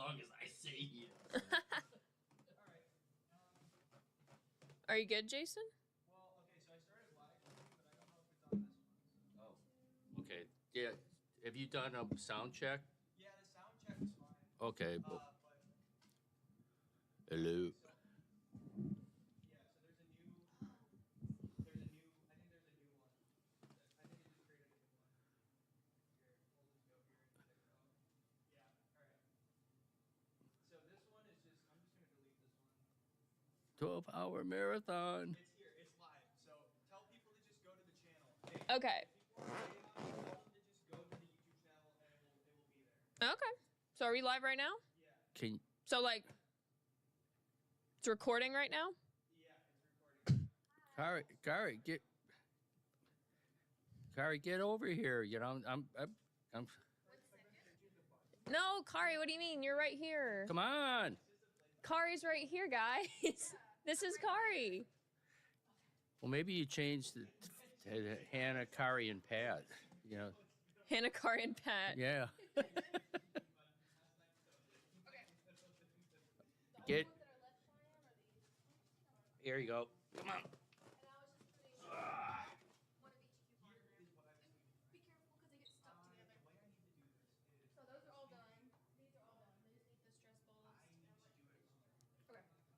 long as I say you. Are you good, Jason? Well, okay, so I started live, but I don't know if it's on this one. Oh. Okay. Yeah. Have you done a sound check? Yeah, the sound check is fine. Okay. But Hello. so, yeah, so there's a new, I think there's a new one. I think it just created a new one. Here, we'll just go here and check it out. Yeah, all right. So this one is just, I'm just going to delete this one. 12-hour marathon. It's here, it's live. So tell people to just go to the channel. Okay. If people are waiting on it, tell them to just go to the YouTube channel and it will be there. Okay. So are we live right now? Yeah. So like, it's recording right now? Yeah, it's recording. Kari, get over here. You know, I'm. No, Kari, what do you mean? You're right here. Come on. Kari's right here, guys. This is Kari. Well, maybe you changed it to Hannah, Kari, and Pat. You know. Hannah, Kari, and Pat. Yeah. Get. Here you go. Come on. Be careful because they get stuck together. So those are all done. These are all done.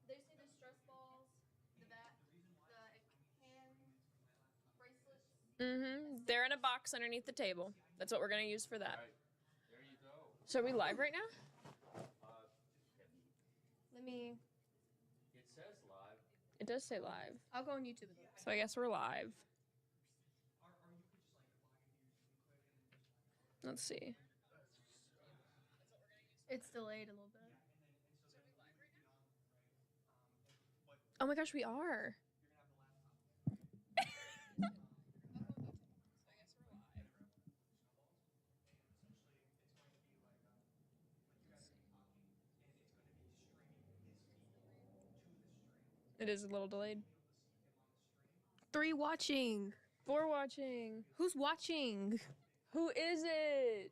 They just need the stress balls. Okay. They just need the stress balls, the hand bracelets. Mm-hmm. They're in a box underneath the table. That's what we're going to use for All that. right. There you go. So are we live right now? Let me. It says live. It does say live. I'll go on YouTube. So I guess we're live. Or you could just like log into your Zoom quick and then just Let's see. It's delayed a little bit. so then live right now. Right. Oh my gosh, we are. You're gonna have the laptop. So I guess we're live. And essentially it's going to be like you guys are talking and it's going to be streaming his feed to the stream. It is a little delayed. You'll be able to see him on the stream. 3 watching. 4 watching. Who's watching? Who is it?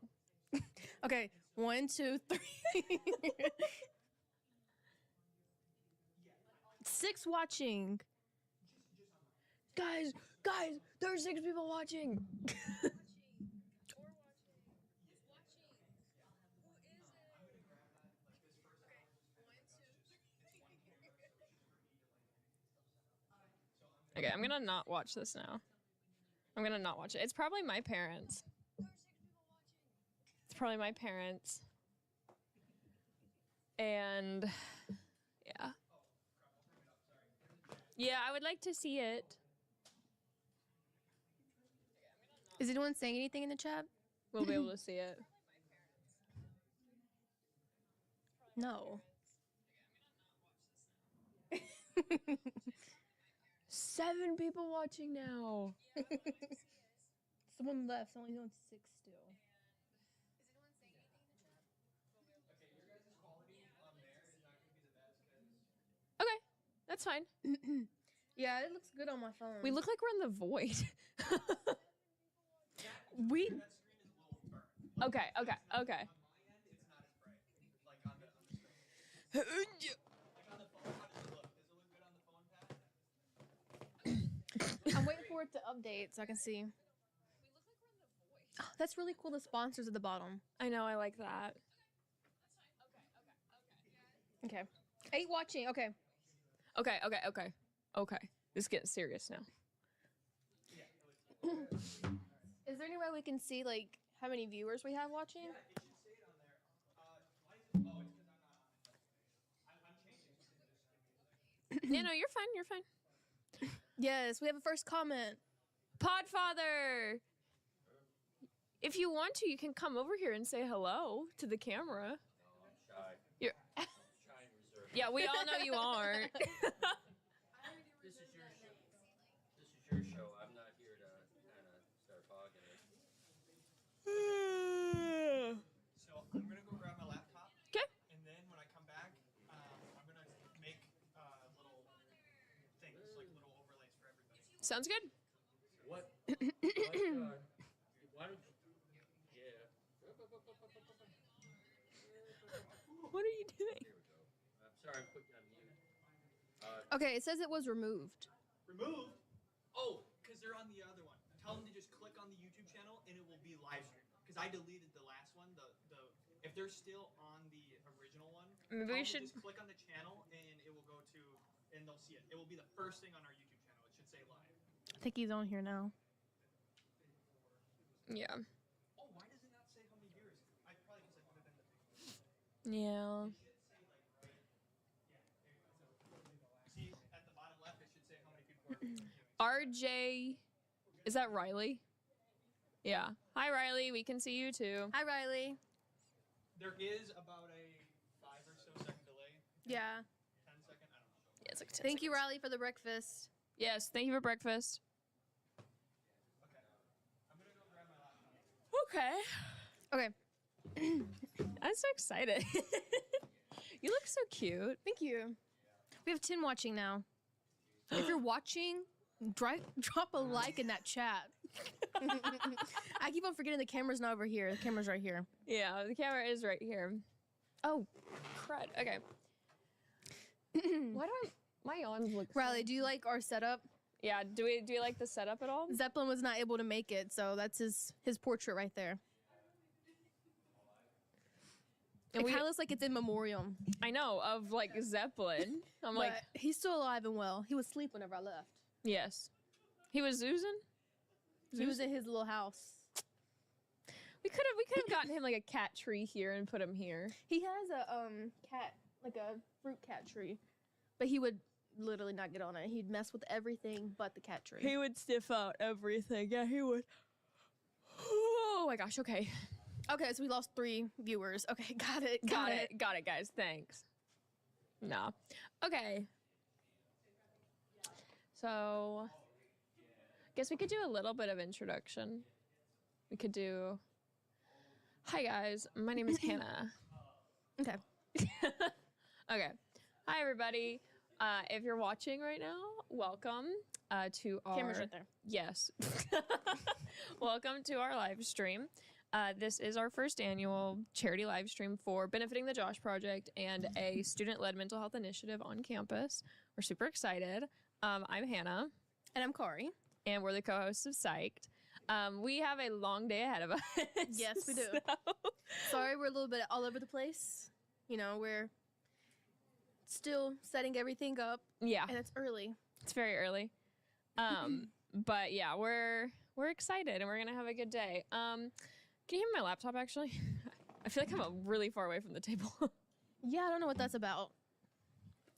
Okay, 1, 2, 3. 6 watching. Guys, there's 6 people watching. Okay, I'm gonna not watch this now. I'm gonna not watch it. It's probably my parents. It's probably my parents. And yeah. Yeah, I would like to see it. Is anyone saying anything in the chat? We'll be able to see it. No. 7 people watching now. Someone left. Someone's on 6 still. Okay, your guys' quality on there is not going to be the best because Okay, that's fine. Yeah, it looks good on my phone. We look like we're in the void. We. that screen is a little burnt. Okay. On my end, it's not as bright. Like on the screen. Like on the phone, how does it look? Does it look good on the phone pad? I'm waiting for it to update so I can see. Oh, that's really cool. The sponsors at the bottom. I know, I like that. Okay. 8 watching. Okay. Okay. This is getting serious now. Is there any way we can see like how many viewers we have watching? Yeah, it should say it on there. Why is it? Oh, it's because I'm not on it. I'm changing. So just give me a second. Yeah, no, you're fine. Yes, we have a first comment. Podfather! If you want to, you can come over here and say hello to the camera. No, I'm shy. You're I'm shy and reserved. Yeah, we all know you aren't. This is your show. This is your show. I'm not here to kind of start hogging it. So I'm gonna go grab my laptop, Okay. and then when I come back, I'm gonna make little things, like little overlays for everybody. Sounds good. Why don't you? Yeah. What are you doing? Here we go. I'm sorry, I put you on mute. Okay, it says it was removed. Removed? Oh, because they're on the other one. Tell them to just click on the YouTube channel and it will be live stream. Because I deleted the last one. If they're still on the original one, Maybe we tell them to should. just click on the channel and it will go to, and they'll see it. It will be the first thing on our YouTube channel. It should say live. I think he's on here now. Yeah. Oh, why does it not say how many viewers? I probably because I put it in the picture. Yeah. It should say like right. Yeah. See at the bottom left, it should say how many people are viewing. RJ, is that Riley? Yeah. Hi, Riley. We can see you too. Hi, Riley. There is about a 5 or so second delay. Yeah. 10 second. I don't know. Yeah, it's like 10 Thank you, seconds. Riley, for the breakfast. Yes, thank you for breakfast. Okay. I'm gonna go grab my laptop. Okay. I'm so excited. You look so cute. Thank you. We have 10 watching now. If you're watching, drop a like in that chat. I keep on forgetting the camera's not over here. The camera's right here. Yeah, the camera is right here. Oh, crud. Okay. Why do my arms look? Riley, do you like our setup? Yeah. Do you like the setup at all? Zeppelin was not able to make it, so that's his portrait right there. And It we- kind of looks like it's in memoriam. I know of like Zeppelin. I'm like, But he's still alive and well. He was asleep whenever I left. yes. He was oozing. He was in his little house. We could have gotten him like a cat tree here and put him here. He has a cat, like a fruit cat tree, but he would literally not get on it. He'd mess with everything but the cat tree. He would sniff out everything. Yeah, he would. Oh my gosh. Okay. Okay, so we lost 3 viewers. Okay, got it. Got it, guys. Thanks. No. Okay. So, guess we could do a little bit of introduction. We could do. Hi, guys. My name is Hannah. Okay. Okay. Hi, everybody. If you're watching right now, welcome to our. Camera's right there. Yes. Welcome to our live stream. This is our first annual charity live stream for benefiting the Josh Project and a student-led mental health initiative on campus. We're super excited. I'm Hannah, And I'm Kari. and we're the co-hosts of Psych'd. We have a long day ahead of us. Yes, we do. So- Sorry, we're a little bit all over the place. You know, we're still setting everything up, yeah, and it's early. it's very early. But yeah, we're excited, and we're gonna have a good day. Can you hear my laptop? Actually, I feel like I'm really far away from the table. Yeah, I don't know what that's about.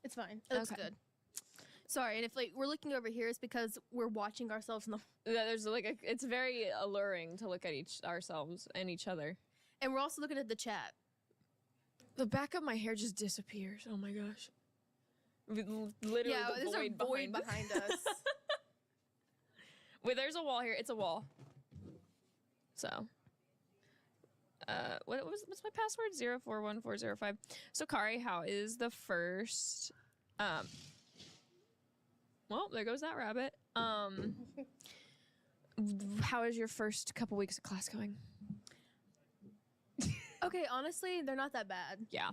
It's fine. It looks Okay. good. Sorry, and if like we're looking over here, it's because we're watching ourselves in the, Yeah, there's like it's very alluring to look at ourselves and each other. and we're also looking at the chat. The back of my hair just disappears. Oh my gosh. Literally Yeah, the there's void a void behind behind us. Wait, there's a wall here. It's a wall. So, what's my password? 041405. So, Kari, how is the first? Well, there goes that rabbit. How is your first couple weeks of class going? Okay, honestly, they're not that bad. Yeah.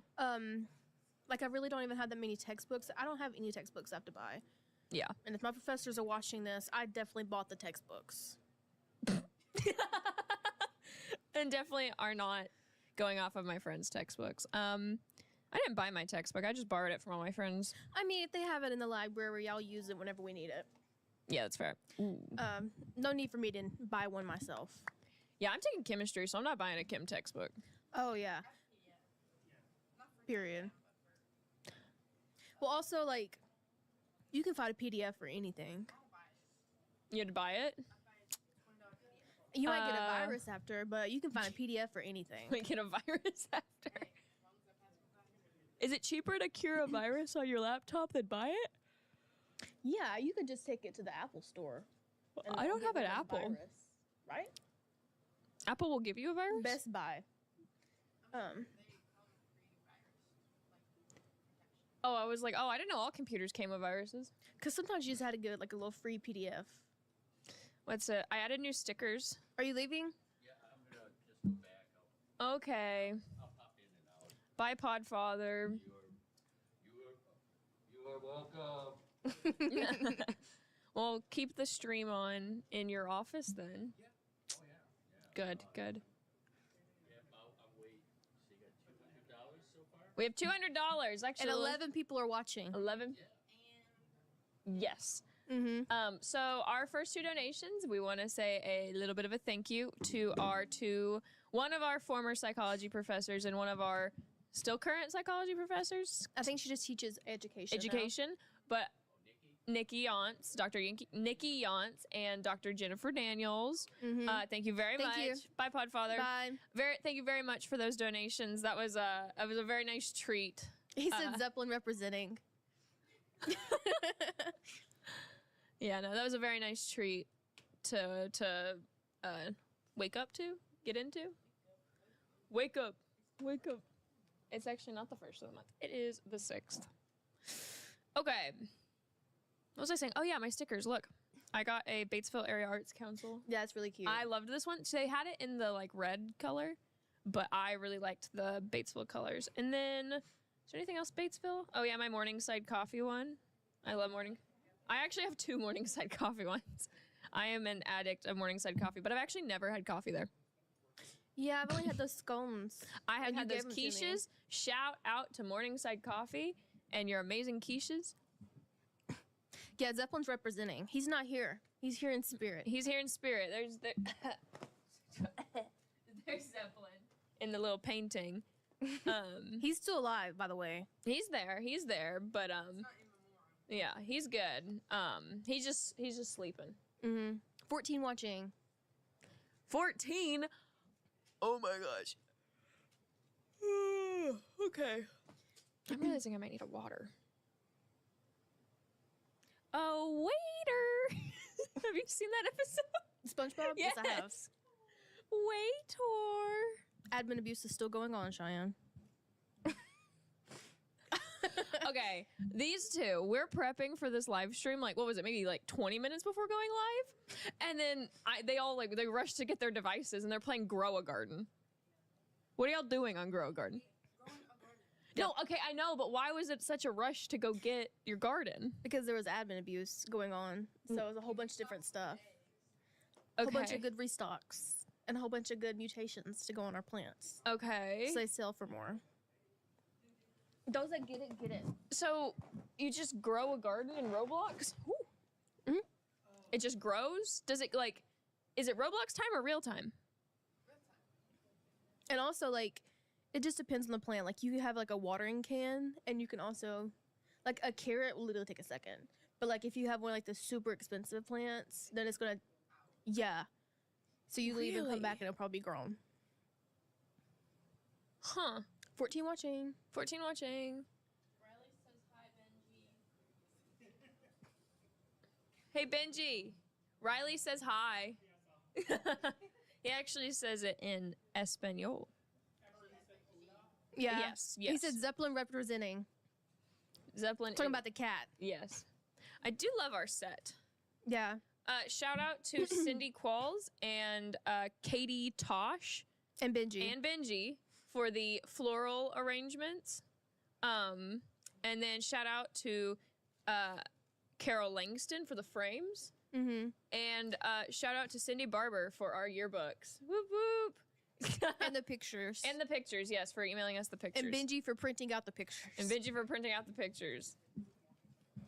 Like I really don't even have that many textbooks. I don't have any textbooks I have to buy. Yeah. And if my professors are watching this, I definitely bought the textbooks. And definitely are not going off of my friends' textbooks. I didn't buy my textbook. I just borrowed it from all my friends. I mean, if they have it in the library, I'll use it whenever we need it. Yeah, that's fair. No need for me to buy one myself. Yeah, I'm taking chemistry, so I'm not buying a chem textbook. Oh, yeah. Period. Well, also, like, you can find a PDF for anything. You had to buy it? You might get a virus after, but you can find a PDF for anything. Might get a virus after. Is it cheaper to cure a virus on your laptop than buy it? Yeah, you could just take it to the Apple store. and I they'll don't have give an you the Apple. virus, right? Apple will give you a virus? Best Buy. Oh, I was like, I didn't know all computers came with viruses. Because sometimes you just had to get like a little free PDF. What's it? I added new stickers. Are you leaving? Yeah, I'm gonna just go back. Okay. I'll pop in and out. Bye, Podfather. You are welcome. Well, keep the stream on in your office then. Yeah. Oh yeah. Good, good. Yeah, I'm waiting. So you got $200 so far? We have $200 actually. And 11 people are watching. 11. Yes. Mm-hmm. So our first two donations, we want to say a little bit of a thank you to one of our former psychology professors and one of our still current psychology professors. I think she just teaches education. But Nikki Yance, Nikki Yance, and Dr. Jennifer Daniels. Mm-hmm. Thank you very much. You. Bye, Podfather. Bye. Thank you very much for those donations. That was a very nice treat. He said Zeppelin representing. Yeah, no, that was a very nice treat to wake up to, get into. Wake up. It's actually not the first of the month. It is the 6th. Okay. What was I saying? Oh yeah, my stickers. Look, I got a Batesville Area Arts Council. Yeah, it's really cute. I loved this one. So they had it in the like red color, but I really liked the Batesville colors. And then, is there anything else Batesville? Oh yeah, my Morningside coffee one. I love I actually have 2 Morningside coffee ones. I am an addict of Morningside coffee, but I've actually never had coffee there. Yeah, I've only had those scones. I have And you had those gave 'em to me. quiches. Shout out to Morningside Coffee and your amazing quiches. Yeah, Zeppelin's representing. He's not here. He's here in spirit. He's here in spirit. There's Zeppelin in the little painting. He's still alive, by the way. He's there, but yeah, he's good. He's just sleeping. Mm-hmm. 14 watching. 14. Oh my gosh. Okay. I'm realizing I might need a water. Oh, waiter. Have you seen that episode? SpongeBob? Yes, I have. Waiter. Admin abuse is still going on, Cheyenne. Okay, these two, we're prepping for this live stream, like, what was it, maybe like 20 minutes before going live? And then they rush to get their devices and they're playing Grow a Garden. What are y'all doing on Grow a Garden? No, okay, I know, but why was it such a rush to go get your garden? Because there was admin abuse going on. So it was a whole bunch of different stuff. A whole bunch of good restocks. And a whole bunch of good mutations to go on our plants. Okay. So they sell for more. Those that get it. So you just grow a garden in Roblox? Mm-hmm. It just grows? Does it is it Roblox time or real time? And also, like, it just depends on the plant. Like, you have, like, a watering can, and you can also, like, a carrot will literally take a second. But, like, if you have one, like, the super expensive plants, then it's going to, yeah. So you leave and come back, and it'll probably be grown. Huh. 14 watching. 14 watching. Riley says hi, Benji. Hey, Benji. Riley says hi. He actually says it in Espanol. Yeah. Yes. He said Zeppelin representing. Zeppelin. Talking about the cat. Yes. I do love our set. Yeah. Shout out to Cindy Qualls and Katie Tosh. And Benji. For the floral arrangements. And then shout out to Carol Langston for the frames. Mm-hmm. And shout out to Cindy Barber for our yearbooks. Whoop whoop. And the pictures. And the pictures, yes, for emailing us the pictures. And Benji for printing out the pictures.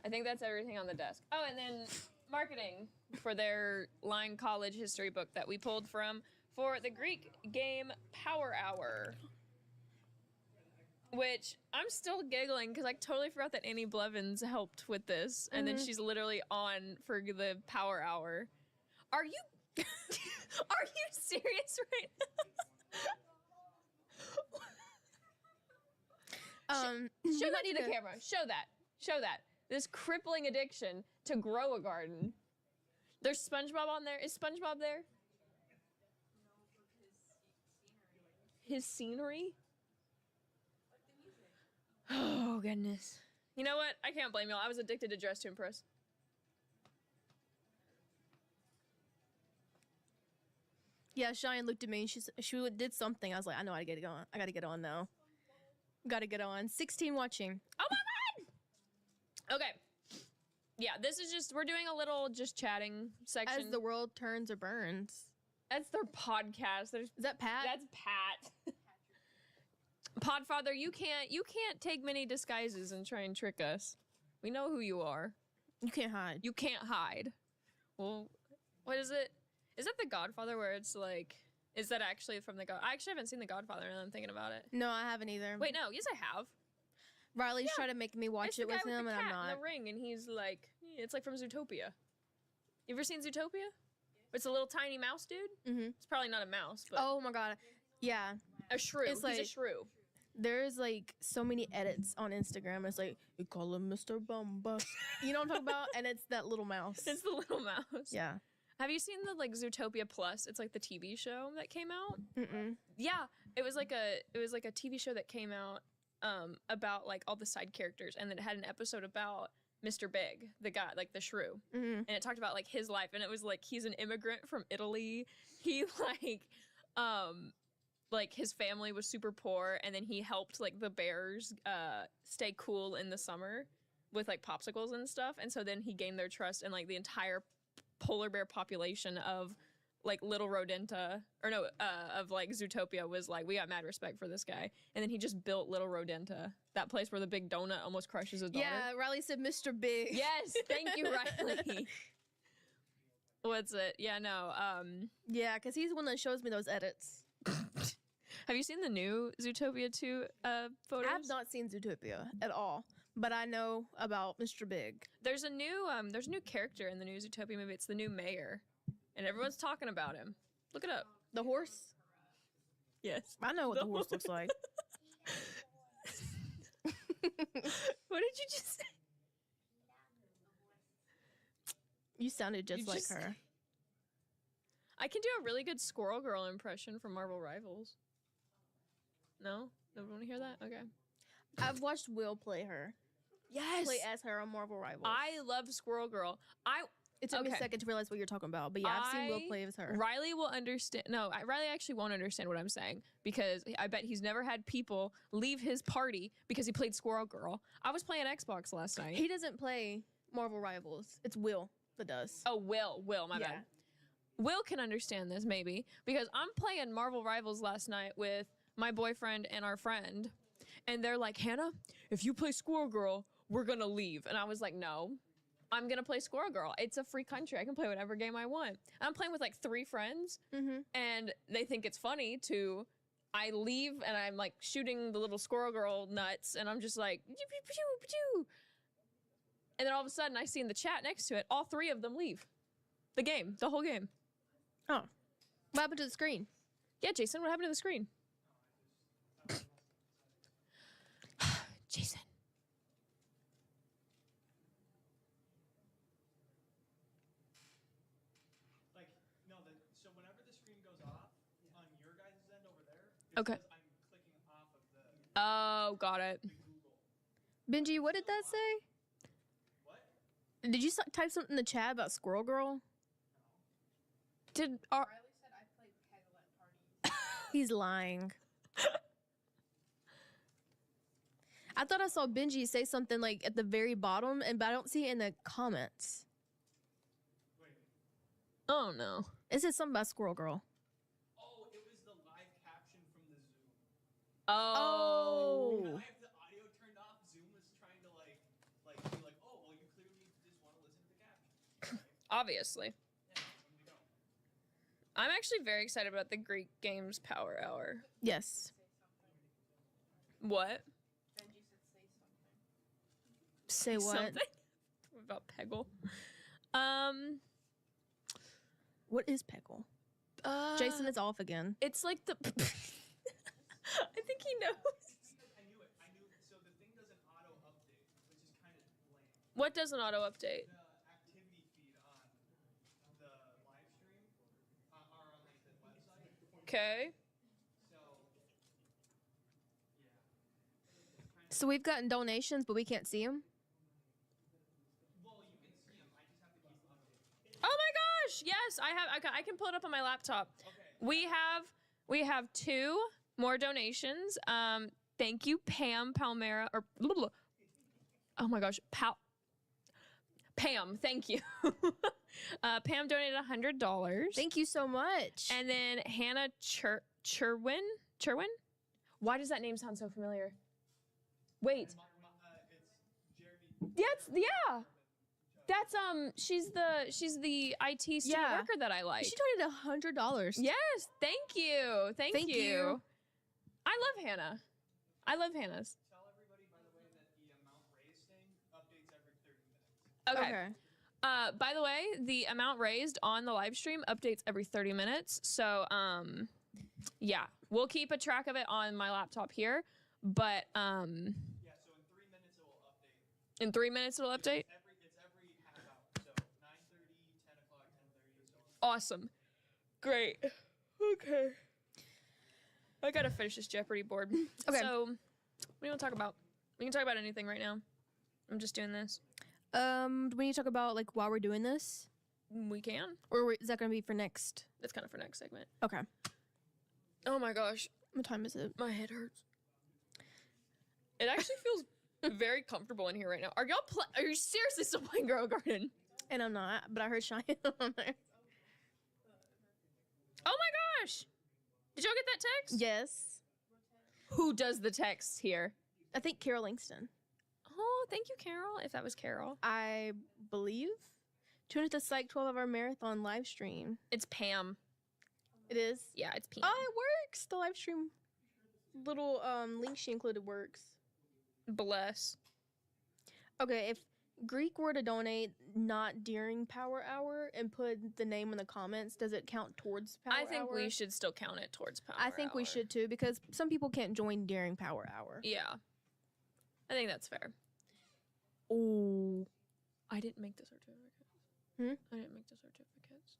I think that's everything on the desk. Oh, and then marketing for their Line College history book that we pulled from for the Greek game Power Hour. Which I'm still giggling because I totally forgot that Annie Blevins helped with this. And then she's literally on for the Power Hour. Are you serious right now? Show that to the camera. Show that. This crippling addiction to grow a garden. There's SpongeBob on there. Is SpongeBob there? His scenery? Oh, goodness. You know what? I can't blame y'all. I was addicted to Dress to Impress. Yeah, Cheyenne looked at me and she did something. I was like, I know how to get it going. I got to get on now. Gotta get on. 16 watching. Oh my god! Okay. Yeah, this is just, we're doing a little just chatting section. As the world turns or burns. That's their podcast. There's, Is that Pat? that's Pat. Podfather, you can't take many disguises and try and trick us. We know who you are. You can't hide. You can't hide. Well, what is it? Is that The Godfather where it's like, is that actually from The God? I actually haven't seen The Godfather now that I'm thinking about it. No, I haven't either. Wait, no, yes I have. Riley's Yeah. trying to make me watch It's it the guy with him, the and I'm cat not. in the ring, and he's like, it's like from Zootopia. You ever seen Zootopia? It's a little tiny mouse dude. Mm-hmm. It's probably not a mouse, but Oh my god. Yeah. a shrew. it's He's a like- shrew. There's like so many edits on Instagram. It's like, you call him Mr. Bumbus. You know what I'm talking about? And it's that little mouse. It's the little mouse. Yeah. Have you seen the like Zootopia Plus? It's like the TV show that came out. Mm-mm. Yeah, it was like a TV show that came out about like all the side characters, and then it had an episode about Mr. Big, the guy, like the shrew, Mm-hmm. and it talked about like his life, and it was like he's an immigrant from Italy. He like his family was super poor, and then he helped like the bears stay cool in the summer with like popsicles and stuff, and so then he gained their trust, and like the entire polar bear population of like little rodenta of like Zootopia was like, we got mad respect for this guy, and then he just built little rodenta, that place where the big donut almost crushes his daughter. Yeah, Riley said Mr. Big. Yes, thank you, Riley. What's it? Yeah, no. Yeah, because he's the one that shows me those edits. Have you seen the new Zootopia 2 photos? I've not seen Zootopia at all, but I know about Mr. Big. There's a new character in the new Zootopia movie. It's the new mayor, and everyone's talking about him. Look it up. The horse? Yes. I know what the horse looks like. What did you just say? You sounded just You like just- her. I can do a really good Squirrel Girl impression from Marvel Rivals. No? Nobody want to hear that? Okay. I've watched Will play her. Yes. Play as her on Marvel Rivals. I love Squirrel Girl. It took me a okay. second to realize what you're talking about, but yeah, I've seen Will play as her. Riley will understand. No, Riley actually won't understand what I'm saying because I bet he's never had people leave his party because he played Squirrel Girl. I was playing Xbox last night. He doesn't play Marvel Rivals. It's Will that does. Oh, Will, my Yeah. bad. Will can understand this maybe because I'm playing Marvel Rivals last night with my boyfriend and our friend, and they're like, Hannah, if you play Squirrel Girl, we're gonna leave. And I was like, no, I'm gonna play Squirrel Girl. It's a free country. I can play whatever game I want. I'm playing with like 3 friends, Mm-hmm. and they think it's funny to. I leave and I'm like shooting the little Squirrel Girl nuts, and I'm just like, pew, pew, pew, pew. And then all of a sudden I see in the chat next to it, all 3 of them leave the game, the whole game. Oh. What happened to the screen? Yeah, Jason, what happened to the screen? Jason. Like, no, so whenever the screen goes off on your guys' end over there, Okay. says I'm clicking off of the Oh, got it. Google. Benji, what did that say? What? Did you type something in the chat about Squirrel Girl? Did Riley said I played Peggle at parties. He's lying. I thought I saw Benji say something like at the very bottom, but I don't see it in the comments. Wait. Oh no. It says something about Squirrel Girl. Oh, it was the live caption from the Zoom. Oh. When I have the audio turned off, Zoom was trying to like be like, oh, well, you clearly just want to listen to the caption. Right? Obviously. Yeah, when we don't. I'm actually very excited about the Greek Games Power Hour. Yes. What? Benji said say something. Say what? Something about Peggle. What is Peggle? Jason is off again. It's like the. I think he knows. I knew it. So the thing does an auto update, which is kind of lame. What does an auto update? The activity feed on the live stream are on like the website. Okay. So yeah. So we've gotten donations, but we can't see them. Well, you can see them. I just have to keep updating. Oh my gosh! Yes, I can pull it up on my laptop. Okay. We have 2 more donations. Thank you, Pam Palmera. Or oh my gosh, Pam. Thank you. Pam donated $100. Thank you so much. And then Hannah Cherwin. Why does that name sound so familiar? Wait. It's Jeremy. Yeah. That's she's the IT student Yeah. worker that I like. she donated $100. Yes, thank you. Thank Thank you. I love Hannah. I love Hannah's. Tell everybody, by the way, that the amount raised thing updates every 30 minutes. Okay. By the way, the amount raised on the live stream updates every 30 minutes. So, yeah, we'll keep a track of it on my laptop here. But, Yeah, so in 3 minutes it will update. in 3 minutes it'll update. It's every half hour. So 9:30, 10 o'clock, 10:30, so on. Awesome. Great. Okay. I gotta finish this Jeopardy board. Okay. So, what do you want to talk about? We can talk about anything right now. I'm just doing this. Do we need to talk about like why we're doing this, We can. or is that gonna be for next? That's kind of for next segment. Okay. Oh my gosh, What time is it? my head hurts. It actually feels very comfortable in here right now. Are you seriously still playing Grow a Garden? And I'm not, but I heard Cheyenne on there. Oh my gosh! Did y'all get that text? Yes. Who does the text here? I think Carol Langston. Oh, thank you, Carol. If that was Carol. I believe. Tune into the Psych 12-hour marathon live stream. It's Pam. It is. Yeah, it's Pam. Oh, it works. The live stream little link she included works. Bless. Okay, if Greek were to donate not during Power Hour and put the name in the comments, does it count towards Power Hour? I think we should still count it towards Power I think we Hour. should too, because some people can't join during Power Hour. Yeah. I think that's fair. Oh. I didn't make the certificates. I didn't make the certificates.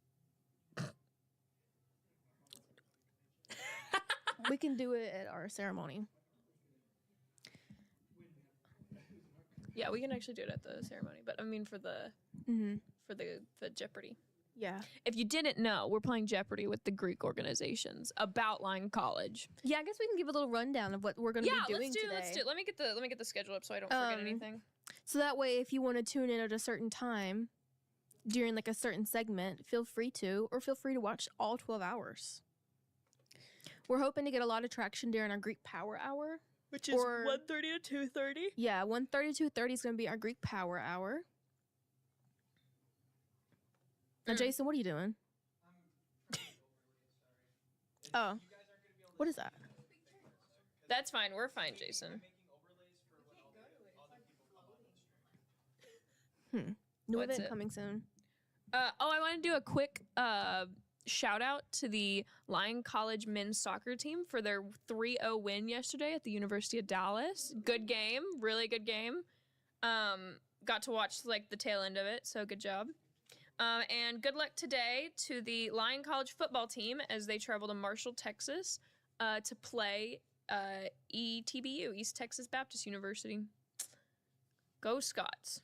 We can do it at our ceremony. Yeah, we can actually do it at the ceremony, but I mean for the Jeopardy. Yeah. If you didn't know, we're playing Jeopardy with the Greek organizations about Lyon College. Yeah, I guess we can give a little rundown of what we're going to be doing today. Let's do. Let me get the schedule up so I don't forget anything. So that way, if you want to tune in at a certain time during like a certain segment, feel free to watch all 12 hours. We're hoping to get a lot of traction during our Greek Power Hour. Which is 1:30 to 2:30. Yeah, 1:30 to 2:30 is going to be our Greek Power Hour. Now, Jason, what are you doing? Oh, what is that? That's fine. We're fine, Jason. New What's event it? coming soon. I want to do a quick shout out to the Lyon College men's soccer team for their 3-0 win yesterday at the University of Dallas. Good game, really good game. Got to watch like the tail end of it, so good job. And good luck today to the Lyon College football team as they travel to Marshall, Texas, to play ETBU, East Texas Baptist University. Go Scots.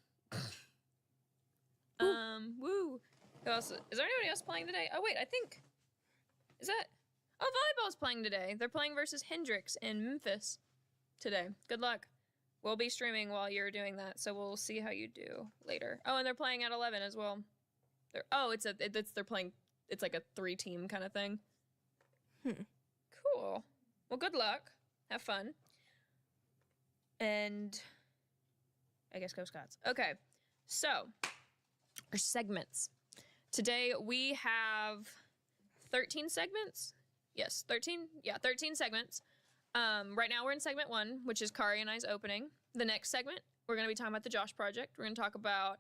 Woo. Who else? Is there anybody else playing today? Oh wait, I think volleyball's playing today. They're playing versus Hendrix in Memphis today. Good luck. We'll be streaming while you're doing that, so we'll see how you do later. Oh, and they're playing at 11 as well. They're playing. It's like a 3-team kind of thing. Cool. Well, good luck. Have fun. And I guess go Scots. Okay, so our segments. Today we have 13 segments. Yes, 13. Yeah, 13 segments. Right now we're in segment 1, which is Kari and I's opening. The next segment, we're going to be talking about the Josh Project. We're going to talk about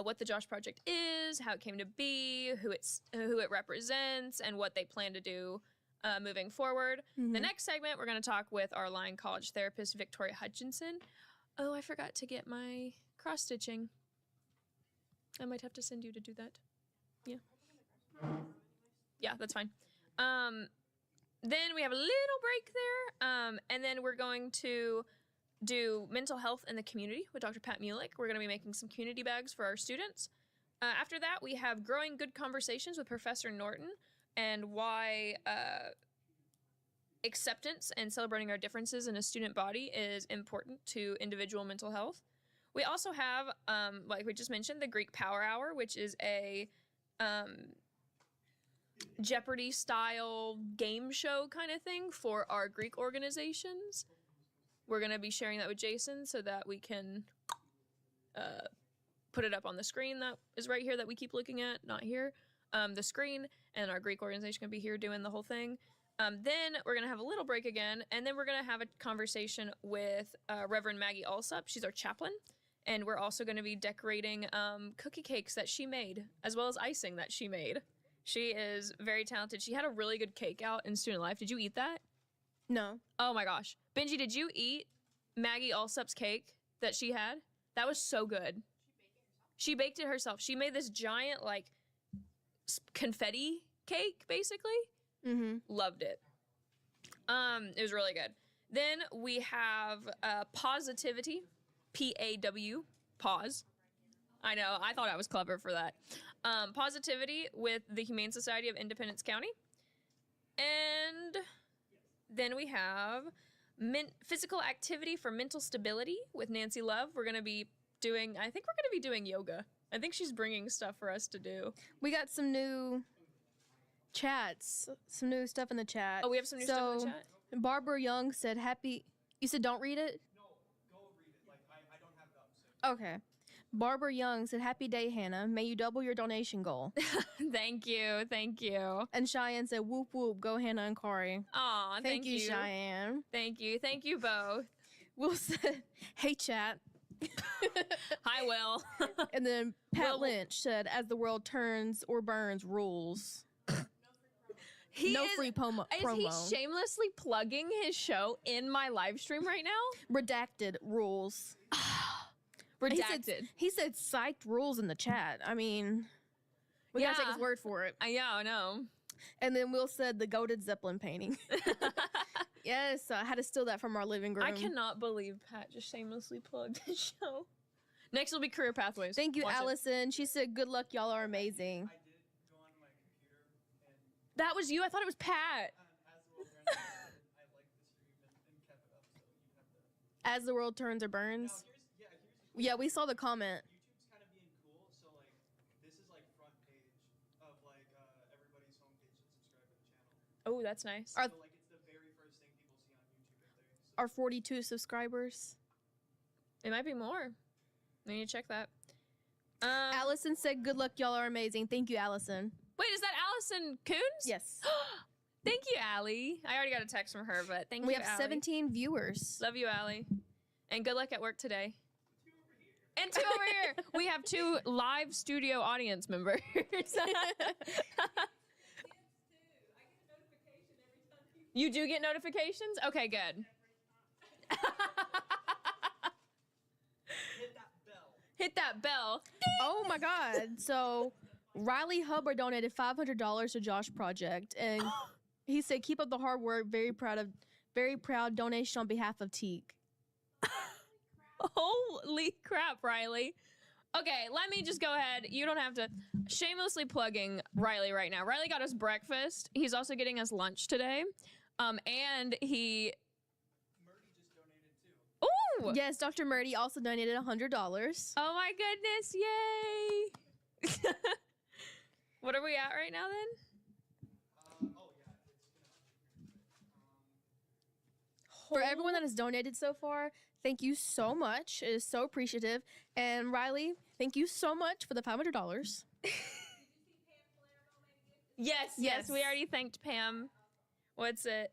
what the Josh Project is, how it came to be, who it represents, and what they plan to do moving forward. The next segment, we're going to talk with our Lyon College therapist, Victoria Hutchinson. Oh, I forgot to get my cross-stitching. I might have to send you to do that. Yeah. Yeah, that's fine. Then we have a little break there, and then we're going to do mental health in the community with Dr. Pat Mulick. We're going to be making some community bags for our students. After that, we have growing good conversations with Professor Norton and why acceptance and celebrating our differences in a student body is important to individual mental health. We also have, like we just mentioned, the Greek Power Hour, which is a Jeopardy style game show kind of thing for our Greek organizations. We're going to be sharing that with Jason so that we can put it up on the screen that is right here that we keep looking at, not here. The screen, and our Greek organization can be here doing the whole thing. Then we're going to have a little break again, and then we're going to have a conversation with Reverend Maggie Alsop. She's our chaplain, and we're also going to be decorating cookie cakes that she made, as well as icing that she made. She is very talented. She had a really good cake out in student life. Did you eat that? No. Oh my gosh. Benji, did you eat Maggie Alsop's cake that she had? That was so good. She baked it herself. She made this giant, like, confetti cake, basically. Mm-hmm. Loved it. It was really good. Then we have Positivity, P-A-W, pause. I know, I thought I was clever for that. Positivity with the Humane Society of Independence County. And then we have Physical Activity for Mental Stability with Nancy Love. We're going to be doing, I think we're going to be doing yoga. I think she's bringing stuff for us to do. We got some new chats, some new stuff in the chat. Oh, we have some new stuff in the chat? Barbara Young said happy, you said don't read it? No, go read it. Like, I don't have the upset. Okay. Barbara Young said, happy day, Hannah. May you double your donation goal. Thank you. Thank you. And Cheyenne said, whoop, whoop, go Hannah and Corey. Aw, thank you. Cheyenne. Thank you. Thank you both. Will said, hey, chat. Hi, Will. And then Pat Will- Lynch said, as the world turns or burns, rules. No free promo. Is he shamelessly plugging his show in my live stream right now? Redacted rules. Redacted. He said psyched rules in the chat. I mean, we gotta take his word for it. I know. And then Will said the goated Zeppelin painting. Yes, I had to steal that from our living room. I cannot believe Pat just shamelessly plugged his show. Next will be Career Pathways. Thank you, Watch it. Allison. She said, good luck, y'all are amazing. I did go onto my computer and That was you? I thought it was Pat. as the world turns, I like the stream and kept it up, so you have the. As the world turns or burns. Now here's Yeah, we saw the comment. YouTube's kind of being cool, so like this is like front page of like everybody's homepage that subscribe to the channel. Oh, that's nice. Are- So like it's the very first thing people see on YouTube right there. So Our 42 subscribers. It might be more. I need to check that. Allison said, good luck, y'all are amazing. Thank you, Allison. Wait, is that Allison Coons? Yes. Thank you, Allie. I already got a text from her, but thank We you, have Allie. 17 viewers. Love you, Allie. And good luck at work today. And two over here. We have 2 live studio audience members. You do get notifications? Okay, good. hit that bell. Hit that bell. Oh my God. So Riley Hubbard donated $500 to Josh Project. And he said, keep up the hard work. Very proud donation on behalf of Teak. Holy crap, Riley. Okay, let me just go ahead. You don't have to. Shamelessly plugging Riley right now. Riley got us breakfast. He's also getting us lunch today. And he. Murdy just donated too. Ooh! Yes, Dr. Murdy also donated $100. Oh my goodness, yay! What are we at right now then? Oh yeah, it's gonna. For everyone that has donated so far, thank you so much. It is so appreciative. And Riley, thank you so much for the $500. Yes, Yes. we already thanked Pam. What's it?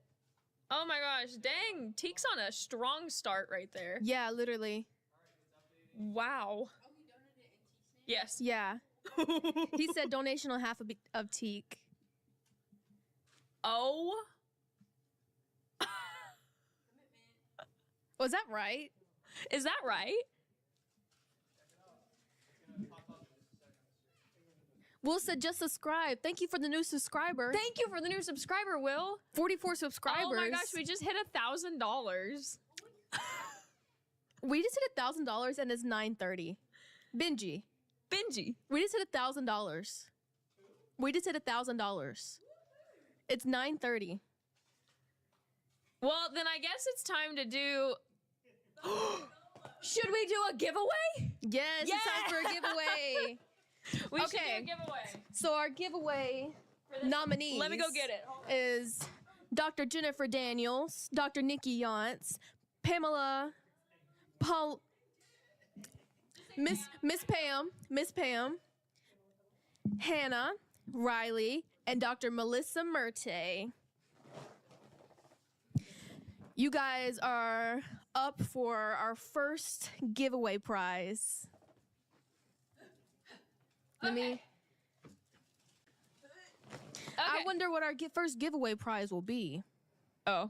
Oh my gosh, dang. Teek's on a strong start right there. Yeah, literally. Wow. Yes. Yeah. He said donation on half of Teak. Oh. Was that right? Is that right? Will said just subscribe. Thank you for the new subscriber. Thank you for the new subscriber, Will. 44 subscribers. Oh my gosh, we just hit $1,000. We just hit $1,000 and it's 9:30. Benji. Benji. We just hit $1,000. We just hit $1,000. It's 9:30. Well, then I guess it's time to do. Should we do a giveaway? Yes, it's time for a giveaway. We should do Okay. a giveaway. So our giveaway For this- nominees Let me go get it. Hold on. is Dr. Jennifer Daniels, Dr. Nikki Yantz, Pamela Paul, Miss Pam, Hannah, Riley, and Dr. Melissa Murte. You guys are up for our first giveaway prize. Let me. I Okay. wonder what our first giveaway prize will be. Oh.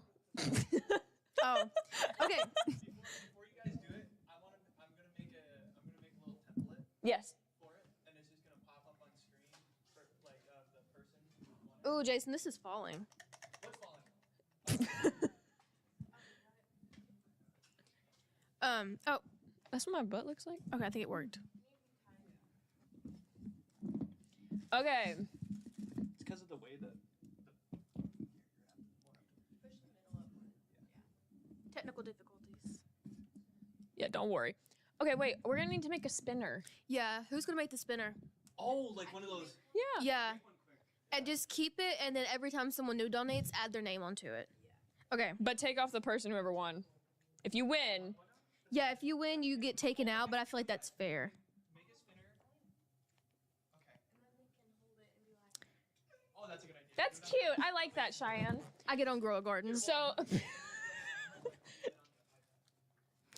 Oh, okay. Before you guys do it, I'm gonna make a little template Yes. for it, and it's just gonna pop up on screen for like the person who won it. Ooh, Jason, this is falling. What's falling? Oh, That's what my butt looks like. okay, I think it worked. Okay. It's because of the way that. Technical difficulties. Yeah, don't worry. Okay, wait. We're gonna need to make a spinner. Yeah, who's gonna make the spinner? Oh, like one of those. Yeah. Yeah, and just keep it, and then every time someone new donates, add their name onto it. Okay. But take off the person whoever won. If you win, Yeah, if you win, you get taken out, but I feel like that's fair. Make a spinner. Okay. Oh, that's a good idea. that's cute. I like that, Cheyenne. I get on Grow a Garden. So.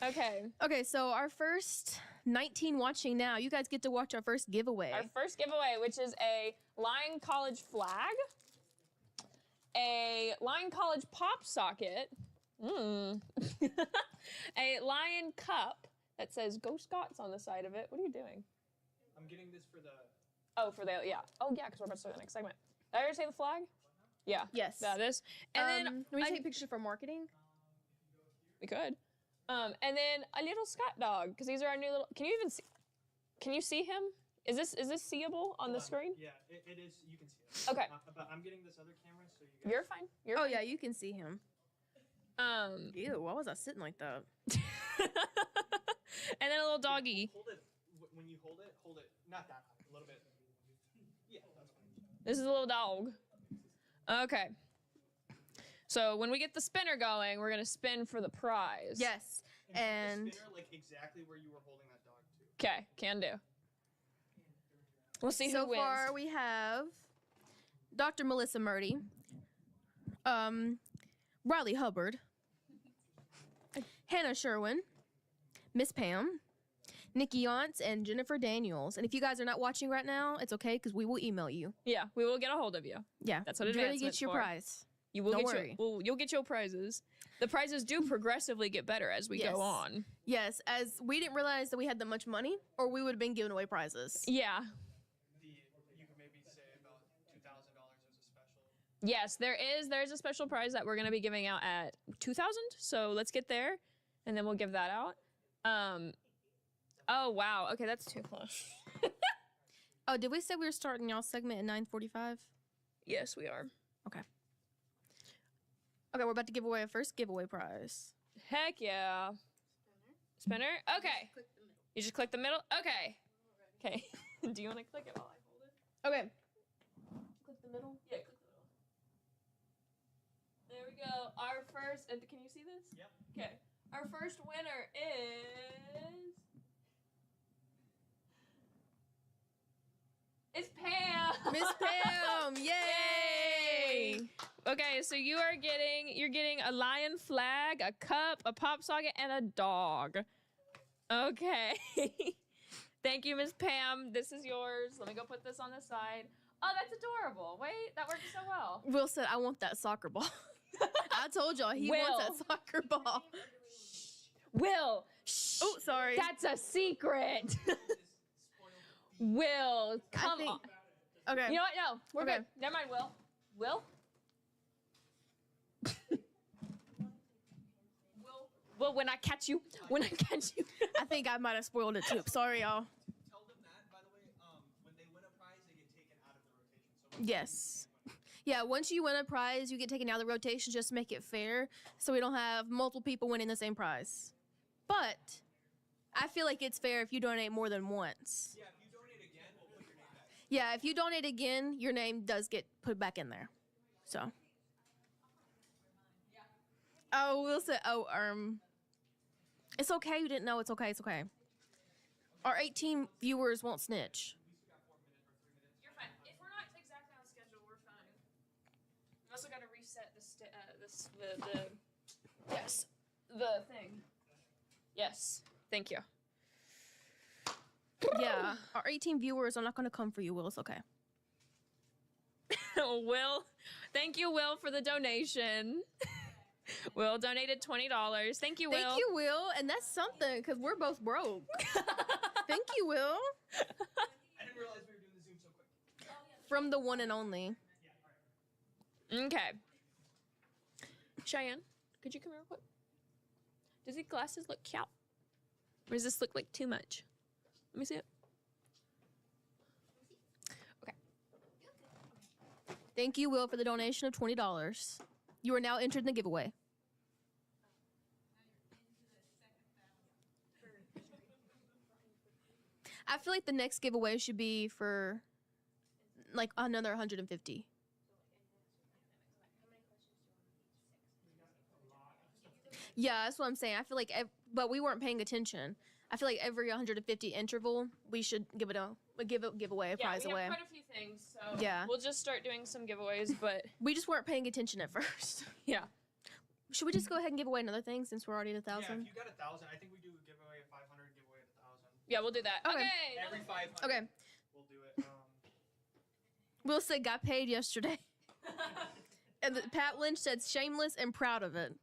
Okay. Okay, so our first 19 watching now, you guys get to watch our first giveaway. Our first giveaway, which is a Lyon College flag, a Lyon College pop socket, a Lion cup that says Go Scots on the side of it. What are you doing? I'm getting this for the. Oh, for the, yeah. Oh, yeah, because we're about to start the next segment. Did I already say the flag? Yeah. Yes. This. And then Can we I- take pictures for marketing? we could. And then a little Scott dog, because these are our new little. Can you even see? Can you see him? Is this seeable on the screen? Yeah, it is. You can see it. Okay. But I'm getting this other camera, so you guys. You're fine. You're Oh fine. yeah, you can see him. Ew, why was I sitting like that? And then a little doggy. Hold it. When you hold it. Not that high. A little bit. Yeah, that's fine. This is a little dog. Okay. So when we get the spinner going, we're gonna spin for the prize. Yes, put the and spinner like exactly where you were holding that dog too. Okay, can do. We'll see so who wins. far we have Dr. Melissa Murty, Riley Hubbard, Hannah Sherwin, Miss Pam, Nikki Yantz, and Jennifer Daniels. And if you guys are not watching right now, it's okay because we will email you. Yeah, we will get a hold of you. Yeah, That's what you're gonna advancement's get your for. prize. You will Don't get worry. you'll get your prizes. The prizes do progressively get better as we Yes. go on. Yes, as we didn't realize that we had that much money, or we would have been giving away prizes. Yeah. You could maybe say about $2,000 as a special. Yes, there's a special prize that we're gonna be giving out at 2,000. So let's get there, and then we'll give that out. Oh wow. Okay, that's too close. Oh, did we say we were starting y'all's segment at 9:45? Yes, we are. Okay. Okay, we're about to give away our first giveaway prize. Heck yeah. Spinner? Okay. You just click the middle? Okay. Okay. Do you want to click it while I hold it? Okay. Click the middle. Yeah, click the middle. There we go. Our first, and can you see this? Yep. Okay. Our first winner is. It's Pam. Miss Pam, yay! Okay, so you're getting a lion flag, a cup, a pop socket, and a dog. Okay. Thank you, Miss Pam. This is yours. Let me go put this on the side. Oh, that's adorable. Wait, that worked so well. Will said, "I want that soccer ball." I told y'all he Will. wants that soccer ball. Will, shh. Oh, sorry. That's a secret. Will, come think- on. Okay. You know what? No, we're Okay. good. Never mind, Will. Will? Will, when I catch you. I think I might have spoiled it too. Sorry, y'all. Tell them that, by the way, when they win a prize, they get taken out of the rotation. So Yes. Yeah, once you win a prize, you get taken out of the rotation just to make it fair, so we don't have multiple people winning the same prize. But I feel like it's fair if you donate more than once. Yeah, if you donate again, we'll put your name back. Yeah, if you donate again, your name does get put back in there. So. Oh, we'll say, it's okay. You didn't know. It's okay. It's okay. Our 18 viewers won't snitch. You're fine. If we're not exactly on schedule, we're fine. We also got to reset the thing. Yes. Thank you. Yeah, our 18 viewers are not going to come for you, Will. It's okay. Will, thank you, Will, for the donation. Will donated $20. Thank you, Will. Thank you, Will. And that's something because we're both broke. Thank you, Will. I didn't realize we were doing the Zoom so quick. From the one and only. Yeah, all right. Okay. Cheyenne, could you come here real quick? Does these glasses look cute? Or does this look like too much? Let me see it. Okay. Thank you, Will, for the donation of $20. You are now entered in the giveaway. I feel like the next giveaway should be for like another 150. Yeah, that's what I'm saying. I feel like, but we weren't paying attention. I feel like every 150 interval, we should give away a prize we away. have quite a few things, so Yeah. we'll just start doing some giveaways, but We just weren't paying attention at first. yeah. Should we just go ahead and give away another thing since we're already at Yeah, 1,000? if you got 1,000, I think we do a giveaway of 500, giveaway of 1,000. Yeah, we'll do that. Okay. Okay. Every 500. Okay. We'll do it. Will said got paid yesterday. And Pat Lynch said shameless and proud of it.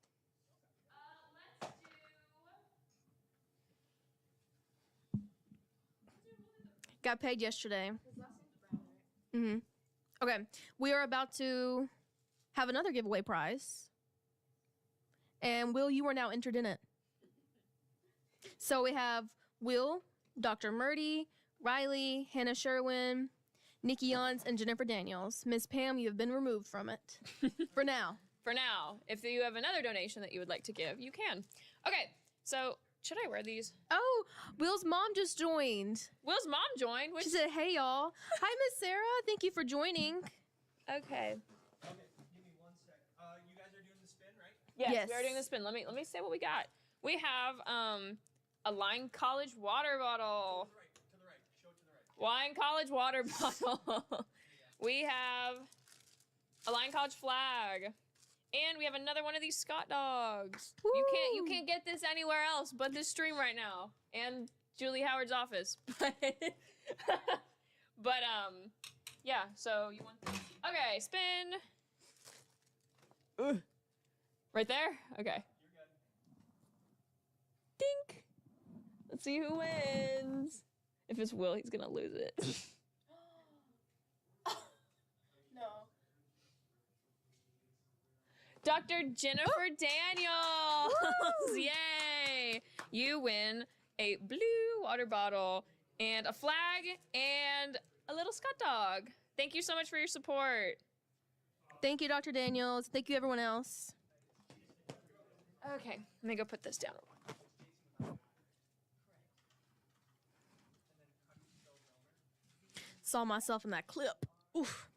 Got paid yesterday. Okay, we are about to have another giveaway prize. And Will, you are now entered in it. So we have Will, Dr. Murdy, Riley, Hannah Sherwin, Nikki Yons, and Jennifer Daniels. Miss Pam, you have been removed from it. For now. For now, if you have another donation that you would like to give, you can. Okay, so should I wear these? Oh, Will's mom just joined. Will's mom joined. She said, hey, y'all. Hi, Miss Sarah. Thank you for joining. Okay. Okay, give me 1 sec. You guys are doing the spin, right? Yes, Yes. we are doing the spin. Let me say what we got. We have a Line College water bottle. To the right. Show it to the right. Line College water bottle. We have a Line College flag. And we have another one of these Scott dogs. You Woo. can't get this anywhere else but this stream right now. And Julie Howard's office. But yeah, so you want this? Okay, spin. Right there? Okay. You're good. Dink. Let's see who wins. If it's Will, he's gonna lose it. No. Dr. Jennifer Daniels! Yay! You win a blue water bottle and a flag and a little Scott dog. Thank you so much for your support. Thank you, Dr. Daniels. Thank you, everyone else. Okay, let me go put this down real quick. Saw myself in that clip. Oof.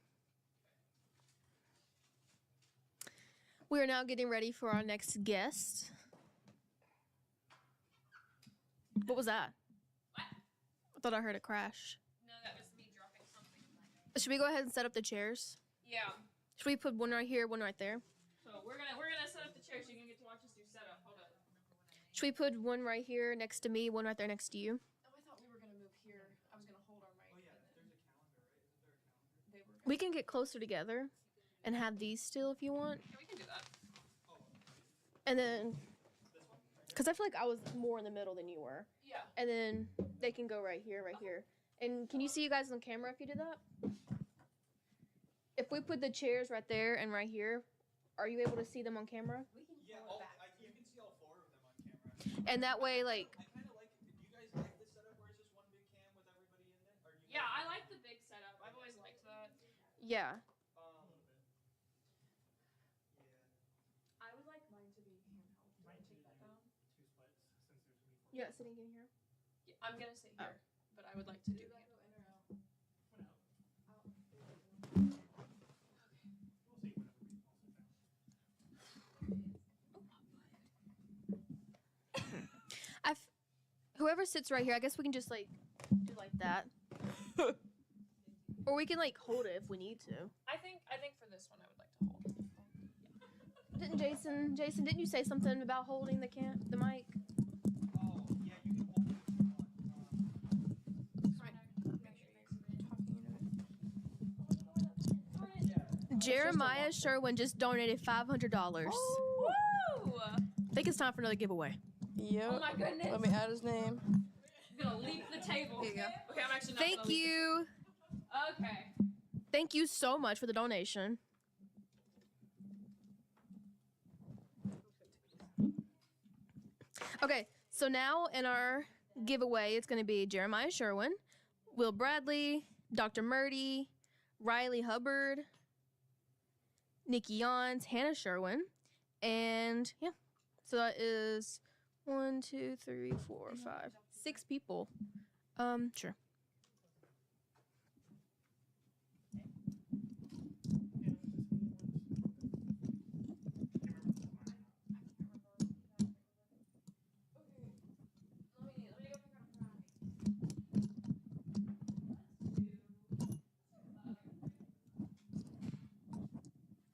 We are now getting ready for our next guest. What was that? What? I thought I heard a crash. No, that was me dropping something. Should we go ahead and set up the chairs? Yeah. Should we put one right here, one right there? So we're gonna set up the chair so you can get to watch us do setup. Hold up. Should we put one right here next to me, one right there next to you? Oh, I thought we were gonna move here. I was gonna hold our mic. Oh, yeah, there's a calendar, right? Isn't there a calendar? They were. We can get closer together and have these still if you want. Yeah, we can do that. And then, because I feel like I was more in the middle than you were. Yeah. And then they can go right here, right here. And can you see you guys on camera if you did that? If we put the chairs right there and right here, are you able to see them on camera? Yeah, you can see all 4 of them on camera. And that way, like, I kind of like it. Do you guys like this setup where it's just one big cam with everybody in it? Or do you Yeah, guys I like the big setup. I've always liked that. yeah. Yeah, sitting in here. I'm gonna sit here, but I would like to do that. Whoever sits right here, I guess we can just like do like that, or we can like hold it if we need to. I think for this one I would like to hold. Didn't Jason, didn't you say something about holding the mic? Oh, yeah, you can hold it if you want. Jeremiah Sherwin just donated $500. Woo! I think it's time for another giveaway. Yep. Oh my goodness. Let me add his name. I'm gonna leap the table. Here you go. Okay, I'm actually not Thank gonna leap you. it. Okay. Thank you so much for the donation. Okay, so now in our giveaway, it's going to be Jeremiah Sherwin, Will Bradley, Dr. Murdy, Riley Hubbard, Nikki Yons, Hannah Sherwin, and yeah. So that is 1, 2, 3, 4, 5, 6 people. Sure.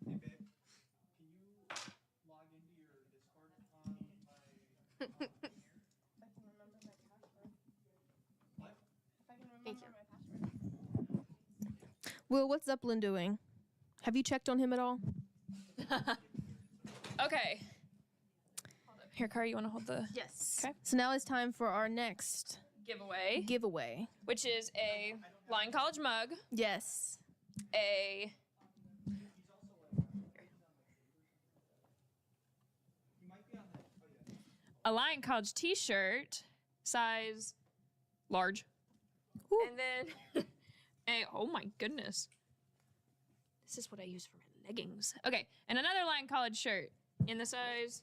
Hey, babe, can you log into your Discord on my Thank you. Will, what's Zeppelin doing? Have you checked on him at all? Okay. Here, Car, you want to hold the Yes. Okay. So now it's time for our next giveaway, which is a Lion College mug, yes. a Lion College t-shirt, size large, Ooh. and then oh my goodness, this is what I use for my leggings. Okay, and another Lion College shirt in the size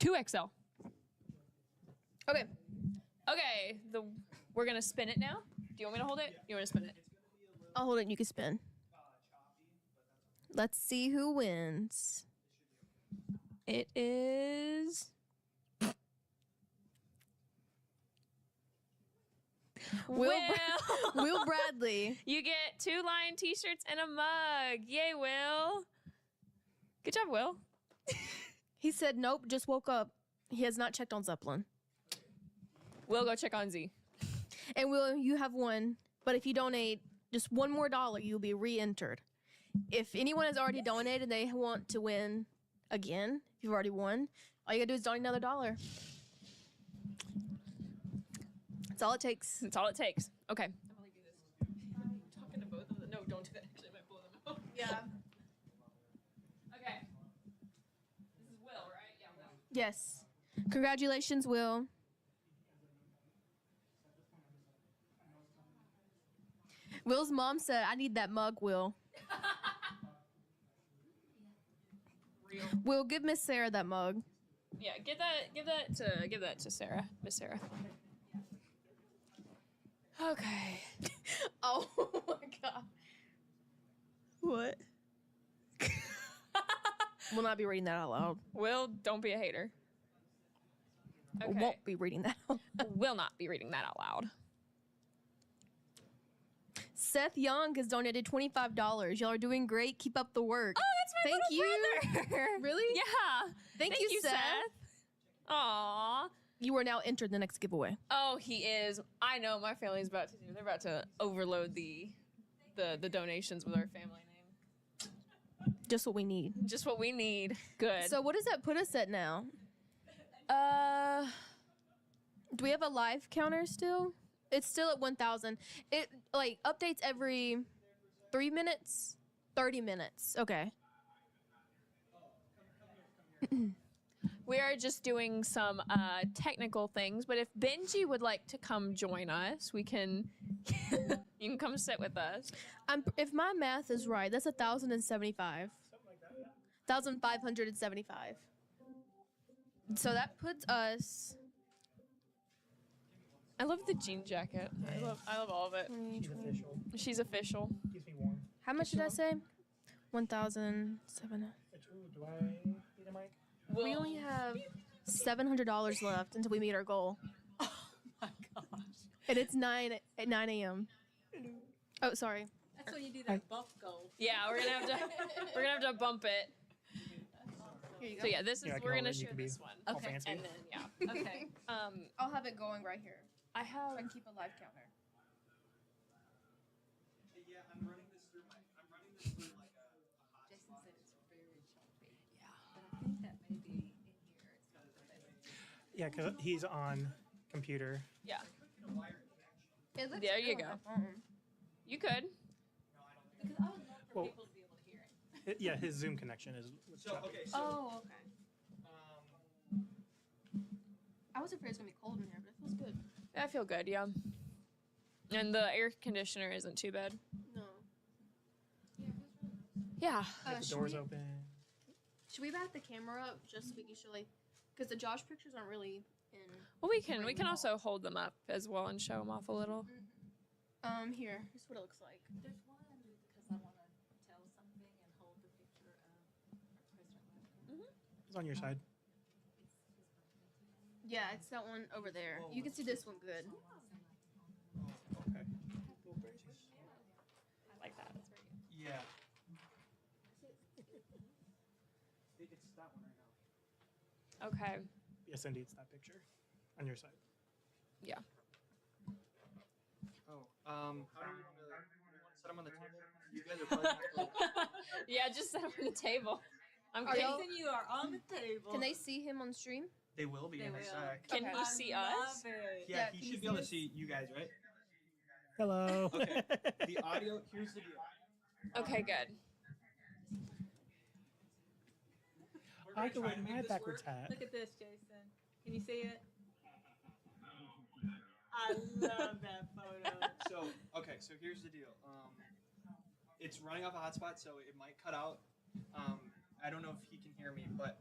2XL. Okay. Okay, we're gonna spin it now. Do you want me to hold it? You want to spin it? I'll hold it and you can spin. Let's see who wins. It is Will Will Bradley. You get 2 Lion t-shirts and a mug. Yay, Will. Good job, Will. He said nope, just woke up. He has not checked on Zeppelin. We'll go check on Z. And Will, you have won, but if you donate just $1 more, you'll be re-entered. If anyone has already donated and they want to win again, if you've already won, all you gotta do is donate another $1. That's all it takes. That's all it takes. Okay. I'm gonna do this. I'm talking to both of them. No, don't do that. Actually, I might blow them out. Yeah. Okay. This is Will, right? Yeah, Will. Yes. Congratulations, Will. Will's mom said, I need that mug, Will. Real. Will, give Miss Sarah that mug. Yeah, give that to Sarah, Miss Sarah. Okay. Oh my god. What? We'll not be reading that out loud. Will, don't be a hater. Okay. Won't be reading that out loud. Will not be reading that out loud. Seth Young has donated $25. Y'all are doing great. Keep up the work. Oh, that's my Thank little you. brother. Really? Yeah. Thank you, Seth. Aw. You are now entered in the next giveaway. Oh, he is. I know my family's about to do. They're about to overload the donations with our family name. Just what we need. Just what we need. Good. So what does that put us at now? Do we have a live counter still? It's still at 1,000. It like updates every 3 minutes, 30 minutes. Okay. We are just doing some technical things, but if Benji would like to come join us, we can. You can come sit with us. If my math is right, that's 1,075. 1,575. So that puts us I love the jean jacket. I love all of it. She's official. She's official. Keeps me warm. How much did I say? 1,007. Ooh, do I need a mic? We only have $700 left until we meet our goal, Oh my gosh. and it's 9 a.m. Oh, sorry. That's when you do that bump goal. Yeah, we're gonna have to bump it. Here you go. So yeah, this is Yeah, I can we're hold gonna it, you share can be this one. all Okay, fancy. And then yeah. Okay. I'll have it going right here. I have I can keep a live counter. Yeah, I'm running this through like a hot Jason said it's very choppy. Yeah. But I think that maybe in here it's got the best. Yeah, because he's on computer. yeah. It looks There you good go. on my phone. You could. Because I would love for Well- people to be able to hear it. Yeah, his Zoom connection is. Oh, okay. I was afraid it was gonna be cold in here, but it feels good. I feel good, yeah. And the air conditioner isn't too bad. No. Yeah. the doors open. Should we back the camera up just so we can show like, because the Josh pictures aren't really in. Well, we can also hold them up as well and show them off a little. Here. Here's what it looks like. There's one because I want to tell something and hold the picture of President Lincoln. It's on your side. Yeah, it's that one over there. You can see this one good. Okay. I like that. That's very good. Yeah. It's that one right now. Okay. Yes, indeed, it's that picture on your side. Yeah. Oh, how do we want to set them on the table? You guys are probably Yeah, just set them on the table. I'm Are kidding. y'all- Jason, you are on the table. Can they see him on stream? They will be They in a will. sec. Can Okay. he see I us? love it. Yeah, Yeah, he can you should be see able to us? see you guys, right? Hello. Okay. The audio. Here's the deal. Okay, good. We're I gonna can try wear to make my this backwards work. hat. Look at this, Jason. Can you see it? I love that photo. So okay, so here's the deal. It's running off a hotspot, so it might cut out. I don't know if he can hear me, but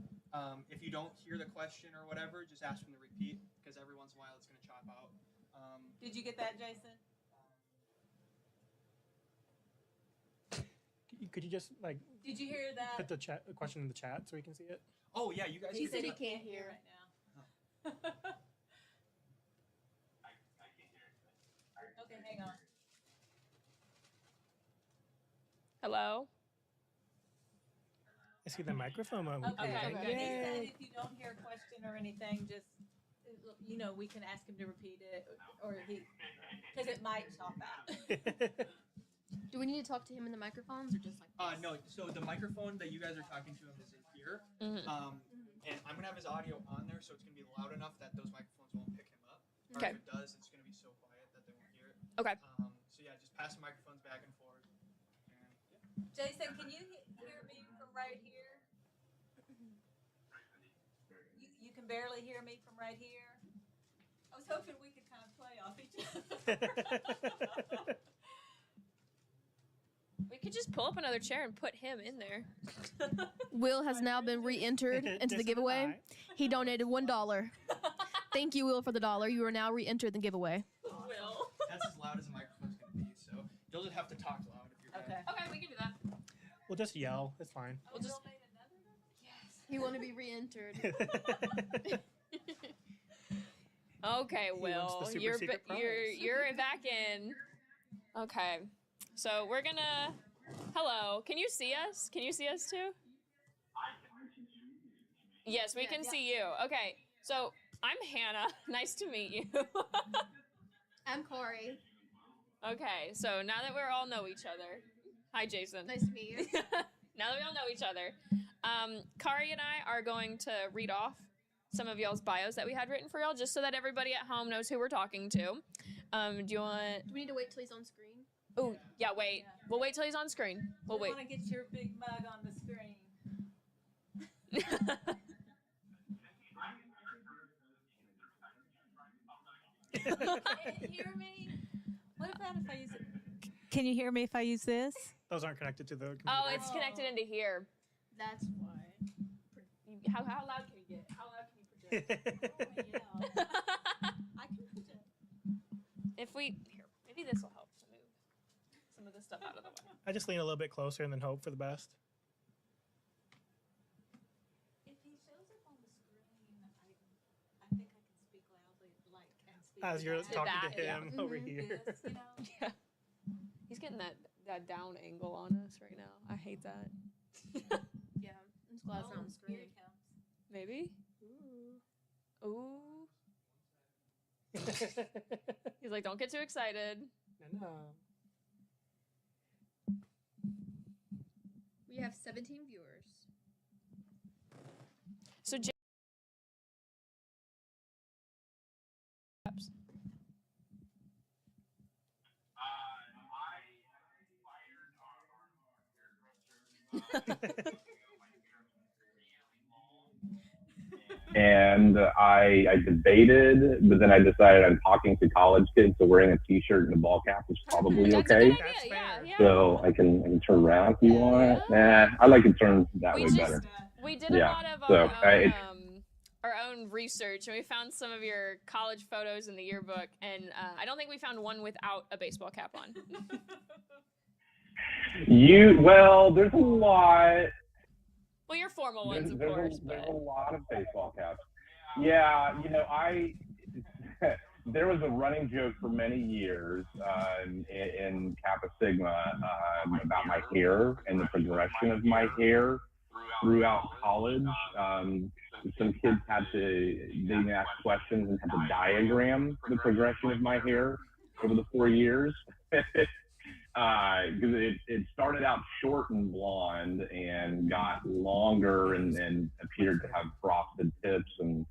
if you don't hear the question or whatever, just ask him to repeat because every once in a while it's gonna chop out. Did you get that, Jason? Could you just like Did you hear that? put the question in the chat so we can see it? Oh yeah, you guys. He can said do he that. can't hear. right now. Okay, hang on. Hello? I see the microphone. Okay, Okay, okay. good. He said Yay. if you don't hear a question or anything, just we can ask him to repeat it, or because it might chop out. Do we need to talk to him in the microphones or just like? This? No. So the microphone that you guys are talking to him is in here. Mhm. And I'm gonna have his audio on there, so it's gonna be loud enough that those microphones won't pick him up. Or Okay. if it does, it's gonna be so quiet that they won't hear it. Okay. So yeah, just pass the microphones back and forth. And yeah. Jason, can you hear me from right here? You can barely hear me from right here. I was hoping we could kind of play off each other. We could just pull up another chair and put him in there. Will has now been re-entered into the giveaway. He donated $1. Thank you, Will, for the $1. You are now re-entered in the giveaway. Will. That's as loud as the microphone's gonna be, so you'll just have to talk loud if you're Okay. Okay, we can do that. We'll just yell. It's fine. We'll just. He want to be re-entered. Okay, wants the Will, super you're secret prize. you're back in. Okay, so we're gonna. Hello, can you see us? Can you see us too? Yes, we can see you. Okay, so I'm Hannah. Nice to meet you. I'm Corey. Okay, so now that we all know each other, hi Jason. Nice to meet you. Now that we all know each other, Kari and I are going to read off some of y'all's bios that we had written for y'all, just so that everybody at home knows who we're talking to. Do you want? Do we need to wait till he's on screen? Oh, yeah. Wait. Yeah. We'll wait till he's on screen. We'll wait. want to get your big mug on the screen. Can't hear me? What about if I use it? Can you hear me if I use this? Those aren't connected to the computer. Oh, it's connected into here. That's why. How loud can you get? How loud can you project? Oh, yeah. I can project. we here, maybe this will help to move some of this stuff out of the way. I just lean a little bit closer and then hope for the best. If he shows up on the screen, I think I can speak loudly, like, and speak As you're loud. talking that, to yeah. him over here. This, you know? Yeah. He's getting that down angle on us right now. I hate that. Yeah, I'm just glad it's not on the Here screen. it comes. Maybe. Ooh. He's like, don't get too excited. No. We have 17 viewers. So And I debated, but then I decided I'm talking to college kids, so wearing a t-shirt and a ball cap is probably That's a okay. good idea. That's Yeah, fair. yeah. So I can turn around if you want. Nah, I like it turned that We way just- better. We did a Yeah, lot of so, our own research, and we found some of your college photos in the yearbook, and I don't think we found one without a baseball cap on. Well, there's a lot. Well, your formal ones, of There's course, there's but a lot of baseball caps. Yeah, there was a running joke for many years in Kappa Sigma about my hair and the progression of my hair throughout college. Some kids they asked questions and had to diagram the progression of my hair over the 4 years. Because it started out short and blonde and got longer and appeared to have frosted tips. And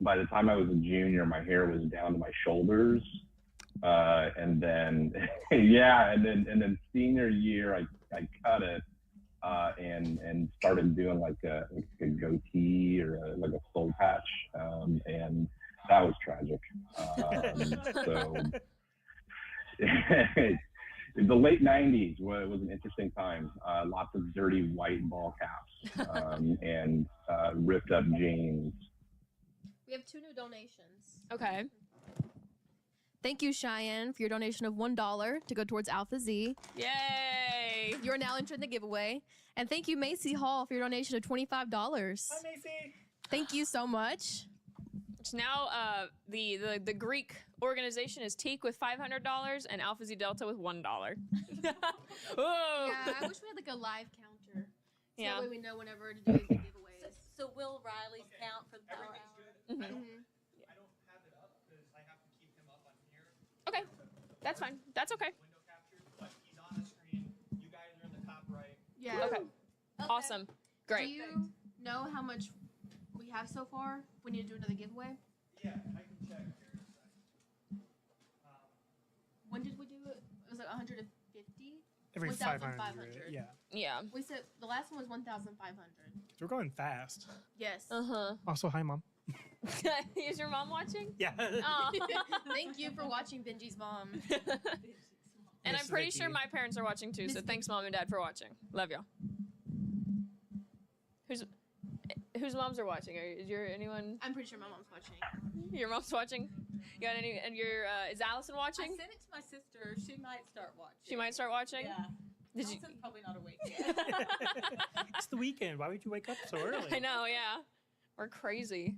by the time I was a junior, my hair was down to my shoulders. And then, and then senior year, I cut it and started doing like a goatee or like a soul patch. And that was tragic. So. The late 90s was an interesting time. Lots of dirty white ball caps and ripped up jeans. We have 2 new donations. okay. Thank you, Cheyenne, for your donation of $1 to go towards Alpha Z. Yay! You are now entered in the giveaway. And thank you, Macy Hall, for your donation of $25. Hi, Macy. Thank you so much. So now the Greek organization is Teak with $500 and Alpha Z Delta with $1. Oh. Yeah, I wish we had like a live counter. So Yeah. that way we know whenever to do the giveaways. So will Riley's count for the power Everything's hour? good. Mhm. I don't have it up because I have to keep him up on here. Okay, that's fine. That's okay. Window captured, but he's on the screen. You guys are in the top right. Yeah. Okay. Awesome. Great. Do you know how much we have so far? We need to do another giveaway. Yeah, I can check here. When did we do it? It was like 150. Every 1,500. 500. Yeah. Yeah. We said the last one was 1,500. We're going fast. Yes. Uh-huh. Also, hi, Mom. Is your mom watching? Yeah. Oh. Thank you for watching Benji's mom. And Miss I'm pretty Vicky. sure my parents are watching too, so Miss thanks, Mom and Dad, for watching. Love y'all. Whose moms are watching? Is your anyone? I'm pretty sure my mom's watching. Your mom's watching? You got any? And your is Allison I watching? sent it to my sister. She might start watching. She might start watching. Yeah. Did you? Allison's probably not awake yet. It's the weekend. Why would you wake up so early? I know. Yeah, we're crazy.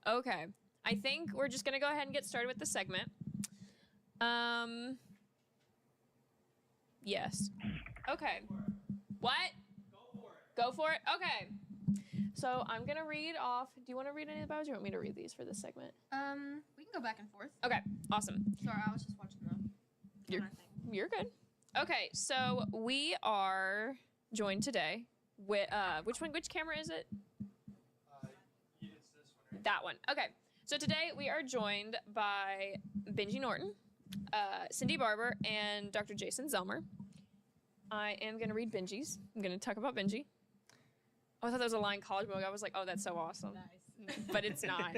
Okay, I think we're just gonna go ahead and get started with the segment. Yes. Okay. What? Go for it. Okay. So I'm gonna read off. Do you want to read any of the bios? Or do you want me to read these for this segment? We can go back and forth. Okay. Awesome. Sorry, I was just watching the You're- camera thing. You're good. Okay. So we are joined today with which one? Which camera is it? It's this one right That one. Okay. So today we are joined by Benji Norton, Cindy Barber, and Dr. Jason Zelmer. I am going to read Benji's. I'm going to talk about Benji. Oh, I thought that was a Line College book. I was like, oh, that's so awesome. Nice. But it's not.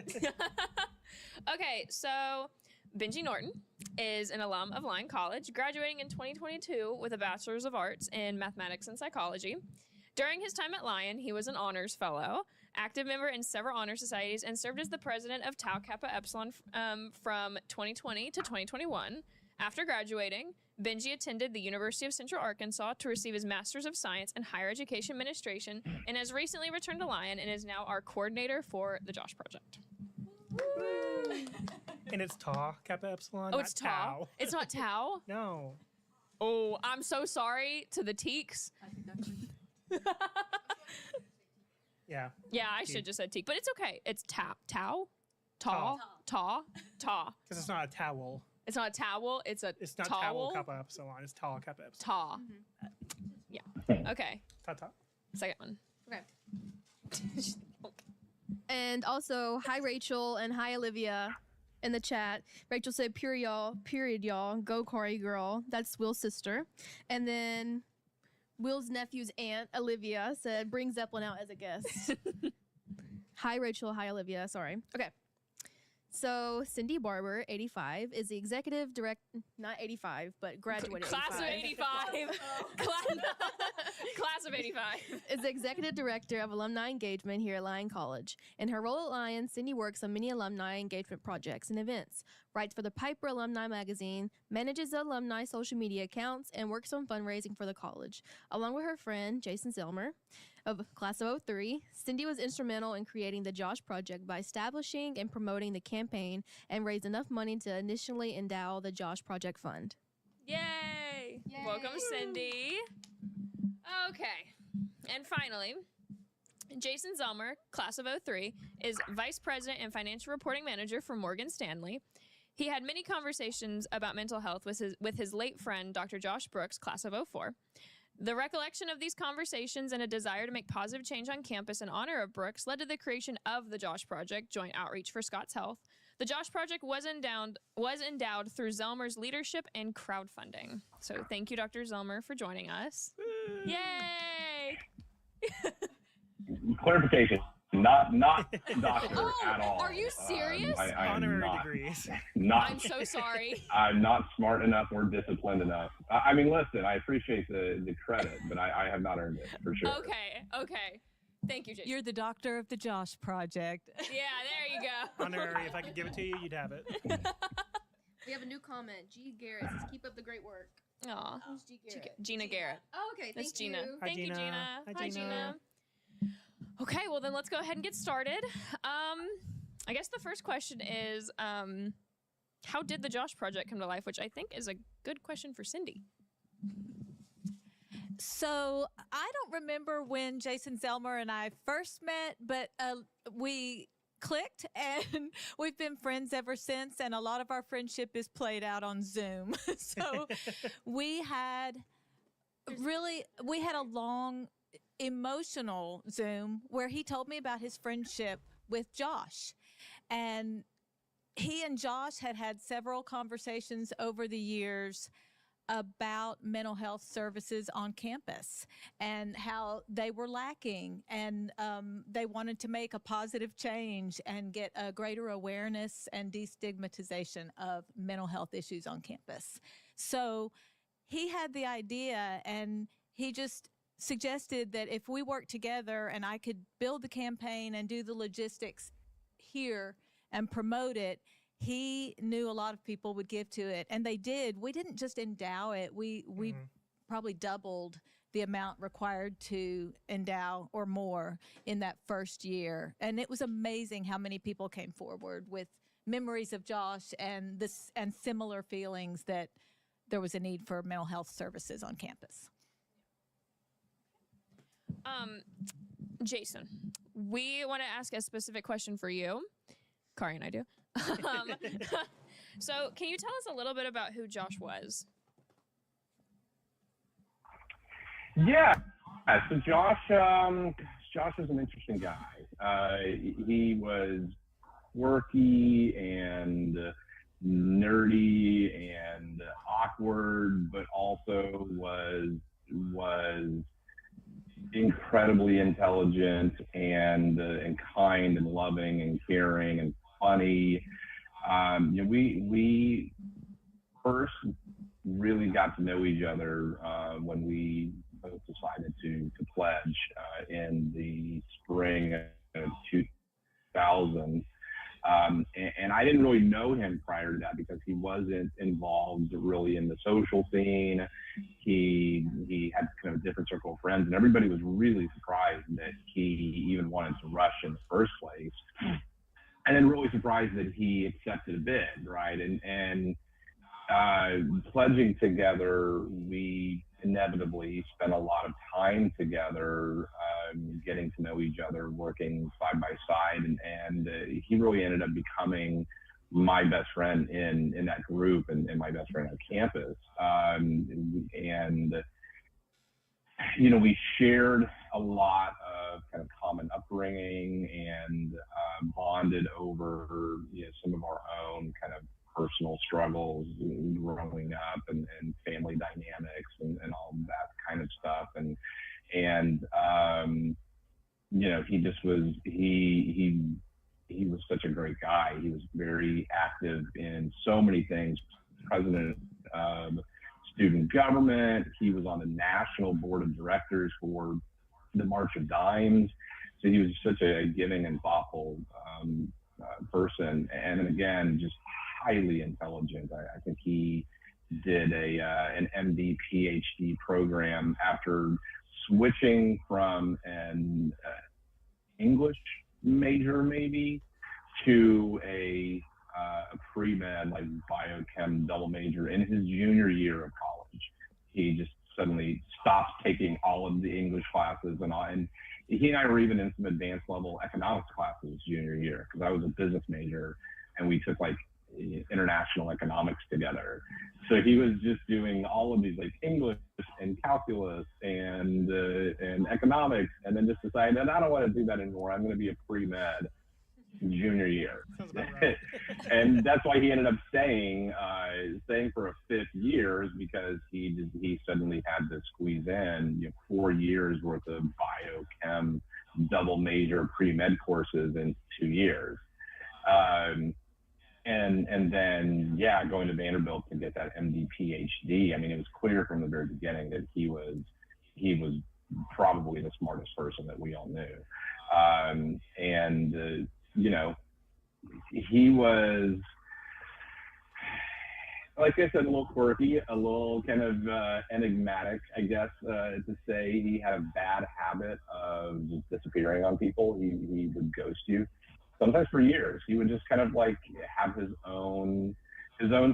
Okay, so Benji Norton is an alum of Lyon College, graduating in 2022 with a Bachelor's of Arts in Mathematics and Psychology. During his time at Lyon, he was an honors fellow active member in several honor societies, and served as the president of Tau Kappa Epsilon from 2020 to 2021. After graduating, Benji attended the University of Central Arkansas to receive his Master's of Science in Higher Education Administration, and has recently returned to Lyon and is now our coordinator for the Josh Project. And it's Tau Kappa Epsilon. Oh, it's Tau. It's not Tau? No. Oh, I'm so sorry to the teaks. I think that's Yeah. Yeah, I should just said teak, but it's okay. It's Tau. Because it's not a towel. It's not a towel. It's a It's not towel. towel Kappa Epsilon. It's Tau Kappa Epsilon. Ta. Yeah. Okay. Ta-ta. Second one. Okay. And also, hi Rachel and hi Olivia in the chat. Rachel said, period y'all, go Corey girl. That's Will's sister. And then Will's nephew's aunt, Olivia, said, bring Zeppelin out as a guest. Hi Rachel, hi Olivia, sorry. Okay. So Cindy Barber, 85, is the executive not 85, but graduated Class of 85. Class of 85. Is the executive director of alumni engagement here at Lyon College. In her role at Lyon, Cindy works on many alumni engagement projects and events, writes for the Piper Alumni Magazine, manages the alumni social media accounts, and works on fundraising for the college. Along with her friend, Jason Zellmer, of Class of 03, Cindy was instrumental in creating the Josh Project by establishing and promoting the campaign and raised enough money to initially endow the Josh Project Fund. Yay! Yay. Welcome, Cindy. Okay. And finally, Jason Zellmer, Class of 03, is Vice President and Financial Reporting Manager for Morgan Stanley. He had many conversations about mental health with his late friend, Dr. Josh Brooks, Class of 04. The recollection of these conversations and a desire to make positive change on campus in honor of Brooks led to the creation of the Josh Project, Joint Outreach for Scott's Health. The Josh Project was endowed through Zellmer's leadership and crowdfunding. So thank you, Dr. Zellmer, for joining us. Yay! Clarification, not doctor at all. Are you serious? I am Honorary not, degrees. not. I'm so sorry. I'm not smart enough or disciplined enough. I mean, listen, I appreciate the credit, but I have not earned it for sure. Okay. Thank you, Jason. You're the doctor of the Josh Project. Yeah, there you go. Honorary. If I could give it to you, you'd have it. We have a new comment. G. Garrett says, keep up the great work. Aw. Who's G. Garrett? Gina Garrett. Oh, okay. That's Thank Gina. you. Hi, Thank you, Gina. Gina. Hi, Gina. Okay, well then let's go ahead and get started. I guess the first question is, how did the Josh Project come to life? Which I think is a good question for Cindy. So I don't remember when Jason Zellmer and I first met, but we clicked and we've been friends ever since. And a lot of our friendship is played out on Zoom. So we had a long emotional Zoom where he told me about his friendship with Josh. And he and Josh had several conversations over the years about mental health services on campus and how they were lacking, and they wanted to make a positive change and get a greater awareness and destigmatization of mental health issues on campus. So he had the idea, and he just suggested that if we worked together and I could build the campaign and do the logistics here and promote it, he knew a lot of people would give to it, and they did. We didn't just endow it. We probably doubled the amount required to endow or more in that first year. And it was amazing how many people came forward with memories of Josh and similar feelings that there was a need for mental health services on campus. Jason, we want to ask a specific question for you. Kari and I do. So can you tell us a little bit about who Josh was? Yeah. So Josh is an interesting guy. He was quirky and nerdy and awkward, but also was incredibly intelligent and kind and loving and caring and funny. We first really got to know each other when we both decided to pledge in the spring 2000. And I didn't really know him prior to that because he wasn't involved really in the social scene. He had kind of a different circle of friends, and everybody was really surprised that he even wanted to rush in the first place. And then really surprised that he accepted a bid, right? And pledging together, we inevitably spent a lot of time together, getting to know each other, working side by side, and he really ended up becoming my best friend in that group and my best friend on campus. And you know, we shared a lot of kind of common upbringing and bonded over, you know, some of our own kind of personal struggles growing up and family dynamics and all that kind of stuff. And you know, he just was, he was such a great guy. He was very active in so many things, president of student government. He was on the national board of directors for the March of Dimes. So he was such a giving and thoughtful person. And then again, just highly intelligent. I think he did an MD PhD program after switching from an English major maybe to a pre-med, like biochem double major in his junior year of college. He just suddenly stopped taking all of the English classes and all. And he and I were even in some advanced level economics classes junior year, because I was a business major and we took like international economics together. So he was just doing all of these like English and calculus and economics, and then just decided that I don't want to do that anymore. I'm going to be a pre-med junior year. Right. And that's why he ended up staying for a fifth year, is because he suddenly had to squeeze in, you know, 4 years worth of biochem double major pre-med courses in 2 years. And then, yeah, going to Vanderbilt to get that MD PhD. I mean, it was clear from the very beginning that he was probably the smartest person that we all knew. You know, he was, like I said, a little quirky, a little kind of enigmatic, I guess, to say. He had a bad habit of just disappearing on people. He would ghost you. Sometimes for years. He would just kind of like have his own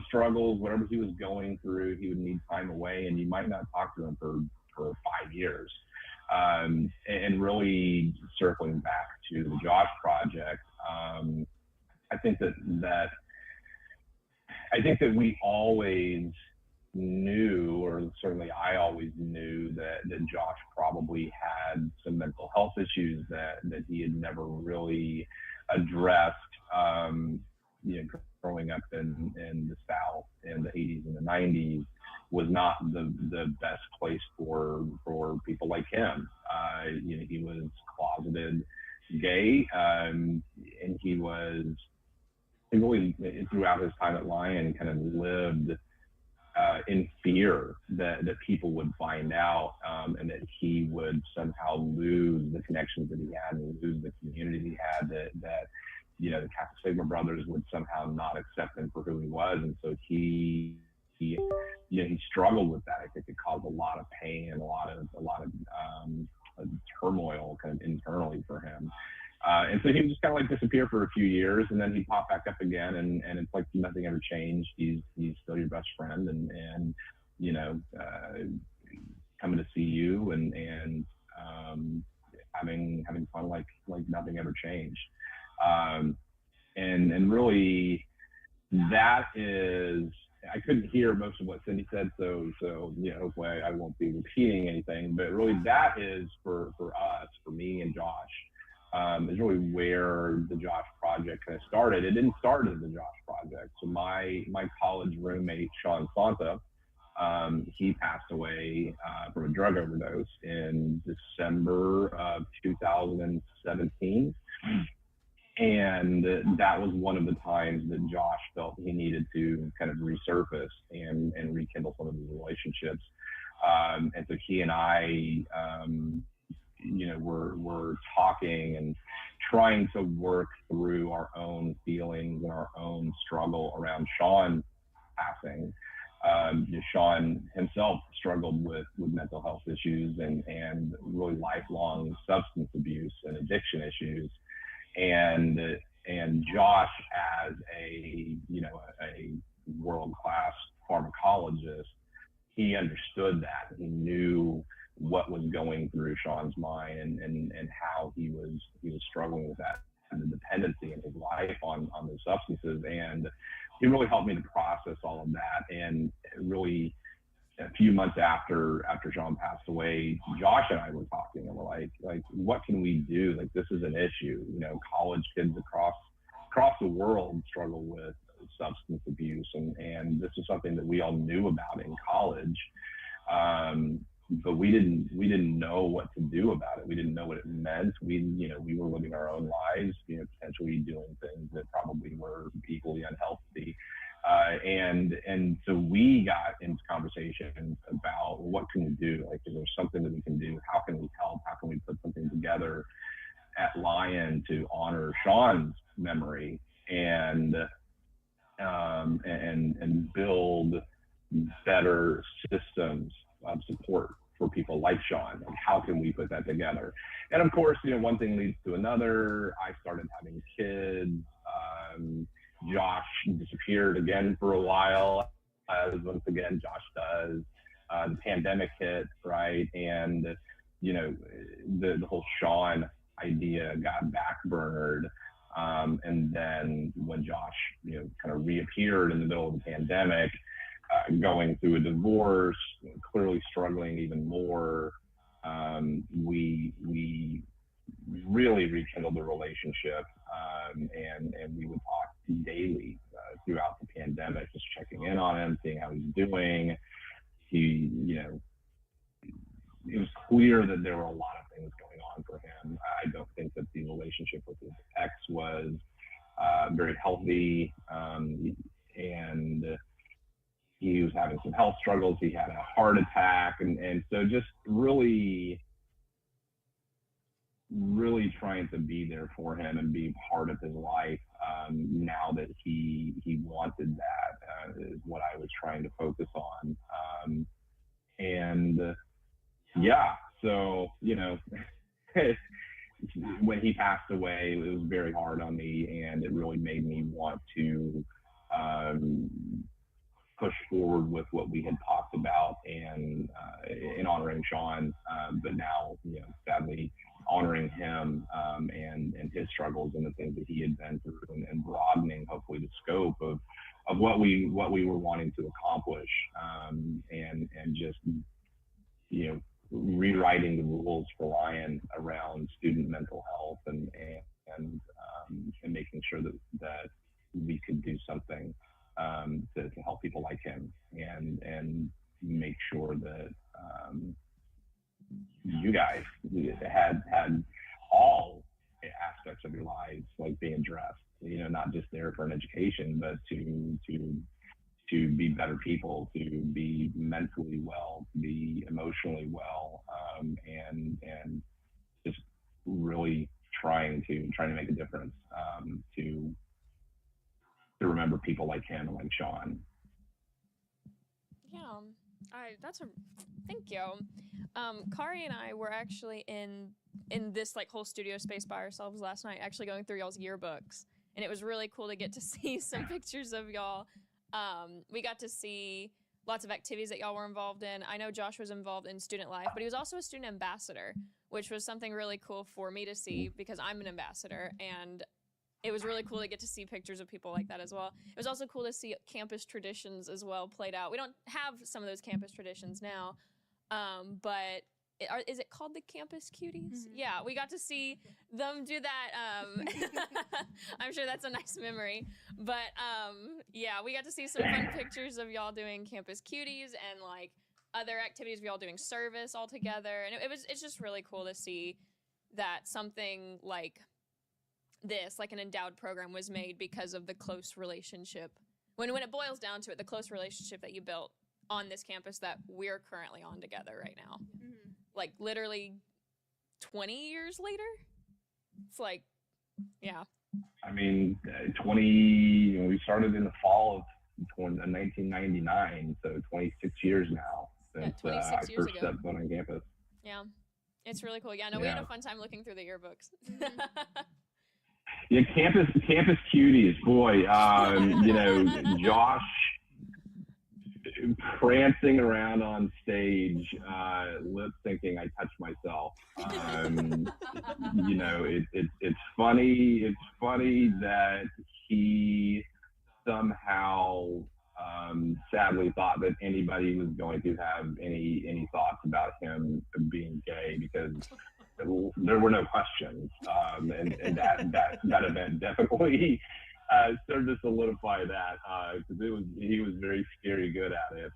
struggles, whatever he was going through. He would need time away, and you might not talk to him for 5 years. And really circling back to the Josh Project, I think that we always knew, or certainly I always knew, that Josh probably had some mental health issues that he had never really addressed. You know, growing up in the South in the 80s and the 90s was not the best place for people like him. You know, he was closeted gay, and he really, throughout his time at Lion, kind of lived in fear that people would find out, and that he would somehow lose the connections that he had and lose the community he had, that you know, the Kappa Sigma brothers would somehow not accept him for who he was. And so he struggled with that. I think it caused a lot of pain and a lot of turmoil kind of internally for him. And so he would just kind of like disappear for a few years, and then he'd pop back up again, and it's like nothing ever changed. He's still your best friend, and you know, coming to see you and having fun like nothing ever changed. And really, that is, I couldn't hear most of what Cindy said, so you know, hopefully I won't be repeating anything, but really that is for us, for me and Josh, is really where the Josh Project kind of started. It didn't start as the Josh Project. So my college roommate, Sean Santa, he passed away from a drug overdose in December of 2017. And that was one of the times that Josh felt he needed to kind of resurface and rekindle some of his relationships. And so he and I, you know, were talking and trying to work through our own feelings and our own struggle around Sean passing. Sean himself struggled with mental health issues and really lifelong substance abuse and addiction issues. And Josh, as a world-class pharmacologist, he understood that. He knew what was going through Sean's mind and how he was struggling with that and the dependency in his life on those substances. And he really helped me to process all of that. And really, a few months after Sean passed away, Josh and I were talking, and we're like, what can we do? Like, this is an issue. College kids across the world struggle with substance abuse, and this is something that we all knew about in college, but we didn't know what to do about it. We didn't know what it meant. We were living our own lives, potentially doing things that probably were equally unhealthy. And so we got into conversations about what can we do? Like, is there something that we can do? How can we help? How can we put something together at Lion to honor Sean's memory and build better systems of support for people like Sean? Like, how can we put that together? And of course, one thing leads to another. I started having kids. Josh disappeared again for a while, as once again Josh does. The pandemic hit, right? And the whole Sean idea got backburnered. And then when Josh, kind of reappeared in the middle of the pandemic, going through a divorce, clearly struggling even more, we really rekindled the relationship, and we would talk daily throughout the pandemic, just checking in on him, seeing how he's doing. It was clear that there were a lot of things going on for him. I don't think that the relationship with his ex was very healthy, and he was having some health struggles. He had a heart attack, and so just really trying to be there for him and be part of his life now that he wanted that is what I was trying to focus on. So when he passed away, it was very hard on me, and it really made me want to push forward with what we had talked about and in honoring Sean, but now, sadly, honoring him and his struggles and the things that he had been through, and broadening, hopefully, the scope of what we were wanting to accomplish, and just rewriting the rules for Lion around student mental health and making sure that we could do something to help people like him and make sure that you guys had all aspects of your lives like being addressed, not just there for an education, but to be better people, to be mentally well, to be emotionally well, and just really trying to make a difference, to remember people like him and like Sean. Yeah, thank you. Kari and I were actually in this whole studio space by ourselves last night, actually going through y'all's yearbooks, and it was really cool to get to see some pictures of y'all. We got to see lots of activities that y'all were involved in. I know Josh was involved in student life, but he was also a student ambassador, which was something really cool for me to see because I'm an ambassador, and it was really cool to get to see pictures of people like that as well. It was also cool to see campus traditions as well played out. We don't have some of those campus traditions now, but is it called the Campus Cuties? Mm-hmm. Yeah, we got to see them do that. I'm sure that's a nice memory. But yeah, we got to see some fun pictures of y'all doing Campus Cuties and other activities of y'all doing service all together. And it's just really cool to see that something like this, like an endowed program, was made because of the close relationship. When it boils down to it, the close relationship that you built on this campus that we're currently on together right now. Mm-hmm. Literally 20 years later. It's Yeah. I mean, we started in the fall of 1999, so 26 years now since I 26 years first ago. stepped on campus. Yeah. It's really cool. Yeah, no, we had a fun time looking through the yearbooks. Yeah, campus cuties, boy. Josh prancing around on stage, lip syncing "I Touch Myself." It's funny. It's funny that he somehow sadly thought that anybody was going to have any thoughts about him being gay, because there were no questions, and that event definitely started to solidify that, because he was very scary good at it,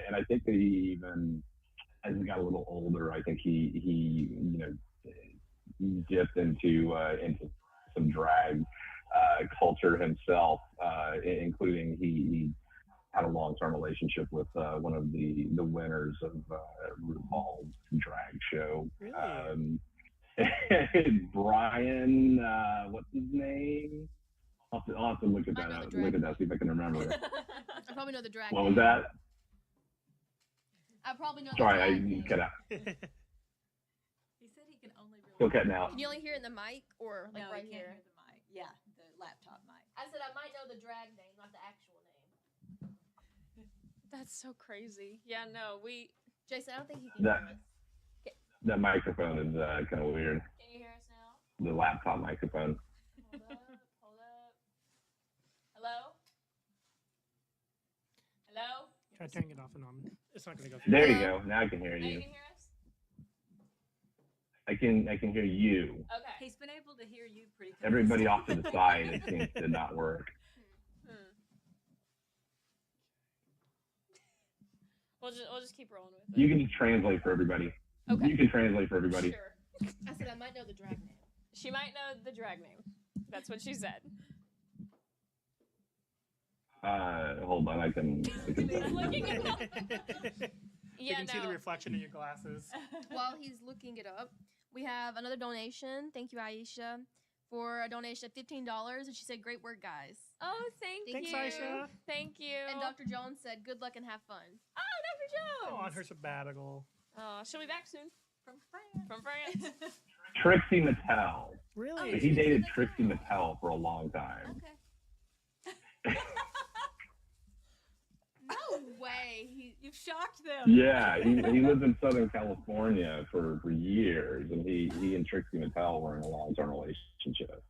and I think that he even, as he got a little older, I think he dipped into some drag culture himself, including he had a long-term relationship with one of the winners of RuPaul's drag show. Really? Brian, what's his name? I'll have to look at that up. Look at that, see if I can remember. I probably know the drag. What was that? I probably know. Sorry, the I drag cut out. He said he can only really. Still cutting out. Can you only hear it in the mic or like no, right you here? can't hear the mic. Yeah, the laptop mic. I said I might know the drag name, not the actual name. That's so crazy. Yeah, no, Jason, I don't think he can That- hear us. That microphone is kind of weird. Can you hear us now? The laptop microphone. Hold up. Hello? Hello? Try turning it off and on. It's not going to go through. There you go. Now I can hear Now you you. can hear us? I can hear you. Okay. He's been able to hear you pretty. Everybody off to the side, it seems to not work. We'll just keep rolling with it. You can just translate for everybody. Okay. You can translate for everybody. Sure. I said I might know the drag name. She might know the drag name. That's what she said. Hold on, I can. Looking it up. You Yeah, can see the no. reflection in your glasses. While he's looking it up, we have another donation. Thank you, Aisha, for a donation of $15. And she said, "Great work, guys." Oh, thank Thanks, you. Aisha. Thank you. And Dr. Jones said, "Good luck and have fun." Oh, Dr. Jones. Oh, on her sabbatical. Oh, she'll be back soon. From France. From France. Trixie Mattel. Really? He dated Trixie Mattel for a long time. Okay. No way. You've shocked them. Yeah, he lived in Southern California for years, and he and Trixie Mattel were in a long-term relationship.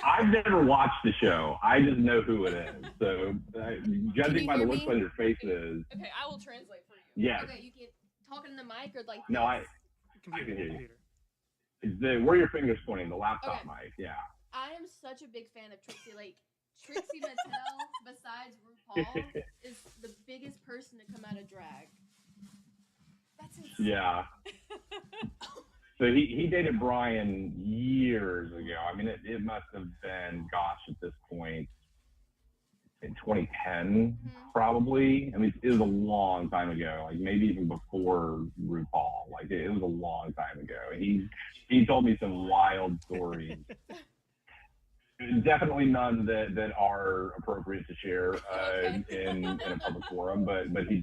I've never watched the show. I just know who it is. So, judging by the hear looks me? on your faces, Okay, I will translate for you. yes. Okay, you can talk in the mic or like. No, I Computer. can hear you. Computer. Where are your fingers pointing? The laptop Okay. mic. Yeah. I am such a big fan of Trixie. Like Trixie Mattel, besides RuPaul, is the biggest person to come out of drag. That's insane. Yeah. So he dated Brian years ago. I mean, it must have been, gosh, at this point, in 2010, probably. I mean, it was a long time ago, like maybe even before RuPaul. Like, it was a long time ago. And he told me some wild stories. Definitely none that are appropriate to share in a public forum, but he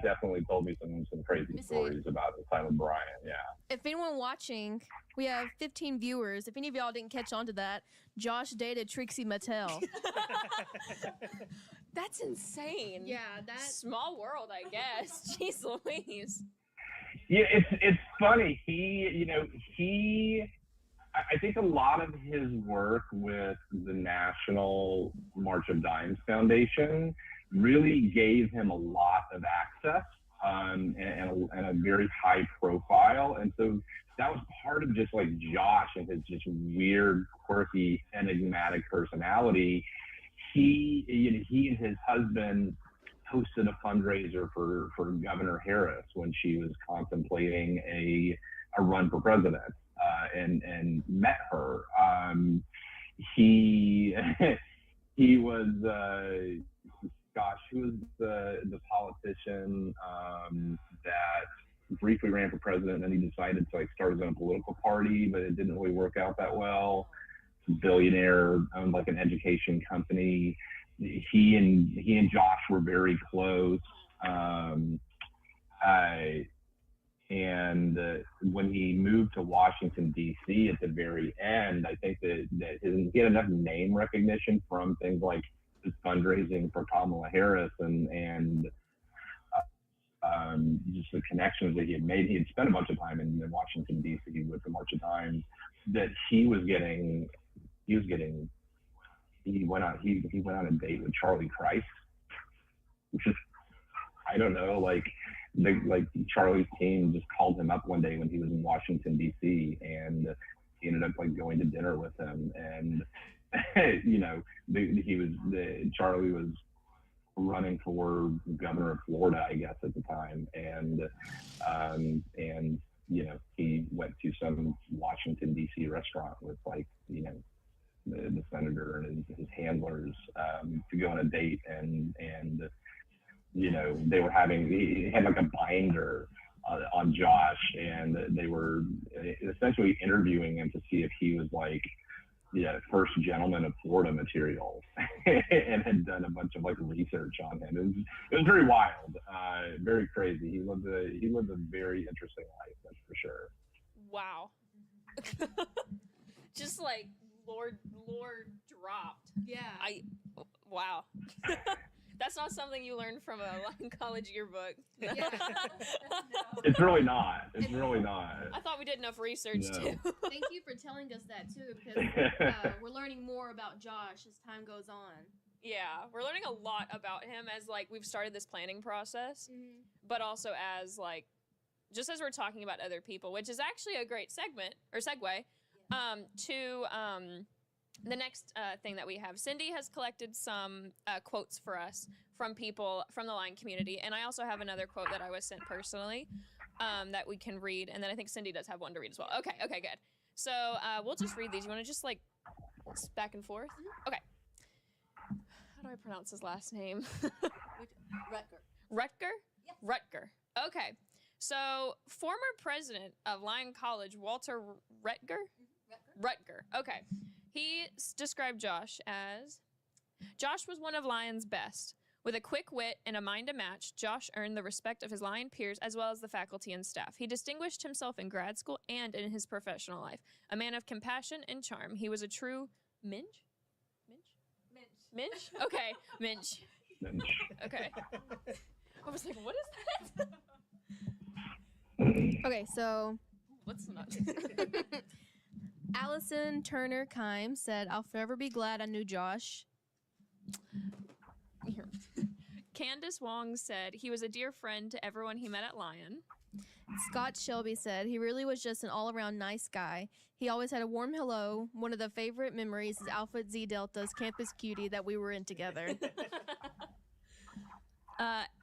definitely told me some crazy stories about the time with Brian. Yeah. If anyone watching, we have 15 viewers. If any of y'all didn't catch on to that, Josh dated Trixie Mattel. That's insane. Yeah, that's Small world, I guess. Jeez Louise. Yeah, it's funny. I think a lot of his work with the National March of Dimes Foundation really gave him a lot of access and a very high profile. And so that was part of just like Josh and his just weird, quirky, enigmatic personality. He and his husband hosted a fundraiser for Governor Harris when she was contemplating a run for president. And met her. He was who was the politician that briefly ran for president, and then he decided to like start his own political party, but it didn't really work out that well. Billionaire, owned like an education company. He and Josh were very close. And when he moved to Washington, D.C. at the very end, I think that he had enough name recognition from things like his fundraising for Kamala Harris and just the connections that he had made. He had spent a bunch of time in Washington, D.C. with the March of Dimes, that he went on a date with Charlie Christ, which is, I don't know, like Charlie's team just called him up one day when he was in Washington, D.C., and he ended up like going to dinner with him. And, you know, Charlie was running for governor of Florida, I guess, at the time. And you know, he went to some Washington, D.C. restaurant with like, you know, the senator and his handlers to go on a date, and you know, he had like a binder on Josh, and they were essentially interviewing him to see if he was like, yeah, first gentleman of Florida material, and had done a bunch of like research on him. It was very wild, very crazy. He lived a very interesting life, that's for sure. Wow. Just like lore dropped. Yeah. Wow. That's not something you learned from a Lyon College yearbook. Yeah. It's really not. It's really not. I thought we did enough research No. too. Thank you for telling us that too, because we're learning more about Josh as time goes on. Yeah, we're learning a lot about him as like we've started this planning process, but also as like just as we're talking about other people, which is actually a great segue to the next thing that we have. Cindy has collected some quotes for us from people from the Lyon community, and I also have another quote that I was sent personally that we can read, and then I think Cindy does have one to read as well. Okay, good. So we'll just read these. You want to just like back and forth? Okay. How do I pronounce his last name? Rutger? Yes. Rutger. Okay. So former president of Lyon College, Walter Rutger. Okay. He described Josh as, Josh was one of Lyon's best. With a quick wit and a mind to match, Josh earned the respect of his Lyon peers as well as the faculty and staff. He distinguished himself in grad school and in his professional life. A man of compassion and charm. He was a true Minch? Okay, Minch. Okay. I was like, what is that? Okay, so What's not? Allison Turner Kime said, "I'll forever be glad I knew Josh." Here. Candace Wong said, he was a dear friend to everyone he met at Lyon. Scott Shelby said, "He really was just an all-around nice guy. He always had a warm hello. One of the favorite memories is Alpha Zeta Delta's campus cutie that we were in together."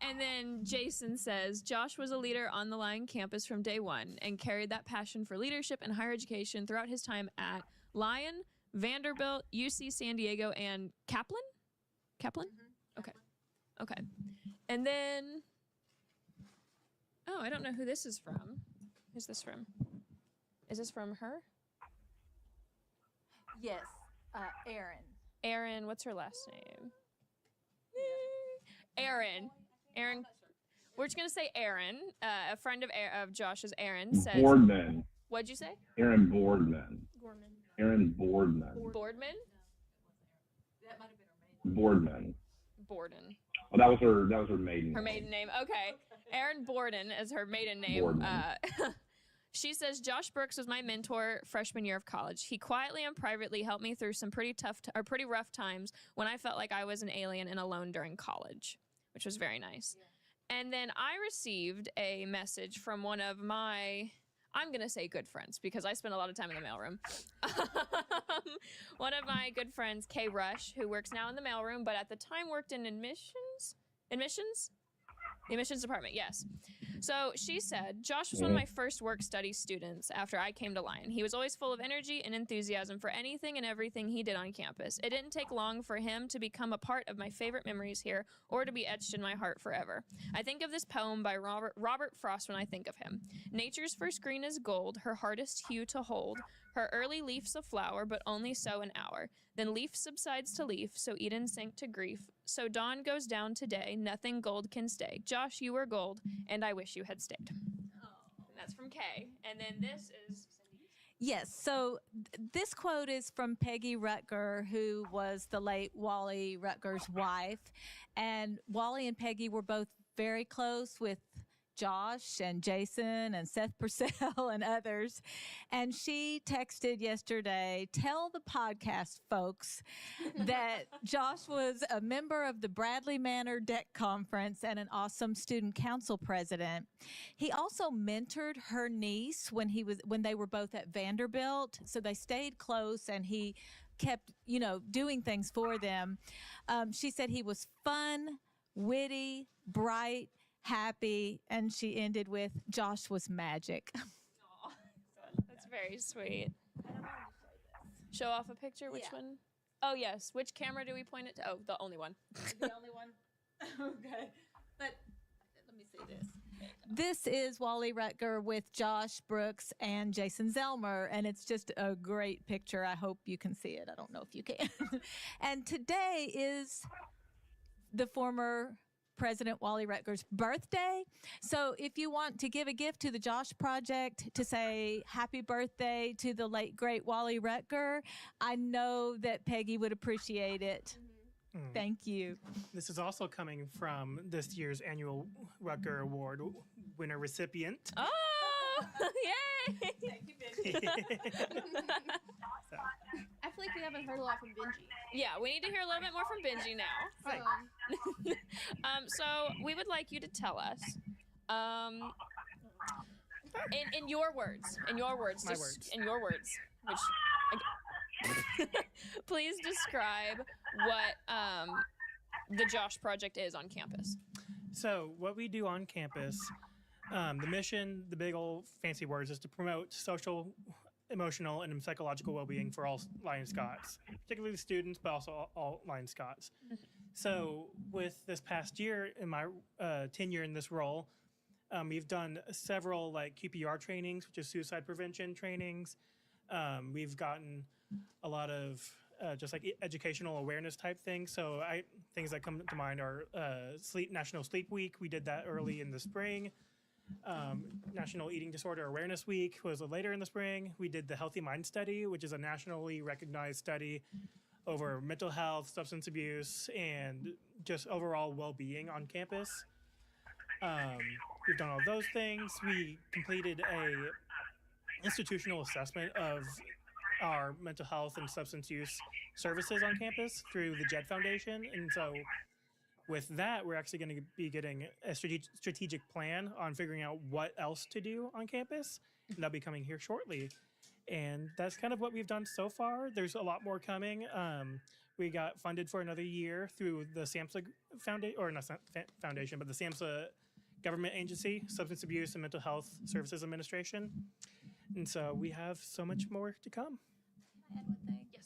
And then Jason says, Josh was a leader on the Lyon campus from day one and carried that passion for leadership and higher education throughout his time at Lyon, Vanderbilt, UC San Diego, and Kaplan? Okay. And then, I don't know who this is from. Who's this from? Is this from her? Yes, Erin. Erin, what's her last name? Erin. We're just gonna say Erin. A friend of Josh's, Erin, says. Boardman. What'd you say? Erin Boardman. Erin Boardman. Boardman. That might have been her maiden. Boardman. Borden. Oh, that was her maiden. Her maiden name. Okay. Erin Borden is her maiden name. Boardman. She says, Josh Brooks was my mentor freshman year of college. He quietly and privately helped me through some pretty rough times when I felt like I was an alien and alone during college, which was very nice. Yeah. And then I received a message from one of my, I'm going to say good friends because I spend a lot of time in the mailroom. One of my good friends, Kay Rush, who works now in the mailroom, but at the time worked in admissions? The admissions department, yes. So she said, Josh was one of my first work study students after I came to Lyon. He was always full of energy and enthusiasm for anything and everything he did on campus. It didn't take long for him to become a part of my favorite memories here or to be etched in my heart forever. I think of this poem by Robert Frost when I think of him. Nature's first green is gold, her hardest hue to hold. Her early leaf's a flower, but only so an hour. Then leaf subsides to leaf, so Eden sank to grief. So dawn goes down today, nothing gold can stay. Josh, you were gold, and I wish you had stayed. And that's from Kay. And then this is Cindy's. Yes. So this quote is from Peggy Rutger, who was the late Wally Rutger's wife. And Wally and Peggy were both very close with Josh and Jason and Seth Purcell and others. And she texted yesterday, tell the podcast folks that Josh was a member of the Bradley Manor Deck Conference and an awesome student council president. He also mentored her niece when they were both at Vanderbilt. So they stayed close and he kept, doing things for them. She said he was fun, witty, bright, happy, and she ended with, Josh was magic. Aw, that's very sweet. Show off a picture? Which one? Oh, yes. Which camera do we point it to? Oh, the only one. The only one? Okay. But let me see this. This is Wally Rutger with Josh Brooks and Jason Zelmer, and it's just a great picture. I hope you can see it. I don't know if you can. And today is the former President Wally Rutger's birthday. So if you want to give a gift to the Josh Project to say happy birthday to the late, great Wally Rutger, I know that Peggy would appreciate it. Thank you. This is also coming from this year's annual Rutger Award winner recipient. Oh, yay! Thank you, Benji. I feel like we haven't heard a lot from Benji. Yeah, we need to hear a little bit more from Benji now. So we would like you to tell us, in your words, My words. in your words, which, please describe what the Josh Project is on campus. So what we do on campus, the mission, the big old fancy words, is to promote social, emotional, and psychological well-being for all Lyon Scots, particularly the students, but also all Lyon Scots. So with this past year, in my tenure in this role, we've done several QPR trainings, which is suicide prevention trainings. We've gotten a lot of just educational awareness type things. So things that come to mind are National Sleep Week. We did that early in the spring. National Eating Disorder Awareness Week was later in the spring. We did the Healthy Mind Study, which is a nationally recognized study over mental health, substance abuse, and just overall well-being on campus. We've done all those things. We completed a institutional assessment of our mental health and substance use services on campus through the JED Foundation. And so with that, we're actually going to be getting a strategic plan on figuring out what else to do on campus. And that'll be coming here shortly. And that's kind of what we've done so far. There's a lot more coming. We got funded for another year through the SAMHSA Foundation, or not Foundation, but the SAMHSA government agency, Substance Abuse and Mental Health Services Administration. And so we have so much more to come. Can I add one thing? Yes.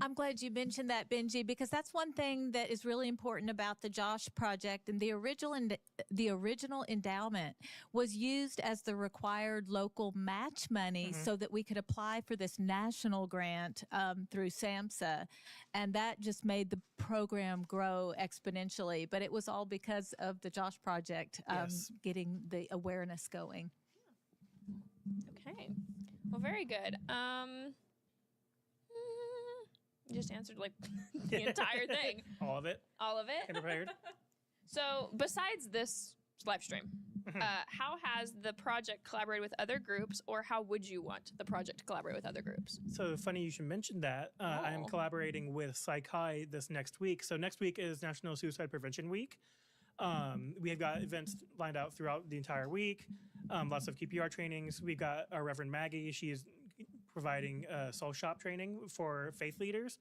I'm glad you mentioned that, Benji, because that's one thing that is really important about the Josh Project. And the original endowment was used as the required local match money so that we could apply for this national grant through SAMHSA. And that just made the program grow exponentially. But it was all because of the Josh Project getting the awareness going. Okay. Well, very good. You just answered the entire thing. All of it. All of it. And prepared. So besides this live stream, how has the project collaborated with other groups, or how would you want the project to collaborate with other groups? So funny you should mention that. I am collaborating with Psych'd this next week. So next week is National Suicide Prevention Week. We have got events lined out throughout the entire week. Lots of QPR trainings. We've got our Reverend Maggie. She is providing soul shop training for faith leaders.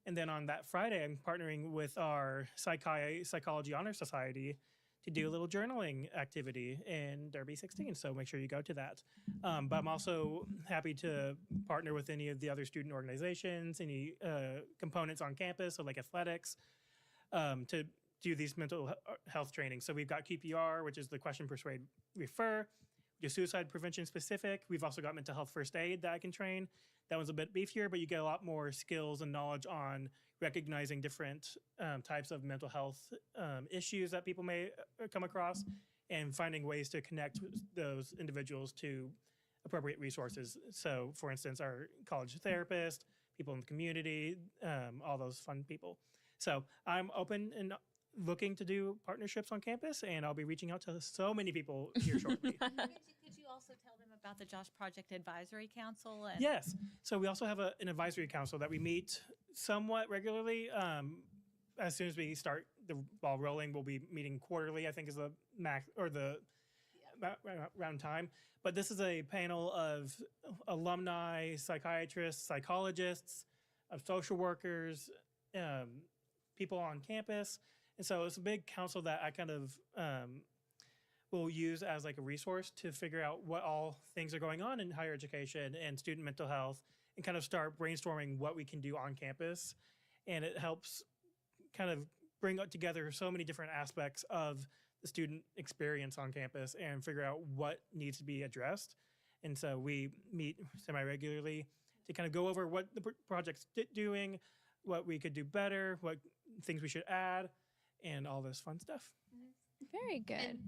And then on that Friday, I'm partnering with our Psychology Honor Society to do a little journaling activity in Derby 16. So make sure you go to that. But I'm also happy to partner with any of the other student organizations, any components on campus, so like athletics, to do these mental health trainings. So we've got QPR, which is the question, persuade, refer. Do suicide prevention specific. We've also got mental health first aid that I can train. That one's a bit beefier, but you get a lot more skills and knowledge on recognizing different types of mental health issues that people may come across and finding ways to connect those individuals to appropriate resources. So, for instance, our college therapist, people in the community, all those fun people. So I'm open and looking to do partnerships on campus, and I'll be reaching out to so many people here shortly. Could you also tell them about the Josh Project Advisory Council? And Yes. So we also have an advisory council that we meet somewhat regularly. As soon as we start the ball rolling, we'll be meeting quarterly, I think is the max or the round time. But this is a panel of alumni, psychiatrists, psychologists, of social workers, people on campus. And so it's a big council that I kind of will use as like a resource to figure out what all things are going on in higher education and student mental health and kind of start brainstorming what we can do on campus. And it helps kind of bring together so many different aspects of the student experience on campus and figure out what needs to be addressed. And so we meet semi-regularly to kind of go over what the project's doing, what we could do better, what things we should add, and all this fun stuff. Very good. And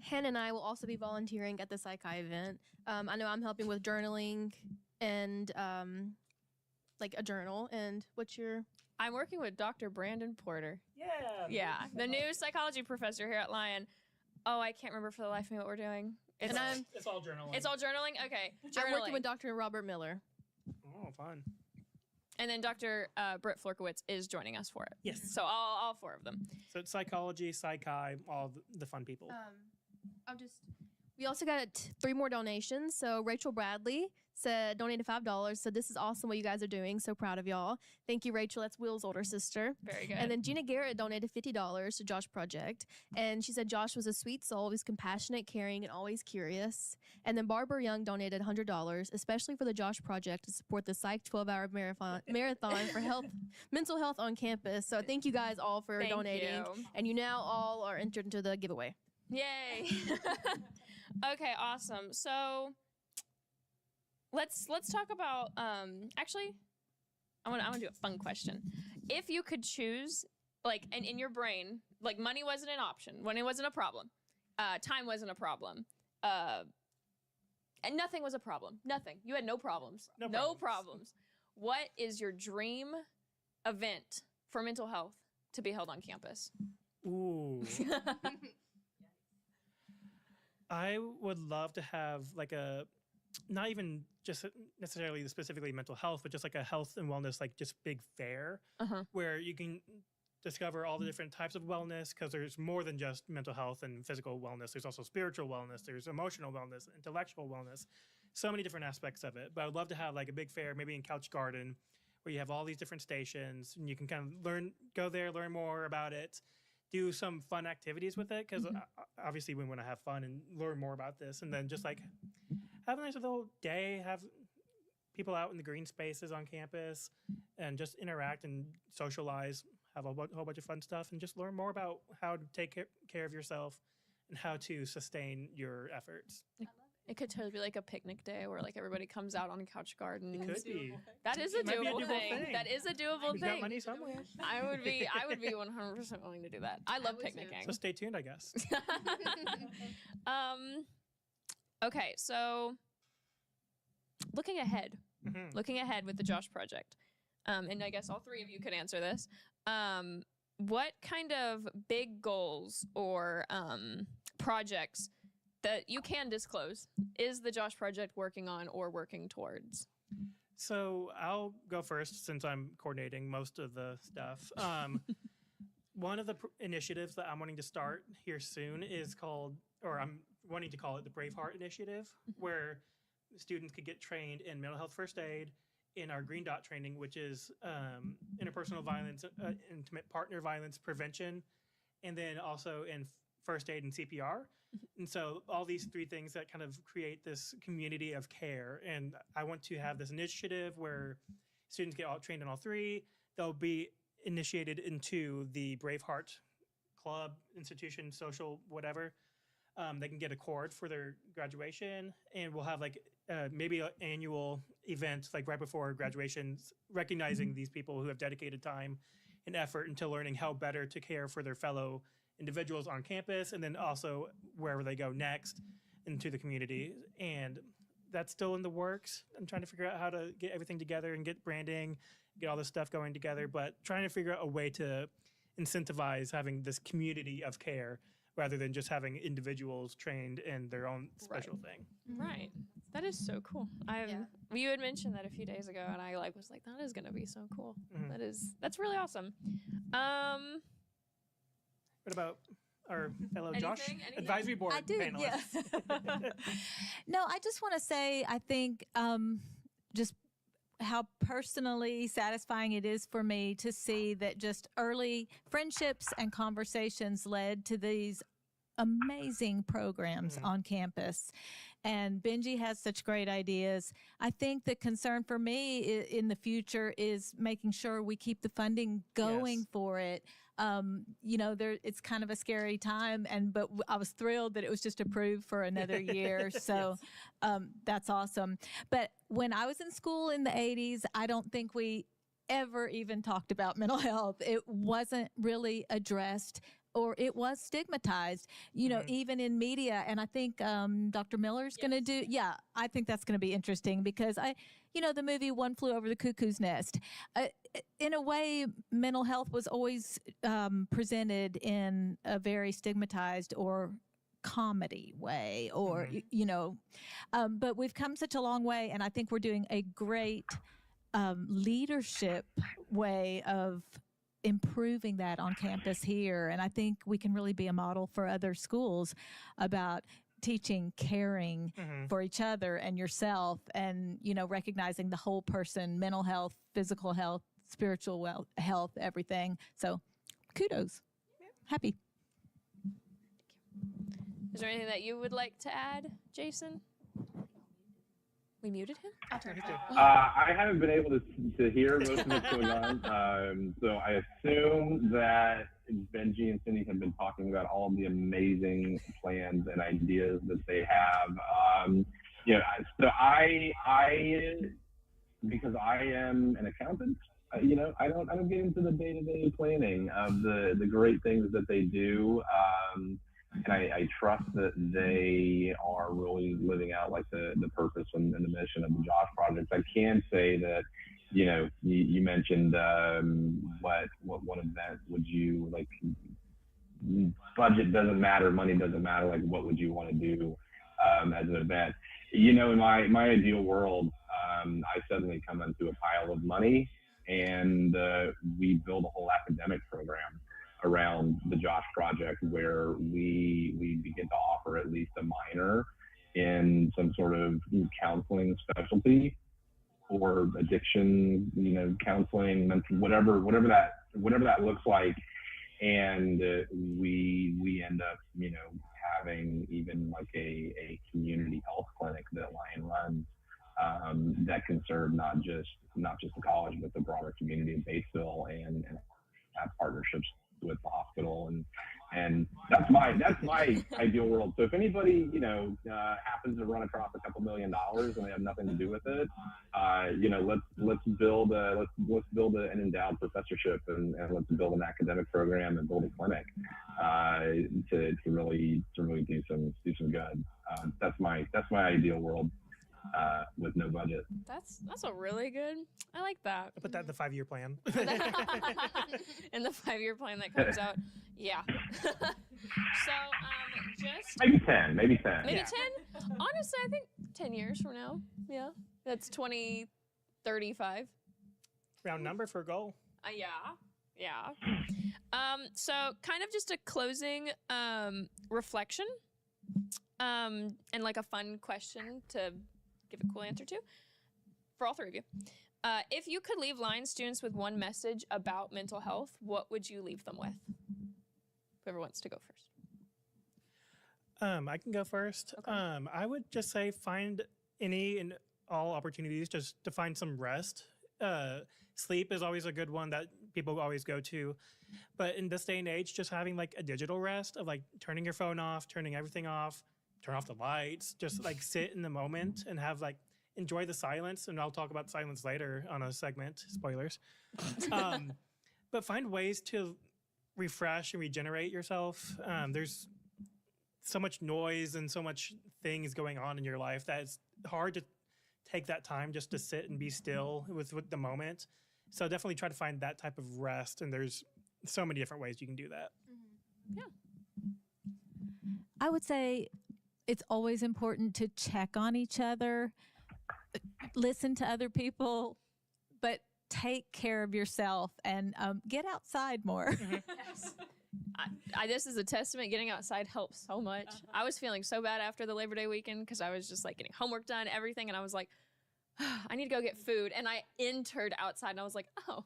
Hannah and I will also be volunteering at the Psych'd event. I know I'm helping with journaling and like a journal. And what's your... I'm working with Dr. Brandon Porter. Yeah. Yeah, the new psychology professor here at Lyon. Oh, I can't remember for the life of me what we're doing. It's all journaling. It's all journaling? Okay. I'm working Journaling. with Dr. Robert Miller. Oh, fun. And then Dr. Britt Florkowitz is joining us for it. Yes. So all four of them. So it's psychology, Psych'd, all the fun people. We also got 3 more donations. So Rachel Bradley said donated $5. So this is awesome what you guys are doing. So proud of y'all. Thank you, Rachel. That's Will's older sister. Very good. And then Gina Garrett donated $50 to Josh Project. And she said Josh was a sweet soul. He's compassionate, caring, and always curious. And then Barbara Young donated $100, especially for the Josh Project to support the Psych'd 12-hour marathon for mental health on campus. So thank you guys all for Thank donating. you. And you now all are entered into the giveaway. Yay. Okay, awesome. So let's talk about actually I want to do a fun question. If you could choose, like, and in your brain, like, money wasn't an option, money wasn't a problem, time wasn't a problem, and nothing was a problem. Nothing. You had no problems. No problems. What is your dream event for mental health to be held on campus? Ooh. I would love to have like a, not even just necessarily specifically mental health, but just like a health and wellness, like just big fair where you can discover all the different types of wellness, because there's more than just mental health and physical wellness. There's also spiritual wellness, there's emotional wellness, intellectual wellness, so many different aspects of it. But I would love to have like a big fair, maybe in Couch Garden, where you have all these different stations and you can kind of go there, learn more about it, do some fun activities with it, because obviously we want to have fun and learn more about this, and then just like have a nice little day, have people out in the green spaces on campus and just interact and socialize, have a whole bunch of fun stuff, and just learn more about how to take care of yourself and how to sustain your efforts. It could totally be like a picnic day where like everybody comes out on Couch Garden. It could be. That is a Might be a doable doable thing. thing. That is a doable We've thing. got money somewhere. I would be 100% willing to do that. I love picnicking. So stay tuned, I guess. Okay, so looking ahead with the Josh Project, and I guess all 3 of you could answer this. What kind of big goals or projects that you can disclose is the Josh Project working on or working towards? So I'll go first since I'm coordinating most of the stuff. One of the initiatives that I'm wanting to start here soon is called, or I'm wanting to call it the Braveheart initiative, where students could get trained in mental health first aid, in our Green Dot training, which is interpersonal violence, intimate partner violence prevention, and then also in first aid and CPR. And so all these three things that kind of create this community of care. And I want to have this initiative where students get all trained in all three. They'll be initiated into the Braveheart club, institution, social, whatever. They can get a cord for their graduation, and we'll have like maybe an annual event like right before graduation, recognizing these people who have dedicated time and effort into learning how better to care for their fellow individuals on campus, and then also wherever they go next into the community. And that's still in the works. I'm trying to figure out how to get everything together and get branding, get all this stuff going together, but trying to figure out a way to incentivize having this community of care rather than just having individuals trained in their own special thing. Right. That is so cool. You had mentioned that a few days ago, and I was like, that is going to be so cool. That's really awesome. What about our fellow Josh Anything? advisory board I do, panelists? yeah. No, I just want to say, I think just how personally satisfying it is for me to see that just early friendships and conversations led to these amazing programs on campus. And Benji has such great ideas. I think the concern for me in the future is making sure we keep the funding going for it. It's kind of a scary time, but I was thrilled that it was just approved for another year. So that's awesome. But when I was in school in the 80s, I don't think we ever even talked about mental health. It wasn't really addressed, or it was stigmatized, even in media. And I think Dr. Miller's going to do, I think that's going to be interesting because the movie One Flew Over the Cuckoo's Nest, in a way, mental health was always presented in a very stigmatized or comedy way, or, but we've come such a long way. And I think we're doing a great leadership way of improving that on campus here. And I think we can really be a model for other schools about teaching caring for each other and yourself, and recognizing the whole person, mental health, physical health, spiritual health, everything. So kudos. Happy. Is there anything that you would like to add, Jason? We muted him? I'll turn it off. I haven't been able to hear most of what's going on. So I assume that Benji and Cindy have been talking about all the amazing plans and ideas that they have. So I because I am an accountant, I don't get into the day-to-day planning of the great things that they do. And I trust that they are really living out like the purpose and the mission of the Josh Project. I can say that, you mentioned what event would you like? Budget doesn't matter, money doesn't matter. Like, what would you want to do as an event? In my ideal world, I suddenly come into a pile of money, and we build a whole academic program around the Josh Project, where we begin to offer at least a minor in some sort of counseling specialty, or addiction, counseling, whatever that looks like. And we end up, having even like a community health clinic that Lion runs, that can serve not just the college, but the broader community of Batesville, and have partnerships with the hospital, and that's my ideal world. So if anybody happens to run across a couple $1 million and they have nothing to do with it, let's build an endowed professorship, and let's build an academic program and build a clinic to really do some good. That's my ideal world. With no budget. That's a really good. I like that. I put that in the 5-year plan. In the 5-year plan that comes out. Yeah. So just maybe 10. Maybe 10. Honestly, I think 10 years from now. Yeah. That's 2035. Round number for a goal. Yeah. So kind of just a closing reflection. And like a fun question to give a cool answer to for all three of you. If you could leave Lion students with one message about mental health, what would you leave them with? Whoever wants to go first. I can go first. Okay. I would just say find any and all opportunities just to find some rest. Sleep is always a good one that people always go to. But in this day and age, just having like a digital rest of like turning your phone off, turning everything off, turn off the lights, just like sit in the moment and have like enjoy the silence. And I'll talk about silence later on a segment, spoilers. But find ways to refresh and regenerate yourself. There's so much noise and so much things going on in your life that it's hard to take that time just to sit and be still with the moment. So definitely try to find that type of rest. And there's so many different ways you can do that. I would say it's always important to check on each other, listen to other people, but take care of yourself and get outside more. Yes. This is a testament. Getting outside helps so much. I was feeling so bad after the Labor Day weekend because I was just like getting homework done, everything, and I was like, I need to go get food. And I entered outside and I was like, oh,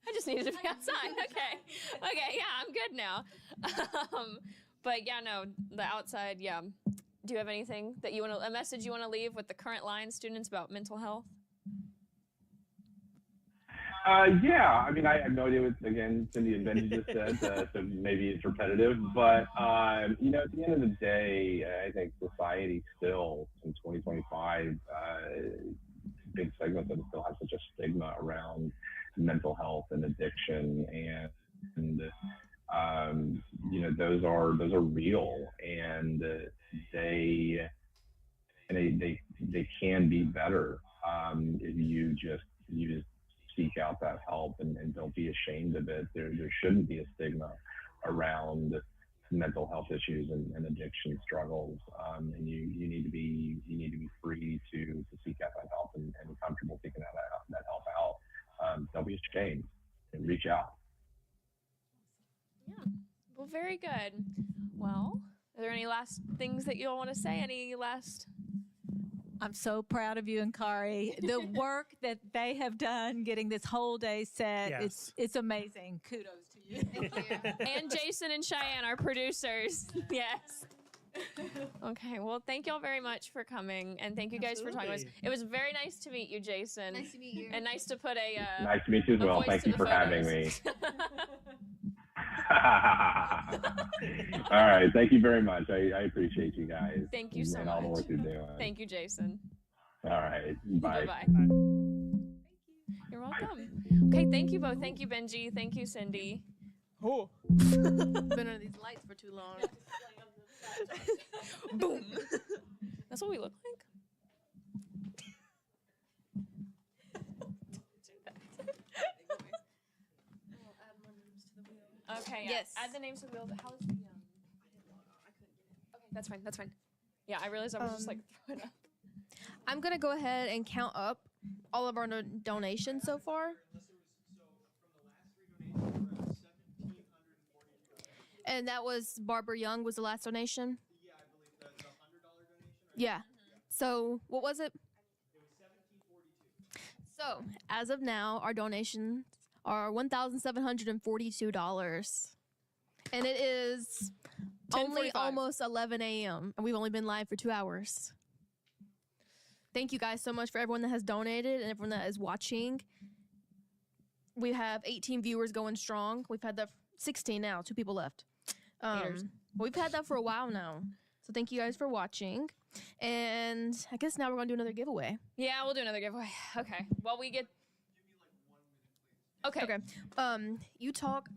I just needed to be outside. Okay, yeah, I'm good now. But yeah, no, the outside, yeah. Do you have anything that you want to, a message you want to leave with the current line students about mental health? Yeah, I mean, I have no idea what, again, Cindy and Benji just said, so maybe it's repetitive, but, you know, at the end of the day, I think society still, in 2025, big segments of it still have such a stigma around mental health and addiction, and you know, those are real, and they can be better if you just seek out that help and don't be ashamed of it. There shouldn't be a stigma around mental health issues and addiction struggles, and you need to be free to seek out that help and comfortable seeking that help out. Don't be ashamed and reach out. Yeah. Well, very good. Well, are there any last things that you all want to say? Any last? I'm so proud of you and Kari. The work that they have done getting this whole day set, Yes. it's amazing. Kudos to you. Thank you. And Jason and Cheyenne, our producers. Yes. Okay, well, thank y'all very much for coming, and thank you guys for talking to us. Absolutely. It was very nice to meet you, Jason. Nice to meet you. And nice to put a Nice to meet you as a well. voice Thank to you the for having photos. me. All right, thank you very much. I appreciate you guys. Thank you so and all the much. work you're doing. Thank you, Jason. All right, bye. Bye-bye. You're welcome. Okay, thank you both. Thank you, Benji. Thank you, Cindy. Oh. Been under these lights for too long. Boom. That's what we look like. Okay. Yeah. Yes. Add the names to the wheel. How is the Okay, that's fine. That's fine. Yeah, I realized I was just like throwing up. I'm gonna go ahead and count up all of our donations so far. And that was Barbara Young was the last donation. Yeah, I believe the $100 donation. Right? Yeah. So what was it? It was $17.42. So as of now, our donations are $1,742, and it is only 10:45. almost 11 a.m. and we've only been live for 2 hours. Thank you guys so much for everyone that has donated and everyone that is watching. We have 18 viewers going strong. We've had that 16 now, 2 people left. Haters. We've had that for a while now. So thank you guys for watching. And I guess now we're going to do another giveaway. Yeah, we'll do another giveaway. Okay. Well, we get. Okay. Okay. You talk.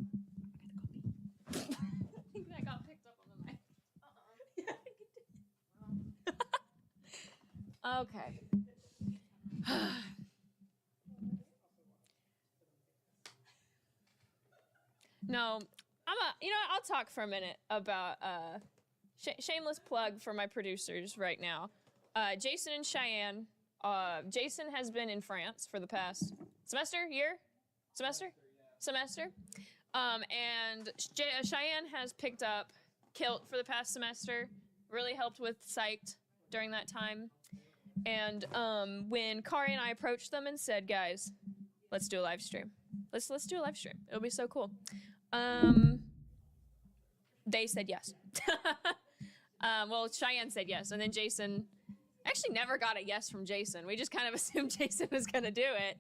I think that got picked up on the mic. Okay. No, I'll talk for a minute about shameless plug for my producers right now. Jason and Cheyenne. Jason has been in France for the past semester. And Cheyenne has picked up Kilt for the past semester. Really helped with Psych'd during that time. And when Kari and I approached them and said, guys, let's do a live stream. Let's do a live stream. It'll be so cool. They said yes. Well, Cheyenne said yes, and then Jason actually never got a yes from Jason. We just kind of assumed Jason was going to do it.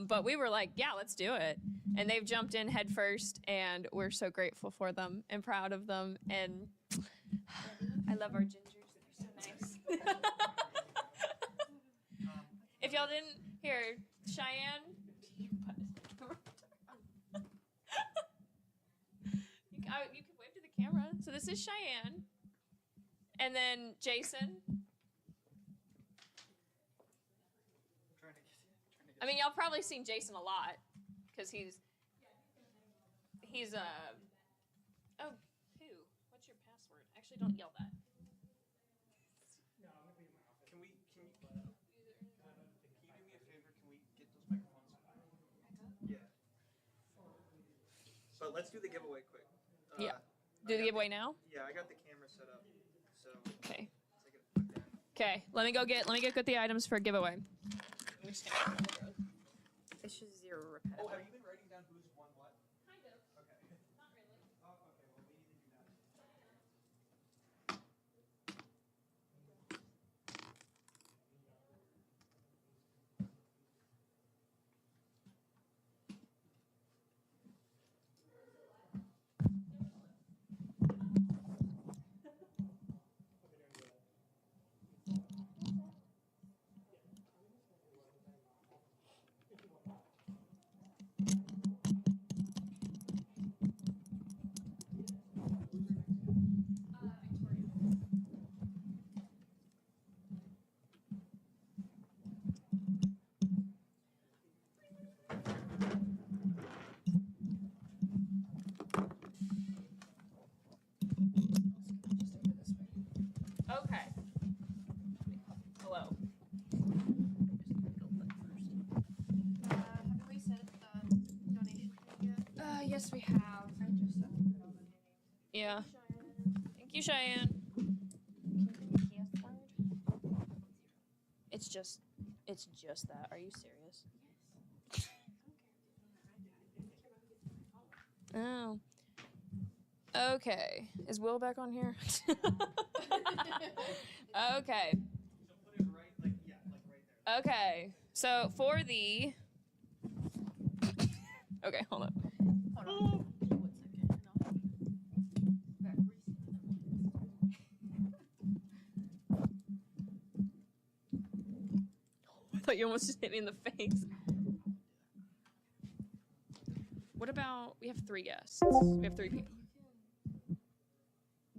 But we were like, yeah, let's do it. And they've jumped in head first, and we're so grateful for them and proud of them. And I love our gingers. They're so nice. If y'all didn't hear, Cheyenne. You can wave to the camera. So this is Cheyenne. And then Jason. I mean, y'all probably seen Jason a lot because he's oh, who? What's your password? Actually, don't yell that. Can you do me a favor? Can we get those microphones? Yeah. But let's do the giveaway quick. Yeah. Do the giveaway now? Yeah, I got the camera set up. So Okay. take it put down. Okay. Let me go get the items for a giveaway. It's just zero Oh, repetitive. have you been writing down who's won what? Kind of. Okay. Not really. Oh, okay. Well, we need to do that. Okay. Hello. Have we set the donation thing yet? Yes, we have. I just put all the new names. Yeah. Thank you, Cheyenne. It's just that. Are you serious? Oh. Okay. Is Will back on here? Okay. So put it right, like right there. Okay. So for the. Okay, hold on. Hold on. 1 second. I thought you almost just hit me in the face. What about we have 3 guests? We have 3 people.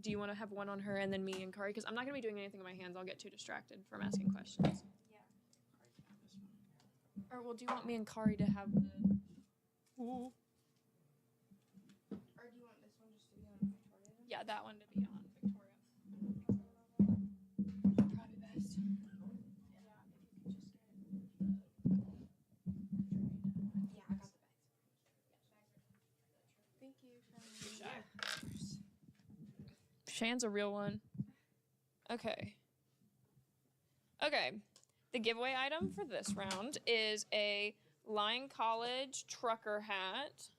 Do you want to have one on her and then me and Kari? Because I'm not going to be doing anything with my hands. I'll get too distracted from asking questions. Yeah. Or well, do you want me and Kari to have the? Ooh. Or do you want this one just to be on Victoria? Yeah, that one to be on Victoria. Probably best. Yeah, I got the bags. Thank you. Shan's a real one. Okay. Okay. The giveaway item for this round is a Lyon College trucker hat,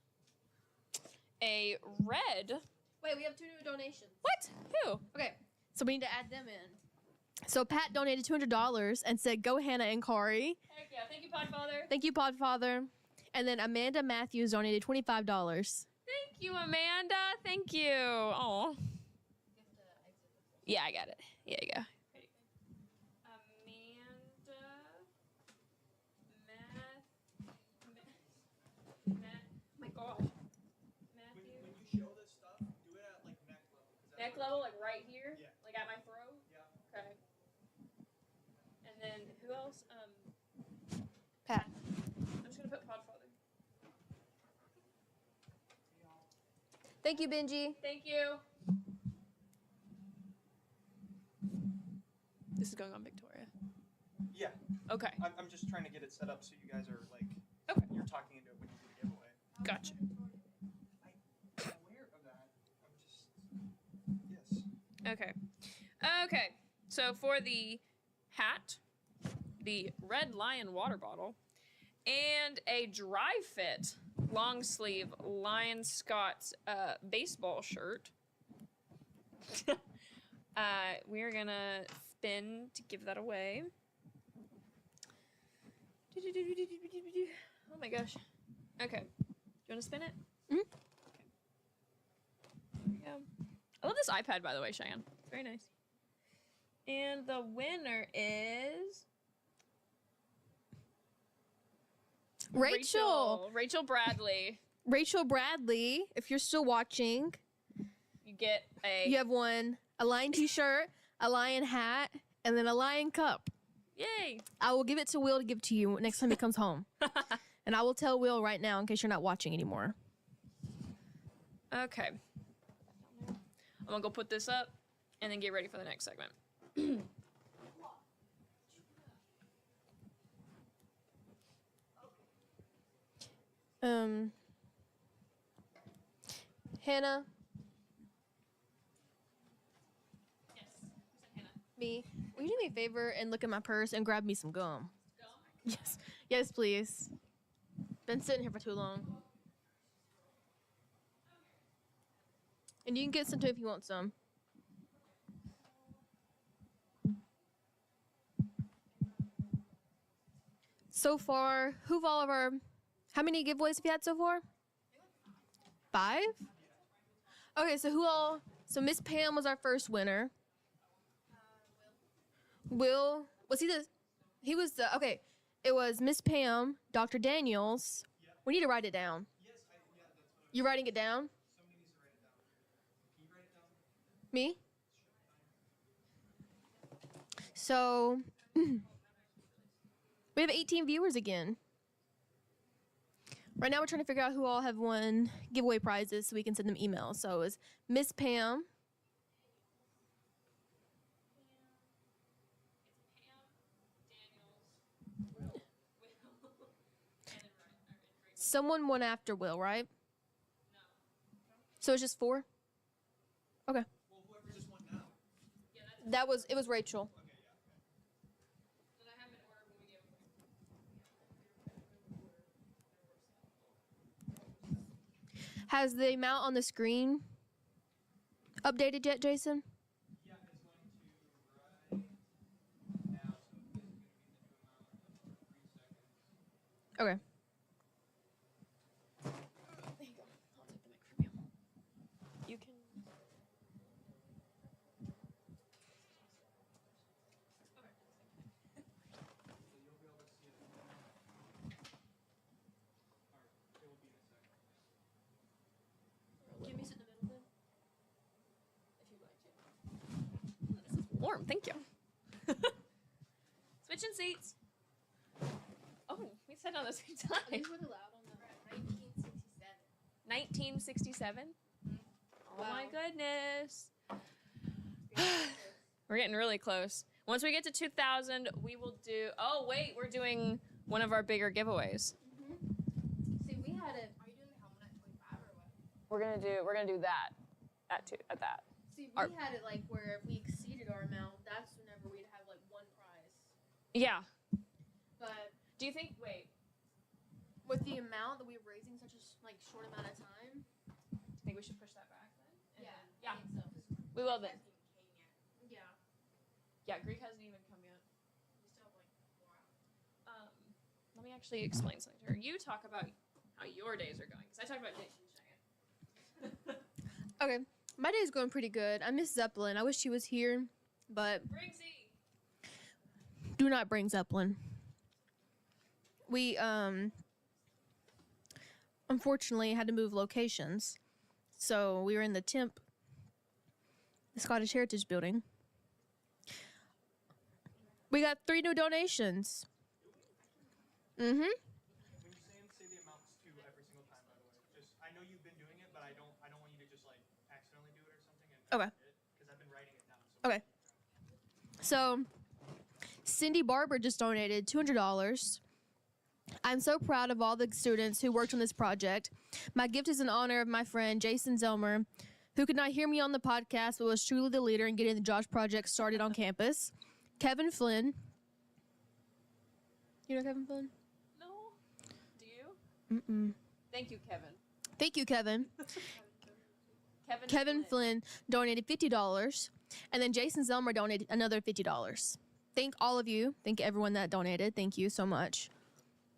a red. Wait, we have 2 new donations. What? Who? Okay, so we need to add them in. So Pat donated $200 and said, "Go Hannah and Kari." Heck yeah! Thank you, Podfather. Thank you, Podfather. And then Amanda Matthews donated $25. Thank you, Amanda. Thank you. Oh. Yeah, I got it. Yeah, you go. My God. When you show this stuff, do it at like neck level. Neck level, like right here? Yeah. Like at my throat? Yeah. Okay. And then who else? Pat. I'm just gonna put Podfather. Thank you, Benji. Thank you. This is going on Victoria. Yeah. Okay. I'm just trying to get it set up so you guys are like, Okay. you're talking into it when you do the giveaway. Gotcha. I'm aware of that. I'm just, yes. Okay. Okay. So for the hat, the Red Lion water bottle, and a dry fit long sleeve Lion Scott's baseball shirt. we're gonna spin to give that away. Oh my gosh. Okay. Do you want to spin it? Mhm. Okay. There we go. I love this iPad, by the way, Cheyenne. It's very nice. And the winner is Rachel. Rachel Bradley. Rachel Bradley, if you're still watching, You get you have won a lion t-shirt, a lion hat, and then a lion cup. Yay! I will give it to Will to give to you next time he comes home. And I will tell Will right now in case you're not watching anymore. Okay. I'm gonna go put this up and then get ready for the next segment. Hannah, Yes. Hannah. me, will you do me a favor and look at my purse and grab me some gum? Yes. Yes, please. Been sitting here for too long. And you can get some too if you want some. So far, how many giveaways have you had so far? 5? Okay, so Miss Pam was our first winner. Will, okay, it was Miss Pam, Dr. Daniels. We need to write it down. Yes, that's what You writing it down? somebody needs to write it down. Can you write it down? Me? So, we have 18 viewers again. Right now, we're trying to figure out who all have won giveaway prizes so we can send them emails. So, it was Miss Pam. Someone won after Will, right? No. So it's just 4? Okay. Well, whoever just won now. It was Rachel. Okay, yeah. Did I have an order when we gave Has the amount on the screen updated yet, Jason? Yeah, it's going to right now, so this is going to be the new amount in 3 seconds. Okay. There you go. I'll take the mic from you. You can. So you'll be able to see it. Or it will be in a second. Can we sit in the middle then? If you'd like to. This is warm. Thank you. Switching seats. Oh, we sat on the same time. These were allowed on the 1967. 1967. Oh my Wow. goodness. We're getting really close. Once we get to 2000, we will do. Oh wait, we're doing one of our bigger giveaways. See, we had it. Are you doing the helmet at 25 or what? We're gonna do that at that. See, we Our- had it like where if we exceeded our amount, that's whenever we'd have like one prize. Yeah. But Do you think? Wait. with the amount that we were raising such a short amount of time, Do you think we should push that back then? And yeah, then- yeah. I think so. We will then. Yeah, Yeah. Greek hasn't even come yet. we still have like 4 hours. Let me actually explain something to her. You talk about how your days are going, because I talked about Jason Cheyenne. Okay. My day's going pretty good. I miss Zeppelin. I wish she was here, but Bring Z. do not bring Zeppelin. We, unfortunately had to move locations. So we were in the Scottish Heritage Building. We got 3 new donations. Mm-hmm. When you say the amounts too every single time, by the way, just I know you've been doing it, but I don't want you to just like accidentally do it or something. Okay. Because I've been writing it down. So Okay. So, Cindy Barber just donated $200. I'm so proud of all the students who worked on this project. My gift is in honor of my friend Jason Zelmer, who could not hear me on the podcast but was truly the leader in getting the Josh Project started on campus. Kevin Flynn. You know Kevin Flynn? No. Do you? Mm-mm. Thank you, Kevin. Thank you, Kevin. Kevin Flynn donated $50. And then Jason Zelmer donated another $50. Thank all of you. Thank everyone that donated. Thank you so much.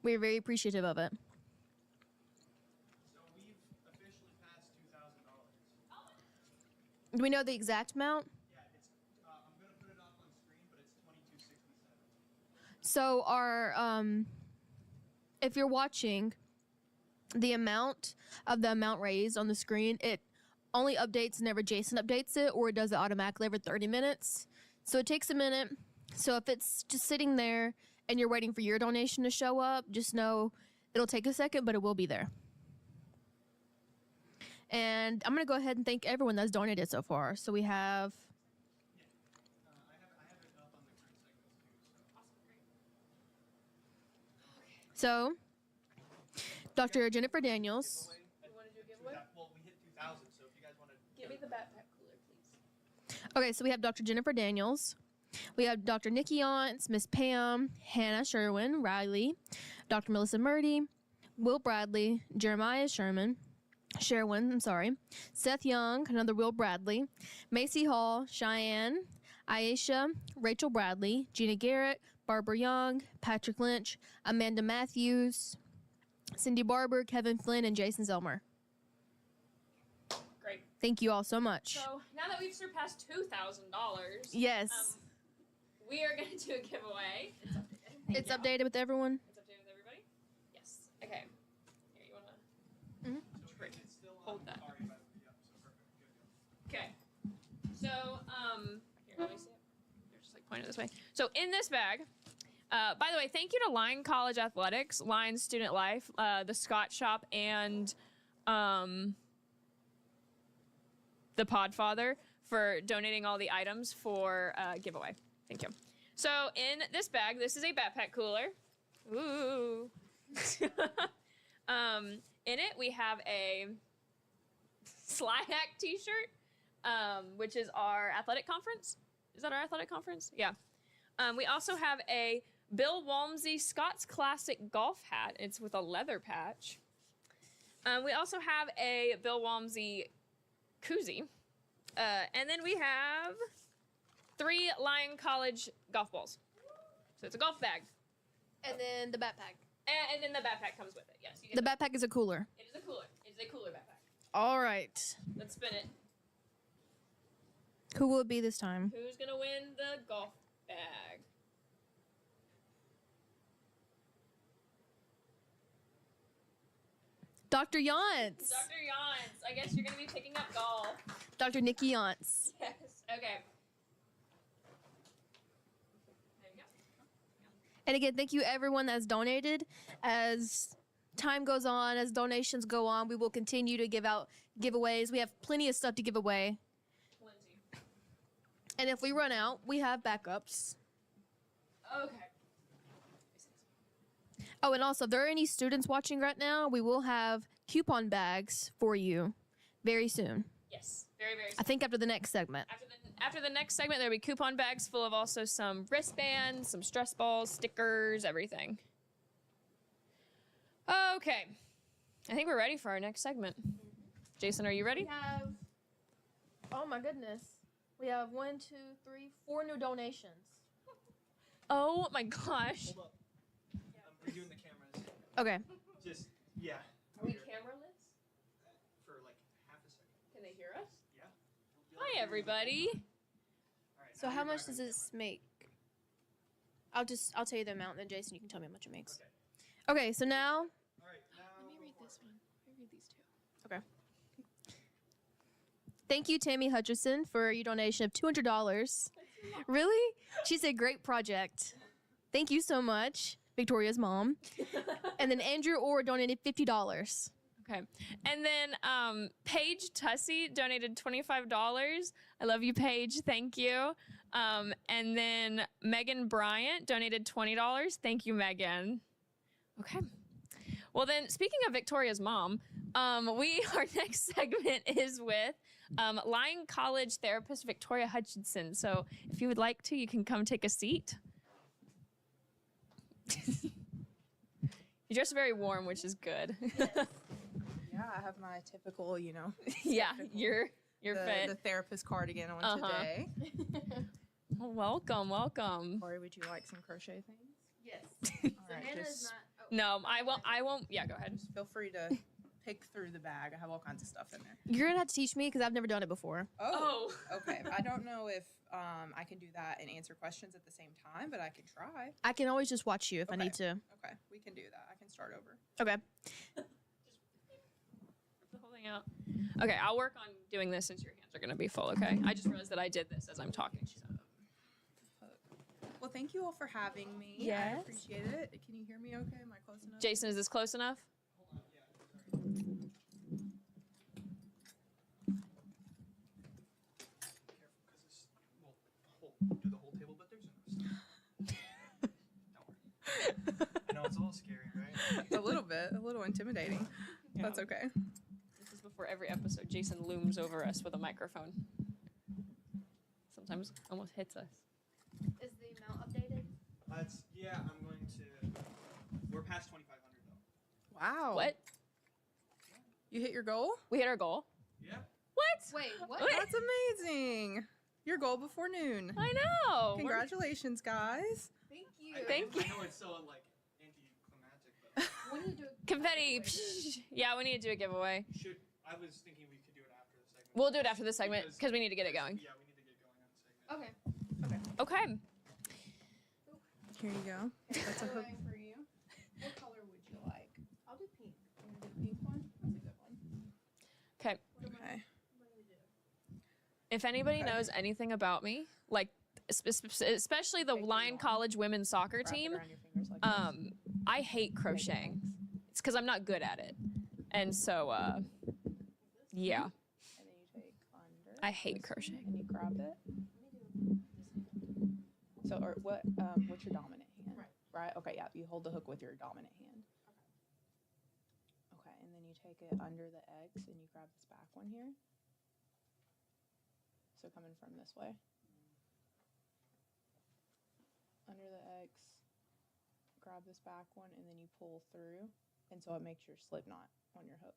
We're very appreciative of it. So we've officially passed $2,000. Do we know the exact amount? Yeah, it's. I'm gonna put it up on screen, but it's 2267. So our if you're watching, the amount raised on the screen, it only updates whenever Jason updates it, or it does it automatically every 30 minutes. So it takes a minute. So if it's just sitting there and you're waiting for your donation to show up, just know it'll take a second, but it will be there. And I'm going to go ahead and thank everyone that's donated so far. So we have... I have it up on the current segments too. So, Dr. Jennifer Daniels. Well, we hit 2,000, so if you guys want to. Give me the backpack cooler, please. Okay, so we have Dr. Jennifer Daniels. We have Dr. Nikki Yance, Miss Pam, Hannah Sherwin, Riley, Dr. Melissa Murdy, Will Bradley, Jeremiah Sherwin, Seth Young, another Will Bradley, Macy Hall, Cheyenne, Aisha, Rachel Bradley, Gina Garrett, Barbara Young, Patrick Lynch, Amanda Matthews, Cindy Barber, Kevin Flynn, and Jason Zelmer. Great. Thank you all so much. So now that we've surpassed $2,000, Yes. we are going to do a giveaway. It's updated with everyone. It's updated with everybody? Yes. Okay. Here, you want to So it's still on. hold that? Sorry about it. Yep, so perfect. Good. Okay. So, here, let me see it. Here, just like point it this way. So in this bag, by the way, thank you to Lyon College Athletics, Lyon Student Life, the Scott Shop, and the Podfather for donating all the items for giveaway. Thank you. So in this bag, this is a backpack cooler. Ooh. In it, we have a Sly Hack t-shirt, which is our athletic conference. Is that our athletic conference? Yeah. We also have a Bill Walmsley Scott's Classic golf hat. It's with a leather patch. We also have a Bill Walmsley koozie. And then we have 3 Lyon College golf balls. So it's a golf bag. And then the backpack. And then the backpack comes with it. Yes. You The get backpack is a cooler. It is a cooler. It is a cooler backpack. All right. Let's spin it. Who will it be this time? Who's going to win the golf bag? Dr. Yance. Dr. Yance. I guess you're going to be picking up golf. Dr. Nikki Yance. Yes. Okay. There you go. And again, thank you everyone that's donated. As time goes on, as donations go on, we will continue to give out giveaways. We have plenty of stuff to give away. Plenty. And if we run out, we have backups. Okay. Oh, and also, if there are any students watching right now, we will have coupon bags for you very soon. Yes. Very, very soon. I think after the next segment. After the next segment, there'll be coupon bags full of also some wristbands, some stress balls, stickers, everything. Okay. I think we're ready for our next segment. Jason, are you ready? We have, oh my goodness. We have 4 new donations. Oh my gosh. Hold up. I'm redoing the cameras. Okay. Just, yeah. Are we cameraless? For like half a second. Can they hear us? Yeah. Hi, everybody. All right, So now how you're much back does on this make? I'll tell you the amount, then Jason, you can tell me how much it makes. Okay. Okay, so now, All right, now. Let me read this one. Let me read these two. okay. Thank you, Tammy Hutchison, for your donation of $200. Really? She said, great project. Thank you so much, Victoria's mom. And then Andrew Orr donated $50. Okay. And then Paige Tussey donated $25. I love you, Paige. Thank you. And then Megan Bryant donated $20. Thank you, Megan. Okay. Well, then, speaking of Victoria's mom, our next segment is with Lyon College therapist Victoria Hutchinson. So if you would like to, you can come take a seat. You dress very warm, which is good. Yeah, I have my typical, Yeah, you're You're the, fit. the therapist cardigan on Uh-huh. today. Welcome, welcome. Corey, would you like some crochet things? Yes. All So right, Nana's just not. Oh. No, I won't. Yeah, go ahead. feel free to pick through the bag. I have all kinds of stuff in there. You're gonna have to teach me because I've never done it before. Oh. Okay. I don't know if I can do that and answer questions at the same time, but I can try. I can always just watch you if I Okay. need to. Okay, we can do that. I can start over. Okay. The whole thing out. Okay, I'll work on doing this since your hands are gonna be full. Okay. I just realized that I did this as I'm talking. Well, thank you all for having me. I Yes. appreciate it. Can you hear me okay? Am I close enough? Jason, is this close enough? We'll do the whole table, but there's enough stuff. Don't worry. I know it's a little scary, right? A little bit, a little intimidating. Yeah. That's okay. This is before every episode. Jason looms over us with a microphone. Sometimes almost hits us. Is the amount updated? Yeah, I'm going to. We're past 2,500 though. Wow. What? You hit your goal? We hit our goal. Yeah. What? Wait, what? That's amazing. Your goal before noon. I know. Congratulations, guys. Thank you. Thank you. I know it's so like anticlimactic, but We need to do a Confetti. giveaway. Yeah, we need to do a giveaway. I was thinking we could do it after the segment. We'll do it after the segment because we need to get it going. Yeah, we need to get going on the segment. Okay. Okay. Here you go. That's a hook. Giveaway for you. What color would you like? I'll do pink. You want to do the pink one? That's a good one. Okay. Okay. What do we do? If anybody Okay. knows anything about me, like especially the Take it Lyon on. College women's soccer Wrap it team, around your fingers like this. I hate crocheting. It's because I'm not good at it, and so yeah, And then you take under. I hate this one, crocheting. And you grab it. So, or what's your dominant hand? Right. Okay. Yeah. You hold the hook with your dominant hand. Okay. And then you take it under the X and you grab this back one here. So coming from this way. Under the X, grab this back one, and then you pull through, and so it makes your slip knot on your hook.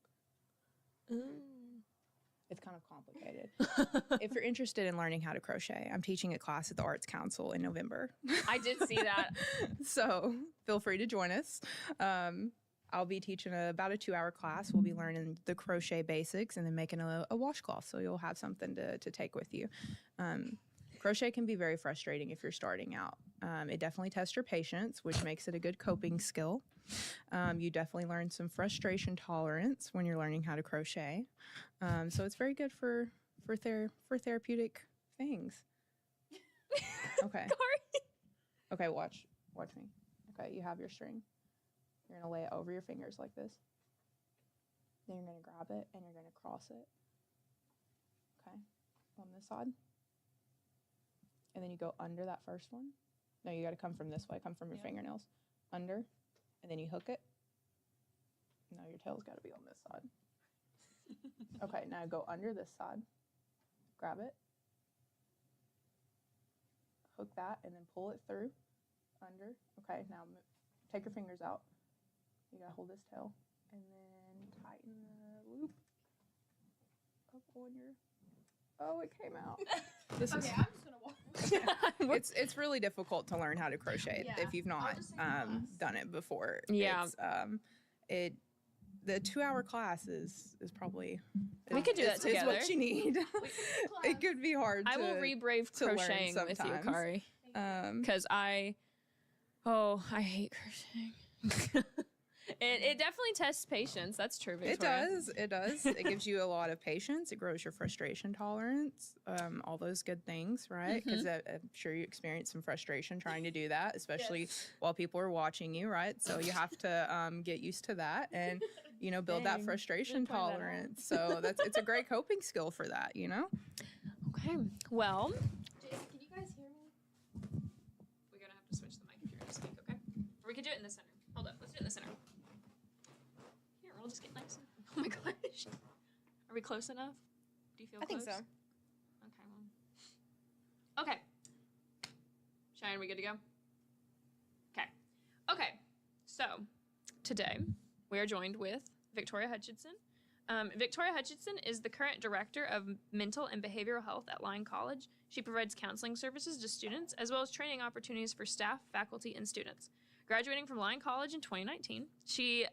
It's kind of complicated. If you're interested in learning how to crochet, I'm teaching a class at the Arts Council in November. I did see that. So feel free to join us. I'll be teaching about a 2-hour class. We'll be learning the crochet basics and then making a washcloth, so you'll have something to take with you. Crochet can be very frustrating if you're starting out. It definitely tests your patience, which makes it a good coping skill. You definitely learn some frustration tolerance when you're learning how to crochet. So it's very good for therapeutic things. Okay. Okay, watch me. Okay, you have your string. You're gonna lay it over your fingers like this. Then you're gonna grab it and you're gonna cross it. Okay, on this side. And then you go under that first one. No, you gotta come from this way. Come from your fingernails. Under, and then you hook it. No, your tail's gotta be on this side. Okay, now go under this side. Grab it. Hook that and then pull it through. Under. Okay, now take your fingers out. You gotta hold this tail and then tighten the loop up on your. Oh, it came out. This Okay, I'm just gonna walk. it's really difficult to learn how to crochet Yeah, if you've I'll not just take a class. done it before. Yeah. It's, the 2-hour class is probably We could do that is together. what you need. It could be hard. I will to re-brave to learn crocheting with you, sometimes. Kari, because I hate crocheting. It definitely tests patience. That's true, Victoria. It does. It gives you a lot of patience. It grows your frustration tolerance. All those good things, right? Because I'm sure you experience some frustration trying to do that, especially while people are watching you, right? So you have to get used to that and build that frustration tolerance. So it's a great coping skill for that. Okay. Well, Jason, can you guys hear me? we're gonna have to switch the mic if you're gonna speak. Okay. Or we could do it in the center. Hold up. Let's do it in the center. Here, we'll just get nice. Oh my gosh. Are we close enough? Do you feel I close? think so. Okay. Well. Okay. Cheyenne, we good to go? Okay. Okay. So today we are joined with Victoria Hutchinson, Victoria Hutchinson is the current director of mental and behavioral health at Lyon College. She provides counseling services to students as well as training opportunities for staff, faculty, and students. Graduating from Lyon College in 2019, she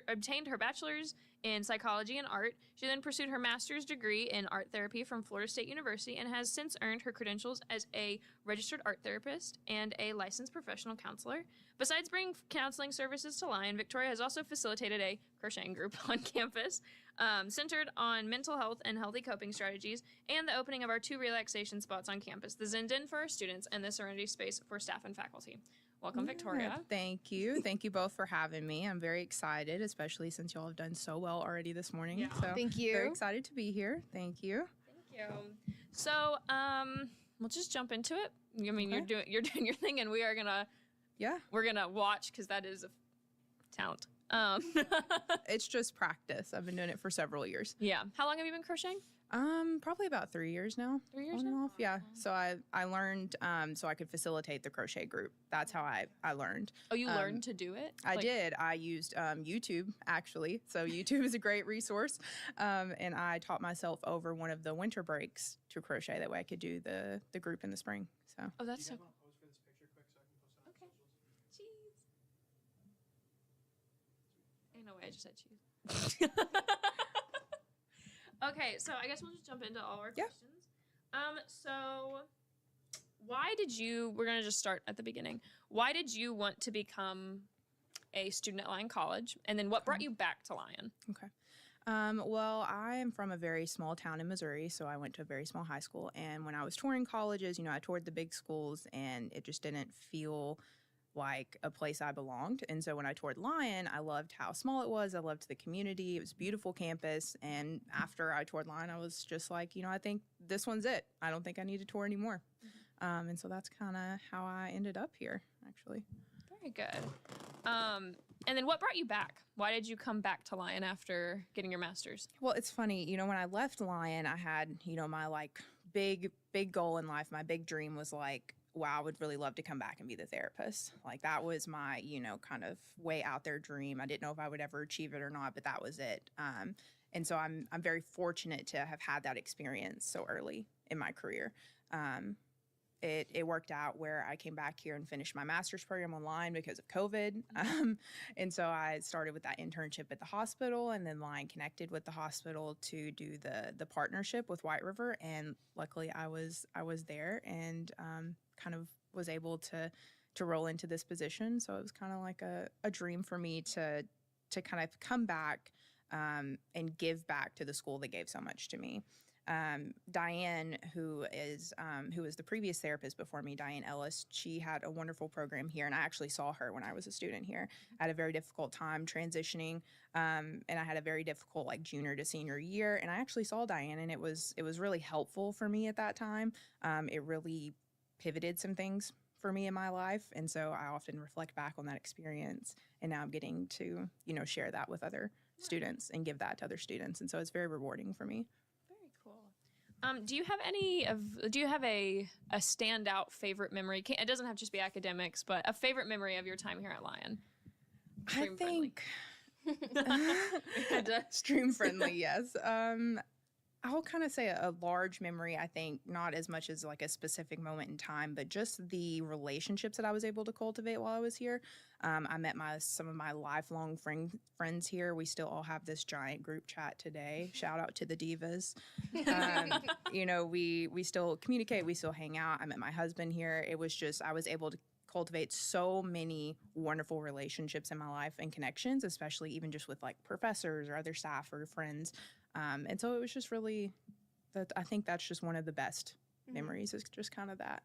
obtained her bachelor's in psychology and art. She then pursued her master's degree in art therapy from Florida State University and has since earned her credentials as a registered art therapist and a licensed professional counselor. Besides bringing counseling services to Lyon, Victoria has also facilitated a crocheting group on campus centered on mental health and healthy coping strategies, and the opening of our 2 relaxation spots on campus, the Zen Den for our students and the Serenity Space for staff and faculty. Welcome, Victoria. Thank you. Thank you both for having me. I'm very excited, especially since y'all have done so well already this morning. Yeah. So Thank you. Very excited to be here. Thank you. Thank you. So, we'll just jump into it. I mean, Okay. you're doing your thing, and we're gonna watch because that is a talent. It's just practice. I've been doing it for several years. Yeah. How long have you been crocheting? Probably about 3 years now. 3 years On and now? off, yeah. So I learned so I could facilitate the crochet group. That's how I learned. Oh, you learned to do it? I did. I used YouTube, actually. So YouTube is a great resource. And I taught myself over one of the winter breaks to crochet. That way I could do the group in the spring. So Oh, that's Do so you guys want to pose for this picture quick so I can post it on Okay. socials? cheese. Ain't no way I just said cheese. Okay, so I guess we'll just jump into all our Yeah. questions. So why did you, we're going to just start at the beginning. Why did you want to become a student at Lyon College? And then what brought you back to Lyon? Okay. Well, I am from a very small town in Missouri, so I went to a very small high school. And when I was touring colleges, I toured the big schools, and it just didn't feel like a place I belonged. And so when I toured Lyon, I loved how small it was. I loved the community. It was a beautiful campus. And after I toured Lyon, I was just like, I think this one's it. I don't think I need to tour anymore. And so that's kind of how I ended up here, actually. Very good. And then what brought you back? Why did you come back to Lyon after getting your master's? Well, it's funny, when I left Lyon, I had, my big goal in life. My big dream was wow, I would really love to come back and be the therapist. That was my, kind of way out there dream. I didn't know if I would ever achieve it or not, but that was it. And so I'm very fortunate to have had that experience so early in my career. It worked out where I came back here and finished my master's program online because of COVID. And so I started with that internship at the hospital, and then Lyon connected with the hospital to do the partnership with White River. And luckily I was there and kind of was able to roll into this position. So it was kind of like a dream for me to kind of come back and give back to the school that gave so much to me. Diane, who was the previous therapist before me, Diane Ellis, she had a wonderful program here, and I actually saw her when I was a student here. I had a very difficult time transitioning, and I had a very difficult junior to senior year, and I actually saw Diane, and it was really helpful for me at that time. It really pivoted some things for me in my life, and so I often reflect back on that experience, and now I'm getting to share that with other students and give that to other students, and so it's very rewarding for me. Do you have a standout favorite memory? It doesn't have to just be academics, but a favorite memory of your time here at Lyon? I think stream friendly, yes. I'll kind of say a large memory, I think, not as much as a specific moment in time, but just the relationships that I was able to cultivate while I was here. I met some of my lifelong friends here. We still all have this giant group chat today. Shout out to the divas. We still communicate. We still hang out. I met my husband here. It was just, I was able to cultivate so many wonderful relationships in my life and connections, especially even just with professors or other staff or friends. And so it was just really, I think that's just one of the best memories, is just kind of that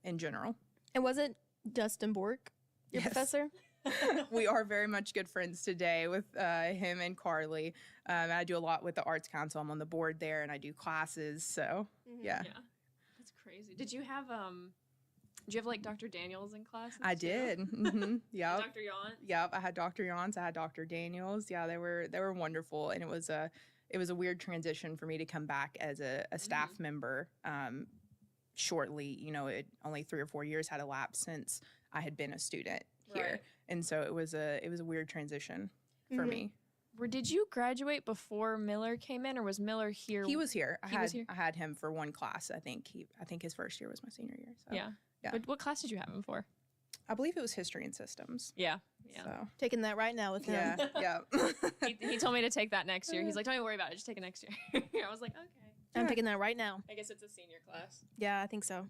in general. And wasn't Dustin Bork your Yes. professor? We are very much good friends today with him and Carly. I do a lot with the Arts Council. I'm on the board there, and I do classes. So, yeah. Yeah, that's crazy. Did you have Dr. Daniels in class? I did. Mm-hmm. Yep. Dr. Yant? Yep. I had Dr. Yance. I had Dr. Daniels. Yeah, they were wonderful, and it was a weird transition for me to come back as a staff member. Shortly, only 3 or 4 years had elapsed since I had been a student here, Right. and so it was a weird transition for me. Did you graduate before Miller came in, or was Miller here? He was here. He was here? I had him for one class. I think his first year was my senior year. So. Yeah. Yeah. But what class did you have him for? I believe it was history and systems. Yeah. Yeah. So. Taking that right now with him. Yeah. Yeah. He told me to take that next year. He's like, don't even worry about it. Just take it next year. I was like, okay. I'm taking that right now. I guess it's a senior class. Yeah, I think so.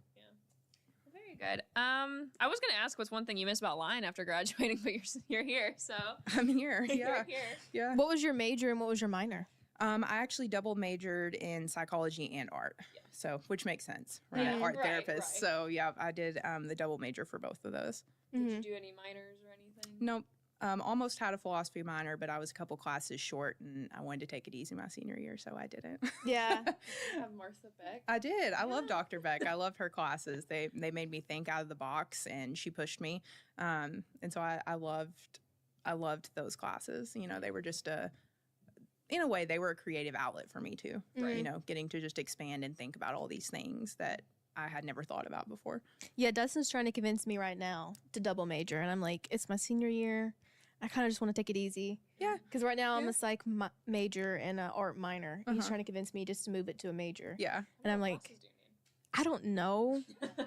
Very good. I was gonna ask what's one thing you miss about Lion after graduating, but you're here, so I'm here. Yeah. you're here. Yeah. What was your major and what was your minor? I actually double majored in psychology and art. Yeah. So, which makes sense, right? Yeah. Art Right, therapist. right. So, yeah, I did the double major for both of those. Did you do any minors or anything? Nope. Almost had a philosophy minor, but I was a couple classes short, and I wanted to take it easy my senior year, so I didn't. Yeah. Have Martha Beck. I did. I love Dr. Beck. I loved her classes. They made me think out of the box, and she pushed me. And so I loved those classes. You know, they were just in a way, they were a creative outlet for me too. Right. You know, getting to just expand and think about all these things that I had never thought about before. Yeah, Dustin's trying to convince me right now to double major. And I'm like, it's my senior year. I kind of just want to take it easy. Yeah. Because right now I'm Yeah. a psych major and an art minor. He's Uh-huh. trying to convince me just to move it to a major. Yeah. And I'm like, I don't know.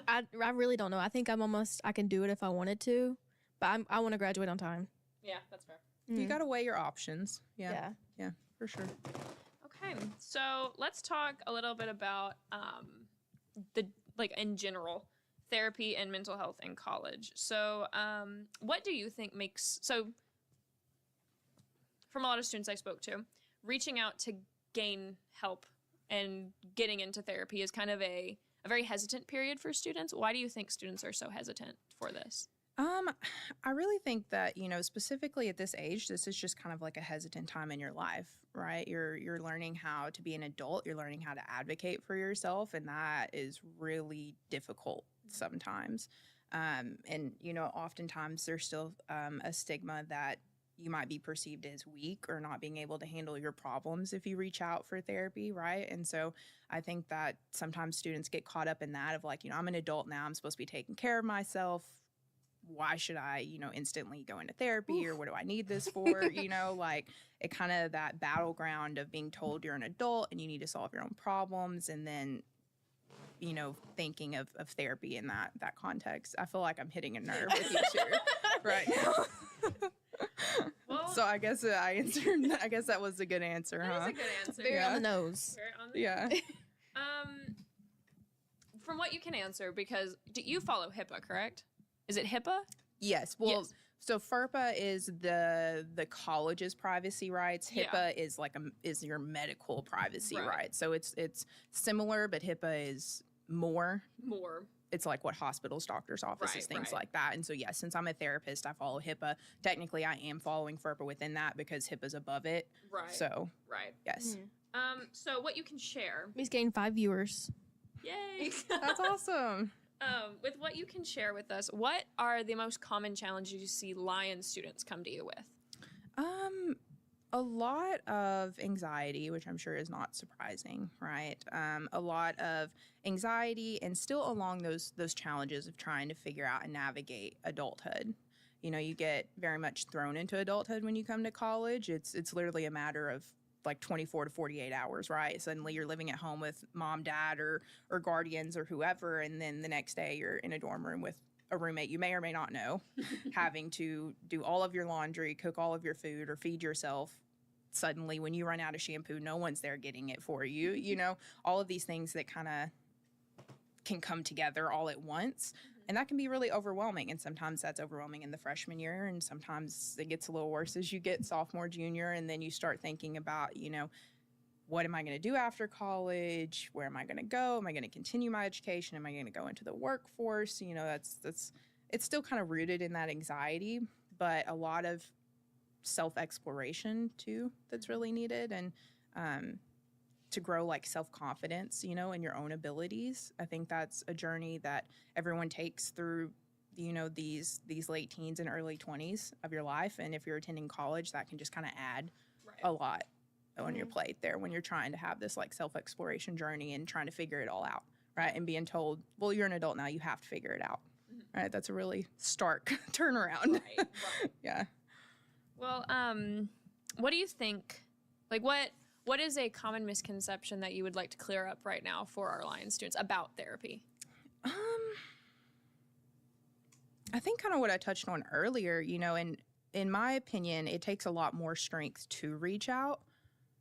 I really don't know. I think I can do it if I wanted to. But I want to graduate on time. Yeah, that's fair. You got to weigh your options. Yeah. Yeah. For sure. Okay, so let's talk a little bit about in general, therapy and mental health in college. So, what do you think makes from a lot of students I spoke to, reaching out to gain help and getting into therapy is kind of a very hesitant period for students. Why do you think students are so hesitant for this? I really think that, you know, specifically at this age, this is just kind of like a hesitant time in your life, right? You're learning how to be an adult, you're learning how to advocate for yourself, and that is really difficult sometimes. And, you know, oftentimes there's still a stigma that you might be perceived as weak or not being able to handle your problems if you reach out for therapy, right? And so I think that sometimes students get caught up in that of like, you know, I'm an adult now, I'm supposed to be taking care of myself. Why should I, you know, instantly go into therapy or what do I need this for? You know, like it kind of that battleground of being told you're an adult and you need to solve your own problems and then, you know, thinking of therapy in that context. I feel like I'm hitting a nerve with you two right now. Well, So I guess I answered. I guess that was a good answer, that huh? is a good answer. Very Yeah. on the nose. Very on the Yeah. From what you can answer, because do you follow HIPAA, correct? Is it HIPAA? Yes. Well, Yes. so FERPA is the college's privacy rights. Yeah. HIPAA is is your medical privacy Right. rights. So it's similar, but HIPAA is more. More. It's like what hospitals, doctors' offices, Right, things right. like that. And so, yes, since I'm a therapist, I follow HIPAA. Technically, I am following FERPA within that because HIPAA's above it. Right. So, Right. yes. So what you can share. He's gained 5 viewers. Yay. That's awesome. With what you can share with us, what are the most common challenges you see Lion students come to you with? A lot of anxiety, which I'm sure is not surprising, right? A lot of anxiety and still along those challenges of trying to figure out and navigate adulthood. You know, you get very much thrown into adulthood when you come to college. It's literally a matter of like 24 to 48 hours, right? Suddenly you're living at home with mom, dad, or guardians or whoever, and then the next day you're in a dorm room with a roommate you may or may not know, having to do all of your laundry, cook all of your food, or feed yourself. Suddenly, when you run out of shampoo, no one's there getting it for you. You know, all of these things that kind of can come together all at once. And that can be really overwhelming. And sometimes that's overwhelming in the freshman year. And sometimes it gets a little worse as you get sophomore, junior. And then you start thinking about, you know, what am I going to do after college? Where am I going to go? Am I going to continue my education? Am I going to go into the workforce? You know, it's still kind of rooted in that anxiety, but a lot of self-exploration too that's really needed. And to grow like self-confidence, you know, in your own abilities. I think that's a journey that everyone takes through, you know, these late teens and early 20s of your life. And if you're attending college, that can just kind of add a lot on your plate there when you're trying to have this like self-exploration journey and trying to figure it all out, right? And being told, well, you're an adult now, you have to figure it out, right? That's a really stark turnaround. Right. Yeah. Well, what do you think? Like, what is a common misconception that you would like to clear up right now for our Lions students about therapy? I think kind of what I touched on earlier, you know, and in my opinion, it takes a lot more strength to reach out.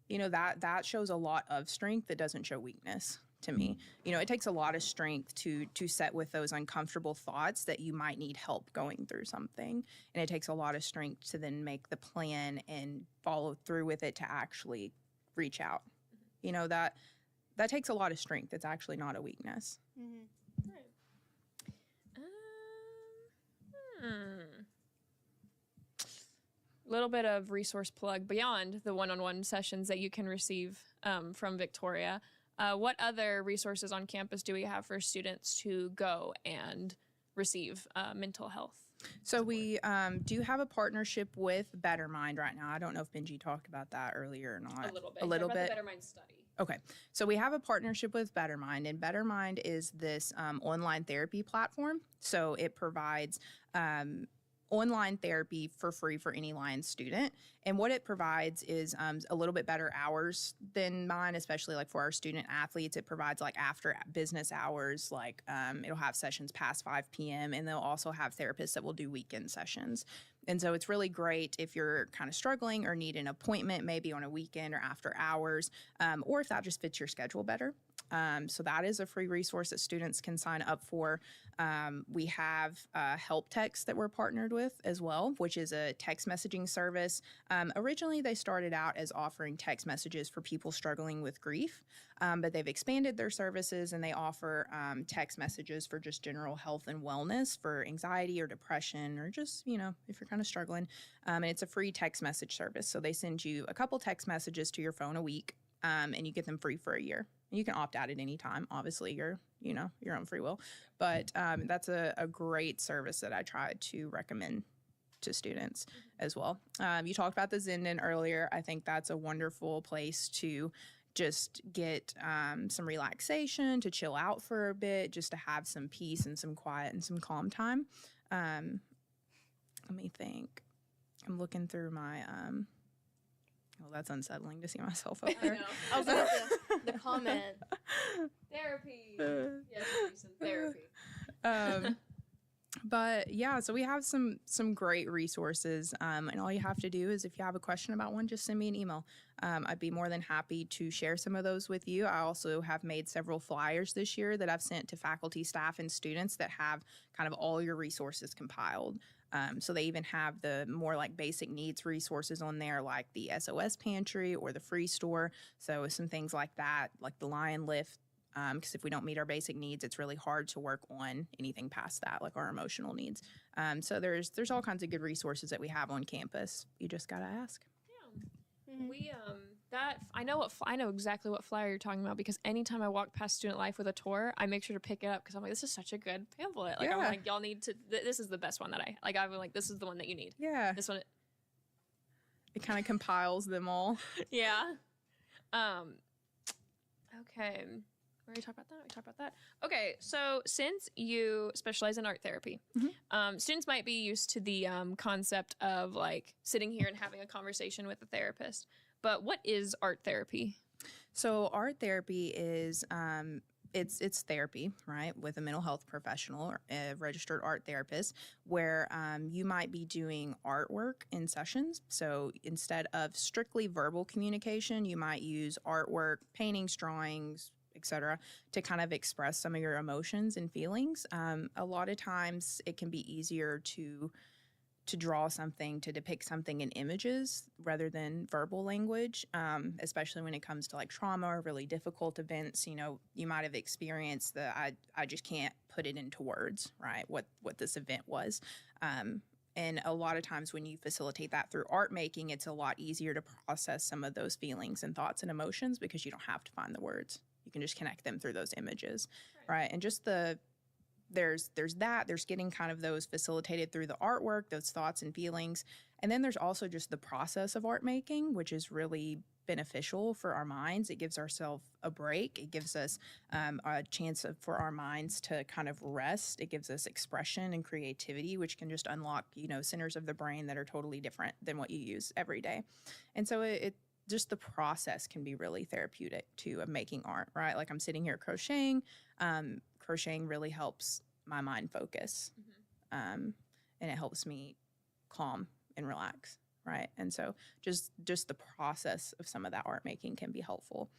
You know, that shows a lot of strength that doesn't show weakness to me. You know, it takes a lot of strength to set with those uncomfortable thoughts that you might need help going through something. And it takes a lot of strength to then make the plan and follow through with it to actually reach out. You know, that takes a lot of strength. It's actually not a weakness. Mm-hmm. Little bit of resource plug beyond the one-on-one sessions that you can receive from Victoria. What other resources on campus do we have for students to go and receive mental health? So we do have a partnership with Better Mind right now. I don't know if Benji talked about that earlier or not. A little bit. A little bit. The Better Mind study. Okay. So we have a partnership with Better Mind, and Better Mind is this online therapy platform. So it provides online therapy for free for any Lions student. And what it provides is a little bit better hours than mine, especially like for our student athletes. It provides like after business hours, like it'll have sessions past 5 p.m. and they'll also have therapists that will do weekend sessions. And so it's really great if you're kind of struggling or need an appointment, maybe on a weekend or after hours, or if that just fits your schedule better. So that is a free resource that students can sign up for. We have help text that we're partnered with as well, which is a text messaging service. Originally, they started out as offering text messages for people struggling with grief, but they've expanded their services and they offer text messages for just general health and wellness for anxiety or depression or just, you know, if you're kind of struggling. And it's a free text message service. So they send you a couple text messages to your phone a week, and you get them free for a year. You can opt out at any time. Obviously, your own free will. But that's a great service that I try to recommend to students as well. You talked about the Zendan earlier. I think that's a wonderful place to just get some relaxation, to chill out for a bit, just to have some peace and some quiet and some calm time. Let me think. I'm looking through my well, that's unsettling to see myself up there. I was looking at the comment. Therapy. Yes, Jason, therapy. But yeah, so we have some great resources, and all you have to do is if you have a question about one, just send me an email. I'd be more than happy to share some of those with you. I also have made several flyers this year that I've sent to faculty, staff, and students that have kind of all your resources compiled. So they even have the more like basic needs resources on there, like the SOS pantry or the free store. So some things like that, like the Lion Lift, because if we don't meet our basic needs, it's really hard to work on anything past that, like our emotional needs. So there's all kinds of good resources that we have on campus. You just gotta ask. Yeah, we I know exactly what flyer you're talking about because anytime I walk past Student Life with a tour, I make sure to pick it up because I'm like, this is such a good pamphlet. Like I'm like, y'all need to. This is the best one that I'm like, this is the one that you need. Yeah, this one. It kind of compiles them all. Yeah. Okay. We already talked about that. Okay, so since you specialize in art therapy, students might be used to the concept of like sitting here and having a conversation with a therapist. But what is art therapy? So art therapy is it's therapy, right, with a mental health professional or a registered art therapist, where you might be doing artwork in sessions. So instead of strictly verbal communication, you might use artwork, paintings, drawings, etc., to kind of express some of your emotions and feelings. A lot of times it can be easier to draw something, to depict something in images rather than verbal language, especially when it comes to like trauma or really difficult events. You know, you might have experienced I just can't put it into words, right, what this event was. And a lot of times when you facilitate that through art making, it's a lot easier to process some of those feelings and thoughts and emotions because you don't have to find the words. You can just connect them through those images, right? And just there's getting kind of those facilitated through the artwork, those thoughts and feelings. And then there's also just the process of art making, which is really beneficial for our minds. It gives ourselves a break. It gives us a chance for our minds to kind of rest. It gives us expression and creativity, which can just unlock, centers of the brain that are totally different than what you use every day. And so it just the process can be really therapeutic too of making art, right? Like I'm sitting here crocheting. Crocheting really helps my mind focus. And it helps me calm and relax. Right. And so just the process of some of that art making can be helpful.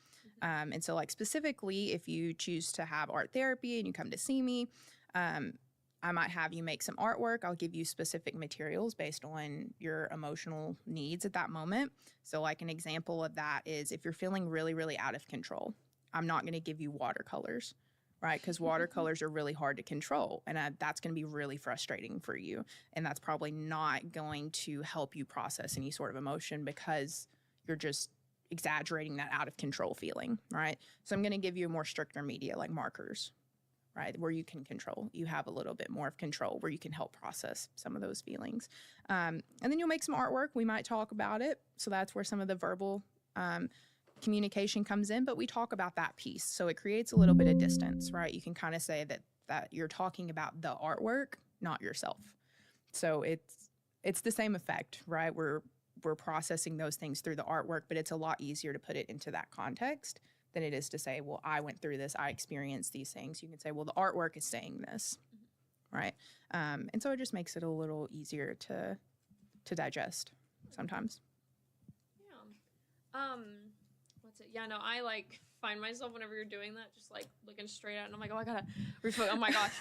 And so like specifically, if you choose to have art therapy and you come to see me, I might have you make some artwork. I'll give you specific materials based on your emotional needs at that moment. So like an example of that is if you're feeling really, really out of control, I'm not going to give you watercolors. Right, because watercolors are really hard to control, and that's going to be really frustrating for you, and that's probably not going to help you process any sort of emotion because you're just exaggerating that out of control feeling, right? So I'm going to give you a more stricter media like markers, right, where you can control. You have a little bit more of control where you can help process some of those feelings, and then you'll make some artwork. We might talk about it, so that's where some of the verbal communication comes in, but we talk about that piece. So it creates a little bit of distance, right? You can kind of say that you're talking about the artwork, not yourself. So it's the same effect, right? We're processing those things through the artwork, but it's a lot easier to put it into that context than it is to say, well, I went through this, I experienced these things. You can say, well, the artwork is saying this, right? And so it just makes it a little easier to digest sometimes. Yeah. What's it? Yeah, no, I like find myself whenever you're doing that, just like looking straight at it, and I'm like, oh, I gotta refocus. Oh my gosh.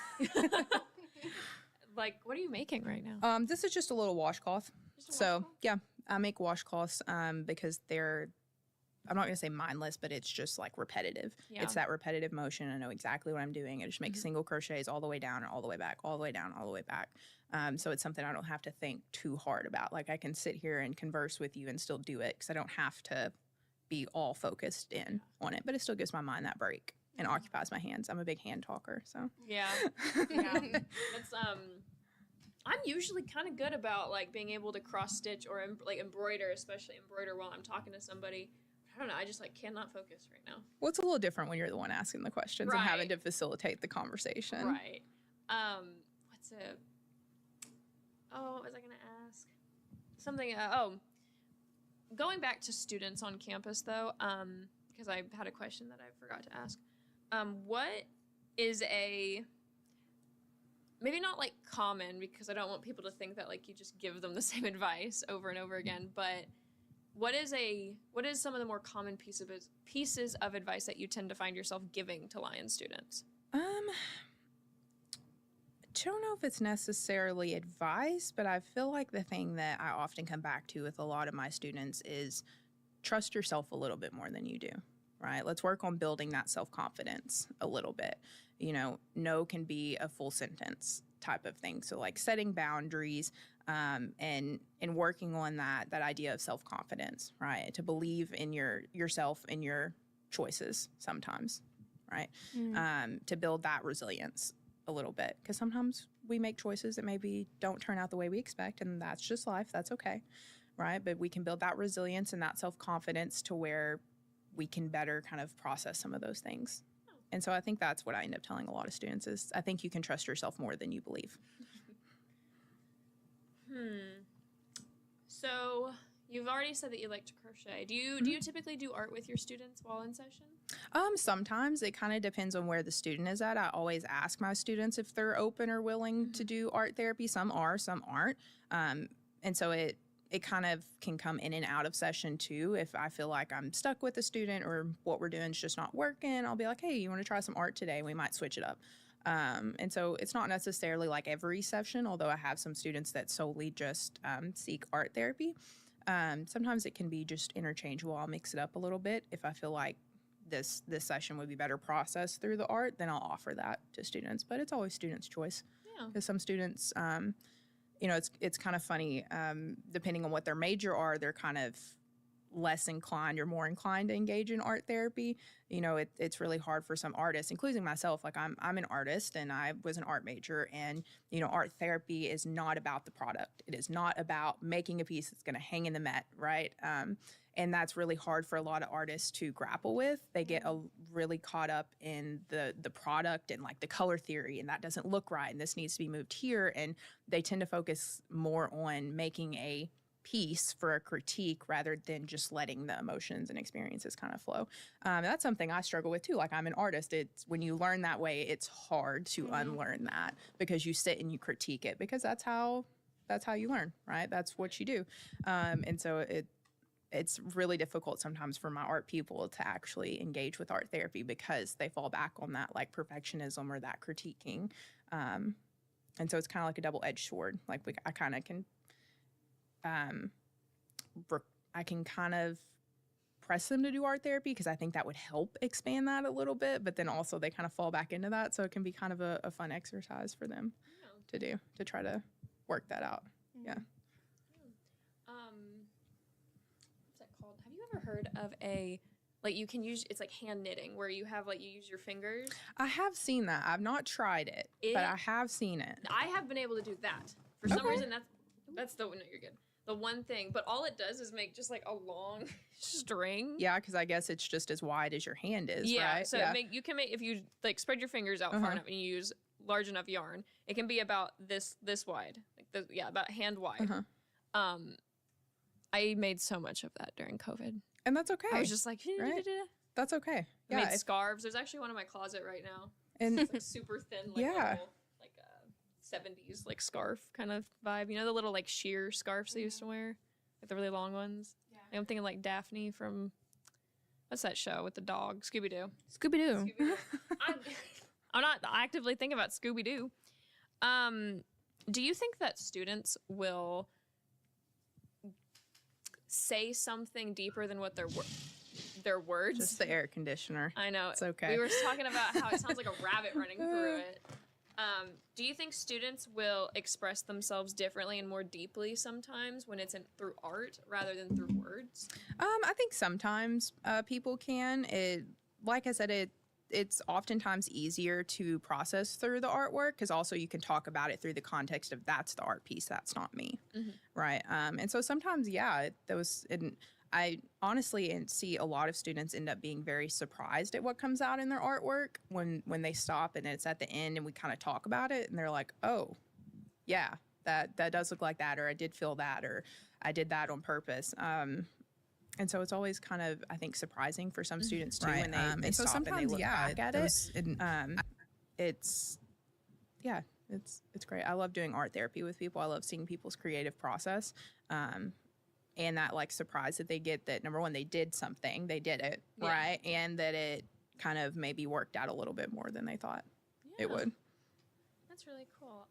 Like, what are you making right now? This is just a little washcloth. Yeah, I make washcloths because they're, I'm not gonna say mindless, but it's just like repetitive. Yeah. It's that repetitive motion. I know exactly what I'm doing. I just make single crochets all the way down and all the way back, all the way down, all the way back. So it's something I don't have to think too hard about. Like I can sit here and converse with you and still do it because I don't have to be all focused in on it, but it still gives my mind that break and occupies my hands. I'm a big hand talker, so. Yeah. It's, I'm usually kind of good about like being able to cross stitch or like embroider, especially embroider while I'm talking to somebody. I don't know. I just like cannot focus right now. Well, it's a little different when you're the one asking the questions and having to facilitate the conversation. Right. What's it? Oh, what was I going to ask? Something, going back to students on campus, though, because I had a question that I forgot to ask. What is maybe not like common, because I don't want people to think that like you just give them the same advice over and over again, but what is some of the more common pieces of advice that you tend to find yourself giving to Lions students? I don't know if it's necessarily advice, but I feel like the thing that I often come back to with a lot of my students is trust yourself a little bit more than you do, right? Let's work on building that self-confidence a little bit. No can be a full sentence type of thing. So like setting boundaries and working on that idea of self-confidence, right? To believe in yourself and your choices sometimes, right? To build that resilience a little bit, because sometimes we make choices that maybe don't turn out the way we expect, and that's just life. That's okay, right? But we can build that resilience and that self-confidence to where we can better kind of process some of those things. And so I think that's what I end up telling a lot of students is I think you can trust yourself more than you believe. So you've already said that you like to crochet. Do you typically do art with your students while in session? Sometimes it kind of depends on where the student is at. I always ask my students if they're open or willing to do art therapy. Some are, some aren't. And so it kind of can come in and out of session too. If I feel like I'm stuck with a student or what we're doing is just not working, I'll be like, hey, you want to try some art today? We might switch it up. And so it's not necessarily like every session, although I have some students that solely just seek art therapy. Sometimes it can be just interchangeable. I'll mix it up a little bit. If I feel like this session would be better processed through the art, then I'll offer that to students. But it's always students' choice. Because some students, it's kind of funny. Depending on what their major are, they're kind of less inclined or more inclined to engage in art therapy. It's really hard for some artists, including myself. Like I'm an artist and I was an art major, and art therapy is not about the product. It is not about making a piece that's going to hang in the Met, right? And that's really hard for a lot of artists to grapple with. They get really caught up in the product and like the color theory, and that doesn't look right, and this needs to be moved here. And they tend to focus more on making a piece for a critique rather than just letting the emotions and experiences kind of flow. That's something I struggle with too. Like, I'm an artist. It's when you learn that way, it's hard to unlearn that, because you sit and you critique it, because that's how you learn, right? That's what you do. And so it's really difficult sometimes for my art people to actually engage with art therapy, because they fall back on that like perfectionism or that critiquing. And so it's kind of like a double-edged sword. Like, I kind of can, I can kind of press them to do art therapy, because I think that would help expand that a little bit, but then also they kind of fall back into that. So it can be kind of a fun exercise for them to do, to try to work that out. Yeah. What's that called? Have you ever heard of you can use, it's like hand knitting, where you have you use your fingers? I have seen that. I've not tried it, but I have seen it. I have been able to do that. For some reason, that's no, you're good. The one thing, but all it does is make just like a long string. Yeah, because I guess it's just as wide as your hand is, yeah, right? So you can make, if you like spread your fingers out far enough and you use large enough yarn, it can be about this wide, about hand wide. I made so much of that during COVID, and that's okay. I was just like, right? That's okay. I made scarves. There's actually one in my closet right now. And it's like super thin, little, like a 70s like scarf kind of vibe. You know the little like sheer scarves they used to wear, like the really long ones. Yeah. Like, I'm thinking like Daphne from what's that show with the dog? Scooby-Doo. Scooby-Doo. I'm not actively thinking about Scooby-Doo. Do you think that students will say something deeper than what their words? Just the air conditioner. I know. It's okay. We were talking about how it sounds like a rabbit running through it. Do you think students will express themselves differently and more deeply sometimes when it's through art rather than through words? I think sometimes people can. Like I said, it's oftentimes easier to process through the artwork, because also you can talk about it through the context of that's the art piece, that's not me, right? And so sometimes, I honestly see a lot of students end up being very surprised at what comes out in their artwork when they stop and it's at the end and we kind of talk about it and they're like, oh, yeah, that does look like that, or I did feel that, or I did that on purpose. And so it's always kind of, I think, surprising for some students too, when they and so stop and they look back at it. It's great. I love doing art therapy with people. I love seeing people's creative process, and that like surprise that they get that, number one, they did something, they did it, right, and that it kind of maybe worked out a little bit more than they thought it would. That's really cool.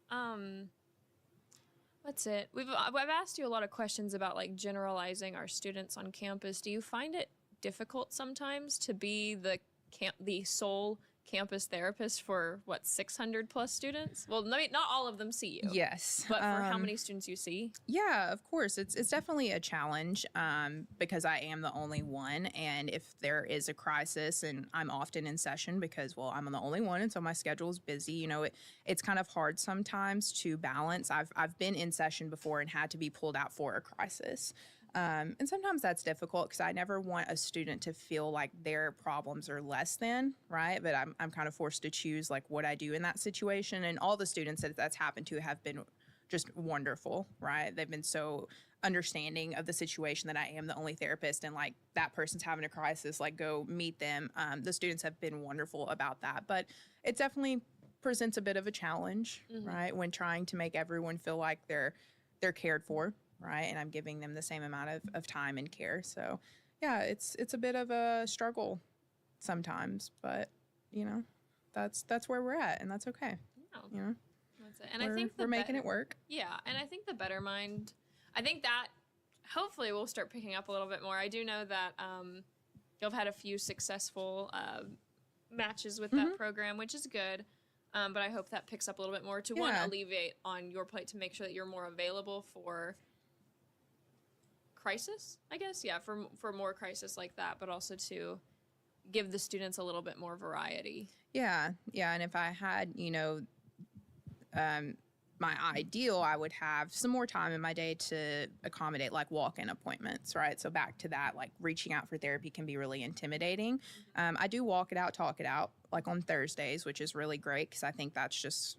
That's it. I've asked you a lot of questions about like generalizing our students on campus. Do you find it difficult sometimes to be the sole campus therapist for 600 plus students? Well, not all of them see you. Yes. But for how many students you see? Yeah, of course. It's definitely a challenge because I am the only one. And if there is a crisis, and I'm often in session because, well, I'm the only one. And so my schedule is busy. You know, it's kind of hard sometimes to balance. I've been in session before and had to be pulled out for a crisis. And sometimes that's difficult because I never want a student to feel like their problems are less than, right? But I'm kind of forced to choose like what I do in that situation. And all the students that's happened to have been just wonderful, right? They've been so understanding of the situation that I am the only therapist, and like that person's having a crisis, like go meet them. The students have been wonderful about that, but it definitely presents a bit of a challenge, right? When trying to make everyone feel like they're cared for. Right, and I'm giving them the same amount of time and care. So, yeah, it's a bit of a struggle sometimes, but you know, that's where we're at, and that's okay. You know, that's it. And I think we're making it work. Yeah, and I think the Better Mind, I think that hopefully we'll start picking up a little bit more. I do know that you've had a few successful matches with that program, which is good. But I hope that picks up a little bit more to one, alleviate on your plate to make sure that you're more available for crisis, I guess, for more crisis like that, but also to give the students a little bit more variety. Yeah, and if I had, my ideal, I would have some more time in my day to accommodate like walk-in appointments, right? So back to that, like reaching out for therapy can be really intimidating. I do walk it out, talk it out, like on Thursdays, which is really great because I think that's just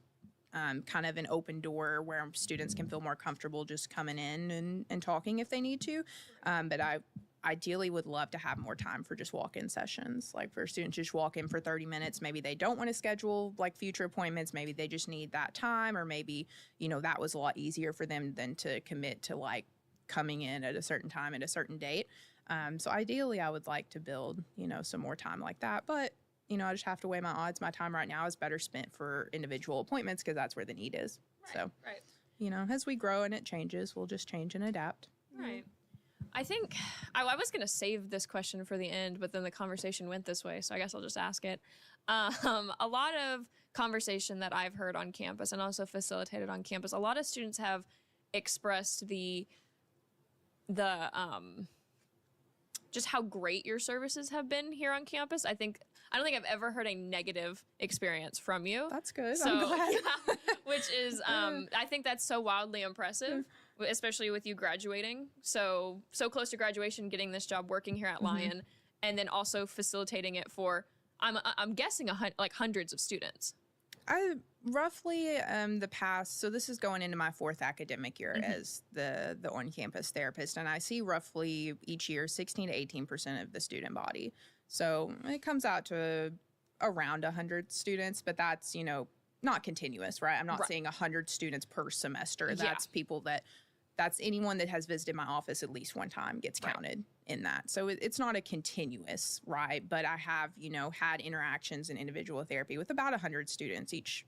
kind of an open door where students can feel more comfortable just coming in and talking if they need to. But I ideally would love to have more time for just walk-in sessions, like for students just walk in for 30 minutes. Maybe they don't want to schedule like future appointments. Maybe they just need that time, or maybe, you know, that was a lot easier for them than to commit to like coming in at a certain time at a certain date. So ideally I would like to build, you know, some more time like that. But, you know, I just have to weigh my odds. My time right now is better spent for individual appointments because that's where the need is. Right, So, right. you know, as we grow and it changes, we'll just change and adapt. Right. I think I was going to save this question for the end, but then the conversation went this way, so I guess I'll just ask it. A lot of conversation that I've heard on campus and also facilitated on campus, a lot of students have expressed the just how great your services have been here on campus. I don't think I've ever heard a negative experience from you. That's good. So, I'm glad. yeah, which is, I think that's so wildly impressive, especially with you graduating so close to graduation, getting this job, working here at Lion, and then also facilitating it for, I'm guessing like hundreds of students. I roughly the past, so this is going into my 4th academic year as the on-campus therapist, and I see roughly each year 16 to 18% of the student body. So it comes out to around 100 students, but that's, you know, not continuous, right? I'm not seeing 100 students per semester. That's people that's anyone that has visited my office at least one time gets counted in that. So it's not a continuous, right? But I have, you know, had interactions in individual therapy with about 100 students each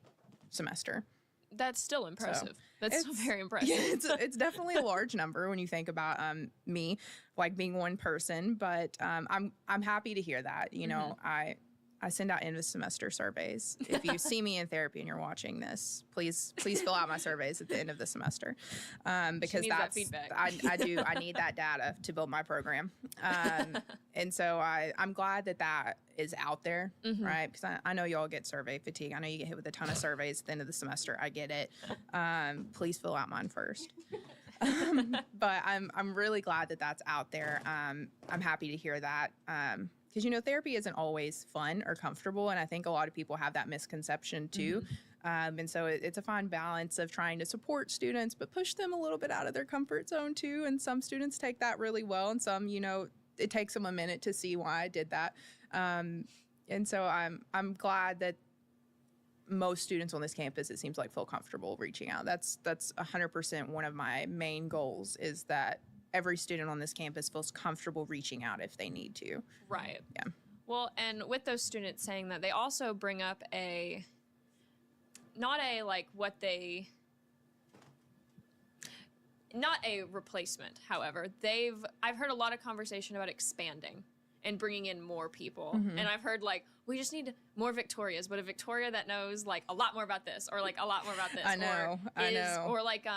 semester. That's still impressive. That's still very impressive. Yeah, it's definitely a large number when you think about me, like being one person. But I'm happy to hear that. You know, I send out end of semester surveys. If you see me in therapy and you're watching this, please fill out my surveys at the end of the semester, because that's that feedback. I need that data to build my program. And so I'm glad that is out there, right? Because I know y'all get survey fatigue. I know you get hit with a ton of surveys at the end of the semester. I get it. Please fill out mine first. But I'm really glad that that's out there. I'm happy to hear that. Because, you know, therapy isn't always fun or comfortable, and I think a lot of people have that misconception too. And so it's a fine balance of trying to support students, but push them a little bit out of their comfort zone too. And some students take that really well, and some, you know, it takes them a minute to see why I did that. And so I'm glad that most students on this campus, it seems like, feel comfortable reaching out. That's 100% one of my main goals, is that every student on this campus feels comfortable reaching out if they need to. Right. Yeah. Well, and with those students saying that, they also bring up not a replacement, however. I've heard a lot of conversation about expanding and bringing in more people. And I've heard like, we just need more Victorias, but a Victoria that knows like a lot more about this, or like a lot more about this. I know. Or like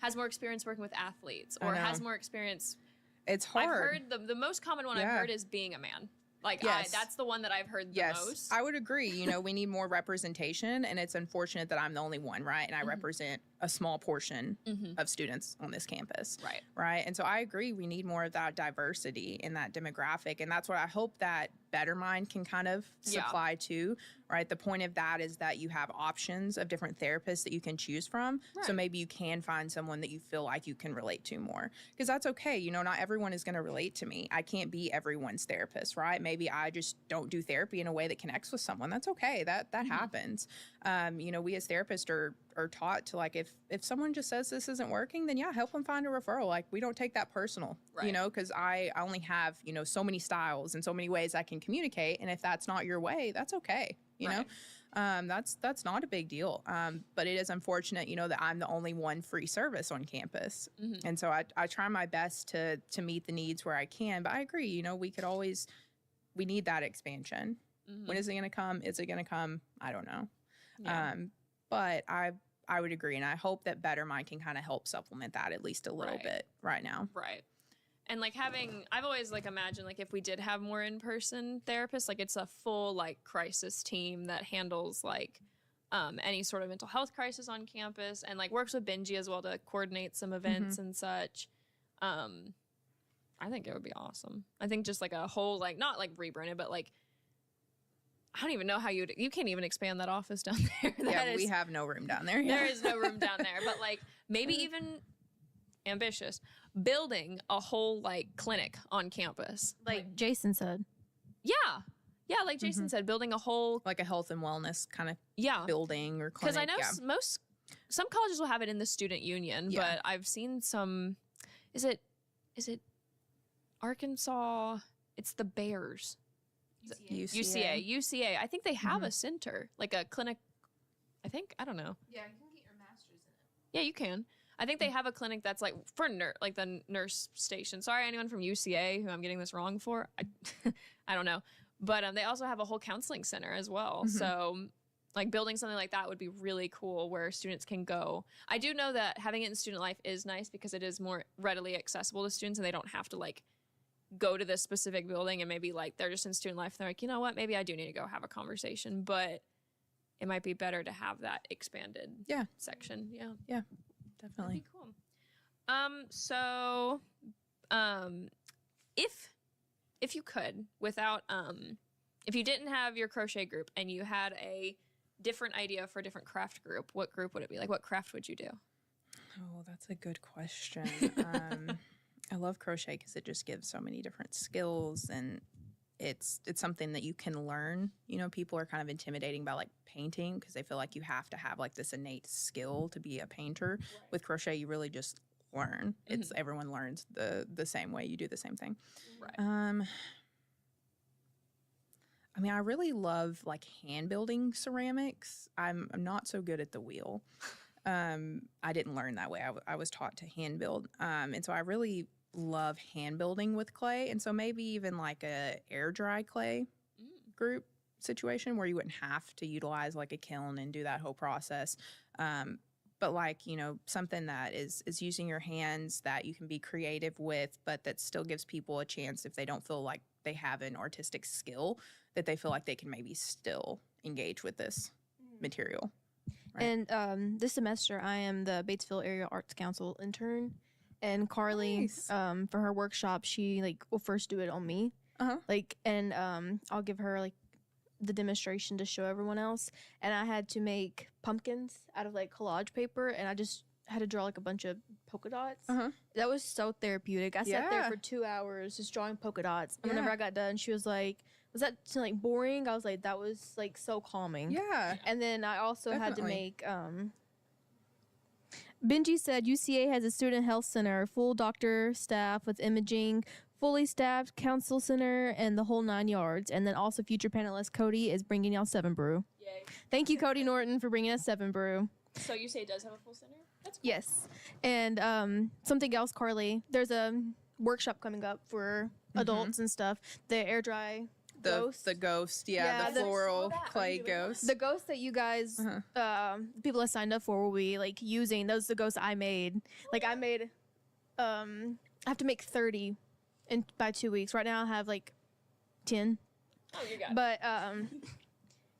has more experience working with athletes, or has more experience. It's hard. I've heard the most common one I've heard is being a man. Like, that's the one that I've heard the most. I would agree. You know, we need more representation, and it's unfortunate that I'm the only one, right? And I represent a small portion of students on this campus. Right. Right. And so I agree, we need more of that diversity in that demographic. And that's what I hope that Better Mind can kind of supply to, right? The point of that is that you have options of different therapists that you can choose from. Right. So maybe you can find someone that you feel like you can relate to more, because that's okay. You know, not everyone is going to relate to me. I can't be everyone's therapist, right? Maybe I just don't do therapy in a way that connects with someone. That's okay. That happens. You know, we as therapists are taught to, like, if someone just says this isn't working, then help them find a referral. Like, we don't take that personal, you know, because I only have, you know, so many styles and so many ways I can communicate. And if that's not your way, that's okay. You know, that's not a big deal. But it is unfortunate, you know, that I'm the only one free service on campus. And so I try my best to meet the needs where I can. But I agree, you know, we need that expansion. When is it going to come? Is it going to come? I don't know. Yeah. But I would agree. And I hope that Better Mind can kind of help supplement that at least a little bit right now. Right. And like I've always like imagined, like, if we did have more in-person therapists, like it's a full like crisis team that handles like any sort of mental health crisis on campus, and like works with Benji as well to coordinate some events and such. I think it would be awesome. I think just like a whole, like, not like rebranded, but like, I don't even know how you can't even expand that office down there. We have no room down there. There is no room down there, but like maybe even ambitious, building a whole like clinic on campus. Like Jason said. Yeah. Yeah, like Jason said, building a whole, like a health and wellness kind of building or clinic. Because I know some colleges will have it in the student union, but I've seen some. Is it Arkansas? It's the Bears. UCA. I think they have a center, like a clinic. I don't know. Yeah, you can get your master's in it. Yeah, you can. I think they have a clinic that's like for like the nurse station. Sorry, anyone from UCA who I'm getting this wrong for. I don't know. But they also have a whole counseling center as well. So like building something like that would be really cool where students can go. I do know that having it in student life is nice because it is more readily accessible to students and they don't have to like go to this specific building and maybe like they're just in student life. And they're like, you know what, maybe I do need to go have a conversation, but it might be better to have that expanded section. Yeah, definitely. That'd be cool. So if you could, without if you didn't have your crochet group and you had a different idea for a different craft group, what group would it be? Like, what craft would you do? Oh, that's a good question. I love crochet because it just gives so many different skills, and it's something that you can learn. You know, people are kind of intimidating about like painting because they feel like you have to have like this innate skill to be a painter. Right. With crochet, you really just learn. It's everyone learns the same way. You do the same thing. Right. I mean, I really love like hand building ceramics. I'm not so good at the wheel. I didn't learn that way. I was taught to hand build. And so I really love hand building with clay. And so maybe even like a air dry clay group situation where you wouldn't have to utilize like a kiln and do that whole process. But like, you know, something that is using your hands that you can be creative with, but that still gives people a chance if they don't feel like they have an artistic skill, that they feel like they can maybe still engage with this material. Right. And this semester, I am the Batesville Area Arts Council intern. And Carly, for her workshop, she like will first do it on me. Like, and I'll give her like the demonstration to show everyone else. And I had to make pumpkins out of like collage paper, and I just had to draw like a bunch of polka dots. That was so therapeutic. I sat there for 2 hours just drawing polka dots. And whenever I got done, she was like, was that like boring? I was like, that was like so calming. Yeah. And then I also had to make Benji said UCA has a student health center, full doctor staff with imaging, fully staffed council center, and the whole 9 yards. And then also future panelist Cody is bringing y'all 7 Brew. Yay. Thank you, Cody Norton, for bringing us 7 Brew. So UCA does have a full center? That's cool. Yes. And something else, Carly, there's a workshop coming up for adults and stuff. The air dry ghost. The ghost, the floral clay ghost. The ghost that you guys, people that signed up for, will be like using. Those are the ghosts I made. Like I made, I have to make 30 by 2 weeks. Right now I have like 10. Oh, you got it. But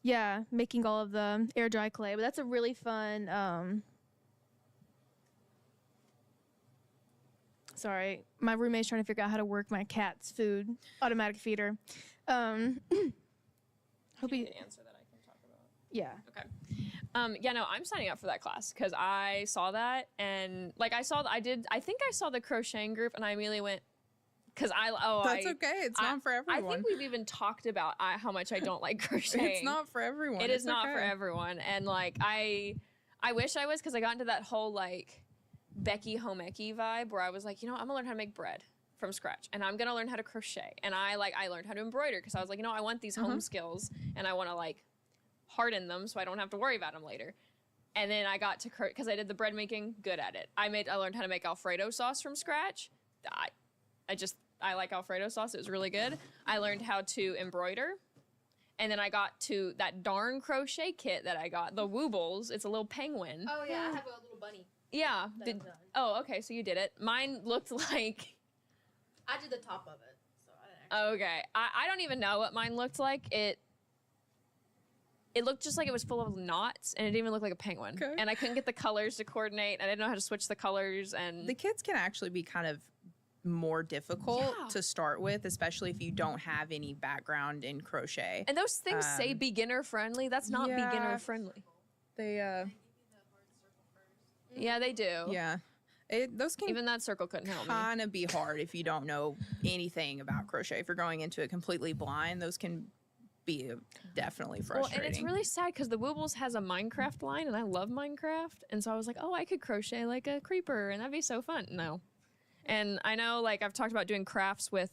yeah, making all of the air dry clay. But that's a really fun. Sorry, my roommate's trying to figure out how to work my cat's food automatic feeder. Hope you can answer that I can talk about. Yeah. Okay. Yeah, no, I'm signing up for that class because I saw that and like I think I saw the crocheting group and I immediately went because That's okay. It's not for everyone. I think we've even talked about how much I don't like crocheting. It's not for everyone. It is not for everyone. And like I wish I was because I got into that whole like Becky home eccy vibe where I was like, you know, I'm gonna learn how to make bread from scratch and I'm gonna learn how to crochet, and I learned how to embroider because I was like, you know, I want these home skills and I want to like harden them so I don't have to worry about them later. And then I got to because I did the bread making, good at it. I learned how to make Alfredo sauce from scratch. I like Alfredo sauce. It was really good. I learned how to embroider. And then I got to that darn crochet kit that I got, the Woobles. It's a little penguin. Oh yeah, I have a little bunny. Yeah. Okay, so you did it. Mine looked like... I did the top of it, so I didn't actually... Okay. I don't even know what mine looked like. it looked just like it was full of knots, and it didn't even look like a penguin. Okay. And I couldn't get the colors to coordinate. I didn't know how to switch the colors, and The kits can actually be kind of more difficult Yeah. to start with, especially if you don't have any background in crochet. and those things say beginner friendly. That's not yeah. beginner friendly. They, Yeah, they do. yeah. Those can Even that circle couldn't help me. kind of be hard if you don't know anything about crochet. If you're going into it completely blind, those can be definitely Well, frustrating. and it's really sad because the Woobles has a Minecraft line, and I love Minecraft, and so I was like, oh, I could crochet like a creeper, and that'd be so fun. No. And I know, like, I've talked about doing crafts with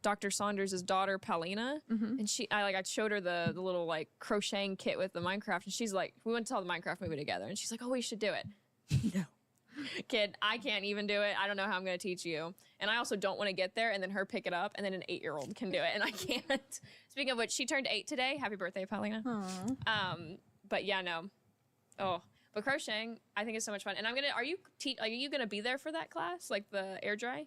Dr. Saunders' daughter, Paulina, and I showed her the little, like, crocheting kit with the Minecraft, and she's like, we went to tell the Minecraft movie together, and she's like, oh, we should do it. No. Kid, I can't even do it. I don't know how I'm going to teach you. And I also don't want to get there and then her pick it up, and then an 8-year-old can do it, and I can't. Speaking of which, she turned 8 today. Happy birthday, Paulina. But yeah, no. Oh, but crocheting, I think is so much fun. And are you gonna be there for that class, like the air dry,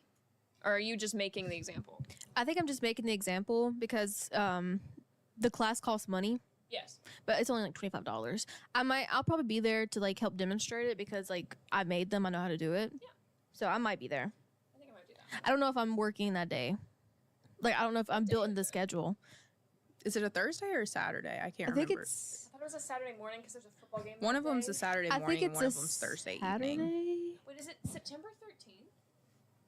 or are you just making the example? I think I'm just making the example because the class costs money, Yes. but it's only like $25. I'll probably be there to like help demonstrate it because like I made them, I know how to do it. Yeah. So I might be there. I think I might do that. I don't know if I'm working that day. Like I don't know if I'm built into the schedule. Is it a Thursday or a Saturday? I can't I think remember. it's. I thought it was a Saturday morning because there's a football game. One that of them's day. a Saturday I morning, think it's one a of them's Thursday Saturday. evening. Wait, is it September 13th?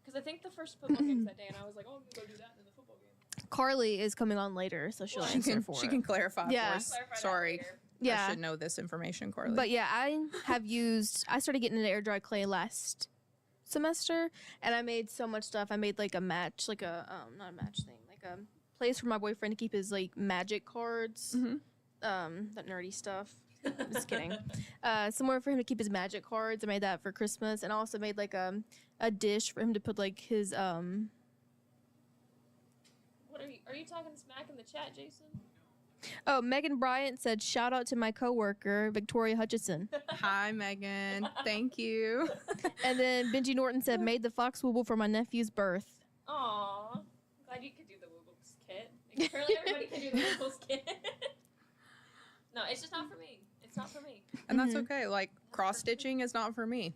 Because I think the first football game's that day, and I was like, oh, I'm gonna go do that in the football game. Carly is coming on later, so she'll She answer can, for she it. can clarify Yeah. for us. Clarify that Sorry. later. Yeah. I should know this information, Carly. But yeah, I started getting into air dry clay last semester, and I made so much stuff. I made like a match, like a not a match thing, like a place for my boyfriend to keep his like magic cards, that nerdy stuff. Just kidding. Somewhere for him to keep his magic cards. I made that for Christmas, and I also made like a dish for him to put like his What are you talking smack in the chat, Jason? Oh, Megan Bryant said, shout out to my coworker, Victoria Hutchison. Hi, Megan. Thank you. And then Benji Norton said, made the fox wooble for my nephew's birth. Aw, glad you could do the Woobles kit. Apparently everybody can do the Woobles kit. No, it's just not for me. It's not for me. And that's okay. Like, cross-stitching is not for me.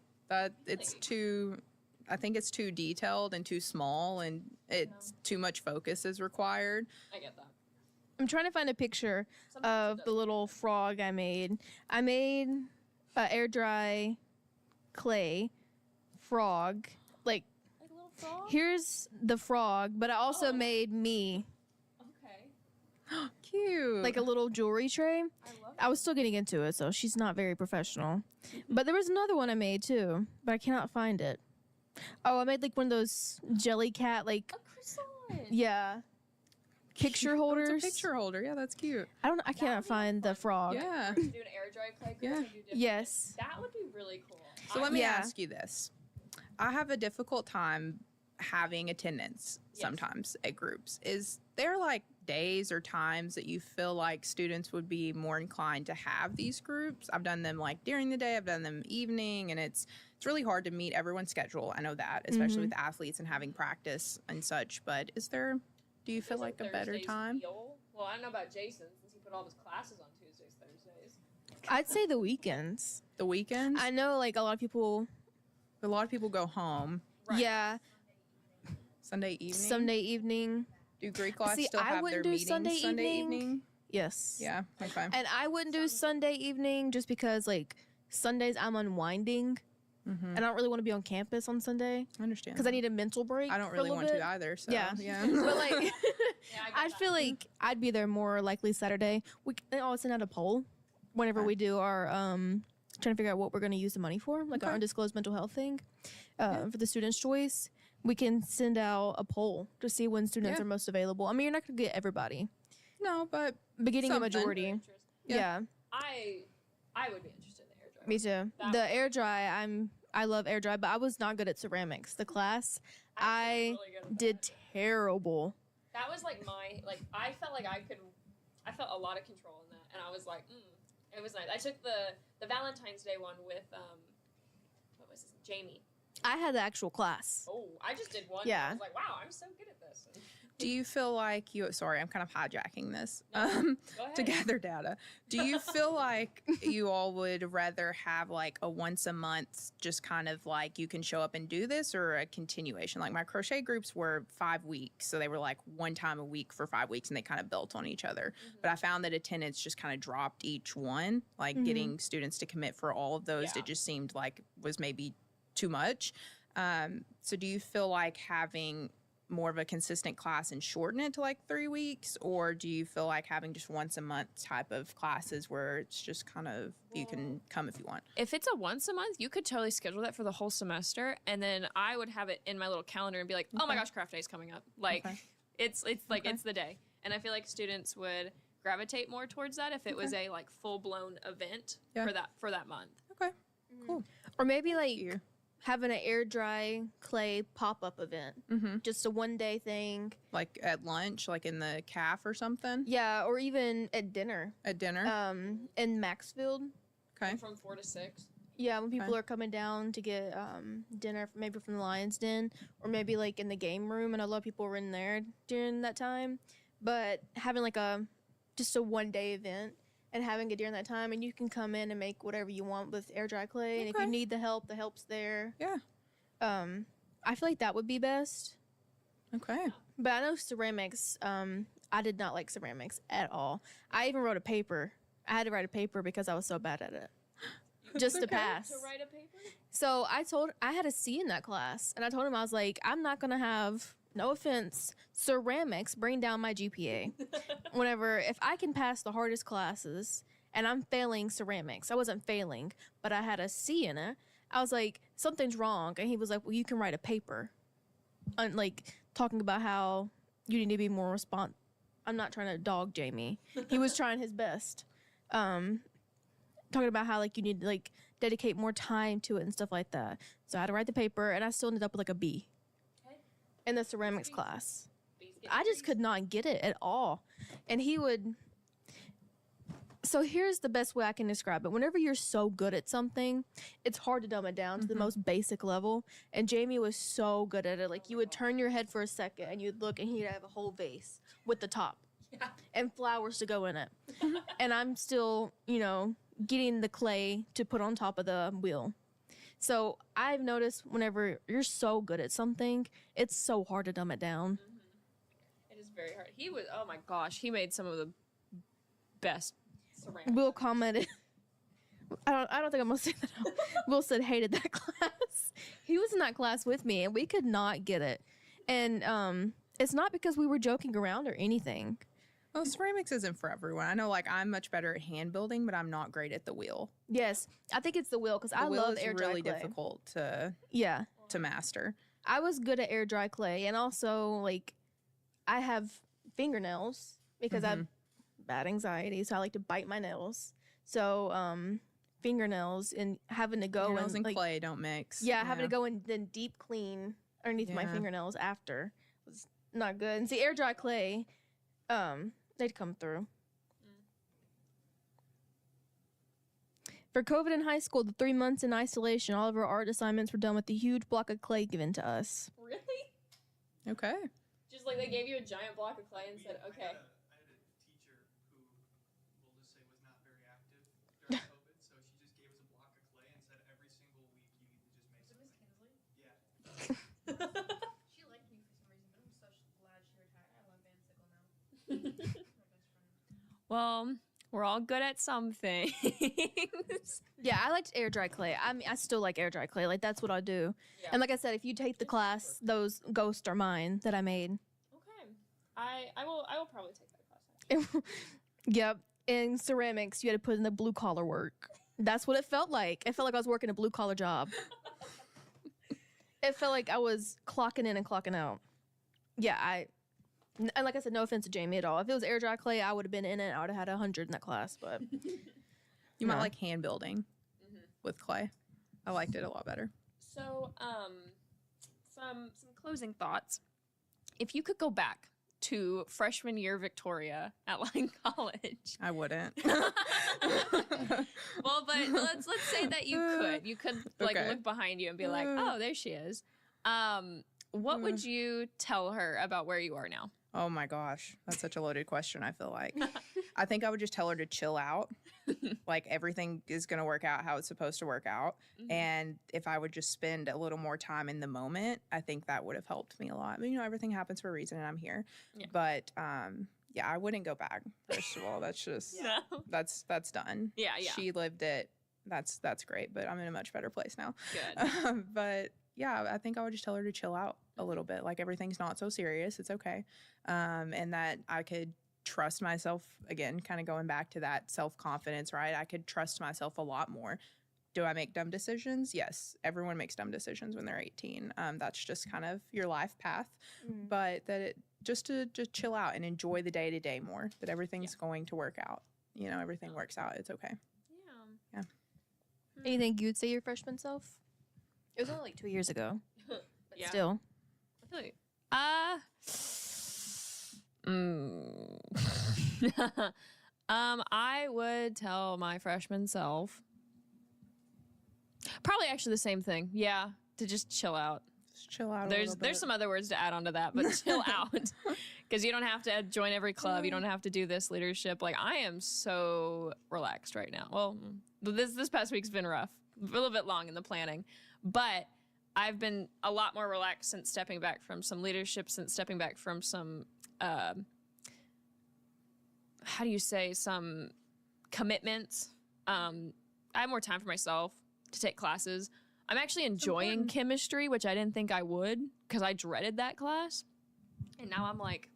It's too... I think it's too detailed and too small, and it's too much focus is required. I get that. I'm trying to find a picture Sometimes of it the does. little frog I made. I made air dry clay frog. Like, Like a little frog? here's the frog, but I also made me Okay. Cute. like a little jewelry tray. I love it. I was still getting into it, so she's not very professional. But there was another one I made too, but I cannot find it. Oh, I made like one of those jelly cat, like, A chrysalis. yeah, picture holders. It's a picture holder. Yeah, that's cute. I cannot find the frog. Yeah. Do an air dry clay Yeah. course and do different Yes. things. That would be really cool. So let me Yeah. ask you this. I have a difficult time having attendance Yes. sometimes at groups. Is there like days or times that you feel like students would be more inclined to have these groups? I've done them like during the day, I've done them evening, and it's really hard to meet everyone's schedule. I know that, especially with athletes and having practice and such. But do you feel like a better Thursdays time? Well, I don't know about Jason since he put all of his classes on Tuesdays, Thursdays. I'd say the weekends. The weekends? I know, like, a lot of people, A lot of people go home Right. yeah, Sunday evening. Sunday evening. Do Greek life See, still I have their wouldn't do meetings Sunday Sunday evening. evening? Yes. Yeah, okay. And I wouldn't do Sunday evening just because, like, Sundays I'm unwinding. And I don't really want to be on campus on Sunday I understand. because I need a mental break. I don't for a really little want bit. to either. So Yeah. yeah. But, like, Yeah, I I feel like I'd be there more likely Saturday. We can always send out a poll whenever Okay. we do our trying to figure out what we're going to use the money for, like our Okay. undisclosed mental health thing for the student's choice. We can send out a poll to see when students Yeah. are most available. I mean, you're not going to get everybody, No, but but getting a Something. majority. interest. Yeah. I would be interested in the air dry. Me too. That The would- air dry, I love air dry, but I was not good at ceramics. The class, I really good at did that. terrible. That was like I felt like I felt a lot of control in that, and I was like, it was nice. I took the Valentine's Day one with what was his name? Jamie. I had the actual class. Oh, I just did one. Yeah. I was like, wow, I'm so good at this. Do you feel like sorry, I'm kind of hijacking this Go ahead. to gather data. Do you feel like you all would rather have like a once a month, just kind of like you can show up and do this, or a continuation? Like my crochet groups were 5 weeks. So they were like one time a week for 5 weeks and they kind of built on each other. But I found that attendance just kind of dropped each one, like getting students to commit for all of those. Yeah. It just seemed like was maybe too much. So do you feel like having more of a consistent class and shorten it to like 3 weeks, or do you feel like having just once a month type of classes where it's just kind of you can come if you want? If it's a once a month, you could totally schedule that for the whole semester, and then I would have it in my little calendar and be like, oh my gosh, craft day is coming up. Like it's like it's the day. And I feel like students would gravitate more towards that if it was a like full blown event for that month. Okay, cool. Or maybe like having an air dry clay pop-up event. Just a one-day thing. Like at lunch, like in the caf or something? Yeah, or even at dinner. At dinner? In Maxfield. Okay. From 4 to 6. Yeah, when people are coming down to get dinner, maybe from the Lion's Den, or maybe like in the game room, and a lot of people were in there during that time. But having like just a one-day event and having it during that time, and you can come in and make whatever you want with air dry clay, and if you need the help's there. Yeah. I feel like that would be best. Okay. But I know ceramics, I did not like ceramics at all. I even wrote a paper. I had to write a paper because I was so bad at it. Just to pass. To write a paper? So I had a C in that class, and I told him, I was like, I'm not going to have, no offense, ceramics bring down my GPA. If I can pass the hardest classes and I'm failing ceramics, I wasn't failing, but I had a C in it. I was like, something's wrong. And he was like, well, you can write a paper. And like talking about how you need to be more I'm not trying to dog Jamie. He was trying his best. Talking about how like you need to like dedicate more time to it and stuff like that. So I had to write the paper, and I still ended up with like a B in the ceramics class. I just could not get it at all. And he would. So here's the best way I can describe it. Whenever you're so good at something, it's hard to dumb it down to the most basic level. And Jamie was so good at it. Like you would turn your head for a second and you'd look, and he'd have a whole vase with the top and flowers to go in it. And I'm still, getting the clay to put on top of the wheel. So I've noticed whenever you're so good at something, it's so hard to dumb it down. It is very hard. Oh my gosh, he made some of the best ceramics. Will commented. I don't think I'm gonna say that out. Will said hated that class. He was in that class with me, and we could not get it. And it's not because we were joking around or anything. Well, ceramics isn't for everyone. I know, like, I'm much better at hand building, but I'm not great at the wheel. Yes, I think it's the wheel because I love air dry really clay. difficult to master. I was good at air dry clay, and also like I have fingernails because I have bad anxiety, so I like to bite my nails. So fingernails and having to go Fingernails and like, clay don't mix. Yeah, having to go and then deep clean underneath my fingernails after was not good. And see, air dry clay, they'd come through. For COVID in high school, the 3 months in isolation, all of our art assignments were done with a huge block of clay given to us. Really? Okay. Just like they gave you a giant block of clay and said, okay. I had a teacher who, we'll just say, was not very active during COVID, so she just gave us a block of clay and said every single week you need to just make something. Yeah. She liked me for some reason, but I'm so glad she retired. I love Van Sickle now. My best friend. Well, we're all good at some things. Yeah, I liked air dry clay. I mean, I still like air dry clay. Like, that's what I do. Yeah. And like I said, if you take the class, those ghosts are mine that I made. Okay. I will probably take that class. Yep. In ceramics, you had to put in the blue collar work. That's what it felt like. It felt like I was working a blue collar job. It felt like I was clocking in and clocking out. Yeah, and like I said, no offense to Jamie at all. If it was air dry clay, I would have been in it. I would have had 100 in that class, but You might like hand building with clay. I liked it a lot better. So, some closing thoughts. If you could go back to freshman year Victoria at Lyon College, I wouldn't. well, but let's say that you could. You could like Okay. look behind you and be like, oh, there she is. What would you tell her about where you are now? Oh my gosh, that's such a loaded question. I feel like I think I would just tell her to chill out. Like everything is going to work out how it's supposed to work out. And if I would just spend a little more time in the moment, I think that would have helped me a lot. I mean, everything happens for a reason and I'm here. Yeah. But yeah, I wouldn't go back. First of all, that's just that's done. Yeah. She lived it. That's great, but I'm in a much better place now. Good. But yeah, I think I would just tell her to chill out a little bit. Like everything's not so serious. It's okay. And that I could trust myself again, kind of going back to that self-confidence, right? I could trust myself a lot more. Do I make dumb decisions? Yes. Everyone makes dumb decisions when they're 18. That's just kind of your life path. But that it just to chill out and enjoy the day-to-day more, that everything's going to work out. You know, everything works out. It's okay. Yeah. Anything you'd say your freshman self? It was only like 2 years ago. But still. I feel like, I would tell my freshman self probably actually the same thing. Yeah, to just chill out. Just chill out. There's some other words to add on to that, but chill out, because you don't have to join every club. You don't have to do this leadership. Like, I am so relaxed right now. Well, this past week's been rough, a little bit long in the planning, but I've been a lot more relaxed since stepping back from some leadership, since stepping back from some, some commitments. I have more time for myself to take classes. I'm actually enjoying chemistry, which I didn't think I would, because I dreaded that class. And now I'm like,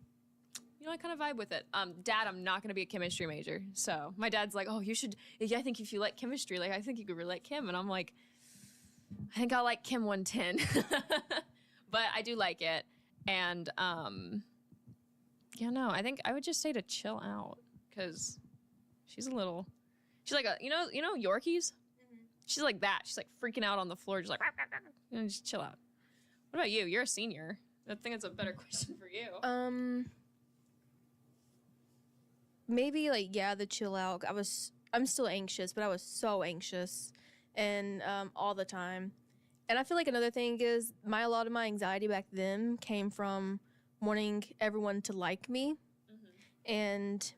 I kind of vibe with it. Dad, I'm not going to be a chemistry major. So my dad's like, oh, you should, I think if you like chemistry, like, I think you could really like chem. And I'm like, I think I'll like Chem 110. But I do like it. And, I think I would just say to chill out, because she's like Yorkies? She's like that. She's like freaking out on the floor, just like, just chill out. What about you? You're a senior. I think it's a better question for you. Maybe the chill out. I'm still anxious, but I was so anxious and all the time. And I feel like another thing is a lot of my anxiety back then came from wanting everyone to like me and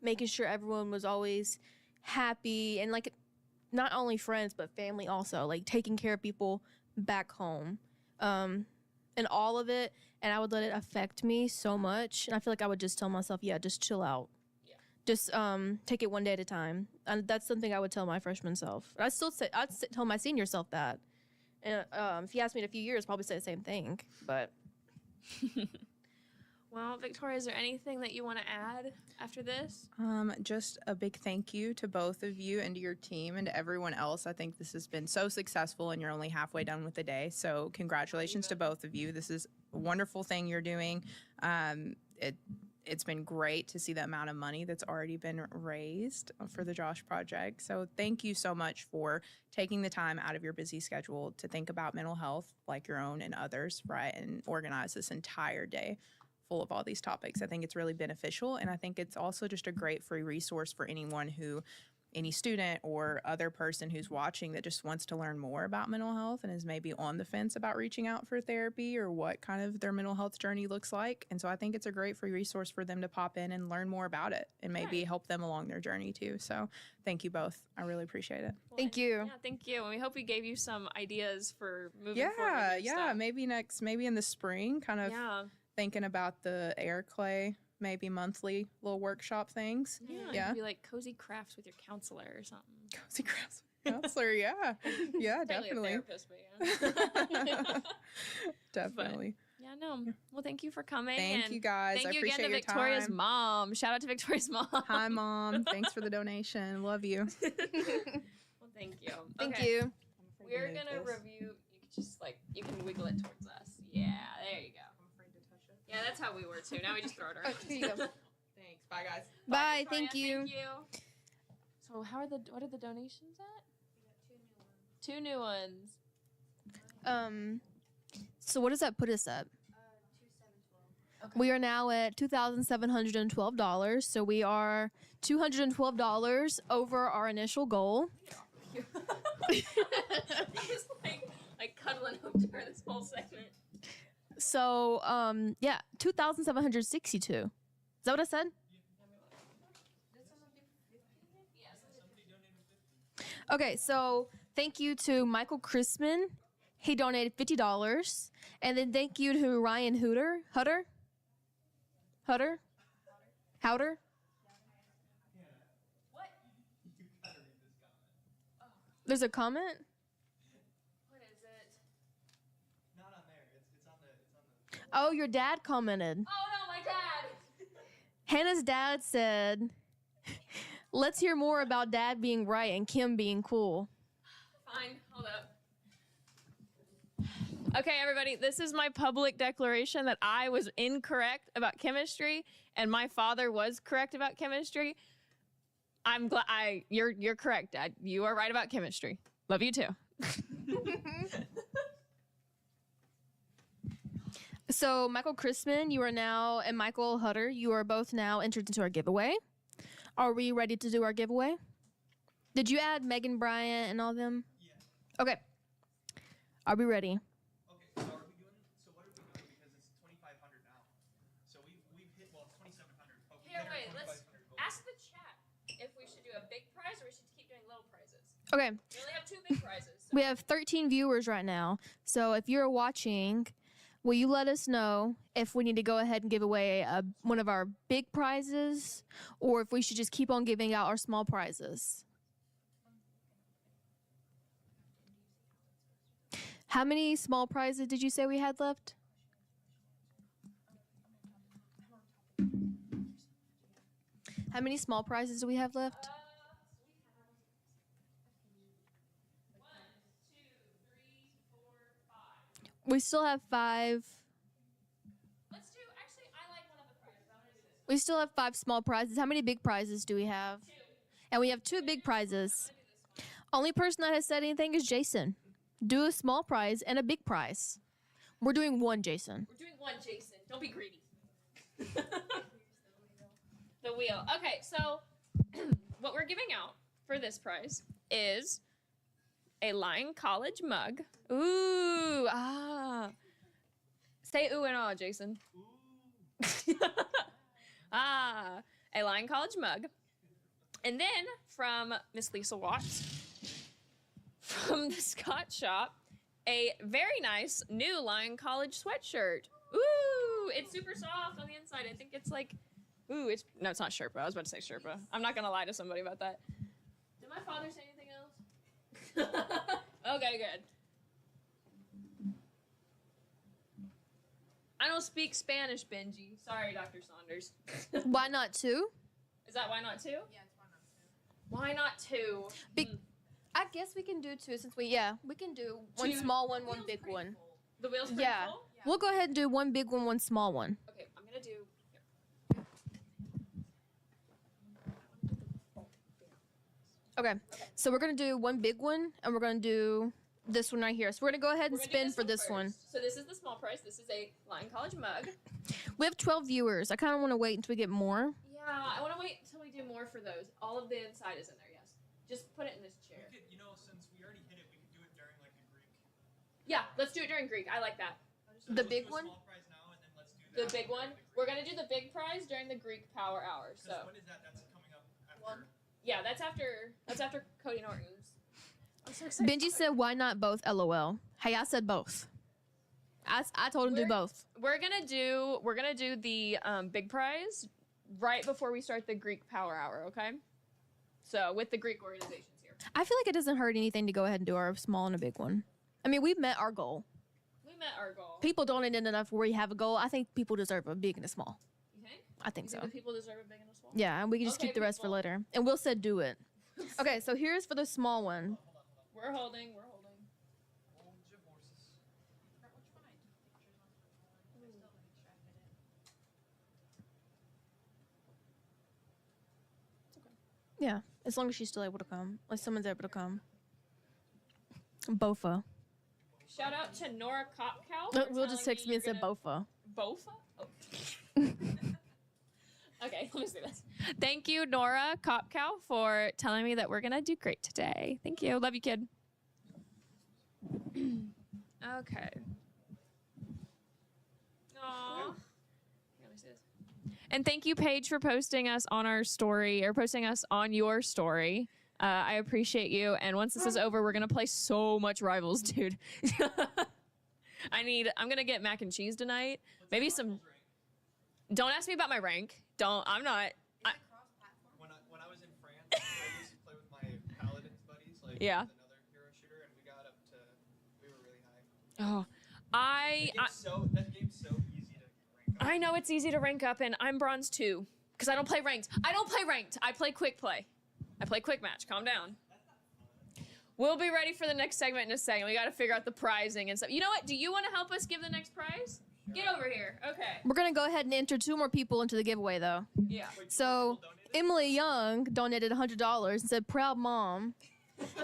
making sure everyone was always happy and like not only friends but family also, like taking care of people back home and all of it. And I would let it affect me so much. And I feel like I would just tell myself, just chill out. Yeah. Just take it one day at a time. And that's something I would tell my freshman self. I'd tell my senior self that. And if you asked me in a few years, I'd probably say the same thing. But well, Victoria, is there anything that you want to add after this? Just a big thank you to both of you and to your team and to everyone else. I think this has been so successful and you're only halfway done with the day. So congratulations to both of you. This is a wonderful thing you're doing. It's been great to see the amount of money that's already been raised for the Josh Project. So thank you so much for taking the time out of your busy schedule to think about mental health like your own and others, right? And organize this entire day full of all these topics. I think it's really beneficial. And I think it's also just a great free resource for any student or other person who's watching that just wants to learn more about mental health and is maybe on the fence about reaching out for therapy or what kind of their mental health journey looks like. And so I think it's a great free resource for them to pop in and learn more about it and maybe help them along their journey too. So thank you both. I really appreciate it. Well, thank you. Yeah, thank you. And we hope we gave you some ideas for moving forward. Yeah. Maybe in the spring, kind of thinking about the air clay, maybe monthly little workshop things. Yeah. Maybe like cozy crafts with your counselor or something. Cozy crafts with your counselor, yeah. Yeah, definitely. A therapist, but yeah. Definitely. Well, thank you for coming. Thank you guys. Thank I you appreciate again to your Victoria's time. mom. Shout out to Victoria's mom. Hi, Mom. Thanks for the donation. Love you. Well, thank you. Thank you. We're going to review. You can wiggle it towards us. Yeah, there you go. Yeah, that's how we were too. Now we just throw it around. Here you go. Thanks. Bye, guys. Bye. Thank you. Thank you. So what are the donations at? We got 2 new ones. 2 new ones. So what does that put us at? 2,712. Okay. We are now at $2,712. So we are $212 over our initial goal. He's like cuddling up to her this whole segment. So, yeah, 2,762. Is that what I said? Okay, so thank you to Michael Chrisman. He donated $50. And then thank you to Ryan Hutter. There's a comment? What is it? Not on there. It's on the. Oh, your dad commented. Oh no, my dad. Hannah's dad said, let's hear more about dad being right and Kim being cool. Fine, hold up. Okay, everybody, this is my public declaration that I was incorrect about chemistry and my father was correct about chemistry. I'm glad you're correct, Dad. You are right about chemistry. Love you too. So Michael Chrisman, you are now, and Michael Hutter, you are both now entered into our giveaway. Are we ready to do our giveaway? Did you add Megan Bryant and all them? Yeah. Okay. Are we ready? Okay. So what are we doing? Because it's 2,500 now. So we've hit 2,700. Oh, we Here, hit our wait, let's 2,500 goal. ask the chat if we should do a big prize or we should keep doing little prizes. Okay. We only have 2 big prizes. So. We have 13 viewers right now. So if you're watching, will you let us know if we need to go ahead and give away one of our big prizes or if we should just keep on giving out our small prizes? How many small prizes did you say we had left? How many small prizes do we have left? 1, 2, 3, 4, 5. We still have 5. Let's do, actually, I like one of the prizes. I'm going to do this. We still have 5 small prizes. How many big prizes do we have? 2. And we have 2 big prizes. Only person that has said anything is Jason. Do a small prize and a big prize. We're doing 1, Jason. We're doing 1, Jason. Don't be greedy. The wheel. Okay, so what we're giving out for this prize is a Lyon College mug. Ooh, ah. Say ooh and ah, Jason. Ah, a Lyon College mug. And then from Miss Lisa Watts, from the Scott Shop, a very nice new Lyon College sweatshirt. Ooh, it's super soft on the inside. I think it's like, ooh, no, it's not Sherpa. I was about to say Sherpa. I'm not going to lie to somebody about that. Did my father say anything else? Okay, good. I don't speak Spanish, Benji. Sorry, Dr. Saunders. Why not 2? Is that why not 2? Yeah, it's Why not 2? I guess we can do 2 since we can do 1 2. small one, 1 big one. The wheel's pretty Yeah. full? We'll go ahead and do 1 big one, 1 small one. Okay, I'm going to do... Okay. So we're going to do 1 big one and we're going to do this one right here. So we're going to go ahead and We're gonna do spin for this one. first. So this is the small price. This is a Lyon College mug. We have 12 viewers. I kind of want to wait until we get more. Yeah, I want to wait until we do more for those. All of the inside is in there, yes. Just put it in this chair. We could, since we already hit it, we could do it during like a Greek. Yeah, let's do it during Greek. I like that. So The let's big do a one? Small prize now, and then let's do The that big one. We're going to do the big prize during the Greek power hour. So, When is that? That's coming up after. yeah, that's after Cody Norton's. I'm so excited. Benji said, why not both? LOL. Hey, I said both. I told him to do both. We're gonna do the big prize right before we start the Greek power hour, okay? So with the Greek organizations here. I feel like it doesn't hurt anything to go ahead and do our small and a big one. I mean, we've met our goal. We met our goal. People donated enough where you have a goal. I think people deserve a big and a small. You think? I think You so. think the people deserve a big and a small? Yeah, and we can just Okay, keep the rest for people. later. And Will said do it. Okay, so here's for the small one. We're holding. Hold your horses. Yeah, as long as she's still able to come. Like someone's able to come. Bofa. Shout out to Nora Kopkow. Will just text me and said Bofa. Bofa? Oh. Okay, let me see this. Thank you, Nora Kopkow, for telling me that we're going to do great today. Thank you. Love you, kid. Okay. Aw. Let me see this. And thank you, Paige, for posting us on our story or posting us on your story. I appreciate you. And once this is over, we're gonna play so much Rivals, dude. I'm gonna get mac and cheese tonight. Maybe some. Don't ask me about my rank. I'm not. When I was in France, I used to play with my Paladins buddies, like Yeah. with another hero shooter, and we got up to, we were really high. Oh, That game's so easy to rank up. I know it's easy to rank up, and I'm bronze 2 because I don't play ranked. I play quick play. I play quick match. Calm down. We'll be ready for the next segment in a second. We got to figure out the prizing and stuff. You know what? Do you want to help us give the next prize? Get over here. Okay. We're gonna go ahead and enter 2 more people into the giveaway, though. Yeah. So Emily Young donated $100 and said, "Proud mom.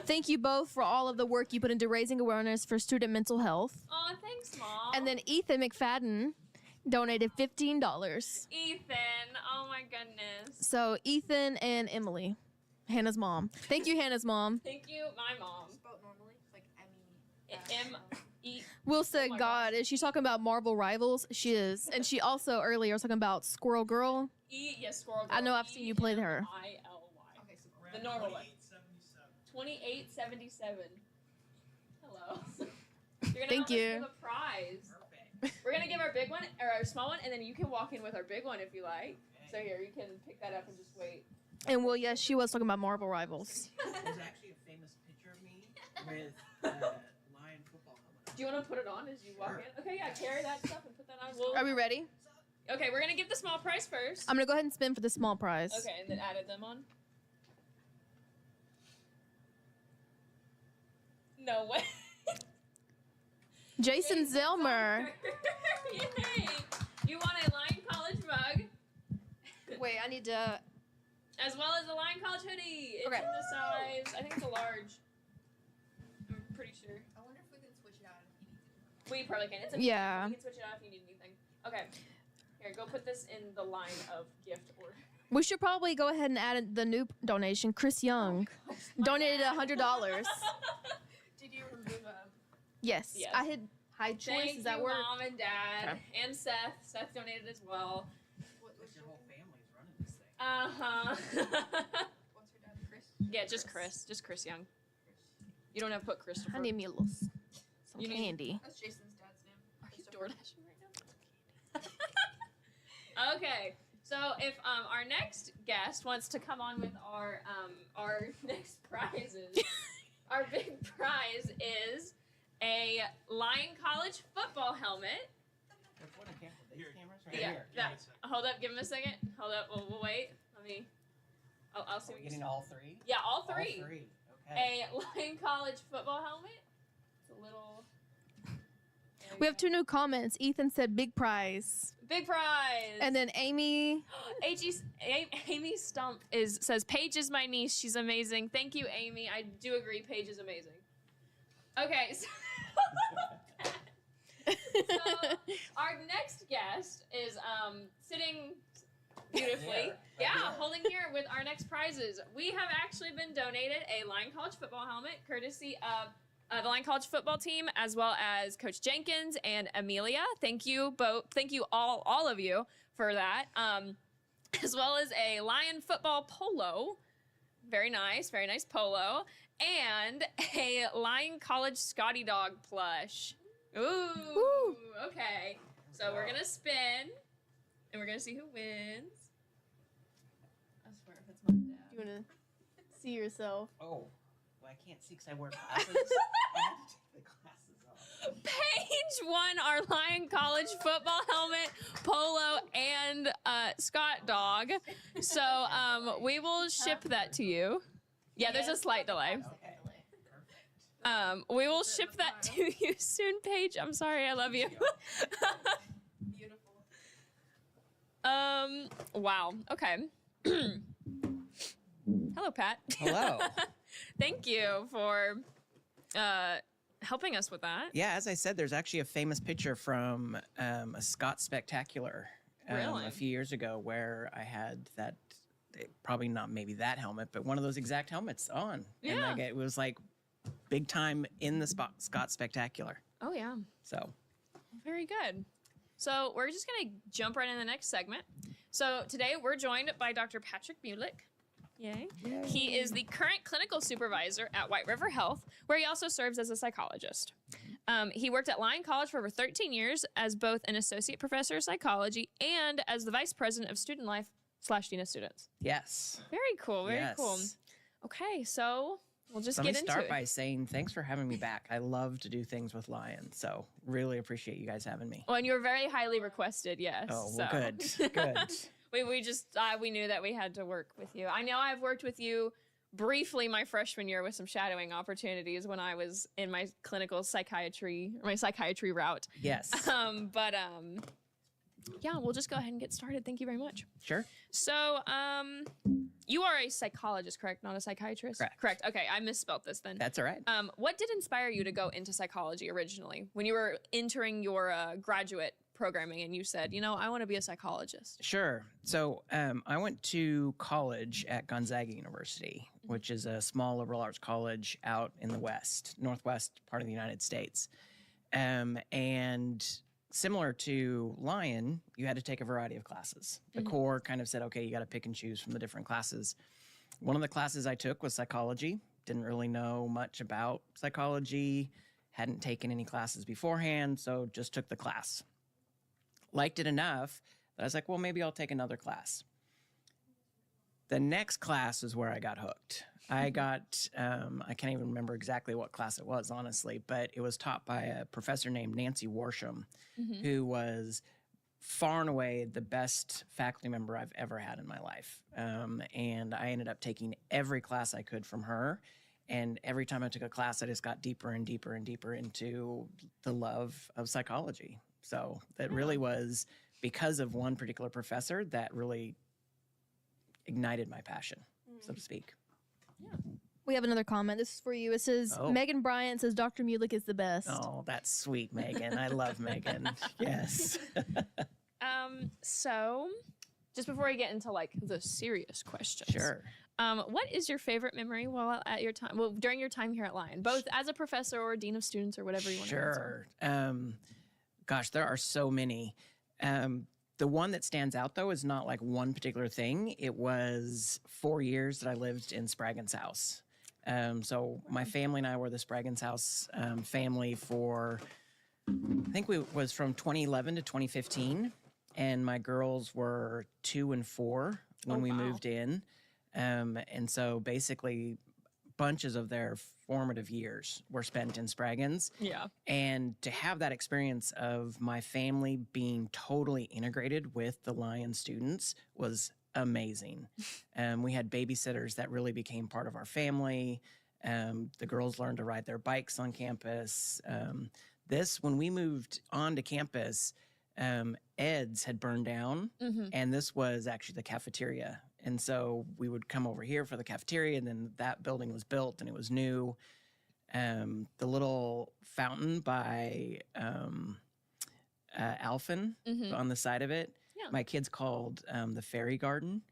Thank you both for all of the work you put into raising awareness for student mental health." Aw, thanks, Mom. And then Ethan McFadden donated $15. Ethan. Oh, my goodness. So Ethan and Emily, Hannah's mom. Thank you, Hannah's mom. Thank you, my mom. Spelled normally, like M-E. Will said, Oh my God, is she talking about Marvel Rivals? She is. And she also earlier was talking about Squirrel Girl. Yes, Squirrel Girl. I know I've seen you play her. E-M-I-L-Y. Okay, so the normal one. 2877. Hello. You're gonna Thank help us you. give a prize. We're gonna give our big one or our small one, and then you can walk in with our big one if you like. So here, you can pick that up and just wait. And well, yes, she was talking about Marvel Rivals. There's actually a famous picture of me with Lion football helmet. Do you want to put it on as you walk in? Okay, yeah, carry that stuff and put that on. Are we ready? Okay, we're gonna give the small prize first. I'm going to go ahead and spin for the small prize. Okay, and then added them on. No way. Jason Zellmer. Yay! You want a Lion College mug, Wait, I need to. as well as a Lion College hoodie. It's Okay. in the size, I think it's a large. I'm pretty sure. I wonder if we can switch it out if you need to. We probably can. It's a Yeah. You can switch it out if you need anything. Okay. Here, go put this in the line of gift order. We should probably go ahead and add in the new donation. Chris Young donated $100. Did you remove Yes. Yes. I had high choice. Thank Does that you, work? Mom and Dad, and Seth. Seth donated as well. Like your whole family's running this thing. Uh-huh. What's her dad, Chris? Yeah, just Chris. Just Chris Young. You don't have to put Christopher. I need me a little some You need- candy. That's Jason's dad's name. Are you DoorDashing right now? Okay. So if our next guest wants to come on with our next prizes, our big prize is a Lion College football helmet. Which one? I can't. These Here. cameras right Yeah, here. that. Hold up, give him a second. Hold up, we'll wait. Let me. I'll see. Are we what you getting see. all three? Yeah, all three. All three. Okay. A Lion College football helmet. It's a little. There We have go. 2 new comments. Ethan said big prize. Big prize. And then Amy. Amy Stump says Paige is my niece. She's amazing. Thank you, Amy. I do agree. Paige is amazing. Okay, so, so our next guest is sitting beautifully. Yeah, right here. Holding here with our next prizes. We have actually been donated a Lion College football helmet, courtesy of the Lion College football team, as well as Coach Jenkins and Amelia. Thank you both. Thank you all of you for that. As well as a Lion football polo. Very nice polo. And a Lion College Scotty Dog plush. Ooh. Okay. So we're going to spin, and we're going to see who wins. I swear if it's my dad. You want to see yourself? Oh. Well, I can't see because I wear glasses. I have to take the glasses off. Paige won our Lion College football helmet, polo, and Scott dog. So we will ship that to you. Yeah, there's a slight delay. Okay. Perfect. We will ship that to you soon, Paige. I'm sorry, I love you. Beautiful. Wow. Okay. Hello, Pat. Hello. Thank you for helping us with that. Yeah, as I said, there's actually a famous picture from a Scott Spectacular Really? a few years ago where I had that, probably not maybe that helmet, but one of those exact helmets on. And Yeah. it was like big time in the Scott Spectacular. Oh, yeah. So Very good. So we're just going to jump right in the next segment. So today we're joined by Dr. Patrick Mulick. Yay. He is the current clinical supervisor at White River Health, where he also serves as a psychologist. He worked at Lyon College for over 13 years as both an associate professor of psychology and as the vice president of student life / dean of students. Yes. Very cool. Very cool. Okay, so we'll just get into it. Let me start by saying thanks for having me back. I love to do things with Lyon, so really appreciate you guys having me. Well, and you were very highly requested, yes. Oh, well, so. good. Good. We just, we knew that we had to work with you. I know I've worked with you briefly my freshman year with some shadowing opportunities when I was in my clinical psychiatry, my psychiatry route. Yes. Yeah, we'll just go ahead and get started. Thank you very much. Sure. So, you are a psychologist, correct? Not a psychiatrist? Correct. Okay, I misspelled this then. That's all right. What did inspire you to go into psychology originally? When you were entering your graduate programming and you said, you know, I want to be a psychologist. Sure. So I went to college at Gonzaga University, which is a small liberal arts college out in the northwest part of the United States. And similar to Lyon, you had to take a variety of classes. The core kind of said, okay, you got to pick and choose from the different classes. One of the classes I took was psychology. Didn't really know much about psychology, hadn't taken any classes beforehand, so just took the class. Liked it enough that I was like, well, maybe I'll take another class. The next class is where I got hooked. I can't even remember exactly what class it was, honestly, but it was taught by a professor named Nancy Worsham, who was far and away the best faculty member I've ever had in my life. And I ended up taking every class I could from her. And every time I took a class, I just got deeper and deeper and deeper into the love of psychology. So that really was because of one particular professor that really ignited my passion, so to speak. Yeah. We have another comment. This is for you. It says, Megan Bryant says Dr. Mulick is the best. Oh, that's sweet, Megan. I love Megan. Yes. So just before we get into like the serious questions. Sure. What is your favorite memory while at your time, during your time here at Lyon, both as a professor or dean of students or whatever you want to answer? Sure. Gosh, there are so many. The one that stands out, though, is not like one particular thing. It was 4 years that I lived in Spraggins House. So my family and I were the Spraggins House family for, I think it was from 2011 to 2015. And my girls were 2 and 4 when we moved in. And so basically bunches of their formative years were spent in Spraggins. Yeah. And to have that experience of my family being totally integrated with the Lyon students was amazing. We had babysitters that really became part of our family. The girls learned to ride their bikes on campus. When we moved onto campus, Ed's had burned down, and this was actually the cafeteria. And so we would come over here for the cafeteria, and then that building was built, and it was new. The little fountain by Alphen on the side of it, my kids called the fairy garden.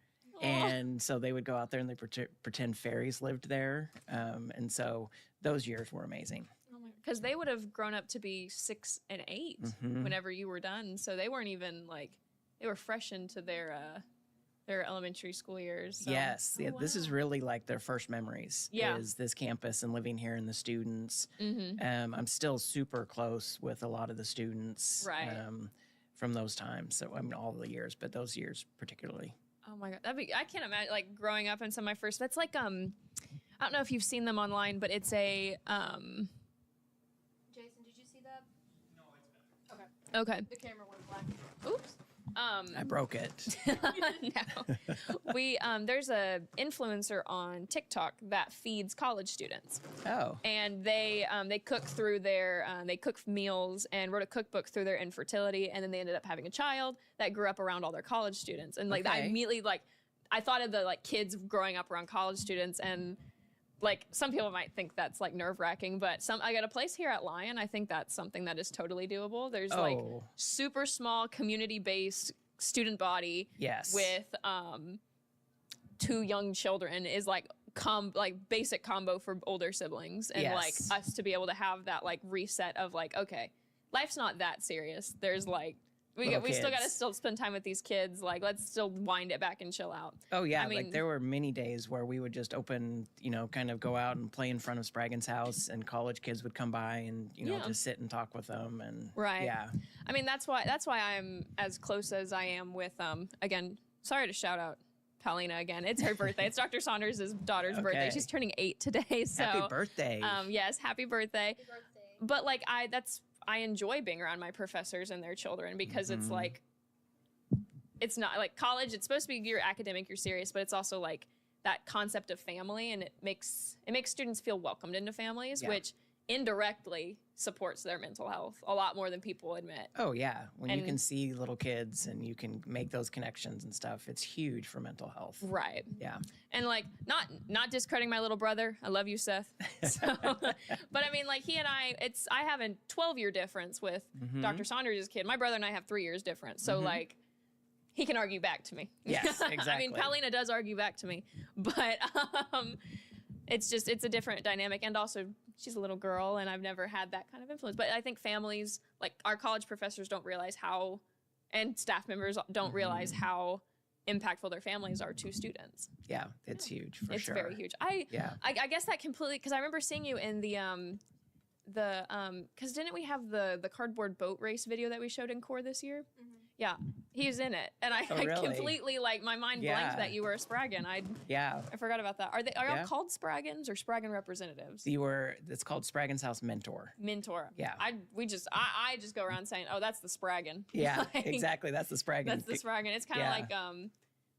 And so they would go out there and they pretend fairies lived there. And so those years were amazing. Because they would have grown up to be 6 and 8 whenever you were done. So they weren't even like, they were fresh into their elementary school years. So. Yes. Oh, wow. This is really like their first memories is this campus and living here and the students. I'm still super close with a lot of the students from those times. So I mean, all the years, but those years particularly. Oh my God. I can't imagine like growing up in some of my first, that's like, I don't know if you've seen them online, but it's a, Jason, did you see that? No, it's better. okay. The camera went black. Oops. I broke it. No. There's a influencer on TikTok that feeds college students. Oh. And they cook through their they cook meals and wrote a cookbook through their infertility, and then they ended up having a child that grew up around all their college students. And like I immediately I thought of the like kids growing up around college students, and like some people might think that's like nerve-wracking, but I got a place here at Lyon. I think that's something that is totally doable. There's like super small community-based student body with 2 young children is like basic combo for older siblings, and like us to be able to have that like reset of like, okay, life's not that serious. There's like we little still got to kids. still spend time with these kids. Like, let's still wind it back and chill out. Oh yeah, I mean- like there were many days where we would just open, kind of go out and play in front of Spraggan's house, and college kids would come by and Yeah. just sit and talk with them, and Right. yeah, I mean, that's why I'm as close as I am with again, sorry to shout out Paulina again. It's her birthday. It's Dr. Saunders' daughter's birthday. Okay. She's turning 8 today. So happy birthday. yes, happy birthday. Happy birthday. But like I enjoy being around my professors and their children because it's like it's not like college. It's supposed to be you're academic, you're serious, but it's also like that concept of family, and it makes students feel welcomed into families, Yeah. which indirectly supports their mental health a lot more than people admit. Oh yeah, when you And- can see little kids and you can make those connections and stuff, it's huge for mental health. Right. Yeah. And like not discrediting my little brother. I love you, Seth. So, but I mean, like he and I have a 12-year difference with Mhm. Dr. Saunders' kid. My brother and I have 3 years difference. So like he can argue back to me. Yes, I mean, exactly. Paulina does argue back to me, but it's a different dynamic. And also she's a little girl and I've never had that kind of influence. But I think families, like our college professors don't realize how, and staff members don't realize how impactful their families are to students. Yeah, it's huge for It's sure. very huge. Yeah. I guess that completely, because I remember seeing you in because didn't we have the cardboard boat race video that we showed in core this year? Yeah, he was in it, and I, Oh, I really? completely my mind Yeah. blanked that you were a Spraggan. I Yeah. forgot about that. Are Yeah. y'all called Spraggans or Spraggan representatives? It's called Spraggan's House Mentor. Mentor. Yeah. I just go around saying, oh, that's the Spraggan. Yeah, Like, exactly. That's the Spraggan. That's the Spraggan. It's kind of Yeah. like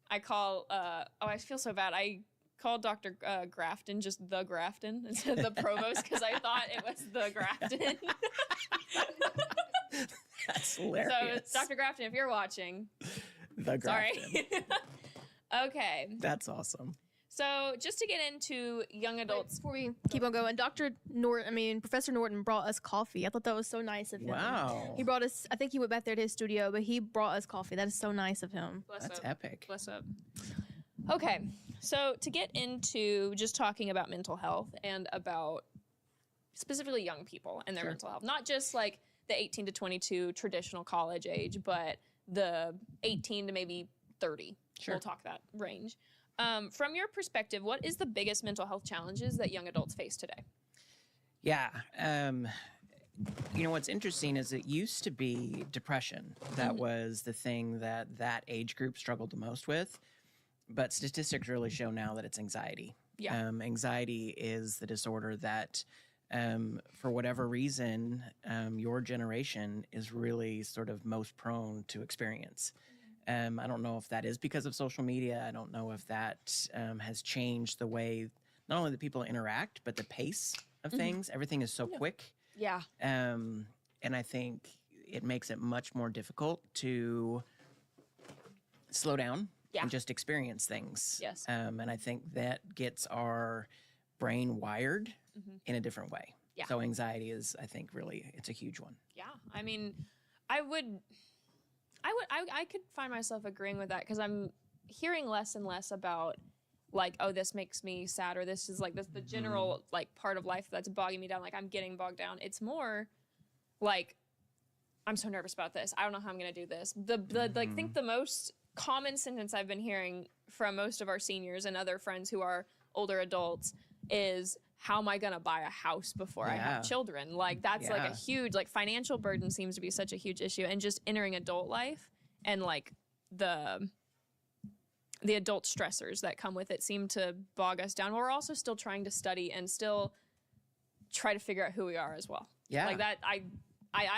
I call I feel so bad. I called Dr. Grafton just the Grafton instead of the provost because I thought it was the Grafton. That's So hilarious. Dr. Grafton, if you're watching, The sorry. Grafton. Okay. That's awesome. So just to get into young adults. Before we keep on going, Professor Norton brought us coffee. I thought that was so nice of him. Wow. He brought us, I think he went back there to his studio, but he brought us coffee. That is so nice of him. Bless That's up. epic. Bless up. Okay. So to get into just talking about mental health and about specifically young people and their Sure. mental health, not just like the 18 to 22 traditional college age, but the 18 to maybe 30. Sure. We'll talk that range. From your perspective, what is the biggest mental health challenges that young adults face today? Yeah. What's interesting is it used to be depression that was the thing that age group struggled the most with. But statistics really show now that it's anxiety. Yeah. Anxiety is the disorder that, for whatever reason, your generation is really sort of most prone to experience. I don't know if that is because of social media. I don't know if that has changed the way not only that people interact, but the pace of things. Everything is so quick. Yeah. And I think it makes it much more difficult to slow down and just experience things. Yes. And I think that gets our brain wired in a different way. Yeah. So anxiety is, I think, really, it's a huge one. Yeah. I mean, I could find myself agreeing with that because I'm hearing less and less about like, oh, this makes me sad, or this is like this the general like part of life that's bogging me down. Like I'm getting bogged down. It's more like I'm so nervous about this. I don't know how I'm gonna do this. I think the most common sentence I've been hearing from most of our seniors and other friends who are older adults is, how am I gonna buy a house before I Yeah. have children? Like that's like a Yeah. huge, like financial burden seems to be such a huge issue, and just entering adult life and like the adult stressors that come with it seem to bog us down. We're also still trying to study and still try to figure out who we are as well. Yeah. Like that, I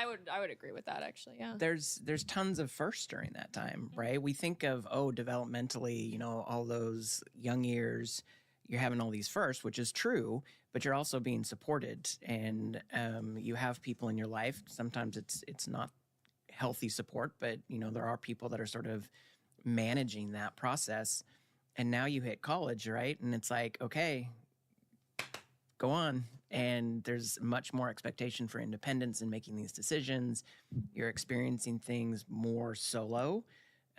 would agree with that actually. Yeah. There's tons of firsts during that time, right? We think of, developmentally, all those young years, you're having all these firsts, which is true, but you're also being supported, and you have people in your life. Sometimes it's not healthy support, but there are people that are sort of managing that process. And now you hit college, right? And it's like, okay, go on. And there's much more expectation for independence in making these decisions. You're experiencing things more solo.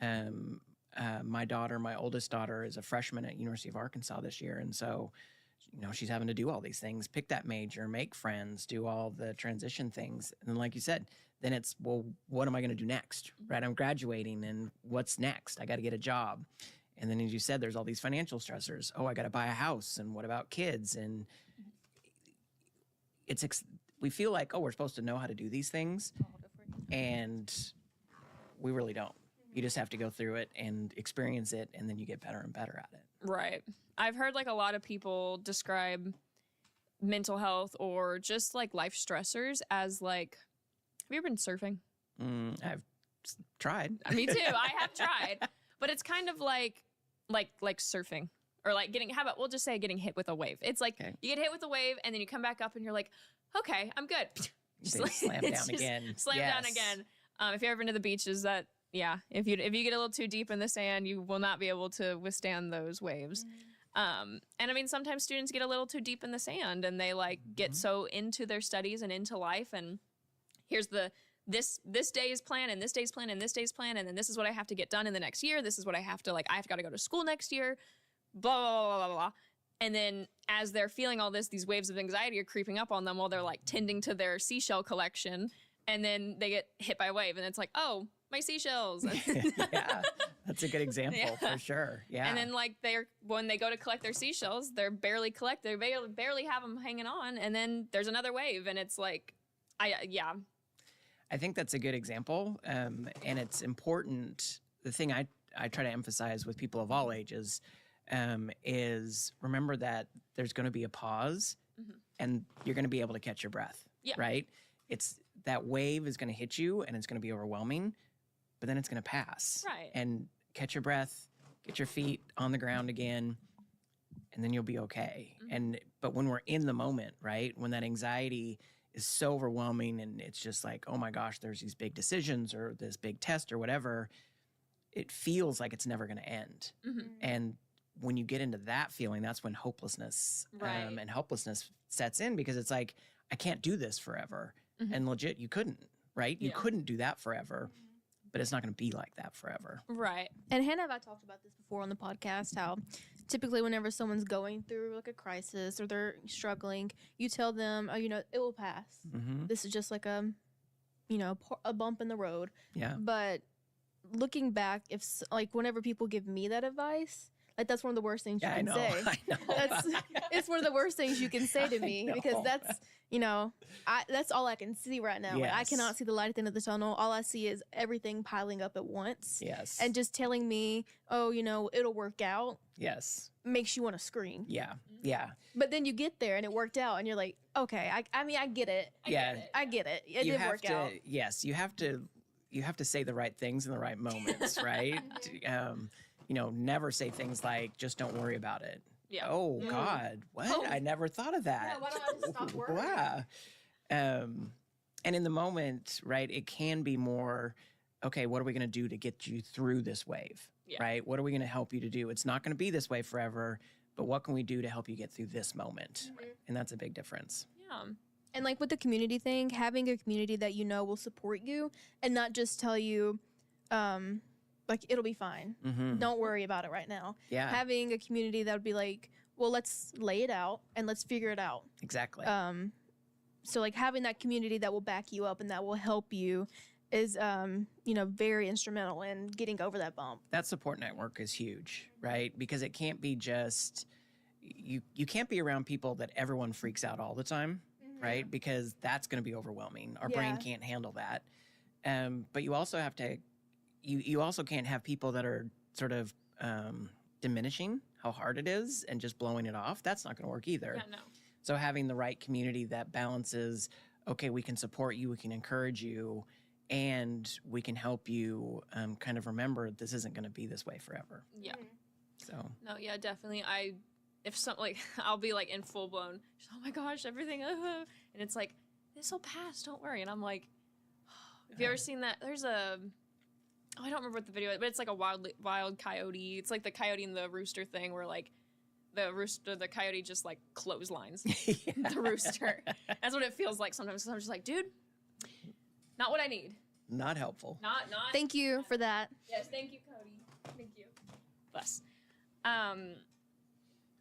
My oldest daughter, is a freshman at University of Arkansas this year. And so she's having to do all these things, pick that major, make friends, do all the transition things. And then, like you said, then it's, well, what am I going to do next? Right? I'm graduating, and what's next? I got to get a job. And then, as you said, there's all these financial stressors. Oh, I got to buy a house. And what about kids? And we feel like, oh, we're supposed to know how to do these things. And we really don't. You just have to go through it and experience it, and then you get better and better at it. Right. I've heard like a lot of people describe mental health or just like life stressors as like, have you ever been surfing? I've tried. Me too. I have tried. But it's kind of like surfing or like we'll just say getting hit with a wave. It's like you get hit with a wave and then you come back up and you're like, okay, I'm good. Just slam down again. Slam down again. If you've ever been to the beaches, if you get a little too deep in the sand, you will not be able to withstand those waves. And I mean, sometimes students get a little too deep in the sand and they like get so into their studies and into life. And here's this day's plan and this day's plan and this day's plan. And then this is what I have to get done in the next year. This is what I have to I've got to go to school next year, blah, blah, blah, blah, blah. And then as they're feeling all this, these waves of anxiety are creeping up on them while they're like tending to their seashell collection. And then they get hit by a wave and it's like, oh, my seashells. Yeah, that's a good example for sure. Yeah. And then when they go to collect their seashells, they're barely barely have them hanging on. And then there's another wave and it's like, I think that's a good example. And it's important. The thing I try to emphasize with people of all ages is remember that there's going to be a pause and you're going to be able to catch your breath. Yeah. Right? That wave is going to hit you and it's going to be overwhelming, but then it's going to pass. Right. And catch your breath, get your feet on the ground again, and then you'll be okay. But when we're in the moment, right, when that anxiety is so overwhelming and it's just like, oh my gosh, there's these big decisions or this big test or whatever, it feels like it's never going to end. And when you get into that feeling, that's when hopelessness and helplessness sets in, because it's like, I can't do this forever. And legit, you couldn't, right? You couldn't do that forever, but it's not going to be like that forever. Right. And Hannah and I talked about this before on the podcast, how typically whenever someone's going through like a crisis or they're struggling, you tell them, oh, it will pass. This is just like a bump in the road. Yeah. But looking back, whenever people give me that advice, that's one of the worst things you can say. I know. It's one of the worst things you can say to me, because that's that's all I can see right now. Yes. I cannot see the light at the end of the tunnel. All I see is everything piling up at once. Yes. And just telling me, oh, it'll work out. Yes. Makes you want to scream. Yeah. Yeah. But then you get there and it worked out and you're like, okay, I get it. I get it. It did work out. Yes. You have to say the right things in the right moments, right? Never say things like, just don't worry about it. Yeah. Oh, God. What? Oh. I never thought of that. Yeah, why don't I just stop worrying? Wow. And in the moment, right, it can be more, okay, what are we going to do to get you through this wave, right? What are we going to help you to do? It's not going to be this way forever, but what can we do to help you get through this moment? And that's a big difference. Yeah. And with the community thing, having a community that will support you and not just tell you, it'll be fine. Don't worry about it right now. Yeah. Having a community that would be like, well, let's lay it out and let's figure it out. Exactly. So having that community that will back you up and that will help you is, very instrumental in getting over that bump. That support network is huge, right? Because it can't be just, you can't be around people that everyone freaks out all the time, right? Because that's going to be overwhelming. Our brain can't handle that. But you also have to, you also can't have people that are sort of diminishing how hard it is and just blowing it off. That's not going to work either. Yeah, no. So having the right community that balances, okay, we can support you, we can encourage you, and we can help you kind of remember this isn't going to be this way forever. Yeah. So. No, yeah, definitely. I'll be in full blown, oh my gosh, everything, and it's like, this will pass, don't worry. And I'm like, have you ever seen that? There's I don't remember what the video is, but it's like a wild coyote. It's like the coyote and the rooster thing where the coyote just clotheslines the rooster. That's what it feels like sometimes. So I'm just like, dude, not what I need. Not helpful. Not. Thank you for that. Yes, thank you, Cody. Thank you. Bless.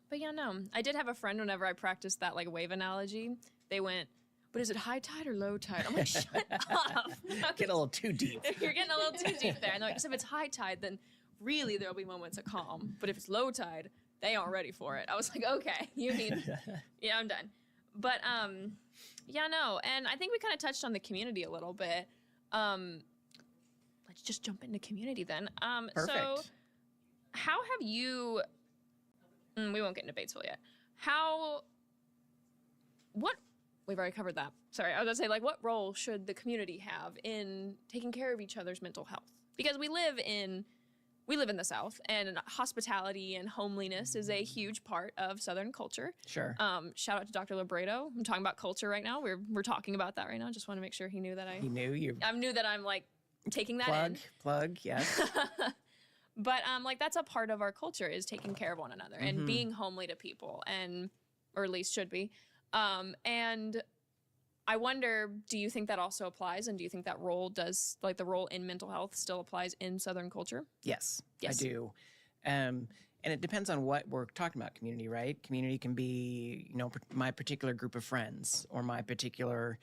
But yeah, no. I did have a friend whenever I practiced that like wave analogy, they went, but is it high tide or low tide? I'm like, shut up. Get a little too deep. You're getting a little too deep there. And they're like, 'cause if it's high tide, then really there'll be moments of calm. But if it's low tide, they aren't ready for it. I was like, okay, you need, yeah, I'm done. But yeah, no. And I think we kind of touched on the community a little bit. Let's just jump into community then. Perfect. So how have you, we won't get into Batesville yet. We've already covered that. Sorry, I was gonna say, like, what role should the community have in taking care of each other's mental health? Because we live in the South, and hospitality and homeliness is a huge part of Southern culture. Sure. Shout out to Dr. Labredo. I'm talking about culture right now. We're talking about that right now. Just want to make sure he knew that He knew you. I knew that I'm like taking that in. Plug, yes. But like that's a part of our culture is taking care of one another and being homely to people, or at least should be. And I wonder, do you think that also applies? And do you think that role the role in mental health still applies in Southern culture? Yes, Yes. I do. And it depends on what we're talking about, community, right? Community can be, my particular group of friends or my particular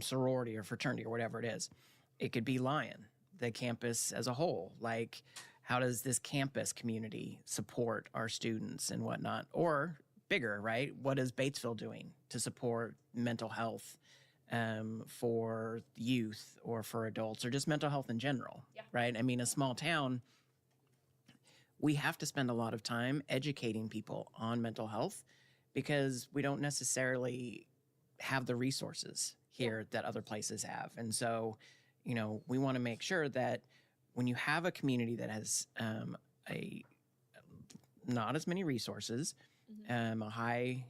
sorority or fraternity or whatever it is. It could be Lion, the campus as a whole. Like, how does this campus community support our students and whatnot? Or bigger, right? What is Batesville doing to support mental health for youth or for adults or just mental health in general, right? I mean, a small town, we have to spend a lot of time educating people on mental health because we don't necessarily have the resources here that other places have. And so, we want to make sure that when you have a community that has not as many resources, a high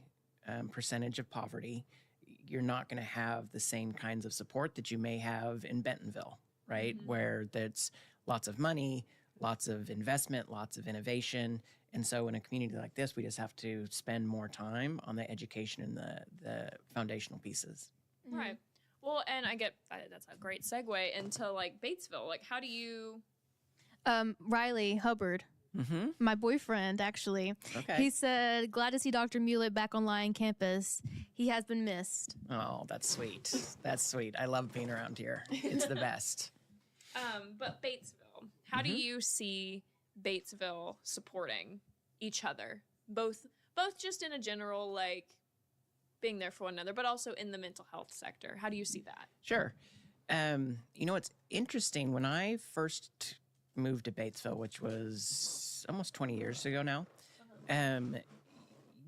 percentage of poverty, you're not going to have the same kinds of support that you may have in Bentonville, right? Where there's lots of money, lots of investment, lots of innovation. And so in a community like this, we just have to spend more time on the education and the foundational pieces. Right. Well, and I get that's a great segue into like Batesville. Like, how do you? Riley Hubbard, my boyfriend, actually. Okay. He said, glad to see Dr. Mulett back on Lion campus. He has been missed. Oh, that's sweet. That's sweet. I love being around here. It's the best. But Batesville, how do you see Batesville supporting each other? Both just in a general, like, being there for one another, but also in the mental health sector. How do you see that? Sure. It's interesting. When I first moved to Batesville, which was almost 20 years ago now,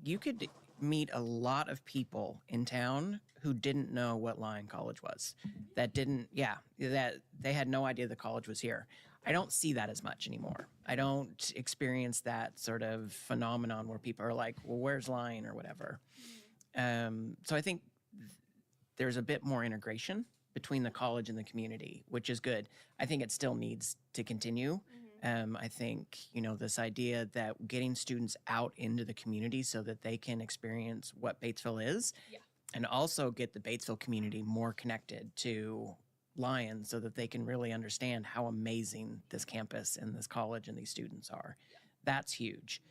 you could meet a lot of people in town who didn't know what Lyon College was. That they had no idea the college was here. I don't see that as much anymore. I don't experience that sort of phenomenon where people are like, well, where's Lyon or whatever. So I think there's a bit more integration between the college and the community, which is good. I think it still needs to continue. I think, this idea that getting students out into the community so that they can experience what Batesville is, and also get the Batesville community more connected to Lyon so that they can really understand how amazing this campus and this college and these students are. That's huge.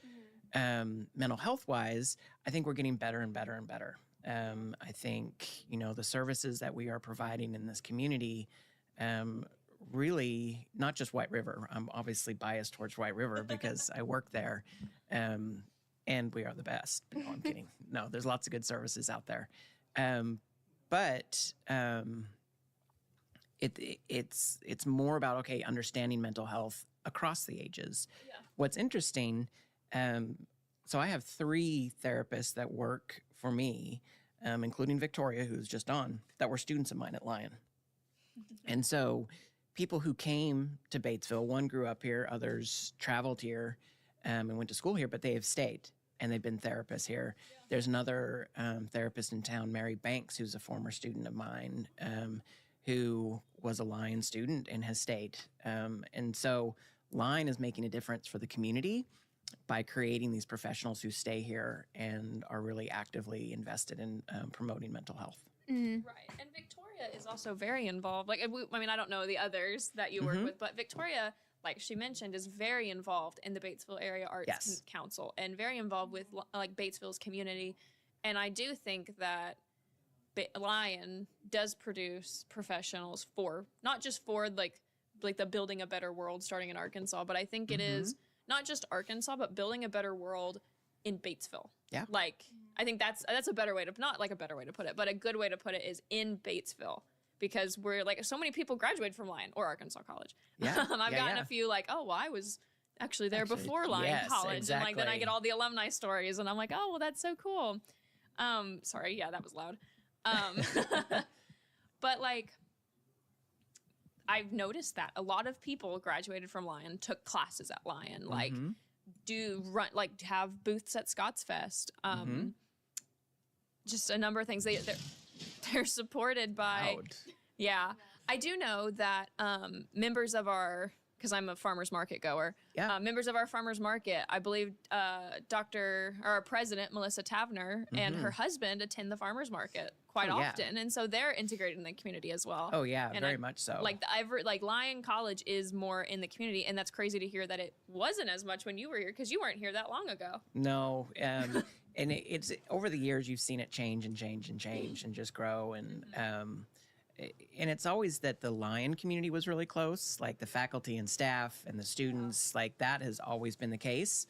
Mental health-wise, I think we're getting better and better and better. I think, the services that we are providing in this community, really, not just White River. I'm obviously biased towards White River because I work there, and we are the best. No, I'm kidding. No, there's lots of good services out there. But it's more about, understanding mental health across the ages. Yeah. What's interesting, so I have 3 therapists that work for me, including Victoria, who's just on, that were students of mine at Lyon. And so people who came to Batesville, one grew up here, others traveled here and went to school here, but they have stayed and they've been therapists here. Yeah. There's another therapist in town, Mary Banks, who's a former student of mine, who was a Lyon student and has stayed. And so Lyon is making a difference for the community by creating these professionals who stay here and are really actively invested in promoting mental health. Right. And Victoria is also very involved. Like, I don't know the others that you work with, but Victoria, like she mentioned, is very involved in the Batesville Area Arts Yes. Council and very involved with like Batesville's community. And I do think that Lion does produce professionals for not just for like the building a better world starting in Arkansas, but I think it is not just Arkansas, but building a better world in Batesville. Yeah. Like I think that's a better way to, not like a better way to put it, but a good way to put it is in Batesville. Because we're like, so many people graduated from Lion or Arkansas College. Yeah. I've gotten a few like, oh, well, I was actually there before Lion yes, College. And like, then I exactly. get all the alumni stories and I'm like, oh, well, that's so cool. Sorry. Yeah, that was loud. But like, I've noticed that a lot of people graduated from Lion, took classes at Lion, like have booths at Scott's Fest. Just a number of things. They're supported by, Loud. yeah. I do know that members of our, because I'm a farmer's market goer, Yeah. members of our farmer's market, I believe our president, Melissa Tavner, and her husband attend the farmer's market quite Oh, yeah. often. And so they're integrated in the community as well. Oh yeah, And very much so. Like Lion College is more in the community, and that's crazy to hear that it wasn't as much when you were here, because you weren't here that long ago. No, and it's over the years you've seen it change and change and change and just grow, and it's always that the Lion community was really close, like the faculty and staff and the students, like that has always been the case.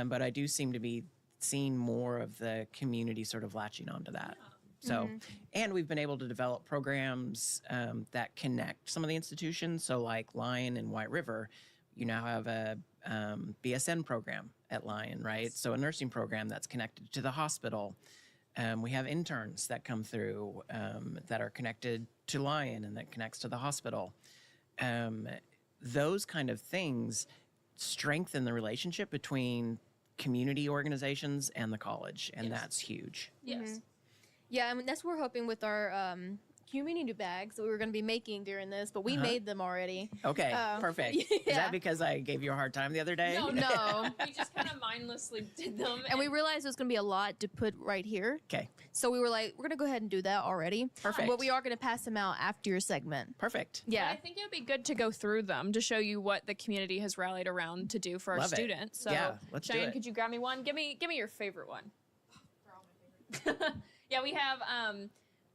But I do seem to be seeing more of the community sort of latching onto that. So, and we've been able to develop programs that connect some of the institutions. So like Lion and White River, you now have a BSN program at Lion, right? So a nursing program that's connected to the hospital. We have interns that come through that are connected to Lion and that connects to the hospital. Those kind of things strengthen the relationship between community organizations and the college, and that's huge. Yes. Yeah, I mean, that's what we're hoping with our community bags that we were going to be making during this, but we made them already. Okay, perfect. Is yeah. that because I gave you a hard time the other day? No. We just kind of mindlessly did them. And we realized it was going to be a lot to put right here. Okay, So we were like, we're going to go ahead and do that already. Perfect. But we are going to pass them out after your segment. perfect. Yeah. I think it would be good to go through them to show you what the community has rallied around to do for our Love it. students. So, Yeah, let's do Cheyenne, it. could you grab me one? Give me your favorite one. They're all my favorite. Yeah, we have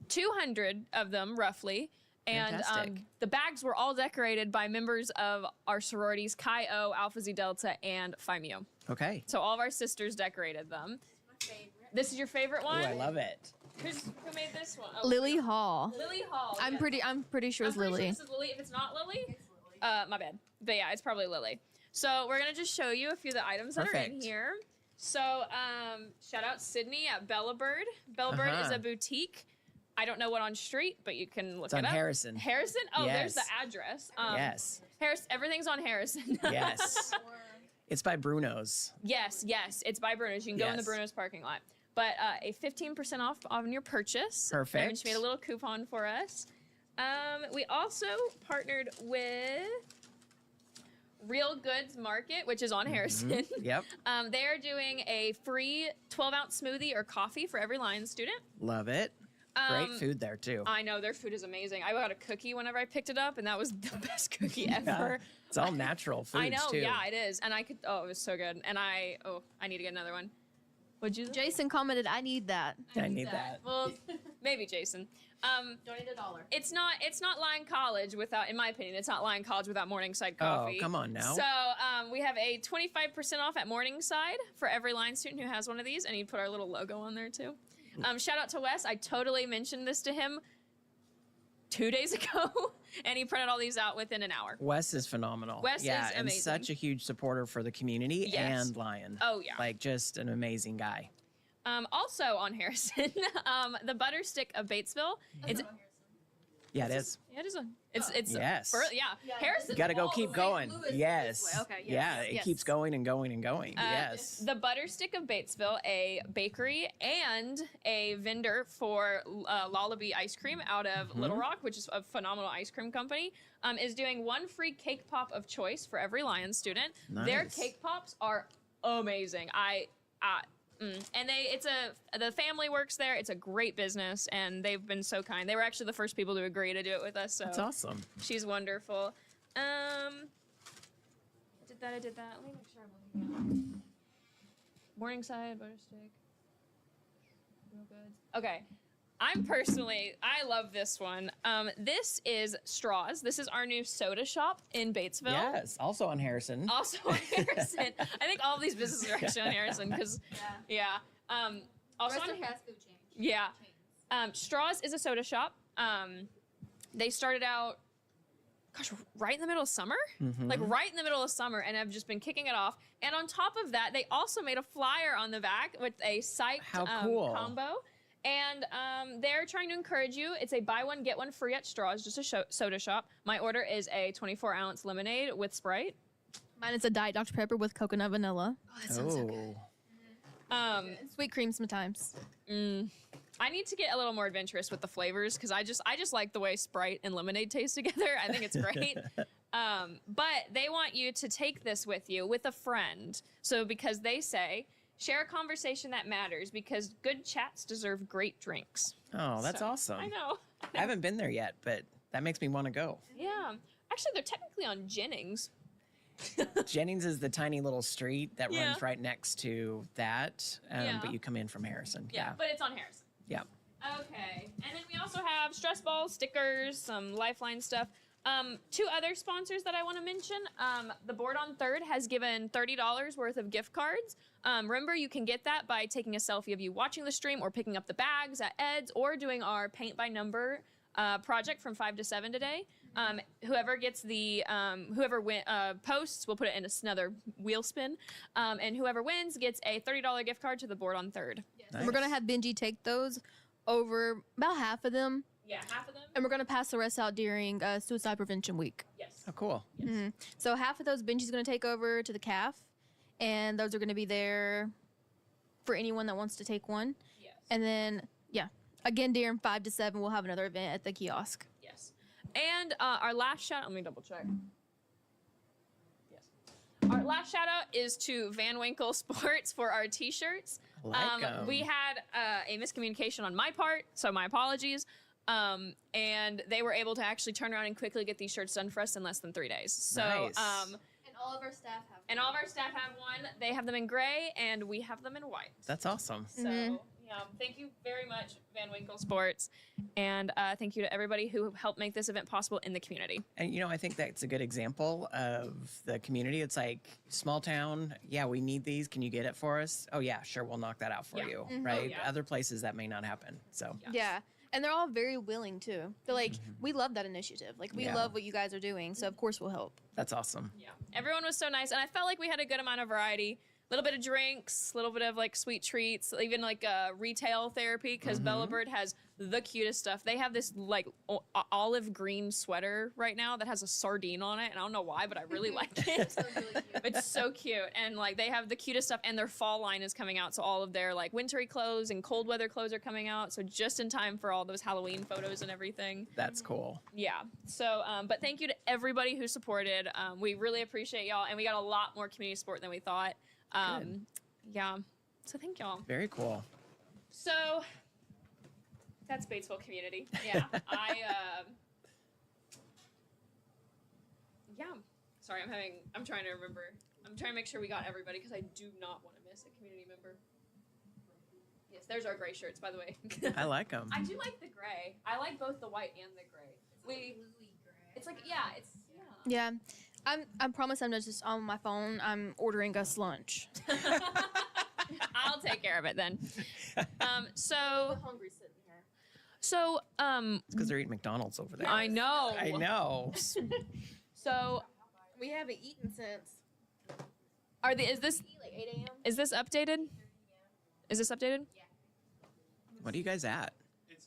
200 of them roughly. And Fantastic. the bags were all decorated by members of our sororities, Chi O, Alpha Xi Delta, and Phi Mu. Okay. So all of our sisters decorated them. My favorite. This is your favorite Oh, one? I love it. Who made this one? Oh, Lily Hall. Lily Hall. I'm yes. pretty sure I'm it's pretty Lily. Sure this is Lily. If it's not Lily, It's Lily. my bad. But yeah, it's probably Lily. So we're gonna just show you a few of the items that are in Perfect. here. So shout out Sydney at Bella Bird. Bella Bird is a boutique. I don't know what on street, but you can look It's it on up. Harrison. Harrison? Oh, there's the Yes. address. Yes. Everything's on Harrison. Yes. It's by Bruno's. Yes, it's by Bruno's. You can go in the Yes. Bruno's parking lot. But a 15% off on your purchase. Perfect. And she made a little coupon for us. We also partnered with Real Goods Market, which is on Harrison. Yep. They are doing a free 12-ounce smoothie or coffee for every Lion student. Love it. Great food there too. I know, their food is amazing. I got a cookie whenever I picked it up, and that was the best cookie ever. It's all natural foods I know, too. yeah, it is. And it was so good. And I need to get another one. Would you? Jason commented, I need that. I need that. Well, maybe Jason. Donate $1. It's not Lion College without, in my opinion, it's not Lion College without Morningside Oh, coffee. come on now. So we have a 25% off at Morningside for every Lion student who has one of these, and you put our little logo on there too. Shout out to Wes. I totally mentioned this to him 2 days ago, and he printed all these out within an hour. Wes is phenomenal. Wes yeah, is and amazing. such a huge supporter for the community Yes. and Lion. Oh, yeah. Like just an amazing guy. Also on Harrison, the Butter Stick of Batesville. It's Yeah, it is. yeah, it is on. It's Yes. Harrison. You got to go keep going. Lewis is Yes. this way. Okay, Yeah, it yes. keeps going and going and going. Yes. The Butter Stick of Batesville, a bakery and a vendor for Lullaby ice cream out of Little Rock, which is a phenomenal ice cream company, is doing one free cake pop of choice for every Lion student. Their Nice. cake pops are amazing. And the family works there. It's a great business, and they've been so kind. They were actually the first people to agree to do it with us. So That's awesome. she's wonderful. I did that. Let me make sure I'm looking at Morningside, butter stick. Real goods. Okay. I love this one. This is Straws. This is our new soda shop in Batesville. Yes, also on Harrison. Also on Harrison. I think all of these businesses are actually on Harrison because, yeah. Also on fast food chain. Yeah. Straws is a soda shop. They started out, gosh, right in the middle of summer? Like right in the middle of summer, and have just been kicking it off. And on top of that, they also made a flyer on the back with a Psych'd combo. And they're trying to encourage you. It's a buy one, get one free at Straws, just a soda shop. My order is a 24-ounce lemonade with Sprite. Mine is a Diet Dr. Pepper with coconut vanilla. Oh, that sounds so good. Sweet cream sometimes. I need to get a little more adventurous with the flavors because I just like the way Sprite and lemonade taste together. I think it's great. But they want you to take this with you with a friend. So because they say, share a conversation that matters because good chats deserve great drinks. Oh, that's awesome. I know. I haven't been there yet, but that makes me want to go. Yeah. Actually, they're technically on Jennings. Jennings is the tiny little street that Yeah. runs right next to that, Yeah. but you come in from Harrison. Yeah, but it's on Harrison. Yeah. Okay. And then we also have stress balls, stickers, some Lifeline stuff. Two other sponsors that I want to mention. The Board on Third has given $30 worth of gift cards. Remember, you can get that by taking a selfie of you watching the stream or picking up the bags at Ed's or doing our paint by number project from 5 to 7 today. Whoever gets the, posts, we'll put it in another wheel spin. And whoever wins gets a $30 gift card to the Board on Third. Yes. Nice. We're going to have Benji take those over about half of them. Yeah, half of them. And we're going to pass the rest out during Suicide Prevention Week. Yes. Oh, cool. Yes. So half of those Benji's going to take over to the CAF. And those are going to be there for anyone that wants to take one. Yes. And then, again, during 5 to 7, we'll have another event at the kiosk. Yes. And our last shout out, let me double check. Yes. Our last shout out is to Van Winkle Sports for our t-shirts. We had a miscommunication on my part, so my apologies. And they were able to actually turn around and quickly get these shirts done for us in less than 3 days. So, Nice. And all of our staff have one. And all of our staff have one. They have them in gray, and we have them in white. That's awesome. So, thank you very much, Van Winkle Sports. And thank you to everybody who helped make this event possible in the community. And, I think that's a good example of the community. It's like, small town, yeah, we need these. Can you get it for us? Oh, yeah, sure, we'll knock that out for you, right? Oh, yeah. Other places that may not happen, so. Yeah. And they're all very willing, too. They're like, we love that initiative. Like, we love what you guys are doing, so of course we'll help. That's awesome. Yeah. Everyone was so nice, and I felt like we had a good amount of variety. A little bit of drinks, a little bit of like sweet treats, even like retail therapy because Bella Bird has the cutest stuff. They have this like olive green sweater right now that has a sardine on it, and I don't know why, but I really like it. It's so cute, and like they have the cutest stuff, and their fall line is coming out, so all of their like wintry clothes and cold weather clothes are coming out, so just in time for all those Halloween photos and everything. That's cool. Yeah. So, but thank you to everybody who supported. We really appreciate y'all, and we got a lot more community support than we thought. Yeah. So thank y'all. Very cool. So that's Batesville community. Yeah. Sorry, I'm trying to remember. I'm trying to make sure we got everybody because I do not want to miss a community member. Yes, there's our gray shirts, by the way. I like them. I do like the gray. I like both the white and the gray. It's like, Yeah. I promise I'm not just on my phone. I'm ordering us lunch. I'll take care of it then. So hungry sitting here. So It's because they're eating McDonald's over there. I know. I know. So We haven't eaten since. is this Like 8 a.m. is this updated? Is this updated? What are you guys at? It's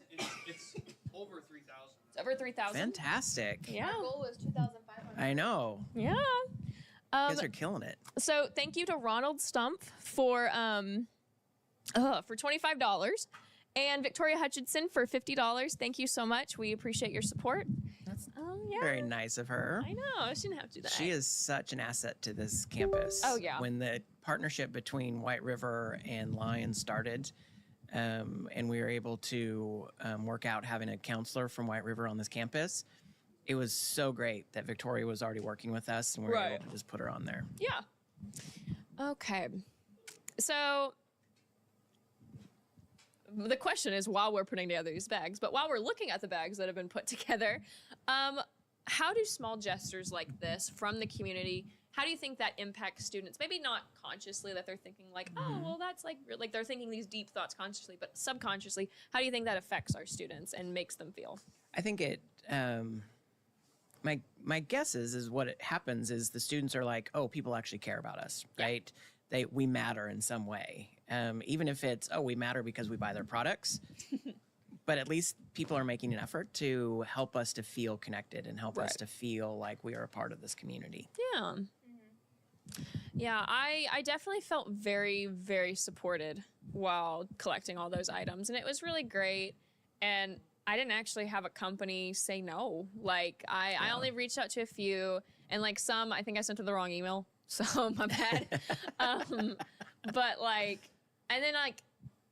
over 3,000. It's over 3,000. Fantastic. Yeah. Our goal was 2,500. I know. Yeah. You guys are killing it. So thank you to Ronald Stump for $25 and Victoria Hutchinson for $50. Thank you so much. We appreciate your support. That's yeah. very nice of her. I know. She didn't have to do that. She is such an asset to this campus. Oh, yeah. When the partnership between White River and Lions started, and we were able to work out having a counselor from White River on this campus, it was so great that Victoria was already working with us, and we were Right. able to just put her on there. Yeah. Okay. So the question is, while we're putting together these bags, but while we're looking at the bags that have been put together, how do small gestures like this from the community, how do you think that impacts students? Maybe not consciously that they're thinking like, oh, well, that's like they're thinking these deep thoughts consciously, but subconsciously, how do you think that affects our students and makes them feel? I think it. My guess is what it happens is the students are like, oh, people actually care about us, right? We matter in some way, even if it's we matter because we buy their products. But at least people are making an effort to help us to feel connected and help us to feel like we are a part of this community. Yeah. Yeah, I definitely felt very, very supported while collecting all those items. And it was really great. And I didn't actually have a company say no. Like, I only reached out to a few. And, like, some, I think I sent to the wrong email. So, my bad. But, like, and then, like,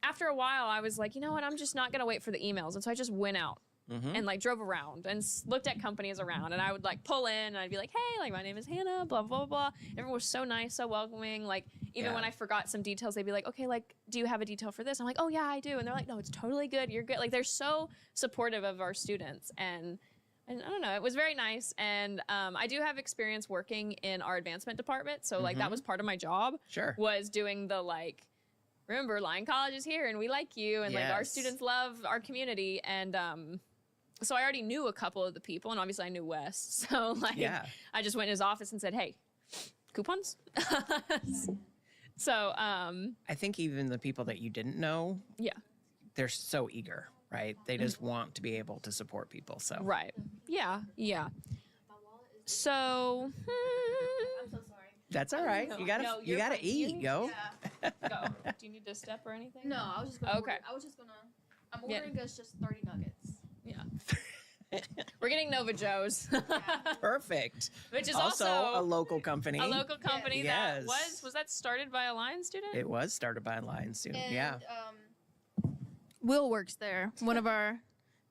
after a while, I was like, you know what? I'm just not going to wait for the emails. And so I just went out and like drove around and looked at companies around. And I would like pull in and I'd be like, hey, like my name is Hannah, blah, blah, blah. Everyone was so nice, so welcoming. Like even when I forgot some details, they'd be like, okay, like, do you have a detail for this? I'm like, oh yeah, I do. And they're like, no, it's totally good. You're good. Like they're so supportive of our students. And I don't know, it was very nice. And I do have experience working in our advancement department. So like that was part of my job. Sure. Was doing the like, remember, Lyon College is here and we like you. And like our students love our community. And so I already knew a couple of the people and obviously I knew Wes. So like I just went in his office and said, hey, coupons? So I think even the people that you didn't know, they're so eager, right? They just want to be able to support people. So right. Yeah. So I'm so sorry. that's all right. You gotta eat. Go. go. Do you need to step or anything? No, I was just gonna Okay. I'm ordering us just 30 nuggets. Yeah. We're getting Nova Joe's. Perfect. Which is also also a local company. a local company Yes. that was that started by a Lion student? It was started by a Lion student. And, Will works there.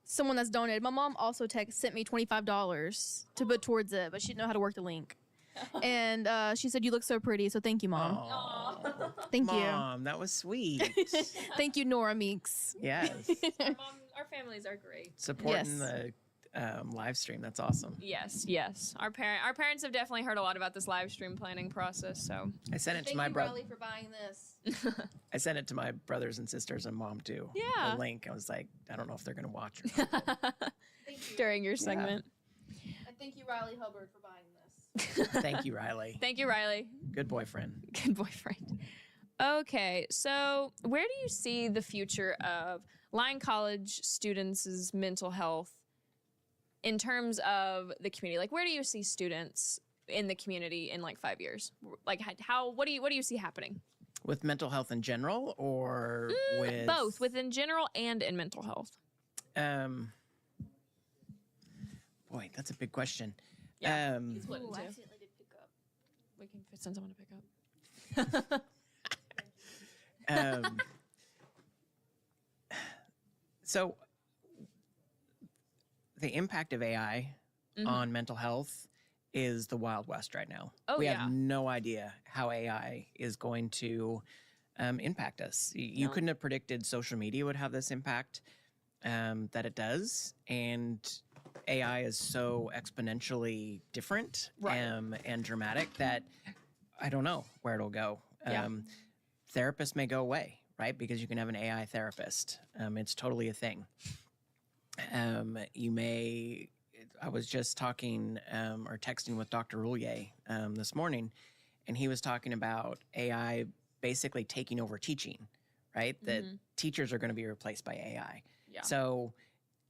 Someone that's donated. My mom also sent me $25 to put towards it, but she didn't know how to work the link. And she said, you look so pretty, so thank you, Mom. Aw. Thank Mom, that was sweet. you. Thank you, Nora Meeks. Yes. Our families are great. Supporting the live stream. That's awesome. Yes. Our parents have definitely heard a lot about this live stream planning process. So I sent it to Thank my you, brother. Riley, for buying this. I sent it to my brothers and sisters and mom too. Yeah. The link. I was like, I don't know if they're gonna watch or not. Thank you. during your segment. And thank you, Riley Hubbard, for buying this. Thank you, Riley. Thank you, Riley. Good boyfriend. Good boyfriend. Okay, so where do you see the future of Lyon College students' mental health in terms of the community? Like, where do you see students in the community in like 5 years? Like, what do you see happening? With mental health in general, or with Both, within general and in mental health. Boy, that's a big question. Yeah. Split in two. I accidentally did pick up. We can send someone to pick up. So the impact of AI on mental health is the Wild West right now. Oh, we yeah. have no idea how AI is going to impact us. You couldn't have predicted social media would have this impact that it does. And AI is so exponentially different and dramatic that I don't know where it'll go. Therapists may go away, right? Because you can have an AI therapist. It's totally a thing. I was just talking or texting with Dr. Roulier this morning, and he was talking about AI basically taking over teaching, right? That teachers are going to be replaced by AI. Yeah. So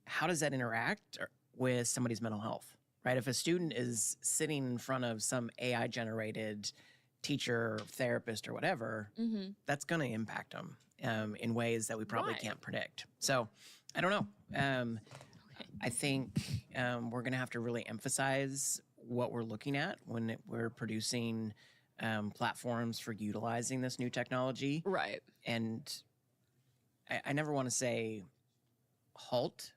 how does that interact with somebody's mental health, right? If a student is sitting in front of some AI-generated teacher, therapist, or whatever, that's going to impact them in ways that we probably can't predict. So I don't know. I think we're going to have to really emphasize what we're looking at when we're producing platforms for utilizing this new technology. Right. And I never want to say halt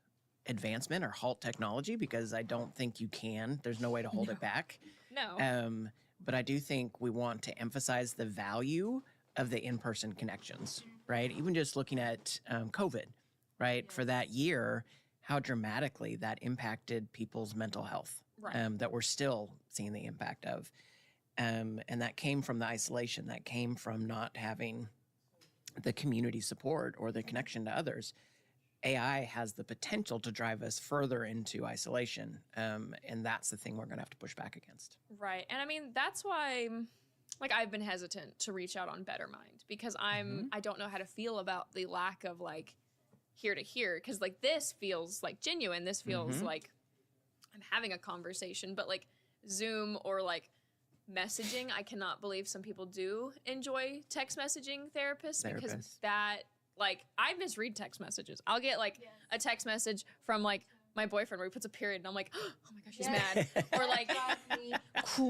advancement or halt technology, because I don't think you can. There's no way to hold it back. No. But I do think we want to emphasize the value of the in-person connections, right? Even just looking at COVID, right? For that year, how dramatically that impacted people's mental health, Right. that we're still seeing the impact of. And that came from the isolation, that came from not having the community support or the connection to others. AI has the potential to drive us further into isolation. And that's the thing we're going to have to push back against. Right. And I mean, that's why, like, I've been hesitant to reach out on BetterMind because I don't know how to feel about the lack of, like, here to here. Because, like, this feels, like, genuine. This feels like I'm having a conversation. But, like, Zoom or, like, messaging, I cannot believe some people do enjoy text messaging therapists. Because that, like, I misread text messages. I'll get, like, a text message from, like, my boyfriend where he puts a period and I'm like, oh my gosh, he's mad. Or like, drives me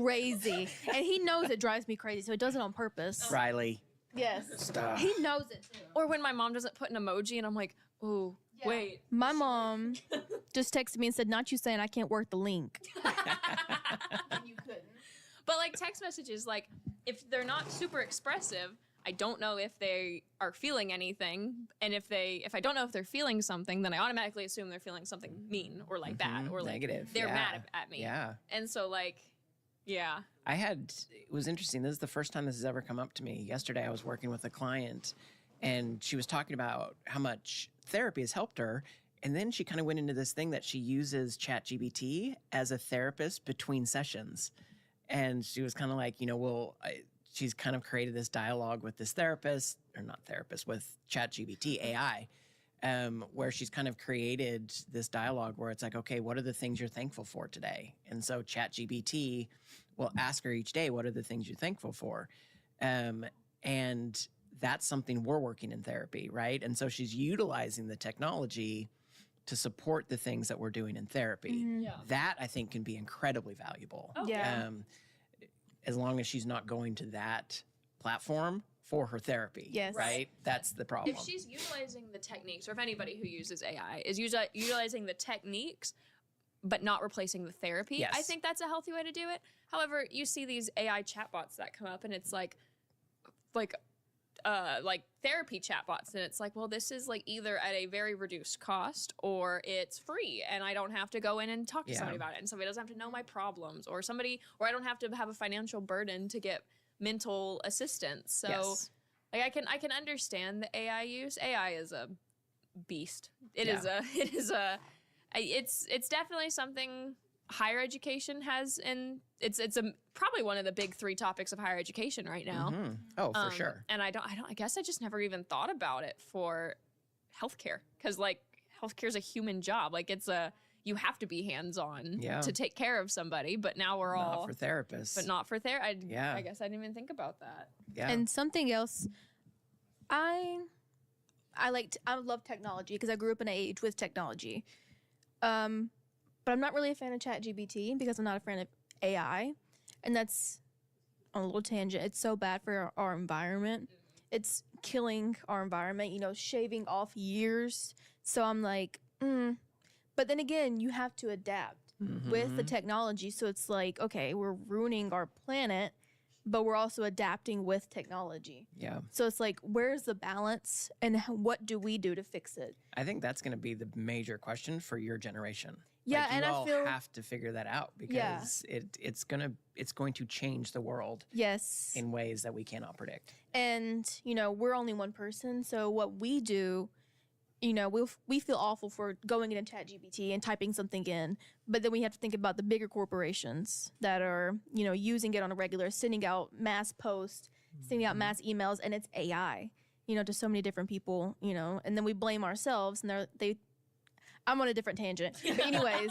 crazy. And he knows it drives me crazy, so he does it on purpose. Riley. Yes. Stop. He knows it too. or when my mom doesn't put an emoji and I'm like, ooh, wait. My mom just texted me and said, not you saying I can't work the link. And you couldn't. But like text messages, like if they're not super expressive, I don't know if they are feeling anything. And if I don't know if they're feeling something, then I automatically assume they're feeling something mean or like bad or like negative. they're Yeah. mad at me. Yeah. And so like, yeah. It was interesting. This is the first time this has ever come up to me. Yesterday I was working with a client and she was talking about how much therapy has helped her. And then she kind of went into this thing that she uses ChatGPT as a therapist between sessions. And she was kind of like, she's kind of created this dialogue with this therapist, or not therapist, with ChatGPT AI, where she's kind of created this dialogue where it's like, okay, what are the things you're thankful for today? And so ChatGPT will ask her each day, what are the things you're thankful for? And that's something we're working in therapy, right? And so she's utilizing the technology to support the things that we're doing in therapy. Yeah. That I think can be incredibly valuable. Oh, yeah. As long as she's not going to that platform for her therapy. Yes. Right? That's the problem. If she's utilizing the techniques, or if anybody who uses AI is utilizing the techniques, but not replacing the therapy, Yes. I think that's a healthy way to do it. However, you see these AI chatbots that come up, and it's like therapy chatbots, and it's like, well, this is like either at a very reduced cost or it's free, and I don't have to go in and talk to somebody about it, and somebody doesn't have to know my problems, or I don't have to have a financial burden to get mental assistance. So, Yes. like, I can understand the AI use. AI is a beast. It's definitely something higher education has, and it's probably one of the big three topics of higher education right now. Mhm. Oh, for sure. And I guess I just never even thought about it for healthcare, because like healthcare is a human job. Like you have to be hands-on to take care of somebody, but now we're all Not for therapists. but not for therapy. Yeah. I guess I didn't even think about that. Yeah. And something else, I love technology because I grew up in an age with technology. But I'm not really a fan of ChatGPT because I'm not a fan of AI. And that's on a little tangent. It's so bad for our environment. It's killing our environment, shaving off years. So I'm like, But then again, you have to adapt with the technology. So it's like, okay, we're ruining our planet, but we're also adapting with technology. Yeah. So it's like, where's the balance and what do we do to fix it? I think that's going to be the major question for your generation. Yeah, Like, and you I all feel- have to figure that out because it's going to change the world Yes. in ways that we cannot predict. And, we're only one person. So what we do, we feel awful for going into ChatGPT and typing something in. But then we have to think about the bigger corporations that are, using it on a regular, sending out mass posts, sending out mass emails, and it's AI, to so many different people, and then we blame ourselves and I'm on a different tangent. But anyways,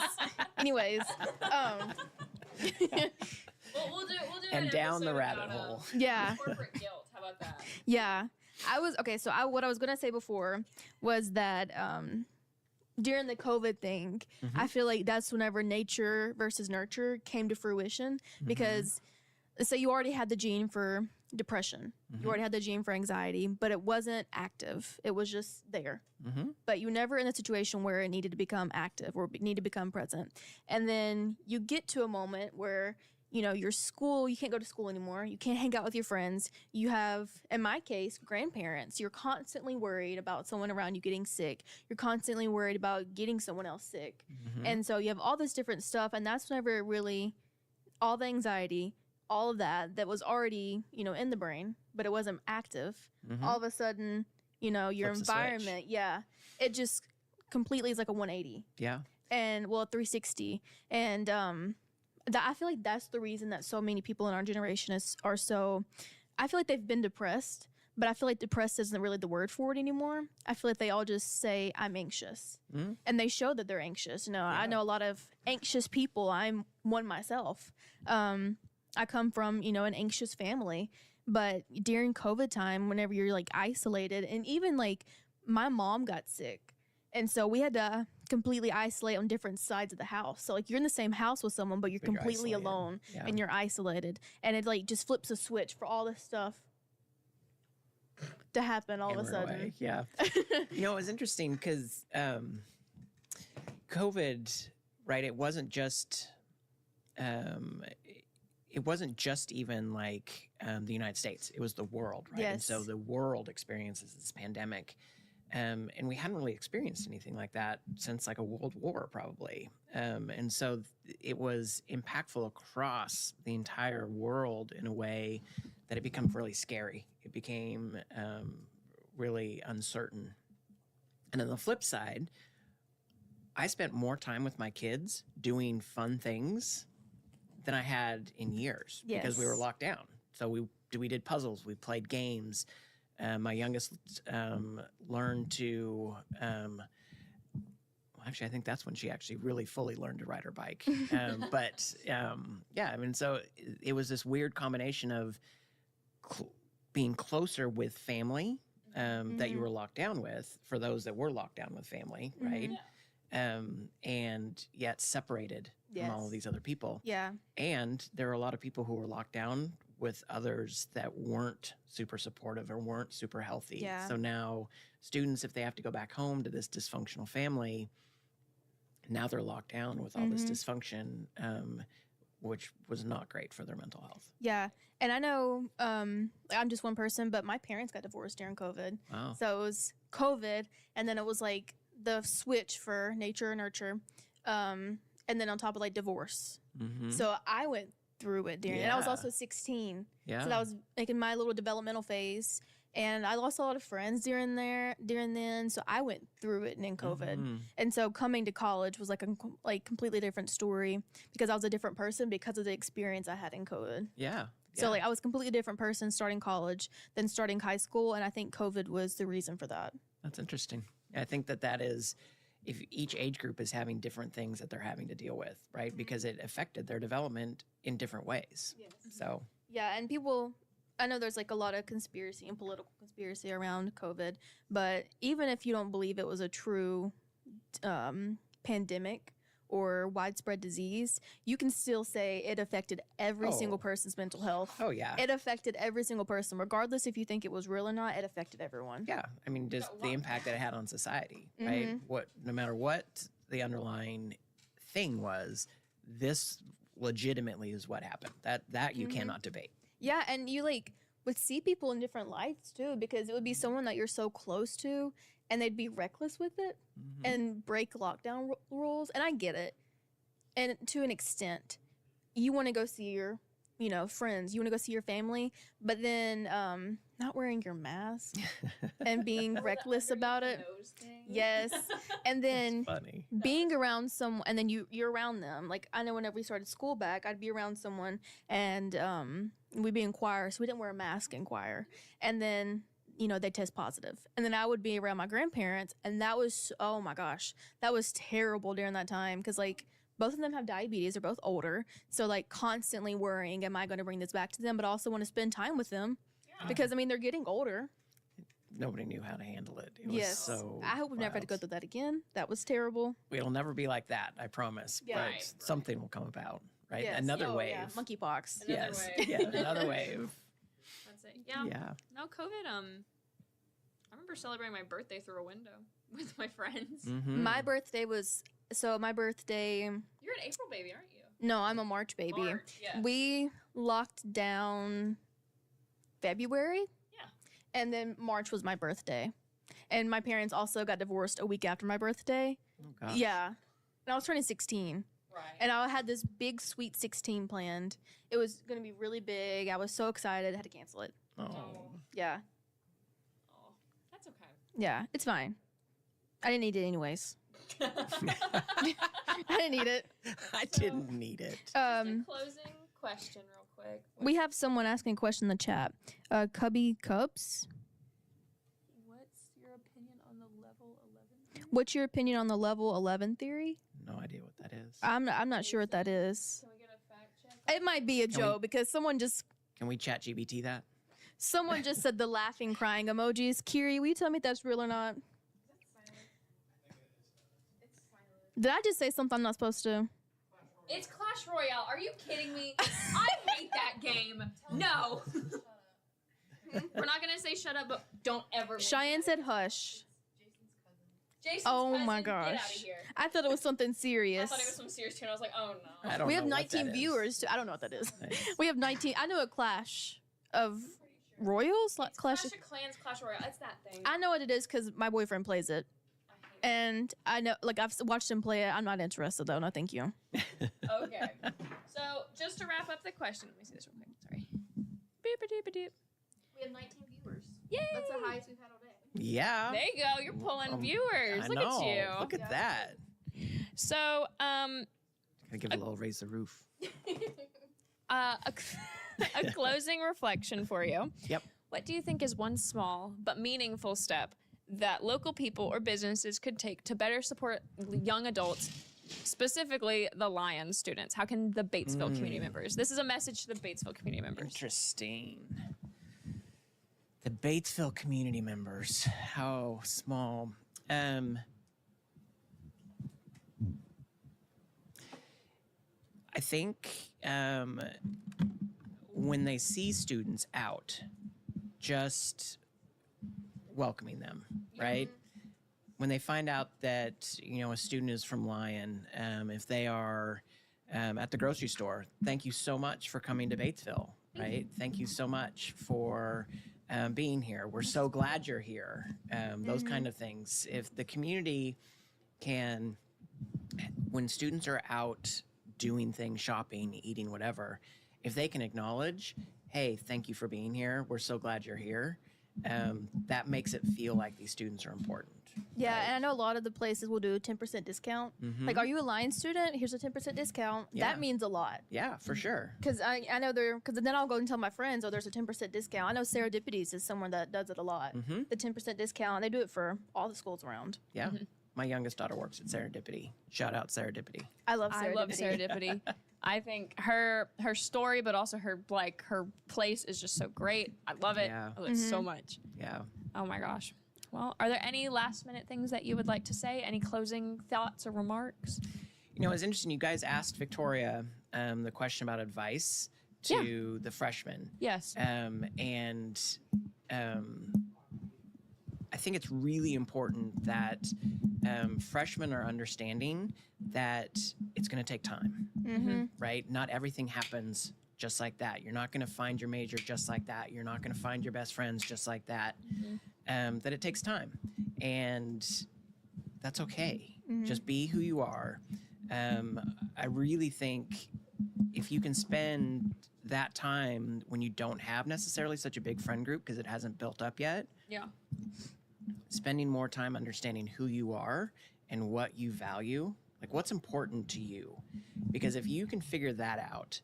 We'll do And an down the episode rabbit about, hole. yeah. corporate guilt. How about that? Yeah. What I was going to say before was that during the COVID thing, I feel like that's whenever nature versus nurture came to fruition because so you already had the gene for depression. You already had the gene for anxiety, but it wasn't active. It was just there. But you were never in a situation where it needed to become active or need to become present. And then you get to a moment where, you know, your school, you can't go to school anymore. You can't hang out with your friends. You have, in my case, grandparents. You're constantly worried about someone around you getting sick. You're constantly worried about getting someone else sick. And so you have all this different stuff. And that's whenever it really, all the anxiety, all of that was already, you know, in the brain, but it wasn't active. All of a sudden, you know, your Flips the environment, it just completely is like a 180. Yeah. And, well, 360. And, I feel like that's the reason that so many people in our generation are so, I feel like they've been depressed, but I feel like depressed isn't really the word for it anymore. I feel like they all just say, I'm anxious. And they show that they're anxious. You know, I know a lot of anxious people. I'm one myself. I come from, you know, an anxious family. But during COVID time, whenever you're like isolated, and even like my mom got sick. And so we had to completely isolate on different sides of the house. So like you're in the same house with someone, but you're completely alone and you're isolated. And it like just flips a switch for all this stuff to happen all of a sudden. Yeah. You know, it was interesting because COVID, right? It wasn't just even like the United States. It was the world, right? And so the world experiences this pandemic. And we hadn't really experienced anything like that since like a world war, probably. And so it was impactful across the entire world in a way that it became really scary. It became really uncertain. And on the flip side, I spent more time with my kids doing fun things than I had in years because we were locked down. So we did puzzles, we played games. My youngest learned to, actually, I think that's when she actually really fully learned to ride her bike. Yeah, I mean, so it was this weird combination of being closer with family that you were locked down with, for those that were locked down with family, right? And yet separated from all of these other people. Yeah. And there are a lot of people who were locked down with others that weren't super supportive or weren't super healthy. Yeah. So now students, if they have to go back home to this dysfunctional family, now they're locked down with all this dysfunction, which was not great for their mental health. Yeah. And I know I'm just one person, but my parents got divorced during COVID. Wow. So it was COVID, and then it was like the switch for nature and nurture, and then on top of like divorce. So I went through it during, and I was also 16. Yeah. So that was like in my little developmental phase, and I lost a lot of friends during then. So I went through it in COVID, and so coming to college was like a completely different story because I was a different person because of the experience I had in COVID. Yeah. So like I was a completely different person starting college than starting high school, and I think COVID was the reason for that. That's interesting. I think that is, if each age group is having different things that they're having to deal with, right? Because it affected their development in different ways. Yes. So. Yeah, and people, I know there's like a lot of conspiracy and political conspiracy around COVID, but even if you don't believe it was a true pandemic or widespread disease, you can still say it affected every single person's mental health. Oh, yeah. It affected every single person, regardless if you think it was real or not, it affected everyone. Yeah. I mean, just the impact that it had on society, right? No matter what the underlying thing was, this legitimately is what happened. That you cannot debate. Yeah, and you like would see people in different lights too, because it would be someone that you're so close to, and they'd be reckless with it and break lockdown rules. And I get it. And to an extent, you want to go see your, friends, you want to go see your family, but then not wearing your mask and being reckless about it. Yes. And then being around someone, and then you're around them. Like I know whenever we started school back, I'd be around someone and we'd be in choir, so we didn't wear a mask in choir. And then they test positive. And then I would be around my grandparents, and that was, oh my gosh, that was terrible during that time because, like, both of them have diabetes. They're both older. So, like, constantly worrying, am I going to bring this back to them? But also want to spend time with them because, I mean, they're getting older. Nobody knew how to handle it. It was so I hope we've never had to go through that again. That was terrible. It'll never be like that, I promise. Yeah. But something will come about, right? Yes. Another Oh, wave. yeah. Monkeypox. Yes. wave. Yeah, another wave. That's it. Yeah. Yeah. No COVID. I remember celebrating my birthday through a window with my friends. Mhm. My birthday was my birthday. You're an April baby, aren't you? No, I'm a March baby. March, yeah. We locked down February. Yeah. And then March was my birthday. And my parents also got divorced a week after my birthday. Oh, gosh. Yeah. And I was turning 16. Right. And I had this big sweet 16 planned. It was going to be really big. I was so excited. I had to cancel it. Oh. Yeah. Oh, that's okay. Yeah, it's fine. I didn't need it anyways. I didn't need it. I didn't need it. Just a closing question, real quick. We have someone asking a question in the chat. Cubby Cubs. What's your opinion on the level 11? What's your opinion on the level 11 theory? No idea what that is. I'm not sure what that is. Can we get a fact check? It might be a Can we- joke because someone just Can we chat GBT that? said the laughing crying emojis. Kiri, will you tell me if that's real or not? Did I just say something I'm not supposed to? It's Clash Royale. Are you kidding me? I hate that game. No. We're not gonna say shut up, but don't ever. Cheyenne said hush. Jason's Oh cousin, my Get out gosh. of here. I thought it was something I serious. thought it was some serious tune. I was like, oh no. I don't We know have what that 19 is. viewers. Too. I don't know what that is. Nice. We have 19. I know a Clash of Royals. It's Clash. Clash of Clans, Clash Royale. It's that thing. I know what it is because my boyfriend plays it, I hate and I know I've watched him play it. I'm not interested though. No, thank you. it. Okay. So just to wrap up the question, let me see this real quick. Sorry. Beep-a-deep-a-deep. We have 19 viewers. Yay! That's the highest we've had all day. Yeah. There you go. You're pulling viewers. I Look know. at you. Look at that. So, Gonna give a little raise the roof. a closing reflection for you. Yep. What do you think is one small but meaningful step that local people or businesses could take to better support young adults, specifically the Lions students? How can the Batesville community members? This is a message to the Batesville community members. Interesting. The Batesville community members. How small. I think when they see students out, just welcoming them, right? When they find out that, a student is from Lyon, if they are at the grocery store, thank you so much for coming to Batesville, right? Thank you so much for being here. We're so glad you're here. Those kind of things. If the community can, when students are out doing things, shopping, eating, whatever, if they can acknowledge, hey, thank you for being here. We're so glad you're here. That makes it feel like these students are important. Yeah, and I know a lot of the places will do a 10% discount. Like, are you a Lions student? Here's a 10% discount. Yeah. That means a lot. Yeah, for sure. Because I know because then I'll go and tell my friends, oh, there's a 10% discount. I know Serendipities is someone that does it a lot. The 10% discount, they do it for all the schools around. Yeah. My youngest daughter works at Serendipity. Shout out Serendipity. I love I Serendipity. love Serendipity. I think her story, but also her place is just so great. I love it. Yeah. I love it so much. Yeah. Oh my gosh. Well, are there any last minute things that you would like to say? Any closing thoughts or remarks? It's interesting. You guys asked Victoria the question about advice to the freshmen. Yes. And I think it's really important that freshmen are understanding that it's going to take time, right? Not everything happens just like that. You're not going to find your major just like that. You're not going to find your best friends just like that. That it takes time, and that's okay. Just be who you are. I really think if you can spend that time when you don't have necessarily such a big friend group because it hasn't built up yet, Yeah. spending more time understanding who you are and what you value, like what's important to you. Because if you can figure that out,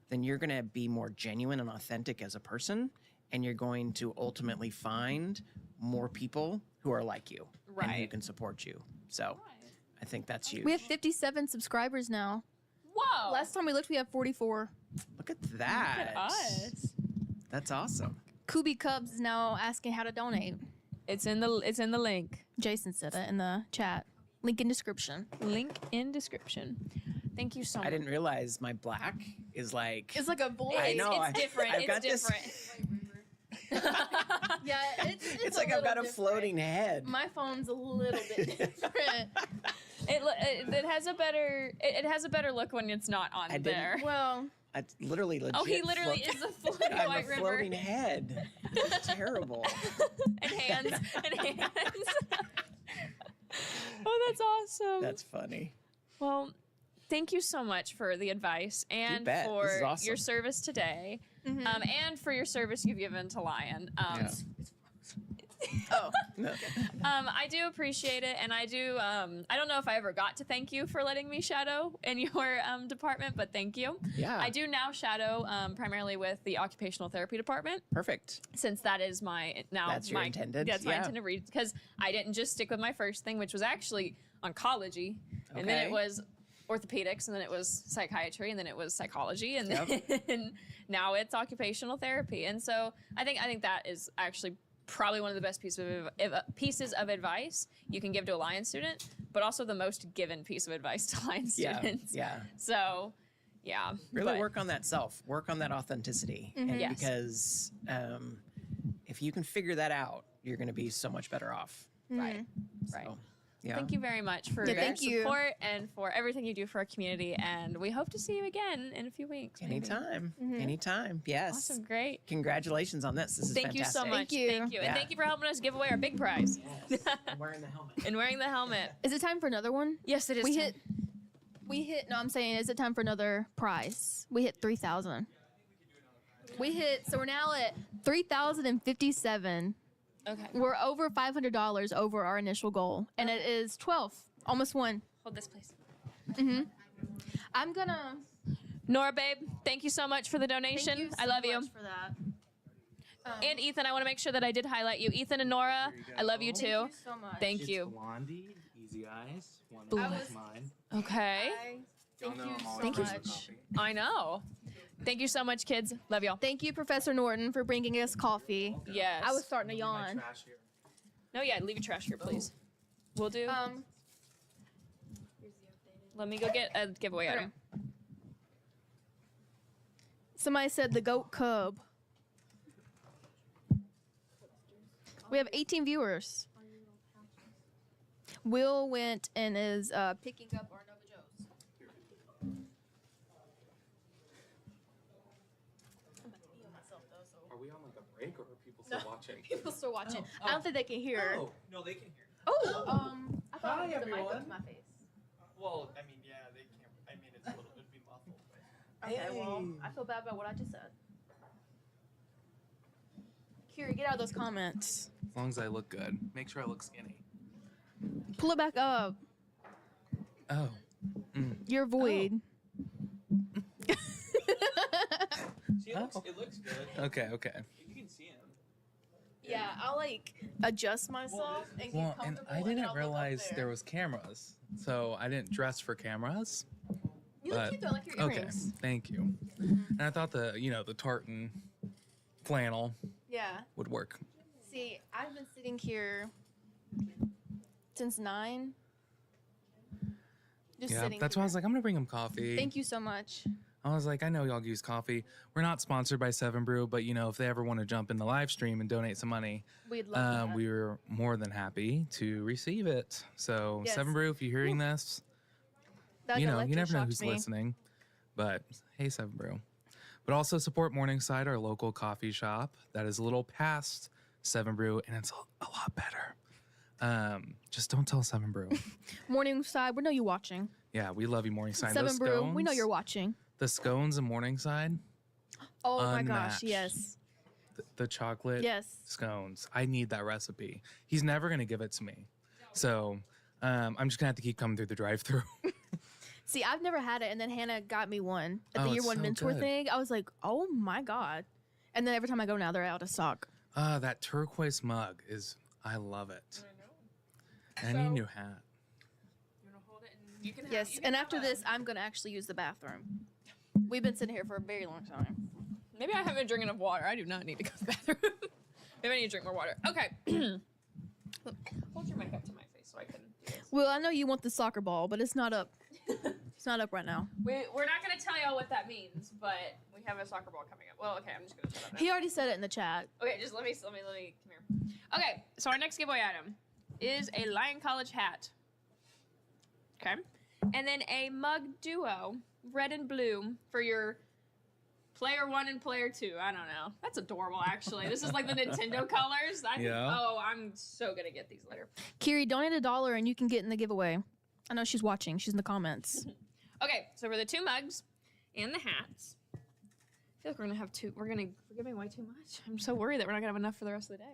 then you're going to be more genuine and authentic as a person, and you're going to ultimately find more people who are like you and who Right. can support you. So I think that's huge. We have 57 subscribers now. Whoa. Last time we looked, we had 44. Look at that. Look at us. That's awesome. Kubi Cubs is now asking how to donate. It's in the link. Jason said it in the chat. Link in description. Link in description. Thank you so much. I didn't realize my black is like. It's like a voice. I know. It's different. I've It's got this- different. Yeah, it's like I've got a little floating head. different. My phone's a little bit different. It has a better it has a better look when it's not on I didn't- there. Well, I literally legit. Oh, he literally float- is a floating I'm white a river. floating head. It's terrible. And hands. Oh, that's awesome. That's funny. Well, thank you so much for the advice and bet. This for is awesome. your service today, and for your service you've given to Lion. Yeah. oh, No. I do appreciate it, and I do. I don't know if I ever got to thank you for letting me shadow in your department, but thank you. Yeah. I do now shadow primarily with the occupational therapy department, Perfect. since that is my now That's your my intended, That's my yeah. intended read, because I didn't just stick with my first thing, which was actually oncology, and then Okay. it was orthopedics, and then it was psychiatry, and then it was psychology, and then now it's occupational therapy. And so I think that is actually probably one of the best pieces of advice you can give to a Lion student, but also the most given piece of advice to Lion Yeah. students. Yeah. So, yeah. Really but- work on that self. Work on that authenticity. And Yes. because if you can figure that out, you're going to be so much better off. Right. Right. So, yeah. Thank you very much for Yeah, your thank you. support and for everything you do for our community. And we hope to see you again in a few weeks. maybe. Anytime. Anytime. Yes. Awesome. Great. Congratulations on this. This is Thank you fantastic. so much. Thank you. Thank you. And Yeah. thank you for helping us give away our big prize. I'm wearing the helmet. And wearing the helmet. is it time for another one? Yes, it is. We time. hit. No, I'm saying, is it time for another prize? We hit 3,000. We hit. So we're now at 3,057. Okay. We're over $500 over our initial goal, and it is 12, almost one. Hold this, please. I'm gonna. Nora, babe, thank you so much for the donation. Thank you I so love you. much for that. And Ethan, I want to make sure that I did highlight you. Ethan and Nora, I love you too. Thank you so much. Thank It's you. Blondie, Easy Eyes. One Blue of them eyes. is mine. Okay. Thank Y'all know you I'm so always Thank you. much. looking for coffee. I know. Thank you so much, kids. Love y'all. Thank you, Professor Norton, for bringing us coffee. Yes. I was starting to Leave my yawn. trash here. No, yeah, leave your trash here, please. We'll do. Let me go get a giveaway item. Somebody said the goat cub. We have 18 viewers. Will went and is picking up our Nova Joes. Are we on like a break or are people still watching? People still watching. I don't think they can hear. Oh, no, they can hear. I thought Hi, it was the mic up to everyone. my face. Well, I mean, yeah, they can't. I mean, it's a little, it'd be muffled, but. Okay, well, I feel bad about what I just said. Kiri, get out of those comments. As long as I look good. Make sure I look skinny. Pull it back up. Oh. You're void. See, it looks good. Okay, okay. You can see him. Yeah, I'll like adjust myself and get Well, and comfortable. I then didn't I'll look up realize there. there was cameras. So I didn't dress for cameras. You look but- cute though, like your Okay, earrings. thank you. And I thought the tartan flannel Yeah. would work. See, I've been sitting here since 9. Just Yeah, sitting that's here. why I was like, I'm gonna bring him coffee. Thank you so much. I was like, I know y'all use coffee. We're not sponsored by Seven Brew, but if they ever want to jump in the live stream and donate some money, We'd love that. we were more than happy to receive it. So Yes. Seven Brew, if you're hearing this, That you electric never know shocked who's me. listening. But hey, Seven Brew. But also support Morningside, our local coffee shop that is a little past Seven Brew, and it's a lot better. Just don't tell Seven Brew. Morningside, we know you're watching. Yeah, we love you, Morningside. Seven Those Brew, we know scones- you're watching. The scones in Morningside, Oh my gosh, Unmatched. yes. the chocolate Yes. scones. I need that recipe. He's never going to give it to me. So I'm just going to have to keep coming through the drive-thru. See, I've never had it, and then Hannah got me one at Oh, the year it's one so mentor good. thing. I was like, oh my God. And then every time I go now, they're out of stock. That turquoise mug I love it. I need a new hat. You can Yes, and after this, I'm going to actually use the bathroom. We've been sitting here for a very long time. Maybe I haven't been drinking enough water. I do not need to go to the bathroom. Maybe I need to drink more water. Okay. Hold your mic up to my face so I can do this. Well, I know you want the soccer ball, but it's not up. It's not up right now. We're not going to tell y'all what that means, but we have a soccer ball coming up. Well, okay, I'm just going to shut up He now. already said it in the chat. Okay, just let me come here. Okay, so our next giveaway item is a Lyon College hat. Okay. And then a mug duo, red and blue, for your player 1 and player 2. I don't know. That's adorable, actually. This is like the Nintendo colors. I'm so going to get these later. Kiri, donate $1 and you can get in the giveaway. I know she's watching. She's in the comments. Okay, so for the 2 mugs and the hats, I feel like we're gonna have we're giving away too much. I'm so worried that we're not gonna have enough for the rest of the day.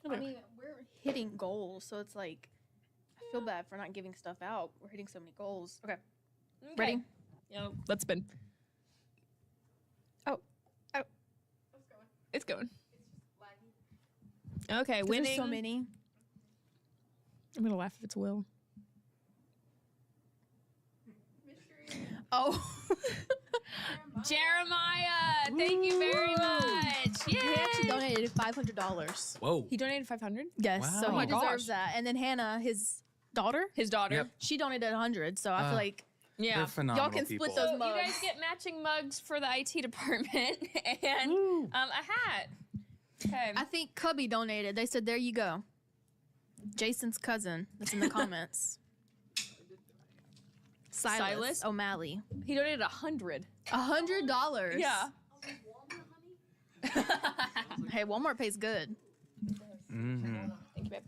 I mean, we're hitting goals, so it's like, I feel bad for not giving stuff out. We're hitting so many goals. Okay. Ready? Yeah, let's spin. Oh. It's going. Okay, There's winning. so many. I'm gonna laugh if it's Will. Oh. Jeremiah, thank you very much. Yay! He actually donated $500. Whoa. He donated 500. Yes, so Oh he my deserves gosh. that. And then Hannah, his daughter, Yep. she donated 100. So I feel like Yeah. They're phenomenal y'all can people. split those So mugs. you guys get matching mugs for the IT department and a hat. Okay. I think Cubby donated. They said, there you go. Jason's cousin. That's in the comments. Silas O'Malley. He donated 100. $100. Yeah. Hey, Walmart pays good. Mm-hmm. Thank you, babe.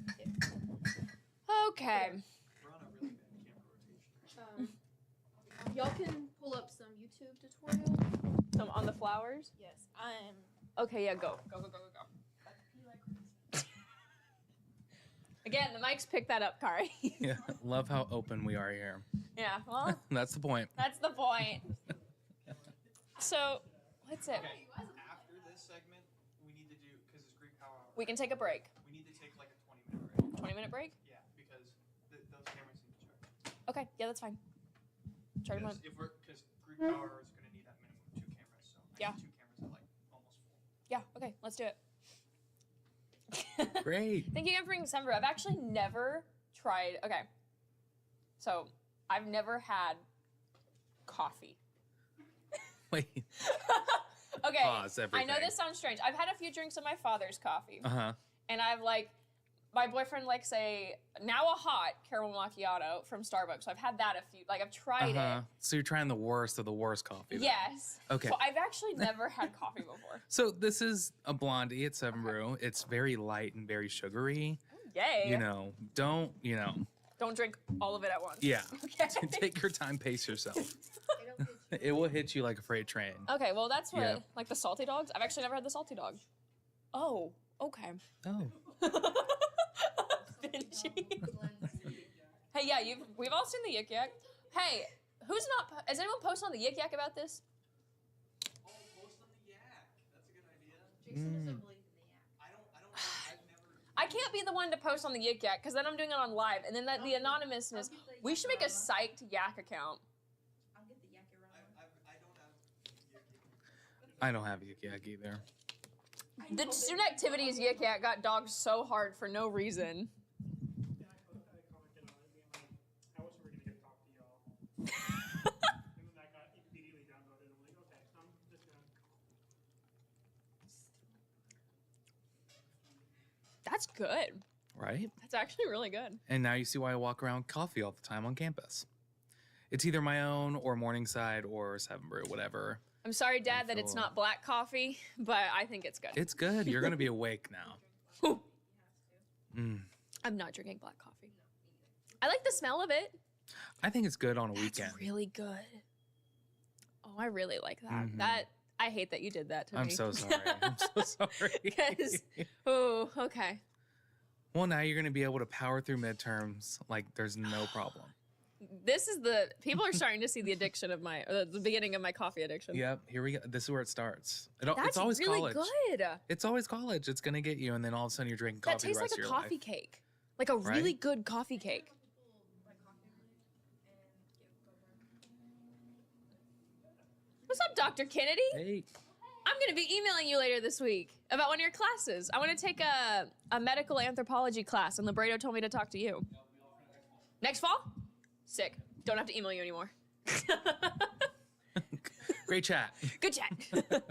Okay. Y'all can pull up some YouTube tutorial. Some on the flowers? Yes, I'm. Okay, yeah, go. Go. Again, the mics pick that up, Kari. Yeah, love how open we are here. Yeah, well, That's the point. that's the point. So, what's it? Okay, after this segment, we need to do, because it's Greek Power Hour, We can take a break. we need to take like a 20-minute break. 20-minute break? Yeah, because those cameras need to charge. Okay, yeah, that's fine. Charge them up. Because Greek Power Hour is going to need at minimum 2 cameras, so I Yeah. need 2 cameras at like almost full. Yeah, okay, let's do it. Great. Thank you again for bringing December. I've actually never tried. Okay. So, I've never had coffee. Wait. Okay. Pause I know everything. this sounds strange. I've had a few drinks of my father's coffee. Uh-huh. And I've my boyfriend likes now a hot caramel macchiato from Starbucks. So I've had that I've tried Uh-huh. So you're trying the worst of the worst coffee. it. then. Yes. Okay. So I've actually never had coffee before. So this is a blondie at 7 Brew. It's very light and very sugary. Yay. Don't, Don't drink all of it at once. yeah. Okay. Take your time, pace yourself. It will hit you like a freight train. Okay, well that's what Yeah. like the salty dogs. I've actually never had the salty dog. Oh, okay. Oh. Hey, yeah, we've all seen the Yik Yak. Hey, has anyone posted on the Yik Yak about this? Oh, post on the yak. That's a good idea. I can't be the one to post on the Yik Yak because then I'm doing it on live, and then the anonymousness. We should make a Psych'd Yak account. I don't have Yik Yak either. The student activities Yik Yak got dogged so hard for no reason. I wasn't really gonna get to talk to y'all. And then that got immediately downvoted. I'm like, okay, I'm just gonna. That's good. Right? That's actually really good. And now you see why I walk around with coffee all the time on campus. It's either my own or Morningside or 7 Brew, whatever. I'm sorry, Dad, that it's not black coffee, but I think it's good. It's good. You're going to be awake now. I'm not drinking black coffee. I like the smell of it. I think it's good on a weekend. It's really good. Oh, I really like that. Mhm. I hate that you did that to me. I'm so sorry. I'm so sorry. Oh, okay. Well, now you're going to be able to power through midterms like there's no problem. People are starting to see the addiction of the beginning of my coffee addiction. Yep, here we go. This is where it starts. That's it's always really college. good. It's always college. It's going to get you, and then all of a sudden you're drinking coffee That tastes the rest like of a your coffee life. cake. Like a really Right? good coffee cake. What's up, Dr. Kennedy? Hey. I'm going to be emailing you later this week about one of your classes. I want to take a medical anthropology class, and Libredo told me to talk to you. Next fall? Sick. Don't have to email you anymore. Great chat. Good chat.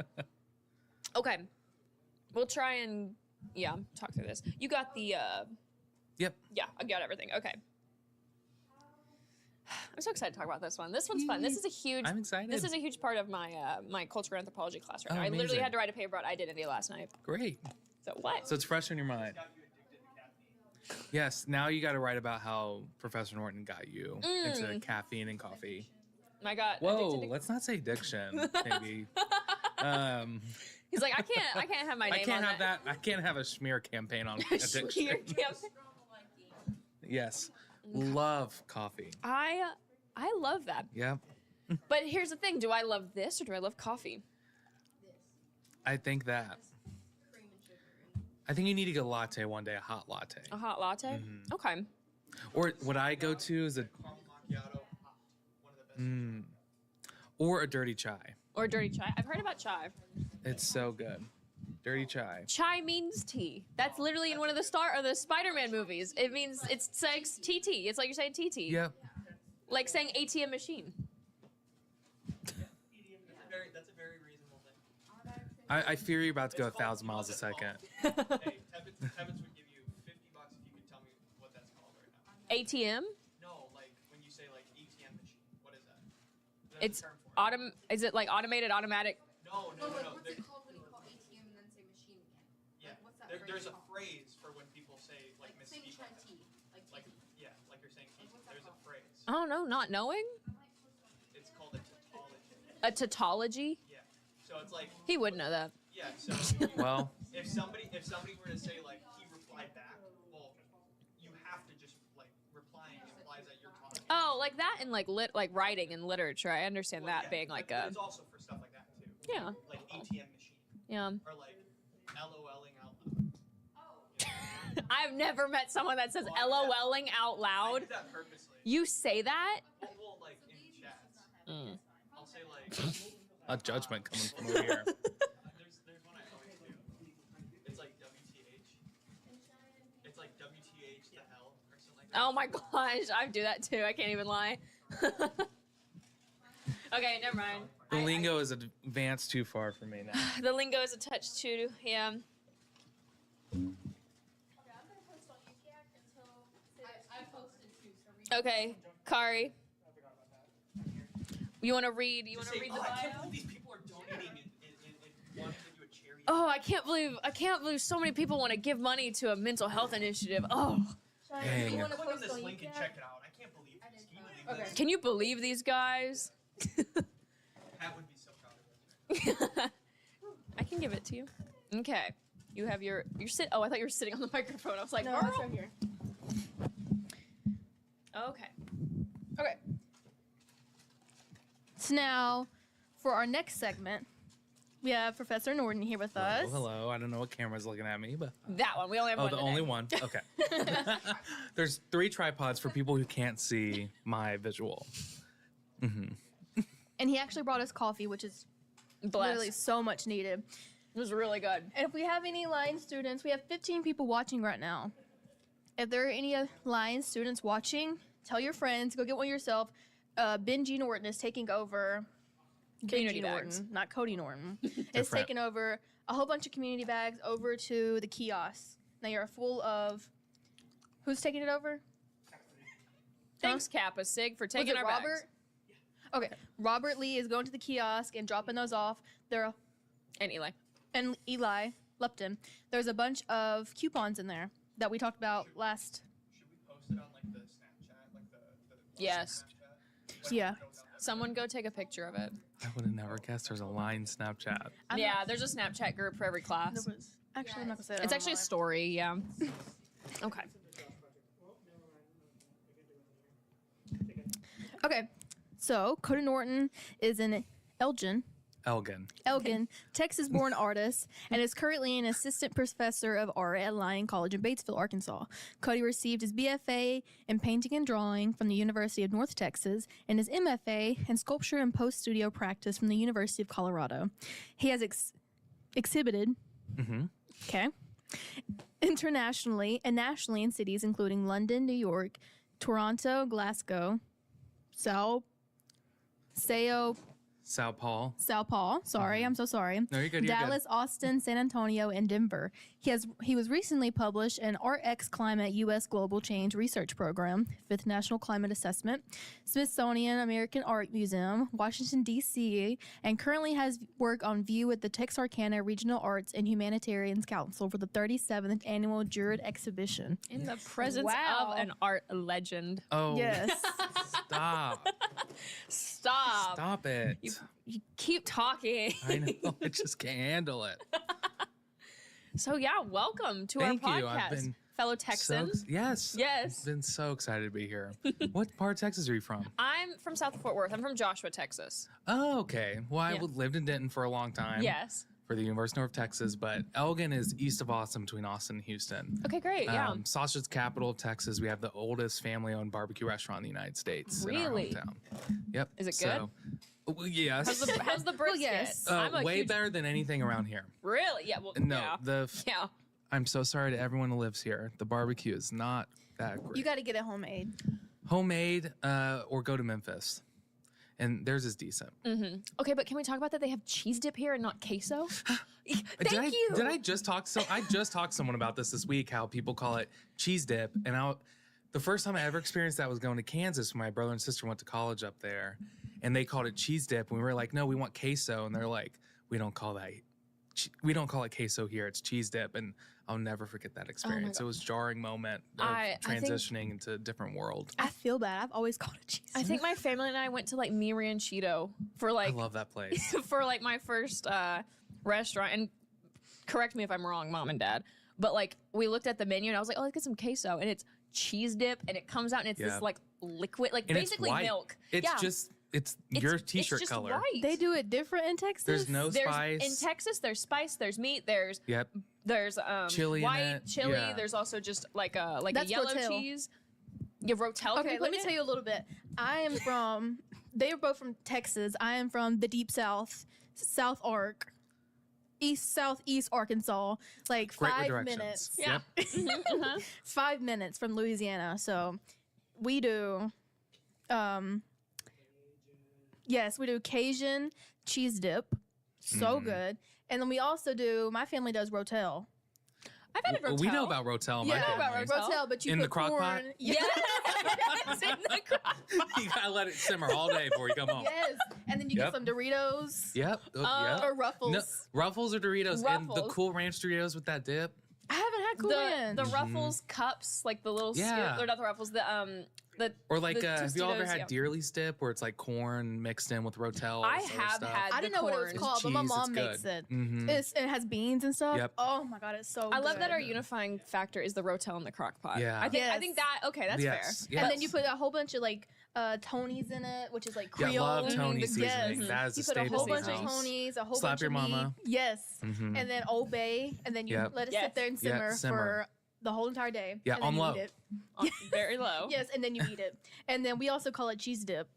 Okay. We'll try and, talk through this. You got the, Yep. Yeah, I got everything. Okay. I'm so excited to talk about this one. This one's fun. This is a huge. I'm excited. This is a huge part of my my cultural anthropology class right Oh, now. I literally amazing. had to write a paper about identity last night. Great. So what? So it's fresh in your mind. Yes. Now you got to write about how Professor Norton got you into caffeine and coffee. I got. Whoa. addicted to- Let's not say addiction. Maybe. He's like, I can't have my name. I can't on have that. I can't have a smear campaign on addiction. Smear campaign. Yes. Love coffee. I love that. Yep. But here's the thing: do I love this or do I love coffee? I think that. I think you need to get a latte one day, a hot latte. A hot latte. Mhm. Okay. Or what I go to is a or a dirty chai. Or dirty chai. I've heard about chai. It's so good. Dirty chai. Chai means tea. That's literally in one of the Spider-Man movies. It means it's like TT. It's like you're saying TT. Yep. Like saying ATM machine. That's a very reasonable thing. I fear you're about to go 1,000 miles a second. Hey, Tebbets would give you $50 if you could tell me what that's called right now. ATM? No, like when you say like ATM machine, what is that? There's a It's term for it. Is it like automated, automatic? No. What's it called when you call ATM and then say machine again? Yeah. What's that There's a called? phrase for when people say like saying misspeak like T. that. Like yeah, like you're saying T. There's a phrase. I don't know, not knowing? It's called a tautology. A tautology? Yeah. So it's like He would know that. yeah. So Well, if somebody were to say like he replied back, well, you have to just like replying implies that you're talking. Oh, like that in like writing and literature. I understand Well, that yeah, being like but a it's also for stuff like that too. Yeah. Like ATM machine. Yeah. Or like LOLing out loud. I've never met someone that says LOLing out I loud. do that purposely. You say that? Well, like in chats, Mm. I'll say like. a judgment coming from over here. There's one I always do. It's like WTH. It's like WTH the hell or something like that. Oh my gosh, I do that too. I can't even lie. Okay, never mind. The lingo is advanced too far for me now. The lingo is a touch too, yeah. Okay, I'm gonna post on UCAC until I posted too. So read Okay, Kari. You want to read? You want to Say, read oh, the I can't bio? believe these people are donating and wanting to do a charity. Oh, I can't believe so many people want to give money to a mental health initiative. Oh, Dang. You wanna Click on post this on link and UCAC? check it out. I can't believe this. Can you believe Okay. this? can you believe these guys? Pat would be so proud of us. I can give it to you. Okay, you have your sit. Oh, I thought you were sitting on the microphone. I was like, No, girl. it's right here. Okay. Okay. So now, for our next segment, we have Professor Norton here with us. Hello. I don't know what camera's looking at me, but That one. We only have oh, one. the today. only one. Okay. There's 3 tripods for people who can't see my visual. And he actually brought us coffee, which is Bless. literally so much needed. It was really good. And if we have any Lion students, we have 15 people watching right now. If there are any Lion students watching, tell your friends, go get one yourself. Benji Norton is taking over. Community Benji bags. Norton, not Cody Norton, is Different. taking over a whole bunch of community bags over to the kiosk. They are full of. Who's taking it over? Thanks, Kappa Sig, for Was taking it our Robert? bags. Okay, Robert Lee is going to the kiosk and dropping those off. And Eli. And Eli Lupton. There's a bunch of coupons in there that we talked about last. Should we post it on like the Snapchat, like the Yes. Snapchat? Yeah. Someone go take a picture of it. I would have never guessed there's a line Snapchat. I'm Yeah, not- there's a Snapchat group for every class. there was- Actually, I'm not gonna say that. It's on actually a live. story, yeah. Okay. Okay, so Cody Norton is an Elgin, Texas-born artist, and is currently an assistant professor of art at Lyon College in Batesville, Arkansas. Cody received his BFA in painting and drawing from the University of North Texas and his MFA in sculpture and post-studio practice from the University of Colorado. He has exhibited, okay, internationally and nationally in cities including London, New York, Toronto, Glasgow, Sao Paul. Sao Paul. Sorry, I'm so sorry. No, you're good. You're Dallas, Austin, San Antonio, and Denver. He was recently published in RX Climate U.S. Global Change Research Program, 5th National Climate Assessment, Smithsonian American Art Museum, Washington, D.C., and currently has work on view with the Texarkana Regional Arts and Humanitarians Council for the 37th Annual Juryd Exhibition. In the presence of an art legend. Oh, Yes. stop. Stop it. You keep talking. I know. I just can't handle it. So yeah, welcome to Thank our you. podcast, I've been fellow Texans. Yes. Yes. I've been so excited to be here. What part of Texas are you from? I'm from South of Fort Worth. I'm from Joshua, Texas. Oh, okay. Well, I Yeah. lived in Denton for a long time. Yes. For the University of North Texas, but Elgin is east of Austin, between Austin and Houston. Okay, great. Yeah. Sausage's capital of Texas. We have the oldest family-owned barbecue restaurant in the United States. Really? In our hometown. Yep. Is it good? Well, yes. How's the brisket? yes. I'm a way huge- better than anything around here. Really? Yeah. Well, No, yeah. Yeah. I'm so sorry to everyone who lives here. The barbecue is not that great. You got to get it homemade. Homemade, or go to Memphis, and theirs is decent. Mm-hmm. Okay, but can we talk about that? They have cheese dip here and not queso. Thank you. Did I just talk? So I just talked to someone about this week. How people call it cheese dip, and the first time I ever experienced that was going to Kansas. My brother and sister went to college up there, and they called it cheese dip. And we were like, no, we want queso, and they're like, we don't call it queso here. It's cheese dip, and I'll never forget that experience. It was a jarring moment of transitioning into a different world. I feel bad. I've always called it cheese. I think my family and I went to like Mi Ranchito for I like love that place. for like my first restaurant. And correct me if I'm wrong, Mom and Dad, but like we looked at the menu and I was like, oh, let's get some queso, and it's cheese dip, and it comes out and it's this like liquid, like And basically it's white. milk. It's just it's your t-shirt just color. White. They do it different in Texas. There's no spice. In Texas, there's spice, there's meat, there's chili in white it. chili. Yeah. There's also just like a That's yellow Rotel. cheese. You have Rotel. Okay, let me tell you a little bit. I am from. They are both from Texas. I am from the Deep South, South Ark, southeast Arkansas. Like Great 5 redirections. minutes. Yeah. Mm-hmm. 5 minutes from Louisiana. So we do. Yes, we do Cajun cheese dip. So good. And then we also do. My family does Rotel. I've had a Rotel. We know about Rotel. in my family. Rotel, but you In put the crock corn. pot? Yeah. Yes, in the crock. You gotta let it simmer all day before you come home. Yes, and then you Yep. get some Doritos. Yep. Or Ruffles. No, Ruffles or Doritos, and the Ruffles. Cool Ranch Doritos with that dip. I haven't had Cool Ranch. The Ruffles cups, like the little Yeah. or not the Ruffles, the Or like, the have you all ever Tostitos, had yeah. Dearly's dip, where it's like corn mixed in with Rotel? I or have stuff? had I didn't know what it was corn. called, but my Cheese, mom it's makes good. it. Mhm. It has beans and stuff. Yep. Oh my god, it's so I love good. that our unifying factor is the Rotel in the crock pot. Yeah. I think Yes. that okay, that's Yes. fair. And then you put a whole bunch of like Tony's in it, which is like Yeah, Creole. I love Tony Yes. seasoning. That is You a put a staple whole in the bunch of house. Tony's, a whole Slap bunch your of meat. mama. Yes. Mhm. And then Old Bay, and then you Yep. let it Yes. sit there and Yeah, simmer, simmer. for the whole entire day. Yeah, and then on you low. eat it. Very low. Yes, and then you eat it. And then we also call it cheese dip.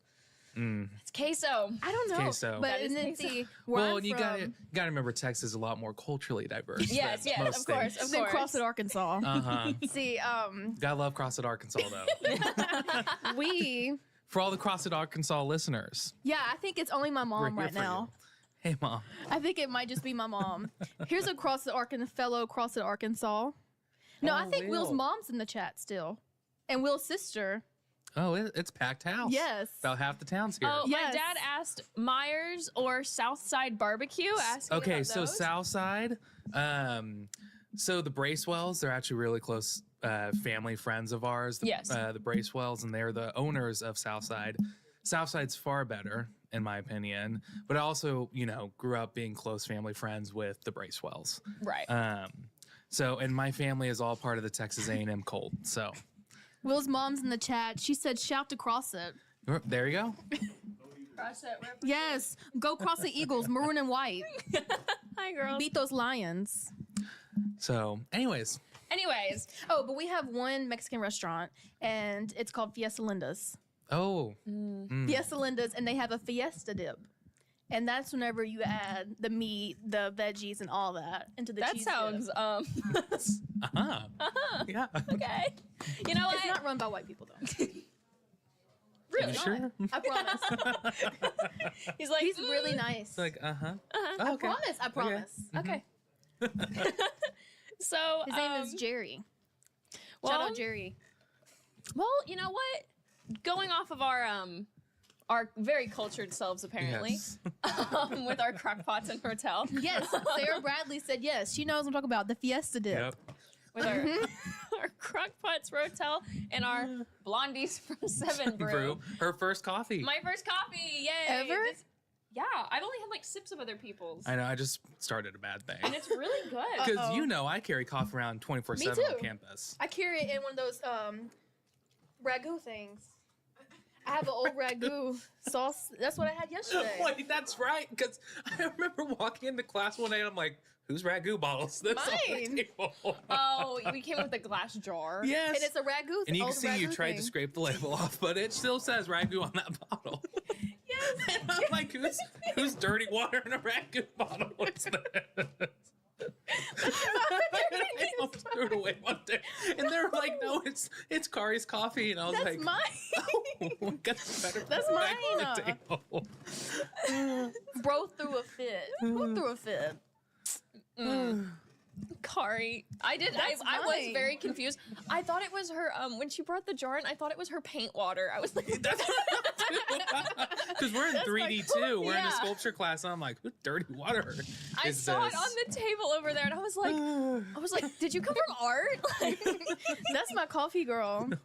It's queso. I don't know. Queso. But That is and then queso. see where Well, I'm you from, gotta remember Texas is a lot more culturally diverse. Yes, than yes, most of course, states. of then course. Crossett, Arkansas. Uh-huh. See, Gotta love Crossett, Arkansas, though. we For all the Crossett, Arkansas listeners, I think it's only my we're mom here right for now. you. Hey, Mom. I think it might just be my mom. Here's a fellow Crossett, Arkansas. No, I Oh, think Will's Will. mom's in the chat still. And Will's sister. Oh, it's packed house. Yes. About half the town's here. Oh, Yes. my dad asked Myers or Southside Barbecue. Asking Okay, about so those. Southside. So the Bracewells, they're actually really close family friends of ours. Yes. The Bracewells, and they're the owners of Southside. Southside's far better, in my opinion. But I also, grew up being close family friends with the Bracewells. Right. So, and my family is all part of the Texas A&M cult. So Will's mom's in the chat. She said, shout to Crossett. there you go. Yes. Go Crossett Eagles, maroon and white. Hi, girl. Beat those Lions. So, anyways, Oh, but we have one Mexican restaurant, and it's called Fiesta Linda's. Fiesta Linda's, and they have a fiesta dip. And that's whenever you add the meat, the veggies, and all that into the That cheese sounds dip. yeah. okay. You know what? It's not run by white people, though. Really? You sure? I promise. He's like, He's really nice. It's like, uh-huh. I promise. I promise. Okay. So His name is Jerry. Shout out Jerry. Well, you know what? Going off of our very cultured selves, apparently, Yes. With our crockpots and Rotel. Yes, Sarah Bradley said yes. She knows what I'm talking about. The Fiesta dip. Yep. With our crockpots, Rotel, and our blondies from Seven Brew. Her first coffee. My first coffee, yay! Ever? Yeah, I've only had like sips of other people's. I know. I just started a bad thing. And it's really good. Because you know I carry coffee around 24/7 Me on too. campus. I carry it in one of those ragu things. I have an old ragu sauce. That's what I had yesterday. Wait, that's right. Because I remember walking into class one day and I'm like, whose ragu bottles? This on the Mine. table? Oh, we came with a glass jar. Yes. And it's a ragu. And you can old see you ragu tried to thing. scrape the label off, but it still says ragu on that bottle. Yes. And I'm like, who's dirty water in a ragu bottle? What's that? I almost threw it away one day, and they were like, "No, it's Kari's coffee," and I was That's like, mine. "Oh, that's better." That's back mine. on the table. Bro threw a fit. Who threw a fit? Kari. I did. That's I was mine. very confused. I thought it was her. When she brought the jar in, I thought it was her paint water. I was like, That's because we're in That's 3D my too. We're in a Yeah. sculpture class, and I'm like, "Whose dirty water?" I is saw this? it on the table over there, and I was like, did you come from art? Like, That's my coffee girl. And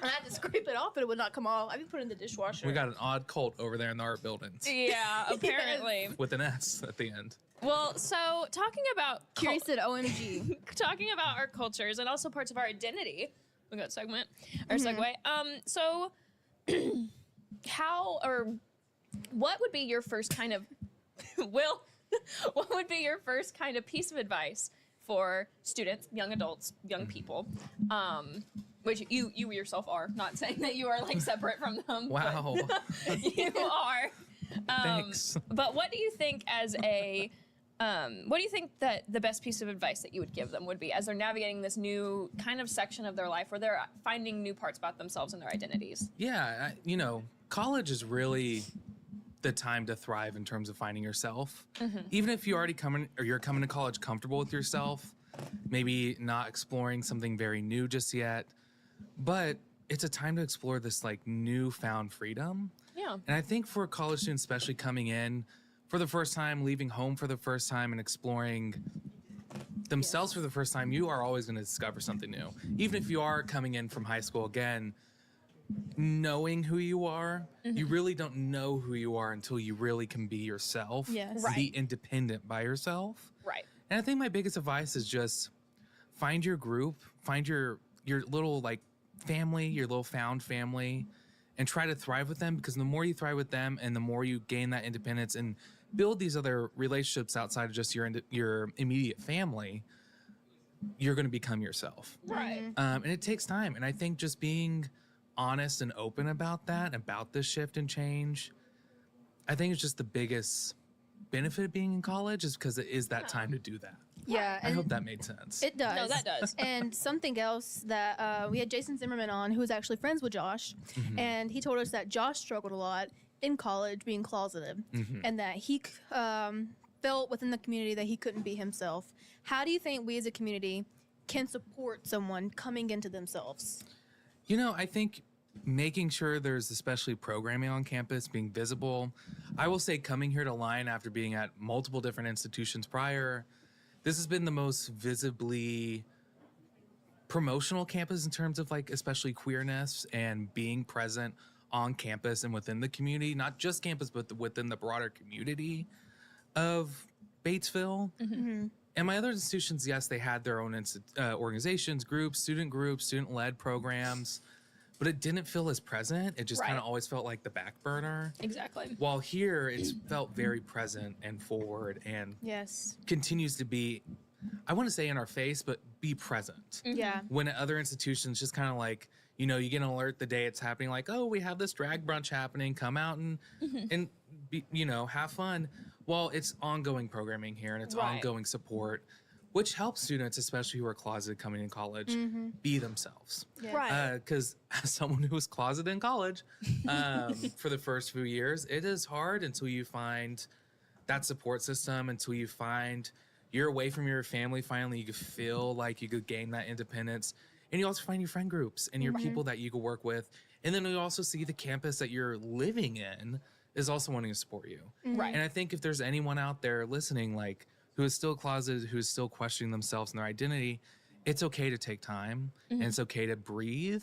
I had to scrape it off, but it would not come off. I be putting it in the dishwasher. We got an odd cult over there in the art buildings yeah, apparently. with an S at the end. Well, so talking about Curie said OMG. talking about our cultures and also parts of our identity. We got segment or segue. So how or what would be your first kind of Will? What would be your first kind of piece of advice for students, young adults, young people? Which you yourself are. Not saying that you are like separate from them. Wow. but you are. Thanks. But what do you think what do you think that the best piece of advice that you would give them would be as they're navigating this new kind of section of their life where they're finding new parts about themselves and their identities? Yeah, college is really the time to thrive in terms of finding yourself. Even if you're coming to college comfortable with yourself, maybe not exploring something very new just yet, but it's a time to explore this like newfound freedom. Yeah. And I think for college students, especially coming in for the first time, leaving home for the first time, and exploring themselves for the first time, you are always going to discover something new. Even if you are coming in from high school again, knowing who you are, you really don't know who you are until you really can be yourself. Yes. And be independent by yourself. Right. And I think my biggest advice is just find your group, find your little like family, your little found family, and try to thrive with them, because the more you thrive with them and the more you gain that independence and build these other relationships outside of just your immediate family, you're going to become yourself. Right. And it takes time. And I think just being honest and open about that, about this shift and change, I think it's just the biggest benefit of being in college, is because it is that time to do that. Yeah. I hope that made sense. It does. No, that does. And something else that we had Jason Zimmerman on, who was actually friends with Josh, and he told us that Josh struggled a lot in college being closeted, and that he felt within the community that he couldn't be himself. How do you think we as a community can support someone coming into themselves? I think making sure there's especially programming on campus, being visible. I will say, coming here to Lyon after being at multiple different institutions prior, this has been the most visibly promotional campus in terms of like especially queerness and being present on campus and within the community, not just campus, but within the broader community of Batesville. And my other institutions, yes, they had their own organizations, groups, student-led programs, but it didn't feel as present. It just kind of always felt like the back burner. Exactly. While here, it's felt very present and forward, and Yes. continues to be, I want to say in our face, but be present. Yeah. When at other institutions, just kind of like, you get an alert the day it's happening, like, oh, we have this drag brunch happening, come out and be, have fun. Well, it's ongoing programming here, and it's ongoing support which helps students, especially who are closeted coming in college, be themselves. Yeah. Right. Because as someone who was closeted in college for the first few years, it is hard until you find that support system, until you find you're away from your family. Finally, you could feel like you could gain that independence. And you also find your friend groups and your people that you could work with. And then you also see the campus that you're living in is also wanting to support you. Right. And I think if there's anyone out there listening, like, who is still closeted, who is still questioning themselves and their identity, it's okay to take time and it's okay to breathe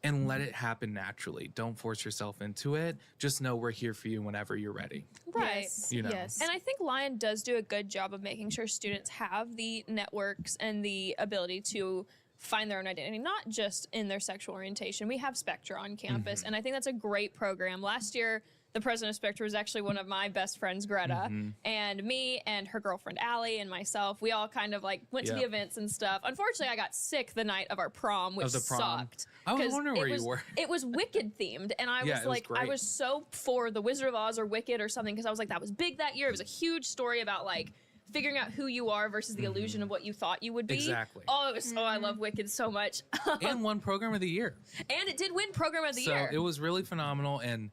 and let it happen naturally. Don't force yourself into it. Just know we're here for you whenever you're ready. Right. Yes. You know. Yes. And I think Lion does do a good job of making sure students have the networks and the ability to find their own identity, not just in their sexual orientation. We have Spectra on campus, and I think that's a great program. Last year, the president of Spectra was actually one of my best friends, Greta, and me and her girlfriend, Allie, and myself. We all kind of like went to the events and stuff. Unfortunately, I got sick the night of our prom, which sucked. I was 'cause wondering where you were. It was Wicked themed, and I was like, I was so for the Wizard of Oz or Wicked or something, because I was like, that was big that year. It was a huge story about like figuring out who you are versus the illusion of what you thought you would be. Exactly. Oh, it was I love Wicked so much. And won Program of the Year. And it did win Program of the Year. So it was really phenomenal. And,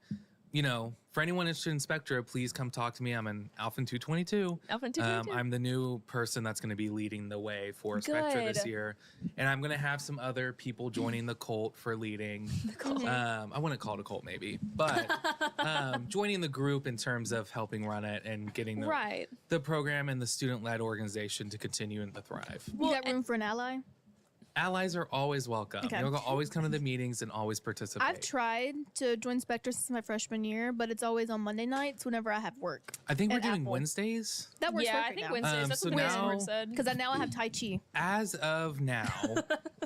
you know, for anyone interested in Spectra, please come talk to me. I'm in Alphin 222. Alphin 222. I'm the new person that's going to be leading the way for Spectra this Good. year. And I'm going to have some other people joining the cult for leading. I wouldn't call it a cult maybe, but joining the group in terms of helping run it and getting the program and the student-led organization to continue and to thrive. You got room for an ally? Allies are always welcome. Okay. You'll always come to the meetings and always participate. I've tried to join Spectre since my freshman year, but it's always on Monday nights whenever I have work. I think we're at doing Apple. Wednesdays. That works Yeah, I perfect think now. Wednesdays. That's so what the now- board said. Because now I have Tai Chi. As of now,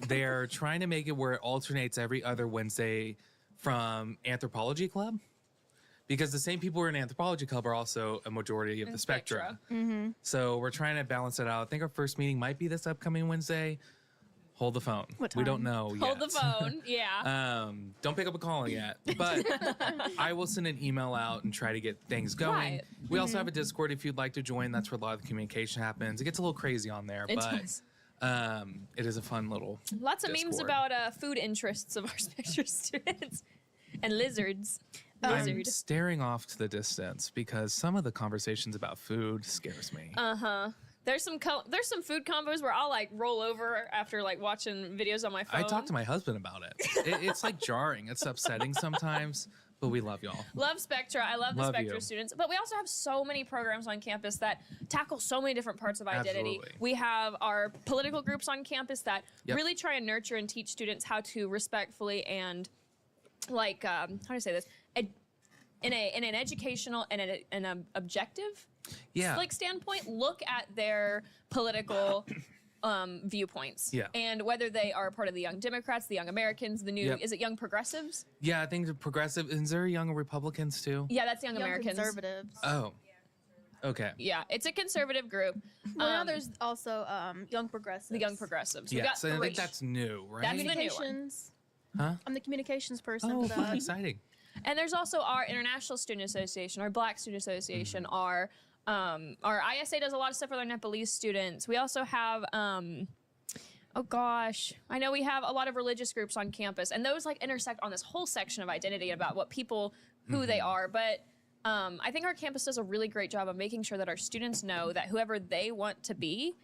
they're trying to make it where it alternates every other Wednesday from Anthropology Club. Because the same people who are in Anthropology Club are also a majority of the Spectra. So we're trying to balance it out. I think our first meeting might be this upcoming Wednesday. Hold the phone. What We don't time? know yet. Hold the phone. Yeah. Don't pick up a call yet, but I will send an email out and try to get things going. Right. We also have a Discord if you'd like to join. That's where a lot of the communication happens. It gets a little crazy on there, It but does. it is a fun little Lots of memes Discord. about food interests of our Spectra students and lizards. I'm Lizard. staring off to the distance because some of the conversations about food scares me. There's some food combos where I'll like roll over after like watching videos on my phone. I talked to my husband about it. It's like jarring. It's upsetting sometimes, but we love y'all. Love Spectra. I love the Love Spectra you. students. But we also have so many programs on campus that tackle so many different parts of identity. Absolutely. We have our political groups on campus that Yep. really try and nurture and teach students how to respectfully and like how do I say this? In an educational and an objective Yeah. like standpoint, look at their political viewpoints. Yeah. And whether they are part of the Young Democrats, the Young Americans, the new Yep. is it Young Progressives? Yeah, I think the progressive. Is there young Republicans too? Yeah, that's Young Young Americans. conservatives. Oh. Okay. Yeah, it's a conservative group. Well, now there's also Young Progressives. The Young Progressives. We got Yes, and I three. think that's new, right? That's the new one. Communications. Huh? I'm the communications person Oh, for fun, that. exciting. And there's also our International Student Association, our Black Student Association, Mm-hmm. our ISA does a lot of stuff with our Nepalese students. We also have oh gosh, I know we have a lot of religious groups on campus, and those like intersect on this whole section of identity about what people, who they are. But I think our campus does a really great job of making sure that our students know that whoever they want to be.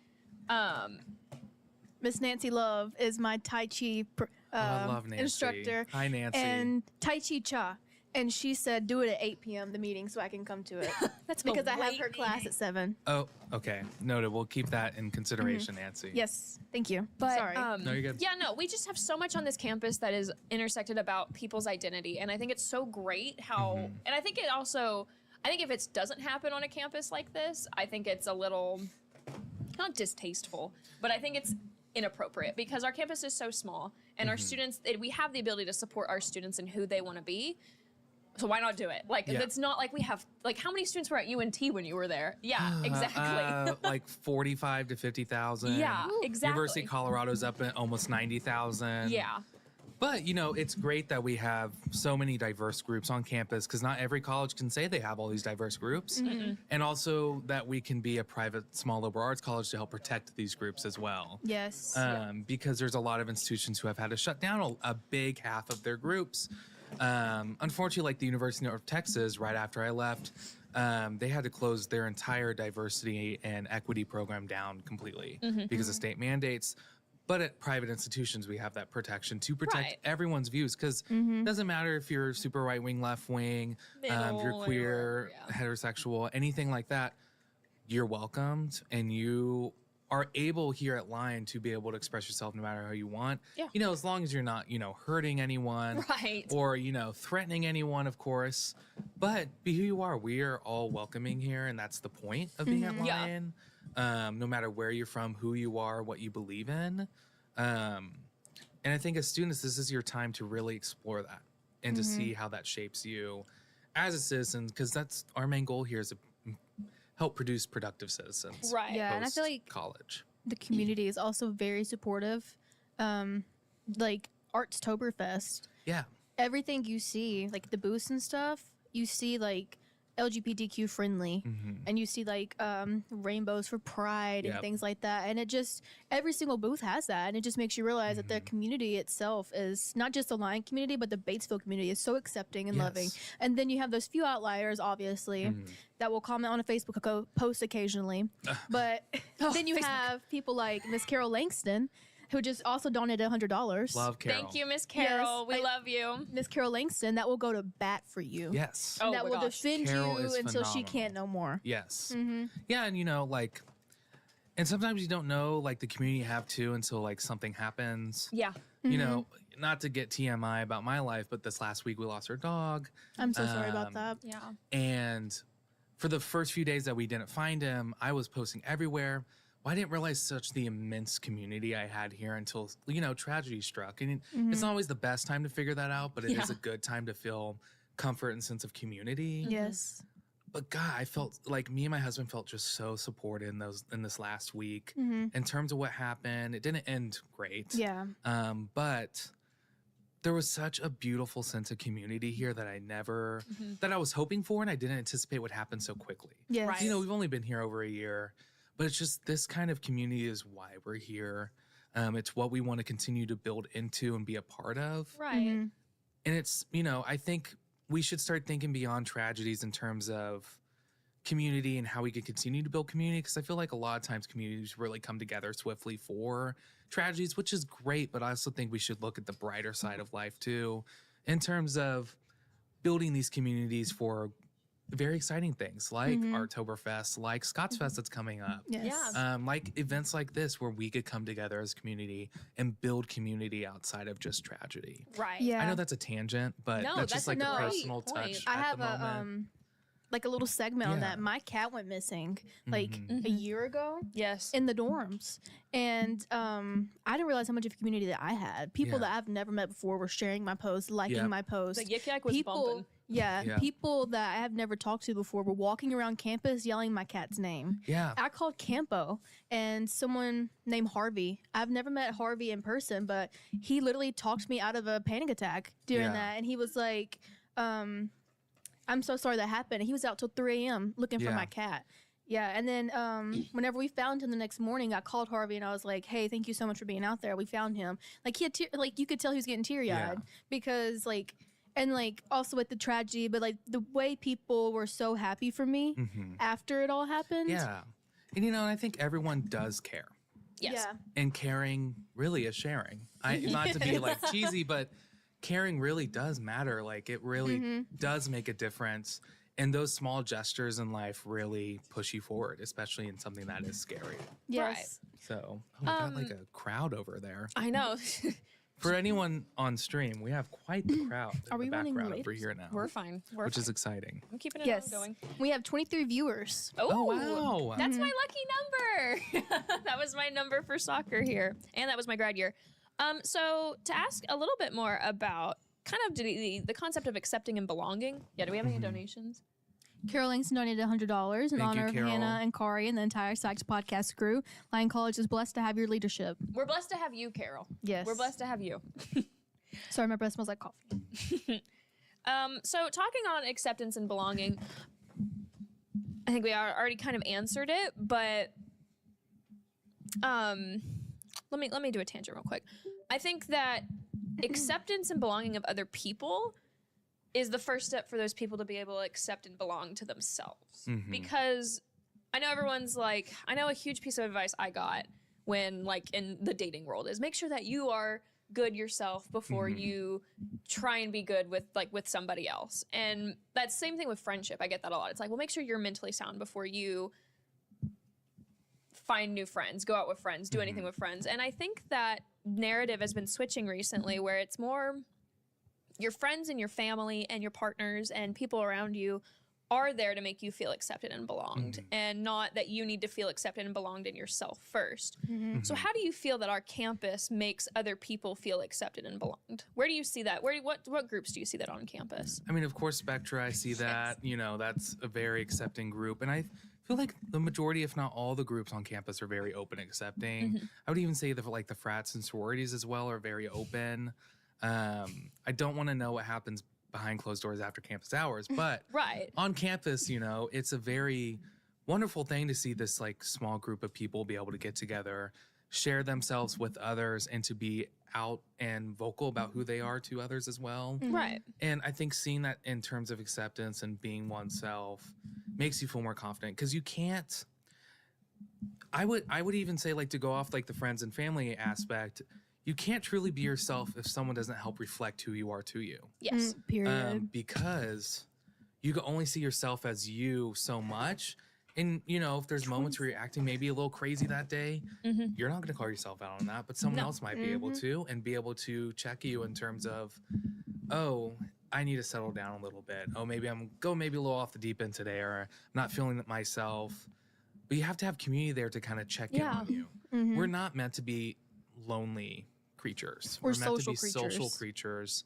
Miss Nancy Love is my Tai Chi I love Nancy. instructor. Hi, Nancy. And Tai Chi Cha. And she said, do it at 8 p.m., the meeting, so I can come to it. That's because a I have late her class at 7. Oh, okay. Noted. We'll keep that in consideration, Nancy. Yes. Thank you. But, Sorry. No, you're good. Yeah, no, we just have so much on this campus that is intersected about people's identity. And I think it's so great how, and I think it also, I think if it doesn't happen on a campus like this, I think it's a little, not distasteful, but I think it's inappropriate because our campus is so small and our students, we have the ability to support our students and who they want to be. So why not do it? Like, Yeah. it's not like we have, like, how many students were at UNT when you were there? Yeah, exactly. Like 45 to 50,000. Yeah, exactly. University of Colorado's up at almost 90,000. Yeah. But, it's great that we have so many diverse groups on campus because not every college can say they have all these diverse groups. And also that we can be a private, small liberal arts college to help protect these groups as well. Yes. Because there's a lot of institutions who have had to shut down a big half of their groups. Unfortunately, like the University of Texas, right after I left, they had to close their entire diversity and equity program down completely because of state mandates. But at private institutions, we have that protection to protect everyone's views because it doesn't matter if you're super right wing, left wing, if you're queer, heterosexual, anything like that, you're welcomed and you are able here at Lion to be able to express yourself no matter how you want. Yeah. As long as you're not, hurting anyone or, threatening anyone, of course. But be who you are. We are all welcoming here, and that's the point of being at Lion. No matter where you're from, who you are, what you believe in. And I think as students, this is your time to really explore that and to see how that shapes you as a citizen, because that's our main goal here is to help produce productive citizens. Right. Yeah, and I feel like college. the community is also very supportive. Like Artstoberfest. Yeah. Everything you see, like the booths and stuff, you see like LGBTQ friendly, and you see like rainbows for pride and things like that, and it just every single booth has that, and it just makes you realize that the community itself is not just the Lion community, but the Batesville community is so accepting and loving. And then you have those few outliers, obviously, that will comment on a Facebook post occasionally, but then you have people like Miss Carol Langston, who just also donated $100. Love Carol. Thank you, Miss Carol. We love you. Miss Carol Langston, that will go to bat for you. Yes. And that will defend Carol you is until she phenomenal. can't no more. Yes. Yeah, and and sometimes you don't know the community you have too until something happens. Yeah. Not to get TMI about my life, but this last week we lost our dog. I'm so sorry about that. Yeah. And for the first few days that we didn't find him, I was posting everywhere. Well, I didn't realize such the immense community I had here until, tragedy struck. And it's not always the best time to figure that out, but it is a good time to feel comfort and sense of community. Yes. But God, I felt like me and my husband felt just so supported in this last week in terms of what happened. It didn't end great. Yeah. But there was such a beautiful sense of community here that that I was hoping for, and I didn't anticipate would happen so quickly. Yes. Right. We've only been here over a year. But it's just this kind of community is why we're here. It's what we want to continue to build into and be a part of. Right. And it's, I think we should start thinking beyond tragedies in terms of community and how we can continue to build community. Because I feel like a lot of times communities really come together swiftly for tragedies, which is great. But I also think we should look at the brighter side of life too, in terms of building these communities for very exciting things like Arttoberfest, like Scottsfest that's coming up. Yes. Yeah. Like events like this where we could come together as a community and build community outside of just tragedy. Right. Yeah. I know that's a tangent, but No, that's just that's like a a great personal point. touch. I at have the moment. a little segment on Yeah. that. My cat went missing a year ago Yes. in the dorms, and I didn't realize how much of a community that I had. People Yeah. that I've never met before were sharing my posts, liking Yep. my posts. The yik yak was people, bumping. Yeah. people that I have never talked to before were walking around campus yelling my cat's name. Yeah. I called Campo, and someone named Harvey. I've never met Harvey in person, but he literally talked me out of a panic attack during Yeah. that, and he was like, I'm so sorry that happened. And he was out till 3 a.m. looking for Yeah. my cat. Yeah, and then whenever we found him the next morning, I called Harvey and I was like, "Hey, thank you so much for being out there. We found him." Like he had you could tell he was getting teary-eyed Yeah. because also with the tragedy, but the way people were so happy for me after it all happened. Yeah. And I think everyone does care. Yes. Yeah. And caring really is sharing. Not to be cheesy, but caring really does matter. It really does make a difference. And those small gestures in life really push you forward, especially in something that is scary. Yes. So, we got a crowd over there. I know. For anyone on stream, we have quite the crowd Are in we the running background late? over here now, We're fine. which is exciting. I'm keeping it Yes. ongoing. We have 23 viewers. Oh, wow. That's my lucky number. That was my number for soccer here. And that was my grad year. So to ask a little bit more about kind of the concept of accepting and belonging. Yeah, do we have any donations? Carol Langston donated $100 in Thank you, honor of Carol. Hannah and Kari and the entire Psych'd podcast crew. Lion College is blessed to have your leadership. We're blessed to have you, Carol. Yes. We're blessed to have you. Sorry, my breath smells like coffee. So talking on acceptance and belonging, I think we already kind of answered it, but let me do a tangent real quick. I think that acceptance and belonging of other people is the first step for those people to be able to accept and belong to themselves. Because I know everyone's like, I know a huge piece of advice I got when like in the dating world is make sure that you are good yourself before you try and be good with somebody else. And that's the same thing with friendship. I get that a lot. It's like, well, make sure you're mentally sound before you find new friends, go out with friends, do anything with friends. And I think that narrative has been switching recently where it's more your friends and your family and your partners and people around you are there to make you feel accepted and belonged, and not that you need to feel accepted and belonged in yourself first. So how do you feel that our campus makes other people feel accepted and belonged? Where do you see that? What groups do you see that on campus? I mean, of course, Spectra, I see that. You know, that's a very accepting group. And I feel like the majority, if not all the groups on campus are very open, accepting. I would even say that like the frats and sororities as well are very open. I don't want to know what happens behind closed doors after campus hours, but on campus, you know, it's a very wonderful thing to see this like small group of people be able to get together, share themselves with others, and to be out and vocal about who they are to others as well. And I think seeing that in terms of acceptance and being oneself makes you feel more confident, because you can't, I would even say, like, to go off like the friends and family aspect, you can't truly be yourself if someone doesn't help reflect who you are to you. Period. Because you can only see yourself as you so much. And, you know, if there's moments where you're acting maybe a little crazy that day, you're not going to call yourself out on that, but someone else might be able to, and be able to check you in terms of, oh, I need to settle down a little bit. Oh, maybe I'm going maybe a little off the deep end today, or I'm not feeling it myself. But you have to have community there to kind of check in on you. We're not meant to be lonely creatures. We're meant to be social creatures.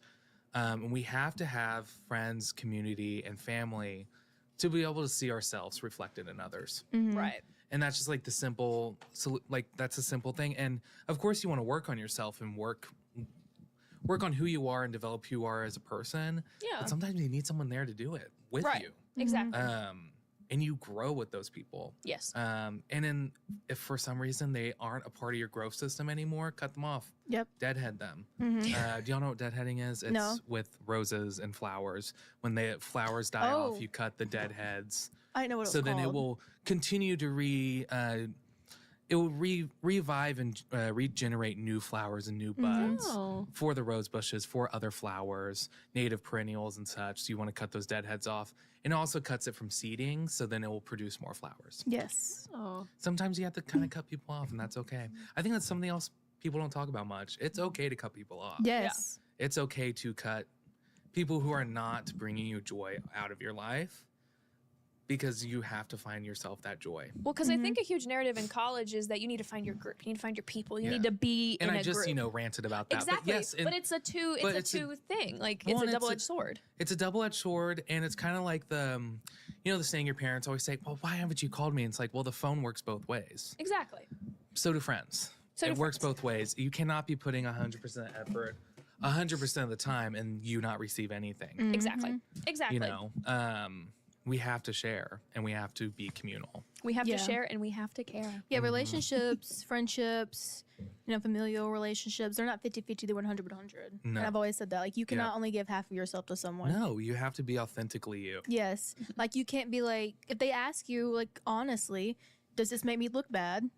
And we have to have friends, community, and family to be able to see ourselves reflected in others. Right. And that's just like the simple, like that's a simple thing. And of course you want to work on yourself and work on who you are and develop who you are as a person. But sometimes you need someone there to do it with you. Exactly. And you grow with those people. Yes. And then if for some reason they aren't a part of your growth system anymore, cut them off. Deadhead them. Do y'all know what deadheading is? It's with roses and flowers. When the flowers die off, you cut the dead heads. I know what it's called. So then called. it will continue to revive and regenerate new flowers and new buds for the rose bushes, for other flowers, native perennials and such. So you want to cut those dead heads off. And it also cuts it from seeding, so then it will produce more flowers. Yes. Sometimes you have to kind of cut people off, and that's okay. I think that's something else people don't talk about much. It's okay to cut people off. Yes. It's okay to cut people who are not bringing you joy out of your life, because you have to find yourself that joy. Well, because I think a huge narrative in college is that you need to find your group, you need to find your people, you need to be in a group. And I just, you know, ranted about that. Exactly. But yes, but it's a two thing. Like, it's a double-edged sword. It's a double-edged sword, and it's kind of like the, you know, the saying your parents always say, well, why haven't you called me? And it's like, well, the phone works both ways. Exactly. So do friends. It works both ways. You cannot be putting 100% effort 100% of the time and you not receive anything. Exactly. You know, we have to share and we have to be communal. We have to share and we have to care. Yeah, relationships, friendships, you know, familial relationships, they're not 50-50, they're 100-100. No. And I've always said that. Like, you cannot only give half of yourself to someone. No, you have to be authentically you. Yes. Like, you can't be like, if they ask you, like, honestly, does this make me look bad?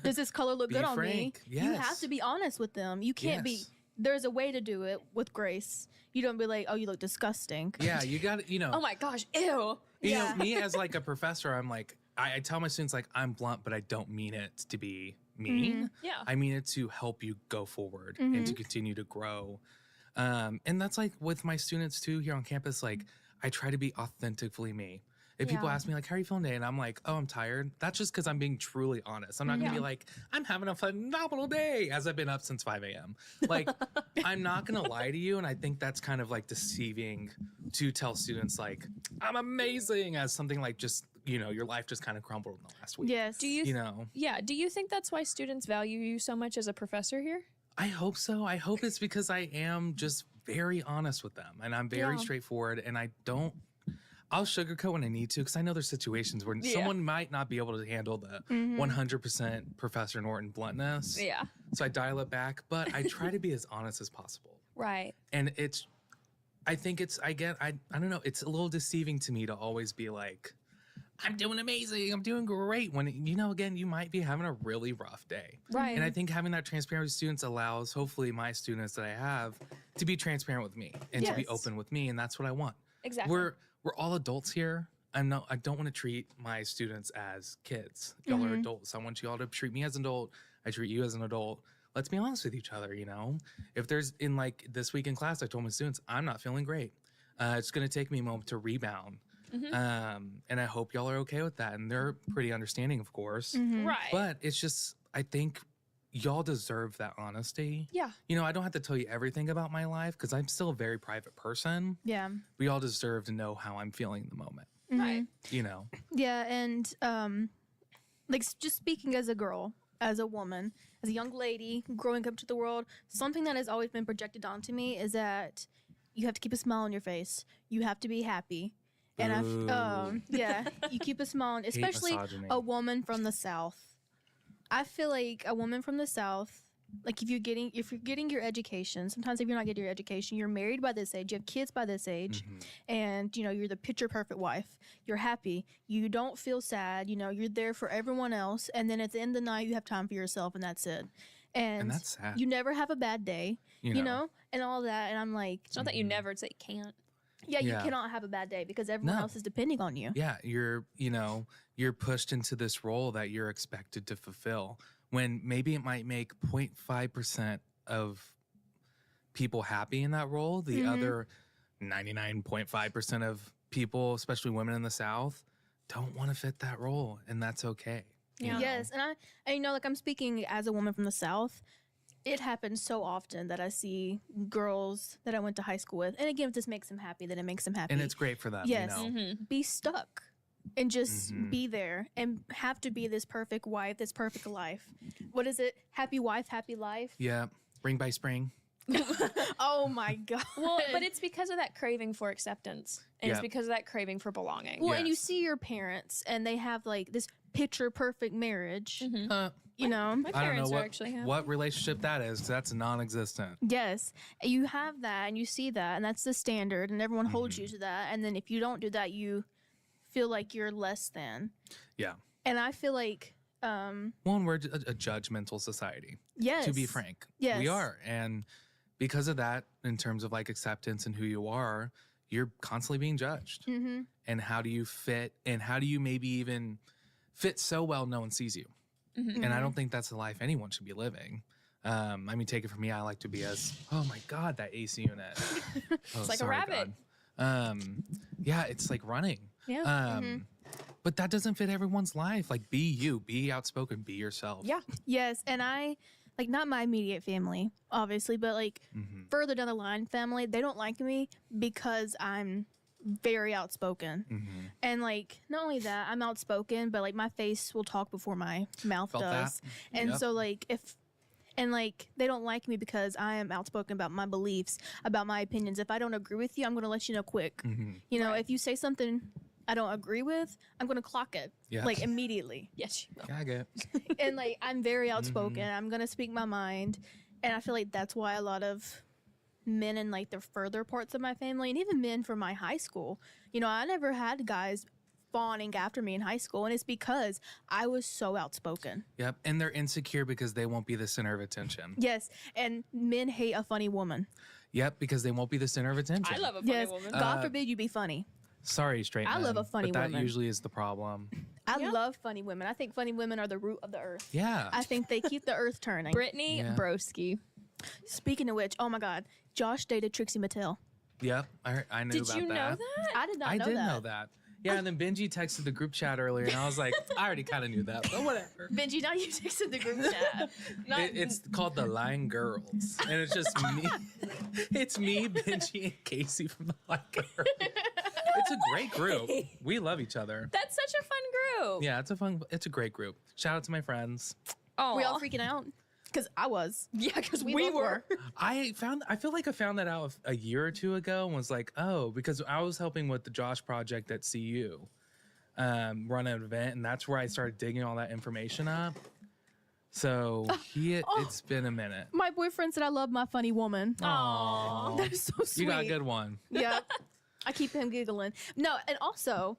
Does this color look good on me? Yes. You have to be honest with them. You can't be, there's a way to do it with grace. You don't be like, oh, you look disgusting. Yeah, you got to, you know. Oh my gosh, ew. You know, me as like a professor, I'm like, I tell my students, like, I'm blunt, but I don't mean it to be mean. Yeah. I mean it to help you go forward and to continue to grow. And that's like with my students too here on campus, like, I try to be authentically me. If people ask me, like, how are you feeling today? And I'm like, oh, I'm tired. That's just because I'm being truly honest. I'm not going to be like, I'm having a phenomenal day as I've been up since 5 a.m. Like, I'm not going to lie to you. And I think that's kind of like deceiving to tell students, like, I'm amazing, as something like just, you know, your life just kind of crumbled in the last week. Yes. Do you, you know? Yeah. Do you think that's why students value you so much as a professor here? I hope so. I hope it's because I am just very honest with them and I'm very straightforward and I'll sugarcoat when I need to because I know there's situations where someone might not be able to handle the 100% Professor Norton bluntness. Yeah. So I dial it back, but I try to be as honest as possible. Right. And I don't know, it's a little deceiving to me to always be like, I'm doing amazing, I'm doing great. When, again, you might be having a really rough day. Right. And I think having that transparent with students allows, hopefully, my students that I have to be transparent with me and to be open with me. And that's what I want. Exactly. We're all adults here. I don't want to treat my students as kids. Y'all are adults. I want you all to treat me as an adult. I treat you as an adult. Let's be honest with each other, If there's in like this week in class, I told my students, I'm not feeling great. It's going to take me a moment to rebound. And I hope y'all are okay with that. And they're pretty understanding, of course. Right. But it's just, I think y'all deserve that honesty. Yeah. I don't have to tell you everything about my life because I'm still a very private person. Yeah. We all deserve to know how I'm feeling in the moment. Right. Yeah, and just speaking as a girl, as a woman, as a young lady growing up to the world, something that has always been projected onto me is that you have to keep a smile on your face. You have to be happy. And you keep a smile on, especially a woman from the South. I feel like a woman from the South, like if you're getting your education, sometimes if you're not getting your education, you're married by this age, you have kids by this age, and you're the picture perfect wife. You're happy. You don't feel sad. You're there for everyone else, and then at the end of the night, you have time for yourself, and that's it. And that's sad. You never have a bad day, and all that. And I'm like, it's not that you never, it's that you can't. Yeah, you cannot have a bad day because everyone else is depending on you. Yeah, you're pushed into this role that you're expected to fulfill when maybe it might make 0.5% of people happy in that role. The other 99.5% of people, especially women in the South, don't want to fit that role, and that's okay. Yeah. Yes, and I'm speaking as a woman from the South. It happens so often that I see girls that I went to high school with. And again, if this makes them happy, then it makes them happy. And it's great for them. Yes. Be stuck and just be there and have to be this perfect wife, this perfect life. What is it? Happy wife, happy life? Yeah. Spring by spring. Oh my God. Well, but it's because of that craving for acceptance. And it's because of that craving for belonging. Well, and you see your parents and they have like this picture perfect marriage. My parents I are actually happy. what relationship that is. 'Cause that's non-existent. Yes, you have that and you see that, and that's the standard, and everyone holds you to that. And then if you don't do that, you feel like you're less than. Yeah. And I feel like, we're a judgmental society. Yes. To be frank, yes, we are, and because of that, in terms of like acceptance and who you are, you're constantly being judged. And how do you fit? And how do you maybe even fit so well no one sees you? And I don't think that's the life anyone should be living. Take it from me. I like to be oh my God, that AC unit. It's like a rabbit. Yeah, it's like running. Yeah. But that doesn't fit everyone's life. Like, be you, be outspoken, be yourself. Yeah. Yes. And I, like, not my immediate family, obviously, but like further down the line family, they don't like me because I'm very outspoken. And like not only that, I'm outspoken, but like my face will talk before my mouth does. And so like they don't like me because I am outspoken about my beliefs, about my opinions. If I don't agree with you, I'm going to let you know quick. If you say something I don't agree with, I'm going to clock it like immediately. Yes, you will. Yeah, I get it. And like I'm very outspoken. I'm going to speak my mind, and I feel like that's why a lot of men in like the further parts of my family, and even men from my high school, I never had guys fawning after me in high school, and it's because I was so outspoken. Yep, and they're insecure because they won't be the center of attention. Yes, and men hate a funny woman. Yep, because they won't be the center of attention. I love a funny woman. God forbid you be funny. Sorry, straight men. I love a funny but that woman. usually is the problem. I love funny women. I think funny women are the root of the earth. Yeah. I think they keep the earth turning. Brittany Broski. Speaking of which, oh my God, Josh dated Trixie Mattel. Yep, I knew about that. Did you know that? I did not I know did that. know that. Yeah, and then Benji texted the group chat earlier, and I was like, I already kind of knew that, but whatever. Benji, now you texted the group chat. It's called the Line Girls, and it's just me. It's me, Benji, and Casey from the Line Girls. It's a great group. We love each other. That's such a fun group. Yeah, it's a great group. Shout out to my friends. Oh, We all freaking out. Because I was. Yeah, because We we both were. I feel like I found that out a year or two ago and was like, oh, because I was helping with the Josh project at CU, run an event, and that's where I started digging all that information up. So it's been a minute. My boyfriend said I love my funny woman. Aww. That is so sweet. You got a good one. Yeah. I keep him giggling. No, and also,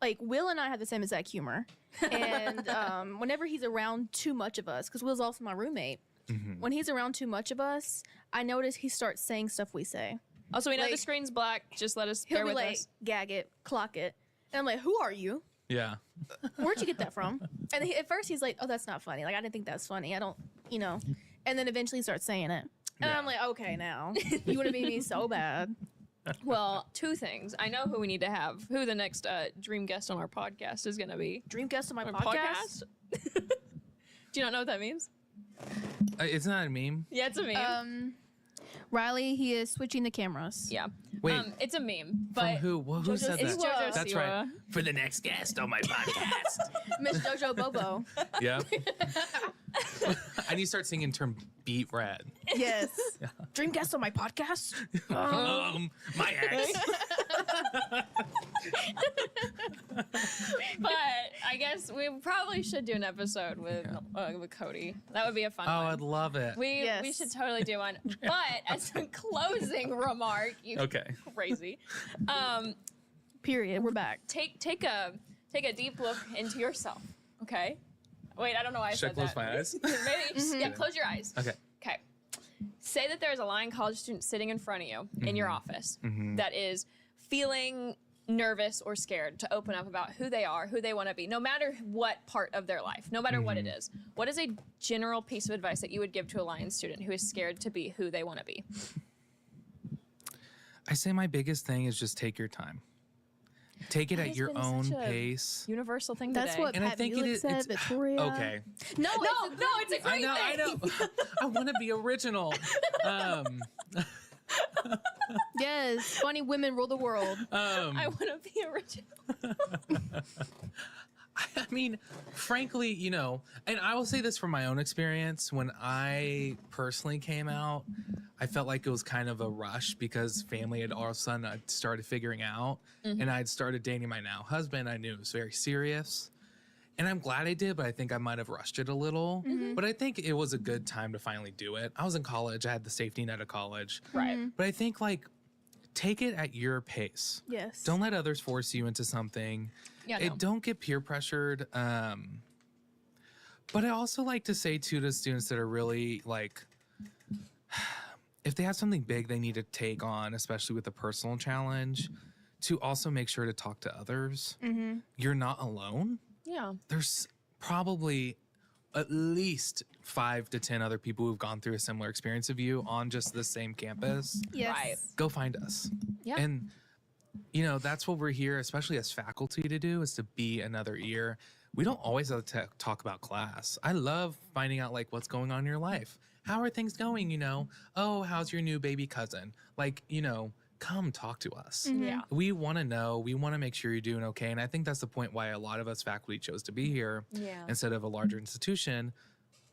like, Will and I have the same exact humor. And whenever he's around too much of us, because Will's also my roommate, when he's around too much of us, I notice he starts saying stuff we say. Also, we know the Like, screen's black. Just let us He'll bear be with like, us. gag it, clock it. And I'm like, who are you? Yeah. Where'd you get that from? And at first he's like, oh, that's not funny. Like, I didn't think that's funny. I don't, you know. And then eventually he starts saying it. And Yeah. I'm like, okay, now. You want to be me so bad. Well, two things. I know who we need to have. Who the next dream guest on our podcast is going to be. Dream guest on my Our podcast? Do you not know what that means? It's not a meme. Yeah, it's a meme. Riley, he is switching the cameras. Yeah. Wait. It's a meme. From But who? Who JoJo said it's that? Siwa. JoJo That's Siwa. right. For the next guest on my podcast. Miss JoJo Bobo. Yeah. I need to start singing term beat red. Yes. Dream guest on my podcast? My ex. But I guess we probably should do an episode with Cody. That would be a fun Oh, one. I'd love it. We Yes. should totally do one. But as a closing remark, you Okay. crazy. Period. We're back. Take a deep look into yourself. Okay. Wait, I don't know why I Should I said close that. my eyes? Maybe. Yeah, close your eyes. Okay. Okay. Say that there's a lying college student sitting in front of you in your office that is feeling nervous or scared to open up about who they are, who they want to be, no matter what part of their life, no matter what it is. What is a general piece of advice that you would give to a lying student who is scared to be who they want to be? I say my biggest thing is just take your time. Take it That at has your been own such a pace. Universal thing That's today. what And I Pat think it Bulick is. said, It's Victoria. okay. No, it's a great I know. I want to be original. Yes. Funny women rule the world. I want to be original. I mean, frankly, you know, and I will say this from my own experience. When I personally came out, I felt like it was kind of a rush because family had all of a sudden started figuring out, and I'd started dating my now husband. I knew it was very serious, and I'm glad I did, but I think I might have rushed it a little. But I think it was a good time to finally do it. I was in college. I had the safety net of college. Right. But I think, like, take it at your pace. Yes. Don't let others force you into something. Yeah, no. Don't get peer pressured. But I also like to say too to students that are really like, if they have something big they need to take on, especially with a personal challenge, to also make sure to talk to others. You're not alone. Yeah. There's probably at least 5 to 10 other people who've gone through a similar experience of you on just the same campus. Yes. Right. Go find us. Yeah. And you know, that's what we're here, especially as faculty, to do, is to be another ear. We don't always have to talk about class. I love finding out, like, what's going on in your life. How are things going, you know? Oh, how's your new baby cousin? Like, you know, come talk to us. Yeah. We want to know. We want to make sure you're doing okay. And I think that's the point why a lot of us faculty chose to be here Yeah. instead of a larger institution,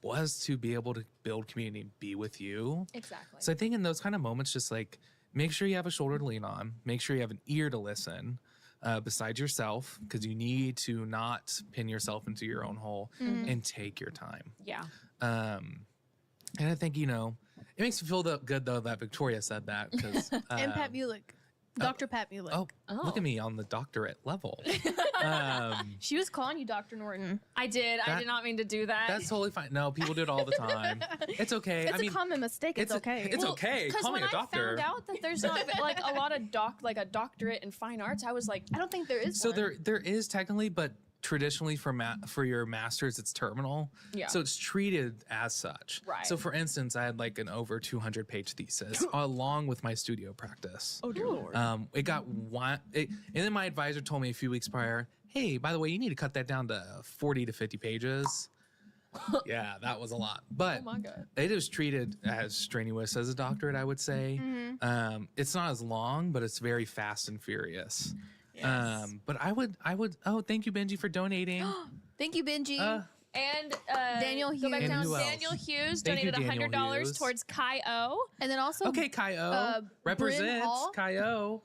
was to be able to build community and be with you. Exactly. So I think in those kind of moments, just like, make sure you have a shoulder to lean on. Make sure you have an ear to listen besides yourself, because you need to not pin yourself into your own hole and take your time. Yeah. And I think, you know, it makes me feel good, though, that Victoria said that. Because And Pat Bulick. Dr. Pat Bulick. Oh, look at me on the doctorate level. She was calling you Dr. Norton. I did. I That- did not mean to do that. That's totally fine. No, people do it all the time. It's okay. It's I mean, a common mistake. It's okay. It's okay. Because Call me when a doctor. I found out that there's not like a lot of a doctorate in fine arts, I was like, I don't think there is So one. there is technically, but traditionally for your master's, it's terminal. Yeah. So it's treated as such. Right. So for instance, I had like an over 200-page thesis along with my studio practice. oh dear lord. It got and then my advisor told me a few weeks prior, hey, by the way, you need to cut that down to 40 to 50 pages. Yeah, that was a lot. But Oh my God. it is treated as strenuous as a doctorate, I would say. It's not as long, but it's very fast and furious. Yes. But I would. Oh, thank you, Benji, for donating. Thank you, Benji. And Daniel go back Hughes. down. And who else? Daniel Hughes Thank you, donated Daniel $100 Hughes. towards Kai O. And then also Okay, Kyo Bryn represents Hall. Kyo.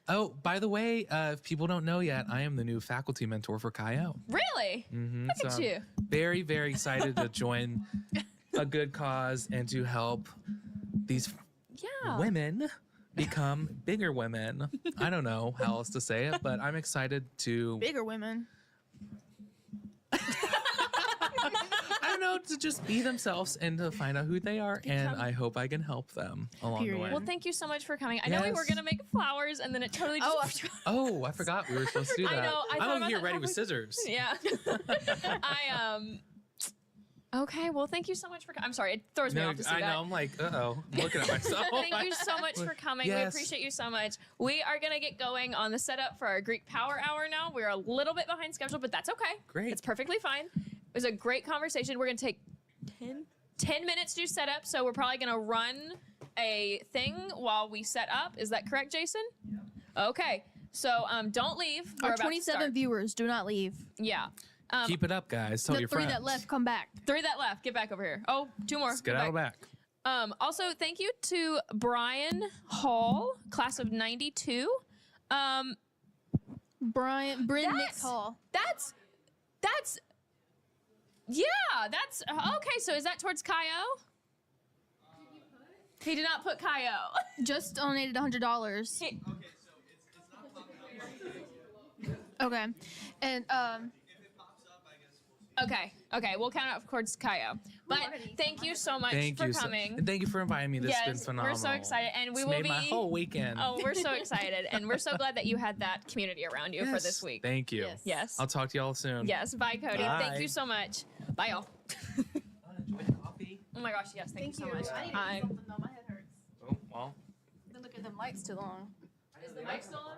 Oh, by the way, if people don't know yet, I am the new faculty mentor for Kyo. Really? So at I'm you. very, very excited to join a good cause and to help these Yeah. women become bigger women. I don't know how else to say it, but I'm excited to, Bigger women. I don't know, to just be themselves and to find out who they are. And I hope I can help them along the Period. way. Well, thank you so much for coming. I know we were Yes. going to make flowers and then it totally just. Oh, I forgot we were supposed to do I that. know, I thought I'm over about here that ready with halfway- scissors. Yeah. Okay, well, thank you so much for coming. I'm sorry, it throws me No, off to see I that. know. I'm like, I'm looking at myself. Thank you so much for coming. We Yes. appreciate you so much. We are going to get going on the setup for our Greek Power Hour now. We're a little bit behind schedule, but that's okay. Great. It's perfectly fine. It was a great conversation. We're going to take 10 minutes to set up, so we're probably going to run a thing while we set up. Is that correct, Jason? Yeah. Okay. So don't leave. We're Our about to 27 start. viewers, do not leave. Yeah. Keep it up, guys. Tell The your 3 friends. that left, come back. 3 that left. Get back over here. Oh, 2 more. Let's get out of back. Also, thank you to Brian Hall, class of 92. Bryn Nick Hall. That's okay. So is that towards Kyo? He did not put Kyo. Just donated $100. Okay. And Okay, we'll count it towards Kyo. But thank you so much Thank for you. coming. And thank you for inviting me. This has been phenomenal. We're so excited, and we It's will made be my whole weekend. Oh, we're so excited, and we're so glad that you had that community around you for Yes. this week. Thank you. Yes. I'll talk to y'all soon. Yes. Bye, Cody. Thank Bye. you so much. Bye, y'all. Oh my gosh, yes. Thank you so much. I need to eat something though. My head hurts. Oh, well. Been looking at them lights too long. Is the mic still on?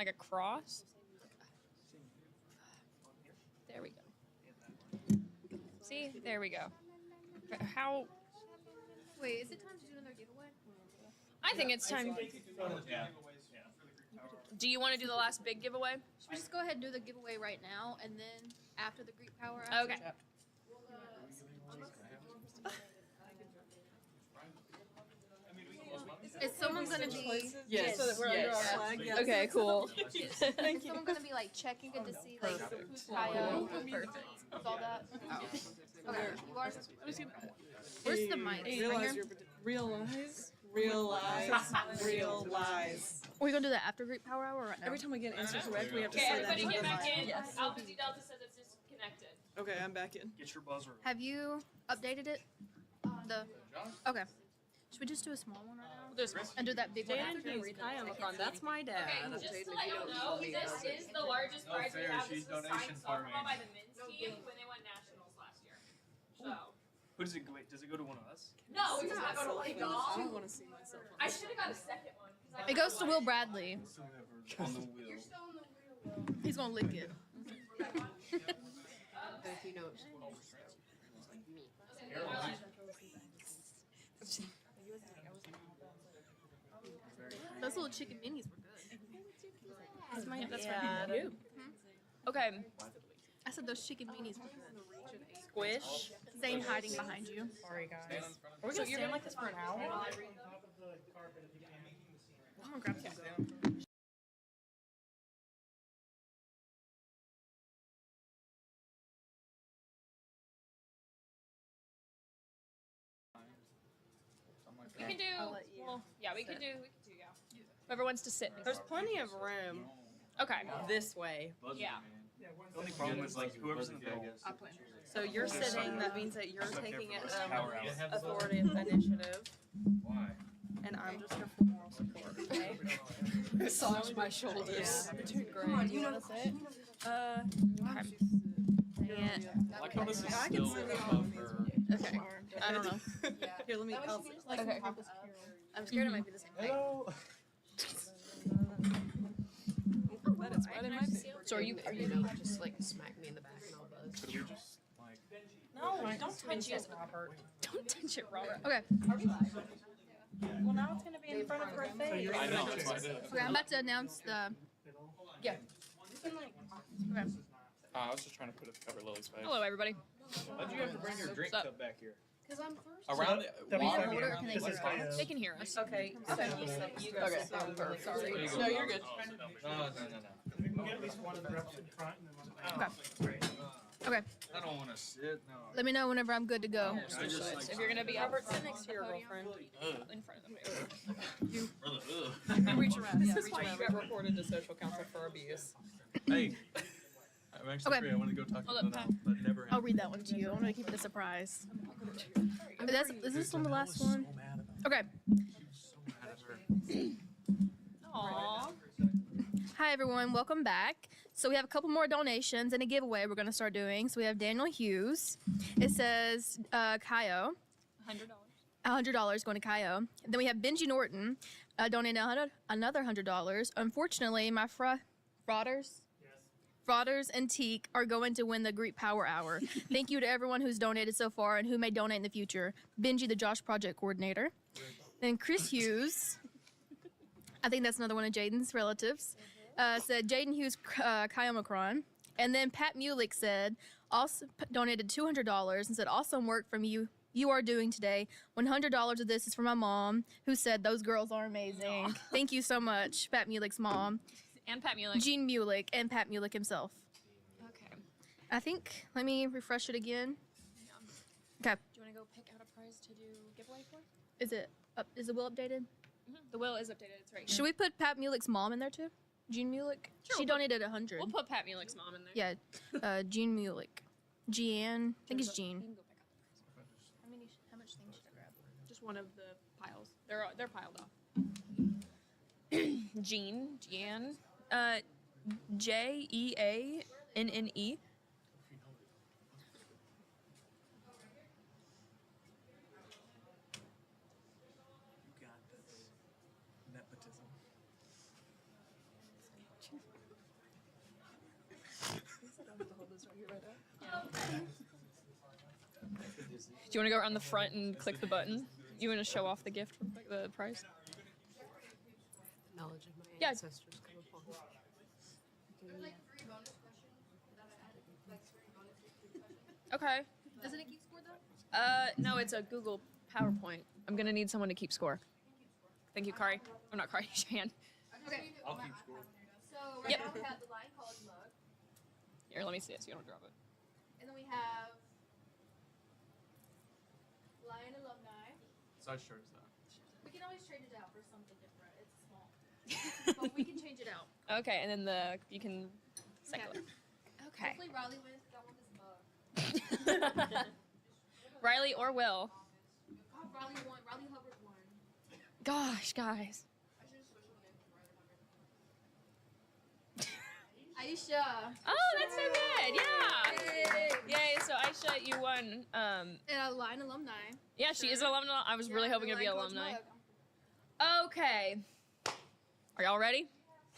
like a cross. There we go. See, there we go. How? Wait, is it time to do another giveaway? I think it's time. Do you want to do the last big giveaway? Should we just go ahead and do the giveaway right now, and then after the Greek Power Hour? Okay. Is someone gonna be? Yes. So that we're under our flag. Yes. Okay, cool. Is someone gonna be like checking it to see like who's Kyle? Perfect. With all that. Okay. You are. Where's the mic? Realize. We're gonna do that after Greek Power Hour or right now? Every time we get an answer correct, we have to Okay, say everybody that. get back in. Yes. Alpha Z Delta says it's disconnected. Okay, I'm back in. Get your buzzer. Have you updated it? Okay. Should we just do a small one right now? And do that big one after? That's my dad. Okay, just to let you know, this is the largest prize we have. This was signed softball by the men's team when they won nationals last year. So. Who does it go? Wait, does it go to one of us? No, it does not go to one of I y'all. want to see myself. I should have got a second one. It goes to Will Bradley. On the wheel. He's gonna lick it. Those little chicken minis were good. That's my That's dad. Okay. I said those chicken minis were good. Squish. Zane hiding behind you. Sorry, guys. Are we gonna stand like this for an hour? On top of the carpet if you can. I'm gonna grab some. We can do. Well, yeah, we can do. Yeah. Whoever wants to sit. There's plenty of room Okay. this way. Yeah. The only problem is like whoever's in the middle. So you're sitting, that means that you're taking it authority initiative. Why? And I'm just here for moral support, okay? Massage my shoulders. Doing great. Do you want to sit? I like how this is I can still sit above her. Okay. I don't know. Here, let me. Okay. I'm scared it might be the same thing. That is right in my face. So are you just like smack me in the back and I'll buzz? Could we just like? No, don't touch it, Robert. Don't touch it, Robert. Okay. Well, now it's gonna be in front of her face. I know. That's why I did it. Okay, I'm about to announce the. Yeah. Okay. I was just trying to put it to cover Lily's face. Hello, everybody. Why'd you have to bring your drink What's cup back here? Because I'm first. Around That'd be Can fine. you order or can they hear us? They can hear us. Okay. You guys sit down. Sorry. There you go. No, you're good. No. We can get at least one of the reps in front and then one of the back. Okay. I don't want to sit. No. Let me know whenever I'm good to go. I just like. If you're gonna be Robert, sit next to your girlfriend. in front of them. Brother, Reach around. Yeah, reach around. We got reported to social counsel for abuse. Hey. I'm actually Okay. free. I want to go talk to Hold them up, now, but never I'll read that one to you. I want to keep it a surprise. Is this one the last one? Okay. Aww. Hi, everyone. Welcome back. So we have a couple more donations and a giveaway we're going to start doing. So we have Daniel Hughes. It says Kaio. $100. $100 going to Kaio. Then we have Benji Norton donated another $100. Unfortunately, my frauders and Teak are going to win the Greek Power Hour. Thank you to everyone who's donated so far and who may donate in the future. Benji, the Josh Project Coordinator. Then Chris Hughes. I think that's another one of Jaden's relatives. Said Jaden Hughes, Kyomicron. And then Pat Mulick said, also donated $200 and said, awesome work from you are doing today. $100 of this is for my mom, who said those girls are amazing. Aww. Thank you so much, Pat Mulick's mom. And Pat Mulick. Gene Mulick and Pat Mulick himself. Okay. I think, let me refresh it again. Okay. Do you want to go pick out a prize to do giveaway for? Is the will updated? The will is updated. It's right here. Should we put Pat Mulick's mom in there too? Gene Mulick? Sure, She we'll donated 100. We'll put Pat Mulick's mom in there. Yeah, Gene Mulick. Jeanne, I think it's Jean. You can go pick out the prize. How much things should I grab? Just one of the piles. They're piled off. Jeanne. Jeanne. You got this. Nepotism. Do you want to go around the front and click the button? You want to show off the gift, like the prize? Knowledge of my Yeah. ancestors come upon me. There's like 3 bonus questions that I added. Like 3 bonus questions. Okay. Doesn't it keep score though? No, it's a Google PowerPoint. I'm gonna need someone to keep score. Thank you, Kari. I'm not Kari, Shan. Okay. I'll keep score. So right Yep. now we have the Lion College mug, Here, let me see it so you don't drop it. and then we have Lion alumni. Such shirts though. We can always trade it out for something different. It's small, but we can change it out. Okay, and then you can cycle it. Okay. Hopefully Riley wins because I want this mug. Riley or Will. Oh, Riley won. Riley Hubbard won. Gosh, guys. Aisha. Oh, that's so good. Yeah. Yay. So Aisha, you won. And a Lion alumni. Yeah, she is an alumni. I was really hoping it'd be Lion College alumni. mug. Okay. Are y'all ready?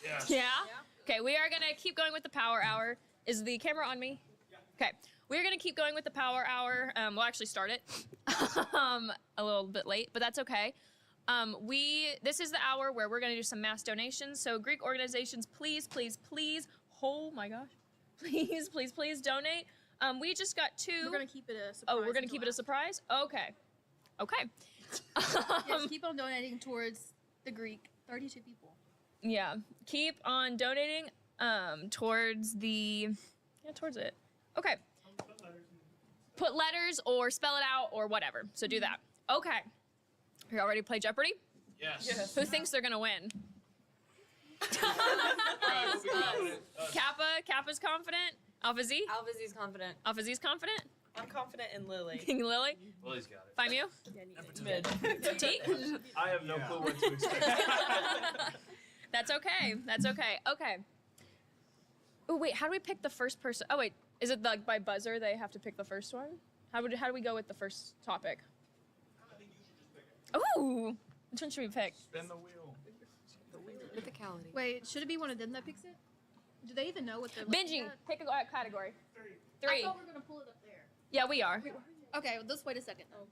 Yes. Yeah? Okay, we are gonna keep going with the power hour. Is the camera on me? Okay. We're gonna keep going with the power hour. We'll actually start it a little bit late, but that's okay. This is the hour where we're gonna do some mass donations. So Greek organizations, please, please, please, oh my gosh, please, please, please donate. We just got 2. We're gonna keep it a surprise. Oh, we're gonna keep it a surprise? Okay. Okay. Yes, keep on donating towards the Greek. 32 people. Yeah. Keep on donating towards towards it. Okay. Put letters or spell it out or whatever. So do that. Okay. Are y'all ready to play Jeopardy? Yes. Who thinks they're gonna win? Kappa's confident. Alpha Z? Alpha Z's confident. Alpha Z's confident? I'm confident in Lily. Lily? Lily's got it. Find you? Mid. T? I have no clue what to expect. That's okay. That's okay. Okay. Oh wait, how do we pick the first person? Oh wait, is it like by buzzer they have to pick the first one? How do we go with the first topic? Ooh, which one should we pick? Spin the wheel. Mythicality. Wait, should it be one of them that picks it? Do they even know what they're Benji, looking at? pick a category. I 3. thought we were gonna pull it up there. Yeah, we are. Okay, well, let's wait a second. Oh.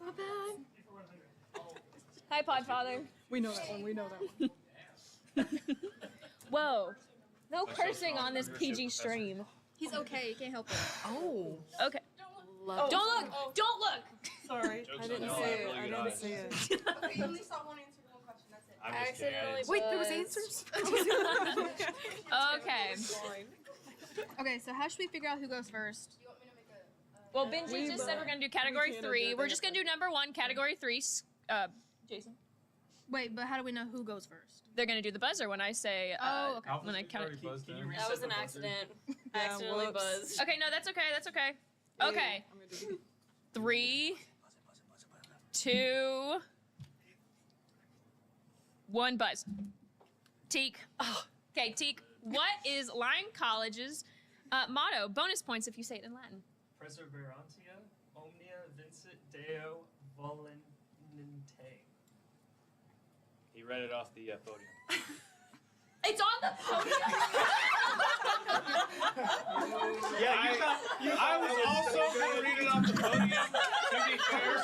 My bad. Hi, Podfather. We know that one. We know that one. Whoa. No cursing on this PG stream. He's okay. He can't help it. Oh. Okay. Don't look. Don't look. Sorry. I didn't see it. I didn't see it. Okay, you only saw one answer to one question. That's it. I'm just kidding. Wait, there was answers? Okay. Okay, so how should we figure out who goes first? You want me to make a? Well, Benji just said we're gonna do category can't 3. do We're just gonna do number 1, category 3. Jason. Wait, but how do we know who goes first? They're gonna do the buzzer when I say. Oh, okay. When I count it. That was an accident. I accidentally buzzed. Okay, no, that's okay. That's okay. Okay. 3, 2, 1, buzz. Teak. Okay, Teak. What is Lyon College's motto? Bonus points if you say it in Latin. Perseverantia omnia vincit Deo volente. He read it off the podium. It's on the podium. Yeah, I was also going to read it off the podium, to be fair.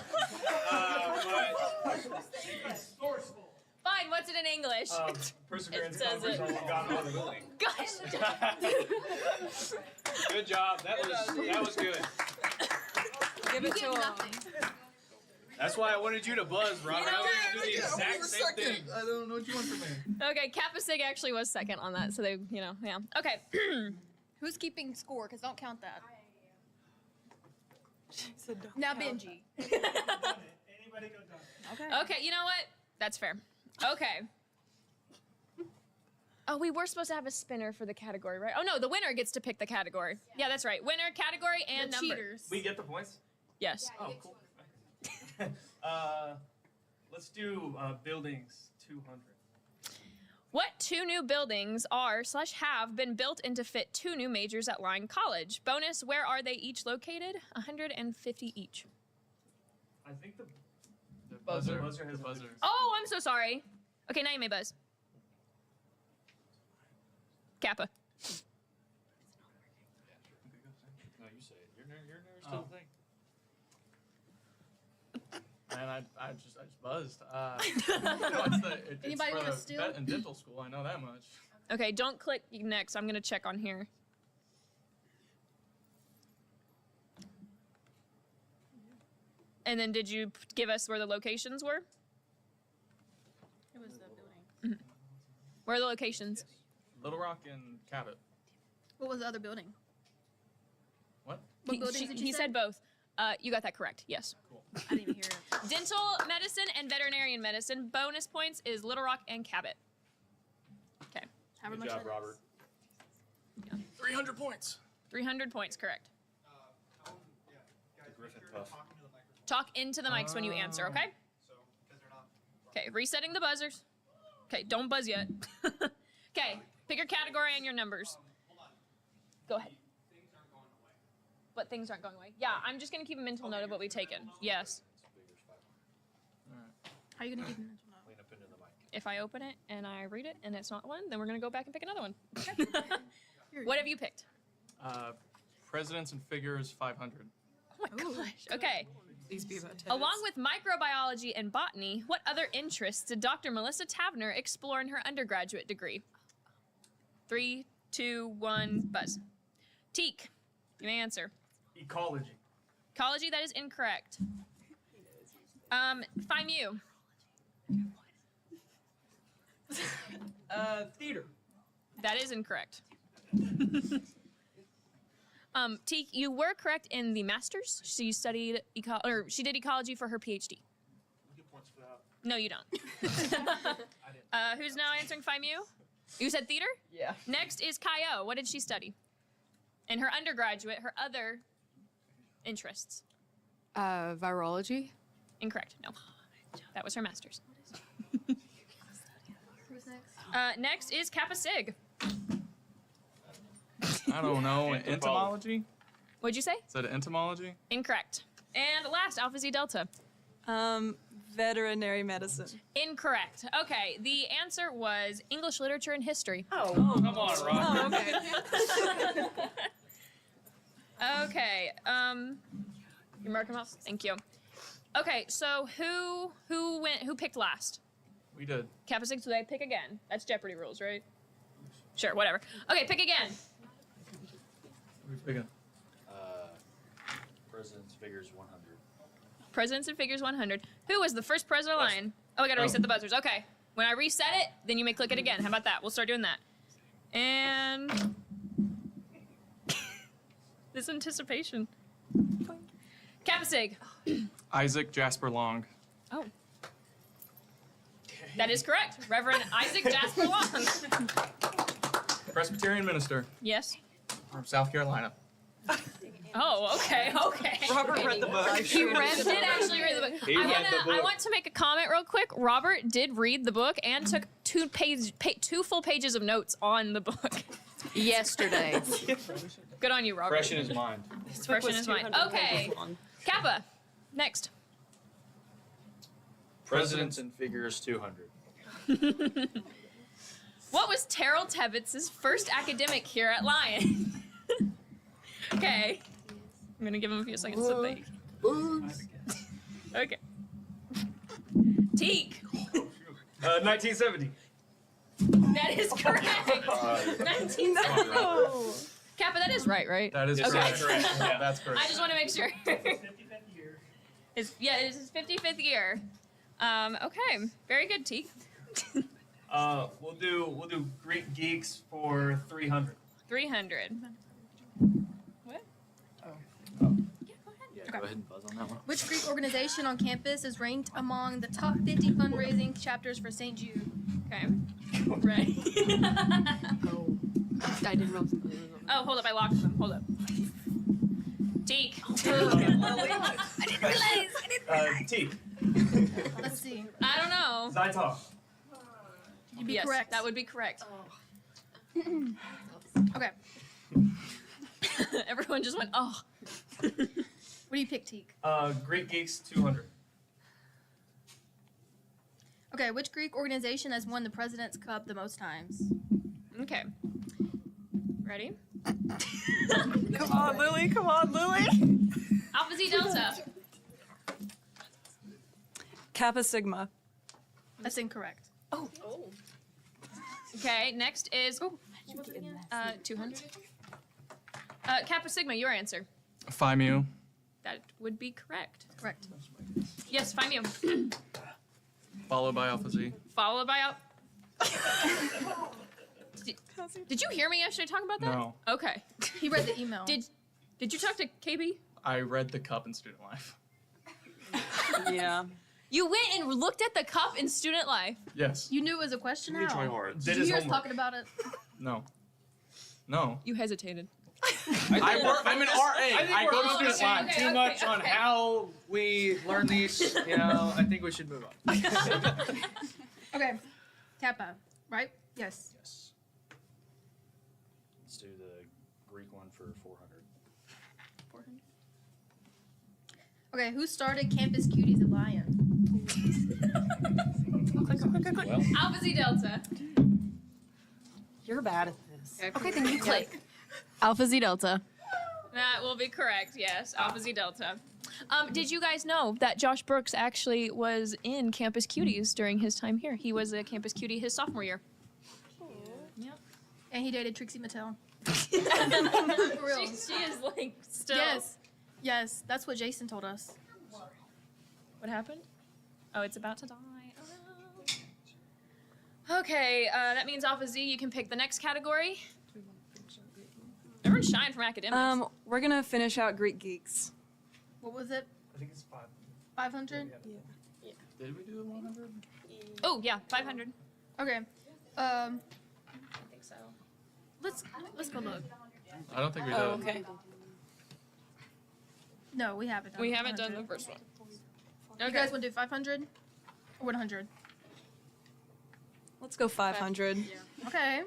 But Fine. What's it in English? Perseverance It says conquers it. all, God all willing. Gosh. good job. That was good. Give it to him. That's why I wanted you to buzz, Robert. I was going to do the exact same thing. I don't know what you want from me. Okay, Kappa Sig actually was second on that, so they, yeah. Okay. Who's keeping score? Because don't count that. So don't Now count Benji. Anybody go done. Okay. Okay, you know what? That's fair. Okay. Oh, we were supposed to have a spinner for the category, right? Oh no, the winner gets to pick the category. Yeah, that's right. Winner, category, and The number. cheaters. We get the points? Yes. Oh, cool. Let's do buildings 200. What 2 new buildings are/have been built in to fit 2 new majors at Lyon College? Bonus, where are they each located? 150 each. I think the Buzzer. buzzer has Buzzer. Oh, I'm so sorry. Okay, now you may buzz. Kappa. Man, I just buzzed. It's Anybody for wanna the steal? vet and dental school. I know that much. Okay, don't click next. I'm gonna check on here. And then did you give us where the locations were? It was the building. Where are the locations? Little Rock and Cabot. What was the other building? What? What buildings did you He say? said both. You got that correct, yes. Cool. I didn't even hear it. Dental medicine and veterinarian medicine. Bonus points is Little Rock and Cabot. Okay. However Good much job, that is. Robert. Yeah. 300 points. 300 points, correct. Guys, Griffin make sure Puff. to talk into the microphone. Talk into the mics when you answer, okay? So, because they're not. Okay, resetting the buzzers. Okay, don't buzz yet. Okay, pick your category and your numbers. Hold on. Go ahead. Things aren't going away. But things aren't going away. Yeah, I'm just gonna keep a mental note of what we've taken. Yes. How are you gonna keep a mental note? Lean up into the mic. If I open it and I read it and it's not one, then we're gonna go back and pick another one. What have you picked? Presidents and figures 500. Oh my gosh. Okay. Please be about 10. Along with microbiology and botany, what other interests did Dr. Melissa Tavener explore in her undergraduate degree? 3, 2, 1, buzz. Teak, you may answer. Ecology. Ecology, that is incorrect. FIMU. Theater. That is incorrect. Teak, you were correct in the master's. She studied she did ecology for her PhD. Get points for that. No, you don't. Who's now answering FIMU? You said theater? Yeah. Next is Kaio. What did she study? In her undergraduate, her other interests. Virology. Incorrect. No. That was her master's. Who's next? Next is Kappa Sig. I don't know. Entomology? What'd you say? Is that entomology? Incorrect. And last, Alpha Z Delta. Veterinary medicine. Incorrect. Okay, the answer was English literature and history. Oh. Come on, Rob. Oh, okay. Okay. You mark them up. Thank you. Okay, so who picked last? We did. Kappa Sig, so they pick again. That's Jeopardy rules, right? Sure, whatever. Okay, pick again. We figure. President's figures 100. Presidents and figures 100. Who was the first president line? Oh, I gotta reset the buzzers. Okay. When I reset it, then you may click it again. How about that? We'll start doing that. And this anticipation. Kappa Sig. Isaac Jasper Long. Oh. That is correct. Reverend Isaac Jasper Long. Presbyterian minister Yes. from South Carolina. Oh, okay. Robert read the book. He did actually read the book. I want to make a comment real quick. Robert did read the book and took two full pages of notes on the book. Yesterday. Good on you, Robert. Fresh in his mind. It's fresh in his mind. Okay. Kappa, next. Presidents and figures 200. What was Terrell Tevitz's first academic here at Lion? Okay. I'm gonna give him a few seconds to think. Okay. Teak. 1970. That is correct. 1970. No. Kappa, that is right? That is Okay. correct. Yeah, that's correct. I just want to make sure. 55th year. It is his 55th year. Okay. Very good, Teak. We'll do Greek geeks for 300. 300. What? Yeah, go ahead and buzz on that one. Which Greek organization on campus is ranked among the top 50 fundraising chapters for St. Jude? Okay. Right. I didn't know. Oh, hold up. I locked them. Hold up. Teak. I didn't realize. T. Let's see. I don't know. Zytov. You'd be Yes, correct. that would be correct. Okay. Everyone just went, oh. What do you pick, Teak? Greek geeks 200. Okay, which Greek organization has won the President's Cup the most times? Okay. Ready? Come on, Lily. Come on, Lily. Alpha Z Delta. Kappa Sigma. That's incorrect. Okay, next is 200. Kappa Sigma, your answer. Phi Mu. That would be correct. Correct. Yes, Phi Mu. Followed by Alpha Z. Followed by Did you hear me yesterday talk about that? No. Okay. He read the email. Did you talk to KB? I read the cup in student life. Yeah. You went and looked at the cup in student life. Yes. You knew it was a question. He How? tried hard. Did Did you his hear us homework. talking about it? No. No. You hesitated. I'm an RA. I go to student life. Okay, Too okay, much on okay. how we learn these. You know, I think we should move on. Okay. Kappa, right? Yes. Yes. Let's do the Greek one for 400. 400. Okay, who started Campus Cuties Alliance? Well, Alpha Z Delta. You're bad at this. Okay, then you click. Alpha Z Delta. That will be correct, yes. Alpha Z Delta. Did you guys know that Josh Brooks actually was in Campus Cuties during his time here? He was a Campus Cutie his sophomore year. Yep. And he dated Trixie Mattel. For real. She is like still. Yes. Yes, that's what Jason told us. What happened? Oh, it's about to die. Oh. Okay, that means Alpha Z, you can pick the next category. Everyone's shying from academics. We're gonna finish out Greek geeks. What was it? I think it's 5. 500? Did we do the 100? Oh, yeah, 500. Okay. I think so. Let's go look. I don't think we did. Oh, okay. No, we haven't done We haven't done 100. the first one. You guys want to do 500 or 100? Let's go 500. Okay.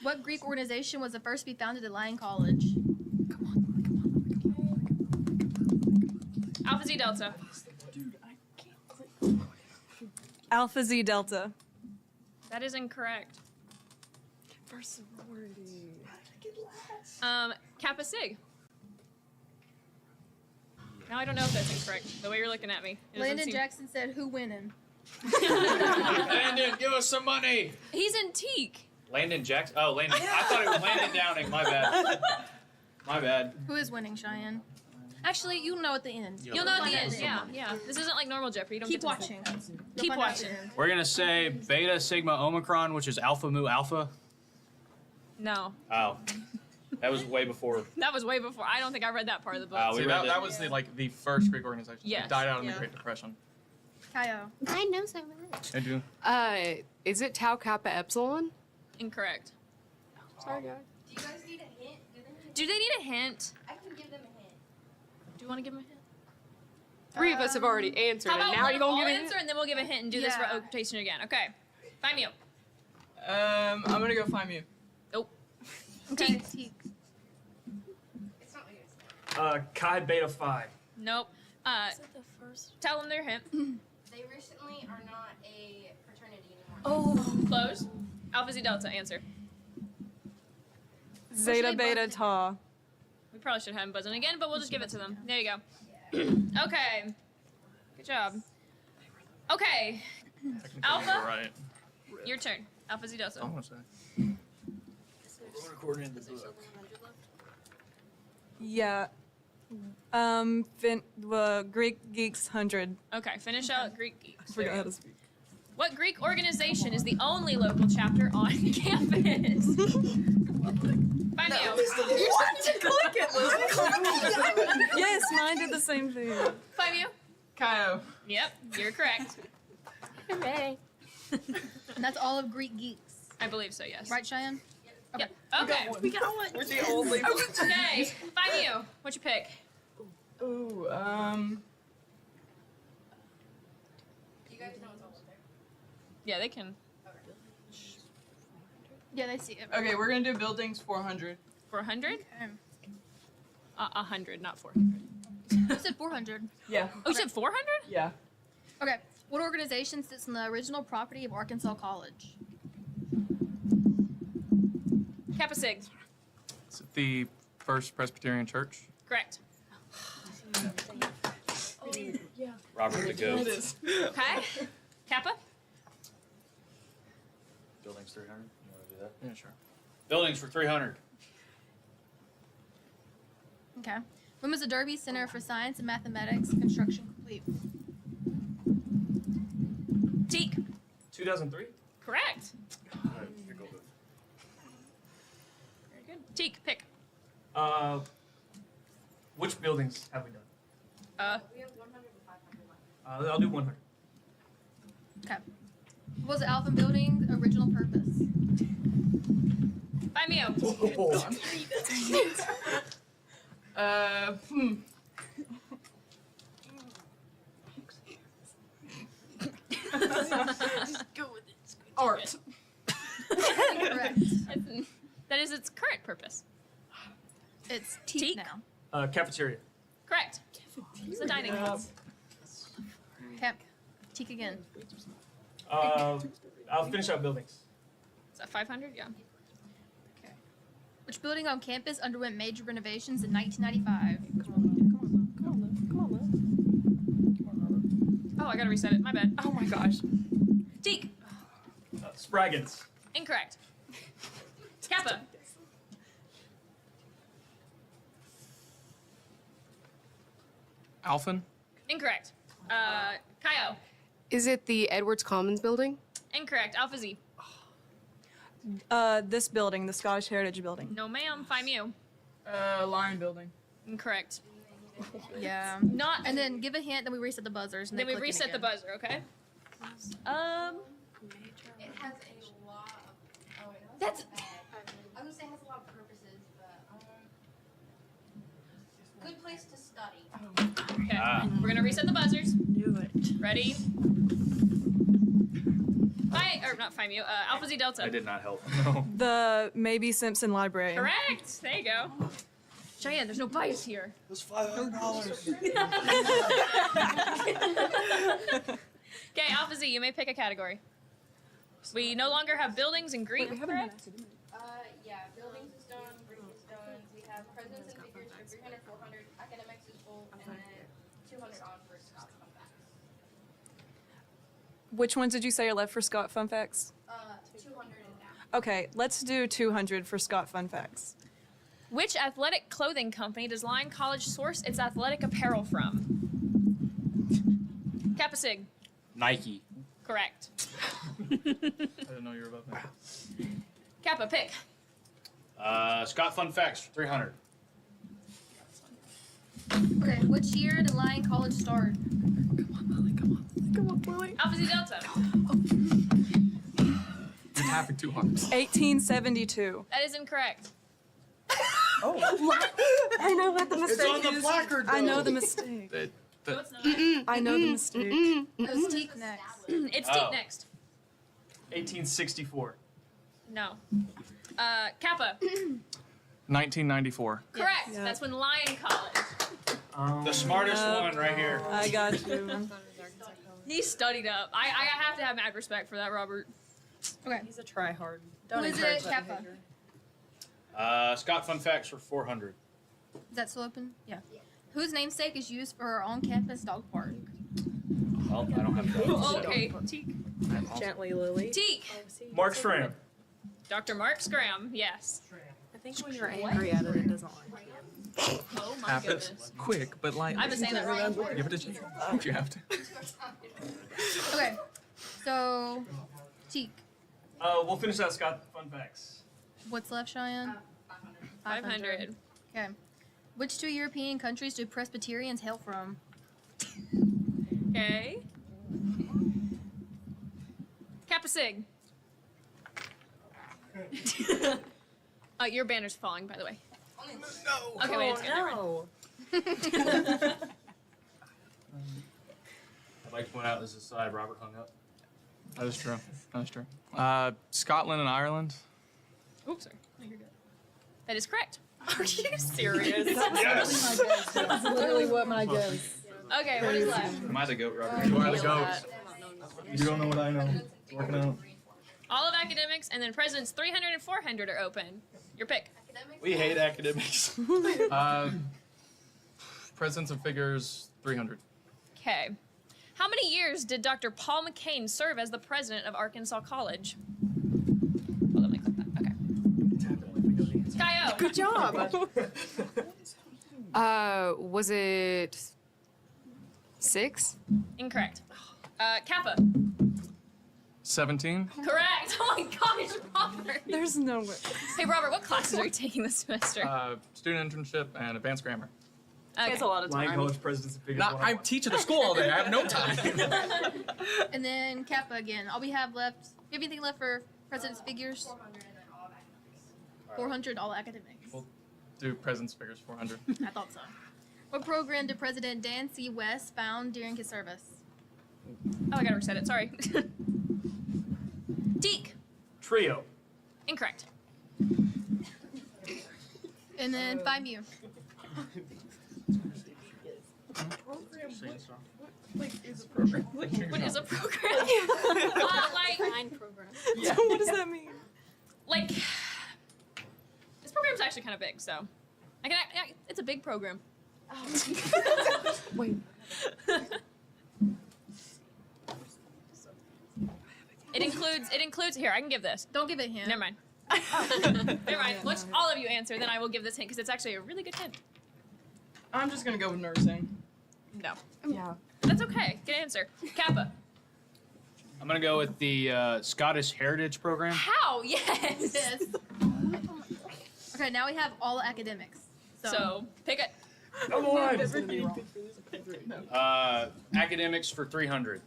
What Greek organization was the first to be founded at Lyon College? Alpha Z Delta. Alpha Z Delta. That is incorrect. For sorority. Kappa Sig. Now I don't know if that's incorrect. The way you're looking at me. It doesn't Landon seem- Jackson said, "Who winning?" Landon, give us some money. He's in Teak. Landon Jackson. Oh, Landon. I thought it was Landon Downing. My bad. My bad. Who is winning, Cheyenne? Actually, you'll know at the end. You'll know at the end. Yeah, yeah. This isn't like normal Jeopardy. You don't Keep get to watching. Keep find out at watching. the end. We're gonna say Beta Sigma Omicron, which is Alpha Mu Alpha. No, Oh, that was way before. that was way before. I don't think I read that part of the book. We See, read that was the first Greek organization. Yes. It died out in Yeah. the Great Depression. Kaio. I know some of I do. Is it Tau Kappa Epsilon? Incorrect. Sorry, guys. Do you guys need a hint? Do they need a hint? I can give them a hint. Do you want to give them a hint? 3 of us have already answered, How and about now you're gonna I'll give it. answer and then we'll give a hint and do this Yeah. rotation again. Okay. Find me. I'm gonna go find you. Nope. Okay. Teak. It's not like it's Chi Beta Phi. Nope. Tell them their hint. They recently are not a fraternity anymore. Oh. Close. Alpha Z Delta. Answer. Zeta they Beta both- Tau. We probably should have him buzzing again, but we'll just give it to them. There you go. Okay. Good job. Okay. Alpha, You're right. your turn. Alpha Z Delta. I want to say. According to the book. Yeah. Greek Geeks 100. Okay, finish out Greek Geeks. Forgot how to speak. What Greek organization is the only local chapter on campus? Find you. Click it. Yes, mine did the same thing. Find you. Kaio. Yep, you're correct. Hooray. And that's all of Greek Geeks. I believe so, yes. Right, Cheyenne? Yep. Okay. We got one. We're the only. Okay, find you. What's your pick? Ooh, Do you guys know what's over there? Yeah, they can. Yeah, they see it. Okay, we're gonna do buildings 400. 400? Okay. 100, not 400. You said 400. Yeah. Oh, you said 400? Yeah. Okay. What organization sits on the original property of Arkansas College? Kappa Sig. Is it the First Presbyterian Church? Correct. Robert the Goat. Okay. Kappa? Buildings 300. You want to do that? Yeah, sure. Buildings for 300. Okay. When was the Derby Center for Science and Mathematics construction complete? Teak. 2003. Correct. Very good. Teak, pick. Which buildings have we done? We have 100 and 500 left. I'll do 100. Okay. What was the Alpha Building's original purpose? By me. Art. Correct. That is its current purpose. It's teak now. Cafeteria. Correct. It's the dining hall. Okay. Teak again. I'll finish out buildings. Is that 500? Yeah. Which building on campus underwent major renovations in 1995? Oh, I gotta reset it. My bad. Oh my gosh. Teak. Spraggins. Incorrect. Kappa. Alphen? Incorrect. Kaio. Is it the Edwards Commons building? Incorrect. Alpha Z. This building, the Scottish Heritage Building. No, ma'am. Five mu. Lion Building. Incorrect. Yeah. Not. And then give a hint, then we reset the buzzers. And Then we click it reset the again. buzzer. Okay. It has a lot of. That's. I was gonna say it has a lot of purposes, but good place to study. Okay. We're gonna reset the buzzers. Do it. Ready? Not Phi Mu. Alpha Z Delta. I did not help. No. The Maybe Simpson Library. Correct. There you go. Cheyenne, there's no bias here. It was $500. Okay, Alpha Z, you may pick a category. We no longer have buildings in Greek, correct? Yeah, buildings is done, Greek is done. We have presidents and figures for 300, 400. Academics is full, and then 200 on for Scott fun facts. Which ones did you say are left for Scott Fun Facts? 200 and down. Okay, let's do 200 for Scott Fun Facts. Which athletic clothing company does Lyon College source its athletic apparel from? Kappa Sig. Nike. Correct. I didn't know you were above me. Kappa, pick. Scott Fun Facts for 300. Okay, which year did Lyon College start? Come on, Molly. Alpha Z Delta. You're tapping too hard. 1872. That is incorrect. I know what the mistake It's on the placard, I know though. the mistake. No, it's not. I know the mistake. It's teak next. It's Teak next. 1864. No. Kappa. 1994. Correct. Yeah. That's when Lyon College. The smartest one right here. I got you. He studied up. I have to have mad respect for that, Robert. Okay. He's a tryhard. Who is it, Kappa? Scott Fun Facts for 400. Is that still open? Yeah. Whose namesake is used for our on-campus dog park? Well, I don't have that. Oh, okay. Teak. Gently, Lily. Teak. Mark Stram. Dr. Mark Scram. Yes. I think when you're angry at it, it doesn't like you. Oh my Happens goodness. quick, but lightly. I've been saying that wrong. Give it a chance. You have to. Okay. So, teak. We'll finish out Scott Fun Facts. What's left, Cheyenne? 500. Okay. Which two European countries do Presbyterians hail from? Okay. Kappa Sig. Your banner's falling, by the way. No. Okay, wait, it's good. Never mind. No. I'd like to point out this aside, Robert hung up. That is true. That is true. Scotland and Ireland. Oops, sorry. No, you're good. That is correct. Are you serious? Yes. That's literally what my guess. Okay, what is left? Am I the goat, Robert? You are the goat. You don't know what I know. It's working out. All of academics, and then presidents 300 and 400 are open. Your pick. We hate academics. Presence of figures 300. Okay. How many years did Dr. Paul McCain serve as the president of Arkansas College? Well, let me click that. Okay. Kyle. Good job. Was it 6? Incorrect. Kappa. 17. Correct. Oh my gosh, Robert. There's no way. Hey, Robert, what classes are you taking this semester? Student internship and advanced grammar. Okay. It's a lot of Line time. college president's biggest Not, I'm teaching the school all day. I have no time. And then Kappa again. All we have left. Do you have anything left for president's figures? 400 all academics. We'll do president's figures 400. I thought so. What program did President Dan C. West found during his service? Oh, I gotta reset it. Sorry. Deke. Trio. Incorrect. And then Phi Mu. What is a program? Like, program. Yeah. What does that mean? Like, this program's actually kind of big, so it's a big program. Wait. It includes here, I can give this. Don't give it hint. Never mind. Never mind. Let's all of you answer, then I will give this hint because it's actually a really good hint. I'm just gonna go with nursing. No. Yeah. That's okay. Good answer. Kappa. I'm going to go with the Scottish Heritage Program. How? Yes. Yes. Okay, now we have all academics. So pick it. Come on. Academics for 300.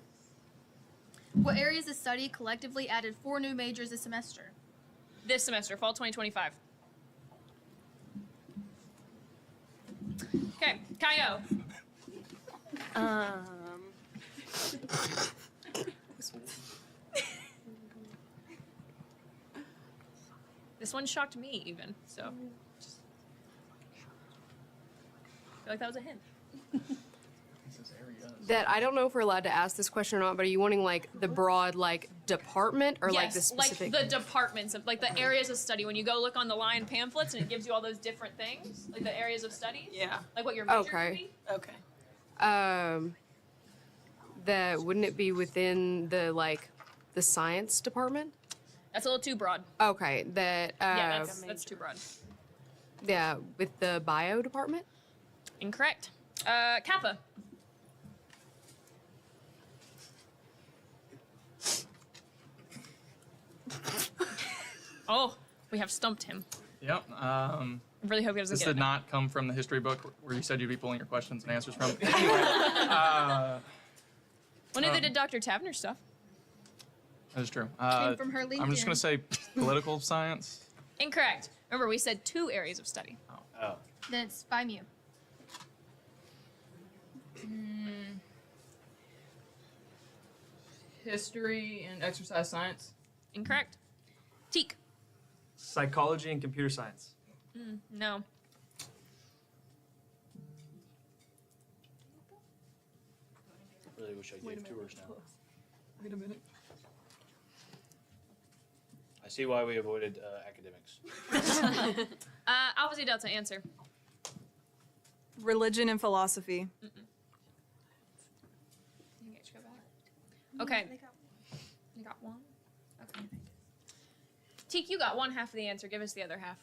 What areas of study collectively added 4 new majors this semester? This semester, fall 2025. Okay, Kaio. This one shocked me even, so. I feel like that was a hint. That I don't know if we're allowed to ask this question or not, but are you wanting like the broad like department or like the Yes, specific? like the departments of like the areas of study. When you go look on the Lion pamphlets and it gives you all those different things, like the areas of study. Yeah. Like what your major Okay. would be. Okay. That wouldn't it be within the like the science department? That's a little too broad. Okay, that Yeah, that's too broad. yeah, with the bio department. Incorrect. Kappa. Oh, we have stumped him. Yep. I really hope he doesn't This get did it. not come from the history book where you said you'd be pulling your questions and answers from. Anyway, Well, neither did Dr. Tavener's stuff. that is true. Came from her I'm just LinkedIn. going to say political science. Incorrect. Remember, we said 2 areas of study. Oh. Then it's Phi Mu. History and exercise science. Incorrect. Teak. Psychology and computer science. No. Really wish I gave tours now. Wait a minute. I see why we avoided academics. Opposite delta answer. Religion and philosophy. You guys go back. Okay. You got one? Okay. Teak, you got one half of the answer. Give us the other half.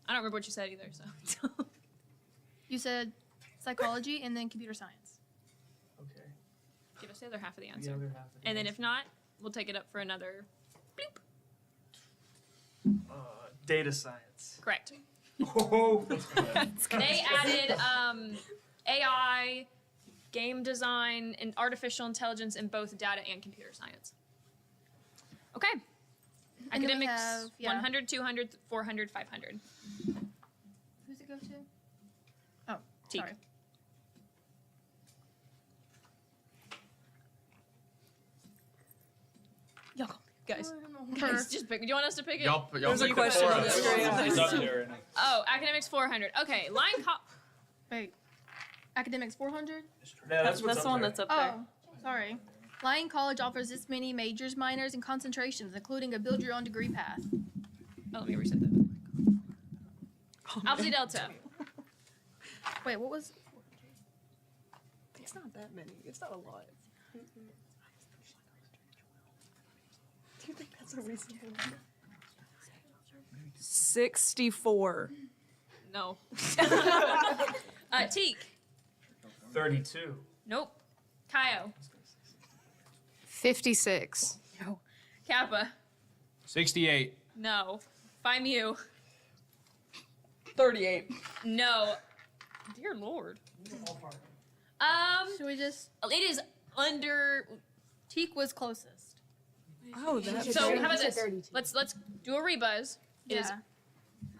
I don't remember what you said either, so. You said psychology and then computer science. Okay. Give us the other half of the answer. The other half of the And then if not, we'll take it up for another. data science. Correct. Oh. They added AI, game design, and artificial intelligence in both data and computer science. Okay. And then we Academics, have, yeah. 100, 200, 400, 500. Who's it go to? Oh, Teak. sorry. Y'all go. Guys. Her. Guys, just pick. Do you want us to pick it? Y'all There's a pick question for on the us. screen. It's up there right now. Oh, academics 400. Okay, Wait. Academics 400? Yeah, that's what's That's up the one there. that's up there. Oh, sorry. Lyon College offers this many majors, minors, and concentrations, including a build-your-own degree path. Oh, let me reset that. Alpha Delta. Wait, what was? It's not that many. It's not a lot. Do you think that's a reasonable number? 64. No. Teak. 32. Nope. Kaio. 56. No. Kappa. 68. No. Fimu. 38. No. Dear Lord. Should we just? It is under. Teak was closest. Oh, that's So how about this? Let's do a rebuzz. Is Yeah.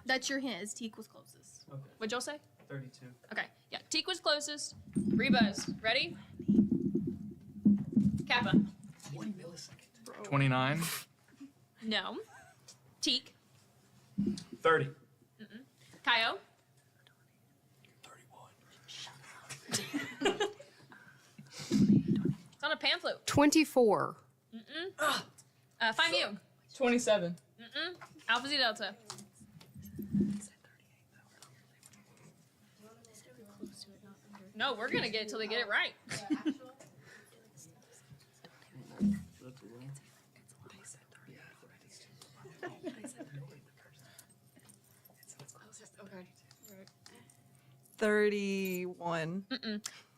That's your hint. Is Teak was closest. what'd y'all say? 32. Okay. Yeah. Teak was closest. Rebuzz. Ready? Kappa. 29. No. Teak. 30. Kaio. 31. It's on a pamphlet. 24. Find you. 27. Alpha Z Delta. No, we're gonna get it till they get it right. Okay. 31.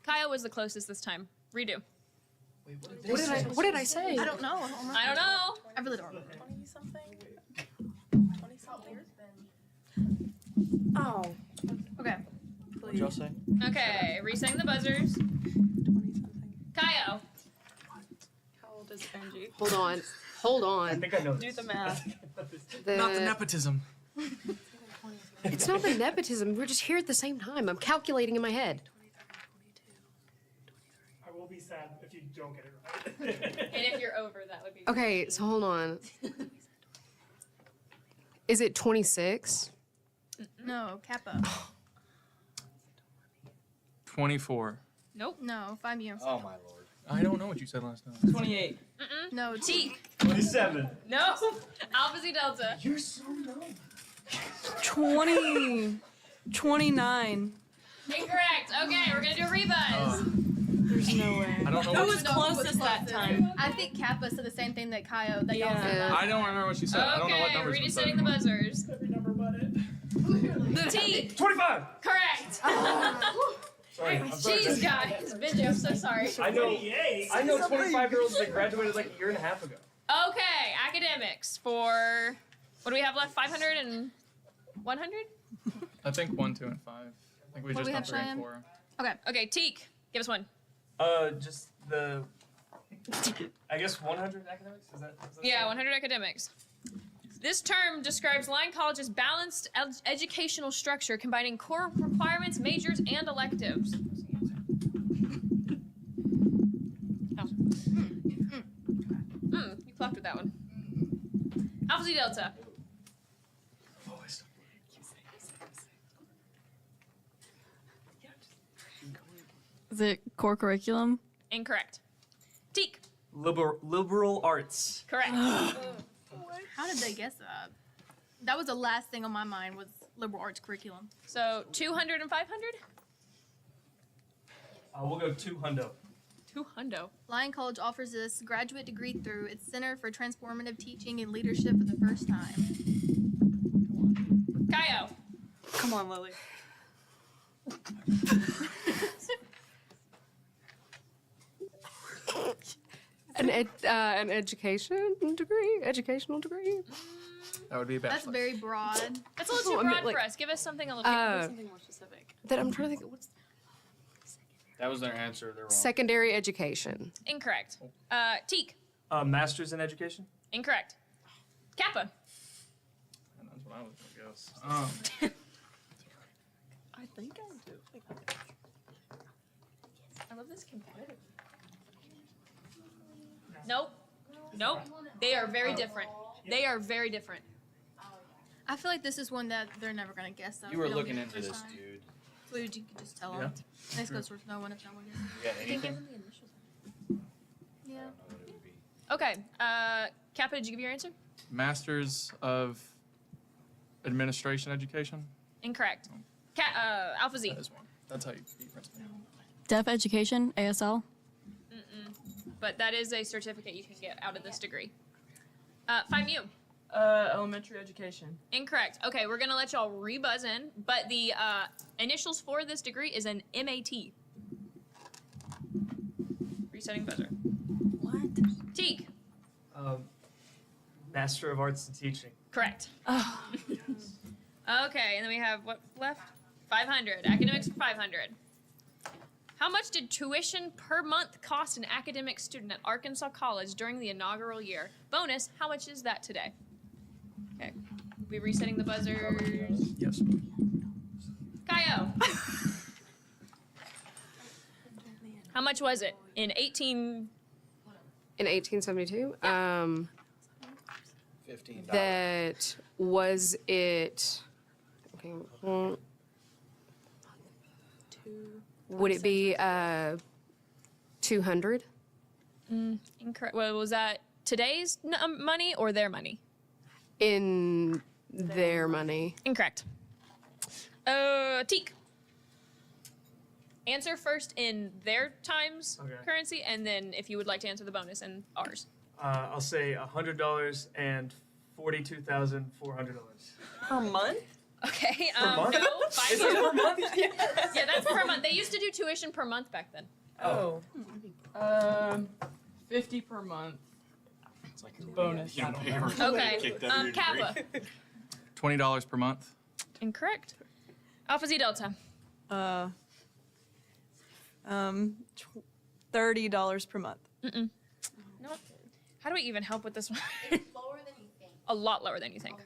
Kyle was the closest this time. Redo. What did I say? I don't know. I don't know. I really don't remember. 20 something? Oh. Okay. What'd y'all say? Okay, resetting the buzzers. Kyle. How old is Benji? Hold on. I think I know. Do the math. Not the nepotism. It's not the nepotism. We're just here at the same time. I'm calculating in my head. I will be sad if you don't get it right. And if you're over, that would be. Okay, so hold on. Is it 26? No, Kappa. 24. Nope. No, find you. Oh my lord. I don't know what you said last time. 28. No, Teak. 27. No. Alpha Z Delta. You're so dumb. 20. 29. Incorrect. Okay, we're gonna do a rebuzz. There's no way. I don't know. Who was closest that time? I think Kappa said the same thing that Kaio. That y'all said. Yeah. I don't remember what she said. I don't know what Okay, numbers she said. resetting the anymore. buzzers. Every number but it. Teak. 25. Correct. Sorry. I'm sorry. Jeez, guys. Benji, I'm so sorry. I know 25-year-olds that graduated like a year and a half ago. Okay, academics for what do we have left? 500 and 100? I think 1, 2, and 5. I think we What just do we done have, 3 and Cheyenne? 4. Okay. Okay, Teak, give us one. Just the. I guess 100 academics? Is that Yeah, 100 academics. This term describes Lyon College's balanced educational structure, combining core requirements, majors, and electives. Oh. You clocked with that one. Alpha Z Delta. Is it core curriculum? Incorrect. Teak. Liberal arts. Correct. How did they guess that? That was the last thing on my mind was liberal arts curriculum. So 200 and 500? We'll go 200. 200. Lyon College offers this graduate degree through its Center for Transformative Teaching and Leadership for the first time. Kaio. Come on, Lily. An educational degree. That would be a bachelor. That's very broad. That's a little too I mean, broad like, for us. Give us something a little Something more specific. That I'm trying to think of what's That was their answer. They're wrong. secondary education. incorrect. Teak. Master's in education? Incorrect. Kappa. That's what I was gonna guess. I think I do. I love this competitive. Nope. Nope. They are very different. They are very different. I feel like this is one that they're never gonna guess. Though, You if were we don't looking get it into first this, time. dude. So you could just tell Yeah. them. This goes for no one if no one gets it. You got anything? Yeah. Okay. Kappa, did you give your answer? Masters of Administration Education. Incorrect. Alpha Z. That is one. That's how you beat principal. Deaf education, ASL. But that is a certificate you can get out of this degree. Find you. Elementary education. Incorrect. Okay, we're gonna let y'all rebuzz in, but the initials for this degree is an MAT. Resetting buzzer. What? Teak. Master of Arts and Teaching. Correct. Okay, and then we have what left? 500. Academics for 500. How much did tuition per month cost an academic student at Arkansas College during the inaugural year? Bonus, how much is that today? Okay, we'll be resetting the buzzers. Yes. Kaio. How much was it in 1872? $15. That was it. Okay. Would it be 200? Incorrect. Well, was that today's money or their money? In their money. Incorrect. Teak. Answer first in their times currency, and then if you would like to answer the bonus in ours. I'll say $100 and $42,400. Per month? Okay. Per month? No. Is it per month? Yeah, that's per month. They used to do tuition per month back then. Oh. 50 per month. It's like bonus. Okay. Kappa. $20 per month. Incorrect. Alpha Z Delta. $30 per month. No. How do we even help with this one? Lower than you think. A lot lower than you think.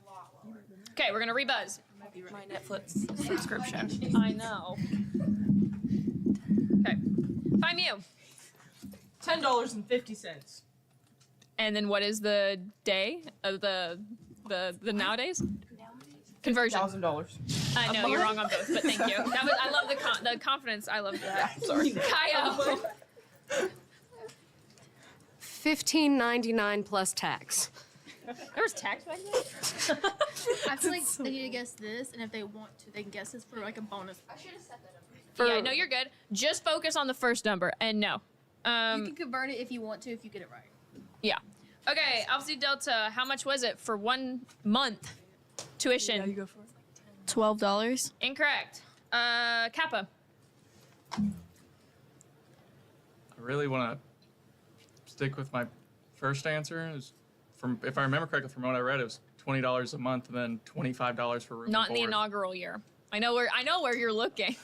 Okay, we're gonna rebuzz. My Netflix subscription. I know. Okay. Find you. $10.50. And then what is the day of the nowadays? Conversion. $1,000. No, you're wrong on both, but thank you. That was, I love the confidence. I love that. Sorry. Kaio. $15.99 plus tax. There was tax back then? I feel like they need to guess this, and if they want to, they can guess this for like a bonus. I should have set that up. Yeah, no, you're good. Just focus on the first number, and no. You can convert it if you want to, if you get it right. Yeah. Okay, Alpha Z Delta, how much was it for 1 month tuition? Yeah, you go for it. $12. Incorrect. Kappa. I really want to stick with my first answer. It was if I remember correctly from what I read, it was $20 a month and then $25 for room Not and in the board. inaugural year. I know where you're looking.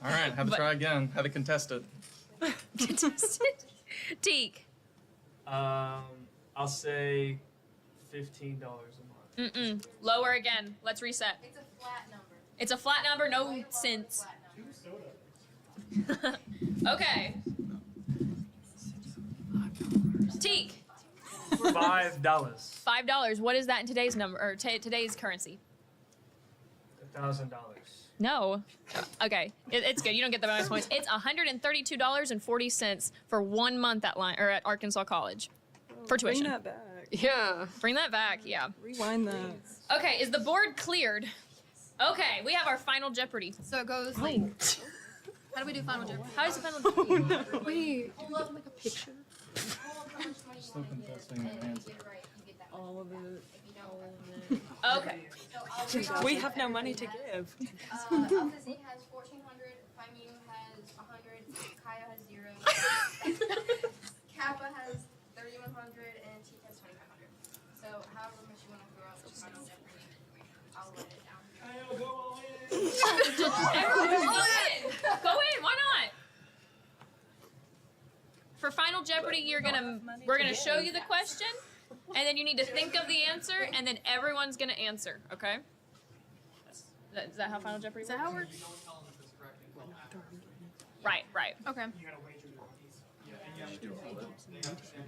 All right, have to try again. Have to contest it. Teak. I'll say $15 a month. Lower again. Let's reset. It's a flat number. It's a flat number, no cents. Okay. Teak. $5. $5. What is that in today's number or today's currency? $1,000. No. Okay. It's good. You don't get the bonus points. It's $132.40 for 1 month at Arkansas College for tuition. Bring that back. Yeah. Bring that back. Yeah. Rewind that. Okay. Is the board cleared? Okay. We have our Final Jeopardy. So it goes like. How do we do Final Jeopardy? How does the Final Jeopardy? Wait. Hold up like a picture. Hold up how much money you Still want to contesting get, the and if answer. you get it right, you get that much. All of it. If you don't, Okay. so I'll read off We have no money to give. Alpha Z has 1,400, Fimu has 100, Kaya has 0, Kappa has 3,100, and Teak has 2,500. So however much you want to throw out to Final Jeopardy, I'll let it down. Go in. Why not? For Final Jeopardy, we're gonna show you the question, and then you need to think of the answer, and then everyone's gonna answer. Okay? Is that how Final Jeopardy works? Is that how it works? Right. Okay.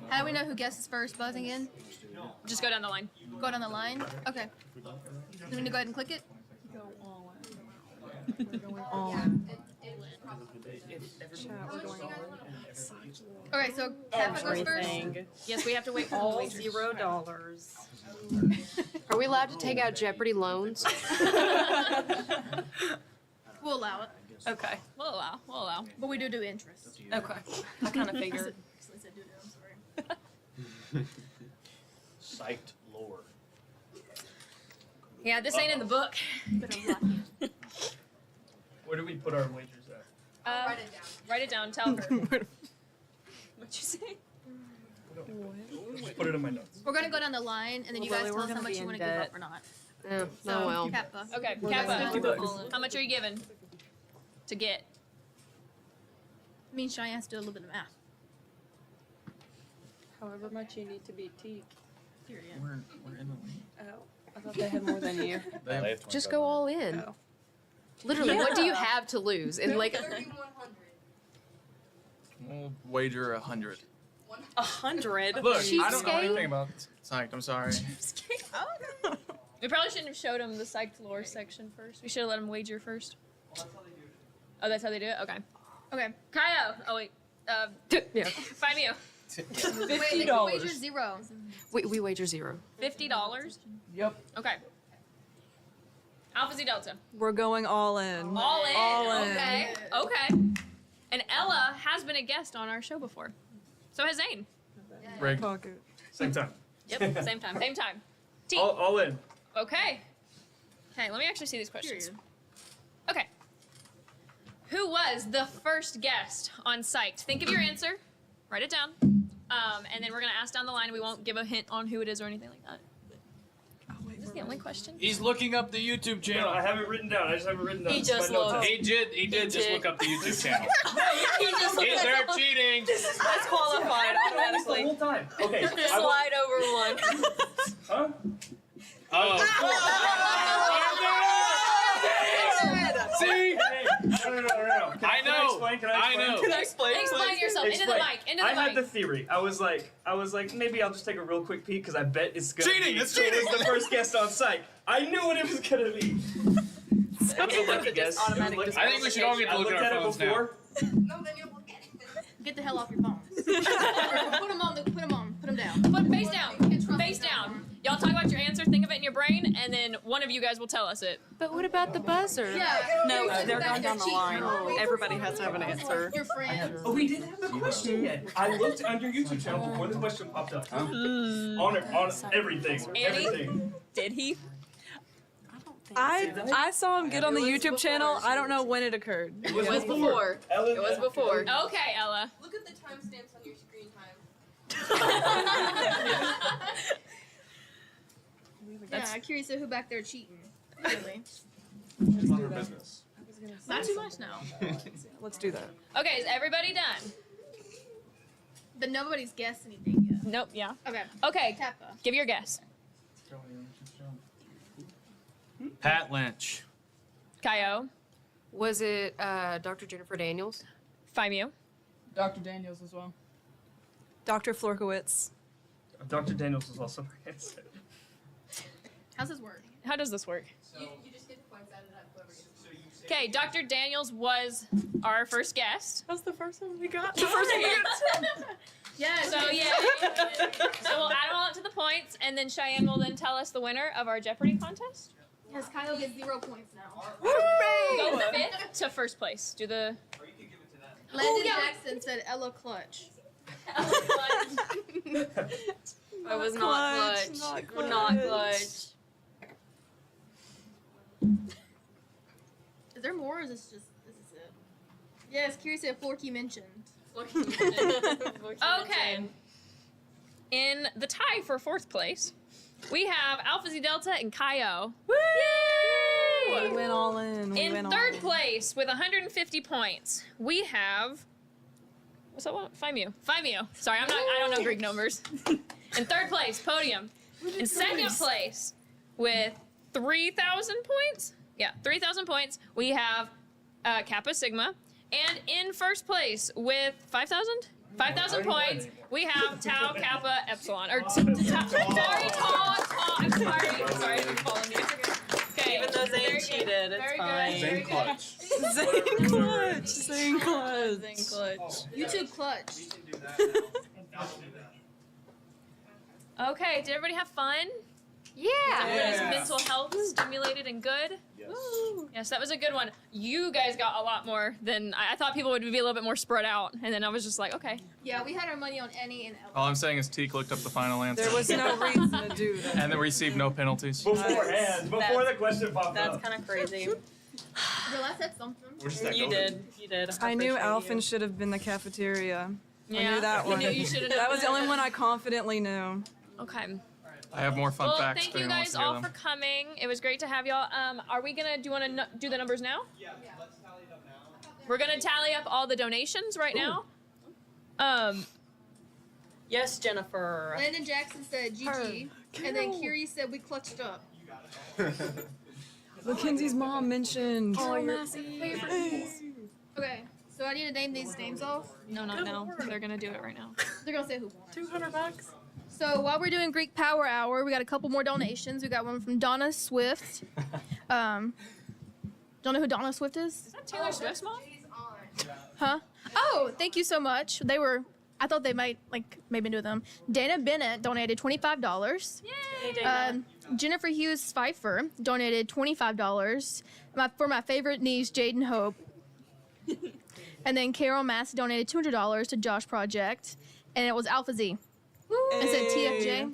How do we know who guesses first? Buzzing in? Just go down the line. Go down the line? Okay. Do we need to go ahead and click it? Okay, so Kappa goes first. Yes, we have to wait for the All wagers. $0. Are we allowed to take out Jeopardy loans? We'll allow it. Okay, we'll allow. We'll allow. But we do interest. Okay, I kind of figured. I said do, I'm sorry. Psyched lore. Yeah, this ain't in the book. Where do we put our wagers at? Write it down. Write it down. Tell her. What'd you say? Just put it in my notes. We're gonna go down the line, and then you guys tell us how much you want to give up or not. Yeah, So, well. Kappa. Okay, We're Kappa. 50 bucks. How much are you giving to get? I mean, Cheyenne has to do a little bit of math. However much you need to beat Teak. Period. We're in the league. Oh, I thought they had more than you. Just go all in. Oh. Literally, what do you have to lose? And like, We'll wager 100. 100? Look, I Cheapskate? don't know anything about Psyched. I'm sorry. We probably shouldn't have showed him the Psyched lore section first. We should have let him wager first. Oh, that's how they do it? Okay. Okay. Kyo. Oh, wait. Yeah. 5 you. Wait, like, wager zero. We wager 0. $50? Yep. Okay. Alpha Z Delta. We're going all in. All in. All in. Okay. Okay. And Ella has been a guest on our show before. So has Zane. Rick. Same time. Yep. Same time. Same time. T. All in. Okay. Okay, let me actually see these questions. Okay. Who was the first guest on Psyched? Think of your answer. Write it down. And then we're going to ask down the line. We won't give a hint on who it is or anything like that. Is this the only question? He's looking up the YouTube channel. No, I have it written down. I just have it written down. He just looked. He did just look up the YouTube channel. He just looked He's there cheating. This is disqualified The automatically. whole time. Okay. Slide over one. Huh? Oh. See? No. I know. Can I explain? Can I explain? Explain yourself. Into the mic. Into the I mic. had the theory. I was like, maybe I'll just take a real quick peek because I bet it's gonna Cheating! be It's cheating! It was the first guest on site. I knew what it was gonna be. It was a lucky guess. automatic I think we should all get to I look looked at at our it phones now. before. Get the hell off your phones. Put them on. Put them down. Put face down. Face down. Y'all talk about your answer, think of it in your brain, and then one of you guys will tell us it. But what about the buzzer? Yeah. No, they're going down the line. Everybody has to have an answer. Your friends. Oh, we didn't have the question yet. I looked on your YouTube channel before the question popped up. On everything. Annie? Everything. Did he? I saw him get on the YouTube channel. I don't know when it occurred. It was before. It was before. Okay, Ella. Look at the timestamps on your screen time. Yeah, curious who back there cheating. Really. It's not her business. Not too much now. Let's do that. Okay, is everybody done? But nobody's guessed anything yet. Nope, yeah. Okay. Okay, Kappa. give your guess. Pat Lynch. Kyo. Was it Dr. Jennifer Daniels? Famu. Dr. Daniels as well. Dr. Florkowitz. Dr. Daniels was also my answer. How's this work? How does this work? You just get the points added up, whoever gets Okay, Dr. Daniels was our first guest. That's the first one we got. The first one. Yeah. So yeah. So we'll add them all up to the points, and then Cheyenne will then tell us the winner of our Jeopardy contest. Yes, Kyle gets 0 points now. Go 5th to first place. Do the. Landon Jackson said Ella Clutch. I was not clutch. Not clutch. Is there more, or is this it? Yeah, it's curious if Forky mentioned. Okay. In the tie for 4th place, we have Alpha Z Delta and Kyo. Yay! We went all in. In 3rd place with 150 points, we have. What's that one? Famu. Sorry, I don't know Greek numbers. In 3rd place, Podium. In 2nd place, with 3,000 points. Yeah, 3,000 points. We have Kappa Sigma. And in 1st place with 5,000? 5,000 points, we have Tau Kappa Epsilon. Or sorry, Tau. I'm sorry. I'm following you. Okay. Even though Zane cheated, it's Very fine. good. Very good. Zane clutch. YouTube Clutch. Okay, did everybody have fun? Everyone's mental health stimulated and good. Woo. Yes, that was a good one. You guys got a lot more than I thought. People would be a little bit more spread out, and then I was just like, okay. Yeah, we had our money on Annie and Ella. All I'm saying is Teak looked up the final answer. There was no reason to do that. And then received no penalties. Beforehand, before the question popped That's up. kind of crazy. Well, I said something. You did. You did. I knew Alvin should have been the cafeteria. I Yeah, knew that you one. knew you should have That done was the that. only one I confidently knew. Okay. I have more fun Well, facts. thank if you anyone wants guys to hear all them. for coming. It was great to have y'all. Are we gonna? Do you want to do the numbers now? Yeah, let's tally it up now. We're gonna tally up all the donations right now. Yes, Jennifer. Landon Jackson said GG, and then Kiri said we clutched up. Mackenzie's mom mentioned. Oh, okay, so I need to name these names off. No, not now. They're gonna do it right now. They're gonna say who won. $200. So while we're doing Greek Power Hour, we got a couple more donations. We got one from Donna Swift. Don't know who Donna Swift is? Is that Taylor Swift's mom? Huh? Oh, thank you so much. They were. I thought they might maybe do them. Dana Bennett donated $25. Yay! Jennifer Hughes Pfeiffer donated $25. For my favorite niece, Jaden Hope. And then Carol Mass donated $200 to Josh Project, and it was Alpha Z. It said TFJ.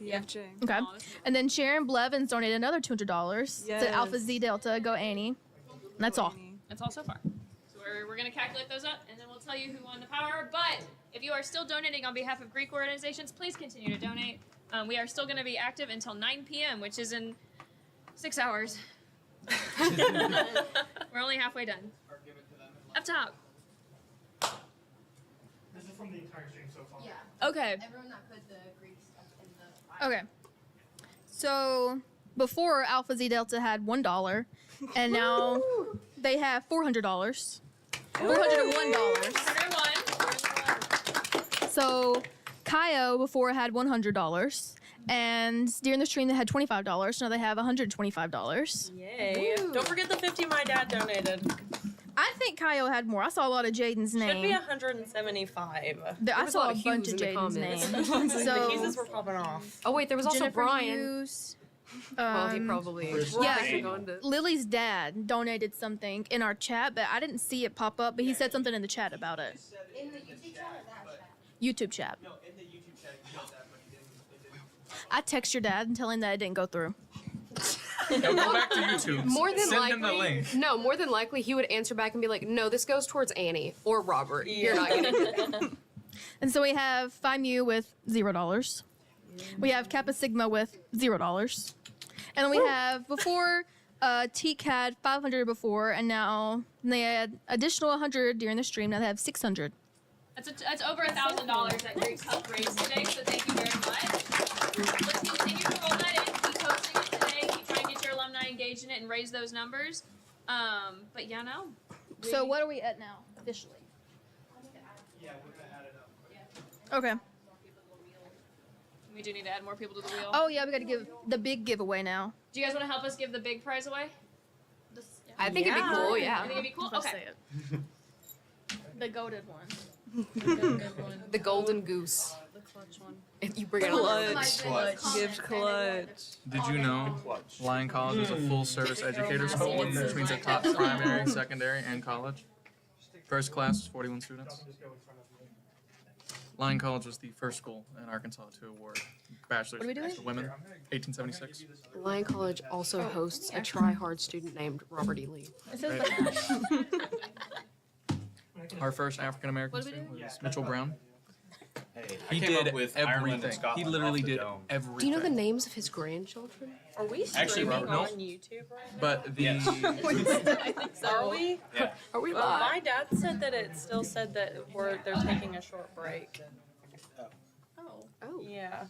TFJ. Okay. And then Sharon Blevins donated another $200. Yes. Said Alpha Z Delta, go Annie. And that's all. That's all so far. So we're gonna calculate those up, and then we'll tell you who won the power. But if you are still donating on behalf of Greek organizations, please continue to donate. We are still gonna be active until 9 p.m., which is in 6 hours. We're only halfway done. Up top. This is from the entire stream so far. Yeah. Okay. Everyone that put the Greek stuff in the. Okay. So before Alpha Z Delta had $1, and now they have $400. $401. So Kaio before had $100, and during the stream they had $25. Now they have $125. Yay. Don't forget the 50 my dad donated. I think Kaio had more. I saw a lot of Jaden's name. Should be 175. I saw a bunch of Jaden's names. The Hugheses were popping off. Oh wait, there was also Jennifer Brian. Hughes, Well, he probably is. Yeah, Going to- Lily's dad donated something in our chat, but I didn't see it pop up. But he said something in the chat about it. In the YouTube chat or that chat? YouTube chat. No, in the YouTube chat he said that, but he didn't. I text your dad and tell him that it didn't go through. No, go back to YouTube. More than Send likely, him the link. No, more than likely he would answer back and be like, "No, this goes towards Annie or Robert. You're not getting it." And so we have Phi Mu with $0. We have Kappa Sigma with $0. And then we have before Teak had 500 before, and now they had additional 100 during the stream. Now they have 600. That's over $1,000 that Greeks helped raise today. So thank you very much. Let's continue to roll that in. Keep posting it today. Keep trying to get your alumni engaged in it and raise those numbers. But yeah, no. So what are we at now officially? Yeah, we're gonna add it up. Okay. We do need to add more people to the wheel. Oh yeah, we got to give the big giveaway now. Do you guys want to help us give the big prize away? I think it'd be cool. Yeah. I think it'd be cool. Let's Okay. say it. The goated one. The golden goose. The clutch one. If you bring it Clutch. on. Gives clutch. Did you know Lyon College is a full-service educator school, which means it taught primary, secondary, and college? First class was 41 students. Lyon College was the first school in Arkansas to award bachelor's What are we degrees doing? to women, 1876. Lyon College also hosts a try-hard student named Robert E. Lee. It says Right. Our first African-American What are we student doing? was Mitchell Brown. Hey, He I came did up with Ireland and everything. Scotland He literally off the did dome. everything. Do you know the names of his grandchildren? Are we Actually, streaming Robert, no. on YouTube right now? But the I think so. Are we? Yeah. Are we Well, live? my dad said that it still said that they're taking a short break. Oh. Oh. Yeah.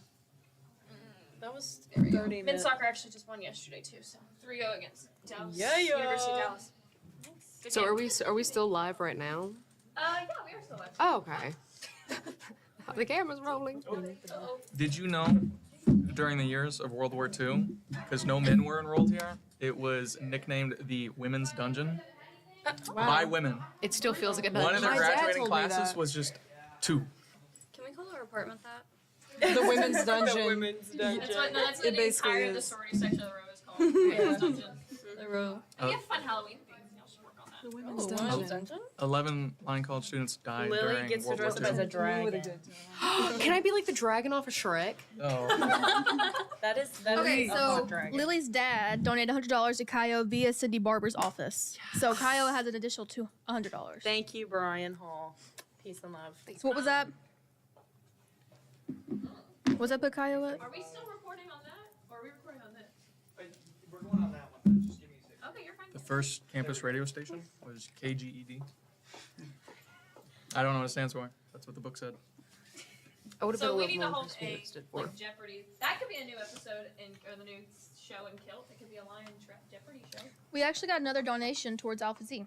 That was 30 Men's minutes. soccer actually just won yesterday too, so 3-0 against Dallas. Yeah. University of Dallas. Good So game. are we still live right now? Yeah, we are still live. Oh, okay. The camera's rolling. Did you know during the years of World War II, because no men were enrolled here, it was nicknamed the Women's Dungeon by women. It still feels like a One of their dungeon. graduating classes was just 2. Can we call our apartment that? The women's dungeon. The women's dungeon. That's what, no, that's what It the basically entire the is. sorority section of the row is called. Women's dungeon. The row. We have fun Halloween things. Y'all should work on that. The women's Women's dungeon. dungeon? 11 Lion College students died Lily during gets to World War dress up as II. a dragon. Can I be like the dragon off of Shrek? Oh. That is Okay, a so hot dragon. Lily's dad donated $100 to Kyo via Cindy Barber's office. So Kyo has an additional $100. Thank you, Brian Hall. Peace and love. So what was that? Was that put Kyo at? Are we still recording on that? Or are we recording on this? We're going on that one. Just give me a second. Okay, you're fine. The first campus radio station was KGED. I don't know what it stands for. That's what the book said. I would have So been we a need to little hold more a stood for. like Jeopardy. That could be a new episode or the new show in Kilt. It could be a Lion Jeopardy show. We actually got another donation towards Alpha Z.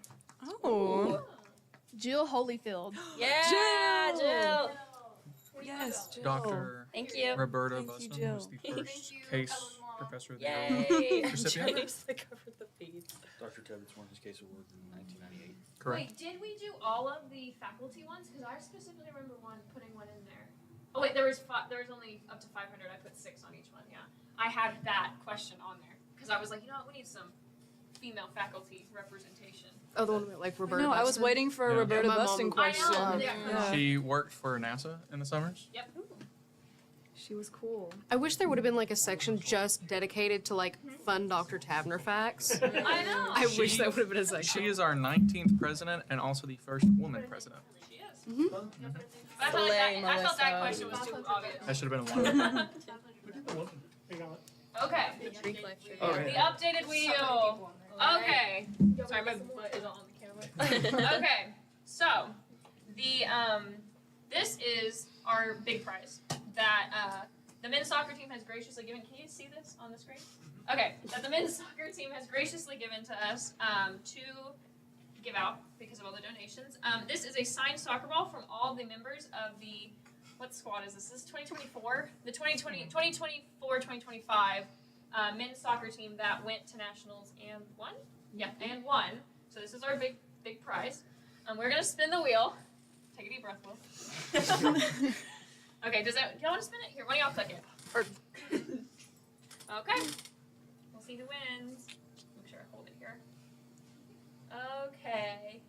Oh. Jill Holyfield. Yeah, Jill. Yes, Jill. Dr. Thank you. Roberta Thank you, Buston Jill. was the first case professor of the Yay. year recipient. James covered the feeds. Dr. Tebbets won his case award in 1998. Correct. Wait, did we do all of the faculty ones? Because I specifically remember putting one in there. Oh wait, there was only up to 500. I put 6 on each one. Yeah, I had that question on there because I was like, you know what, we need some female faculty representation. Oh, the one with like Roberta. No, I was Buston? waiting for a Yeah. Roberta My mom- Buston I know, question. yeah. She worked for NASA in the summers. Yep. She was cool. I wish there would have been like a section just dedicated to like fun Dr. Tavner facts. I know. I wish that would have been a section. She is our 19th president and also the first woman president. She is. Mhm. But I felt, like I felt that question was too obvious. That should have been a one. Okay. Oh, yeah. The updated wheel. Okay. Sorry, my butt is on the camera. Okay. So, this is our big prize that the men's soccer team has graciously given. Can you see this on the screen? Okay. That the men's soccer team has graciously given to us to give out because of all the donations. This is a signed soccer ball from all the members of the, what squad is this? This is 2024? The 2024-2025 men's soccer team that went to nationals and won? Yeah, and won. So this is our big prize. We're going to spin the wheel. Take a deep breath, Will. Okay, do y'all want to spin it? Here, why don't y'all click it? Okay. We'll see who wins. Make sure I hold it here. Okay.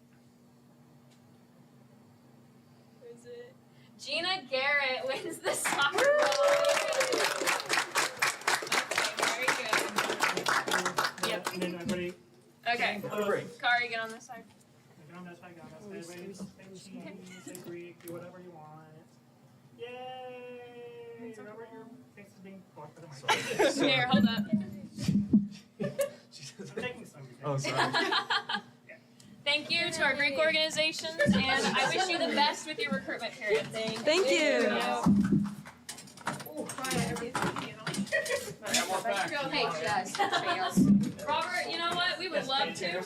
Who is it? Gina Garrett wins the soccer ball. Okay, very good. Yep. And then everybody. Okay. Kari, get on this side. Get on that side, guys. Everybody, say cheese, say Greek, do whatever you want. Yay! Remember your face is being blocked by the mic. Here, hold up. I'm taking some. Oh, sorry. Thank you to our Greek organizations, and I wish you the best with your recruitment period. Thank you. Hey, Jess. Robert, you know what? We would love to.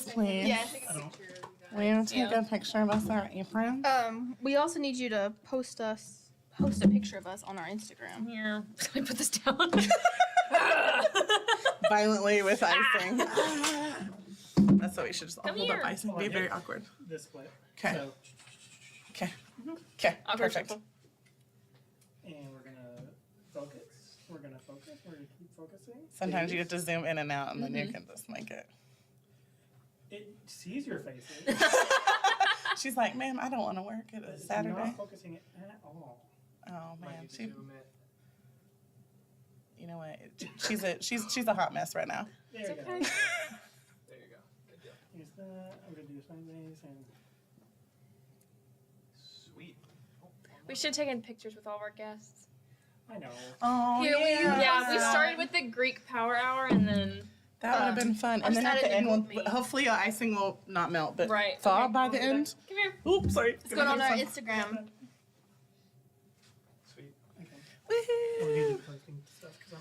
Please. Yes. Will you take a picture of us on our apron? We also need you to post a picture of us on our Instagram. Yeah. Let me put this down. Violently with icing. That's what we should just all Come hold here. up icing. Be very awkward. This way. Okay. So, Okay. Okay. Awkward Perfect. circle. and we're gonna focus. We're gonna keep focusing. Sometimes you have to zoom in and out, and then you Mm-hmm. can just make it. It sees your faces. She's like, "Ma'am, I don't want to work. It is Saturday." Not focusing it at all. Oh man, Might she. need to zoom it. You know what? She's a hot mess right now. There you go. There you go. Good deal. Use that. I'm gonna do a sign base and. Sweet. We should have taken pictures with all of our guests. I know. Oh Yeah, we started with the Greek Power Hour and then. That would have been fun. And then at the end, hopefully your icing will not melt, but Right, thaw okay. by the end. Come here. Oops, sorry. It's going on our Instagram. Sweet. We're gonna do posting stuff because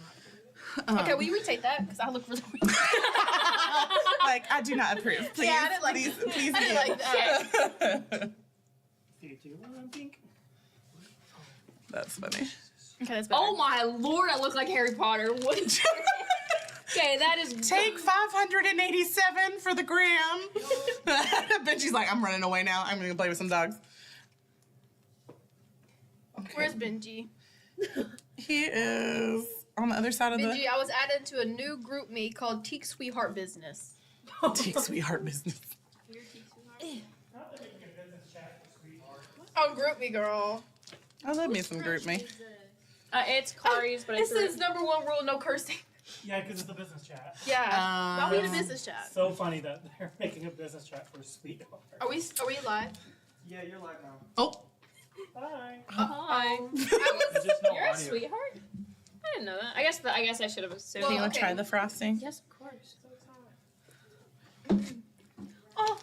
I'm not. Okay, will you retake that? Because I look really weird. Like, I do not approve. Please, Yeah, I didn't like please, I didn't like that. 3, 2, 1, pink. That's funny. Okay, that's better. Oh my lord, I look like Harry Potter. What? Okay, that is. Take 587 for the gram. Benji's like, I'm running away now. I'm gonna play with some dogs. Where's Benji? He is on the other side of Benji, I was added to a new group me called Teak Sweetheart Business. the Teak Sweetheart business. Oh, group me, girl. I love me some group me. It's Kari's, but This is number one rule: no cursing. Yeah, because it's a business chat. Yeah, why we in a business chat? So funny that they're making a business chat for Sweetheart. Are we live? Yeah, you're live now. Oh. Hi. Hi. It's just no You're a audio. sweetheart? I didn't know that. I guess I should have assumed. Do you want to try the frosting? Yes, of course.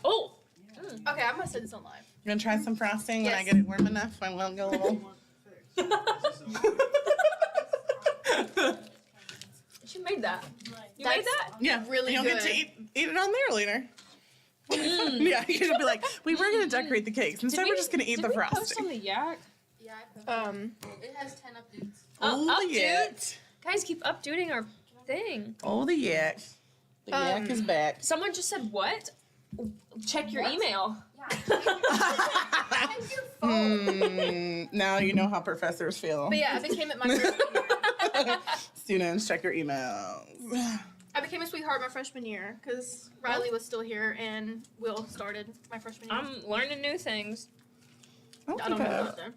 Oh. Okay, I'm gonna set this on live. You want to try some frosting when I Yes. get it warm enough? I will go a little. She made that. You That's made that? Yeah, really you'll good. get to eat it on there later. Yeah, you're gonna be like, we were gonna decorate the cakes, instead we're just gonna eat the Did we post frosting. on the yak? Yeah, I posted. It has 10 updates. Oh, the dude. yak. Guys, keep updating our thing. Oh, the yak. The yak is back. Someone just said what? Check your email. Now you know how professors feel. But yeah, I became it my freshman year. Students, check your emails. I became a sweetheart my freshman year because Riley was still here and Will started my freshman year. I'm learning new things. I don't know about that.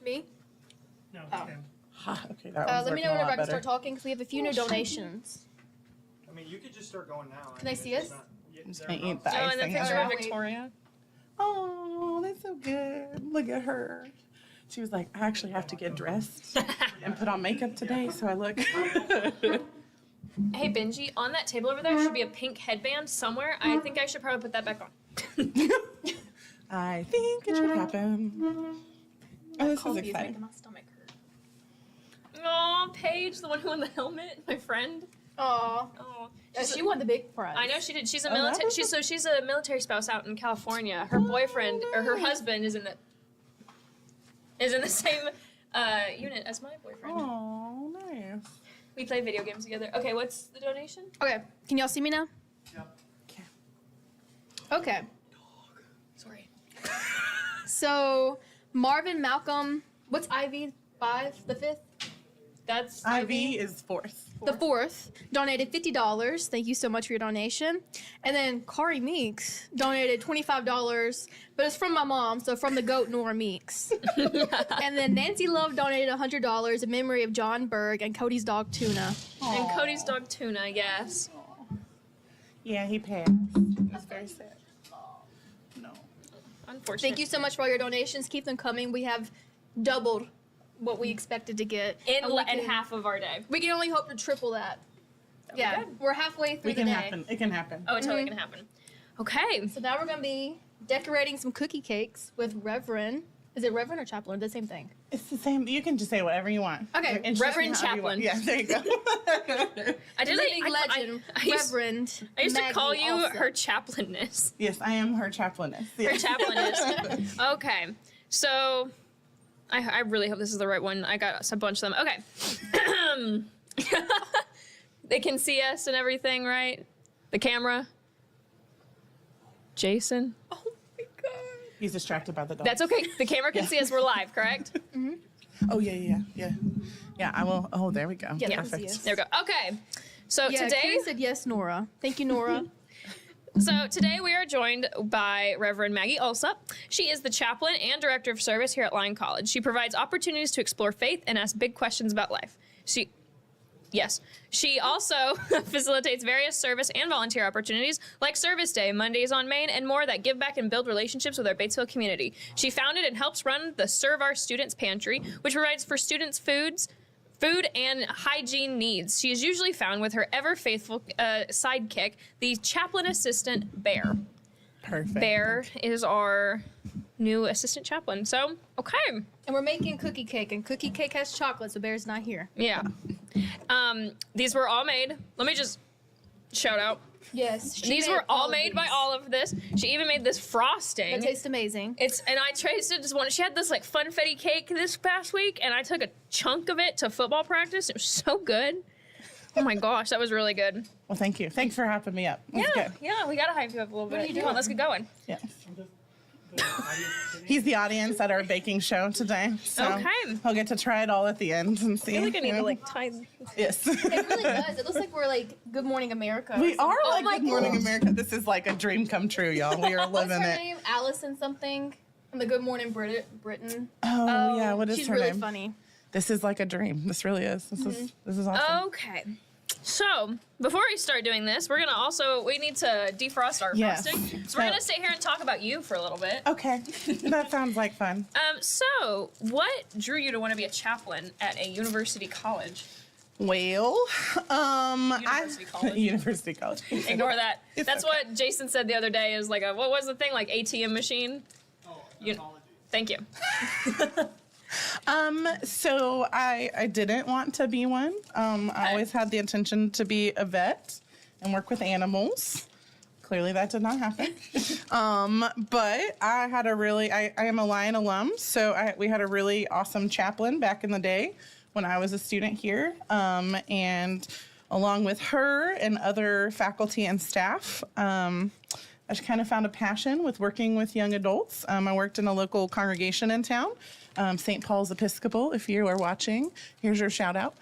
Me? No. Oh. Okay. Okay, that one's Let me working know a whenever lot I can better. start talking because we have a few new donations. I mean, you could just start going now. Can they see us? I'm just gonna eat the Oh, and the icing. picture of Wait. Victoria. Oh, that's so good. Look at her. She was like, I actually have to get dressed and put on makeup today, so I look. Hey, Benji, on that table over there should be a pink headband somewhere. I think I should probably put that back on. I think it should happen. Oh, this is Coffee is exciting. making my stomach hurt. Aw, Paige, the one who won the helmet, my friend. Aw. Oh, She won the big prize. I know she did. She's a Oh, that military. was She's a military spouse out in California. Her boyfriend or her husband is in the same unit as my boyfriend. Oh, nice. We play video games together. Okay, what's the donation? Okay, can y'all see me now? Yep. Okay. Sorry. So Marvin Malcolm, what's Ivy? 5, the 5th? That's IV is fourth. The 4th donated $50. Thank you so much for your donation. And then Kari Meeks donated $25, but it's from my mom, so from the goat Nora Meeks. And then Nancy Love donated $100 in memory of John Berg and Cody's dog Tuna. And Cody's dog Tuna, yes. Yeah, he passed. That's very sad. No. Unfortunate. Thank you so much for all your donations. Keep them coming. We have doubled what we expected to get. In And we can- half of our day. We can only hope to triple that. Yeah, good. we're halfway through We the can day. happen. It can happen. Oh, it's totally gonna happen. Okay. So now we're gonna be decorating some cookie cakes with Reverend. Is it reverend or chaplain? The same thing. It's the same. You can just say whatever you want. Okay, Reverend Chaplain. Yeah, there you go. I did Living legend, Reverend. I used to Maggie call you also. her chaplainess. Yes, I am her chaplainess. Her Yes. chaplainess. Okay, so I really hope this is the right one. I got a bunch of them. Okay. They can see us and everything, right? The camera. Jason. He's distracted by the dog. That's okay. The camera can see us. We're live, correct? Oh yeah. Yeah, I will. Oh, there we go. Yeah, Perfect. There we go. Okay. So Yeah, today, Karen said yes, Nora. Thank you, Nora. So today we are joined by Reverend Maggie Alsop. She is the chaplain and director of service here at Lyon College. She provides opportunities to explore faith and ask big questions about life. She also facilitates various service and volunteer opportunities like Service Day, Mondays on Main, and more that give back and build relationships with our Batesville community. She founded and helps run the Serve Our Students Pantry, which provides for students food and hygiene needs. She is usually found with her ever faithful sidekick, the chaplain assistant Bear. Perfect. Bear is our new assistant chaplain. So, okay. And we're making cookie cake, and cookie cake has chocolate, so Bear's not here. Yeah. These were all made. Let me just shout out. Yes. These were all made by all of this. She even made this frosting. It tastes amazing. And I tasted just one. She had this like funfetti cake this past week, and I took a chunk of it to football practice. It was so good. Oh my gosh, that was really good. Well, thank you. Thanks for hyping me up. That's good. Yeah, we gotta hype you up a little bit. are you Come on, doing? let's get going. Yeah. He's the audience at our baking show today. So Okay. I'll get to try it all at the end and see. I feel like I need you to know. like tie. Yes. It really does. It looks like we're like Good Morning America. We are Oh like my Good Morning gosh. America. This is like a dream come true, y'all. We are What's living her it. name? Allison something. From the Good Morning Britain. Oh, yeah. What is she's her really name? funny. This is like a dream. This really is. This is awesome. Okay. So before we start doing this, we need to defrost our Yes. frosting. So we're gonna sit here and talk about you for a little bit. Okay. That sounds like fun. So what drew you to want to be a chaplain at a university college? Well, University college. University college. Ignore that. It's That's okay. what Jason said the other day. Is like what was the thing? Like ATM machine. Thank you. So I didn't want to be one. I always had the intention to be a vet and work with animals. Clearly that did not happen. But I had I am a Lyon alum, so we had a really awesome chaplain back in the day when I was a student here. And along with her and other faculty and staff, I just kind of found a passion with working with young adults. I worked in a local congregation in town, St. Paul's Episcopal, if you are watching. Here's your shout out.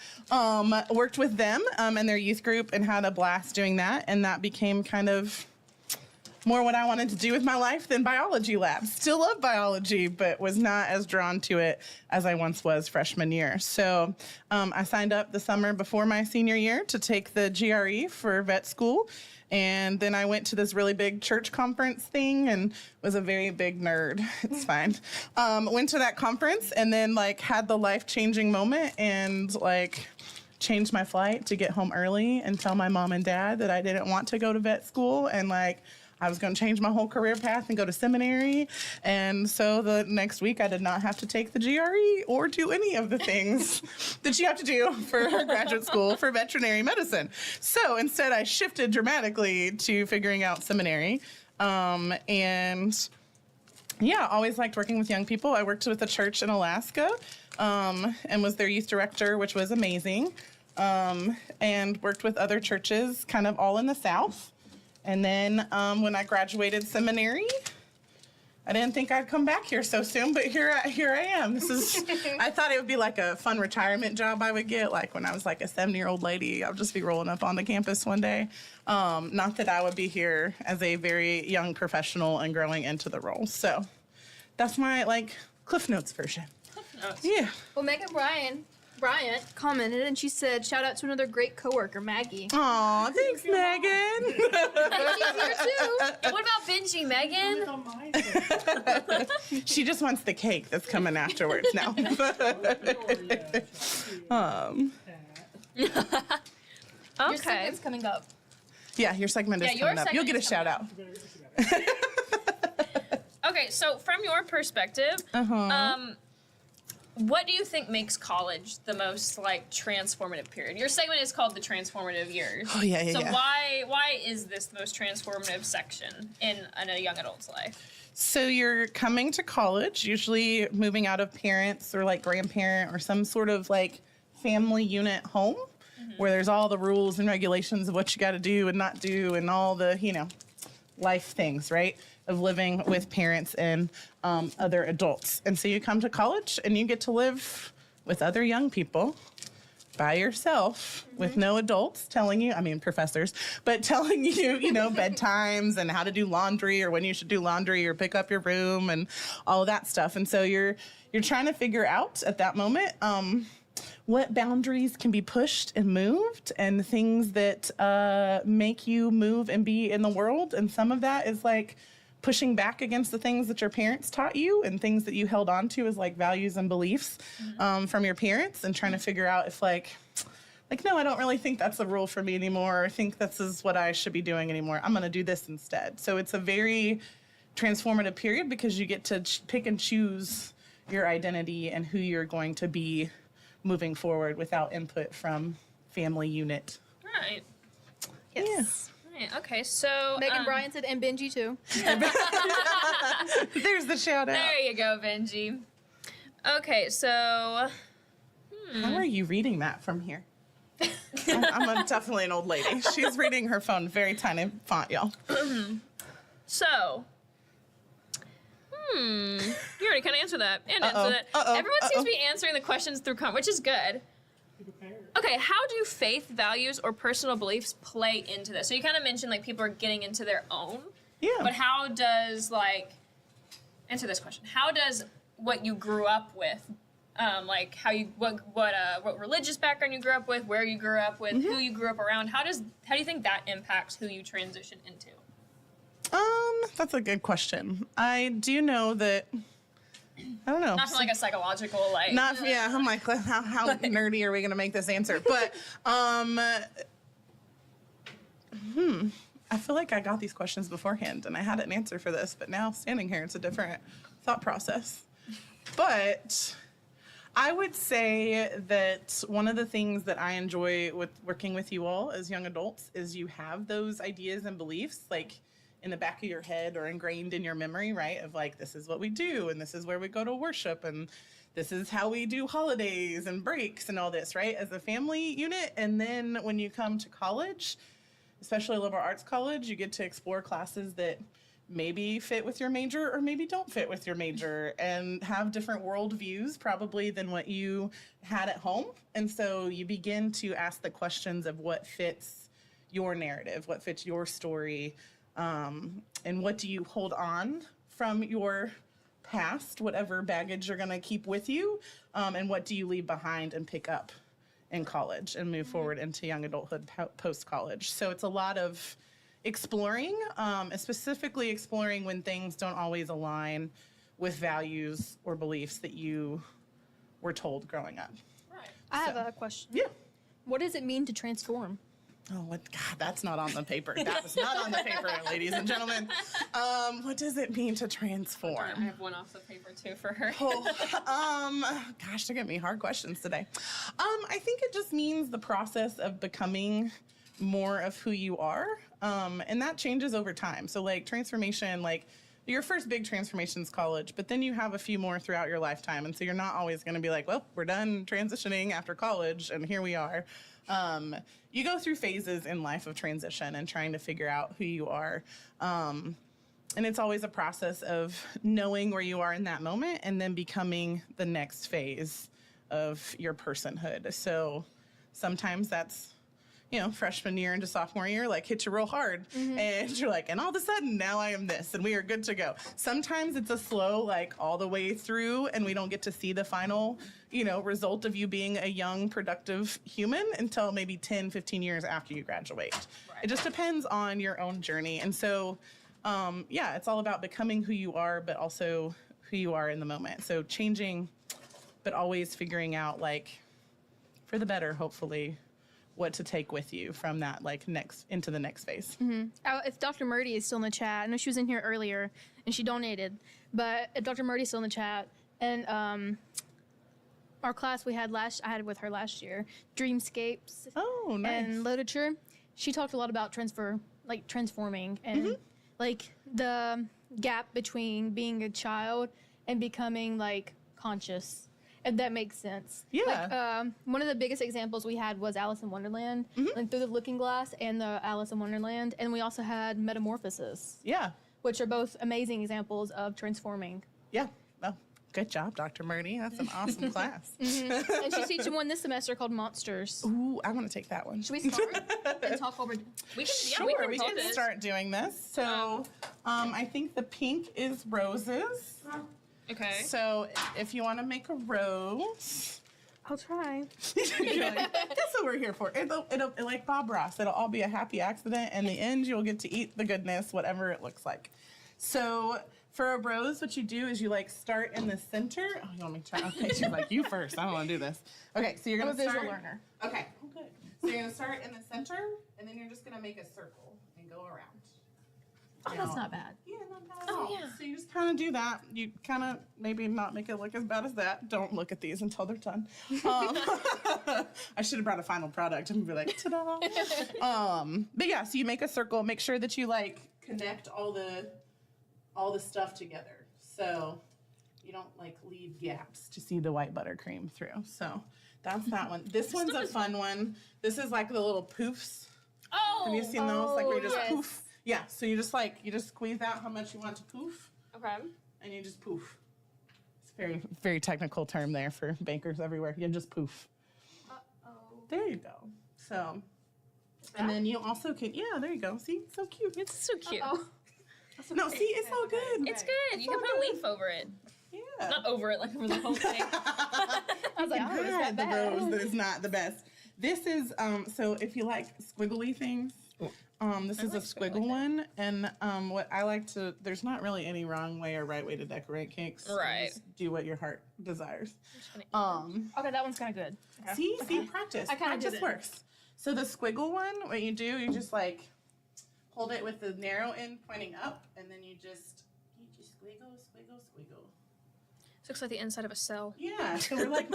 Worked with them and their youth group and had a blast doing that. And that became kind of more what I wanted to do with my life than biology labs. Still love biology, but was not as drawn to it as I once was freshman year. So I signed up the summer before my senior year to take the GRE for vet school. And then I went to this really big church conference thing and was a very big nerd. It's fine. Went to that conference and then had the life-changing moment and changed my flight to get home early and tell my mom and dad that I didn't want to go to vet school and I was going to change my whole career path and go to seminary. And so the next week I did not have to take the GRE or do any of the things that you have to do for graduate school for veterinary medicine. So instead I shifted dramatically to figuring out seminary. And yeah, always liked working with young people. I worked with a church in Alaska and was their youth director, which was amazing. And worked with other churches kind of all in the South. And then when I graduated seminary, I didn't think I'd come back here so soon, but here I am. I thought it would be like a fun retirement job I would get, like when I was like a 70-year-old lady. I'll just be rolling up on the campus one day. Not that I would be here as a very young professional and growing into the role. So that's my Cliff Notes version. Yeah. Well, Megan Bryant commented and she said, "Shout out to another great coworker, Maggie." Aw, thanks, Megan. She's here too. And what about Benji, Megan? She just wants the cake that's coming afterwards now. Your segment's coming up. Yeah, your segment is coming up. You'll get a shout out. Okay, Okay, so from your perspective, what do you think makes college the most like transformative period? Your segment is called the transformative years. Oh yeah, yeah. So yeah. why is this the most transformative section in a young adult's life? So you're coming to college, usually moving out of parents or like grandparent or some sort of like family unit home where there's all the rules and regulations of what you got to do and not do and all the, life things, right? Of living with parents and other adults. And so you come to college and you get to live with other young people by yourself with no adults telling you, professors, but telling you, bedtimes and how to do laundry or when you should do laundry or pick up your room and all of that stuff. And so you're trying to figure out at that moment what boundaries can be pushed and moved and things that make you move and be in the world. And some of that is like pushing back against the things that your parents taught you and things that you held on to as like values and beliefs from your parents and trying to figure out if like, no, I don't really think that's a rule for me anymore. Or I think this is what I should be doing anymore. I'm going to do this instead. So it's a very transformative period because you get to pick and choose your identity and who you're going to be moving forward without input from family unit. Right. Yes. Right. Okay, so Megan Bryan said, and Benji too. There's the shout out. There you go, Benji. Okay, so how are you reading that from here? I'm definitely an old lady. She's reading her phone, very tiny font, y'all. So, you already kind of answered that and answered it. Everyone seems to be answering the questions through which is good. Okay, how do faith, values, or personal beliefs play into this? So you kind of mentioned like people are getting into their own. Yeah. But how does answer this question? How does what you grew up with, like how you what religious background you grew up with, where you grew up with, who you grew up around, how do you think that impacts who you transition into? That's a good question. I do know that, I don't know. Not from like a psychological, like. Not, yeah, I'm like, how nerdy are we going to make this answer? But, I feel like I got these questions beforehand and I had an answer for this, but now standing here, it's a different thought process. But I would say that one of the things that I enjoy with working with you all as young adults is you have those ideas and beliefs, like, in the back of your head or ingrained in your memory, right? Of like, this is what we do, and this is where we go to worship, and this is how we do holidays and breaks and all this, right? As a family unit. And then when you come to college, especially liberal arts college, you get to explore classes that maybe fit with your major or maybe don't fit with your major and have different worldviews probably than what you had at home. And so you begin to ask the questions of what fits your narrative, what fits your story, and what do you hold on from your past, whatever baggage you're going to keep with you, and what do you leave behind and pick up in college and move forward into young adulthood post-college. So it's a lot of exploring, specifically exploring when things don't always align with values or beliefs that you were told growing up. Right. I have a question. Yeah. What does it mean to transform? Oh, God, that's not on the paper. That was not on the paper, ladies and gentlemen. What does it mean to transform? I have one off the paper, too, for her. Gosh, they're giving me hard questions today. I think it just means the process of becoming more of who you are, and that changes over time. So, like, transformation, like, your first big transformation is college, but then you have a few more throughout your lifetime, and so you're not always going to be like, well, we're done transitioning after college, and here we are. You go through phases in life of transition and trying to figure out who you are. And it's always a process of knowing where you are in that moment and then becoming the next phase of your personhood. So sometimes that's, freshman year into sophomore year, like hit you real hard. And you're like, and all of a sudden now I am this and we are good to go. Sometimes it's a slow, like all the way through and we don't get to see the final, result of you being a young, productive human until maybe 10, 15 years after you graduate. Right. It just depends on your own journey. And so, it's all about becoming who you are, but also who you are in the moment. So changing, but always figuring out, like, for the better, hopefully, what to take with you from that like next into the next phase. If Dr. Murdy is still in the chat, I know she was in here earlier and she donated, but if Dr. Murdy is still in the chat, and our class I had with her last year, Dreamscapes. Oh, nice. And literature. She talked a lot about transforming and like the gap between being a child and becoming like conscious, if that makes sense. Yeah. Like, one of the biggest examples we had was Alice in Wonderland, like Through the Looking Glass and the Alice in Wonderland, and we also had Metamorphosis. Yeah. Which are both amazing examples of transforming. Yeah. Well, good job, Dr. Murdy. That's an awesome class. And she's teaching one this semester called Monsters. Ooh, I want to take that one. Should we start and talk over? We can, Sure, we can start doing this. So, I think the pink is roses. Okay. So, if you want to make a rose, I'll try. That's what we're here for. It'll like Bob Ross. It'll all be a happy accident. In the end, you'll get to eat the goodness, whatever it looks like. So, for a rose, what you do is you like start in the center. Oh, you want me to try? Okay, she's like, you first. I don't want to do this. Okay, so you're gonna I'm a visual start. learner. Okay, good. So you're gonna start in the center, and then you're just gonna make a circle and go around. Oh, that's not bad. Yeah, not bad at all. So you just kind of do that. You kind of maybe not make it look as bad as that. Don't look at these until they're done. I should have brought a final product and be like, ta-da. But yeah, so you make a circle. Make sure that you like connect all the stuff together. So you don't like leave gaps to see the white buttercream through. So that's that one. This one's a fun one. This is like the little poofs. Oh. Have you seen those? Like where you just yes. poof. Yeah, so you just squeeze out how much you want to poof, Okay. and you just poof. It's a very, very technical term there for bankers everywhere. You just poof. There you go. So, and then you also can, yeah, there you go. See, so cute. It's so cute. No, see, it's all good. It's good. You can put a leaf over it. Yeah. Not over it, like over the whole thing. I was like, oh, it's Had that the bad. rose that is not the best. This is, so if you like squiggly things, this is a squiggle one, and what I like to, there's not really any wrong way or right way to decorate cakes. So Right. just do what your heart desires. Okay, that one's kind of good. Okay. See, practice. I kinda Practice did it. works. So the squiggle one, what you do, you just like hold it with the narrow end pointing up, and then you just squiggle. This looks like the inside of a cell. Yeah. So we're like,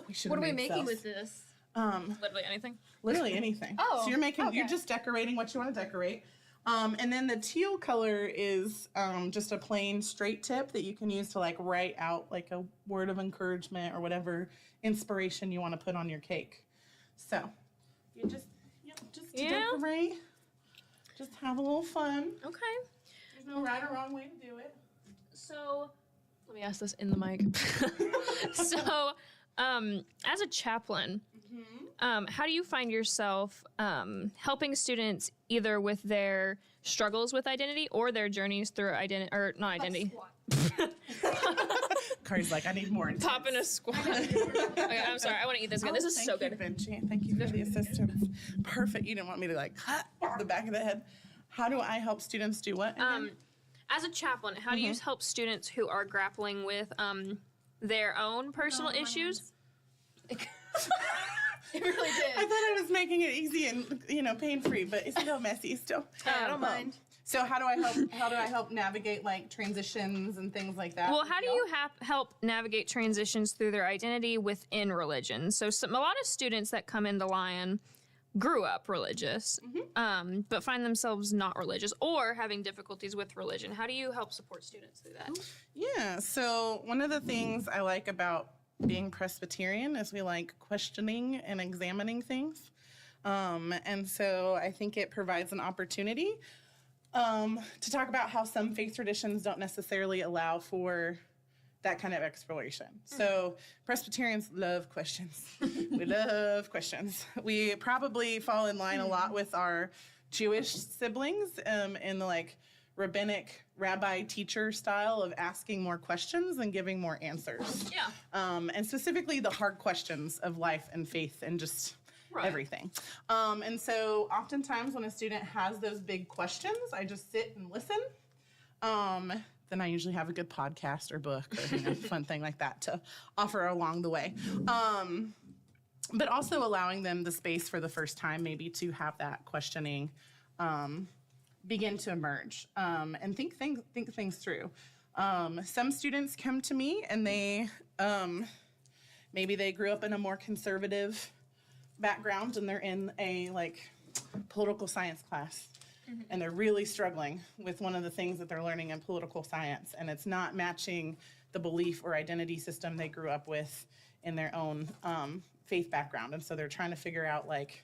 we should. What are we making with this? Literally anything. Literally anything. Oh, so you're okay. just decorating what you want to decorate. And then the teal color is just a plain straight tip that you can use to like write out like a word of encouragement or whatever inspiration you want to put on your cake. So you just decorate, just have a little fun. Okay. There's no right or wrong way to do it. So, let me ask this in the mic. So, as a chaplain, how do you find yourself helping students either with their struggles with identity or their journeys through identity, or not identity? Cardi's like, I need more. Pop in a squat. Okay, I'm sorry. I want to eat this again. This is so good. Benji. Thank you for the assistance. Perfect. You didn't want me to like cut the back of the head. How do I help students do what? Again? As a chaplain, how do you help students who are grappling with their own personal issues? It really did. I thought I was making it easy and pain free, but it's still messy still. I don't mind. So how do I help navigate like transitions and things like that? Well, how do you help navigate transitions through their identity within religion? So a lot of students that come into Lion grew up religious, but find themselves not religious or having difficulties with religion. How do you help support students through that? Yeah, so one of the things I like about being Presbyterian is we like questioning and examining things. And so I think it provides an opportunity to talk about how some faith traditions don't necessarily allow for that kind of exploration. So Presbyterians love questions. We love questions. We probably fall in line a lot with our Jewish siblings in the like rabbinic rabbi teacher style of asking more questions and giving more answers. Yeah. And specifically the hard questions of life and faith and just everything. And so oftentimes when a student has those big questions, I just sit and listen. Then I usually have a good podcast or book or fun thing like that to offer along the way. but also allowing them the space for the first time, maybe to have that questioning begin to emerge and think things through. Some students come to me and they maybe they grew up in a more conservative background and they're in a like political science class. And they're really struggling with one of the things that they're learning in political science, and it's not matching the belief or identity system they grew up with in their own faith background. And so they're trying to figure out like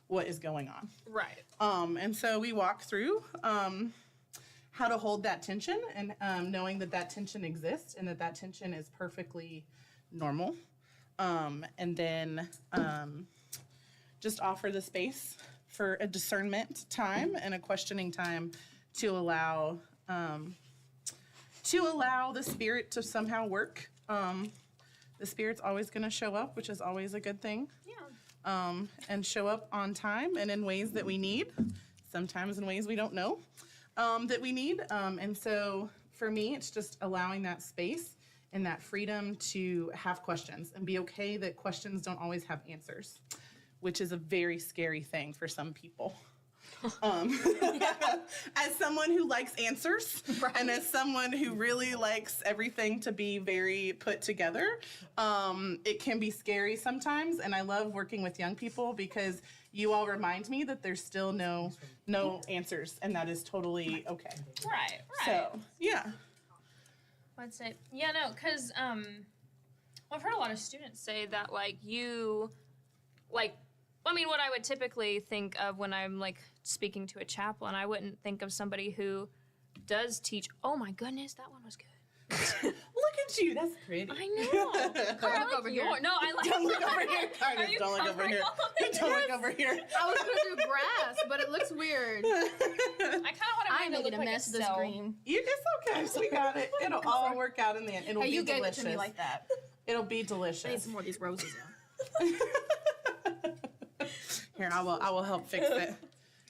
what is going on. Right. And so we walk through how to hold that tension and knowing that that tension exists and that that tension is perfectly normal. And then just offer the space for a discernment time and a questioning time to allow the spirit to somehow work. The spirit's always going to show up, which is always a good thing. Yeah. And show up on time and in ways that we need, sometimes in ways we don't know that we need. And so for me, it's just allowing that space and that freedom to have questions and be okay that questions don't always have answers, which is a very scary thing for some people. As someone who likes answers, right, and as someone who really likes everything to be very put together, it can be scary sometimes. And I love working with young people because you all remind me that there's still no answers, and that is totally okay. Right. So, yeah. I'd say, yeah, no, because I've heard a lot of students say that, like, what I would typically think of when I'm, like, speaking to a chaplain, I wouldn't think of somebody who does teach. Oh, my goodness, that one was good. Look at you. That's pretty. I know. Don't look over here. No, I like Don't look over here, Cardiff. Don't look over here. Don't look over here. I was gonna do grass, but it looks weird. I kind of want to I'm making a mess of this green. It's okay. We got it. It'll all work out in the end. It'll Hey, be you gave delicious. it to me like that. It'll be I need delicious. some more of these roses now. Here, I will help fix it.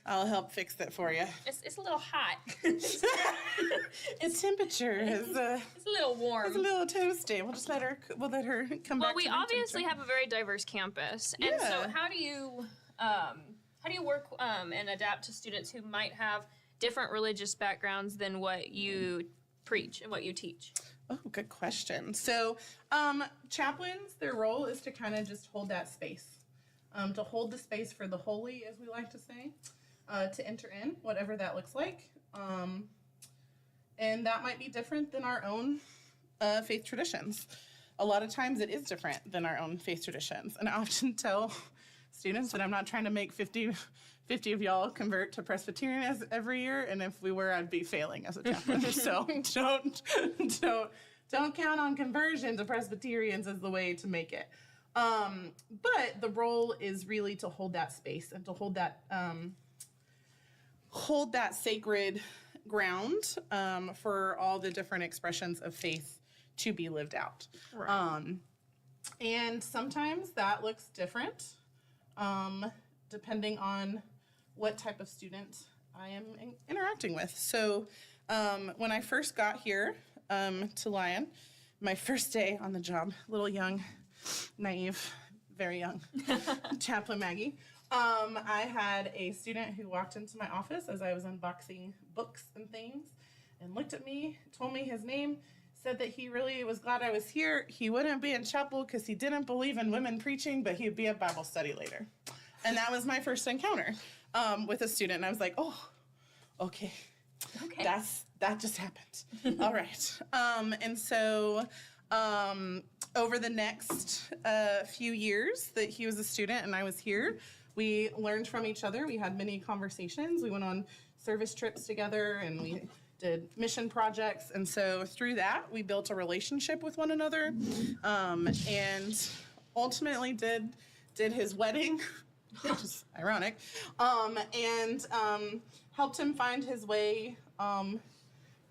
I'll help fix it for you. It's a little hot. The temperature is it's a little warm. It's a little toasty. We'll just let her come back. Well, we to room obviously temperature. have a very diverse campus, and Yeah. so how do you work and adapt to students who might have different religious backgrounds than what you preach and what you teach? Oh, good question. So, chaplains, their role is to kind of just hold that space, to hold the space for the holy, as we like to say, to enter in, whatever that looks like. And that might be different than our own faith traditions. A lot of times it is different than our own faith traditions. And I often tell students that I'm not trying to make 50 of y'all convert to Presbyterian every year, and if we were, I'd be failing as a chaplain. So don't count on conversion to Presbyterians as the way to make it. But the role is really to hold that space and to hold that sacred ground for all the different expressions of faith to be lived out. Right. And sometimes that looks different depending on what type of student I am interacting with. So when I first got here to Lyon, my first day on the job, little young, naive, very young chaplain Maggie, I had a student who walked into my office as I was unboxing books and things and looked at me, told me his name, said that he really was glad I was here. He wouldn't be in chapel because he didn't believe in women preaching, but he'd be at Bible study later. And that was my first encounter with a student. And I was like, oh, okay. That just happened. All right. And so over the next few years that he was a student and I was here, we learned from each other. We had many conversations. We went on service trips together and we did mission projects. And so through that, we built a relationship with one another and ultimately did his wedding, which is ironic, and helped him find his way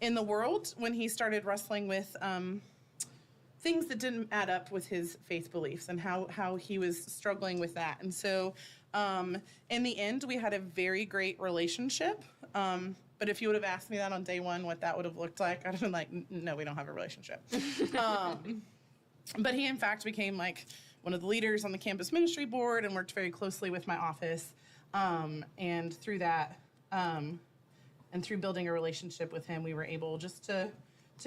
in the world when he started wrestling with things that didn't add up with his faith beliefs and how he was struggling with that. And so in the end, we had a very great relationship. But if you would have asked me that on day one, what that would have looked like, I'd have been like, no, we don't have a relationship. But he, in fact, became like one of the leaders on the campus ministry board and worked very closely with my office. And through that, and through building a relationship with him, we were able just to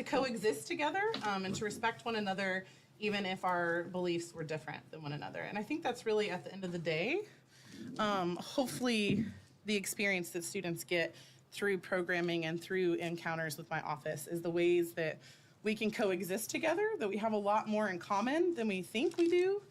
coexist together and to respect one another, even if our beliefs were different than one another. And I think that's really, at the end of the day, hopefully the experience that students get through programming and through encounters with my office is the ways that we can coexist together, that we have a lot more in common than we think we do.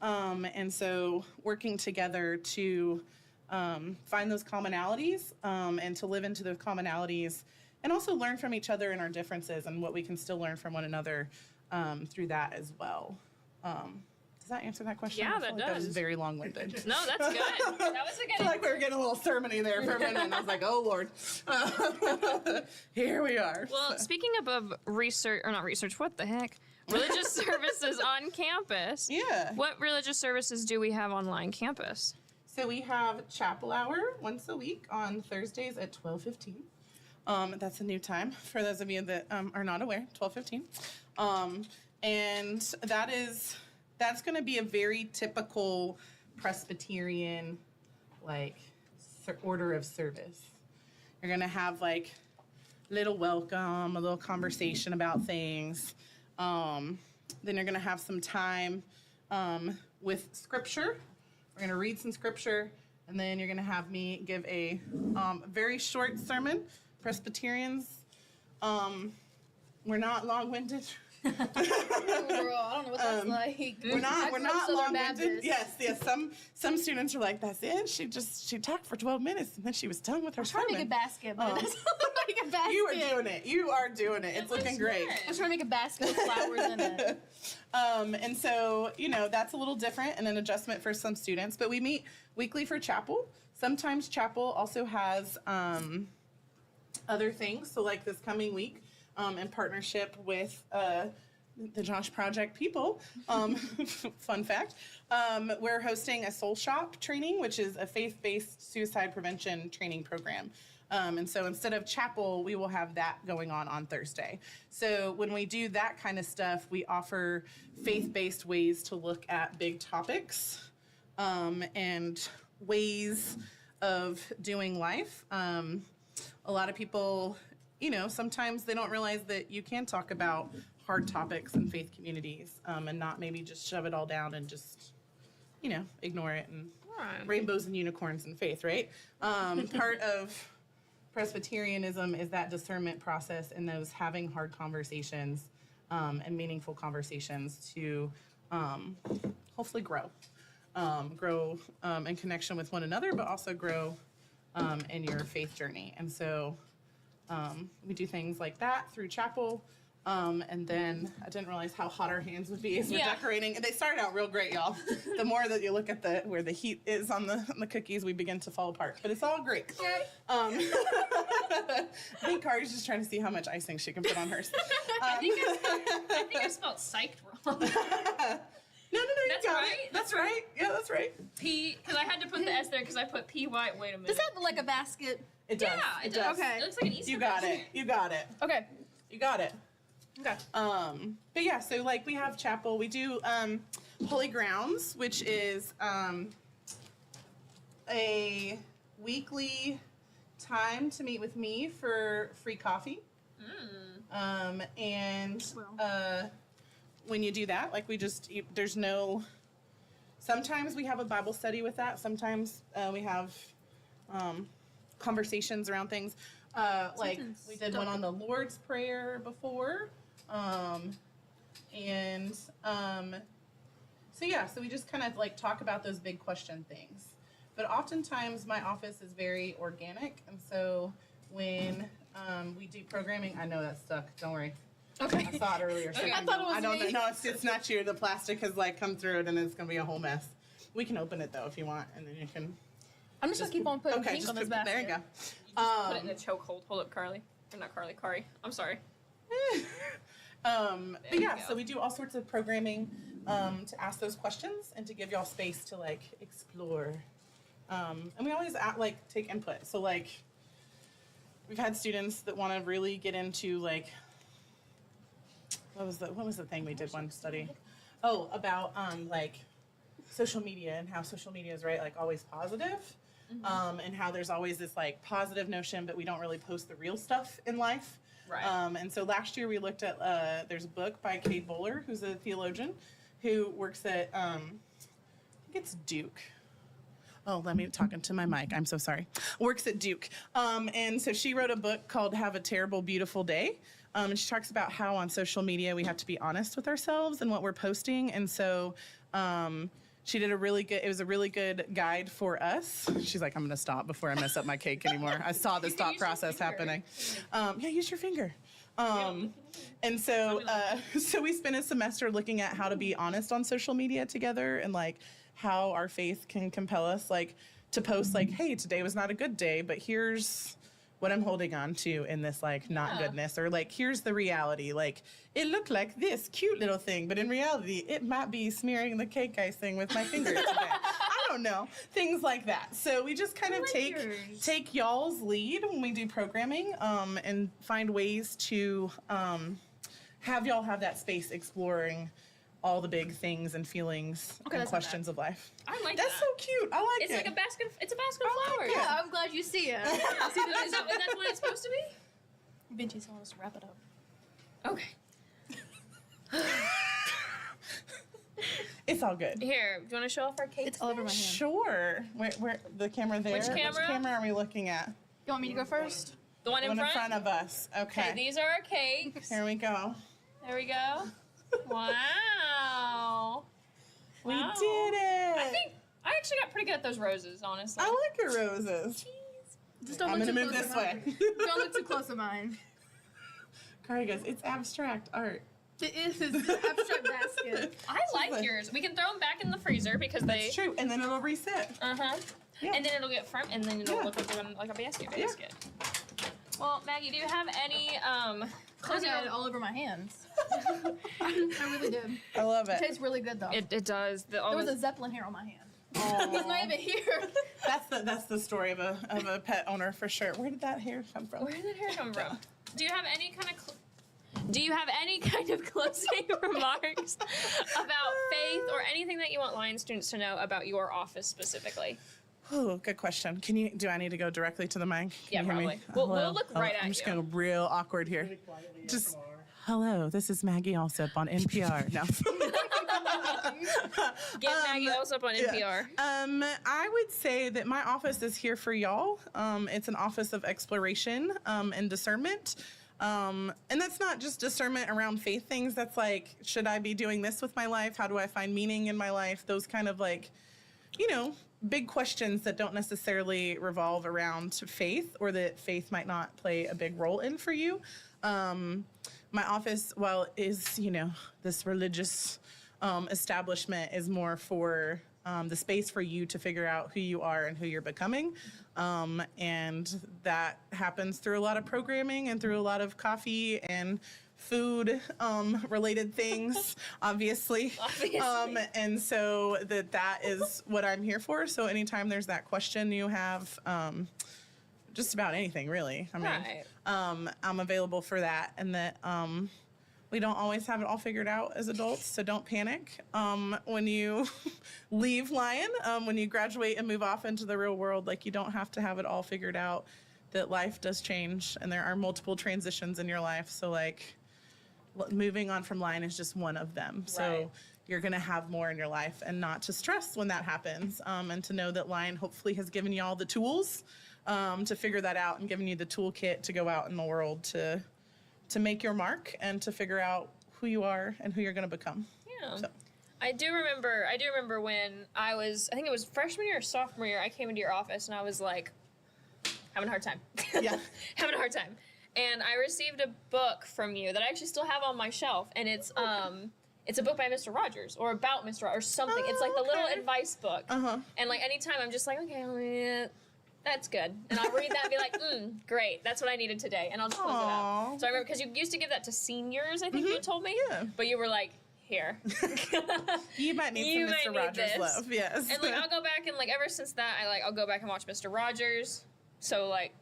And so working together to find those commonalities and to live into those commonalities and also learn from each other and our differences and what we can still learn from one another through that as well. Does that answer that question? Yeah, I feel that like that was does. very long-winded. No, that's good. That was a good. I feel like we were getting a little sermony there for a minute, and I was like, oh, Lord. Here we are. Well, speaking of research, or not research, what the heck? Religious services on campus. Yeah. What religious services do we have on campus? So we have chapel hour once a week on Thursdays at 12:15. That's a new time for those of you that are not aware, 12:15. And that's going to be a very typical Presbyterian, order of service. You're going to have, little welcome, a little conversation about things. Then you're going to have some time with scripture. We're going to read some scripture, and then you're going to have me give a very short sermon. Presbyterians, we're not long-winded. Girl, I don't know what that's like. We're not long-winded. Baptist. Yes. Some students are like, that's it. She talked for 12 minutes and then she was done with her sermon. I'm trying to make a basket, but it doesn't look like a basket. You are doing it. It's looking great. I'm trying to make a basket with flowers in it. And so, that's a little different and an adjustment for some students. But we meet weekly for chapel. Sometimes chapel also has other things. So like this coming week, in partnership with the Josh Project people, fun fact, we're hosting a Soul Shop training, which is a faith-based suicide prevention training program. And so instead of chapel, we will have that going on Thursday. So when we do that kind of stuff, we offer faith-based ways to look at big topics and ways of doing life. A lot of people, sometimes they don't realize that you can talk about hard topics in faith communities and not maybe just shove it all down and just, ignore it and rainbows and unicorns in faith, right? Part of Presbyterianism is that discernment process and those having hard conversations and meaningful conversations to hopefully grow in connection with one another, but also grow in your faith journey. And so we do things like that through chapel. And then I didn't realize how hot our hands would be as we're decorating. And they started out real great, y'all. The more that you look at where the heat is on the cookies, we begin to fall apart. But it's all great. I think Kari's just trying to see how much icing she can put on hers. I think I spelled psyched wrong. No, you got it. That's right. Yeah, that's right. Because I had to put the S there because I put P-Y. Wait a minute. Does that look like a basket? It does. Yeah, it does. Okay. It looks like an Easter You got basket. it. You got it. Okay. You got it. Okay. But yeah, so we have chapel. We do Holy Grounds, which is a weekly time to meet with me for free coffee. When you do that, sometimes we have a Bible study with that. Sometimes we have conversations around things. We did one on the Lord's Prayer before. So we just kind of talk about those big question things. But oftentimes my office is very organic. And so when we do programming, I know that's stuck. Don't worry. Okay. I saw it earlier. So Okay. I thought it was I don't me. know. No, it's not you. The plastic has come through it and it's going to be a whole mess. We can open it though if you want, and then you can. I'm just going to keep on putting pink on this basket. There you go. Put it in a chokehold. Hold up, Carly. Or not Carly, Kari. I'm sorry. But yeah, so we do all sorts of programming to ask those questions and to give y'all space to explore. And we always take input. So we've had students that want to really get into what was the thing we did one study? Oh, about social media and how social media is, right, like always positive. And how there's always this like positive notion, but we don't really post the real stuff in life. Right. And so last year we looked at, there's a book by Cade Bowler, who's a theologian, who works at, I think it's Duke. Oh, let me talking to my mic. I'm so sorry. Works at Duke. And so she wrote a book called Have a Terrible, Beautiful Day. And she talks about how on social media we have to be honest with ourselves and what we're posting. And so she did it was a really good guide for us. She's like, I'm going to stop before I mess up my cake anymore. I saw this thought process happening. Yeah, use your finger. And so, so we spent a semester looking at how to be honest on social media together and like how our faith can compel us like to post like, hey, today was not a good day, but here's what I'm holding on to in this like not goodness, or like here's the reality, like it looked like this cute little thing, but in reality it might be smearing the cake icing with my finger today. I don't know, things like that. So we just kind of take y'all's lead when we do programming, and find ways to have y'all have that space exploring all the big things and feelings and questions of life. I like that's that. so cute. I like it's it. Like a basket. It's a basket of flowers. Yeah, I'm glad you see it. See, that's what it's supposed to be. Benji's telling us to wrap it up. Okay. It's all good. Here, do you want to show off our cake? It's all over my hand. Sure. Where the camera there? Which camera? Which camera are we looking at? You want me to go first? The one in front? In front of us. Okay. These are our cakes. Here we go. There we go. Wow. We Wow. did it. I actually got pretty good at those roses, honestly. I like your roses. Just don't I'm look gonna too move close this to way. mine. Don't look too close to mine. Kari goes, it's abstract art. It is an abstract basket. I like yours. We can throw them back in the freezer because they. It's true, and then it'll reset. Yeah. And then it'll get firm, and then it'll look like a basket. Yeah. Well, Maggie, do you have any I got it all over my hands. I really did. I love it. It tastes really good though. It does. There was a Zeppelin hair on my hand. Oh. He's not even here. That's the story of a pet owner for sure. Where did that hair come from? Where did that hair come from? Do you have any kind of closing remarks about faith or anything that you want Lion students to know about your office specifically? Oh, good question. Do I need to go directly to the mic? Yeah, Can you hear probably. me? We'll Hello? look right at I'm just you. going real awkward here. Just, hello, this is Maggie Alsop on NPR. No. Get Maggie Alsop on NPR. Yeah. I would say that my office is here for y'all. It's an office of exploration and discernment. And that's not just discernment around faith things. That's like, should I be doing this with my life? How do I find meaning in my life? Those kind of like, big questions that don't necessarily revolve around faith, or that faith might not play a big role in for you. My office, while is, this religious establishment, is more for the space for you to figure out who you are and who you're becoming. And that happens through a lot of programming and through a lot of coffee and food related things, obviously. And so that is what I'm here for. So anytime there's that question you have, just about anything really, I'm available for that. And that we don't always have it all figured out as adults, so don't panic when you leave Lion. When you graduate and move off into the real world, like, you don't have to have it all figured out. That life does change, and there are multiple transitions in your life. So like, moving on from Lion is just one of them. So you're gonna have more in your life, and not to stress when that happens, and to know that Lion hopefully has given you all the tools to figure that out, and given you the toolkit to go out in the world to make your mark and to figure out who you are and who you're going to become. Yeah. So. I do remember when I think it was freshman year or sophomore year, I came into your office and I was like, having a hard time. Yeah. Having a hard time. And I received a book from you that I actually still have on my shelf, and it's a book by Mr. Rogers, or about Mr. Rogers, or something. It's like the little advice book. And like anytime I'm just like, okay, that's good. And I'll read that and be like, great, that's what I needed today. And I'll just close it out. So I remember, because you used to give that to seniors, I think you told me. Yeah. But you were like, here. You might need some Mr. Rogers love, yes. And like, I'll go back and like, ever since that, I'll go back and watch Mr. Rogers. So like,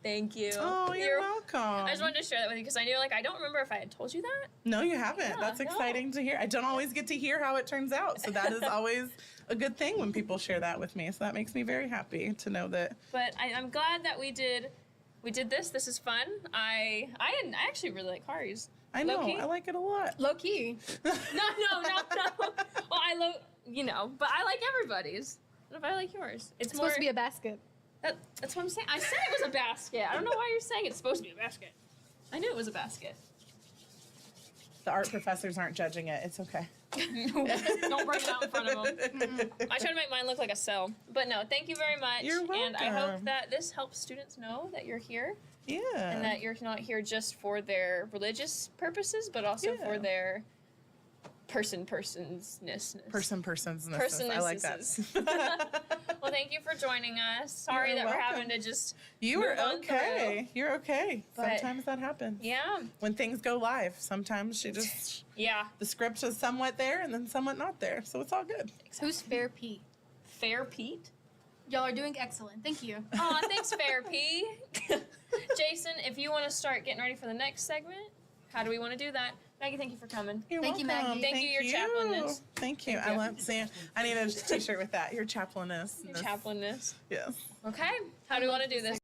Thank you. Oh, you're welcome. I just wanted to share that with you because I knew, like, I don't remember if I had told you that. No, you haven't. Yeah, That's no. exciting to hear. I don't always get to hear how it turns out. So that is always a good thing when people share that with me. So that makes me very happy to know that. But I'm glad that we did this. This is fun. I actually really like Kari's. I know. Low-key? I like it a lot. Low key. No. Well, but I like everybody's. What if I like yours? It's supposed to be a basket. That's what I'm saying. I said it was a basket. I don't know why you're saying it's supposed to be a basket. I knew it was a basket. The art professors aren't judging it. It's okay. Don't bring it out in front of them. I try to make mine look like a cell. But no, thank you very much. You're And I hope welcome. that this helps students know that you're here. Yeah. And that you're not here just for their religious purposes, but also for their personness. I like that. Well, thank you for joining us. Sorry You're that we're welcome. having to just You are move on okay. through. You're okay. But- Sometimes that happens. Yeah. When things go live, sometimes she just the script is somewhat there and then somewhat not there. So it's all good. Who's Fair Pete? Fair Pete? Y'all are doing excellent. Thank you. Aw, thanks, Fair P. Jason, if you want to start getting ready for the next segment, how do we want to do that? Maggie, thank you for coming. You're Thank you, welcome. Maggie. Thank you, your chaplainess. Thank you. Thank I you. love seeing. I need a t-shirt with that. Your chaplainess. Your chaplainess. Yes. Okay, how do we want to do this?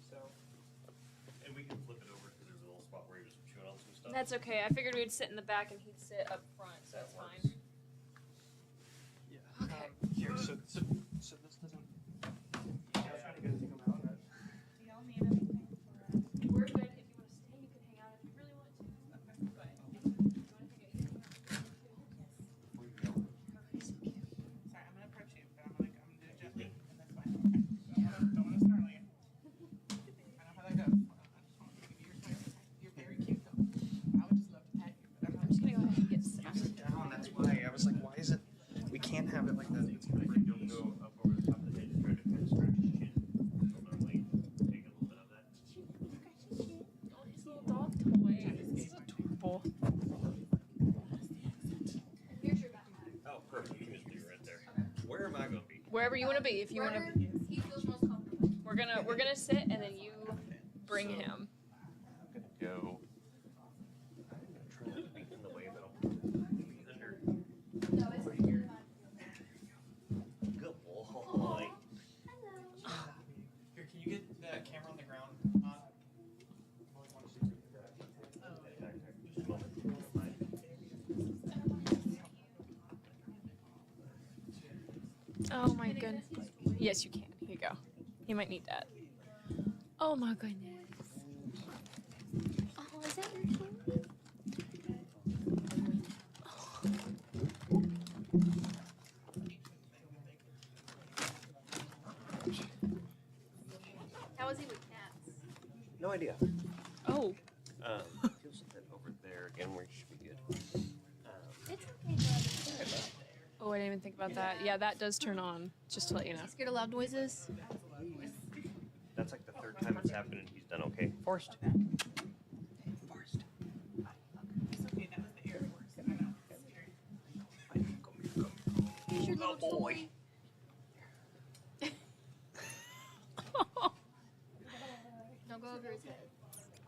So, And we can flip it over because there's a little spot where you're just chewing on some stuff. That's okay. I figured we'd sit in the back and he'd sit up front, so it's fine. yeah. Here, so this doesn't. Yeah, I was trying to get it to come out. But... We're good. If you want to stay, you can hang out if you really want to. But if you want to hang out, Sorry, I'm gonna approach you, but I'm gonna do it gently, and that's fine. Don't want to snarl you. I know how that goes. I just want to give you your space. You're very cute though. I would just love to pet you, but I'm just gonna go ahead and get some. down. That's why I was like, why is it? We can't have it like that. It's gonna break. Don't go up over the top of the head. Try to kind of scratch his chin. Hold on, like, take a little bit of that. Oh, his little dog toy. It's adorable. Here's your backpack. Oh, perfect. You can just leave it right there. Where am I gonna be? Wherever you want to be. If you want Wherever to, he feels most comfortable. we're gonna sit and then you bring him. I'm gonna go. I'm gonna try not to be in the way, but I'll be under. No, it's fine. Good boy. Here, can you get the camera on the ground? Oh my goodness. Yes, you can. Here you go. You might need that. Oh my goodness. Oh, is that your toy? How is he with cats? No idea. Oh. He'll sit that over there again where he should be good. It's okay, bud. Oh, I didn't even think about that. Yeah, that does turn on. Just to let you know. Scared of loud noises? That's like the third time it's happened and he's done okay. Forced. Forced. Here's your little toy. Don't go over his head.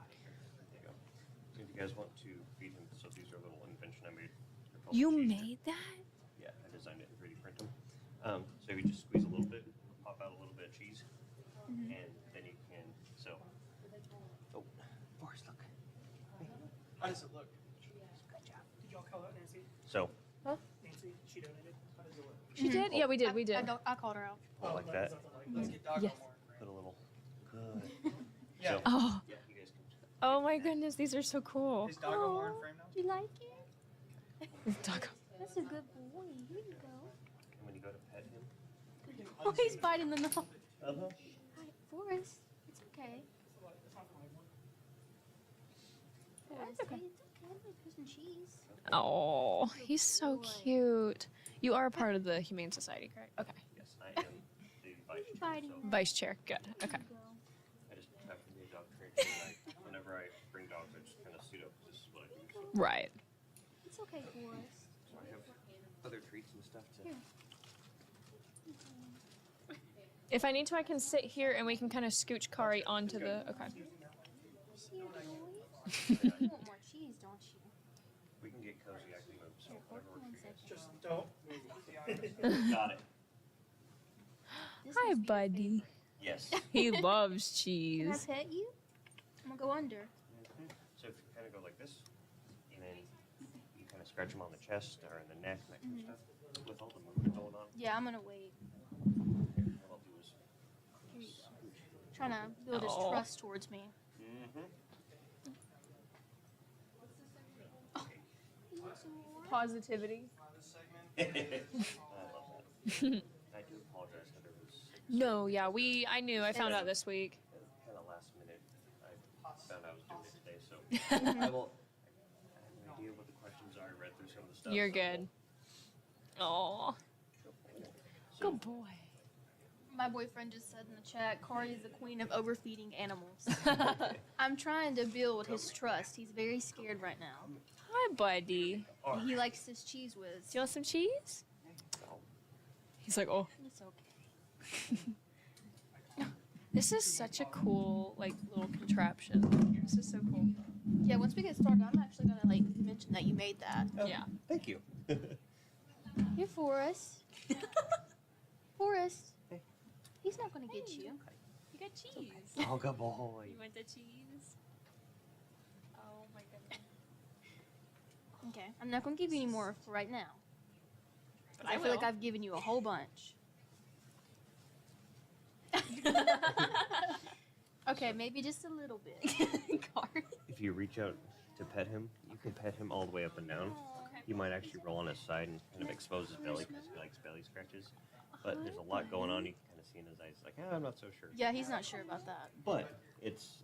There you go. If you guys want to feed him, so these are a little invention I made. They're called You cheese made that? Yeah, I designed it and 3D print them. So you just squeeze a little bit, pop out a little bit of cheese, and then you can, so. Oh, Forrest, look. How does it look? Good job. Did y'all call out Nancy? So, Nancy, she donated. How does it look? She did? Yeah, we did. We did. I called her out. like that. Let's get Doggo Yes. more. Put a little. Good. Yeah. So, Oh. yeah, you guys can. Oh my goodness, these are so cool. Is Doggo more in frame now? Do you like it? Doggo. That's a good boy. Here you go. And when you go to pet him. Oh, he's biting the nose. Uh-huh. Hi, Forrest. It's okay. Forrest, it's okay. Like fish and cheese. Oh, he's so cute. You are a part of the Humane Society, correct? Okay. Yes, I am the vice chair. Biting So that. Vice chair. Good. Okay. There you go. I just happen to be a dog trainer. And whenever I bring dogs, I just kind of suit up. This is what I do. So, Right. It's okay, Forrest. so I have other treats and stuff to. Here. If I need to, I can sit here and we can kind of scooch Kari onto the. Okay. See your boy? You want more cheese, don't you? We can get cozy. I can move. So whatever works for you guys. Just don't move. Got it. This Hi, must be your buddy. Yes. He loves Can I cheese. pet you? I'm gonna go under. So if you kind of go like this, and then you kind of scratch them on the chest or in the neck and that kind of stuff, with all the movement going on. Yeah, I'm gonna wait. What I'll do is. Here you go. Trying to build his Aw. trust towards me. Positivity. I love that. I do apologize that it was No, yeah, I knew. I found out this week. kind of last minute. I found I was doing it today, so I will. I have no idea what the questions are. I read through some of the stuff. You're so good. Oh, So, good boy. My boyfriend just said in the chat, Kari is the queen of overfeeding animals. I'm trying to build his trust. He's very scared right now. Hi, buddy. And he likes his cheese whiz. Do you want some cheese? He's like, oh. It's okay. This is such a cool, like, little contraption. This is so cool. Yeah, once we get started, I'm actually gonna like mention that you made that. Yeah. Thank you. Here, Forrest. Forrest. He's not gonna get you. You got cheese. Oh, good boy. You want the cheese? Oh my goodness. Okay, I'm not gonna give you any more for right now. But I I feel like will. I've given you a whole bunch. Okay, maybe just a little bit. If you reach out to pet him, you can pet him all the way up and down. He might actually roll on his side and kind of expose his belly because he likes belly scratches. But there's a lot going on. You can kind of see in his eyes, like, I'm not so sure. Yeah, he's not sure about that. But it's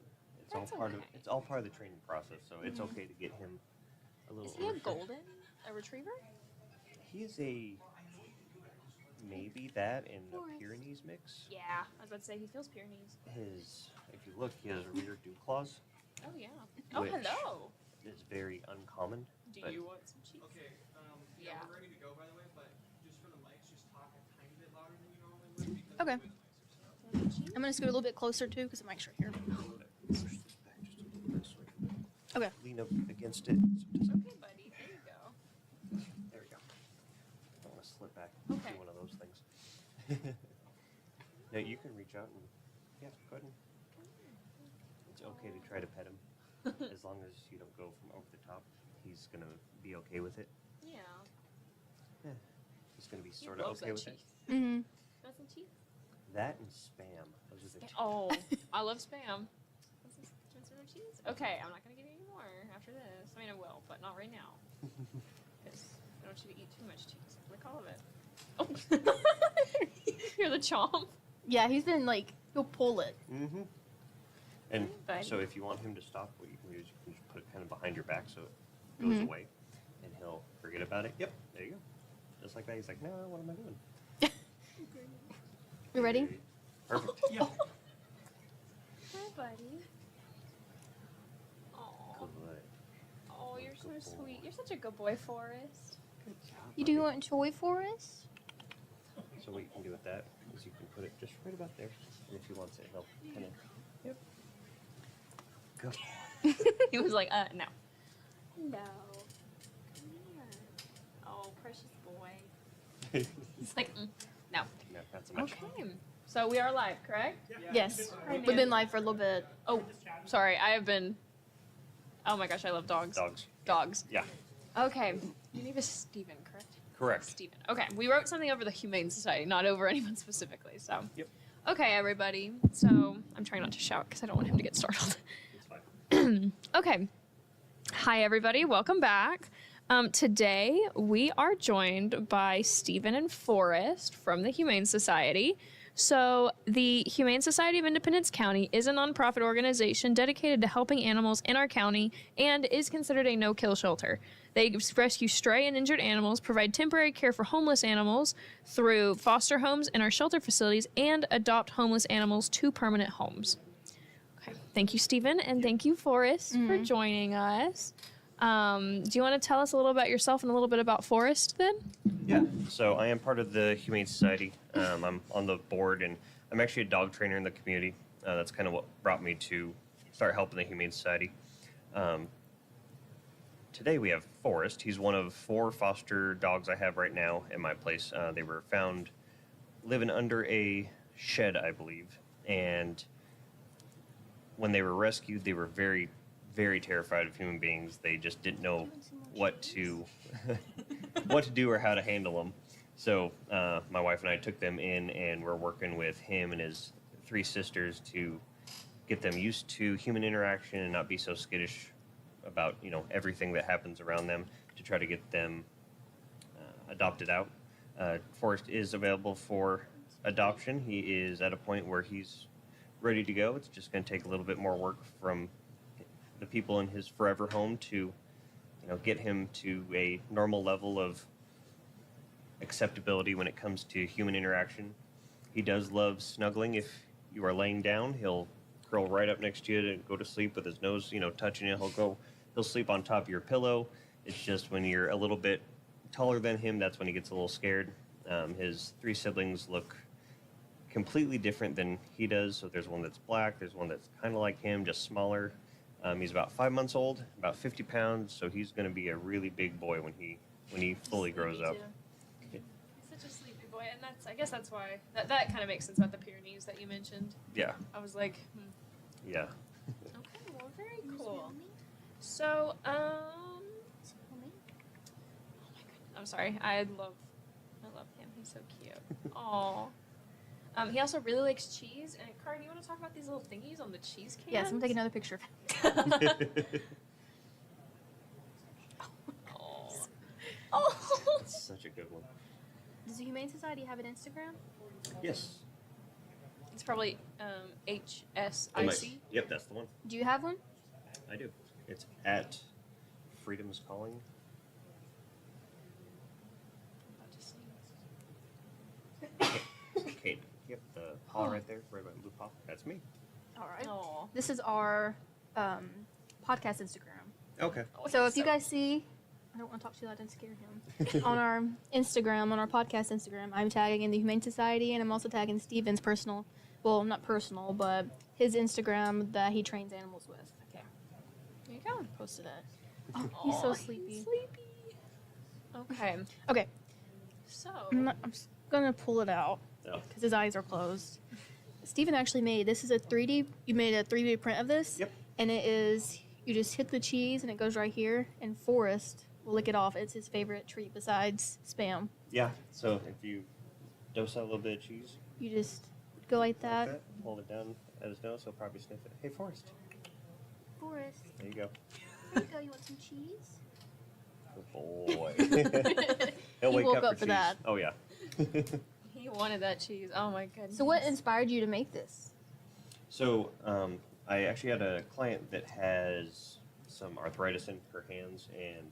all part of the training process. So it's okay to get him a little. Is he a golden? A retriever? He's a maybe that and a Pyrenees mix. Yeah, I was about to say he feels Pyrenees. If you look, he has rear dew claws. Oh yeah. Oh Which hello. It's very uncommon. Do but you want some cheese? Okay, yeah, we're ready to go, by the way, but just for the mics, just talk a tiny bit louder than you normally would because Okay. the voice mics are so. I'm gonna scoot a little bit closer too, because the mic's right here. Push this back just a little bit so you Okay. lean up against it. So it doesn't, Okay, buddy. There you go. there we go. I don't want to slip back and Okay. do one of those things. Now you can reach out and yeah, go ahead. It's okay to try to pet him as long as you don't go from over the top. He's gonna be okay with it. Yeah. Yeah. He's gonna be He sort of loves okay that with it. cheese. Mm-hmm. Want some cheese? That and spam. Those are the two. Oh, I love spam. Want some cheese? Okay, I'm not gonna give you any more after this. I mean, I will, but not right now. Because I don't want you to eat too much cheese. Lick all of it. Oh. Hear the chomp? Yeah, he's been like, he'll pull it. Mm-hmm. And Buddy. so if you want him to stop, what you can do is you can just put it kind of behind your back so it goes Mhm. away, and he'll forget about it. Yep, there you go. Just like that. He's like, no, what am I doing? You ready? Perfect. Yeah. Hi, buddy. Oh, Good. oh, you're so sweet. You're such a good boy, Forrest. Good job. You do want toy for us? So what you can do with that is you can put it just right about there, and if he wants it, he'll kind of. Yep. Good. He was like, no. No. Come here. Oh, precious boy. He's like, no. No, not so much. Okay. So we are live, correct? Yes. Hi, We've man. been live for a little bit. Oh, sorry. I have been. Oh my gosh, I love dogs. Dogs. Dogs. Yeah. Okay. Your name is Steven, correct? Correct. Steven. Okay. We wrote something over the Humane Society, not over anyone specifically. So. Yep. Okay, everybody. So I'm trying not to shout because I don't want him to get startled. It's fine. Okay. Hi, everybody. Welcome back. Today, we are joined by Stephen and Forrest from the Humane Society. So, the Humane Society of Independence County is a nonprofit organization dedicated to helping animals in our county and is considered a no-kill shelter. They rescue stray and injured animals, provide temporary care for homeless animals through foster homes in our shelter facilities, and adopt homeless animals to permanent homes. Okay. Thank you, Stephen, and thank you, Forrest, for joining us. Do you want to tell us a little about yourself and a little bit about Forrest then? Yeah. So I am part of the Humane Society. I'm on the board, and I'm actually a dog trainer in the community. That's kind of what brought me to start helping the Humane Society. Today we have Forrest. He's one of 4 foster dogs I have right now in my place. They were found living under a shed, I believe, and when they were rescued, they were very, very terrified of human beings. They just didn't know what to what to do or how to handle them. So my wife and I took them in, and we're working with him and his 3 sisters to get them used to human interaction and not be so skittish about everything that happens around them, to try to get them adopted out. Forrest is available for adoption. He is at a point where he's ready to go. It's just going to take a little bit more work from the people in his forever home to get him to a normal level of acceptability when it comes to human interaction. He does love snuggling. If you are laying down, he'll curl right up next to you to go to sleep with his nose touching you. He'll sleep on top of your pillow. It's just when you're a little bit taller than him, that's when he gets a little scared. His 3 siblings look completely different than he does. So there's one that's black, there's one that's kind of like him, just smaller. He's about 5 months old, about 50 pounds, so he's going to be a really big boy when he fully grows up. He's such a sleepy boy, and I guess that's why that kind of makes sense about the Pyrenees that you mentioned. Yeah. I was like, Yeah. Okay, well, very cool. So, oh my goodness, I'm sorry. I love him. He's so cute. Aw. He also really likes cheese. And Kari, you want to talk about these little thingies on the cheese cans? Yes, I'm gonna take another picture. Oh. Such a good one. Does the Humane Society have an Instagram? Yes. It's probably HSIC. Yep, that's the one. Do you have one? I do. It's at Freedom's Calling. Kate. Yep, the paw right there, right by the blue paw. That's me. All right. Aw. This is our podcast Instagram. Okay. So if you guys see, I don't want to talk too loud and scare him. On our Instagram, on our podcast Instagram, I'm tagging in the Humane Society, and I'm also tagging Steven's personal, well, not personal, but his Instagram that he trains animals with. Okay. There you go. Posted it. Oh, he's so sleepy. Okay. Okay. So. I'm just gonna pull it out because his eyes are closed. Steven actually this is a 3D, you made a 3D print of this? Yep. And it is, you just hit the cheese and it goes right here, and Forrest will lick it off. It's his favorite treat besides Spam. Yeah, so if you dose out a little bit of cheese, You just go like that. hold it down at his nose, he'll probably sniff it. Hey, Forrest. Forrest, There you go. there you go. You want some cheese? Good boy. He He'll wake woke up up for for cheese. that. Oh, yeah. He wanted that cheese. Oh my goodness. So what inspired you to make this? So, I actually had a client that has some arthritis in her hands, and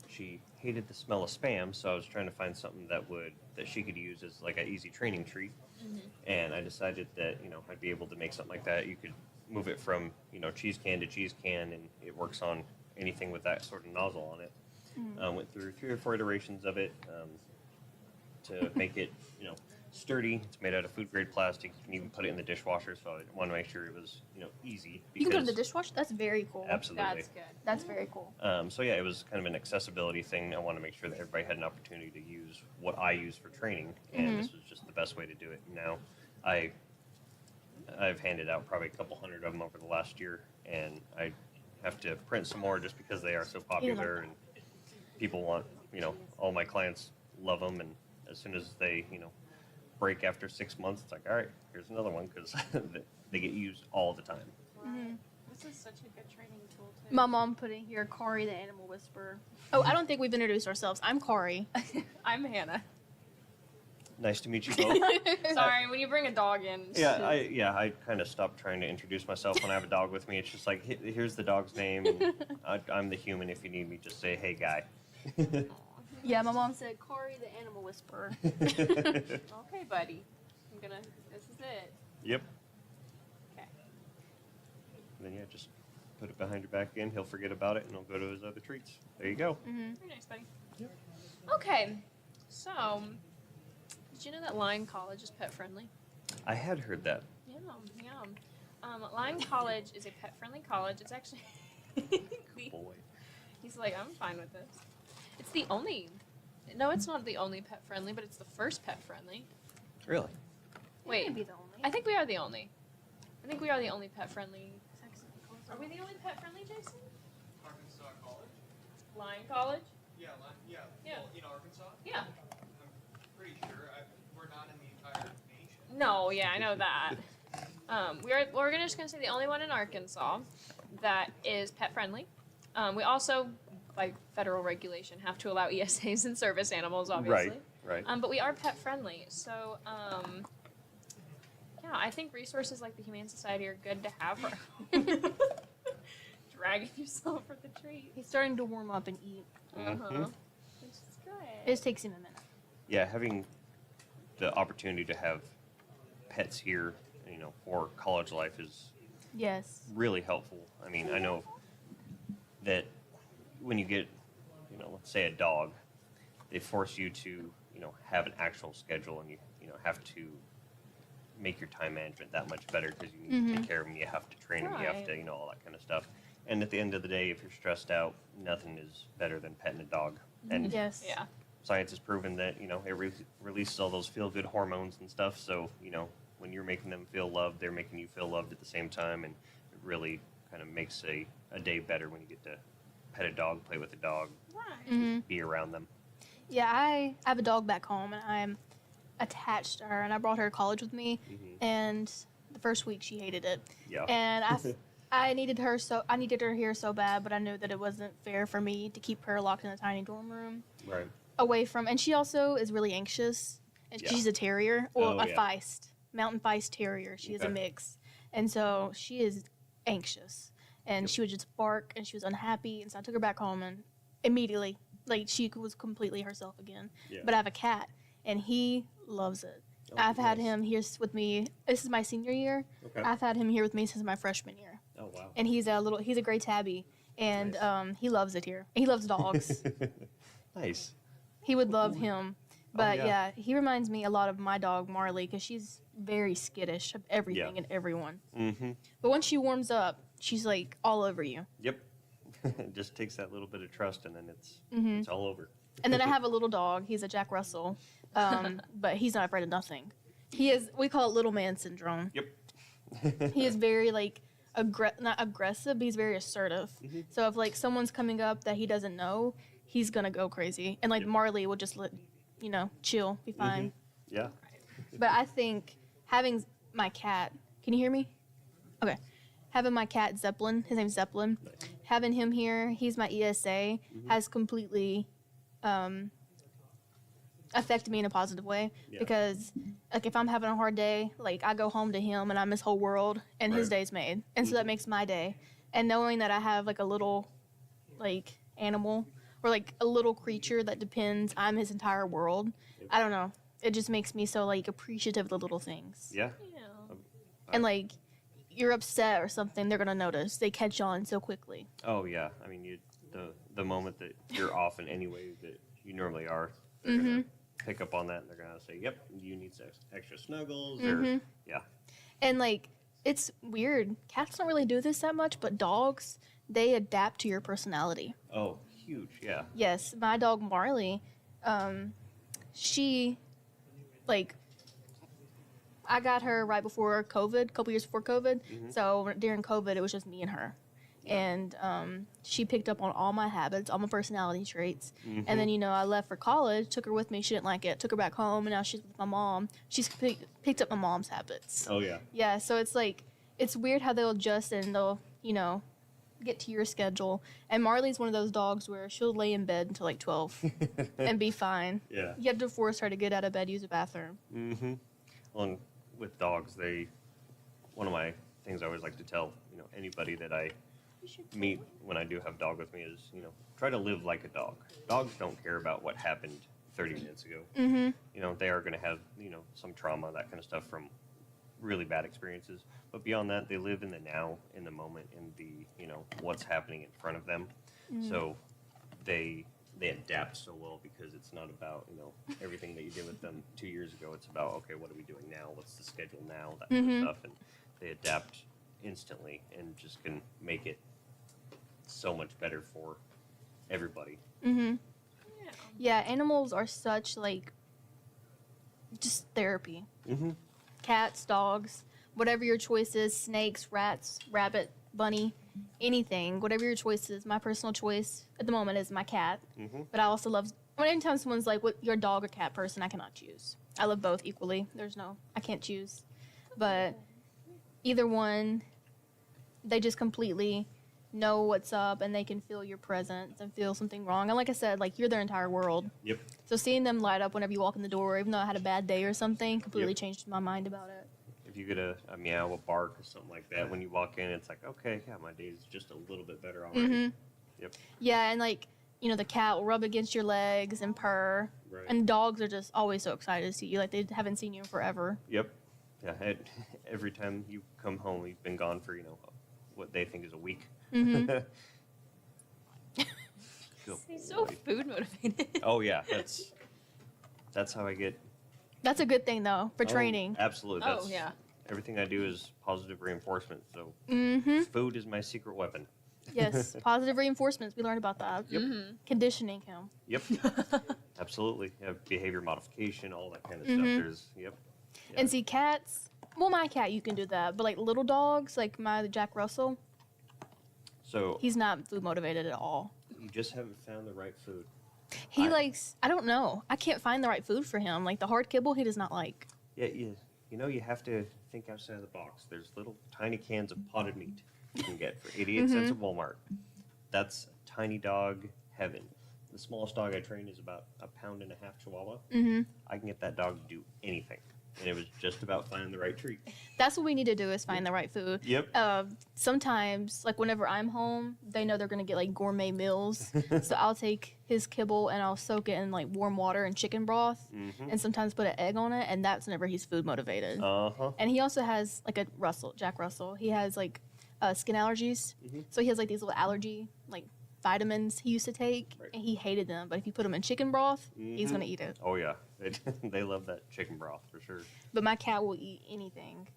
she hated the smell of Spam, so I was trying to find something that she could use as like an easy training treat. And I decided that, I'd be able to make something like that. You could move it from, cheese can to cheese can, and it works on anything with that sort of nozzle on it. Went through 3 or 4 iterations of it to make it, sturdy. It's made out of food grade plastic. You can even put it in the dishwasher, so I wanted to make sure it was, easy. You can put it in the dishwasher? That's very cool. Absolutely. That's good. That's very cool. So yeah, it was kind of an accessibility thing. I want to make sure that everybody had an opportunity to use what I use for training, and this was just the best way to do it. Now, I've handed out probably a couple hundred of them over the last year, and I have to print some more just because they are so popular and people want, all my clients love them, and as soon as they, break after 6 months, it's like, all right, here's another one, because they get used all the time. This is such a good training tool too. My mom put in here, Kari the Animal Whisperer. Oh, I don't think we've introduced ourselves. I'm Kari. I'm Hannah. Nice to meet you both. Sorry, when you bring a dog in. I kind of stopped trying to introduce myself when I have a dog with me. It's just like, here's the dog's name, and I'm the human. If you need me, just say, hey, guy. Yeah, my mom said, Kari the Animal Whisperer. Okay, buddy. This is it. Yep. Okay. Then just put it behind your back again. He'll forget about it, and he'll go to his other treats. There you go. Very nice, buddy. Yep. Okay, so did you know that Lyon College is pet friendly? I had heard that. Yeah. Lyon College is a pet friendly college. It's actually. Boy. He's like, I'm fine with this. It's the only. No, it's not the only pet friendly, but it's the first pet friendly. Really? Wait. Be the only. I think we are the only. I think we are the only pet friendly. Are we the only pet friendly, Jason? Arkansas College? Lyon College? Yeah. Yeah. Well, in Arkansas? Yeah. I'm pretty sure. We're not in the entire nation. No, yeah, I know that. We're just gonna say the only one in Arkansas that is pet friendly. We also, by federal regulation, have to allow ESAs and service animals, obviously. Right. But we are pet friendly, so yeah, I think resources like the Humane Society are good to have. Dragging yourself for the treat. He's starting to warm up and eat. Which is great. It just takes him a minute. Yeah, having the opportunity to have pets here, for college life is really helpful. I mean, I know that when you get, let's say a dog, they force you to, have an actual schedule, and you have to make your time management that much better because you need to take care of them, you have to train them, you have to, all that kind of stuff. And at the end of the day, if you're stressed out, nothing is better than petting a dog. And Yeah. science has proven that, it releases all those feel-good hormones and stuff. So, when you're making them feel loved, they're making you feel loved at the same time. And it really kind of makes a day better when you get to pet a dog, play with a dog, be around them. Yeah, I have a dog back home, and I'm attached to her, and I brought her to college with me, and the first week she hated it. Yeah. And I needed her here so bad, but I knew that it wasn't fair for me to keep her locked in a tiny dorm room. Right. Away from, and she also is really anxious, and she's a terrier, or a Feist, mountain Feist terrier. She is a mix, and so she is anxious, and she would just bark, and she was unhappy, and so I took her back home, and immediately, like, she was completely herself again. Yeah. But I have a cat, and he loves it. Oh, I've had him here with me. This is my senior year. Okay. I've had him here with me since my freshman year. Oh wow! And he's a gray tabby, and he loves it here. He loves dogs. Nice. He would love him, but yeah, he reminds me a lot of my dog Marley because she's very skittish of everything and everyone. Mm-hmm. But once she warms up, she's like all over you. Yep. It just takes that little bit of trust, and then it's all over. And then I have a little dog. He's a Jack Russell, but he's not afraid of nothing. We call it little man syndrome. Yep. He is very not aggressive, but he's very assertive. So if like someone's coming up that he doesn't know, he's gonna go crazy. And like Marley will just chill, be fine. Yeah. But I think having my cat, can you hear me? Okay. Having my cat Zeppelin, his name's Zeppelin, having him here, he's my ESA, has completely affected me in a positive way. Because like if I'm having a hard day, like I go home to him and I'm his whole world and his day's made. And so that makes my day. And knowing that I have like a little like animal or like a little creature that depends, I'm his entire world. I don't know. It just makes me so like appreciative of the little things. Yeah. And like you're upset or something, they're gonna notice. They catch on so quickly. Oh yeah. I mean, the moment that you're off in any way that you normally are, they're gonna pick up on that, and they're gonna say, "Yep, you need extra snuggles." Or yeah. And like it's weird. Cats don't really do this that much, but dogs, they adapt to your personality. Oh, huge. Yeah. Yes, my dog Marley, she, like, I got her right before COVID, a couple years before COVID. So during COVID, it was just me and her. And she picked up on all my habits, all my personality traits. And then, I left for college, took her with me. She didn't like it. Took her back home, and now she's with my mom. She's picked up my mom's habits. Oh, yeah. Yeah, so it's like, it's weird how they'll adjust and they'll, get to your schedule. And Marley's one of those dogs where she'll lay in bed until like 12 and be fine. Yeah. You have to force her to get out of bed, use the bathroom. Well, and with dogs, one of my things I always like to tell, anybody that I meet when I do have a dog with me is, try to live like a dog. Dogs don't care about what happened 30 minutes ago. They are going to have, some trauma, that kind of stuff from really bad experiences. But beyond that, they live in the now, in the moment, in the, what's happening in front of them. So they adapt so well because it's not about, everything that you did with them 2 years ago. It's about, okay, what are we doing now? What's the schedule now? That kind of stuff. And they adapt instantly and just can make it so much better for everybody. Yeah, animals are such like just therapy. Cats, dogs, whatever your choice is, snakes, rats, rabbit, bunny, anything, whatever your choice is. My personal choice at the moment is my cat. But I also love, anytime someone's like, what, you're a dog or cat person, I cannot choose. I love both equally. I can't choose. But either one, they just completely know what's up and they can feel your presence and feel something wrong. And like I said, like you're their entire world. Yep. So seeing them light up whenever you walk in the door, even though I had a bad day or something, completely changed my mind about it. If you get a meow, a bark, or something like that, when you walk in, it's like, okay, yeah, my day's just a little bit better already. Yep. Yeah, and like, the cat will rub against your legs and purr. Right. And dogs are just always so excited to see you. Like they haven't seen you in forever. Yep. Yeah, every time you come home, you've been gone for, what they think is a week. He's so food motivated. Oh yeah, that's how I get. That's a good thing though for training. Absolutely. Yeah. Everything I do is positive reinforcement. So food is my secret weapon. Yes, positive reinforcements. We learned about that. Yep. Conditioning him. Yep. Absolutely. Yeah, behavior modification, all that kind of Mhm. stuff. There's, yep. And see, cats. Well, my cat, you can do that, but like little dogs, like my Jack Russell, So he's not food motivated at all. you just haven't found the right food. He likes. I don't know. I can't find the right food for him. Like the hard kibble, he does not like. Yeah, you know, you have to think outside of the box. There's little tiny cans of potted meat you can get for 88 cents at Walmart. That's tiny dog heaven. The smallest dog I train is about 1.5 pound Chihuahua. I can get that dog to do anything. And it was just about finding the right treat. That's what we need to do is find the right food. Yep. Sometimes, like whenever I'm home, they know they're gonna get like gourmet meals. So I'll take his kibble and I'll soak it in like warm water and chicken broth, and sometimes put an egg on it, and that's whenever he's food motivated. And he also has like a Jack Russell. He has like skin allergies, so he has like these little allergy like vitamins he used to take, and he hated them. But if you put them in chicken broth, he's gonna eat it. Oh, yeah. They love that chicken broth for sure. But my cat will eat anything,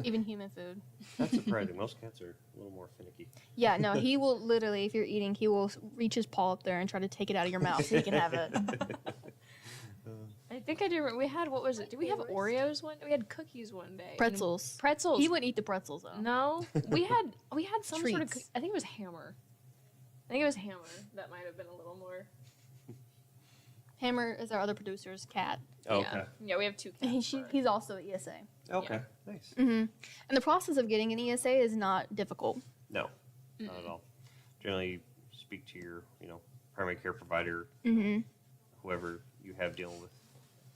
even human food. That's surprising. Most cats are a little more finicky. Yeah, no, he will literally, if you're eating, he will reach his paw up there and try to take it out of your mouth so he can have it. I think I do. We had, what was it? Did we have Oreos one? We had cookies one day. Pretzels. Pretzels. He wouldn't eat the pretzels though. No, we had some sort of. Treats. I think it was Hammer. That might have been a little more. Hammer is our other producer's cat. Oh, okay. Yeah, we have 2 cats. He's also ESA. Okay, nice. And the process of getting an ESA is not difficult. No, not at all. Generally, speak to your, primary care provider, whoever you have dealing with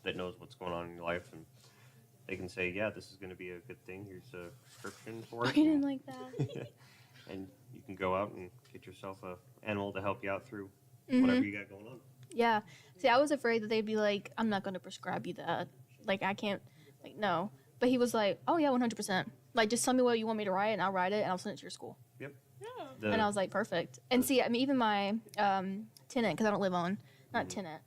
that knows what's going on in your life, and they can say, yeah, this is going to be a good thing. Here's a prescription for it. I didn't like that. And you can go out and get yourself a animal to help you out through whatever you got going on. Yeah. See, I was afraid that they'd be like, I'm not going to prescribe you that. Like, I can't, like, no. But he was like, oh, yeah, 100%. Like, just tell me what you want me to write, and I'll write it, and I'll send it to your school. Yep. And I was like, perfect. And see, I mean, even my tenant, because I don't live on, not tenant,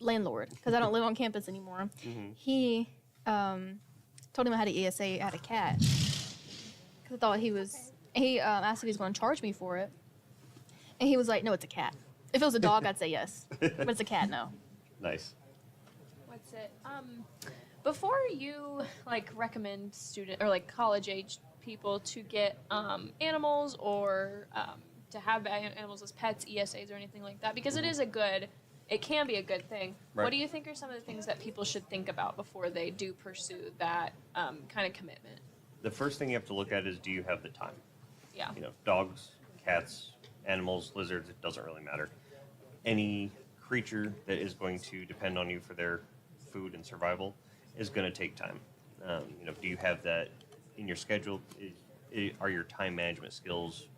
landlord, because I don't live on campus anymore, he told him I had an ESA, I had a cat. Because I thought he asked if he was going to charge me for it. And he was like, no, it's a cat. If it was a dog, I'd say yes. But it's a cat, no. Nice. What's it? Before you recommend student or college age people to get animals or to have animals as pets, ESAs or anything like that, because it can be a good thing. Right. What do you think are some of the things that people should think about before they do pursue that kind of commitment? The first thing you have to look at is, do you have the time? Yeah. Dogs, cats, animals, lizards, it doesn't really matter. Any creature that is going to depend on you for their food and survival is going to take time. Do you have that in your schedule? Are your time management skills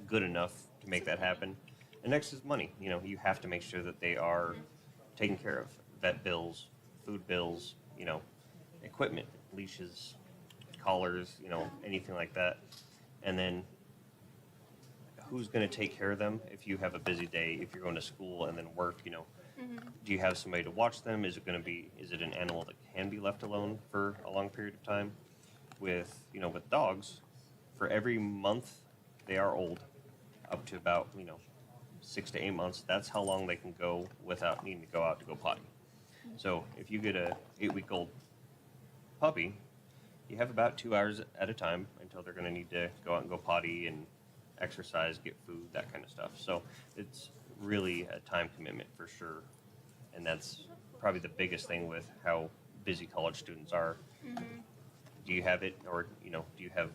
good enough to make that happen? And next is money. You have to make sure that they are taken care of. Vet bills, food bills, equipment, leashes, collars, anything like that. And then who's going to take care of them if you have a busy day, if you're going to school and then work, do you have somebody to watch them? Is it an animal that can be left alone for a long period of time? With dogs, for every month they are old, up to about, 6 to 8 months, that's how long they can go without needing to go out to go potty. So if you get a 8-week-old puppy, you have about 2 hours at a time until they're going to need to go out and go potty and exercise, get food, that kind of stuff. So it's really a time commitment for sure. And that's probably the biggest thing with how busy college students are. Do you have it, or do you have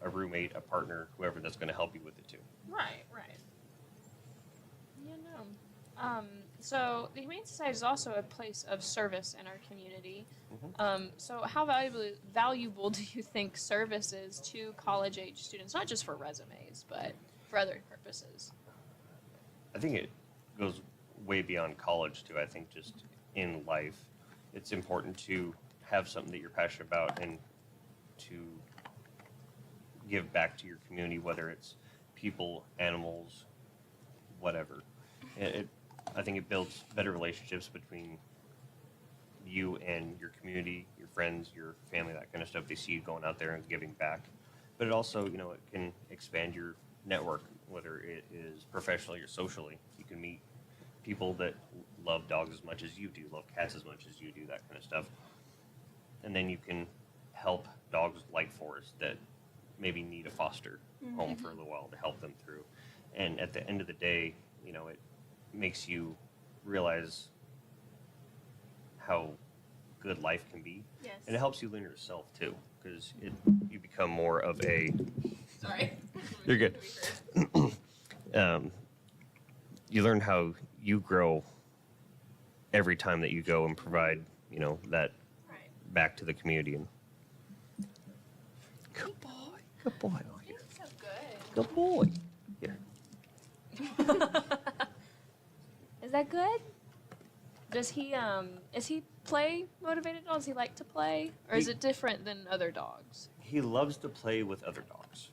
a roommate, a partner, whoever that's going to help you with it too? Right. Yeah, no. So the Humane Society is also a place of service in our community. So how valuable do you think service is to college-age students, not just for resumes, but for other purposes? I think it goes way beyond college too. I think just in life, it's important to have something that you're passionate about and to give back to your community, whether it's people, animals, whatever. I think it builds better relationships between you and your community, your friends, your family, that kind of stuff. They see you going out there and giving back. But it also, it can expand your network, whether it is professionally or socially. You can meet people that love dogs as much as you do, love cats as much as you do, that kind of stuff. And then you can help dogs like Forrest that maybe need a foster home for a little while to help them through. And at the end of the day, you know, it makes you realize how good life can be. Yes. And it helps you learn yourself too, because you become more of a. Sorry. You're good. You learn how you grow every time that you go and provide, you know, that back to the community. And good boy. Good boy. He's so good. Good boy. Here. Is that good? Does he is he play motivated or does he like to play? Or is it different than other dogs? He loves to play with other dogs.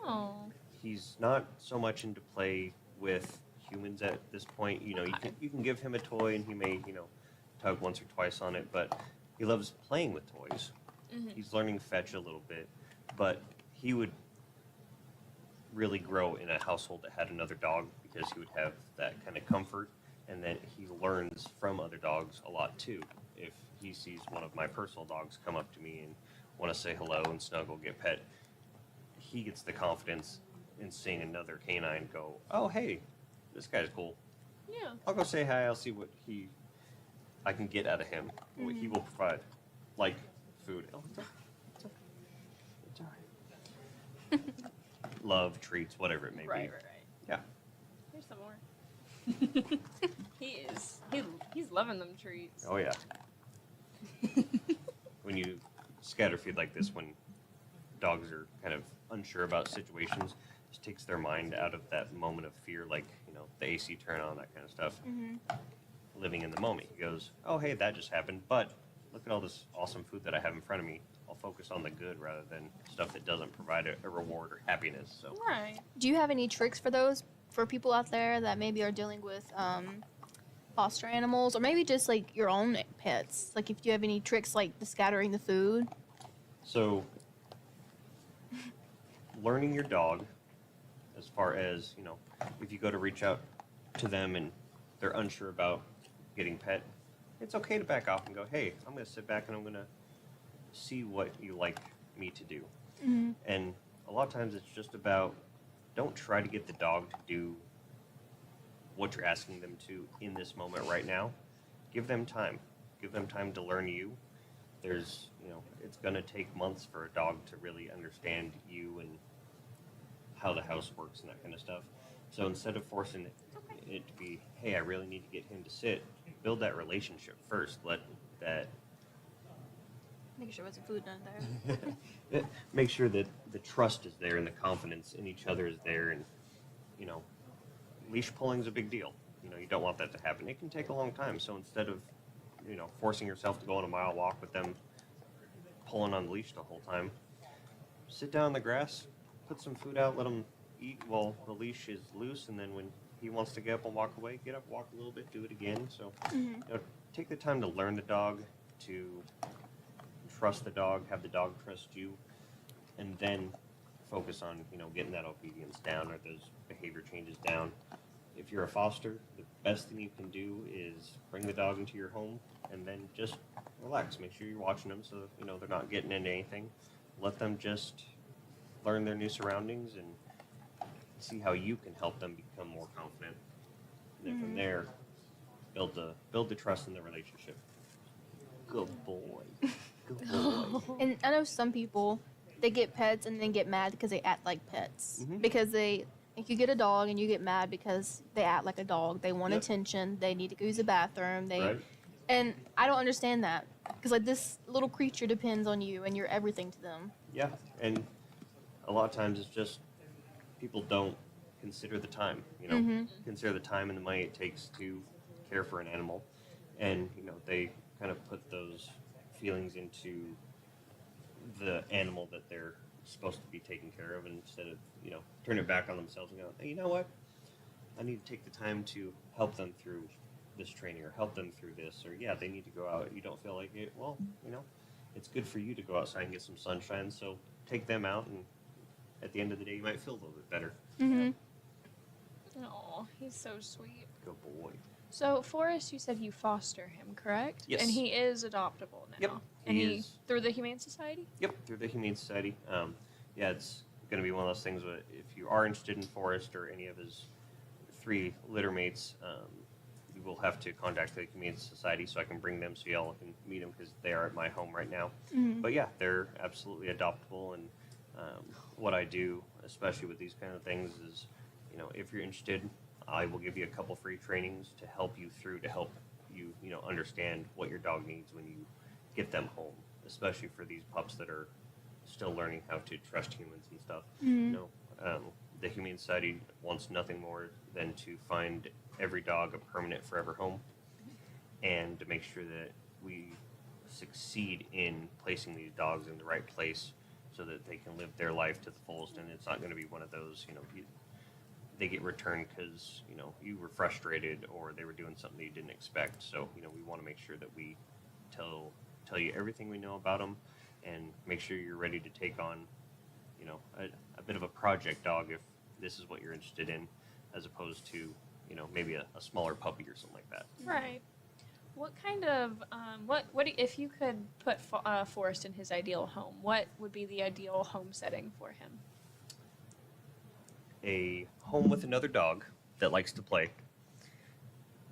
Oh. He's not so much into play with humans at this point. You know, you can give him a toy and he may, you know, tug once or twice on it, but he loves playing with toys. He's learning fetch a little bit, but he would really grow in a household that had another dog because he would have that kind of comfort, and then he learns from other dogs a lot too. If he sees one of my personal dogs come up to me and want to say hello and snuggle, get pet, he gets the confidence in seeing another canine go, oh, hey, this guy's cool. Yeah. I'll go say hi. I'll see what I can get out of him, what he will provide, like food. Oh, it's all right. Love, treats, whatever it may be. Right. Yeah. Here's some more. He's loving them treats. Oh, yeah. When you scatter feed like this, when dogs are kind of unsure about situations, it just takes their mind out of that moment of fear, like, you know, the AC turn on, that kind of stuff. Living in the moment. He goes, oh, hey, that just happened, but look at all this awesome food that I have in front of me. I'll focus on the good rather than stuff that doesn't provide a reward or happiness. So. Right. Do you have any tricks for those, for people out there that maybe are dealing with foster animals, or maybe just like your own pets? Like if you have any tricks like the scattering the food? So, learning your dog, as far as, you know, if you go to reach out to them and they're unsure about getting pet, it's okay to back off and go, hey, I'm going to sit back and I'm going to see what you like me to do. And a lot of times it's just about, don't try to get the dog to do what you're asking them to in this moment right now. Give them time. Give them time to learn you. There's, you know, it's going to take months for a dog to really understand you and how the house works and that kind of stuff. So instead of forcing it to be, hey, I really need to get him to sit, build that relationship first. Let that... Make sure there's food done there. Make sure that the trust is there and the confidence in each other is there. And, you know, leash pulling is a big deal. You know, you don't want that to happen. It can take a long time. So instead of, you know, forcing yourself to go on a mile walk with them pulling on the leash the whole time, sit down on the grass, put some food out, let them eat while the leash is loose, and then when he wants to get up and walk away, get up, walk a little bit, do it again. So, you know, take the time to learn the dog, to trust the dog, have the dog trust you, and then focus on, you know, getting that obedience down or those behavior changes down. If you're a foster, the best thing you can do is bring the dog into your home and then just relax. Make sure you're watching them so, you know, they're not getting into anything. Let them just learn their new surroundings and see how you can help them become more confident. And then from there, build the trust in the relationship. Good boy. Good boy. And I know some people, they get pets and then get mad because they act like pets. Because if you get a dog and you get mad because they act like a dog, they want attention, they need to go use the bathroom, and I don't understand that. Because like this little creature depends on you and you're everything to them. Yeah, and a lot of times it's just people don't consider the time, you know, consider the time and the money it takes to care for an animal. And, you know, they kind of put those feelings into the animal that they're supposed to be taking care of, and instead of, you know, turning it back on themselves and going, hey, you know what? I need to take the time to help them through this training or help them through this, or yeah, they need to go out. You don't feel like it. Well, you know, it's good for you to go outside and get some sunshine. So take them out, and at the end of the day, you might feel a little bit better. Mm-hmm. Oh, he's so sweet. Good boy. So, Forrest, you said you foster him, correct? Yes. And he is adoptable now. Yep. And He he is. through the Humane Society? Yep, through the Humane Society. Yeah, it's going to be one of those things where if you are interested in Forrest or any of his 3 litter mates, you will have to contact the Humane Society so I can bring them so y'all can meet them because they are at my home right now. Mhm. But yeah, they're absolutely adoptable. And what I do, especially with these kind of things, is if you're interested, I will give you a couple free trainings to help you through to help you understand what your dog needs when you get them home, especially for these pups that are still learning how to trust humans and stuff. Mhm. The Humane Society wants nothing more than to find every dog a permanent forever home and to make sure that we succeed in placing these dogs in the right place so that they can live their life to the fullest. And it's not going to be one of those, they get returned because, you were frustrated or they were doing something that you didn't expect. So, we want to make sure that we tell you everything we know about them and make sure you're ready to take on, a bit of a project dog if this is what you're interested in, as opposed to, maybe a smaller puppy or something like that. Right. What kind of if you could put Forrest in his ideal home, what would be the ideal home setting for him? A home with another dog that likes to play.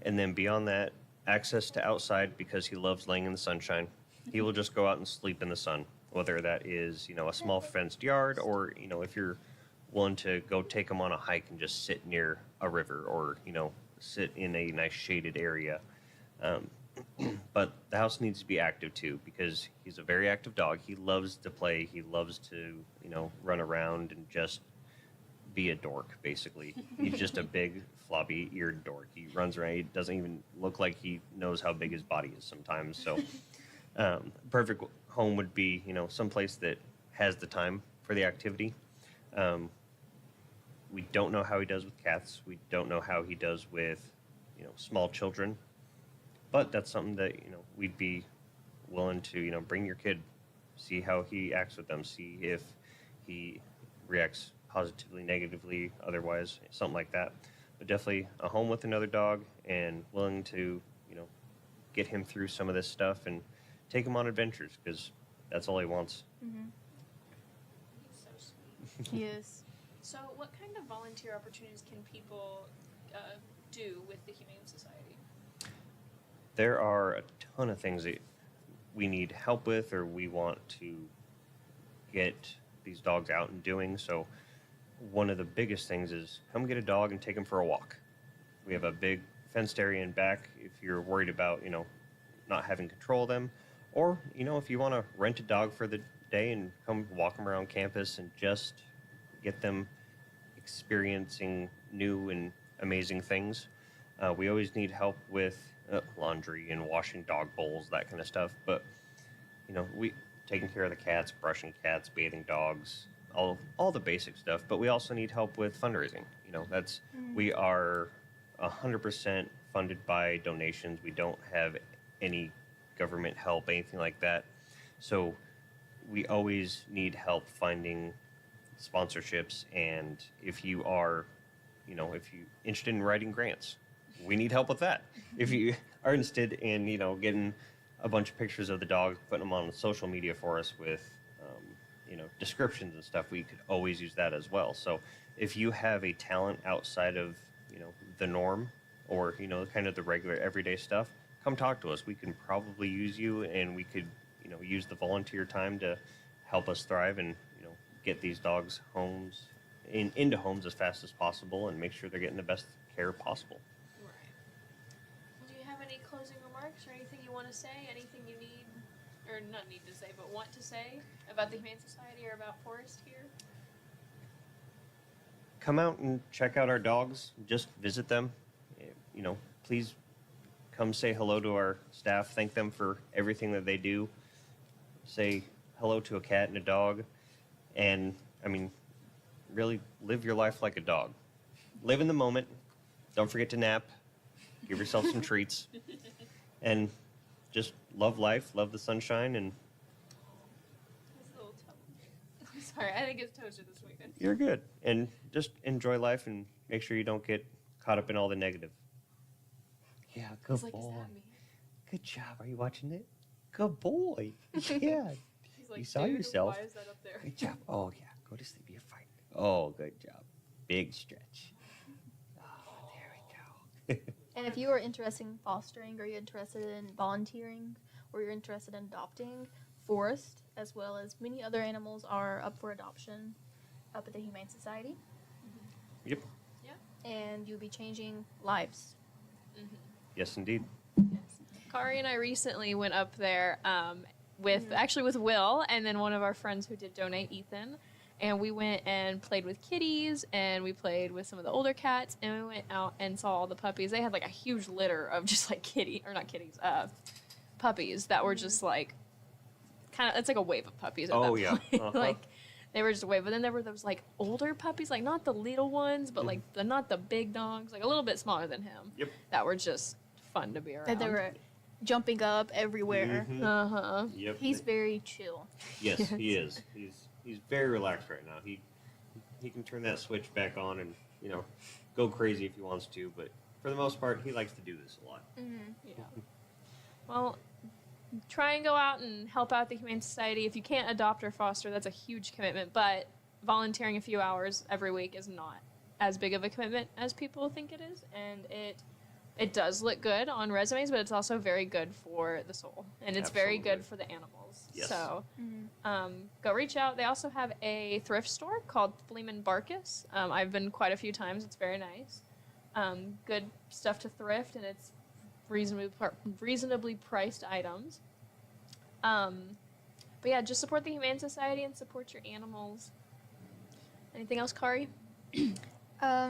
And then beyond that, access to outside because he loves laying in the sunshine. He will just go out and sleep in the sun, whether that is, a small fenced yard or, if you're willing to go take him on a hike and just sit near a river or, sit in a nice shaded area. But the house needs to be active too because he's a very active dog. He loves to play. He loves to, run around and just be a dork, basically. He's just a big, floppy-eared dork. He runs around. He doesn't even look like he knows how big his body is sometimes. So perfect home would be, someplace that has the time for the activity. We don't know how he does with cats. We don't know how he does with, small children. But that's something that, we'd be willing to, bring your kid, see how he acts with them, see if he reacts positively, negatively, otherwise, something like that. But definitely a home with another dog and willing to, get him through some of this stuff and take him on adventures because that's all he wants. Mm-hmm. He's so sweet. He is. So, what kind of volunteer opportunities can people do with the Humane Society? There are a ton of things that we need help with or we want to get these dogs out and doing. So one of the biggest things is come get a dog and take him for a walk. We have a big fenced area in back if you're worried about, not having control of them. Or, if you want to rent a dog for the day and come walk them around campus and just get them experiencing new and amazing things. We always need help with laundry and washing dog bowls, that kind of stuff. But, we taking care of the cats, brushing cats, bathing dogs, all the basic stuff. But we also need help with fundraising. We are 100% funded by donations. We don't have any government help, anything like that. So we always need help finding sponsorships. And if you are, if you're interested in writing grants, we need help with that. If you are interested in, getting a bunch of pictures of the dog, putting them on social media for us with, descriptions and stuff, we could always use that as well. So if you have a talent outside of, the norm or, kind of the regular everyday stuff, come talk to us. We can probably use you and we could, use the volunteer time to help us thrive and, get these dogs into homes as fast as possible and make sure they're getting the best care possible. Right. Do you have any closing remarks or anything you want to say? Anything you need, or not need to say, but want to say about the Humane Society or about Forrest here? Come out and check out our dogs. Just visit them. Please come say hello to our staff. Thank them for everything that they do. Say hello to a cat and a dog. And, really live your life like a dog. Live in the moment. Don't forget to nap. Give yourself some treats. And just love life, love the sunshine, and... His little toe. I'm sorry, I think his toes are this weekend. You're good. And just enjoy life and make sure you don't get caught up in all the negative. Yeah, good boy. Good job. Are you watching it? Good boy. Yeah. You saw yourself. Why is that up there? Good job. Oh, yeah. Go to sleep. You're fine. Oh, good job. Big stretch. Oh, there we go. And if you are interested in fostering, or you're interested in volunteering, or you're interested in adopting, Forrest, as well as many other animals, are up for adoption up at the Humane Society. Yep. And you'll be changing lives. Yes, indeed. Kari and I recently went up there with Will and then one of our friends who did donate, Ethan. And we went and played with kitties, and we played with some of the older cats, and we went out and saw all the puppies. They had like a huge litter of just like puppies that were just like it's like a wave of puppies at that point. Like they were just a wave. But then there were those like older puppies, like not the little ones, but like not the big dogs, like a little bit smaller than him. Yep. That were just fun to be around. And they were jumping up everywhere. Yep. He's very chill. Yes, he is. He's very relaxed right now. He can turn that switch back on and, go crazy if he wants to, but for the most part, he likes to do this a lot. Yeah. Well, try and go out and help out the Humane Society. If you can't adopt or foster, that's a huge commitment, but volunteering a few hours every week is not as big of a commitment as people think it is, and it does look good on resumes, but it's also very good for the soul, and it's very good for the animals. Yes. So go reach out. They also have a thrift store called Fleeman Barkus. I've been quite a few times. It's very nice. Good stuff to thrift, and it's reasonably priced items. But yeah, just support the Humane Society and support your animals. Anything else, Kari? I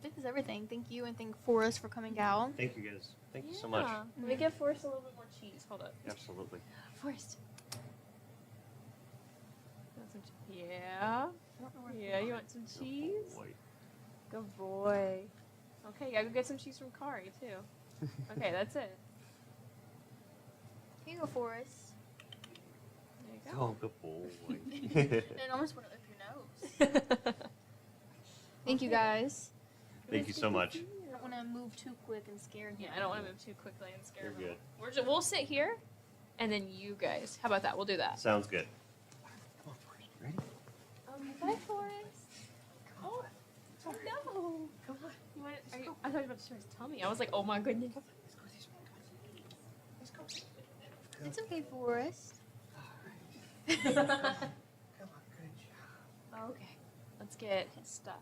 think that's everything. Thank you, and thank Forrest for coming out. Thank you, guys. Thank you so much. Let me give Forrest a little bit more cheese. Hold up. Absolutely. Forrest. Yeah. Yeah, you want some cheese? Good boy. Okay, you gotta go get some cheese from Kari, too. Okay, that's it. Here you go, Forrest. There you go. Oh, good boy. It almost went up your nose. Thank you, guys. Thank you so much. I don't want to move too quick and scare him. Yeah, I don't want to move too quickly and scare him. You're good. We'll sit here, and then you guys. How about that? We'll do that. Sounds good. Bye, Forrest. Oh, no. Come on. I thought you were about to show his tummy. I was like, oh my goodness. It's okay, Forrest. Okay, let's get his stuff.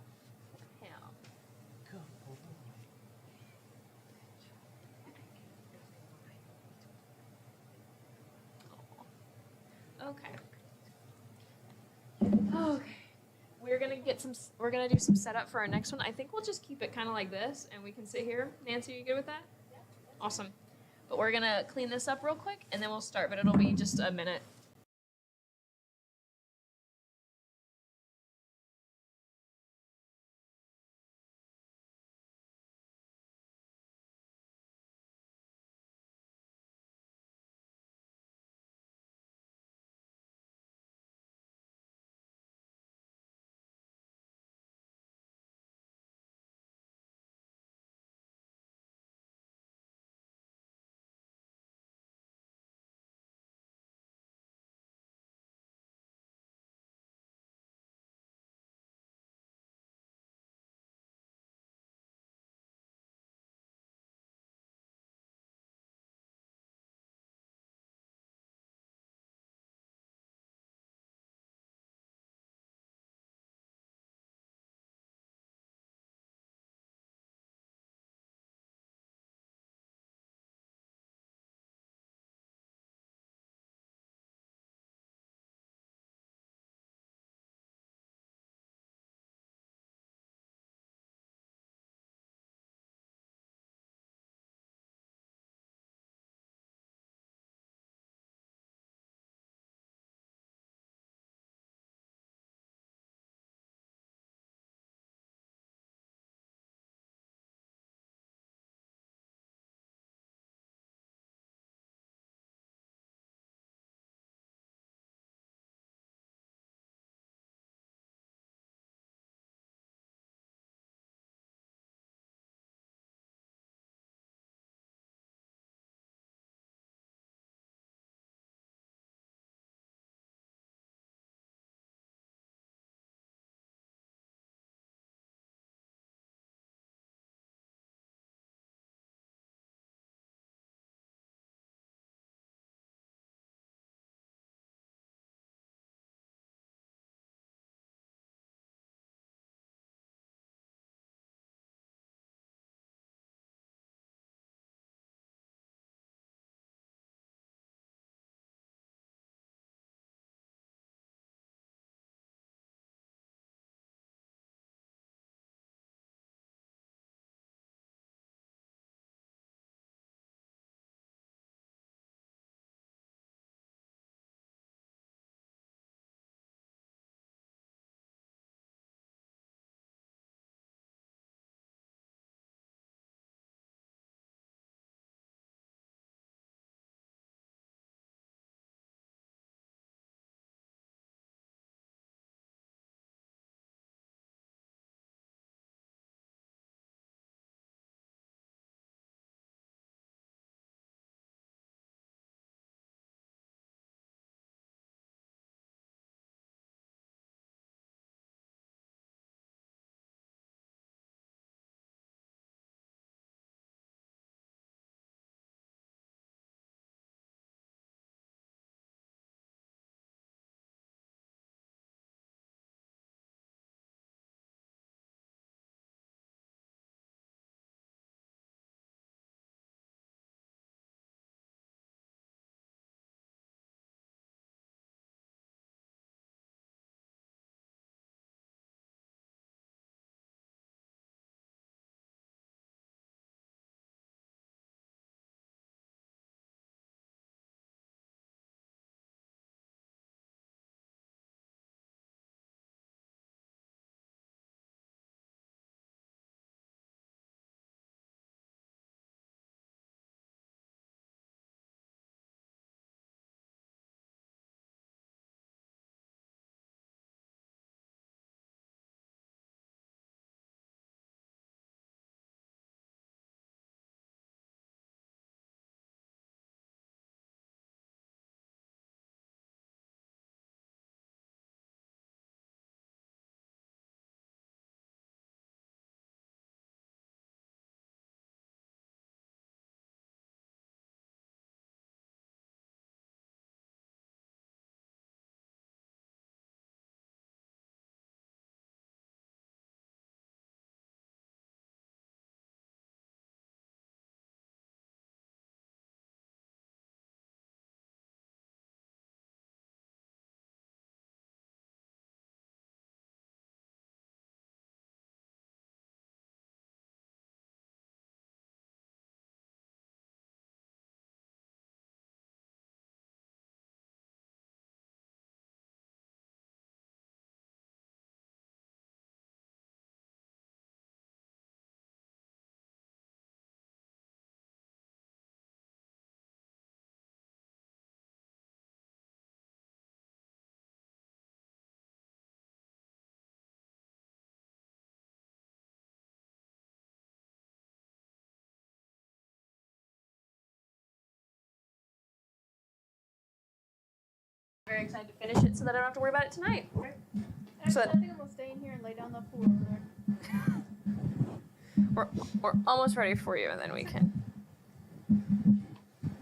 Okay. We're gonna do some setup for our next one. I think we'll just keep it kind of like this, and we can sit here. Nancy, you good with that? Yeah. Awesome. But we're gonna clean this up real quick, and then we'll start. But it'll be just a minute. very excited to finish it so that I don't have to worry about it tonight. Actually, So- I think I'm gonna stay in here and lay down the floor over there. We're almost ready for you, and then we can.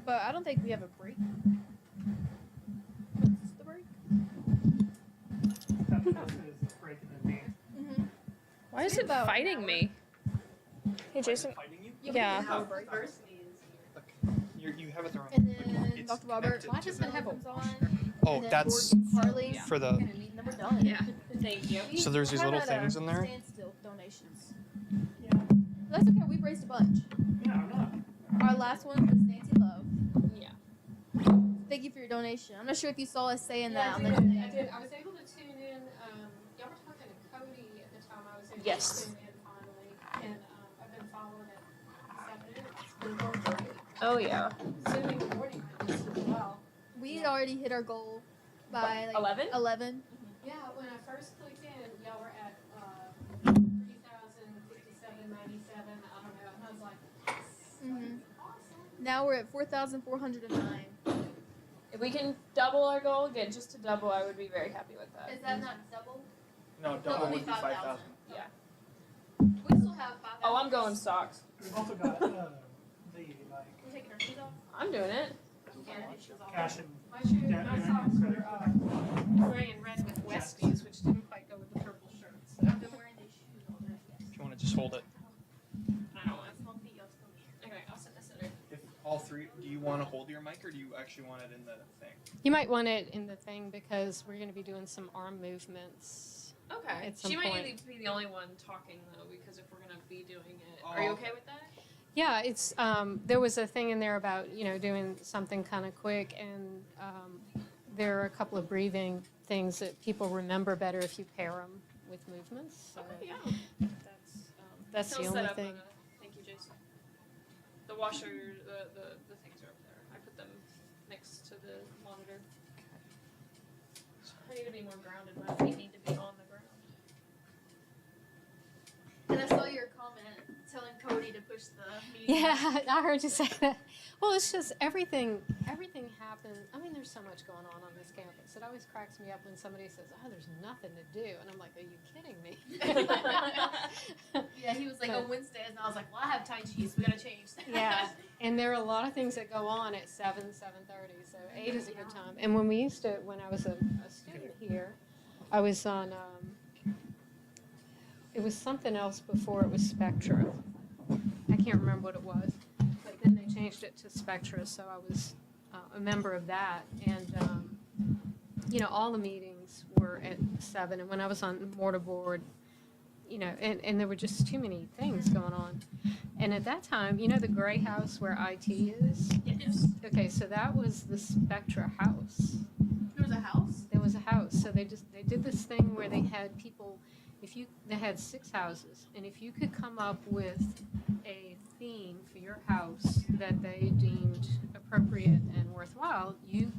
But I don't think we have a break. What's the break? Mm-hmm. Why is it fighting me? Hey, Jason. Yeah. You have it the wrong. And then Dr. Robert. connected to Just gonna have the- him on. Oh, and then that's Gordon, Carly, for the. and then we're done. Yeah. Thank you. So there's these We're little at a things in there. Standstill donations. Yeah. That's okay. We've raised a bunch. Yeah, I'm not. Our last one was Nancy Love. Yeah. Thank you for your donation. I'm not sure if you saw us saying Yeah, that. I did. I did. I was able to tune in. Y'all were talking to Cody at the time. I was able Yes. to tune in finally, and I've been following it. It's been going great. Oh yeah. Zooming the morning just as well. We already hit our goal by like 11? 11. Yeah, when I first clicked in, y'all were at 3,057.97. I don't know, and I was like, Mm-hmm. Now we're at 4,409. If we can double our goal again, just to double, I would be very happy with that. Is that not double? No, double only would be 5,000. Yeah. We still have 5,000. Oh, I'm going stocks. We've also got the like We're taking our shoes off. I'm doing it. cash and my shoes, debt my and socks credit. were gray and red with Westies, which didn't quite go with the purple shirts. So. I've been wearing these shoes all day. If you want to just hold it. I don't want to. Okay, I'll set this in. If all three, do you want to hold your mic or do you actually want it in the thing? You might want it in the thing because we're going to be doing some arm movements. Okay. At some She might point. need to be the only one talking though, because if we're gonna be doing it, are you okay with that? Yeah, it's there was a thing in there about doing something kind of quick, and there are a couple of breathing things that people remember better if you pair them with movements. So Okay, yeah. that's the He'll only set up thing. thank you, Jason. The washer, the things are up there. I put them next to the monitor. I need to be more grounded. My feet need to be on the ground. And I saw your comment telling Cody to push the meeting. Yeah, I heard you say that. Well, it's just everything happens. I mean, there's so much going on this campus. It always cracks me up when somebody says, "Oh, there's nothing to do," and I'm like, "Are you kidding me?" Yeah, he was like on Wednesdays, and I was like, "Well, I have Tai Chi, so we gotta change." Yeah, and there are a lot of things that go on at 7:30, so 8 is a good time. And when I was a student here, I was on. It was something else before it was Spectra. I can't remember what it was, but then they changed it to Spectra, so I was a member of that. And all the meetings were at 7. And when I was on the mortar board, and there were just too many things going on. And at that time, the gray house where IT is? Yes. Okay, so that was the Spectra house. There was a house? There was a house. So they did this thing where they had people, they had 6 houses, and if you could come up with a theme for your house that they deemed appropriate and worthwhile, you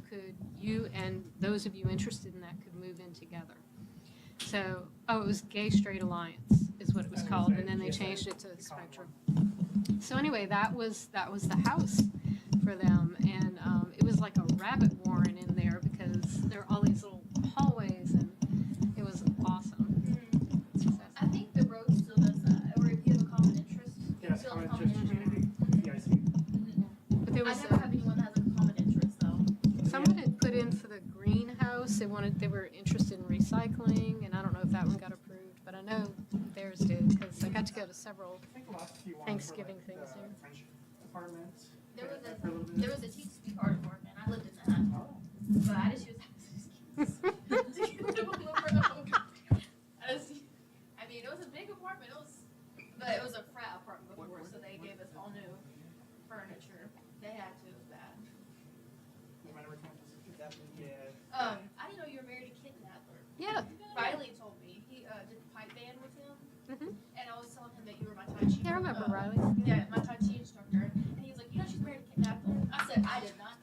and those of you interested in that could move in together. So, it was Gay Straight Alliance is what it was called, and then they changed it to Spectrum. So anyway, that was the house for them, and it was like a rabbit warren in there because there are all these little hallways, and it was awesome. I think the road still does that, or if you have a common interest, Yeah, still common have common interest. interest. But there was I never have anyone that has a common interest, though. someone had put in for the greenhouse. They were interested in recycling, and I don't know if that one got approved, but I know theirs did because I got to go to several Thanksgiving things there. Apartments. There was a teach-to-be part apartment. I lived in that. But I just used I mean, it was a big apartment. But it was a frat apartment before, so they gave us all new furniture. They had to. It was bad. Yeah. I didn't know you were married to Kit Nadler. Yeah. Riley told me he did pipe band with him, Mhm. and I was telling him that you were my Tai Chi. Yeah, I remember Riley. Yeah, my Tai Chi instructor, and he was like, she's married to Kit Nadler. I said, I did not.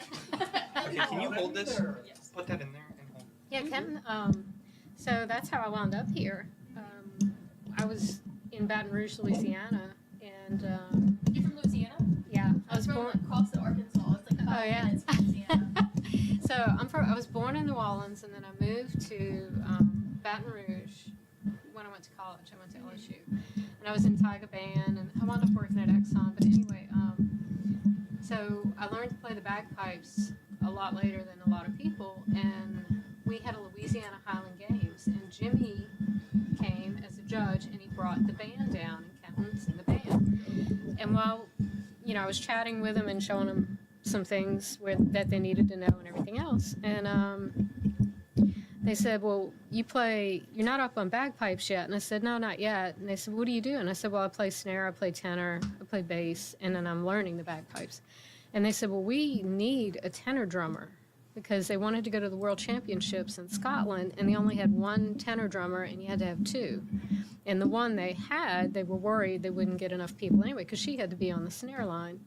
Okay, can you hold this? Yes. Put that in there and hold. Yeah, Ken. So that's how I wound up here. I was in Baton Rouge, Louisiana, and You're from Louisiana? yeah, I I'm was from born. like Crossett, Arkansas. It's like 5 Oh yeah. minutes from Louisiana. So I was born in New Orleans, and then I moved to Baton Rouge when I went to college. I went to LSU, and I was in Tiger Band, and I wound up working at Exxon. But anyway, so I learned to play the bagpipes a lot later than a lot of people, and we had a Louisiana Highland Games, and Jimmy came as a judge, and he brought the band down and Kentland's in the band. And while, you know, I was chatting with him and showing him some things that they needed to know and everything else, and they said, well, you're not up on bagpipes yet. And I said, no, not yet. And they said, what do you do? And I said, well, I play snare, I play tenor, I play bass, and then I'm learning the bagpipes. And they said, well, we need a tenor drummer, because they wanted to go to the World Championships in Scotland, and they only had one tenor drummer, and you had to have two. And the one they had, they were worried they wouldn't get enough people anyway, because she had to be on the snare line.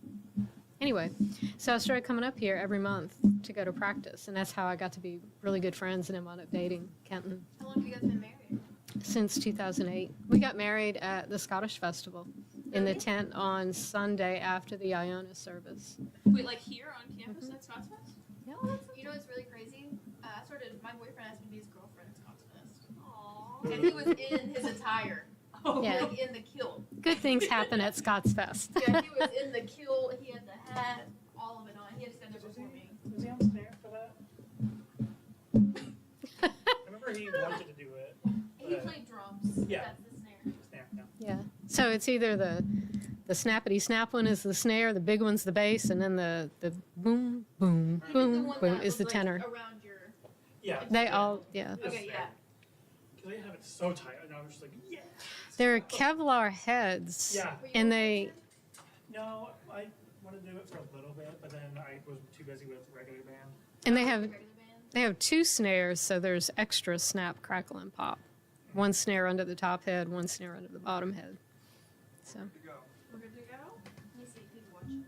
Anyway, so I started coming up here every month to go to practice, and that's how I got to be really good friends, and I wound up dating Kenton. How long have you guys been married? Since 2008. We got married at the Scottish Festival in the tent on Sunday after the Iona service. Wait, like here on campus at Scott's Fest? Yeah. You know what's really crazy? My boyfriend asked me to be his girlfriend at Scott's Fest. Aww. And he was in his attire. Yeah. Like in the kilt. Good things happen at Scott's Fest. Yeah, he was in the kilt. He had the hat, all of it on. He had to stand there before me. Was he on snare for that? I remember he wanted to do it. He played drums. Yeah. That's the snare. Snare, yeah. Yeah. So it's either the snappity snap one is the snare, the big one's the bass, and then the boom, boom, boom, boom is the tenor. Around your... Yeah. They all, yeah. Okay, yeah. Because they have it so tight, and I was just like, yeah. They're Kevlar heads. Yeah. And they, No, I wanted to do it for a little bit, but then I was too busy with regular band. and they have two snares, so there's extra snap, crackle, and pop. One snare under the top head, one snare under the bottom head. So. We're good to go? Let me see if he's watching.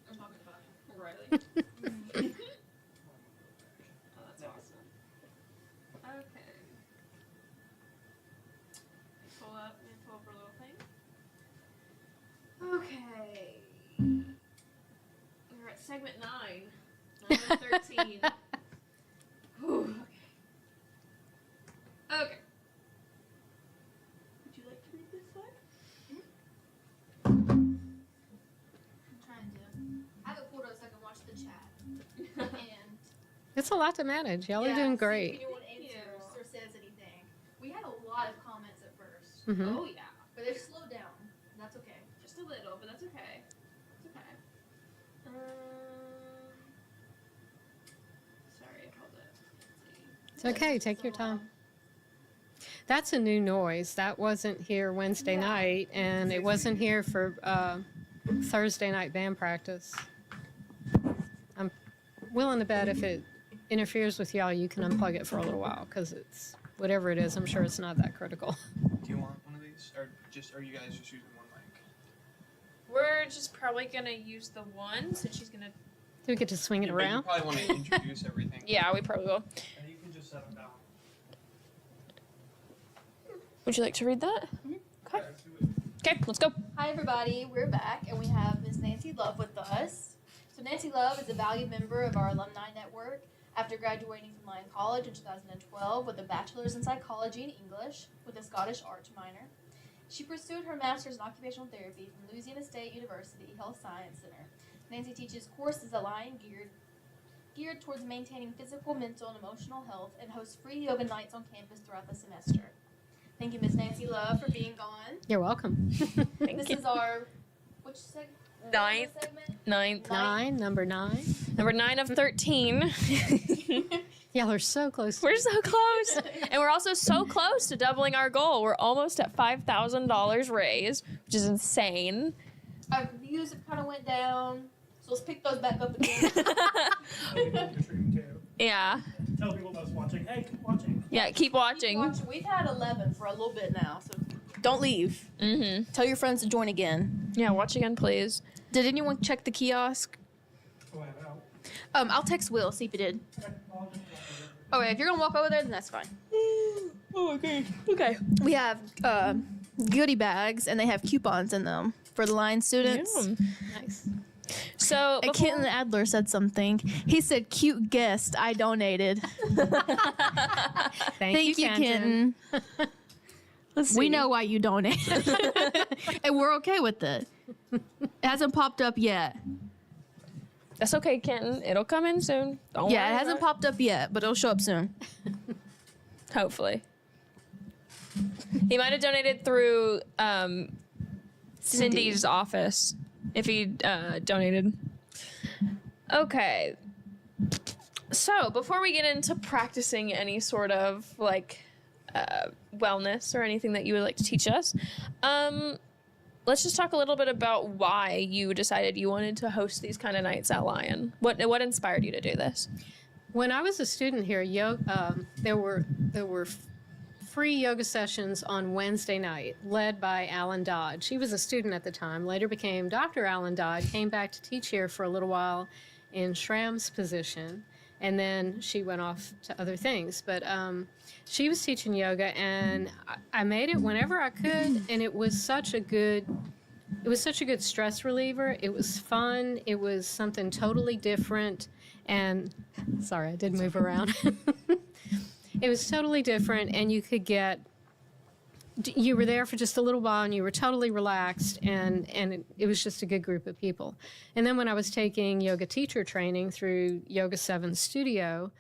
I'm talking about O'Reilly. Oh, that's awesome. Okay. Pull up a little thing. Okay. We're at segment 9. 9 of 13. Whew, okay. Would you like to read this one? I'm trying to. I have it pulled up so I can watch the chat. And It's a lot to manage. Y'all are doing great. See if anyone answers or says anything. We had a lot of comments at first. Mhm. Oh, yeah. But they've slowed down. That's okay. Just a little, but that's okay. It's okay. Sorry, I called it. It's okay. Take your time. That's a new noise. That wasn't here Wednesday night, and it wasn't here for Thursday night band practice. I'm willing to bet if it interferes with y'all, you can unplug it for a little while, because it's whatever it is. I'm sure it's not that critical. Do you want one of these, or are you guys just using one mic? We're just probably gonna use the one, so she's gonna. Do we get to swing it Yeah, but around? You probably want to introduce everything. Yeah, we probably will. And you can just set them down. Would you like to read that? Okay. Okay, let's go. Hi, everybody. We're back, and we have Ms. Nancy Love with us. So Nancy Love is a valued member of our alumni network after graduating from Lyon College in 2012 with a bachelor's in psychology and English with a Scottish arts minor. She pursued her master's in occupational therapy from Louisiana State University Health Science Center. Nancy teaches courses at Lyon geared towards maintaining physical, mental, and emotional health, and hosts free yoga nights on campus throughout the semester. Thank you, Ms. Nancy Love, for being gone. You're welcome. This is our which segment? Ninth. Number 9. Number 9 of 13. Y'all are so close. We're so close. And we're also so close to doubling our goal. We're almost at $5,000 raised, which is insane. Our views have kind of went down, so let's pick those back up again. Yeah. Tell people that's watching, hey, keep watching. Yeah, keep watching. We've had 11 for a little bit now, so don't leave. Mm-hmm. Tell your friends to join again. Yeah, watch again, please. Did anyone check the kiosk? Oh, I know. I'll text Will, see if he did. Okay, if you're gonna walk over there, then that's fine. Oh, okay. Okay. We have goodie bags, and they have coupons in them for the Lyon students. Yeah. Nice. So And Kenton Adler said something. He said, "Cute guest, I donated." Thank you, Kenton. We know why you donated. And we're okay with it. It hasn't popped up yet. That's okay, Kenton. It'll come in soon. Don't Yeah, worry it hasn't about popped up yet, but it'll show up soon. Hopefully. He might have donated through Cindy's office if he donated. Okay. So before we get into practicing any sort of like wellness or anything that you would like to teach us, let's just talk a little bit about why you decided you wanted to host these kind of nights at Lion. What inspired you to do this? When I was a student here, there were free yoga sessions on Wednesday night, led by Alan Dodd. She was a student at the time, later became Dr. Alan Dodd, came back to teach here for a little while in Schramm's position, and then she went off to other things. But she was teaching yoga, and I made it whenever I could, and it was such a good stress reliever. It was fun. It was something totally different. And sorry, I did move around. It was totally different, and you were there for just a little while, and you were totally relaxed, and it was just a good group of people. And then when I was taking yoga teacher training through Yoga 7 Studio,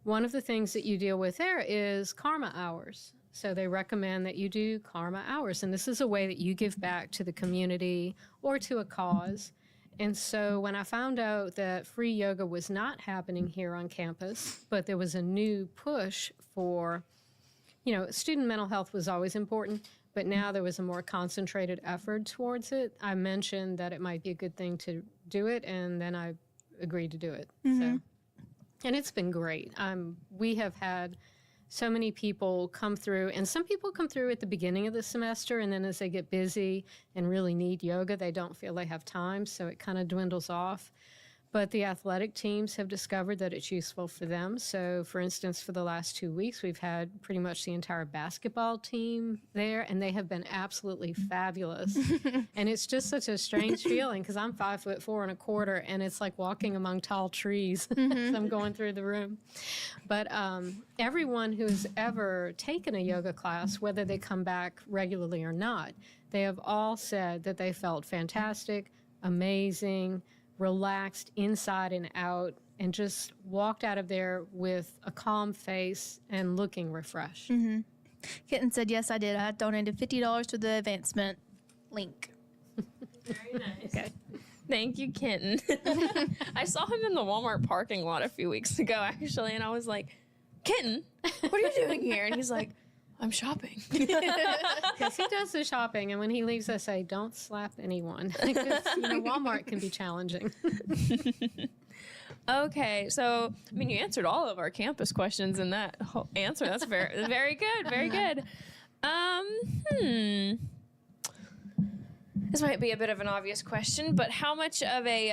one of the things that you deal with there is karma hours. So they recommend that you do karma hours, and this is a way that you give back to the community or to a cause. And so when I found out that free yoga was not happening here on campus, but there was a new push for, student mental health was always important, but now there was a more concentrated effort towards it. I mentioned that it might be a good thing to do it, and then I agreed to do it. So, and it's been great. We have had so many people come through, and some people come through at the beginning of the semester, and then as they get busy and really need yoga, they don't feel they have time, so it kind of dwindles off. But the athletic teams have discovered that it's useful for them. So, for instance, for the last 2 weeks, we've had pretty much the entire basketball team there, and they have been absolutely fabulous. And it's just such a strange feeling because I'm 5'4¼ and it's like walking among tall trees as I'm going through the room. But everyone who's ever taken a yoga class, whether they come back regularly or not, they have all said that they felt fantastic, amazing, relaxed inside and out, and just walked out of there with a calm face and looking refreshed. Kitten said, "Yes, I did. I donated $50 to the advancement link." Very nice. Okay. Thank you, Kenton. I saw him in the Walmart parking lot a few weeks ago, actually, and I was like, "Kenton, what are you doing here?" And he's like, "I'm shopping." Because he does the shopping, and when he leaves, I say, "Don't slap anyone." Because, Walmart can be challenging. Okay, so, you answered all of our campus questions in that whole answer. That's very, very good, very good. This might be a bit of an obvious question, but how much of a,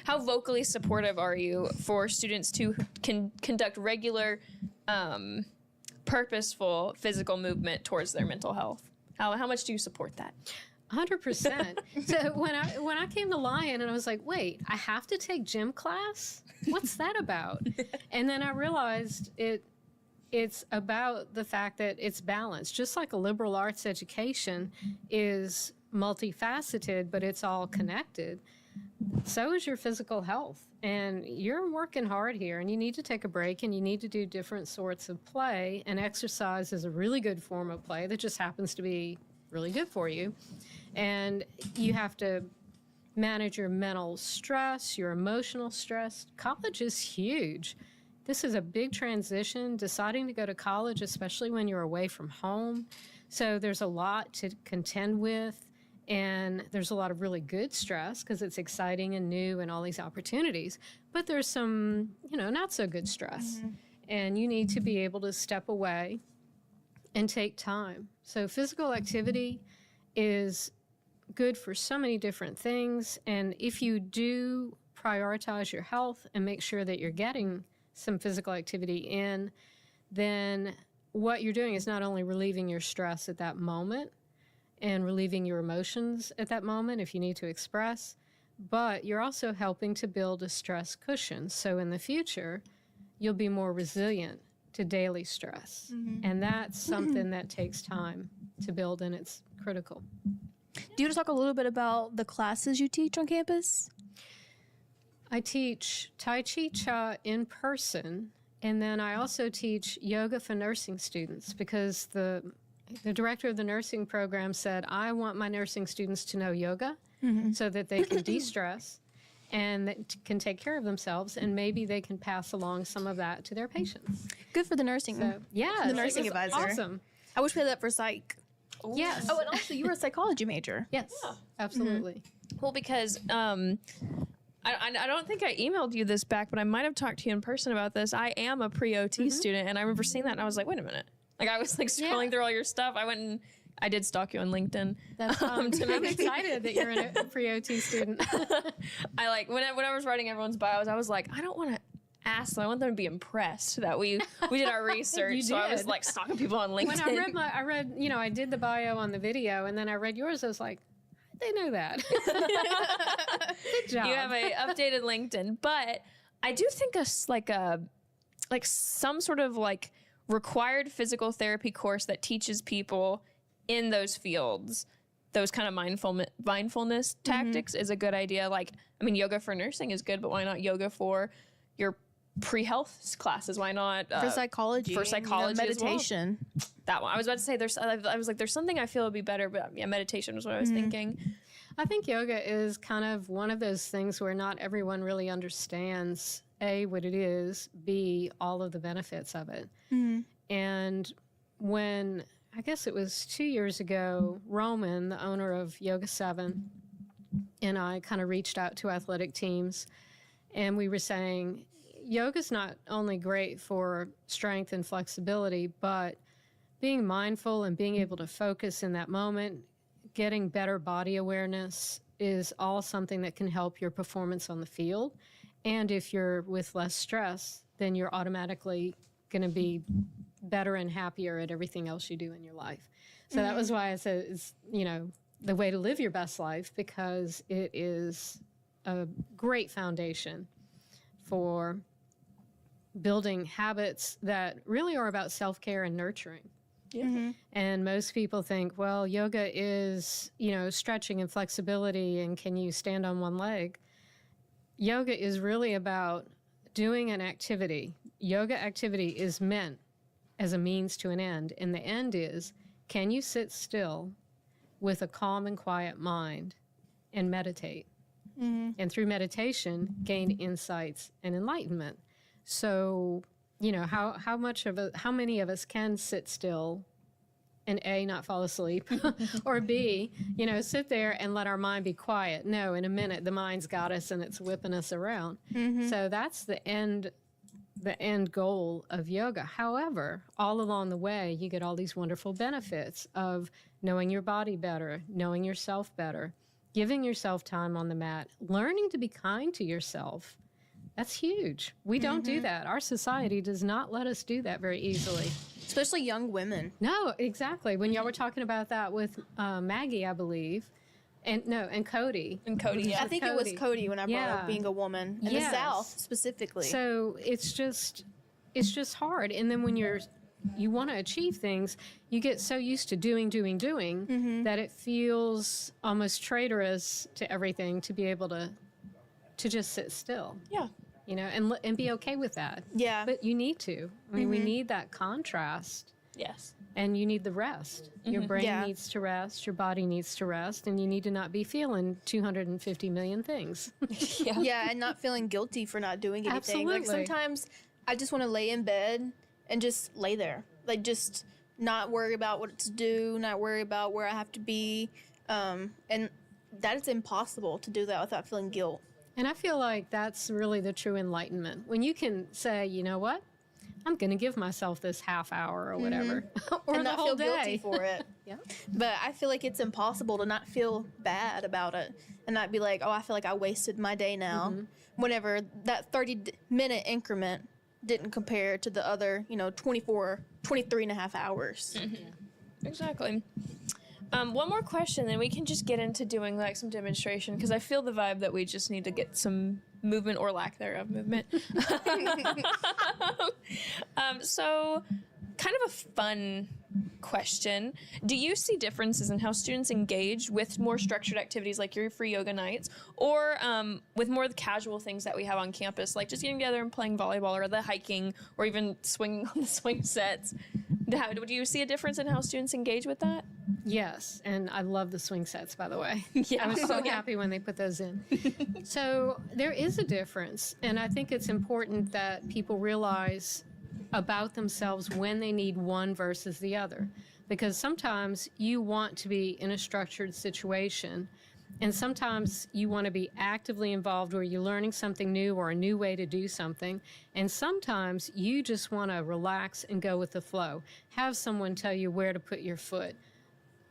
how vocally supportive are you for students to conduct regular, purposeful physical movement towards their mental health? How much do you support that? 100%. So when I came to Lion and I was like, wait, I have to take gym class? What's that about? And then I realized it's about the fact that it's balanced. Just like a liberal arts education is multifaceted, but it's all connected. So is your physical health. And you're working hard here, and you need to take a break, and you need to do different sorts of play. And exercise is a really good form of play that just happens to be really good for you. And you have to manage your mental stress, your emotional stress. College is huge. This is a big transition, deciding to go to college, especially when you're away from home. So there's a lot to contend with. And there's a lot of really good stress because it's exciting and new and all these opportunities. But there's some, not so good stress. And you need to be able to step away and take time. So physical activity is good for so many different things. And if you do prioritize your health and make sure that you're getting some physical activity in, then what you're doing is not only relieving your stress at that moment, and relieving your emotions at that moment if you need to express. But you're also helping to build a stress cushion. So in the future, you'll be more resilient to daily stress. And that's something that takes time to build, and it's critical. Do you want to talk a little bit about the classes you teach on campus? I teach Tai Chi Cha in person, and then I also teach yoga for nursing students because the director of the nursing program said, I want my nursing students to know yoga so that they can de-stress and that can take care of themselves, and maybe they can pass along some of that to their patients. Good for the nursing. So, yeah, the nursing advisor. Awesome. I wish we had that for psych. Yes. Oh, and also you were a psychology major. Yes, absolutely. Well, because I don't think I emailed you this back, but I might have talked to you in person about this. I am a pre-OT student, and I remember seeing that, and I was like, wait a minute. Like, I was like scrolling through all your stuff. I went and I did stalk you on LinkedIn. That's I'm excited that you're a pre-OT student. I like when I was writing everyone's bios, I was like, I don't want to ask them. I want them to be impressed that we did our research. So I was like stalking people on LinkedIn. When I read, I did the bio on the video, and then I read yours. I was like, they know that. Good job. You have a updated LinkedIn, but I do think some sort of like required physical therapy course that teaches people in those fields those kind of mindfulness tactics is a good idea. Like, I mean, yoga for nursing is good, but why not yoga for your pre-health classes? Why not for psychology? For psychology, meditation. As well? That one. I was about to say I was like, there's something I feel would be better, but yeah, meditation was what I was thinking. I think yoga is kind of one of those things where not everyone really understands A, what it is, B, all of the benefits of it. And when, I guess it was 2 years ago, Roman, the owner of Yoga 7, and I kind of reached out to athletic teams, and we were saying, yoga's not only great for strength and flexibility, but being mindful and being able to focus in that moment, getting better body awareness is all something that can help your performance on the field. And if you're with less stress, then you're automatically going to be better and happier at everything else you do in your life. So that was why I said it's, the way to live your best life, because it is a great foundation for building habits that really are about self-care and nurturing. And most people think, well, yoga is, stretching and flexibility, and can you stand on one leg? Yoga is really about doing an activity. Yoga activity is meant as a means to an end, and the end is, can you sit still with a calm and quiet mind and meditate? And through meditation, gain insights and enlightenment. So, how many of us can sit still and A, not fall asleep, or B, sit there and let our mind be quiet? No, in a minute, the mind's got us and it's whipping us around. So that's the end goal of yoga. However, all along the way, you get all these wonderful benefits of knowing your body better, knowing yourself better, giving yourself time on the mat, learning to be kind to yourself. That's huge. We don't do that. Our society does not let us do that very easily. Especially young women. No, exactly. When y'all were talking about that with Maggie, I believe, and Cody. I think it was Cody when I brought up being a woman in the South specifically. So it's just hard. And then when you want to achieve things, you get so used to doing that it feels almost traitorous to everything to be able to just sit still. And be okay with that. But you need to. I mean, we need that contrast. Yes. And you need the rest. Your brain needs to rest, your body needs to rest, and you need to not be feeling 250 million things. And not feeling guilty for not doing anything. Absolutely. Like sometimes I just want to lay in bed and just lay there. Like just not worry about what to do, not worry about where I have to be. And that is impossible to do that without feeling guilt. And I feel like that's really the true enlightenment. When you can say, you know what? I'm going to give myself this half hour or whatever. Or and the not whole feel day. guilty for it. But I feel like it's impossible to not feel bad about it and not be like, oh, I feel like I wasted my day now. Whenever that 30-minute increment didn't compare to the other, 23 and a half hours. Exactly. One more question, then we can just get into doing like some demonstration because I feel the vibe that we just need to get some movement or lack thereof movement. So, kind of a fun question. Do you see differences in how students engage with more structured activities like your free yoga nights or with more of the casual things that we have on campus, like just getting together and playing volleyball or the hiking or even swinging on the swing sets? Do you see a difference in how students engage with that? Yes, and I love the swing sets, by the way. Yeah. I was so happy when they put those in. So there is a difference, and I think it's important that people realize about themselves when they need one versus the other. Because sometimes you want to be in a structured situation, and sometimes you want to be actively involved where you're learning something new or a new way to do something. And sometimes you just want to relax and go with the flow. Have someone tell you where to put your foot,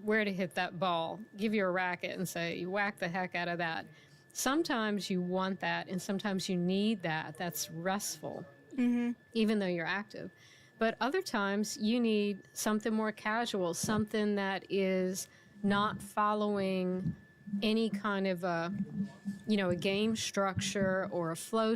where to hit that ball, give you a racket and say, you whack the heck out of that. Sometimes you want that, and sometimes you need that. That's restful, even though you're active. But other times you need something more casual, something that is not following any kind of a game structure or a flow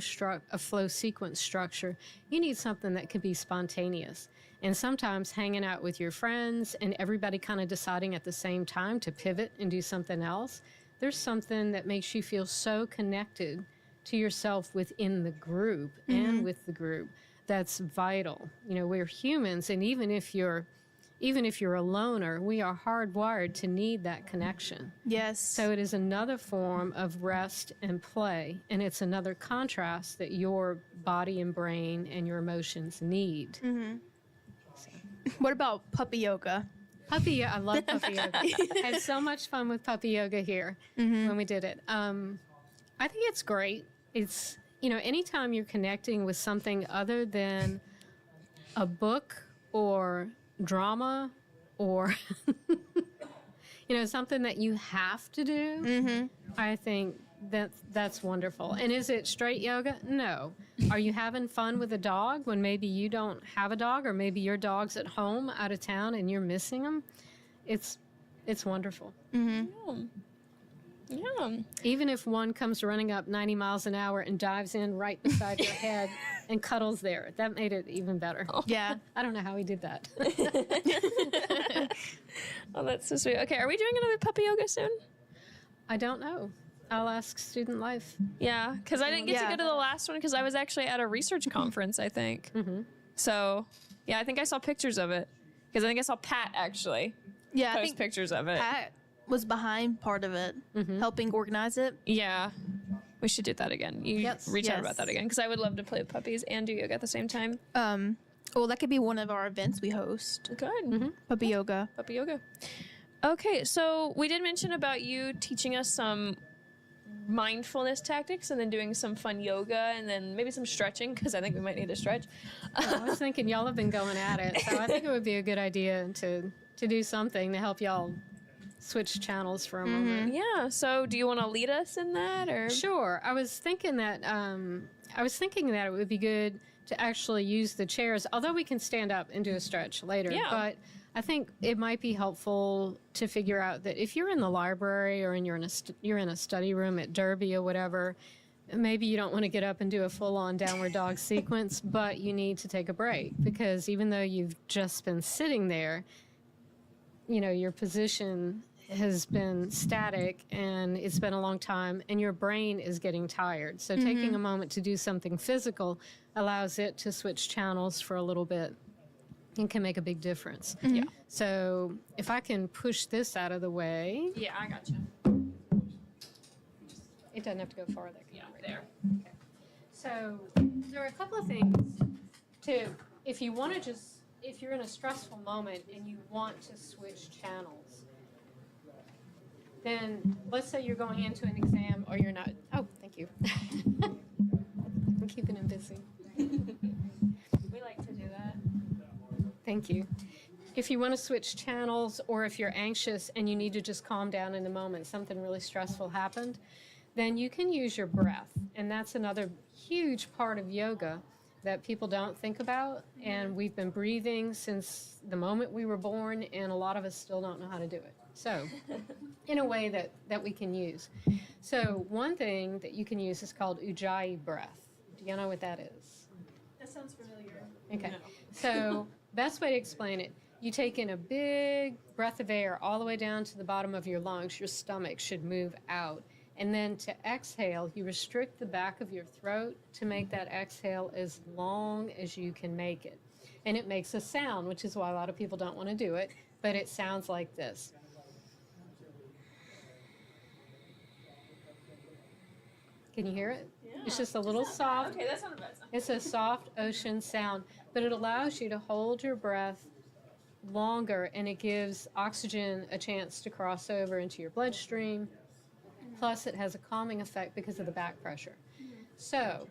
sequence structure. You need something that could be spontaneous. And sometimes hanging out with your friends and everybody kind of deciding at the same time to pivot and do something else, there's something that makes you feel so connected to yourself within the group and with the group that's vital. We're humans, and even if you're a loner, we are hardwired to need that connection. Yes. So it is another form of rest and play, and it's another contrast that your body and brain and your emotions need. What about puppy yoga? I love puppy yoga. I had so much fun with puppy yoga here when we did it. I think it's great. It's, anytime you're connecting with something other than a book or drama or, something that you have to do, I think that's wonderful. And is it straight yoga? No. Are you having fun with a dog when maybe you don't have a dog, or maybe your dog's at home out of town and you're missing them? It's wonderful. Yeah. Even if one comes running up 90 miles an hour and dives in right beside your head and cuddles there, that made it even better. Yeah. I don't know how he did that. Oh, that's so sweet. Okay, are we doing another puppy yoga soon? I don't know. I'll ask Student Life. Yeah, because I didn't get to go to the last one because I was actually at a research conference, I think. So, yeah, I think I saw pictures of it. Because I think I saw Pat actually post pictures of it. Pat was behind part of it, helping organize it. Yeah. We should do that again. Reach out about that again, because I would love to play with puppies and do yoga at the same time. Well, that could be one of our events we host. Good. Puppy yoga. Puppy yoga. Okay, so we did mention about you teaching us some mindfulness tactics and then doing some fun yoga and then maybe some stretching, because I think we might need to stretch. I was thinking y'all have been going at it, so I think it would be a good idea to do something to help y'all switch channels for a moment. Yeah, so do you want to lead us in that, or? Sure. I was thinking that it would be good to actually use the chairs, although we can stand up and do a stretch later. Yeah. But I think it might be helpful to figure out that if you're in the library or you're in a study room at Derby or whatever, maybe you don't want to get up and do a full-on downward dog sequence, but you need to take a break, because even though you've just been sitting there, your position has been static and it's been a long time and your brain is getting tired. So taking a moment to do something physical allows it to switch channels for a little bit and can make a big difference. Yeah. So if I can push this out of the way. Yeah, I got you. It doesn't have to go farther. Yeah, there. Okay. So there are a couple of things if you're in a stressful moment and you want to switch channels, then let's say you're going into an exam or you're not. Oh, thank you. I'm keeping him busy. We like to do that. Thank you. If you want to switch channels, or if you're anxious and you need to just calm down in the moment, something really stressful happened, then you can use your breath. And that's another huge part of yoga that people don't think about. And we've been breathing since the moment we were born, and a lot of us still don't know how to do it. So, in a way that we can use. So, one thing that you can use is called Ujjayi breath. Do you know what that is? That sounds familiar. Okay. So, best way to explain it, you take in a big breath of air all the way down to the bottom of your lungs. Your stomach should move out. And then to exhale, you restrict the back of your throat to make that exhale as long as you can make it. And it makes a sound, which is why a lot of people don't want to do it, but it sounds like this. Can you hear it? Yeah. It's just a little soft. Okay, that's not a bad sound. It's a soft ocean sound, but it allows you to hold your breath longer, and it gives oxygen a chance to cross over into your bloodstream. Plus, it has a calming effect because of the back pressure. So,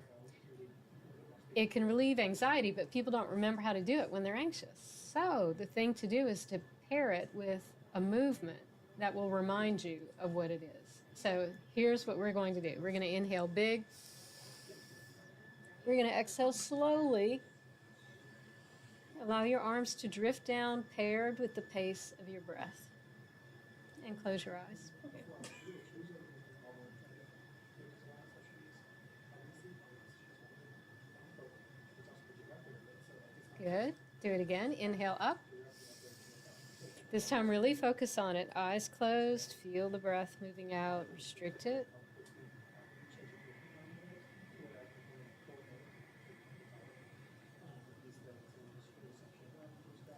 it can relieve anxiety, but people don't remember how to do it when they're anxious. So, the thing to do is to pair it with a movement that will remind you of what it is. So here's what we're going to do. We're going to inhale big. We're going to exhale slowly. Allow your arms to drift down, paired with the pace of your breath. And close your eyes. Good. Do it again. Inhale up. This time, really focus on it. Eyes closed. Feel the breath moving out. Restrict it.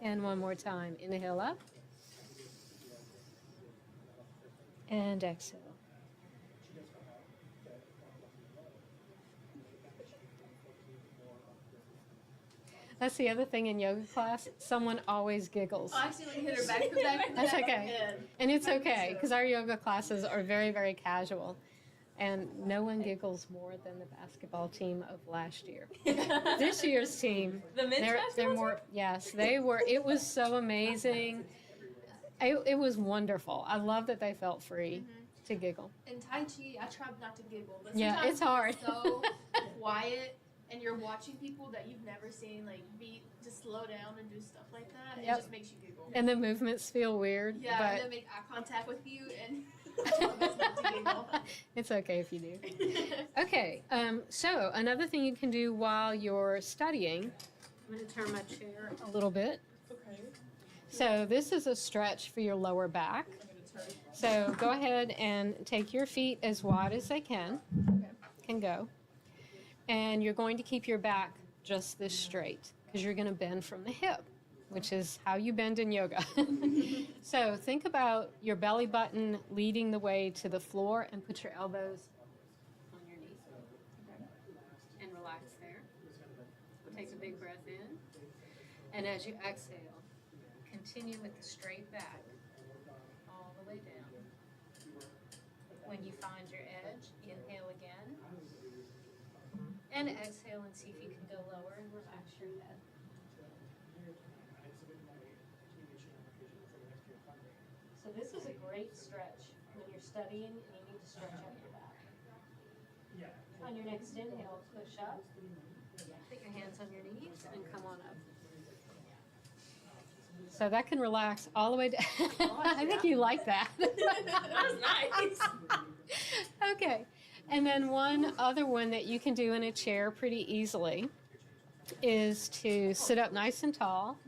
And one more time. Inhale up. And exhale. That's the other thing in yoga class. Someone always giggles. I accidentally hit her back to back. That's okay. And it's okay, because our yoga classes are very, very casual. And no one giggles more than the basketball team of last year. This year's team, The men's they're basketball more, yes, they were. It was so amazing. It was wonderful. I love that they felt free to giggle. In Tai Chi, I try not to giggle, but Yeah, sometimes it's hard. so quiet, and you're watching people that you've never seen, like, just slow down and do stuff like that. Yep. It just makes you giggle. And the movements feel weird, Yeah, but and then make eye contact with you, and it's not to giggle. it's okay if you do. Okay, so another thing you can do while you're studying, I'm going to turn my chair a little bit. Okay. So this is a stretch for your lower back. So go ahead and take your feet as wide as they can go. And you're going to keep your back just this straight because you're going to bend from the hip, which is how you bend in yoga. So think about your belly button leading the way to the floor, and put your elbows on your knees. And relax there. Take a big breath in. And as you exhale, continue with the straight back all the way down. When you find your edge, inhale again. And exhale and see if you can go lower and relax your head. So this is a great stretch when you're studying and you need to stretch out your back. On your next inhale, push up. Put your hands on your knees and come on up. So that can relax all the way down. I think you like that. That was nice. Okay. And then one other one that you can do in a chair pretty easily is to sit up nice and tall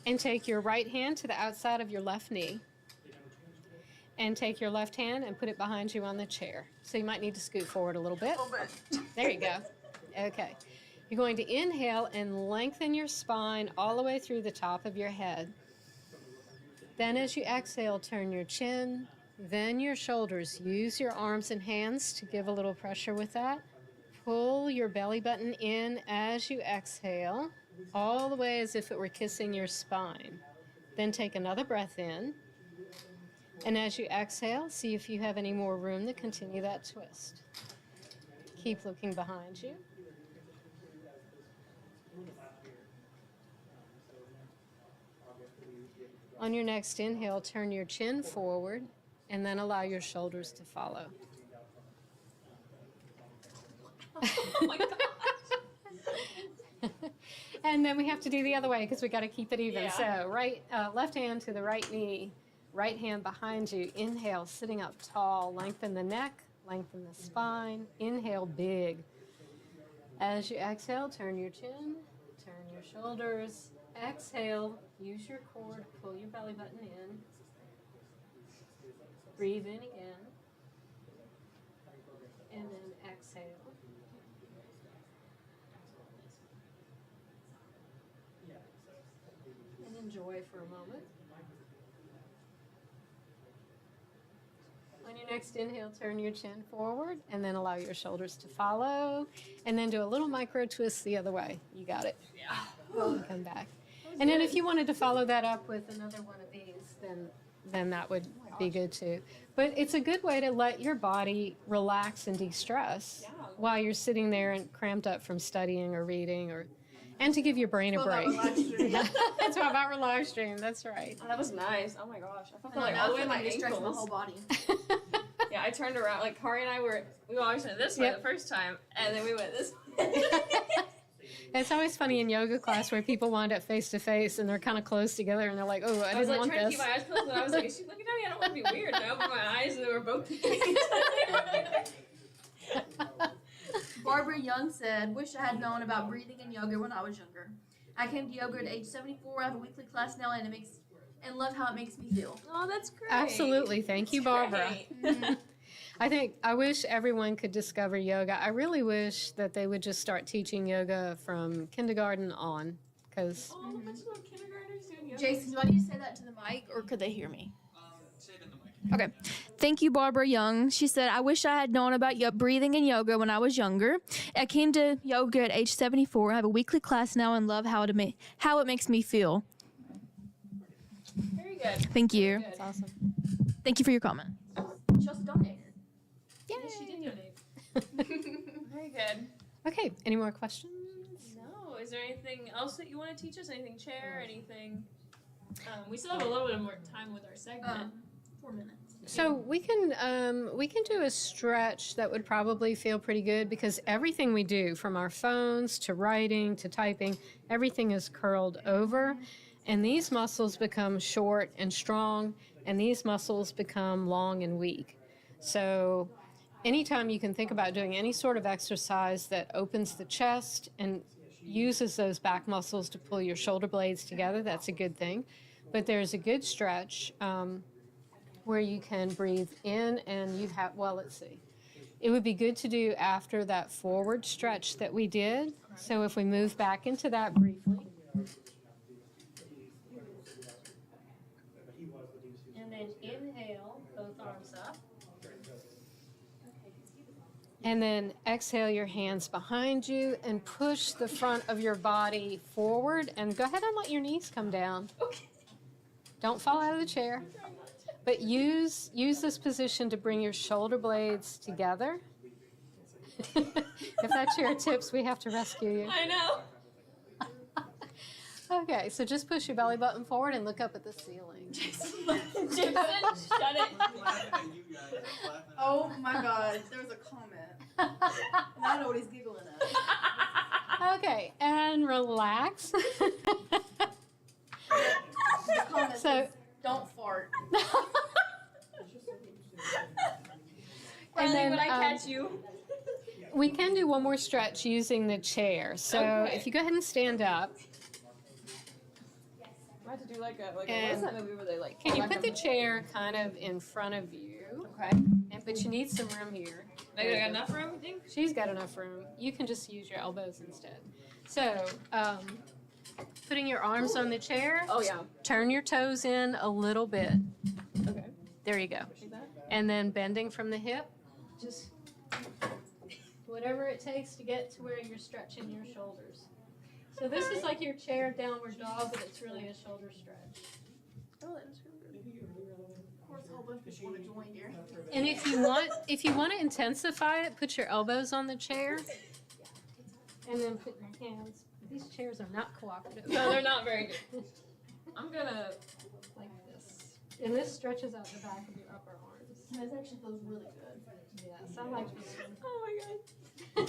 and take your right hand to the outside of your left knee and take your left hand and put it behind you on the chair. So you might need to scoot forward a little bit. There you go. Okay. You're going to inhale and lengthen your spine all the way through the top of your head. Then as you exhale, turn your chin, then your shoulders. Use your arms and hands to give a little pressure with that. Pull your belly button in as you exhale, all the way as if it were kissing your spine. Then take another breath in. And as you exhale, see if you have any more room to continue that twist. Keep looking behind you. On your next inhale, turn your chin forward and then allow your shoulders to follow. Oh my gosh. And then we have to do the other way because we got to keep it even. Yeah. So left hand to the right knee, Right hand behind you. Inhale, sitting up tall. Lengthen the neck, lengthen the spine. Inhale, big. As you exhale, turn your chin, turn your shoulders. Exhale, use your core to pull your belly button in. Breathe in again. And then exhale. And enjoy for a moment. On your next inhale, turn your chin forward and then allow your shoulders to follow. And then do a little micro twist the other way. You got it. Yeah. Come back. And then if you wanted to follow that up with another one of these, then that would be good too. But it's a good way to let your body relax and de-stress while you're sitting there and cramped up from studying or reading, and to give your brain a break. That's what about live stream. That's right. Oh, that was nice. Oh my gosh. I felt I like know, all the I way feel my like it stretched my ankles. whole body. Yeah, I turned around. Like Kari and I we always went this way the first time, and then we went this way. It's always funny in yoga class where people wind up face to face and they're kind of close together and they're like, "Oh, I was didn't like want trying this." to keep my eyes closed, and I was like, "Is she looking at me? I don't want to be weird." And I opened my eyes, and they were both looking at each other. Barbara Young said, "Wish I had known about breathing and yoga when I was younger. I came to yoga at age 74. I have a weekly class now, and love how it makes me feel." Oh, that's great. Absolutely. Thank you, Barbara. I wish everyone could discover yoga. I really wish that they would just start teaching yoga from kindergarten on, because Oh, let's go kindergartners doing yoga. Jason, do I need to say that to the mic, or could they hear me? Say it in the mic. Okay. Thank you, Barbara Young. She said, "I wish I had known about breathing and yoga when I was younger. I came to yoga at age 74. I have a weekly class now and love how it makes me feel." Very good. Thank you. That's awesome. Thank you for your comment. She also donated. Yes, she did donate. Very good. Okay, any more questions? No. Is there anything else that you want to teach us? Anything chair? Anything? We still have a little bit more time with our segment. 4 minutes. So we can do a stretch that would probably feel pretty good, because everything we do, from our phones to writing to typing, everything is curled over, and these muscles become short and strong, and these muscles become long and weak. So anytime you can think about doing any sort of exercise that opens the chest and uses those back muscles to pull your shoulder blades together, that's a good thing. But there's a good stretch where you can breathe in, and let's see. It would be good to do after that forward stretch that we did. So if we move back into that briefly. And then inhale, both arms up. And then exhale your hands behind you and push the front of your body forward, and go ahead and let your knees come down. Okay. Don't fall out of the chair. But use this position to bring your shoulder blades together. If that chair tips, we have to rescue you. I know. Okay, so just push your belly button forward and look up at the ceiling. Jason, shut it. Oh my God, there was a comment. And I know what he's giggling at. Okay, and relax. The comment says, "Don't fart." And then when I catch you. We can do one more stretch using the chair. So if you go ahead and stand up. I have to do like a And what's that movie where they like. Can you put the chair kind of in front of you? Okay. But you need some room here. I got enough room, you think? She's got enough room. You can just use your elbows instead. So, putting your arms on the chair. Oh yeah. Turn your toes in a little bit. Okay. There you go. Like that? And then bending from the hip. Just whatever it takes to get to where you're stretching your shoulders. So this is like your chair downward dog, but it's really a shoulder stretch. Oh, that was really good. Of course, a whole bunch of people want to join here. And if you want to intensify it, put your elbows on the chair, and then put your hands. These chairs are not cooperative. No, they're not very good. I'm gonna like this, and this stretches out the back of your upper arms. This actually feels really good. Yes, I like this one. Oh my God.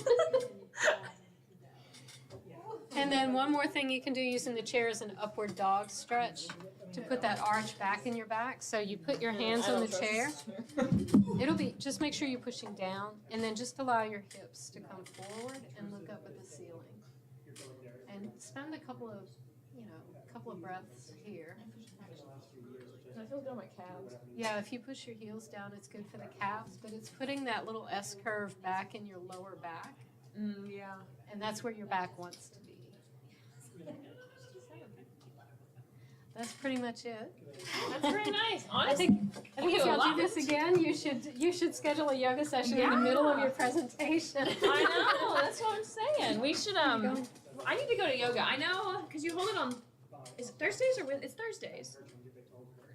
And then one more thing you can do using the chair is an upward dog stretch. to put that arch back in your back. So you put your hands on the chair. It'll be, just make sure you're pushing down, and then just allow your hips to come forward and look up at the ceiling. And spend a couple of breaths here. I feel good on my calves. Yeah, if you push your heels down, it's good for the calves, but it's putting that little S curve back in your lower back. Yeah. And that's where your back wants to be. That's pretty much it. That's very nice. I Honestly, think if y'all do this again, you should schedule a yoga session in the middle of your presentation. I know. That's what I'm saying. We should. I need to go to yoga. I know because you hold it on. Is it Thursdays or it's Thursdays?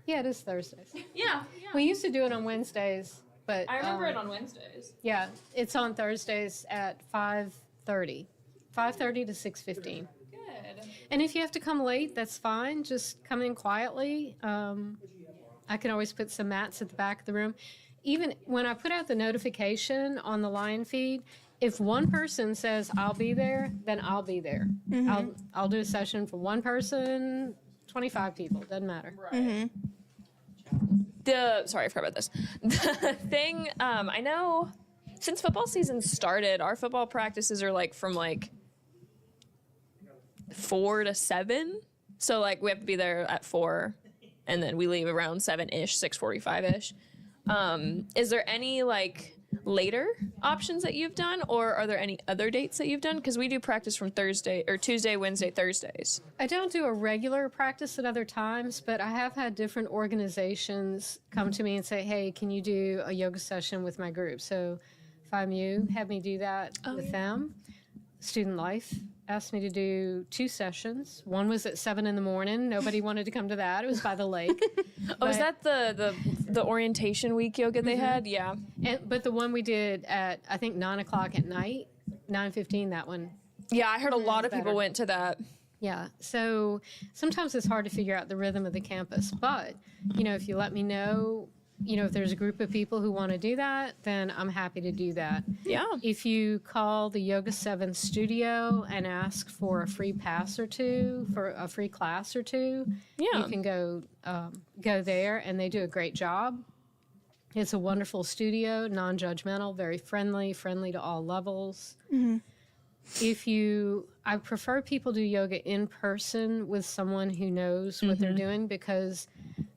Yeah, it is Thursdays. Yeah. We used to do it on Wednesdays, but I remember it on Wednesdays. Yeah, it's on Thursdays at 5:30 to 6:15. Good. And if you have to come late, that's fine. Just come in quietly. I can always put some mats at the back of the room. Even when I put out the notification on the line feed, if one person says I'll be there, then I'll be there. I'll do a session for one person, 25 people, doesn't matter. Right. Sorry, I forgot about this. The thing, I know since football season started, our football practices are like from like 4 to 7. So like we have to be there at 4 and then we leave around 7-ish, 6:45-ish. Is there any like later options that you've done, or are there any other dates that you've done? Because we do practice from Thursday or Tuesday, Wednesday, Thursdays. I don't do a regular practice at other times, but I have had different organizations come to me and say, hey, can you do a yoga session with my group? So FIMU had me do that with them. Student Life asked me to do 2 sessions. One was at 7 a.m. Nobody wanted to come to that. It was by the lake. Is that the orientation week yoga they had? Yeah. But the one we did at, I think, 9 o'clock at night, 9:15, that one. Yeah, I heard a lot of people went to that. Yeah. So sometimes it's hard to figure out the rhythm of the campus. But, if you let me know, if there's a group of people who want to do that, then I'm happy to do that. Yeah. If you call the Yoga 7 studio and ask for a free pass or 2, for a free class or 2, you can go there, and they do a great job. It's a wonderful studio, non-judgmental, very friendly to all levels. I prefer people do yoga in person with someone who knows what they're doing, because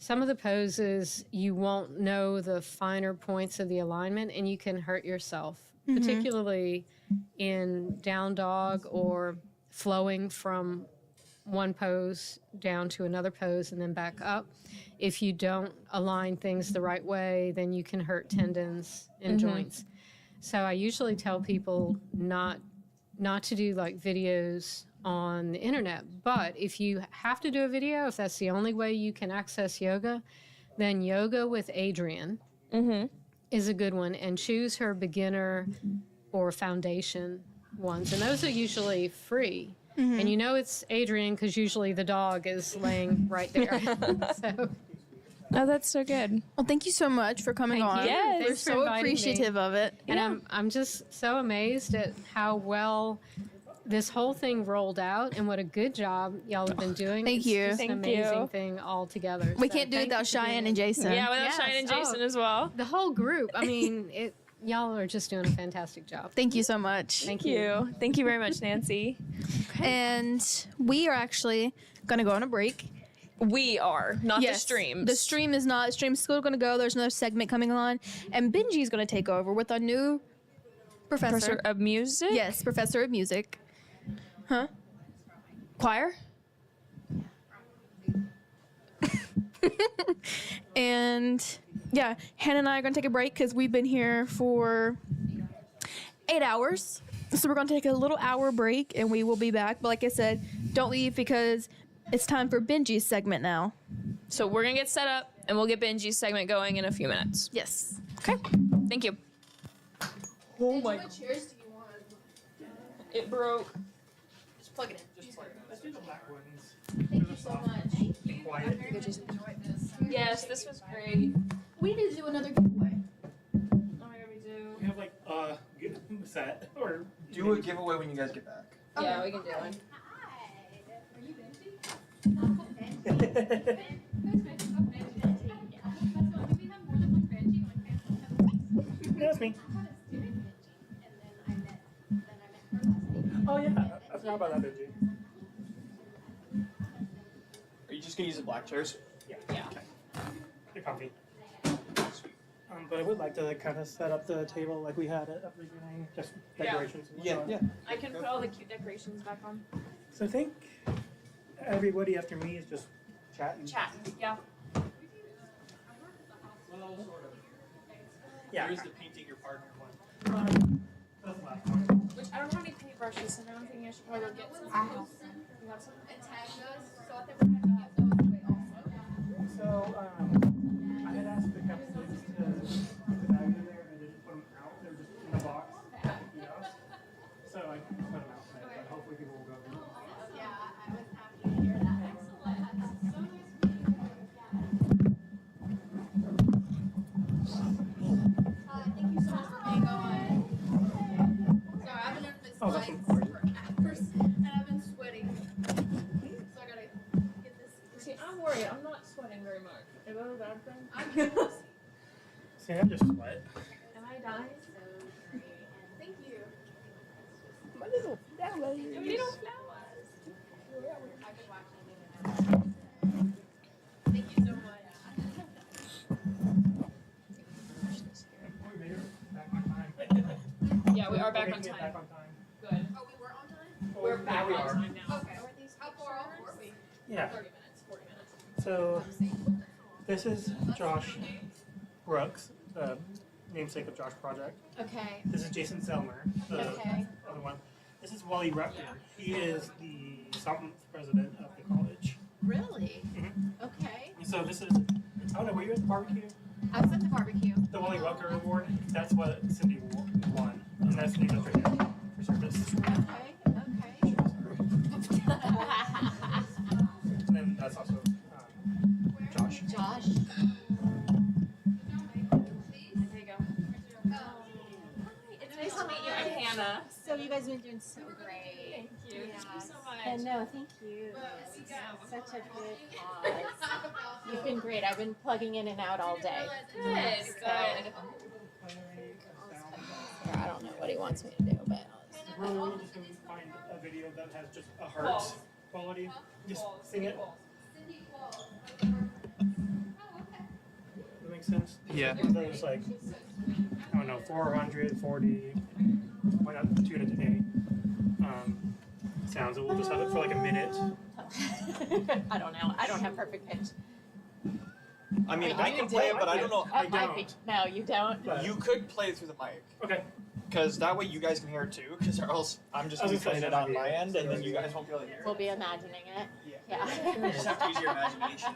some of the poses you won't know the finer points of the alignment and you can hurt yourself, particularly in down dog or flowing from one pose down to another pose and then back up. If you don't align things the right way, then you can hurt tendons and joints. So I usually tell people not to do like videos on the internet, but if you have to do a video, if that's the only way you can access yoga, then Yoga with Adrienne is a good one, and choose her beginner or foundation ones, and those are usually free. And it's Adrienne because usually the dog is laying right there. Oh, that's so good. Well, thank you so much for coming on. Yes. We're so appreciative of it. And I'm just so amazed at how well this whole thing rolled out and what a good job y'all have been doing. Thank you. It's just an amazing thing all together. We can't do it without Cheyenne and Jason. Yeah, without Cheyenne and Jason as well. The whole group. I mean, y'all are just doing a fantastic job. Thank you so much. Thank you. Thank you very much, Nancy. And we are actually going to go on a break. We are, not the streams. The stream is not. Stream's still going to go. There's another segment coming on. And Benji's going to take over with our new professor of music? Yes, professor of music. Huh? Choir? And yeah, Hannah and I are going to take a break because we've been here for 8 hours. So we're going to take a little hour break and we will be back. But like I said, don't leave because it's time for Benji's segment now. So we're going to get set up and we'll get Benji's segment going in a few minutes. Yes. Okay. Thank you. Oh my. What chairs do you want? It broke. Just plug it in. Let's do the black ones. Thank you so much. Be quiet. Yes, this was great. We need to do another giveaway. Oh my god, we do. We have like good set or Do a giveaway when you guys get back. Yeah, we can do one. Hi. Are you Benji? Yeah, that's me. Oh yeah, I forgot about that, Benji. Are you just gonna use the black chairs? Yeah. They're comfy. But I would like to kind of set up the table like we had at the beginning, just decorations. And whatnot. I can put all the cute decorations back on. So I think everybody after me is just chatting. Yeah. Well, sort of. Yeah. There's the painting your partner one. That's the last one. Which I don't have any paintbrushes, so now I'm thinking I should probably go get some. You have some? And tag us, so I think we're gonna have to get those away also. So I had asked the cupcakes to put the bag in there, and I didn't put them out. They're just in a box. You know? So I put them out today, but hopefully people will go. Yeah, I was happy to hear that. Excellent. So nice meeting you. Thank you so much for being on. Sorry, I've been in this light for hours, and I've been sweating. So I gotta get this. See, I'm worried. I'm not sweating very much. Is that a bad thing? See, I just sweat. Am I dying? Thank you. My little flowers. Your little flowers. I've been watching it. Thank you so much. We made it back on time. Yeah, we are back We're on making it time. back on time. Good. Oh, we were on time? We're back we on are. time now. Okay. How far off were we? Yeah. 30 minutes, 40 minutes. So this is Josh Brooks, the namesake of Josh Project. Okay. This is Jason Zellmer, the other one. This is Wally Rutger. He is the 7th president of the college. Really? Mm-hmm. Okay. So this is, I don't know, were you at the barbecue? I was at the barbecue. The Wally Rutger Award. That's what Cindy won. And that's named after him for service. Okay. And then that's also Josh. Josh. There you go. It's nice to meet you. I'm Hannah. So you guys have been doing so great. Thank you. Yeah. Thank you so much. And no, thank you. Such a good cause. You've been great. I've been plugging in and out all day. Good. So, Good. I don't know what he wants me to do, but We're just going to find a video that has just a heart quality. Just sing it. That makes sense? Yeah. There's like, I don't know, 440, why not tune it to A, sounds. And we'll just have it for like a minute. I don't know. I don't have perfect pitch. I mean, Wait, I you can do? play it, but I don't know. At my pitch. No, you don't. You could play it through the mic. Okay. Because that way you guys can hear it too. Because or else I'm just I gonna was be gonna playing say it on that my might be end, and then you guys won't be able to hear We'll it. be imagining it. Yeah. Yeah. You just have to use your imagination.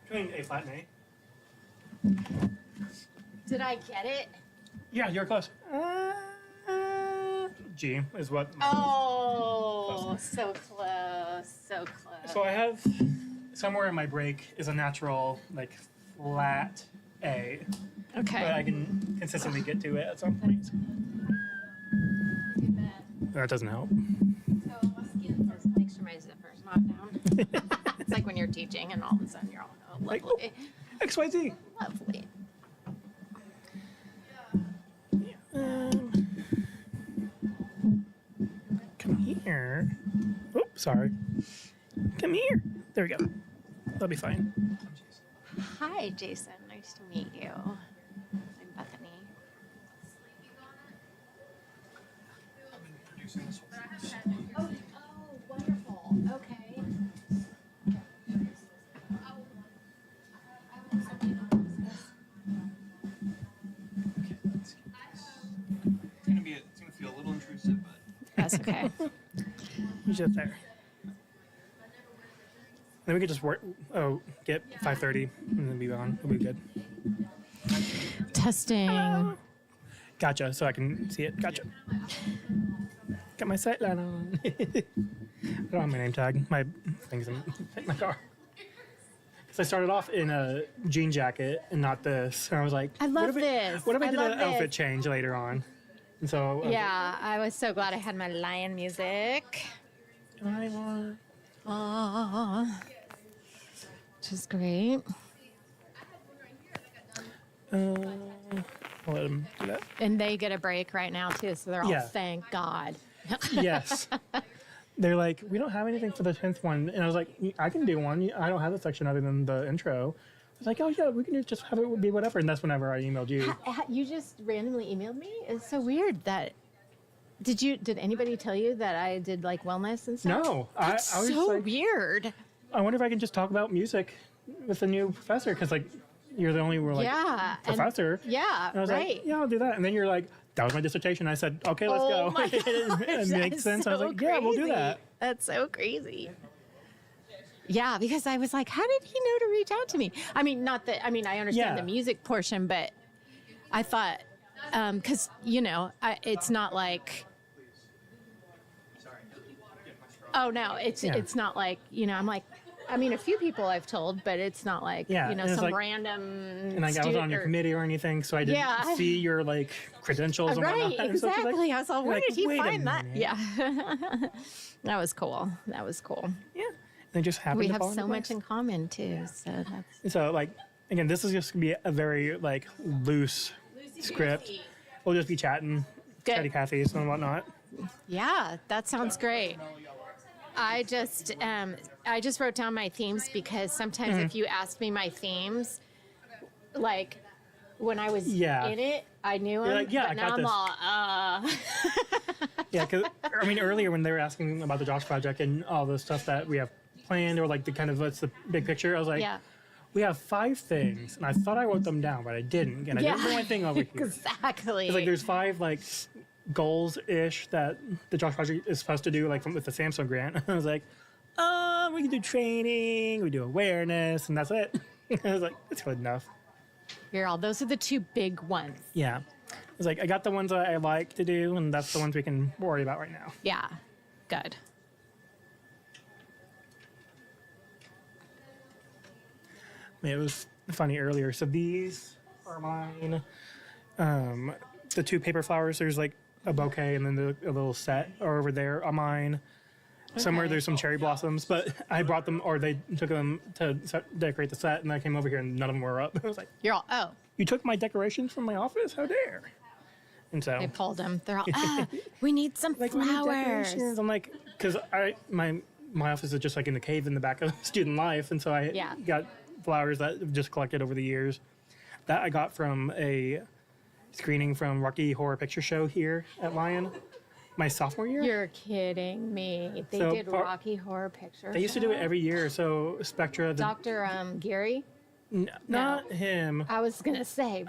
Between A flat and A. Did I get it? Yeah, you're close. G is what. Oh, so close. So close. So I have somewhere in my break is a natural like flat A. Okay. But I can consistently get to it at some point. That doesn't help. Make sure my zipper's not down. It's like when you're teaching and all of a sudden you're all, oh, Like, lovely. XYZ. Lovely. Come here. Oh, sorry. Come here. There we go. That'll be fine. Hi, Jason. Nice to meet you. I'm Bethany. Producing this one. Oh, wonderful. Okay. It's gonna feel a little intrusive, but that's okay. You just there. Then we could just work. Oh, get 5:30 and then be on. It'll be good. Testing. Gotcha. So I can see it. Gotcha. Got my sight line on. I don't have my name tag. My thing's in my car. So I started off in a jean jacket and not this. And I was like, I love this. What if I I did love an outfit this. change later on? And so Yeah, I was so glad I had my lion music. Which is great. I'll let him do that. And they get a break right now too, so they're all Yeah. thank God. Yes. They're like, we don't have anything for the 10th one. And I was like, I can do one. I don't have a section other than the intro. I was like, oh, yeah, we can just have it be whatever. And that's whenever I emailed you. You just randomly emailed me? It's so weird that. Did anybody tell you that I did like wellness and stuff? No. That's I was so like, weird. I wonder if I can just talk about music with the new professor. Because, like, you're the only Yeah, and- professor. Yeah, And I was right. like, yeah, I'll do that. And then you're like, that was my dissertation. I said, okay, let's Oh go. my gosh, It makes that's sense. I was so like, yeah, we'll do crazy. that. That's so crazy. Yeah, because I was like, how did he know to reach out to me? I mean, not that, I mean, I understand Yeah. the music portion, but I thought, because, you know, it's not like, oh, no, it's not like, you know, I'm like, I mean, a few people I've told, but it's not like, Yeah, you know, and it's some like- random And like, I wasn't on your or- committee or anything, so I didn't Yeah. see your like credentials and Right, whatnot. And so she's like- exactly. I was all, you're where like, did he "Wait a find that? minute." Yeah. That was cool. That was cool. Yeah. They just happened We to have fall into so much place. in common too. So that's So like, again, this is just gonna be a very like loose script. We'll just be chatting, Good. chatty Cathy's and whatnot. yeah, that sounds great. I just wrote down my themes because sometimes Mhm. if you ask me my themes, like when I was Yeah. in it, I knew You're them. like, yeah, but I now got I'm this. all, Yeah, because I mean, earlier when they were asking about the Josh project and all the stuff that we have planned, or like the kind of what's the big picture, I was like, Yeah. we have 5 things, and I thought I wrote them down, but I didn't, and I didn't put my thing over here. Exactly. It's like there's 5 like goals ish that the Josh project is supposed to do, like with the Samsung grant. I was like, we can do training, we do awareness, and that's it. I was like, that's good enough. You're all, those are the 2 big ones. Yeah. I was like, I got the ones that I like to do, and that's the ones we can worry about right now. Yeah. Good. It was funny earlier. So these are mine. The 2 paper flowers, there's like a bouquet and then a little set are over there on mine. Somewhere Okay. there's some cherry blossoms, but I brought them, or they took them to decorate the set, and I came over here and none of them were up. I was like, You're all, oh, you took my decorations from my office? How dare? And so they pulled them. They're all, we need some like, we need flowers. decorations. I'm like, because my office is just like in the cave in the back of student life, and so I Yeah. got flowers that I've just collected over the years. That I got from a screening from Rocky Horror Picture Show here at Lion, my sophomore year. You're kidding me. They So did par- Rocky Horror Picture They used to do it Show? every year. So Spectra, the, Dr. Gary? not him. I was going to say.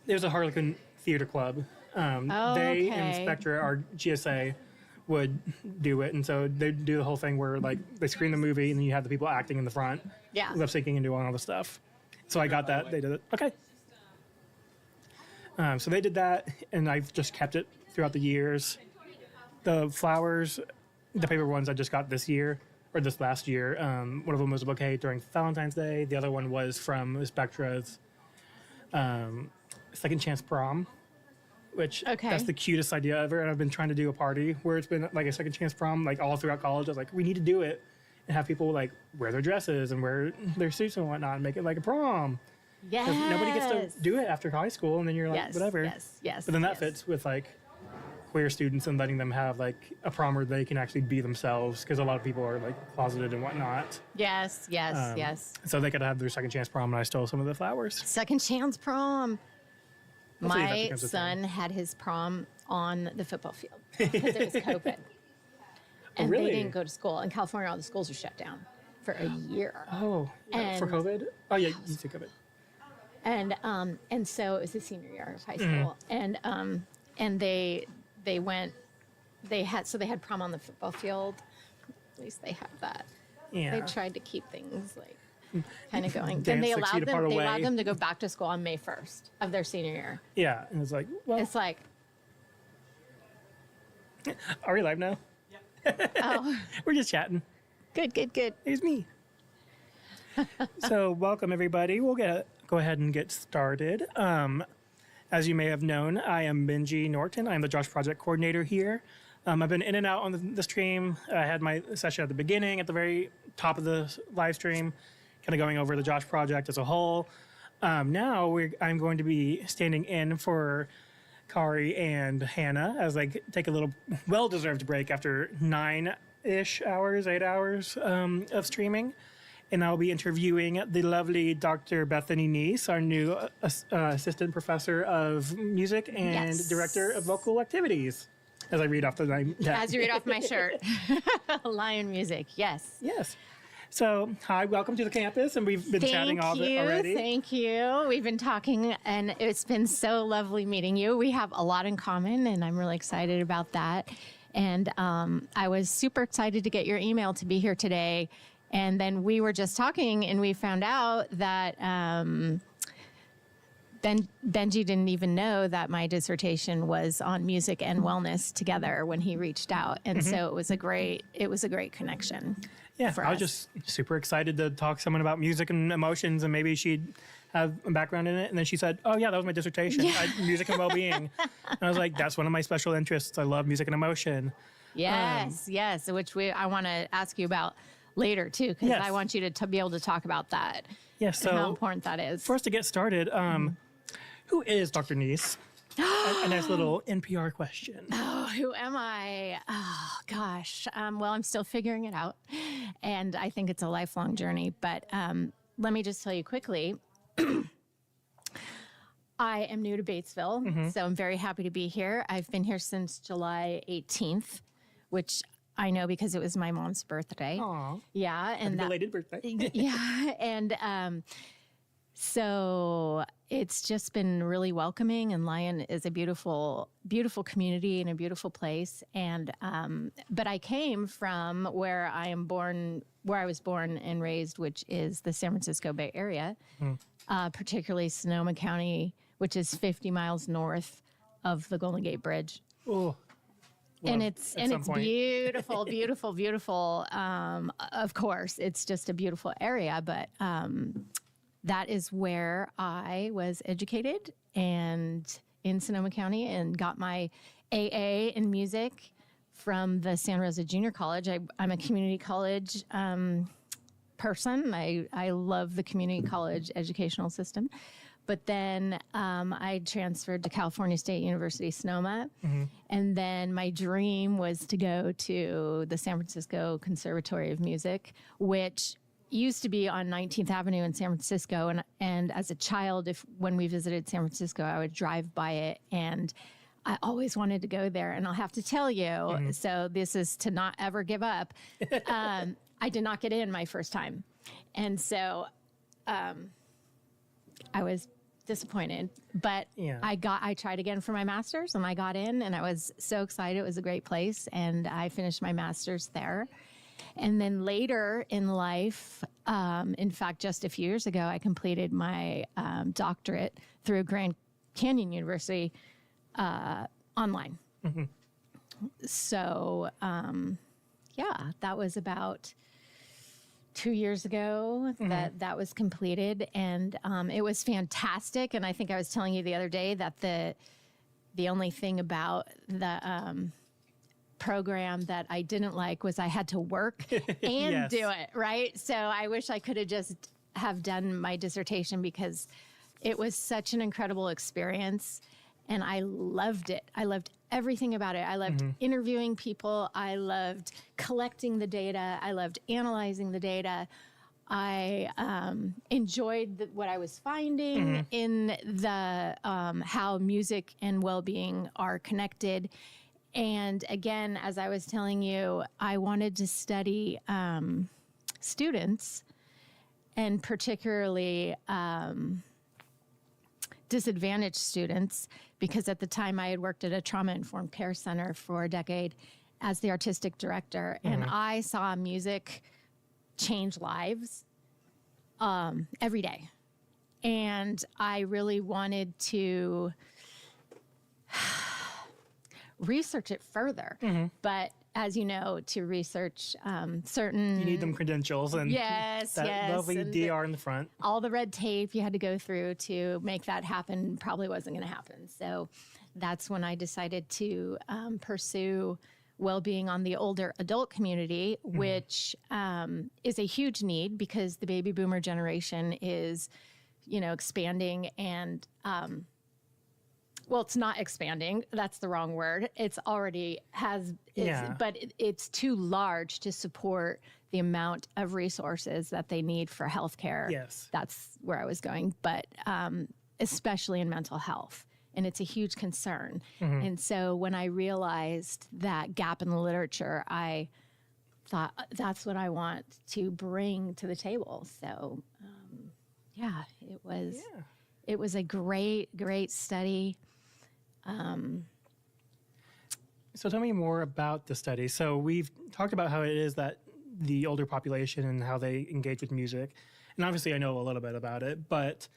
There's a Harlequin Theater Club. They and okay. Spectra, our GSA, would do it, and so they do the whole thing where like they screen the movie, and then you have the people acting in the front, Yeah. lip syncing and doing all the stuff. So I got that. They did it. Okay. So they did that, and I've just kept it throughout the years. The flowers, the paper ones I just got this year, or this last year. One of them was a bouquet during Valentine's Day. The other one was from Spectra's Second Chance Prom, which Okay. that's the cutest idea ever. And I've been trying to do a party where it's been like a Second Chance Prom, like all throughout college. I was like, we need to do it and have people like wear their dresses and wear their suits and whatnot and make it like a prom. 'Cause nobody gets Yes. to do it after high school, and then you're like, Yes, whatever. yes, But then that yes. fits with like queer students and letting them have like a prom where they can actually be themselves, because a lot of people are like closeted and whatnot. Yes, yes, yes. So they could have their second chance prom, and I stole some of the flowers. Second chance prom. Hopefully that My becomes a thing. son had his prom on the football field because it was COVID. And really? they didn't go to school. In California, all the schools are shut down for a year. Oh, for And- COVID? Oh yeah, you took COVID. And so it was the senior year of high Mhm. school. And they had prom on the football field. At least they have that. Yeah. They tried to keep things like kind of going. Dance And they 6 feet allowed apart them. They away. allowed them to go back to school on May 1st of their senior year. Yeah, and it's like, well, It's like, are we live now? oh, We're just chatting. good. Here's me. So welcome everybody. We'll go ahead and get started. As you may have known, I am Benji Norton. I'm the Josh Project Coordinator here. I've been in and out on the stream. I had my session at the beginning, at the very top of the live stream, kind of going over the Josh Project as a whole. Now I'm going to be standing in for Kari and Hannah as I take a little well-deserved break after 9-ish hours, 8 hours of streaming. And I'll be interviewing the lovely Dr. Bethany Neese, our new assistant professor of music and director of vocal activities. As I read off the name. As you read off my shirt. Lion music, yes. Yes. So, hi, welcome to the campus, and we've been chatting already. Thank you. We've been talking, and it's been so lovely meeting you. We have a lot in common, and I'm really excited about that. And I was super excited to get your email to be here today. And then we were just talking, and we found out that Benji didn't even know that my dissertation was on music and wellness together when he reached out, and so it was a great connection. Yeah, I was just super excited to talk to someone about music and emotions, and maybe she'd have a background in it. And then she said, "Oh yeah, that was my dissertation, music and well-being." And I was like, "That's one of my special interests. I love music and emotion." Yes, which I want to ask you about later too, because I want you to be able to talk about that. Yes, so how important that is. For us to get started. Who is Dr. Neese? A nice little NPR question. Oh, who am I? Oh, gosh. Well, I'm still figuring it out. And I think it's a lifelong journey. But let me just tell you quickly. I am new to Batesville, so I'm very happy to be here. I've been here since July 18th, which I know because it was my mom's birthday. Aww. Yeah. And belated birthday. Yeah. And so it's just been really welcoming, and Lyon is a beautiful, beautiful community and a beautiful place. And but I came from where I was born and raised, which is the San Francisco Bay Area, particularly Sonoma County, which is 50 miles north of the Golden Gate Bridge. Oh. And it's beautiful, beautiful, beautiful. Of course, it's just a beautiful area, but that is where I was educated, and in Sonoma County, and got my AA in music from the Santa Rosa Junior College. I'm a community college person. I love the community college educational system. But then I transferred to California State University, Sonoma. And then my dream was to go to the San Francisco Conservatory of Music, which used to be on 19th Avenue in San Francisco. And as a child, when we visited San Francisco, I would drive by it, and I always wanted to go there. And I'll have to tell you, so this is to not ever give up. I did not get in my first time. And so I was disappointed, but I tried again for my master's, and I got in, and I was so excited. It was a great place, and I finished my master's there. And then later in life, in fact, just a few years ago, I completed my doctorate through Grand Canyon University online. So, that was about 2 years ago that was completed, and it was fantastic. And I think I was telling you the other day that the only thing about the program that I didn't like was I had to work and do it, right? So I wish I could have just have done my dissertation, because it was such an incredible experience, and I loved it. I loved everything about it. I loved interviewing people. I loved collecting the data. I loved analyzing the data. I enjoyed what I was finding in the how music and well-being are connected. And again, as I was telling you, I wanted to study students, and particularly disadvantaged students, because at the time I had worked at a trauma-informed care center for a decade as the artistic director, and I saw music change lives every day. And I really wanted to research it further. But as you know, to research certain... You need them credentials and yes, that lovely and DR in the front. All the red tape you had to go through to make that happen probably wasn't going to happen. So that's when I decided to pursue well-being on the older adult community, which is a huge need because the baby boomer generation is, expanding and... well, it's not expanding. That's the wrong word. It's already but it's too large to support the amount of resources that they need for healthcare. Yes. That's where I was going, but especially in mental health. And it's a huge concern. And so when I realized that gap in the literature, I thought that's what I want to bring to the table. So, it was a great study. So tell me more about the study. So we've talked about how it is that the older population and how they engage with music. And obviously I know a little bit about it, but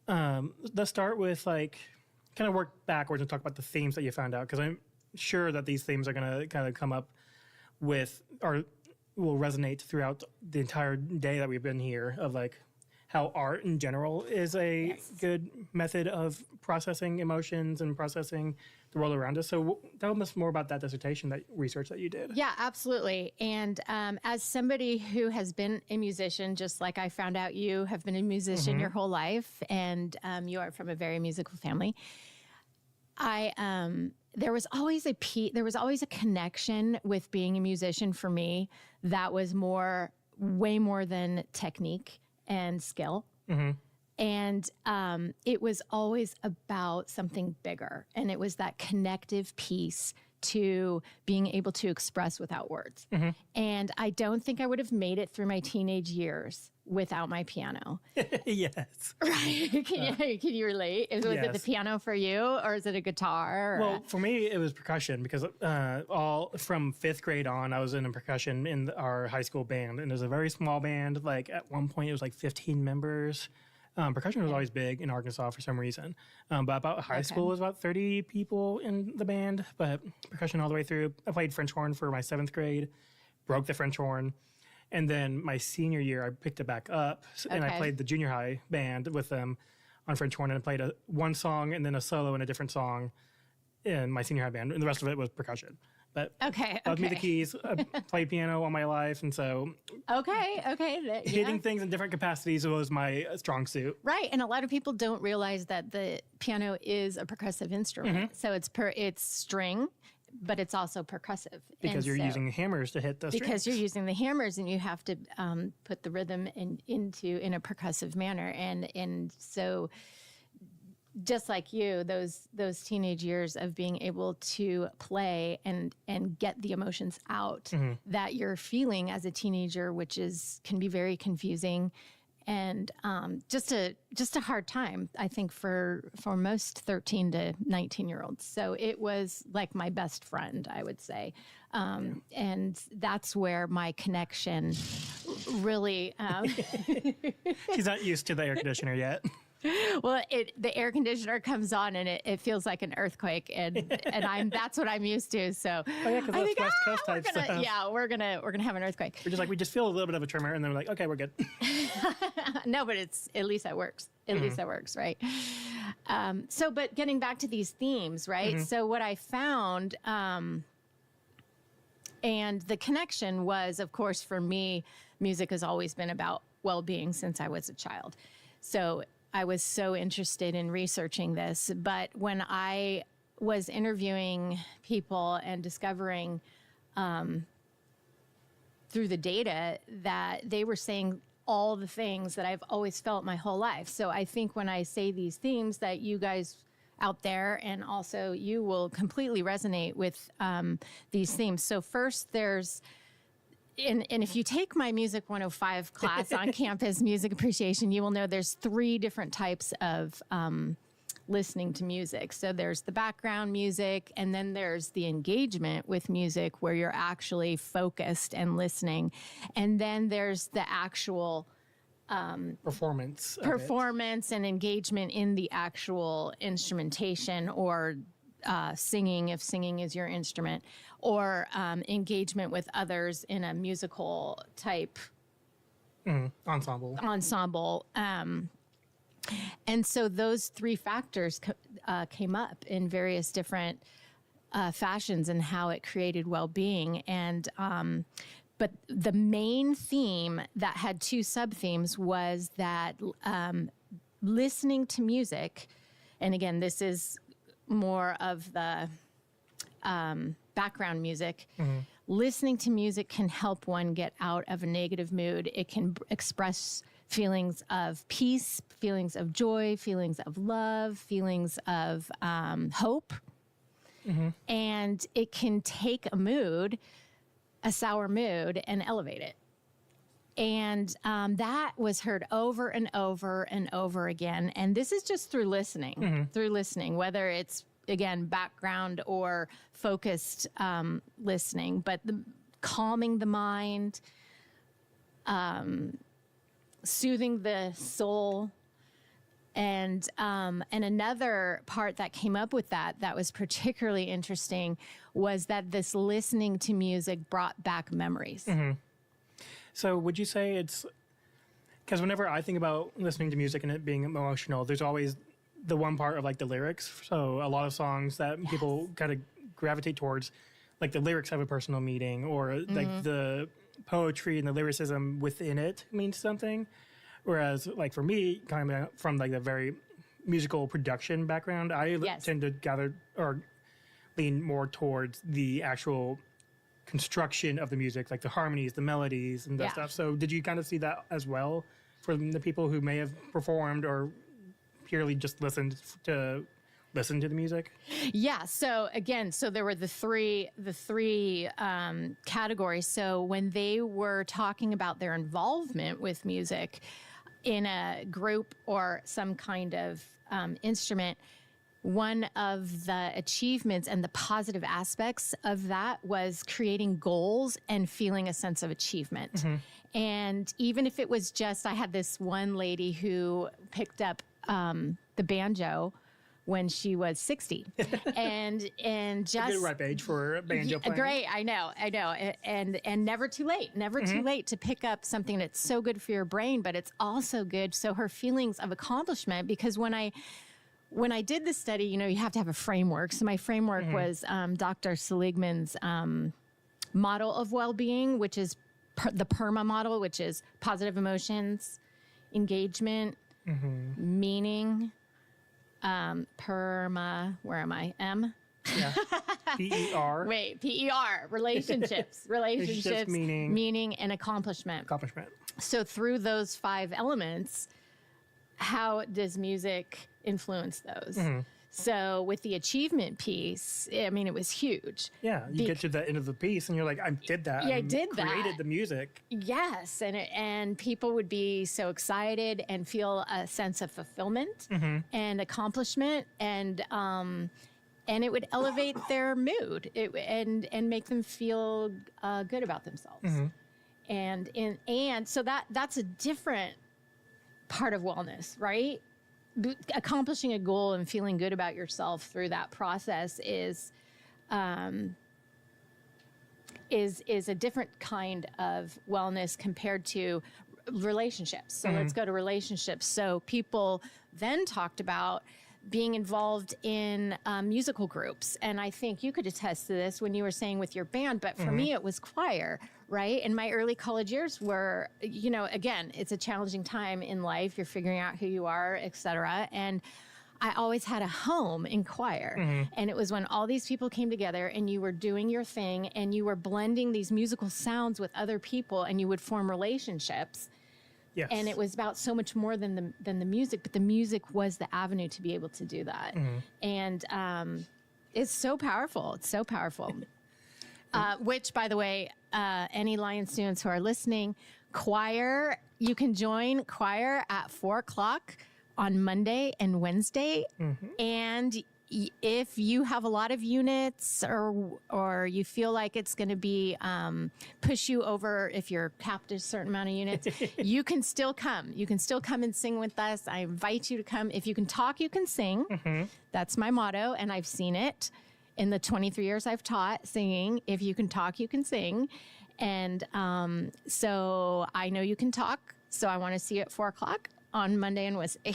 let's start with kind of work backwards and talk about the themes that you found out, because I'm sure that these themes are going to kind of come up with or will resonate throughout the entire day that we've been here of how art in general is a good method of processing emotions and processing the world around us. So tell us more about that dissertation, that research that you did. Yeah, absolutely. And as somebody who has been a musician, just like I found out you have been a musician your whole life, and you are from a very musical family, there was always a connection with being a musician for me that was way more than technique and skill. And it was always about something bigger. And it was that connective piece to being able to express without words. And I don't think I would have made it through my teenage years without my piano. Yes. Right. Can you relate? Was it the piano for you, or is it a guitar? Well, for me, it was percussion, because all from 5th grade on, I was in a percussion in our high school band. And it was a very small band. At one point, it was 15 members. Percussion was always big in Arkansas for some reason. But about high school, it was about 30 people in the band. But percussion all the way through. I played French horn for my 7th grade, broke the French horn. And then my senior year, I picked it back up, and I played the junior high band with them on French horn, and I played one song and then a solo in a different song in my senior high band, and the rest of it was percussion. But love me the keys. I played piano all my life, and so hitting things in different capacities was my strong suit. Right, and a lot of people don't realize that the piano is a percussive instrument. So it's string, but it's also percussive. Because you're using hammers to hit the strings. Because you're using the hammers, and you have to put the rhythm in a percussive manner. And so just like you, those teenage years of being able to play and get the emotions out that you're feeling as a teenager, which can be very confusing. And just a hard time, I think, for most 13 to 19-year-olds. So it was like my best friend, I would say. And that's where my connection really... She's not used to the air conditioner yet. Well, the air conditioner comes on and it feels like an earthquake, and that's what I'm used to. So because that's West Coast type stuff. Yeah, we're gonna have an earthquake. We're just we just feel a little bit of a tremor, and then we're like, okay, we're good. No, but at least that works. At least that works, right? But getting back to these themes, right? So what I found, and the connection was, of course, for me, music has always been about well-being since I was a child. So I was so interested in researching this. But when I was interviewing people and discovering through the data that they were saying all the things that I've always felt my whole life. So I think when I say these themes that you guys out there and also you will completely resonate with these themes. So first there's... And if you take my Music 105 class on campus, music appreciation, you will know there's 3 different types of listening to music. So there's the background music, and then there's the engagement with music where you're actually focused and listening. And then there's the actual performance and engagement in the actual instrumentation or singing, if singing is your instrument, or engagement with others in a musical type ensemble. And so those three factors came up in various different fashions and how it created well-being. And but the main theme that had two sub-themes was that listening to music, and again, this is more of the background music. Listening to music can help one get out of a negative mood. It can express feelings of peace, feelings of joy, feelings of love, feelings of hope. And it can take a mood, a sour mood, and elevate it. And that was heard over and over and over again. And this is just through listening, whether it's, again, background or focused listening, but calming the mind, soothing the soul. And another part that came up with that was particularly interesting was that this listening to music brought back memories. So would you say it's, because whenever I think about listening to music and it being emotional, there's always the one part of like the lyrics. So a lot of songs that people kind of gravitate towards, like the lyrics have a personal meaning, or like the poetry and the lyricism within it means something. Whereas like for me, kind of from like the very musical production background, I tend to gather or lean more towards the actual construction of the music, like the harmonies, the melodies, and that stuff. So did you kind of see that as well for the people who may have performed or purely just listened to the music? Yeah. So again, there were the three categories. So when they were talking about their involvement with music in a group or some kind of instrument, one of the achievements and the positive aspects of that was creating goals and feeling a sense of achievement. And even if it was just, I had this one lady who picked up the banjo when she was 60 and just a good ripe age for banjo playing. Great. I know. And never too late, too late to pick up something that's so good for your brain, but it's also good. So her feelings of accomplishment, because when I did the study, you have to have a framework. So my framework was Dr. Seligman's model of well-being, which is the PERMA model, which is positive emotions, engagement, meaning, PERMA, where am I? M? Yeah. PER. Wait, PER, relationships, meaning, and accomplishment. So through those 5 elements, how does music influence those? So with the achievement piece, I mean, it was huge. Yeah, you get to the end of the piece and you're like, I did that. Yeah, I did that. Created the music. Yes, and people would be so excited and feel a sense of fulfillment and accomplishment, and it would elevate their mood and make them feel good about themselves. And so that's a different part of wellness, right? Accomplishing a goal and feeling good about yourself through that process is a different kind of wellness compared to relationships. So let's go to relationships. So people then talked about being involved in musical groups. And I think you could attest to this when you were saying with your band, but for me, it was choir, right? And my early college years were, again, it's a challenging time in life. You're figuring out who you are, et cetera. And I always had a home in choir. And it was when all these people came together and you were doing your thing and you were blending these musical sounds with other people and you would form relationships. Yes. And it was about so much more than the music, but the music was the avenue to be able to do that. And it's so powerful. It's so powerful. Which, by the way, any Lion students who are listening, choir, you can join choir at 4:00 on Monday and Wednesday. And if you have a lot of units or you feel like it's going to be push you over if you're capped a certain amount of units, you can still come. You can still come and sing with us. I invite you to come. If you can talk, you can sing. That's my motto, and I've seen it in the 23 years I've taught singing. If you can talk, you can sing. And so I know you can talk, so I want to see you at 4 o'clock. On Monday and Wednesday.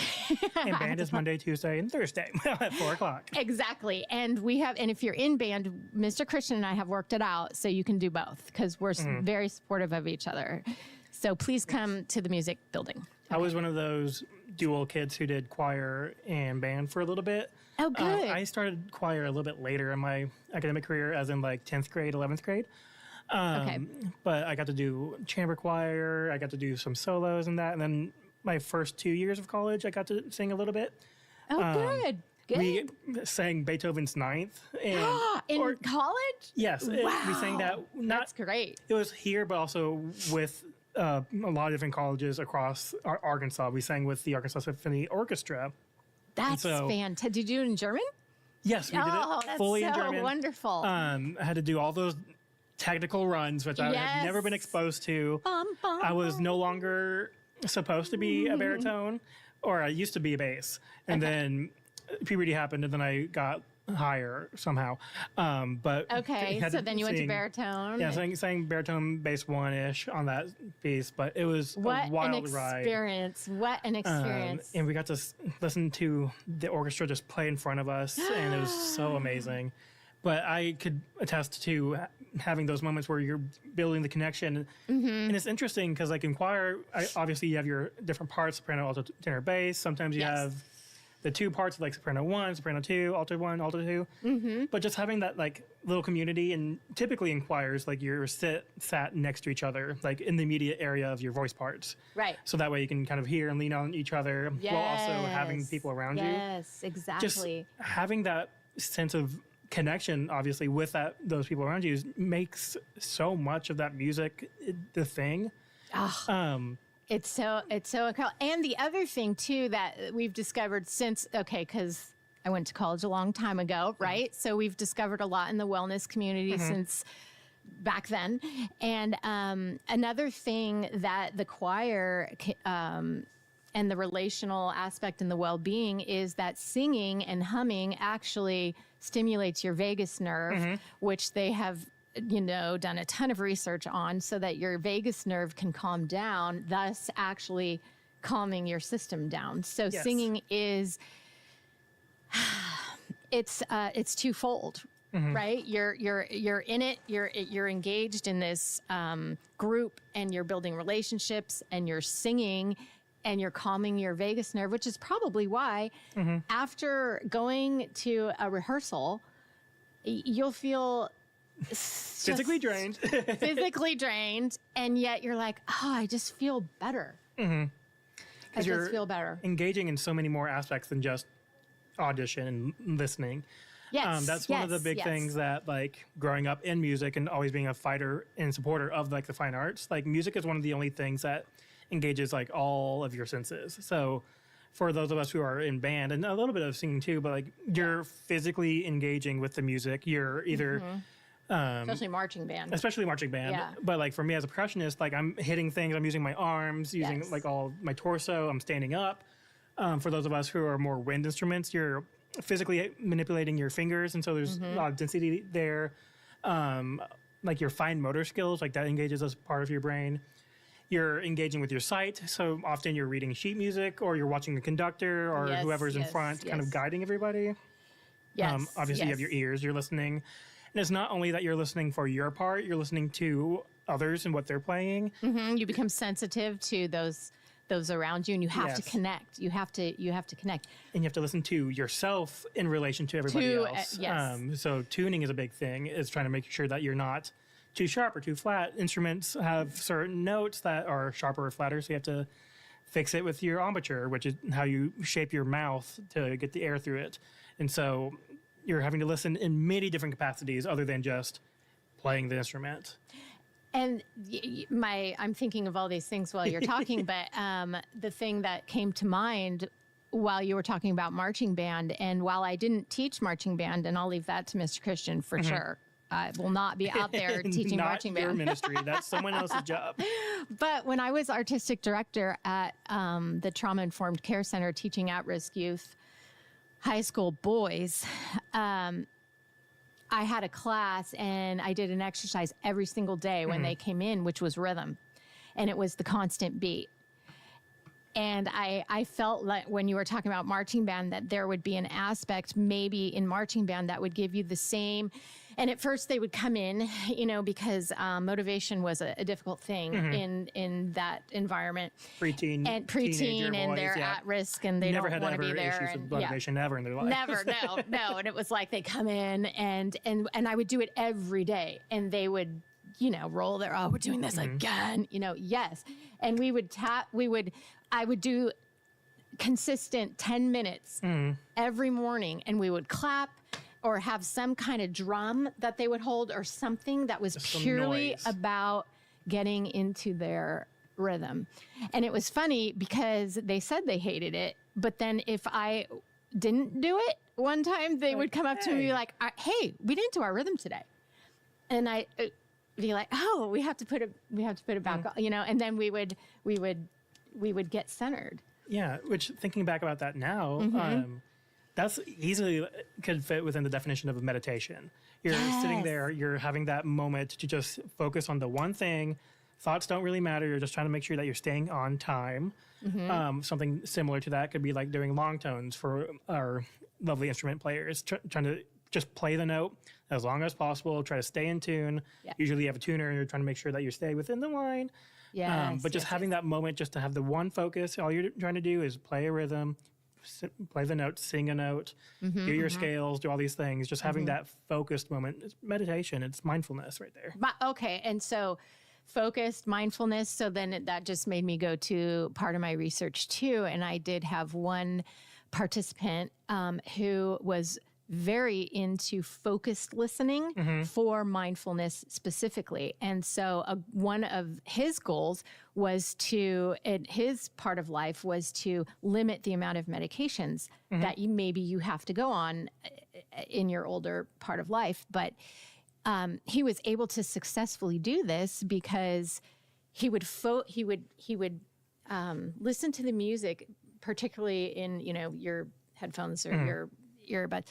And band is Monday, Tuesday, and Thursday at 4 o'clock. Exactly. And if you're in band, Mr. Christian and I have worked it out so you can do both because we're very supportive of each other. So please come to the music building. I was one of those dual kids who did choir and band for a little bit. Oh, good. I started choir a little bit later in my academic career, as in like 10th grade, 11th grade. Okay. But I got to do chamber choir. I got to do some solos and that. And then my first 2 years of college, I got to sing a little bit. Oh, good. Good. We sang Beethoven's Ninth. And, in college? Yes. Wow. We sang that. That's great. It was here, but also with a lot of different colleges across Arkansas. We sang with the Arkansas Symphony Orchestra. That's fantastic. Did you do it in German? Yes, we did it fully in German. Wonderful. I had to do all those technical runs, which I had never been exposed to. I was no longer supposed to be a baritone, or I used to be a bass, and then puberty happened, and then I got higher somehow. But so then you went to baritone. Yeah, sang baritone bass 1-ish on that piece, but it was a wild ride. What an experience! And we got to listen to the orchestra just play in front of us, and it was so amazing. But I could attest to having those moments where you're building the connection. And it's interesting because like in choir, obviously you have your different parts, soprano, alto, tenor, bass. Sometimes you have the two parts like soprano 1, soprano 2, alto 1, alto 2. But just having that like little community, and typically in choirs, like you're sat next to each other, like in the immediate area of your voice parts. Right. So that way you can kind of hear and lean on each other while also having people around you. Yes, exactly. Just having that sense of connection, obviously, with those people around you makes so much of that music the thing. It's so incredible. And the other thing too that we've discovered since because I went to college a long time ago, right? So we've discovered a lot in the wellness community since back then. And another thing that the choir and the relational aspect and the well-being is that singing and humming actually stimulates your vagus nerve, which they have, done a ton of research on so that your vagus nerve can calm down, thus actually calming your system down. So singing is, it's twofold. Right? You're in it, you're engaged in this group, and you're building relationships, and you're singing, and you're calming your vagus nerve, which is probably why after going to a rehearsal, you'll feel physically drained. Physically drained, and yet you're like, I just feel better. I just feel better. Engaging in so many more aspects than just audition and listening. Yes, that's one of the big things that, like, growing up in music and always being a fighter and supporter of like the fine arts, like music is one of the only things that engages like all of your senses. So for those of us who are in band and a little bit of singing too, but like you're physically engaging with the music. You're either especially marching band. Yeah. But like for me as a percussionist, like I'm hitting things, I'm using my arms, using like all my torso, I'm standing up. For those of us who are more wind instruments, you're physically manipulating your fingers, and so there's a lot of density there. Like your fine motor skills, like that engages as part of your brain. You're engaging with your sight, so often you're reading sheet music, or you're watching the conductor, or whoever's in front, kind of guiding everybody. Obviously, you have your ears, you're listening. And it's not only that you're listening for your part, you're listening to others and what they're playing. You become sensitive to those around you, and you have to connect. You have to connect. And you have to listen to yourself in relation to everybody else. So tuning is a big thing, is trying to make sure that you're not too sharp or too flat. Instruments have certain notes that are sharper or flatter, so you have to fix it with your embouchure, which is how you shape your mouth to get the air through it. And so you're having to listen in many different capacities other than just playing the instrument. And I'm thinking of all these things while you're talking, but the thing that came to mind while you were talking about marching band, and while I didn't teach marching band, and I'll leave that to Mr. Christian for sure. I will not be out there teaching Not marching your band. ministry. That's someone else's job. But when I was artistic director at the Trauma Informed Care Center teaching at-risk youth, high school boys, I had a class and I did an exercise every single day when they came in, which was rhythm. And it was the constant beat. And I felt like when you were talking about marching band that there would be an aspect maybe in marching band that would give you the same. And at first they would come in, you know, because motivation was a difficult thing in that environment. Preteen And teenager preteen, and boys, they're yeah. at risk and they Never don't had want to be ever there. issues and, with motivation ever in their life. Never, no. And it was like they come in and I would do it every day, and they would, you know, roll their, oh, we're doing this again, you know, yes. And I would do consistent 10 minutes every morning, and we would clap or have some kind of drum that they would hold or something that was Some purely noise. about getting into their rhythm. And it was funny because they said they hated it, but then if I didn't do it one time, they would come up to me and be like, hey, we didn't do our rhythm today. And I be like, oh, we have to put it back on, you know, and then we would get centered. Yeah, which thinking back about that now, that's easily could fit within the definition of a meditation. You're sitting there, you're having that moment to just focus on the one thing. Thoughts don't really matter. You're just trying to make sure that you're staying on time. Something similar to that could be like doing long tones for our lovely instrument players, trying to just play the note as long as possible, try to stay in tune. Usually you have a tuner and you're trying to make sure that you stay within the line. But just having that moment just to have the one focus, all you're trying to do is play a rhythm, play the note, sing a note, do your scales, do all these things. Just having that focused moment. It's meditation. It's mindfulness right there. Okay, and so focused mindfulness. So then that just made me go to part of my research too. And I did have one participant who was very into focused listening for mindfulness specifically. And so one of his goals was to, in his part of life, was to limit the amount of medications that you have to go on in your older part of life. But he was able to successfully do this because he would listen to the music, particularly in, you know, your headphones or your earbuds.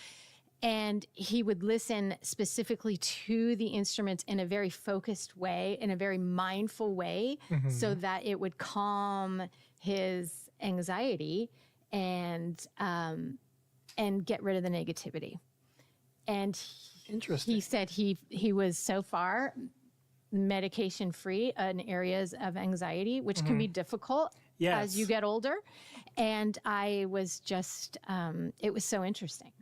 And he would listen specifically to the instruments in a very focused way, in a very mindful way, so that it would calm his anxiety and get rid of the negativity. And he said he was so far medication free in areas of anxiety, which can be difficult as you get older. And I was just, it was so interesting.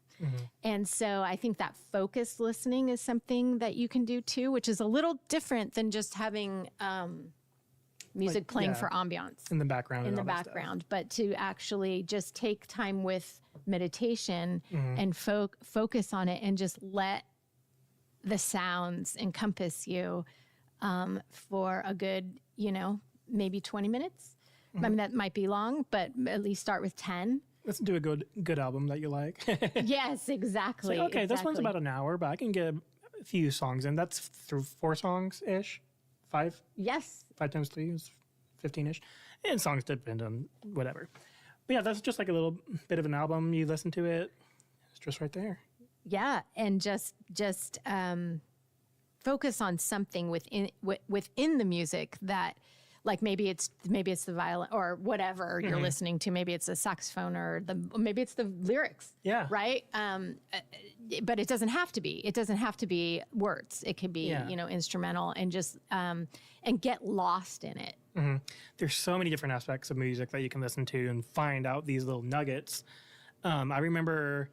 And so I think that focused listening is something that you can do too, which is a little different than just having music playing for ambiance in the background. In the background, but to actually just take time with meditation and focus on it and just let the sounds encompass you for a good, you know, maybe 20 minutes. I mean, that might be long, but at least start with 10. Let's do a good album that you like. Yes, exactly. So, okay, this one's about an hour, but I can get a few songs in. That's through 4 songs-ish? 5? Yes. 5 times 3 is 15-ish. And songs depend on whatever. But yeah, that's just like a little bit of an album. You listen to it, it's just right there. Yeah, and just focus on something within the music that, like maybe it's the violin or whatever you're listening to. Maybe it's the saxophone or maybe it's the lyrics. Yeah. Right. But it doesn't have to be. It doesn't have to be words. It can be you know, instrumental, and just and get lost in it. There's so many different aspects of music that you can listen to and find out these little nuggets. I remember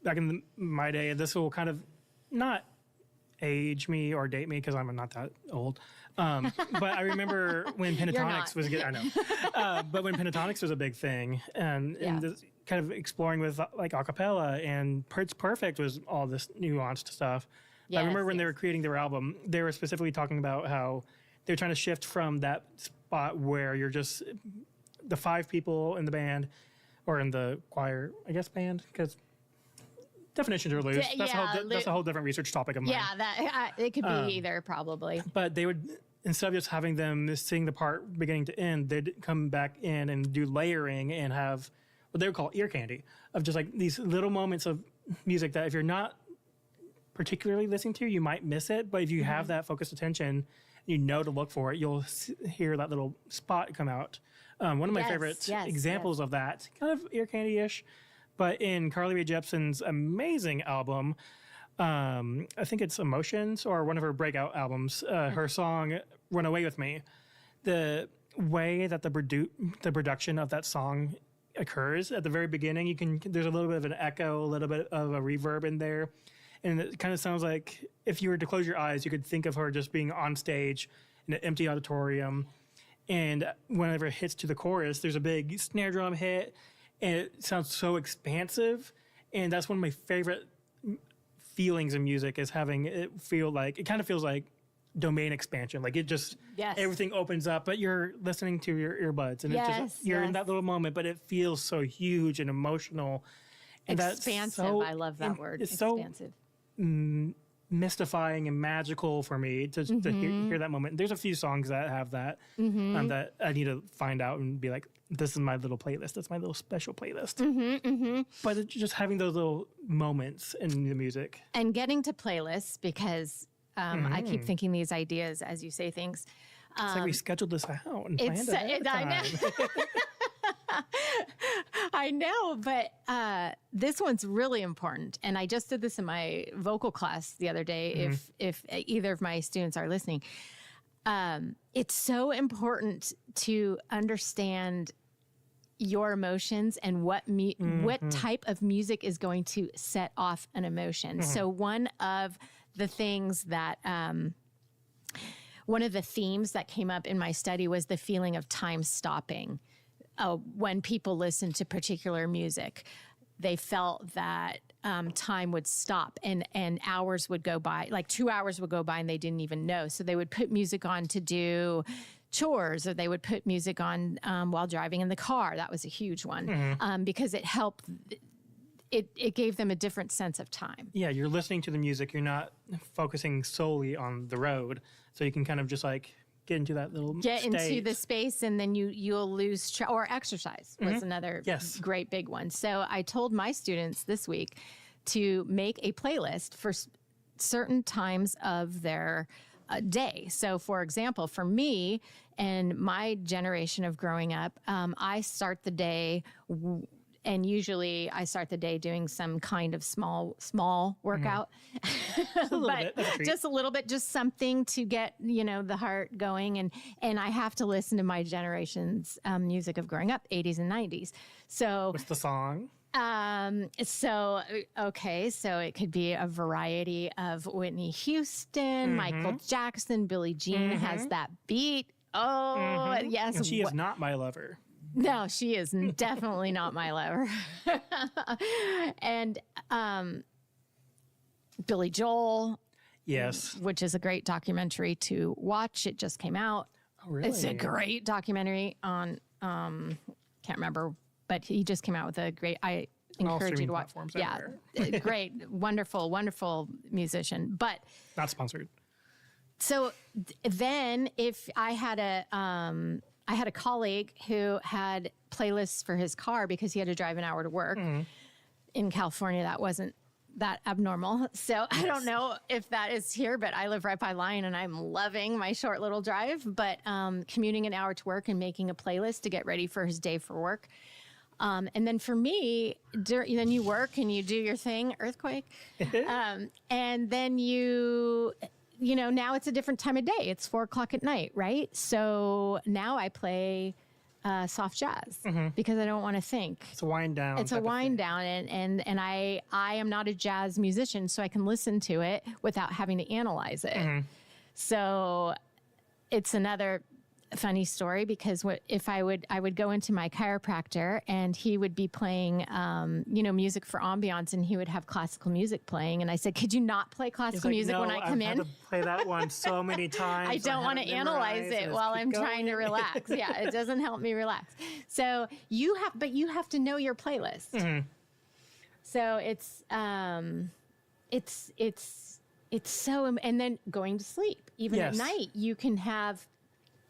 back in my day, this will kind of not age me or date me because I'm not that old. But I remember when pentatonics was good. I know. But when pentatonics was a big thing, and this kind of exploring with like a cappella, and Pitch Perfect was all this nuanced stuff. I remember when they were creating their album, they were specifically talking about how they're trying to shift from that spot where you're just the 5 people in the band or in the choir, I guess band, because definitions are loose. That's a whole different research topic of mine. Yeah, it could be either probably. But they would, instead of just having them sing the part beginning to end, they'd come back in and do layering and have what they would call ear candy, of just like these little moments of music that if you're not particularly listening to, you might miss it. But if you have that focused attention, you know to look for it, you'll hear that little spot come out. One of my favorite examples of that, kind of ear candy-ish, but in Carly Rae Jepsen's amazing album, I think it's Emotions, or one of her breakout albums, her song Run Away With Me. The way that the production of that song occurs at the very beginning, there's a little bit of an echo, a little bit of a reverb in there. And it kind of sounds like if you were to close your eyes, you could think of her just being on stage in an empty auditorium. And whenever it hits to the chorus, there's a big snare drum hit, and it sounds so expansive. And that's one of my favorite feelings in music, is having it kind of feels like domain expansion. Like it just, everything opens up, but you're listening to your earbuds, and you're in that little moment, but it feels so huge and emotional. And expansive. I love that word. It's expansive. So mystifying and magical for me to hear that moment. There's a few songs that have that that I need to find out and be like, this is my little playlist. That's my little special playlist. But it's just having those little moments in the music. And getting to playlists, because I keep thinking these ideas as you say things. It's like we scheduled this out and planned it ahead of time. I know, but this one's really important. And I just did this in my vocal class the other day, if either of my students are listening. It's so important to understand your emotions and what type of music is going to set off an emotion. So one of the things that... one of the themes that came up in my study was the feeling of time stopping. When people listen to particular music, they felt that time would stop and hours would go by, like 2 hours would go by and they didn't even know. So they would put music on to do chores, or they would put music on while driving in the car. That was a huge one because it helped. It gave them a different sense of time. Yeah, you're listening to the music. You're not focusing solely on the road. So you can kind of just like get into that little into the space, and then you'll lose or exercise was another great big one. So I told my students this week to make a playlist for certain times of their day. So for example, for me and my generation of growing up, I start the day and usually I start the day doing some kind of small workout, but just a little bit, just something to get, the heart going. And I have to listen to my generation's music of growing up, 80s and 90s. So what's the song? So it could be a variety of Whitney Houston, Michael Jackson, Billie Jean has that beat. Oh, yes. And she is not my lover. No, she is definitely not my lover. And Billy Joel. Yes. Which is a great documentary to watch. It just came out. Oh, really? It's a great documentary on, can't remember, but he just came out with a great, I encourage you to watch. Yeah. Great, wonderful, wonderful musician, but. Not sponsored. So then if I had a colleague who had playlists for his car because he had to drive an hour to work. In California, that wasn't that abnormal. So I don't know if that is here, but I live right by Lyon and I'm loving my short little drive. But commuting an hour to work and making a playlist to get ready for his day for work. And then for me, then you work and you do your thing, earthquake. And then now it's a different time of day. It's 4:00 at night, right? So now I play soft jazz because I don't want to think. It's a wind down. It's a wind down, and I am not a jazz musician, so I can listen to it without having to analyze it. So it's another funny story because if I would go into my chiropractor and he would be playing, music for ambiance, and he would have classical music playing. And I said, could you not play classical music no, when I come I've in? had to play that one so many times. I don't want to analyze it while I'm trying to relax. Yeah, it doesn't help me relax. So you have to know your playlist. Mm-hmm. So it's so, and then going to sleep, even at night, you can have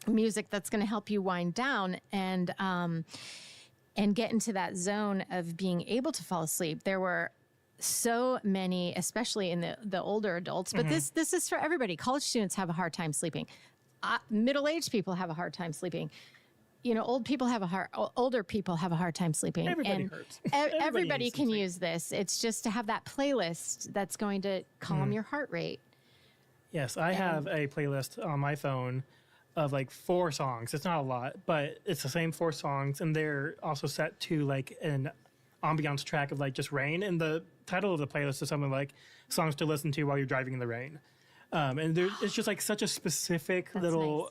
music that's going to help you wind down and get into that zone of being able to fall asleep. There were so many, especially in the older adults, but this is for everybody. College students have a hard time sleeping. Middle-aged people have a hard time sleeping. Older people have a hard time sleeping. Everybody hurts. Everybody can use this. It's just to have that playlist that's going to calm your heart rate. Yes, I have a playlist on my phone of like 4 songs. It's not a lot, but it's the same 4 songs, and they're also set to like an ambiance track of like just rain. And the title of the playlist is something like "Songs to Listen to While You're Driving in the Rain," and it's just like such a specific little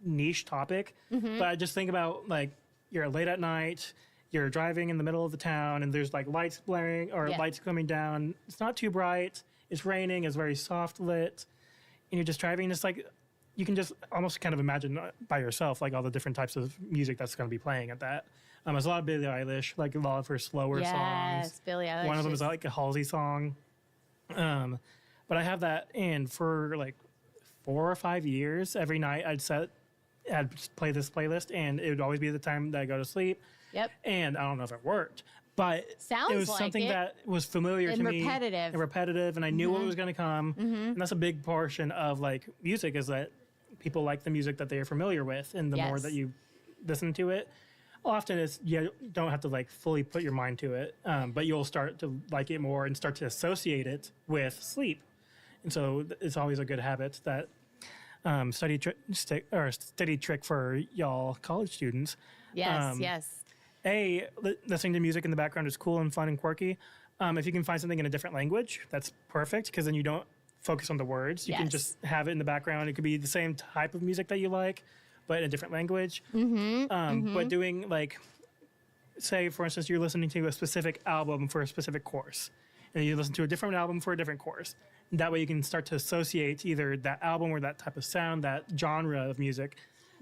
niche topic. But I just think about like you're late at night, you're driving in the middle of the town, and there's like lights blaring or lights coming down. It's not too bright. It's raining. It's very soft lit, and you're just driving. It's like you can just almost kind of imagine by yourself like all the different types of music that's going to be playing at that. There's a lot of Billie Eilish, like a lot of her slower songs. Yes, Billie Eilish. One of them is like a Halsey song. But I have that in for like 4 or 5 years. Every night I'd play this playlist, and it would always be the time that I go to sleep. Yep. And I don't know if it worked, but Sounds it was like something it. that was familiar And to me. repetitive. And I knew what was going to come. And that's a big portion of like music, is that people like the music that they are familiar with, and the more that you listen to it, often it's you don't have to like fully put your mind to it, but you'll start to like it more and start to associate it with sleep. And so it's always a good habit that steady trick for y'all college students. Yes. Listening to music in the background is cool and fun and quirky. If you can find something in a different language, that's perfect, because then you don't focus on the words. You can just have it in the background. It could be the same type of music that you like, but in a different language. But doing like, say for instance, you're listening to a specific album for a specific course, and you listen to a different album for a different course. That way you can start to associate either that album or that type of sound, that genre of music,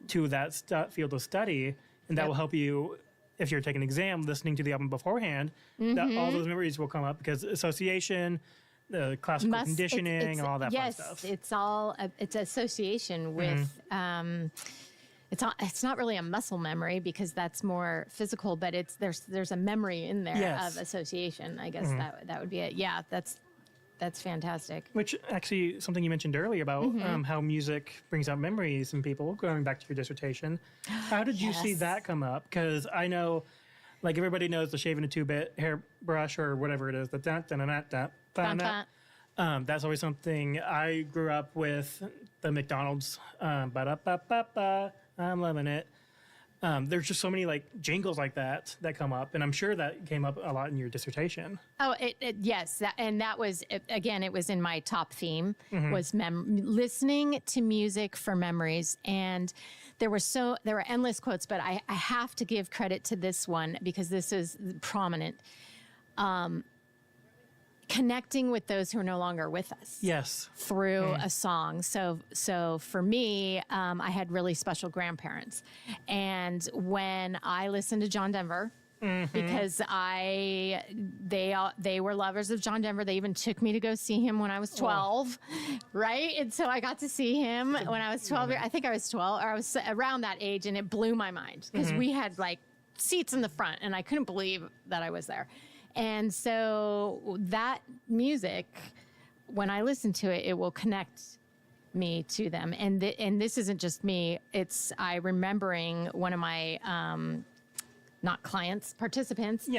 to that field of study, and that will help you. If you're taking an exam, listening to the album beforehand, that all those memories will come up, because association, the classical conditioning, and all that fun stuff. Yes, it's all it's association with. It's not really a muscle memory, because that's more physical, but there's a memory in there of association. I guess that would be it. Yeah, that's fantastic. Which actually, something you mentioned earlier about how music brings out memories in people, going back to your dissertation. How did you see that come up? Because I know, like, everybody knows the shaving a 2-bit hairbrush or whatever it is. The that's always something I grew up with. The McDonald's, ba-da-ba-ba-ba, I'm loving it. There's just so many like jingles like that come up, and I'm sure that came up a lot in your dissertation. Oh, yes, that was again. It was in my top theme was listening to music for memories, and there were endless quotes, but I have to give credit to this one because this is prominent. Connecting with those who are no longer with us. Yes. Through a song. So for me, I had really special grandparents. And when I listened to John Denver, because they were lovers of John Denver. They even took me to go see him when I was 12, right? And so I got to see him when I was 12. I think I was 12, or I was around that age, and it blew my mind because we had like seats in the front, and I couldn't believe that I was there. And so that music, when I listen to it, it will connect me to them. And this isn't just me. It's I remembering one of my, not clients, participants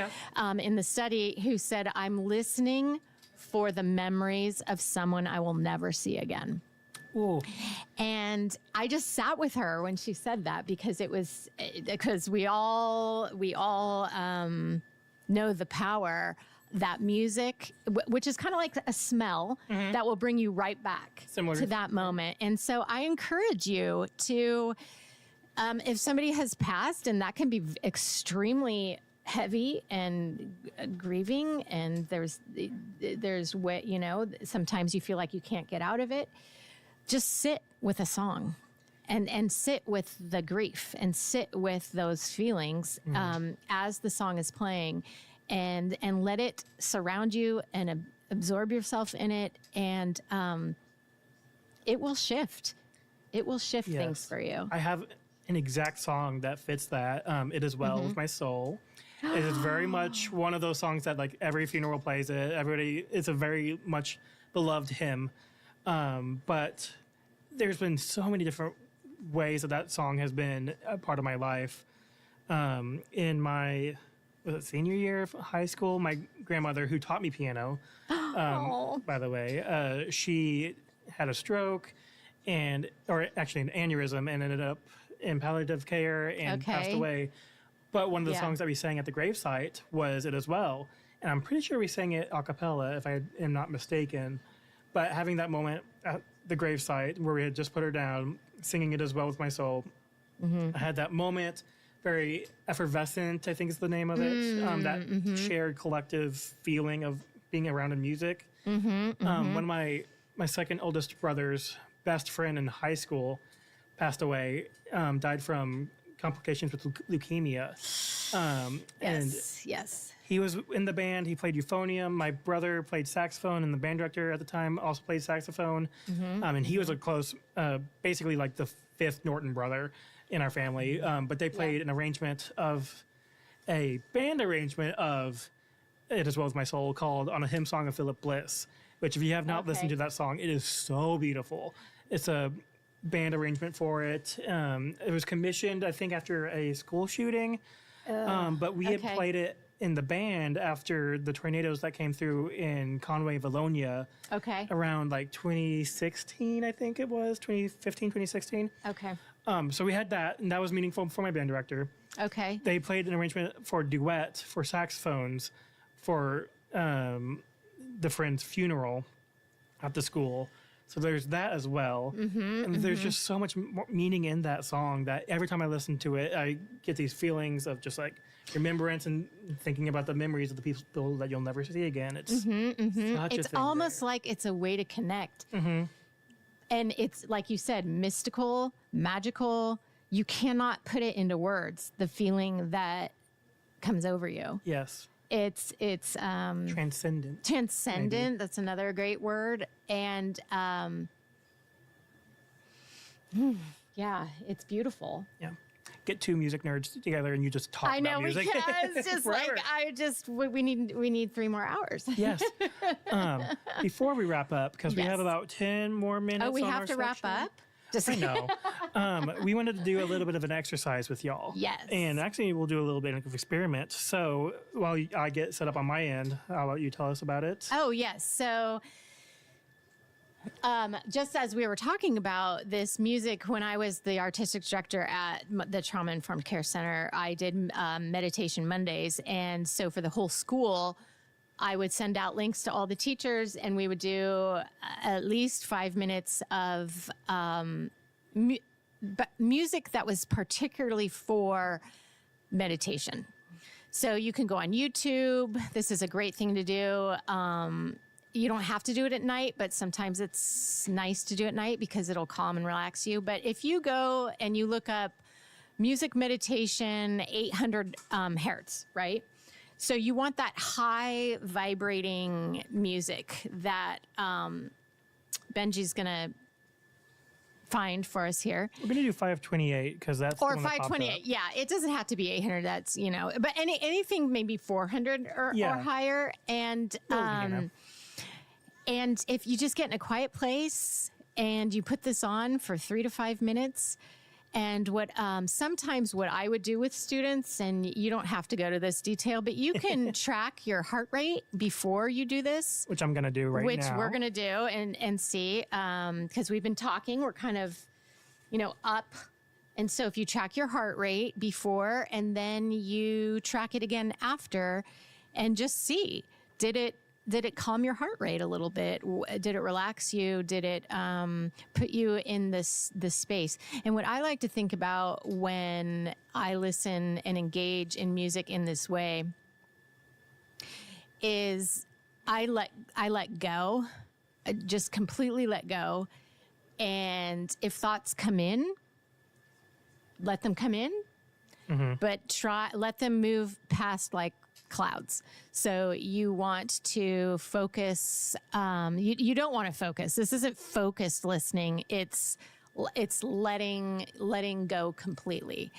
in the study who said, I'm listening for the memories of someone I will never see again. Ooh. And I just sat with her when she said that, because we all know the power that music, which is kind of like a smell that will bring you right back to that moment. And so I encourage you to If somebody has passed, and that can be extremely heavy and grieving, and there's what, you know, sometimes you feel like you can't get out of it. Just sit with a song and sit with the grief and sit with those feelings as the song is playing, and let it surround you and absorb yourself in it, and it will shift. It will shift things for you. I have an exact song that fits that. It is Well With My Soul. It is very much one of those songs that like every funeral plays it. Everybody, it's a very much beloved hymn. But there's been so many different ways that song has been a part of my life. In my senior year of high school, my grandmother, who taught me piano, by the way, she had a stroke or actually an aneurysm, and ended up in palliative care and passed away. But one of the songs that we sang at the gravesite was It As Well. And I'm pretty sure we sang it a cappella, if I am not mistaken. But having that moment at the gravesite where we had just put her down, singing It As Well With My Soul, I had that moment, very effervescent, I think is the name of it, that shared collective feeling of being around in music. One of my second oldest brother's best friend in high school passed away, died from complications with leukemia. And he was in the band. He played euphonium. My brother played saxophone, and the band director at the time also played saxophone. And he was a close, basically like the fifth Norton brother in our family. But they played an arrangement of a band arrangement of It As Well As My Soul called On a Hymn Song of Philip Bliss, which if you have not listened to that song, it is so beautiful. It's a band arrangement for it. It was commissioned, I think, after a school shooting. But we had played it in the band after the tornadoes that came through in Conway, Valonia. Around like 2016, I think it was, 2015, 2016. So we had that, and that was meaningful for my band director. They played an arrangement for duet for saxophones for the friend's funeral at the school. So there's that as well. And there's just so much more meaning in that song that every time I listen to it, I get these feelings of just like remembrance and thinking about the memories of the people that you'll never see again. It's such it's almost like it's a way to connect. And it's, like you said, mystical, magical. You cannot put it into words, the feeling that comes over you. Yes. It's transcendent. Maybe. That's another great word. And it's beautiful. Yeah. Get two music nerds together and you just talk about music. I know, it's just like we need 3 more hours. Yes. Before we wrap up, because we have about 10 more minutes. Oh, we have to wrap up? I know. We wanted to do a little bit of an exercise with y'all. Yes. And actually, we'll do a little bit of experiment. So while I get set up on my end, I'll let you tell us about it. Oh, yes. So just as we were talking about this music, when I was the artistic director at the Trauma Informed Care Center, I did Meditation Mondays. And so for the whole school, I would send out links to all the teachers, and we would do at least 5 minutes of music that was particularly for meditation. So you can go on YouTube. This is a great thing to do. You don't have to do it at night, but sometimes it's nice to do it at night because it'll calm and relax you. But if you go and you look up music meditation 800 hertz, right? So you want that high vibrating music that Benji's going to find for us here. We're going to do 528 because that's or 528. Yeah, it doesn't have to be 800. That's, but anything maybe 400 or higher. And and if you just get in a quiet place and you put this on for 3 to 5 minutes. And sometimes what I would do with students, and you don't have to go to this detail, but you can track your heart rate before you do this. Which I'm going to do right now. Which we're going to do and see, because we've been talking, we're kind of, up. And so if you track your heart rate before and then you track it again after and just see, did it calm your heart rate a little bit? Did it relax you? Did it put you in this space? And what I like to think about when I listen and engage in music in this way is I let go, just completely let go. And if thoughts come in, let them come in, but let them move past like clouds. So you want to focus, you don't want to focus. This isn't focused listening. It's letting go completely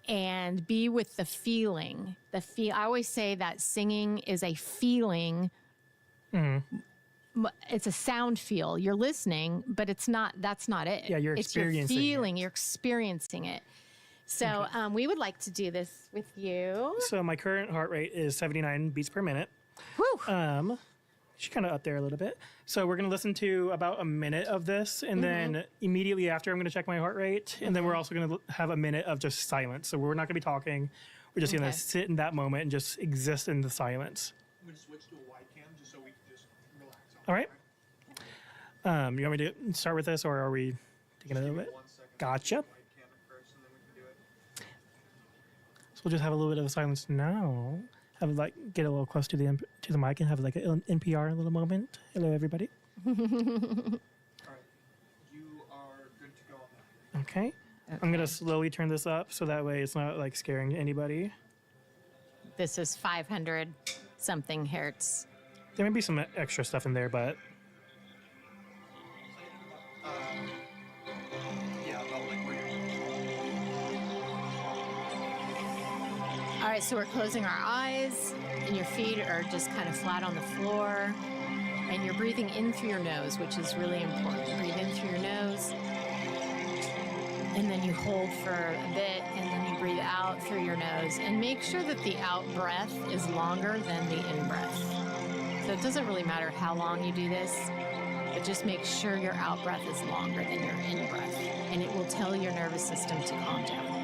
and be with the feeling. I always say that singing is a feeling. It's a sound feel. You're listening, but that's not it. Yeah, you're experiencing It's your feeling. You're experiencing it. So we would like to do this with you. So my current heart rate is 79 beats per minute. Woo! She's kind of up there a little bit. So we're going to listen to about a minute of this. And then immediately after, I'm going to check my heart rate. And then we're also going to have a minute of just silence. So we're not going to be talking. We're just going to sit in that moment and just exist in the silence. I'm going to switch to a wide cam just so we can just relax. All right. You want me to start with this, or are we taking a little bit? Gotcha. So we'll just have a little bit of silence now. Have get a little close to the mic and have like an NPR little moment. Hello, everybody. All right, you are good to go on that. Okay. I'm gonna slowly turn this up so that way it's not like scaring anybody. This is 500 something hertz. There may be some extra stuff in there, but All right, so we're closing our eyes, and your feet are just kind of flat on the floor, and you're breathing in through your nose, which is really important. Breathe in through your nose, and then you hold for a bit, and then you breathe out through your nose, and make sure that the out breath is longer than the in breath. So it doesn't really matter how long you do this, but just make sure your out breath is longer than your in breath, and it will tell your nervous system to calm down.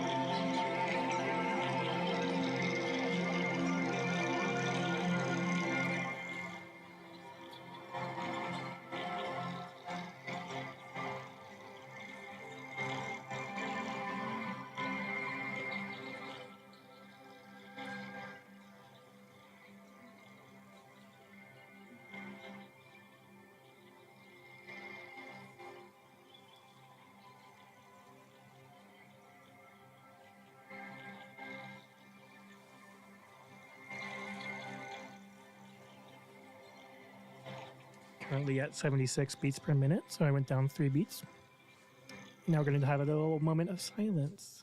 currently at 76 beats per minute, so I went down 3 beats. Now we're going to have a little moment of silence.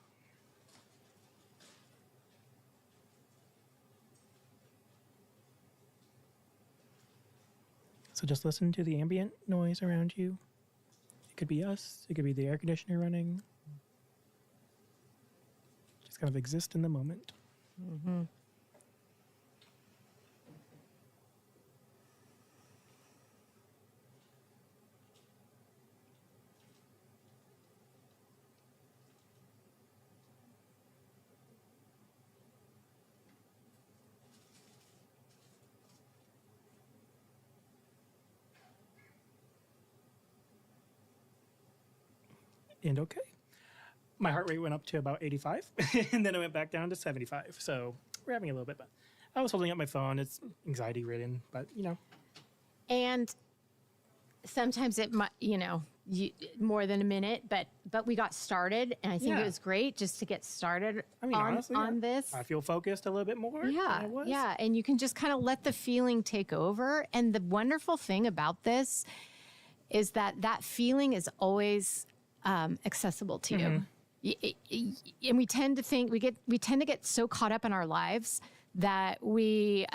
So just listen to the ambient noise around you. It could be us, it could be the air conditioner running. Just kind of exist in the moment. Mm-hmm. And okay. My heart rate went up to about 85, and then it went back down to 75. So we're having a little bit, but I was holding up my phone. It's anxiety ridden, but you know. And sometimes it might, more than a minute, but we got started, and I think it was great just to get started honestly, on this. I feel focused a little bit more. Yeah, than I was. yeah, and you can just kind of let the feeling take over. And the wonderful thing about this is that feeling is always accessible to you. And we tend to get so caught up in our lives that we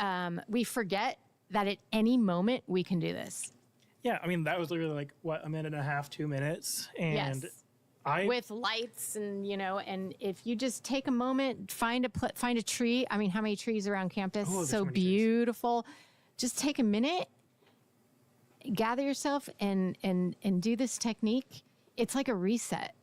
forget that at any moment we can do this. Yeah, I mean that was literally like what, a minute and a half, 2 minutes, and yes. With lights and and if you just take a moment, find a tree. I mean, how many trees around campus? Oh, so beautiful. Trees. Just take a minute, gather yourself, and do this technique. It's like a reset.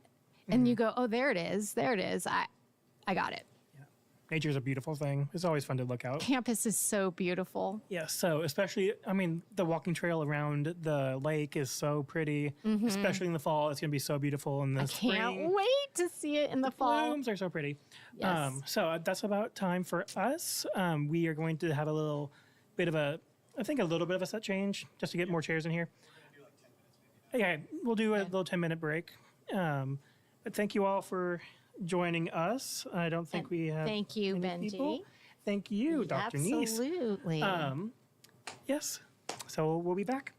And you go, oh, there it is. I got it. Yeah. nature's a beautiful thing. It's always fun to look out. Campus is so beautiful. Yeah, so especially, I mean, the walking trail around the lake is so pretty, Mhm. especially in the fall. It's going to be so beautiful in the spring. Can't wait to see it in the fall. Blooms are so pretty. Yes. So that's about time for us. We are going to have a little bit of a set change just to get more chairs in here. Yeah, we'll do a little 10-minute break. But thank you all for joining us. I don't think we have. Thank you, any Benji. people. Thank you, Dr. Neese. Absolutely. Yes. So we'll be back.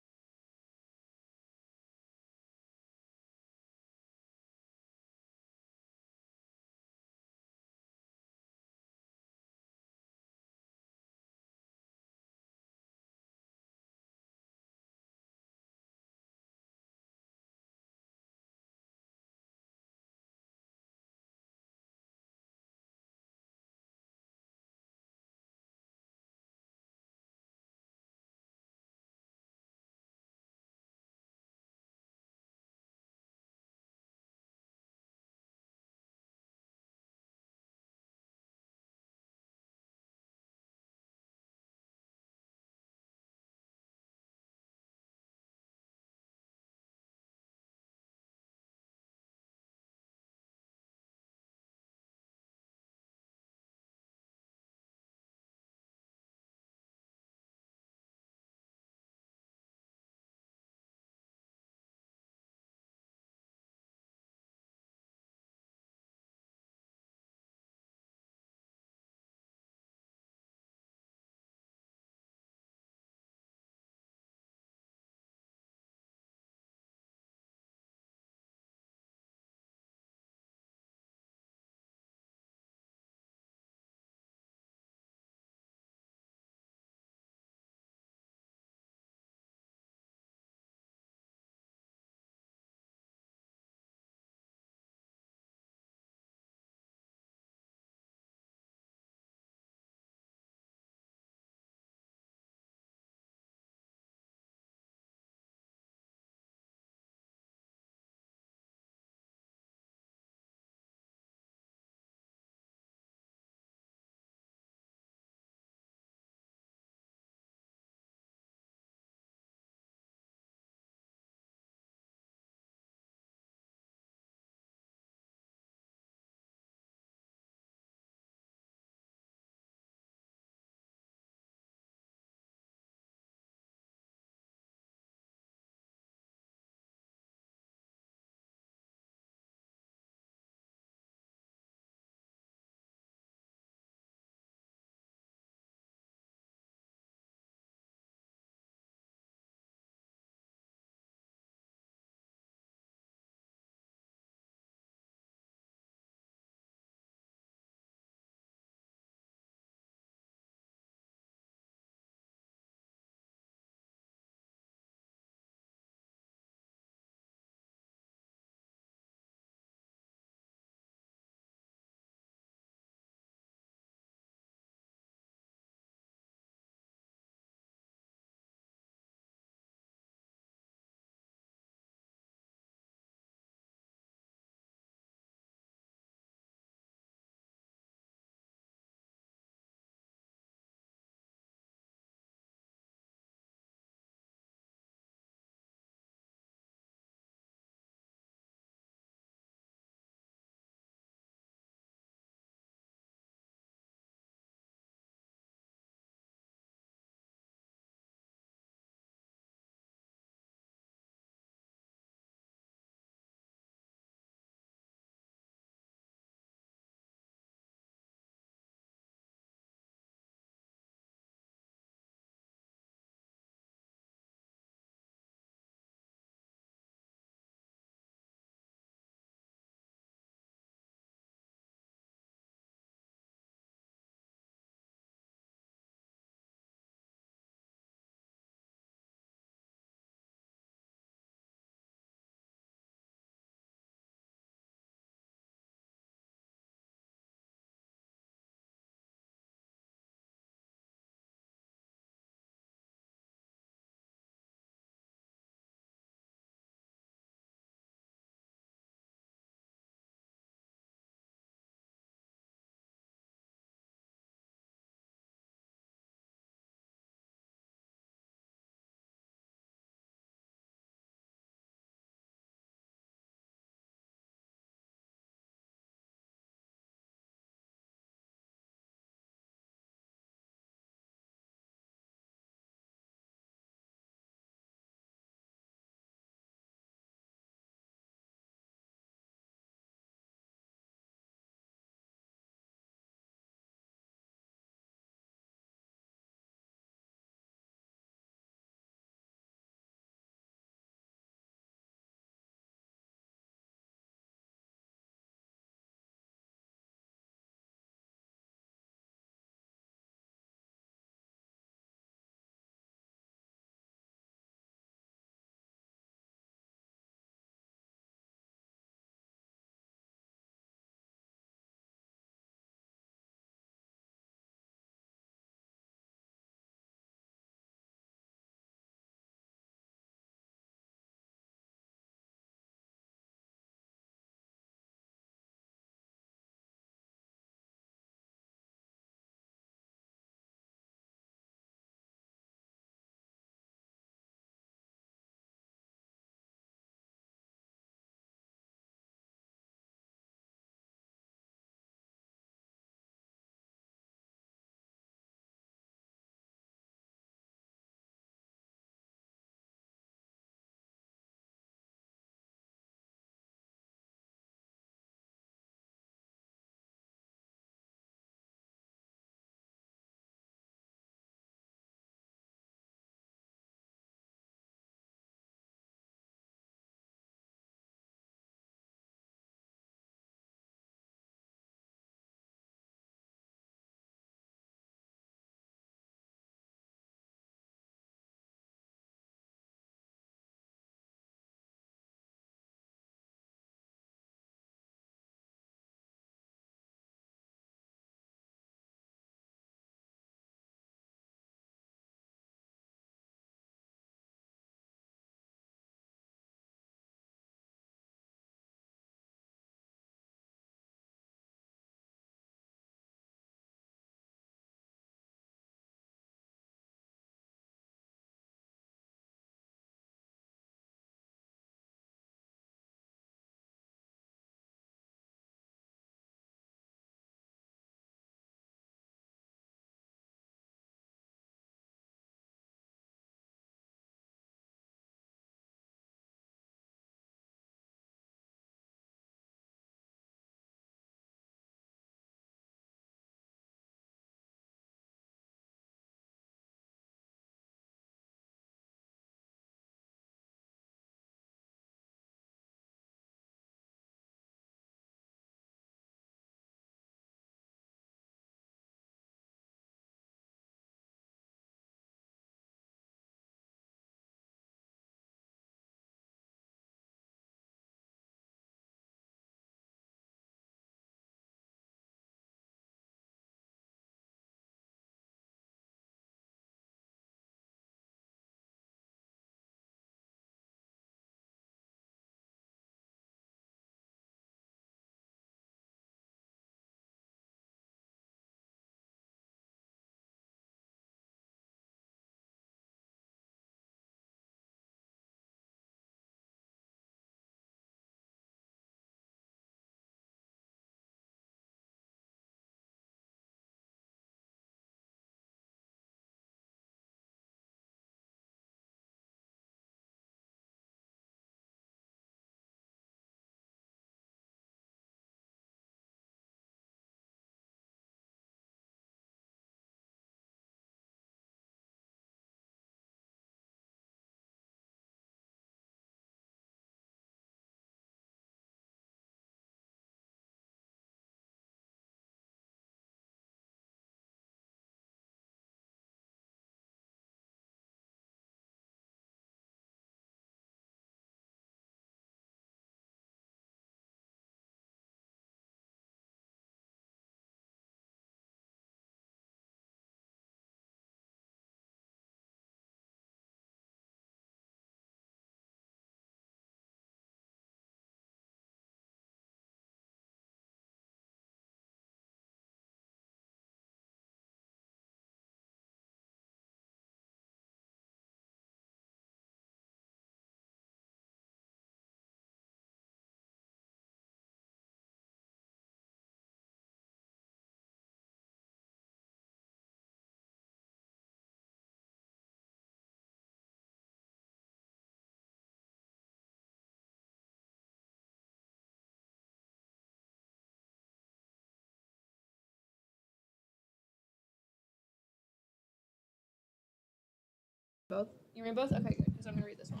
both? You read both? Okay, good, because I'm gonna read this one.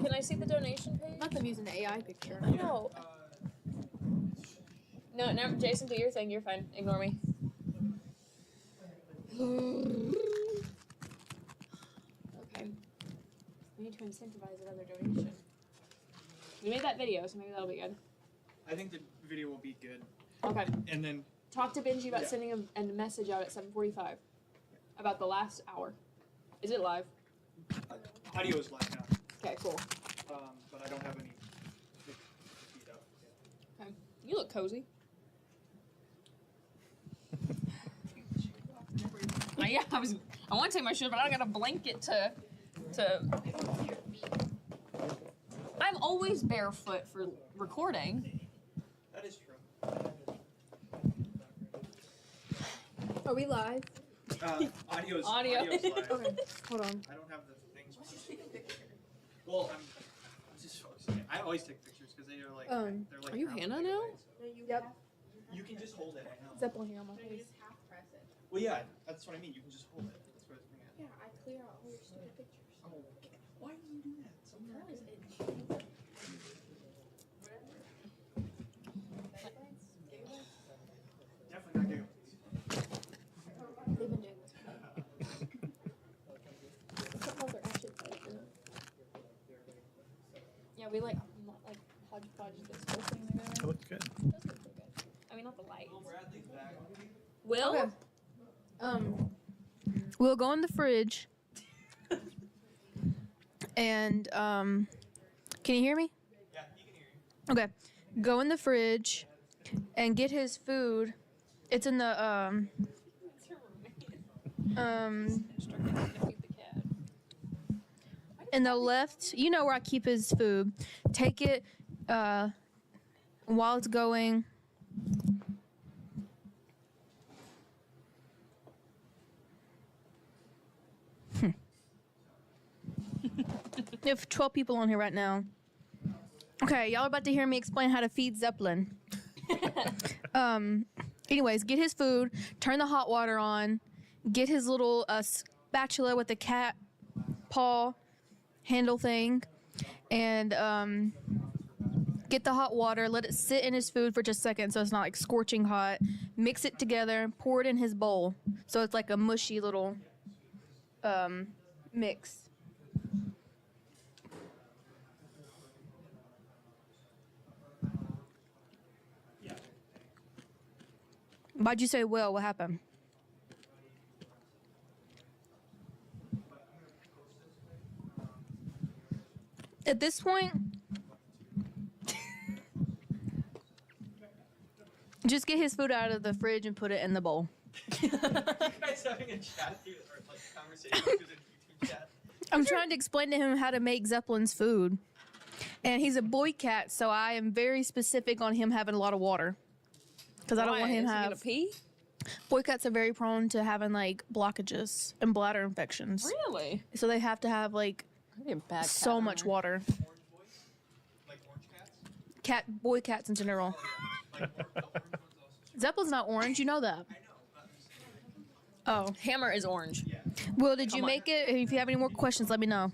Can I see the donation page? Not them using the AI picture. No. No, Jason, do your thing. You're fine. Ignore me. Okay. We need to incentivize another donation. We made that video, so maybe that'll be good. I think the video will be good. Okay. And then Talk to Benji about Yeah. sending a message out at 7:45 about the last hour. Is it live? audio is live now. Okay, cool. But I don't have any feed up yet. Okay. You look cozy. Yeah, I want to take my shirt, but I don't got a blanket to. I'm always barefoot for recording. That is true. Are we live? Audio's Audio. audio's live. Okay, hold on. I don't have the things. Well, I'm just focusing. I always take pictures because they are like. They're like. Are you Hannah now? Yep. You can just hold it. I know. Zeppelin here on my face. Well, yeah, that's what I mean. You can just hold it. That's what I was bringing at. Yeah, I clear out all your stupid pictures. Oh, why do you do that? Definitely not giggles. They've been doing this. Sometimes they're actually fun. Yeah, we like hodgepodge this whole thing together. It looks good. It does look pretty good. I mean, not the lights. Bradley's back. Will? Okay. We'll go in the fridge. And can you hear me? Yeah, you can hear you. Okay. Go in the fridge and get his food. It's in the in the left, you know where I keep his food. Take it while it's going. We have 12 people on here right now. Okay, y'all are about to hear me explain how to feed Zeppelin. Anyways, get his food, turn the hot water on, get his little spatula with the cat paw handle thing, and get the hot water, let it sit in his food for just a second so it's not like scorching hot. Mix it together, pour it in his bowl so it's like a mushy little mix. Why'd you say Will? What happened? At this point, just get his food out of the fridge and put it in the bowl. You guys having a chat through or like conversation through the YouTube chat? I'm trying to explain to him how to make Zeppelin's food. And he's a boy cat, so I am very specific on him having a lot of water. Because I don't want him to have. Pee? Boy cats are very prone to having like blockages and bladder infections. Really? So they have to have like so much water. Like orange cats? Boy cats in general. Zeppelin's not orange, you know that. Oh. Hammer is orange. Will, did you make it? If you have any more questions, let me know.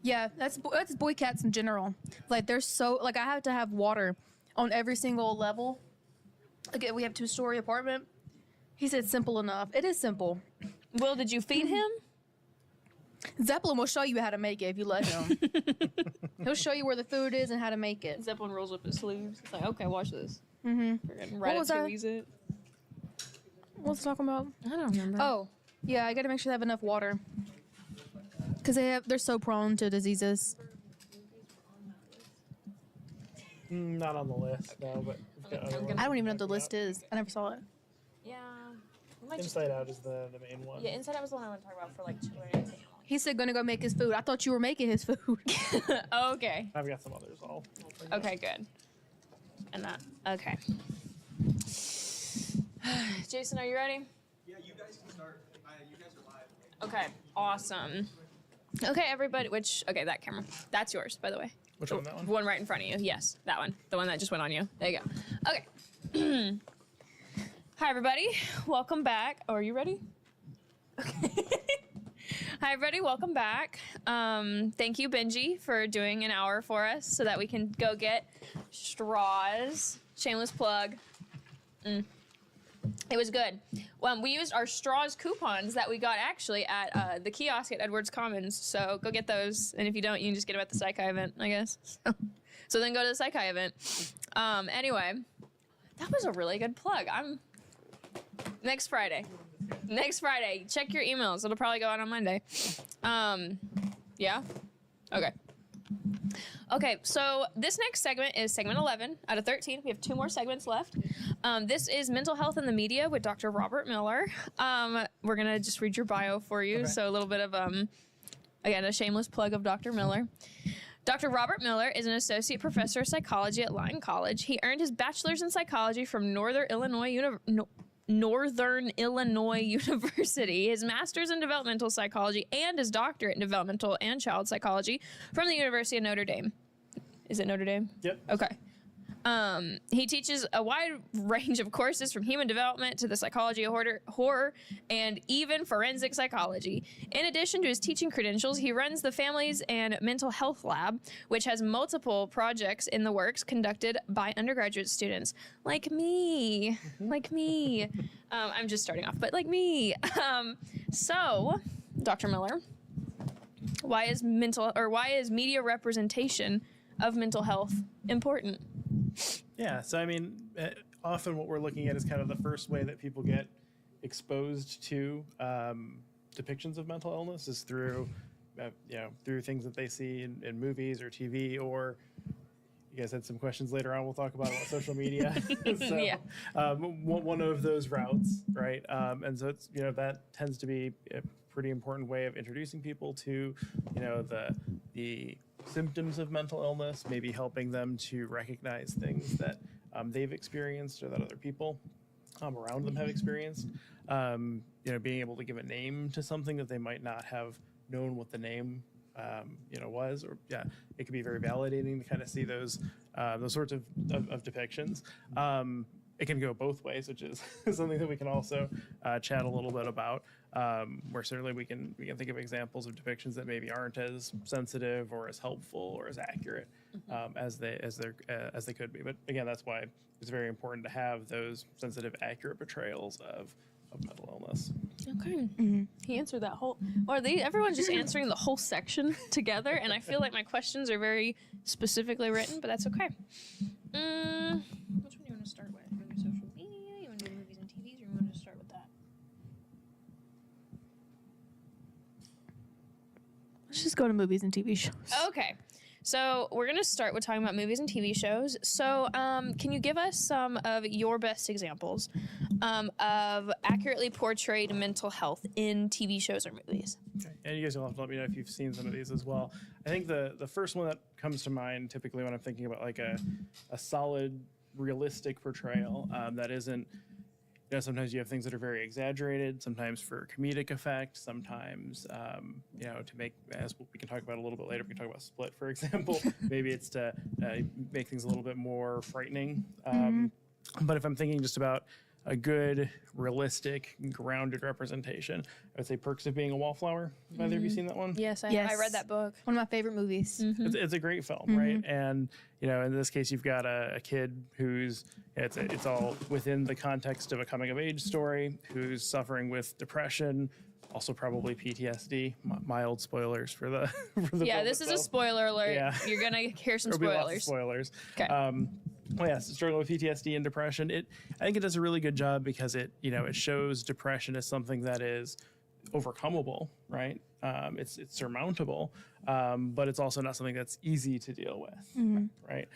Yeah, that's boy cats in general. Like they're so like I have to have water on every single level. Okay, we have 2-story apartment. He said simple enough. It is simple. Will, did you feed him? Zeppelin will show you how to make it if you let him. He'll show you where the food is and how to make it. Zeppelin rolls up his sleeves. It's like, okay, watch this. Mm-hmm. What was that? Ratatouille's it. What was I talking about? I don't remember. Oh, yeah, I got to make sure they have enough water. Because they're so prone to diseases. Not on the list, no, but we've got other ones. I don't even know what the list is. I never saw it. Yeah. We might just- Inside Out is the main one. Yeah, Inside Out was the one I want to talk about for like 2 minutes. He said gonna go make his food. I thought you were making his food. Okay. I've got some others. I'll bring Okay, good. And that. Okay. Jason, are you ready? Yeah, you guys can start. You guys are live. Okay, awesome. Okay, everybody, okay, that camera. That's yours, by the way. Which one, that one? The one right in front of you. Yes, that one. The one that just went on you. There you go. Okay. Hi, everybody. Welcome back. Oh, are you ready? Okay. Hi, everybody. Welcome back. Thank you, Benji, for doing an hour for us so that we can go get straws. Shameless plug. It was good. We used our straws coupons that we got actually at the kiosk at Edwards Commons. So go get those. And if you don't, you can just get them at the Psych'd event, I guess. So then go to the Psych'd event. Anyway, that was a really good plug. Next Friday. Check your emails. It'll probably go out on Monday. Yeah? Okay. Okay, so this next segment is segment 11 out of 13. We have 2 more segments left. This is Mental Health in the Media with Dr. Robert Miller. We're going to just read your bio for you. Okay. So a little bit of, again, a shameless plug of Dr. Miller. Dr. Robert Miller is an associate professor of psychology at Lyon College. He earned his bachelor's in psychology from Northern Illinois University, his master's in developmental psychology, and his doctorate in developmental and child psychology from the University of Notre Dame. Is it Notre Dame? Yep. Okay. He teaches a wide range of courses from human development to the psychology of horror, and even forensic psychology. In addition to his teaching credentials, he runs the Families and Mental Health Lab, which has multiple projects in the works conducted by undergraduate students like me. Like me. I'm just starting off, but like me. So, Dr. Miller, why is media representation of mental health important? Yeah, so I mean, often what we're looking at is kind of the first way that people get exposed to depictions of mental illness is through, through things that they see in movies or TV, or you guys had some questions later on we'll talk about social media. So, yeah. One of those routes, right? And so it's, that tends to be a pretty important way of introducing people to, the symptoms of mental illness, maybe helping them to recognize things that they've experienced or that other people around them have experienced. Being able to give a name to something that they might not have known what the name was, or it can be very validating to kind of see those sorts of depictions. It can go both ways, which is something that we can also chat a little bit about. Where certainly we can think of examples of depictions that maybe aren't as sensitive or as helpful or as accurate as they could be. But again, that's why it's very important to have those sensitive, accurate portrayals of mental illness. Okay. He answered that whole, everyone's just answering the whole section together, and I feel like my questions are very specifically written, but that's okay. Which one do you want to start with? You want to do social media? You want to do movies and TVs, or you want to start with that? Let's just go to movies and TV shows. Okay. So we're going to start with talking about movies and TV shows. So can you give us some of your best examples of accurately portrayed mental health in TV shows or movies? Okay. And you guys will have to let me know if you've seen some of these as well. I think the first one that comes to mind typically when I'm thinking about like a solid, realistic portrayal that isn't, sometimes you have things that are very exaggerated, sometimes for comedic effect, sometimes, to make, as we can talk about a little bit later, we can talk about Split, for example. Maybe it's to make things a little bit more frightening. But if I'm thinking just about a good, realistic, grounded representation, I would say Perks of Being a Wallflower. Have either of you seen that one? Yes, I read that book. One of my favorite movies. It's a great film, right? And in this case, you've got a kid who's it's all within the context of a coming of age story, who's suffering with depression, also probably PTSD. Mild spoilers for the this is a spoiler alert. Yeah. You're gonna hear some spoilers. Lots of spoilers. Okay. Struggling with PTSD and depression. I think it does a really good job because it shows depression as something that is overcomable, right? It's surmountable, but it's also not something that's easy to deal with, right?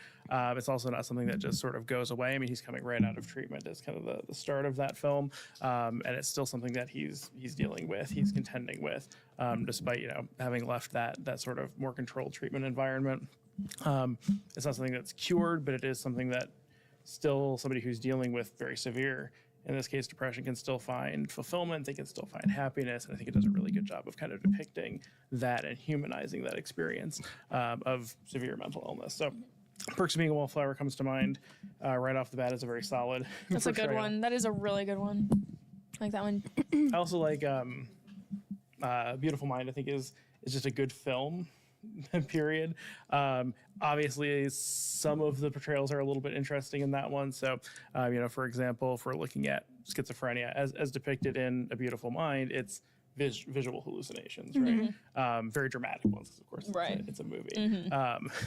It's also not something that just sort of goes away. I mean, he's coming right out of treatment as kind of the start of that film, and it's still something that he's dealing with, he's contending with, despite having left that sort of more controlled treatment environment. It's not something that's cured, but it is something that still somebody who's dealing with very severe, in this case, depression, can still find fulfillment. They can still find happiness. And I think it does a really good job of kind of depicting that and humanizing that experience of severe mental illness. So Perks of Being a Wallflower comes to mind right off the bat as a very solid. That's a good portrayal. one. That is a really good one. I like that one. I also like Beautiful Mind. I think is just a good film. Period. Obviously, some of the portrayals are a little bit interesting in that one. So, for example, if we're looking at schizophrenia as depicted in A Beautiful Mind, it's visual hallucinations, right? Very dramatic ones, 'cause of course, it's a movie.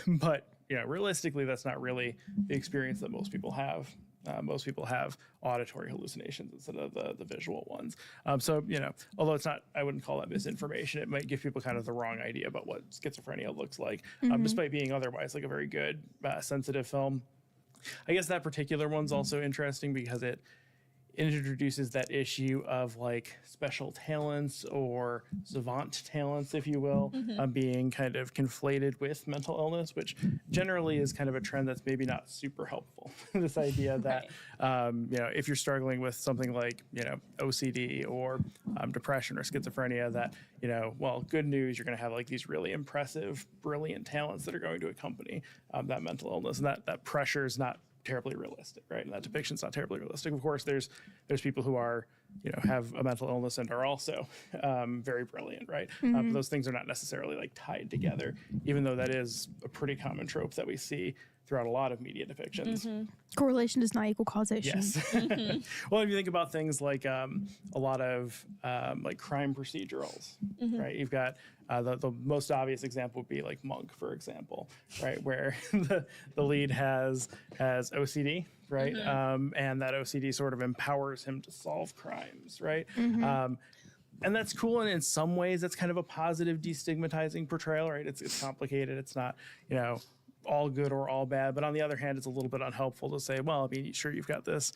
But realistically, that's not really the experience that most people have. Most people have auditory hallucinations instead of the visual ones. Although it's not, I wouldn't call that misinformation. It might give people kind of the wrong idea about what schizophrenia looks like, despite being otherwise like a very good, sensitive film. I guess that particular one's also interesting because it introduces that issue of like special talents or savant talents, if you will, being kind of conflated with mental illness, which generally is kind of a trend that's maybe not super helpful. This idea that, if you're struggling with something like, OCD or depression or schizophrenia, that, good news, you're going to have like these really impressive, brilliant talents that are going to accompany that mental illness. And that pressure is not terribly realistic, right? And that depiction's not terribly realistic. Of course, there's people who are, have a mental illness and are also very brilliant, right? But those things are not necessarily like tied together, even though that is a pretty common trope that we see throughout a lot of media depictions. Correlation does not equal causation. Yes. Well, if you think about things like a lot of like crime procedurals, right? You've got the most obvious example would be like Monk, for example, right? Where the lead has OCD, right? And that OCD sort of empowers him to solve crimes, right? And that's cool. And in some ways, that's kind of a positive destigmatizing portrayal, right? It's complicated. It's not, all good or all bad. But on the other hand, it's a little bit unhelpful to say, well, I mean, sure, you've got this,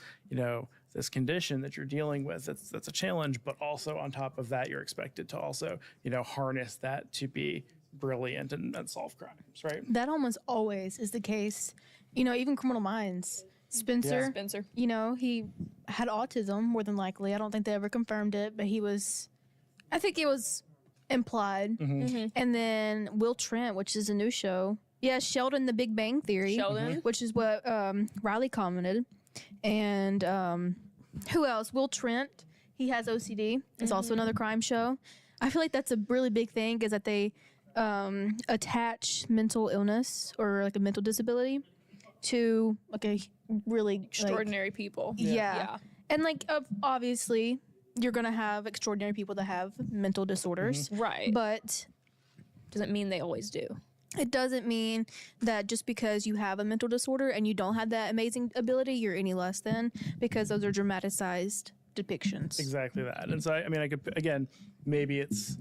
this condition that you're dealing with. That's a challenge. But also on top of that, you're expected to also, harness that to be brilliant and solve crimes, right? That almost always is the case. Even Criminal Minds. Spencer, he had autism more than likely. I don't think they ever confirmed it, but I think it was implied. And then Will Trent, which is a new show. Yeah, Sheldon, The Big Bang Theory, which is what Riley commented. And who else? Will Trent, he has OCD. It's also another crime show. I feel like that's a really big thing, is that they attach mental illness or like a mental disability to like a really Extraordinary people. Yeah. And like obviously you're going to have extraordinary people that have mental disorders. Right. But doesn't mean they always do. It doesn't mean that just because you have a mental disorder and you don't have that amazing ability, you're any less than, because those are dramatized depictions. Exactly that. And so, I mean, I could, again, maybe it's,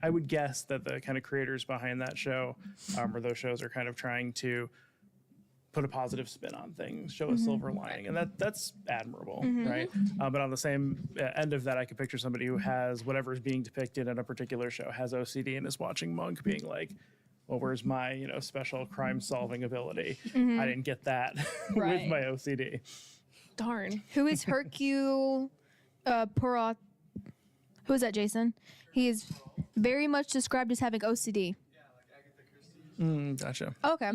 I would guess that the kind of creators behind that show or those shows are kind of trying to put a positive spin on things, show a silver lining, and that's admirable, right? But on the same end of that, I could picture somebody who has whatever is being depicted in a particular show, has OCD, and is watching Monk being like, well, where's my, special crime solving ability? I didn't get that with my OCD. Darn. Who is Hercule Poirot? Who is that, Jason? He is very much described as having OCD. Gotcha. Okay.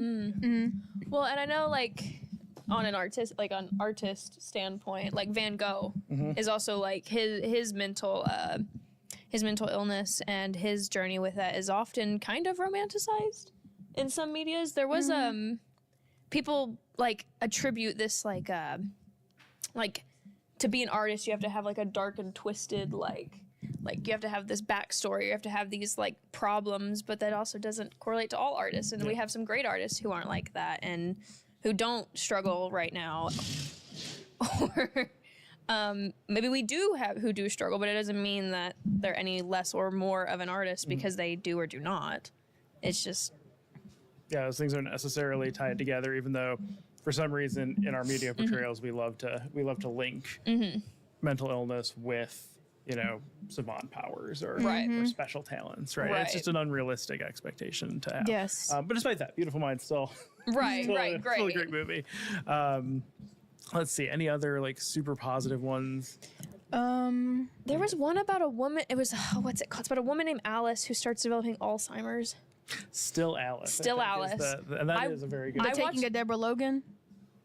Well, and I know like on an artist standpoint, like Van Gogh is also like his mental illness and his journey with that is often kind of romanticized in some medias. There was people like attribute this like to be an artist you have to have like a dark and twisted like you have to have this backstory, you have to have these like problems, but that also doesn't correlate to all artists. And we have some great artists who aren't like that and who don't struggle right now. Or maybe we do have who do struggle, but it doesn't mean that they're any less or more of an artist because they do or do not. It's just those things aren't necessarily tied together, even though for some reason in our media portrayals we love to link mental illness with savant powers or special talents, right? It's just an unrealistic expectation to have. Yes. But despite that, Beautiful Mind still great. Still a great movie. Let's see, any other like super positive ones? There was one about a woman. It was what's it called? It's about a woman named Alice who starts developing Alzheimer's. Still Alice. Still I think, Alice. and that is a very good. The Taking of Deborah Logan.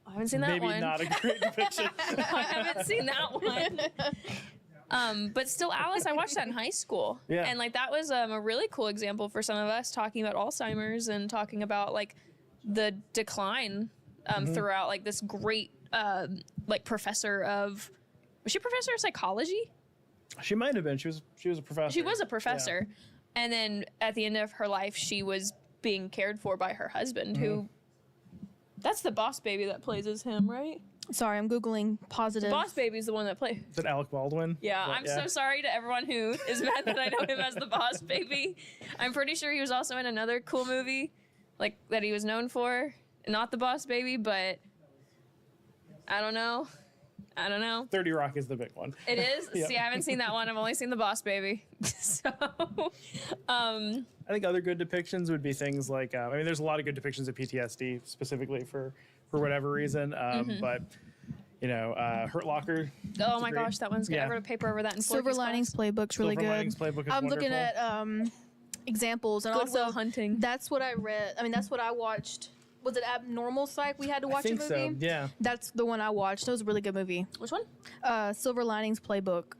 I haven't seen that Maybe one. not a great depiction. I haven't seen that one. But Still Alice, I watched that in high school. Yeah. And like that was a really cool example for some of us talking about Alzheimer's and talking about like the decline throughout like this great like professor of, was she a professor of psychology? She might have been. She was a professor. She was a professor. Yeah. And then at the end of her life, she was being cared for by her husband, who, that's the Boss Baby that plays as him, right? Sorry, I'm Googling positive. The Boss Baby is the one that plays. Is it Alec Baldwin? Yeah, I'm so sorry to everyone who is mad that I know him as the Boss Baby. I'm pretty sure he was also in another cool movie, like that he was known for. Not the Boss Baby, but I don't know. 30 Rock is the big one. It is? Yep. See, I haven't seen that one. I've only seen the Boss Baby. So, I think other good depictions would be things like, I mean, there's a lot of good depictions of PTSD specifically for whatever reason, but you know, Hurt Locker. Oh my gosh, that one's good. I wrote a paper over that in Silver Linings Playbook's really good. Silver Linings Playbook is I'm looking wonderful. at examples and Good Will also Hunting. That's what I read. I mean, that's what I watched. Was it Abnormal Psych? We had to watch I think a movie. so, yeah. That's the one I watched. It was a really good movie. Which one? Silver Linings Playbook.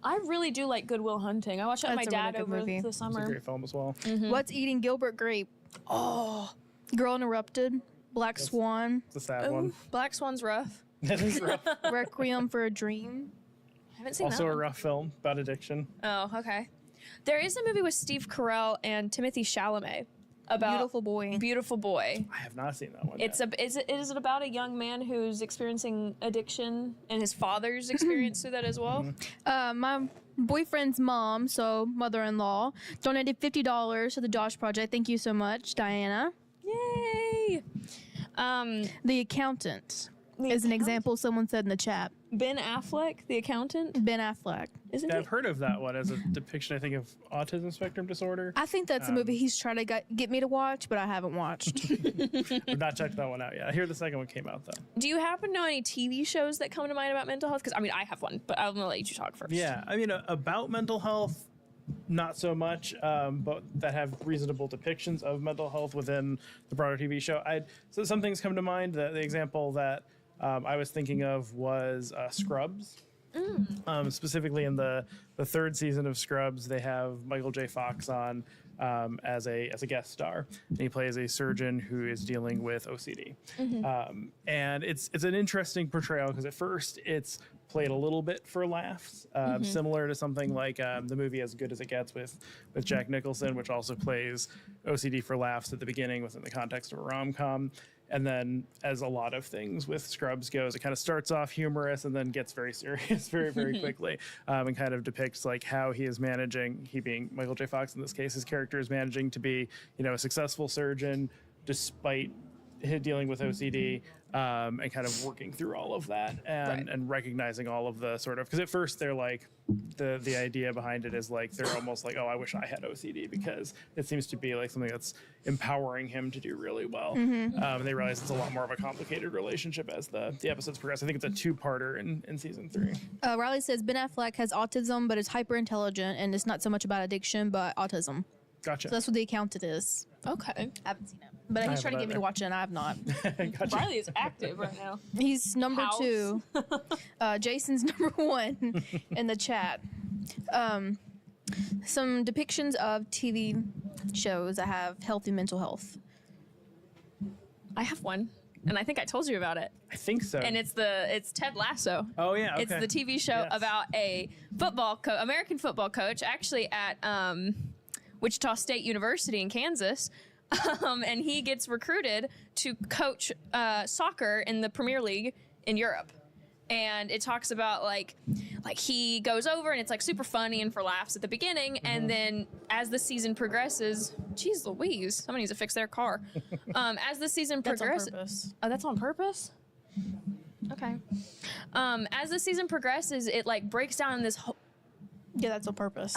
I really do like Good Will Hunting. I watched that with my That's a really dad good over movie. the It's summer. a great film as well. What's Eating Gilbert Grape? Oh, Girl Interrupted. Black Swan. It's a sad one. Black Swan's rough. That is rough. Requiem for a Dream. I haven't seen Also that a one. rough film about addiction. Oh, okay. There is a movie with Steve Carell and Timothy Chalamet about Beautiful Boy. Beautiful Boy. I have not seen that one. It's is it about a young man who's experiencing addiction and his father's experience through that as well? My boyfriend's mom, so mother-in-law, donated $50 to the Josh Project. Thank you so much, Diana. Yay! The Accountant is an example someone said in the chat. Ben Affleck, the accountant? Ben Affleck. Isn't Yeah, he? I've heard of that one as a depiction, I think, of autism spectrum disorder. I think that's a movie he's trying to get me to watch, but I haven't watched. I've not checked that one out yet. I hear the second one came out, though. Do you happen to know any TV shows that come to mind about mental health? Because, I mean, I have one, but I'm going to let you talk first. Yeah, I mean, about mental health, not so much, but that have reasonable depictions of mental health within the broader TV show. So some things come to mind. The example that I was thinking of was Scrubs. Specifically in the third season of Scrubs, they have Michael J. Fox on as a guest star, and he plays a surgeon who is dealing with OCD. And it's an interesting portrayal because at first it's played a little bit for laughs, similar to something like the movie As Good as It Gets with Jack Nicholson, which also plays OCD for laughs at the beginning within the context of a rom-com. And then, as a lot of things with Scrubs goes, it kind of starts off humorous and then gets very serious very, very quickly, and kind of depicts like how he is managing, he being Michael J. Fox in this case, his character is managing to be, you know, a successful surgeon despite dealing with OCD, and kind of working through all of that and recognizing all of the sort of, because at first they're like, the idea behind it is like, they're almost like, oh, I wish I had OCD because it seems to be like something that's empowering him to do really well. And they realize it's a lot more of a complicated relationship as the episodes progress. I think it's a two-parter in season 3. Riley says Ben Affleck has autism, but is hyper intelligent, and it's not so much about addiction, but autism. Gotcha. So that's what The Accountant is. Okay. I haven't seen it, but he's trying to get me to watch it, and I have not. Gotcha. Riley is active right now. He's number House. 2. Jason's number 1 in the chat. Some depictions of TV shows that have healthy mental health. I have one, and I think I told you about it. I think so. And it's Ted Lasso. Oh yeah, okay. It's the TV show about a American football coach, actually at Wichita State University in Kansas, and he gets recruited to coach soccer in the Premier League in Europe. And it talks about like he goes over and it's like super funny and for laughs at the beginning, and then as the season progresses, geez Louise, somebody needs to fix their car. As the season progresses, on purpose. Oh, that's on purpose. Okay. As the season progresses, it like breaks down in this whole. Yeah, that's on purpose.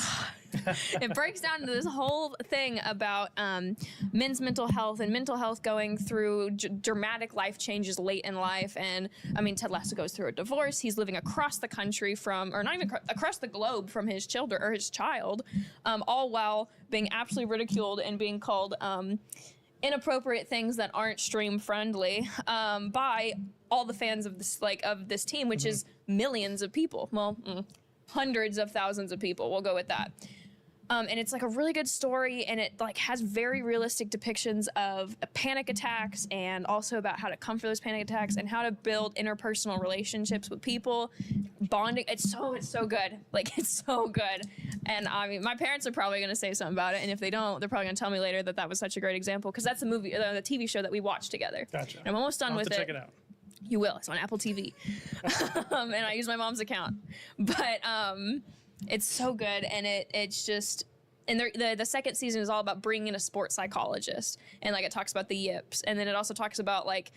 it breaks down into this whole thing about men's mental health and mental health going through dramatic life changes late in life. And I mean, Ted Lasso goes through a divorce. He's living across the country or not even across the globe from his children or his child, all while being absolutely ridiculed and being called inappropriate things that aren't stream friendly by all the fans of this team, which is millions of people. Well, hundreds of thousands of people. We'll go with that. And it's like a really good story, and it like has very realistic depictions of panic attacks, and also about how to come for those panic attacks and how to build interpersonal relationships with people, bonding. It's so good. Like, it's so good. And I mean, my parents are probably going to say something about it, and if they don't, they're probably going to tell me later that was such a great example, because that's the TV show that we watched together. Gotcha. And I'm almost done with it. Check it out. You will. It's on Apple TV. And I use my mom's account. But it's so good, and it's just, and the second season is all about bringing in a sports psychologist, and like it talks about the yips, and then it also talks about like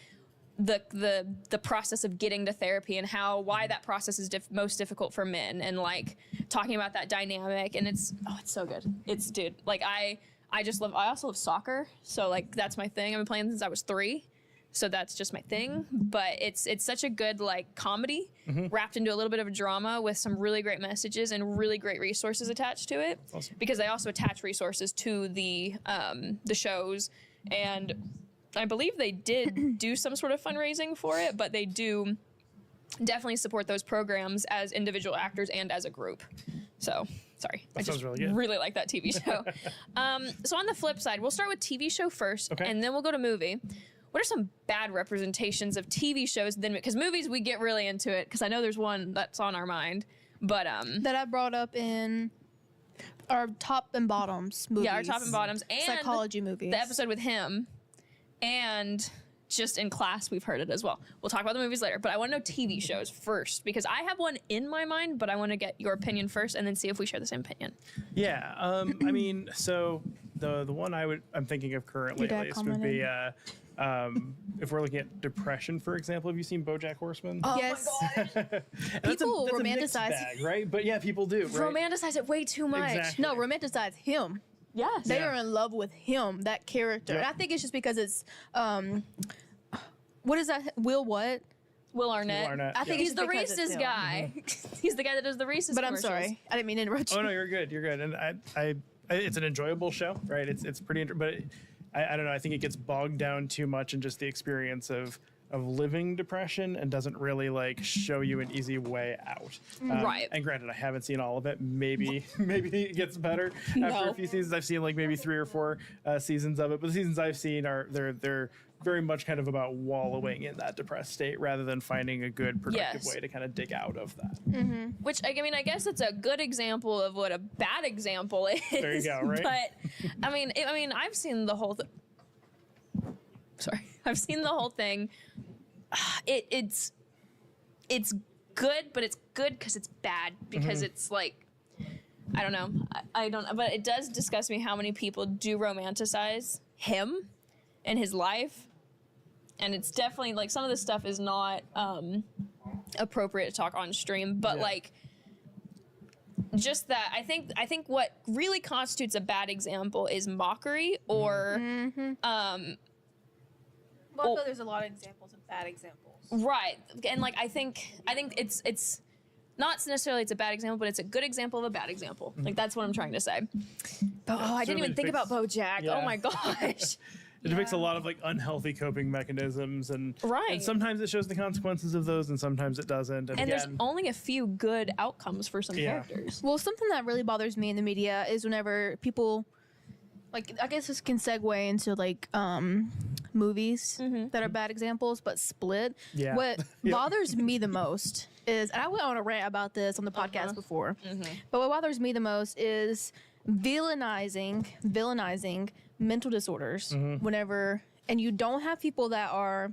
the process of getting to therapy and why that process is most difficult for men, and like talking about that dynamic, and it's so good. It's, dude, like I also love soccer, so like that's my thing. I've been playing since I was 3. So that's just my thing, but it's such a good like comedy wrapped into a little bit of a drama with some really great messages and really great resources attached to it. Awesome. Because they also attach resources to the shows, and I believe they did do some sort of fundraising for it, but they do definitely support those programs as individual actors and as a group. So sorry, That I just sounds really good. really like that TV show. So on the flip side, we'll start with TV show first, and then we'll go to movie. What are some bad representations of TV shows then? Because movies, we get really into it, because I know there's one that's on our mind. But that I brought up in our top and bottoms movies. Yeah, our top and bottoms, and psychology movies. The episode with him, and just in class we've heard it as well. We'll talk about the movies later, but I want to know TV shows first, because I have one in my mind, but I want to get your opinion first, and then see if we share the same opinion. Yeah, I mean, so the one I'm thinking of currently Your dad at least would be commented. if we're looking at depression, for example. Have you seen BoJack Horseman? Oh yes. People that's a mixed romanticize bag, right? But yeah, people do, right? Romanticize it way too much. Exactly. No, romanticize him. Yes. They are in love with him, that character. Yep. And I think it's just because it's what is that? Will what? Will Arnett. Will Arnett, I think He's it's the because it's Reese's him. guy. He's the guy that does the Reese's But I'm commercials. sorry, I didn't mean to interrupt you. Oh no, you're good. You're good. And I it's an enjoyable show, right? It's pretty, but I don't know. I think it gets bogged down too much in just the experience of living depression, and doesn't really like show you an easy way out. Right. And granted, I haven't seen all of it. Maybe it gets better after a few seasons. I've seen like maybe 3 or 4 seasons of it, but the seasons I've seen they're very much kind of about wallowing in that depressed state rather than finding a good productive Yes. way to kind of dig out of that. Which, I mean, I guess it's a good example of what a bad example is. There you go, right? But, I mean, I've seen the whole I've seen the whole thing. It's good, but it's good because it's bad, because it's like, I don't know. I don't know, but it does disgust me how many people do romanticize him and his life. And it's definitely like some of this stuff is not appropriate to talk on stream, but like just that I think what really constitutes a bad example is mockery or Well, I feel there's a lot of examples of bad examples. right. And like I think it's not necessarily it's a bad example, but it's a good example of a bad example. Like that's what I'm trying to say. But I didn't even think about BoJack. Yeah. Oh my gosh. It depicts a lot of like unhealthy coping mechanisms, and Right. and sometimes it shows the consequences of those, and sometimes it doesn't. And again, there's only a few good outcomes for some Yeah. characters. Well, something that really bothers me in the media is whenever people, like, I guess this can segue into like movies that are bad examples, but Split. Yeah. What Yep. bothers me the most is, and I went on a rant about this on the podcast before, but what bothers me the most is villainizing mental disorders whenever, and you don't have people that are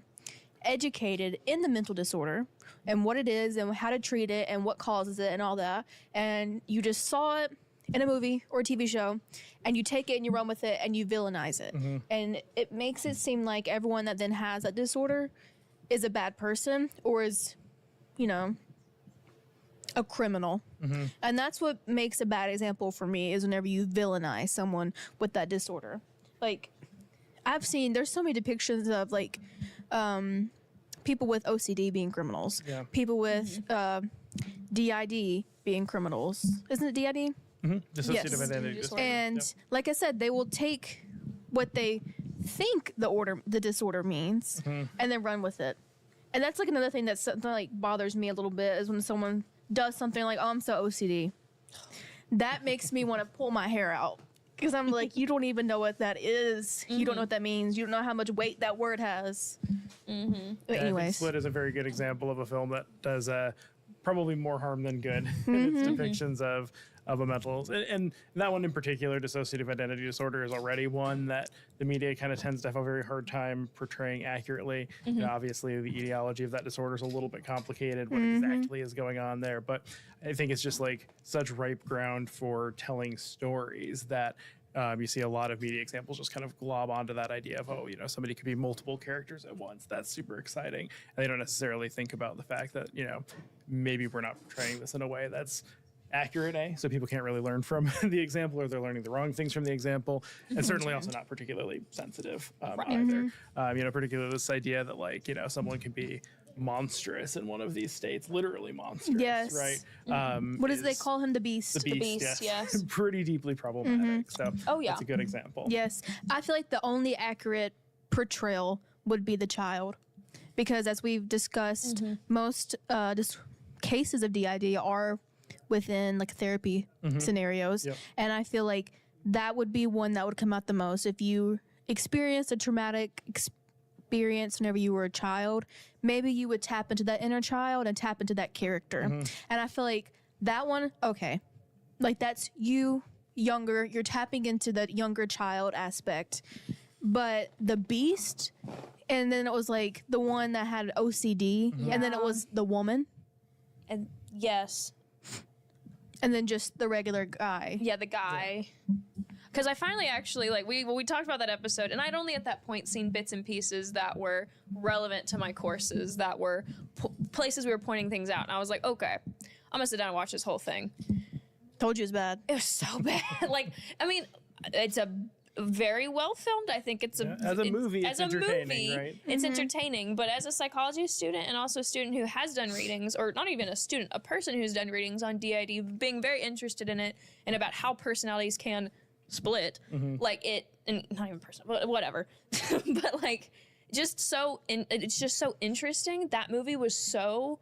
educated in the mental disorder and what it is and how to treat it and what causes it and all that, and you just saw it in a movie or a TV show and you take it and you run with it and you villainize it, and it makes it seem like everyone that then has that disorder is a bad person or is, you know, a criminal. And that's what makes a bad example for me is whenever you villainize someone with that disorder. Like, there's so many depictions of like people with OCD being criminals, people with DID being criminals. Isn't it DID? Dissociative identity disorder. And like I said, they will take what they think the disorder means and then run with it. And that's like another thing that something like bothers me a little bit is when someone does something like, oh, I'm so OCD. That makes me want to pull my hair out because I'm like, you don't even know what that is. You don't know what that means. You don't know how much weight that word has. But I anyways, think Split is a very good example of a film that does probably more harm than good in its depictions of a mental, and that one in particular, dissociative identity disorder, is already one that the media kind of tends to have a very hard time portraying accurately. You know, obviously, the etiology of that disorder is a little bit complicated, what exactly is going on there, but I think it's just like such ripe ground for telling stories that you see a lot of media examples just kind of glob onto that idea of, oh, you know, somebody could be multiple characters at once. That's super exciting. And they don't necessarily think about the fact that, you know, maybe we're not portraying this in a way that's accurate, so people can't really learn from the example, or they're learning the wrong things from the example, and certainly also not particularly sensitive either. You know, particularly this idea that, like, you know, someone can be monstrous in one of these states, literally monstrous, right? What does they call him? The Beast. The Beast, yes. Pretty deeply problematic. So that's a good example. Yes. I feel like the only accurate portrayal would be the child, because as we've discussed, most cases of DID are within like therapy scenarios. And I feel like that would be one that would come out the most. If you experienced a traumatic experience whenever you were a child, maybe you would tap into that inner child and tap into that character. And I feel like that one, okay, like that's you younger, you're tapping into the younger child aspect. But the Beast, and then it was like the one that had OCD, and then it was the woman. And yes. And then just the regular guy. Yeah, the guy. Because I finally actually, like, we talked about that episode, and I'd only at that point seen bits and pieces that were relevant to my courses, that were places we were pointing things out. And I was like, okay, I'm going to sit down and watch this whole thing. Told you it was bad. It was so bad. Like, I mean, it's a very well filmed. I think it's as a movie, it's entertaining, right? It's entertaining, but as a psychology student and also a student who has done readings, or not even a student, a person who's done readings on DID, being very interested in it and about how personalities can split, like it, and not even personal, but whatever, but like just so, it's just so interesting. That movie was so.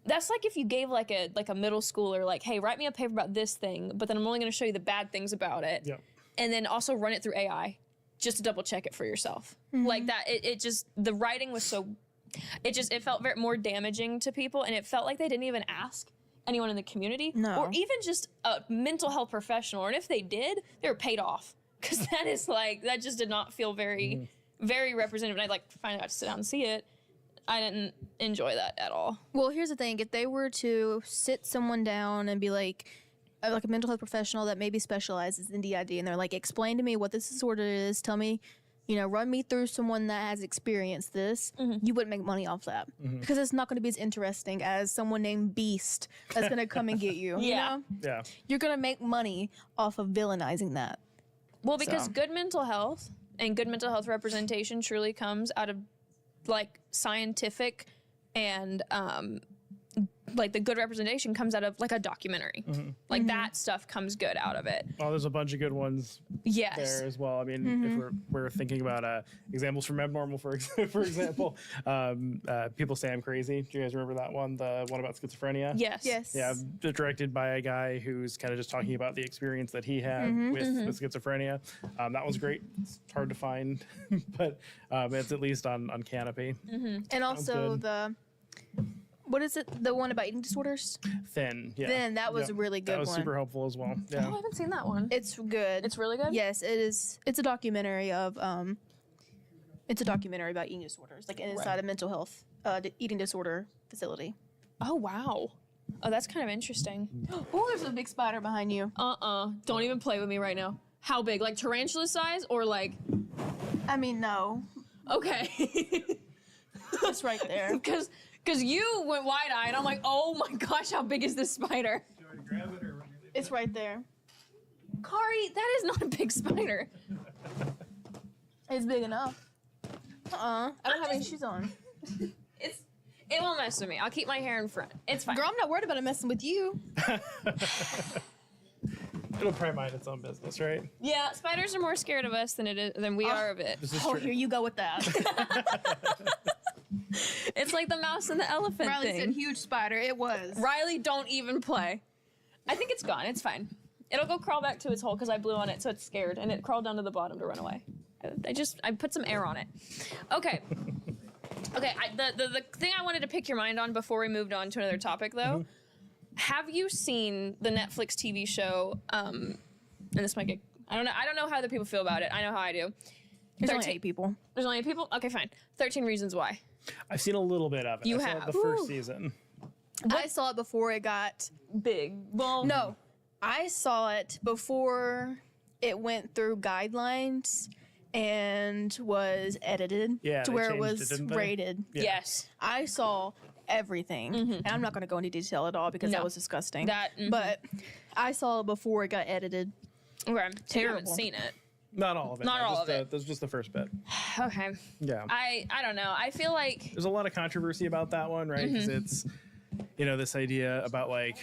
That's like if you gave like a middle schooler, like, hey, write me a paper about this thing, but then I'm only going to show you the bad things about it. Yep. And then also run it through AI just to double check it for yourself. Like that, it just, the writing was so, it felt very more damaging to people, and it felt like they didn't even ask anyone in the community or even just a mental health professional. And if they did, they were paid off, because that is like, that just did not feel very, very representative. And I'd like finally got to sit down and see it. I didn't enjoy that at all. Well, here's the thing. If they were to sit someone down and be like a mental health professional that maybe specializes in DID, and they're like, explain to me what this disorder is, tell me, you know, run me through someone that has experienced this, you wouldn't make money off that, because it's not going to be as interesting as someone named Beast that's going to come and get you. You know? Yeah. You're going to make money off of villainizing that. Well, because good mental health and good mental health representation truly comes out of like scientific and like the good representation comes out of like a documentary. Like that stuff comes good out of it. Oh, there's a bunch of good ones there as well. I mean, if we're thinking about examples from Abnormal, for example, People Say I'm Crazy. Do you guys remember that one? The one about schizophrenia? Yes. Yeah, directed by a guy who's kind of just talking about the experience that he had with schizophrenia. That one's great. It's hard to find, but it's at least on Canopy. And also what is it? The one about eating disorders? Thin. Yeah. Thin. That was a really good one. That was super helpful as well. Yeah. Oh, I haven't seen that one. It's good. It's really good? Yes, it is. It's a documentary of it's a documentary about eating disorders, like inside a mental health eating disorder facility. Oh wow. Oh, that's kind of interesting. Oh, there's a big spider behind you. Don't even play with me right now. How big? Like tarantula size or like? I mean, no. Okay. It's right there. Because you went wide-eyed. I'm like, oh my gosh, how big is this spider? It's right there. Kari, that is not a big spider. It's big enough. I don't have any shoes on. It won't mess with me. I'll keep my hair in front. It's fine. Girl, I'm not worried about it messing with you. It'll probably mind its own business, right? Yeah, spiders are more scared of us than we are of it. Here you go with that. It's like the mouse and the elephant Riley thing. said huge spider. It was. Riley, don't even play. I think it's gone. It's fine. It'll go crawl back to its hole because I blew on it, so it's scared, and it crawled down to the bottom to run away. I put some air on it. Okay. Okay, the thing I wanted to pick your mind on before we moved on to another topic, though, have you seen the Netflix TV show? And this might get I don't know how other people feel about it. I know how I do. There's only 8 people. There's only 8 people. Okay, fine. 13 Reasons Why. I've seen a little bit of it. You I saw have? the first season. I saw it before it got big. Well, no, I saw it before it went through guidelines and was edited to where it was rated. Yeah. Yes. I saw everything, and I'm not going to go into detail at all because that was disgusting. But I saw it before it got edited. Okay, so you Terrible. haven't seen it. Not all of it. Not no, all just of it. That's just the first bit. Okay. Yeah. I don't know. I feel like There's a lot of controversy about that one, right? Because it's, this idea about like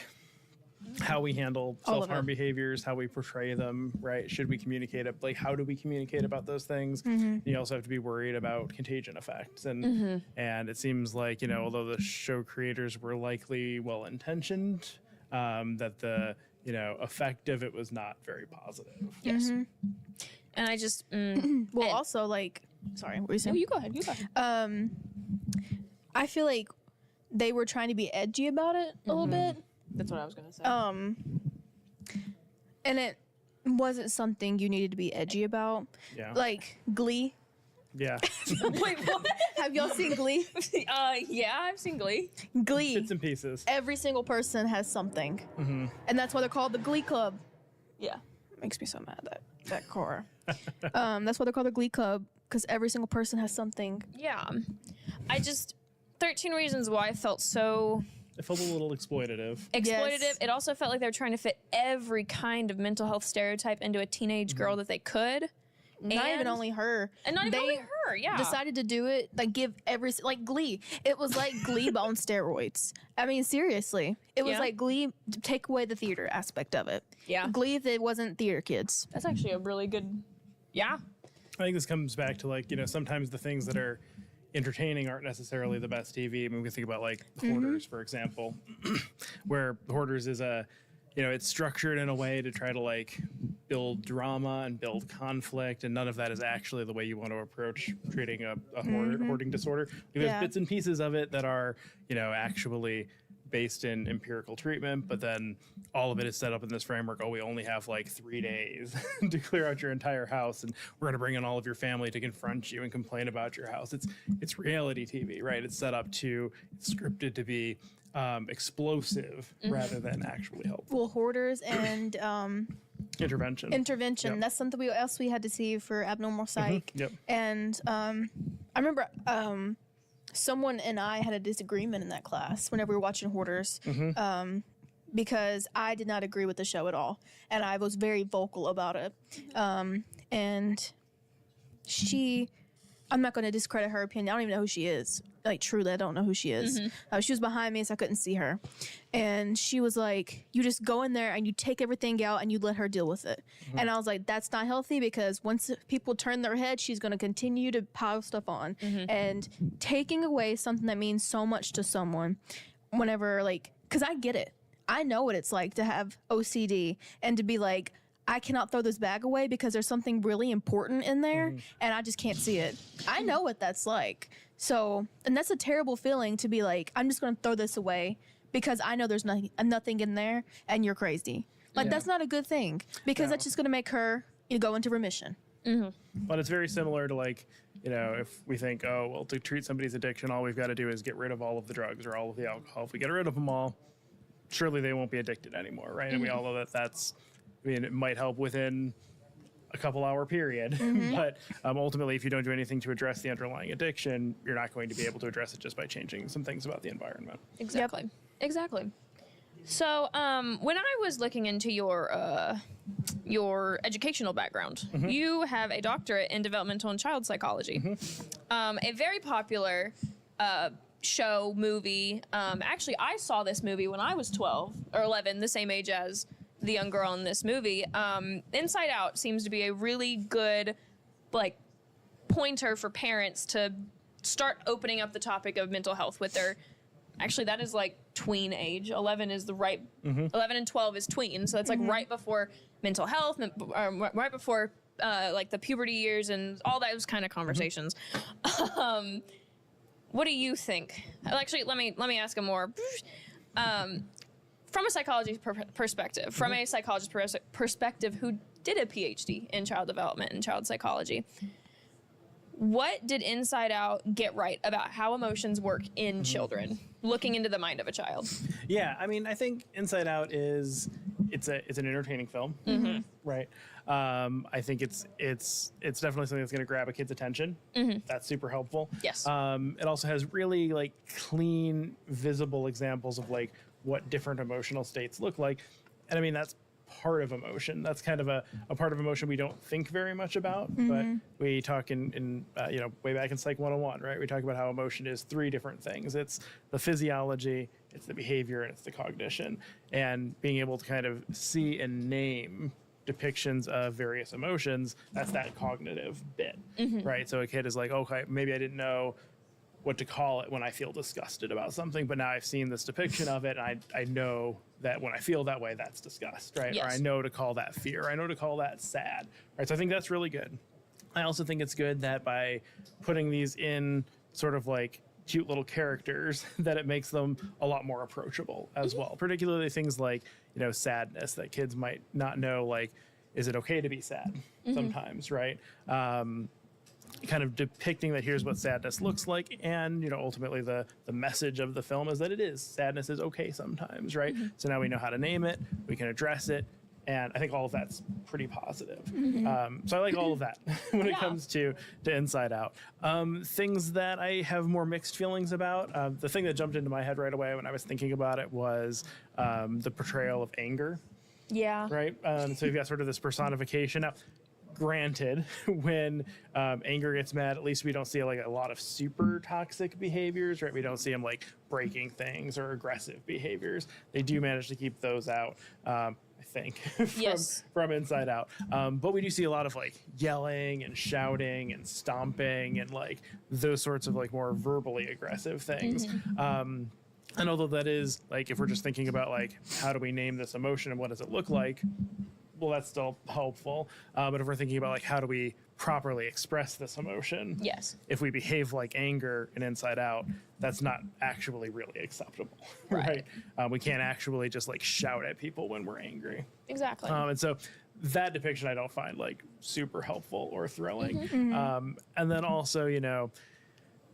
how we handle All of self-harm it. behaviors, how we portray them, right? Should we communicate it? Like, how do we communicate about those things? You also have to be worried about contagion effects. And it seems like, although the show creators were likely well-intentioned, that the, effect of it was not very positive. Yes. And I just well, also like, sorry, what were you saying? No, you go ahead. You go ahead. I feel like they were trying to be edgy about it a little bit. That's what I was gonna say. And it wasn't something you needed to be edgy about. Yeah. Like Glee. Yeah. Wait, what? Have y'all seen Glee? Yeah, I've seen Glee. Glee. Bits and pieces. Every single person has something, and that's why they're called the Glee Club. Yeah. Makes me so mad that Cora. That's why they're called the Glee Club, because every single person has something. Yeah. 13 Reasons Why felt so It felt a little exploitative. exploitative. It also felt like they were trying to fit every kind of mental health stereotype into a teenage girl that they could. Not even only her. And not even only her, yeah. Decided to do it, like give like Glee. It was like Glee but on steroids. I mean, seriously. It was Yeah. like Glee, take away the theater aspect of it. Yeah. Glee if it wasn't theater kids. That's actually a really good, yeah. I think this comes back to like, sometimes the things that are entertaining aren't necessarily the best TV. I mean, we can think about like Hoarders, for example, where Hoarders is it's structured in a way to try to like build drama and build conflict, and none of that is actually the way you want to approach treating a hoarding disorder. There's bits and pieces of it that are, actually based in empirical treatment, but then all of it is set up in this framework. Oh, we only have like 3 days to clear out your entire house, and we're going to bring in all of your family to confront you and complain about your house. It's reality TV, right? It's set up it's scripted to be explosive rather than actually helpful. Well, Hoarders and Intervention. Intervention. Yep. That's something else we had to see for Abnormal Psych. Yep. And I remember someone and I had a disagreement in that class whenever we were watching Hoarders. Because I did not agree with the show at all. And I was very vocal about it. And I'm not going to discredit her opinion. I don't even know who she is. Like, truly, I don't know who she is. She was behind me, so I couldn't see her. And she was like, you just go in there and you take everything out and you let her deal with it. And I was like, that's not healthy, because once people turn their head, she's going to continue to pile stuff on. And taking away something that means so much to someone whenever, because I get it. I know what it's like to have OCD and to be like, I cannot throw this bag away because there's something really important in there and I just can't see it. I know what that's like. So, and that's a terrible feeling to be like, I'm just going to throw this away because I know there's nothing in there and you're crazy. That's not a good thing, because that's just going to make her go into remission. But it's very similar to if we think, oh, well, to treat somebody's addiction, all we've got to do is get rid of all of the drugs or all of the alcohol. If we get rid of them all, surely they won't be addicted anymore, right? And we all know that it might help within a couple hour period. But ultimately, if you don't do anything to address the underlying addiction, you're not going to be able to address it just by changing some things about the environment. Exactly. Exactly. So when I was looking into your educational background, you have a doctorate in developmental and child psychology. A very popular show, movie. Actually, I saw this movie when I was 12 or 11, the same age as the young girl in this movie. Inside Out seems to be a really good, like, pointer for parents to start opening up the topic of mental health with their. Actually, that is like tween age. 11 is the right. 11 and 12 is tween, so it's like right before mental health, right before like the puberty years and all those kind of conversations. What do you think? Actually, let me ask a more from a psychology perspective, from a psychologist perspective who did a PhD in child development and child psychology. What did Inside Out get right about how emotions work in children, looking into the mind of a child? Yeah, I mean, I think Inside Out it's an entertaining film, right? I think it's definitely something that's going to grab a kid's attention. That's super helpful. Yes. It also has really like clean, visible examples of like what different emotional states look like, and I mean that's part of emotion. That's kind of a part of emotion we don't think very much about, but we talk in way back in Psych 101, right? We talk about how emotion is 3 different things. It's the physiology, it's the behavior, and it's the cognition. And being able to kind of see and name depictions of various emotions, that's that cognitive bit, right? So a kid is like, okay, maybe I didn't know what to call it when I feel disgusted about something, but now I've seen this depiction of it, and I know that when I feel that way, that's disgust, right? Yes. Or I know to call that fear. I know to call that sad, right? So I think that's really good. I also think it's good that by putting these in sort of like cute little characters, that it makes them a lot more approachable as well. Particularly things like, sadness that kids might not know, like, is it okay to be sad sometimes, right? Kind of depicting that here's what sadness looks like, and ultimately the message of the film is that sadness is okay sometimes, right? So now we know how to name it, we can address it, and I think all of that's pretty positive. So I like all of that when it comes to Inside Out. Things that I have more mixed feelings about, the thing that jumped into my head right away when I was thinking about it was the portrayal of anger. Yeah. Right? So you've got sort of this personification. Now, granted, when anger gets mad, at least we don't see a lot of super toxic behaviors, right? We don't see them like breaking things or aggressive behaviors. They do manage to keep those out, I think, from Inside Out. But we do see a lot of like yelling and shouting and stomping and like those sorts of like more verbally aggressive things. And although that is like, if we're just thinking about like, how do we name this emotion and what does it look like? Well, that's still helpful. But if we're thinking about like, how do we properly express this emotion? Yes. If we behave like anger and Inside Out, that's not actually really acceptable, right? We can't actually just like shout at people when we're angry. Exactly. And so that depiction I don't find like super helpful or thrilling. And then also,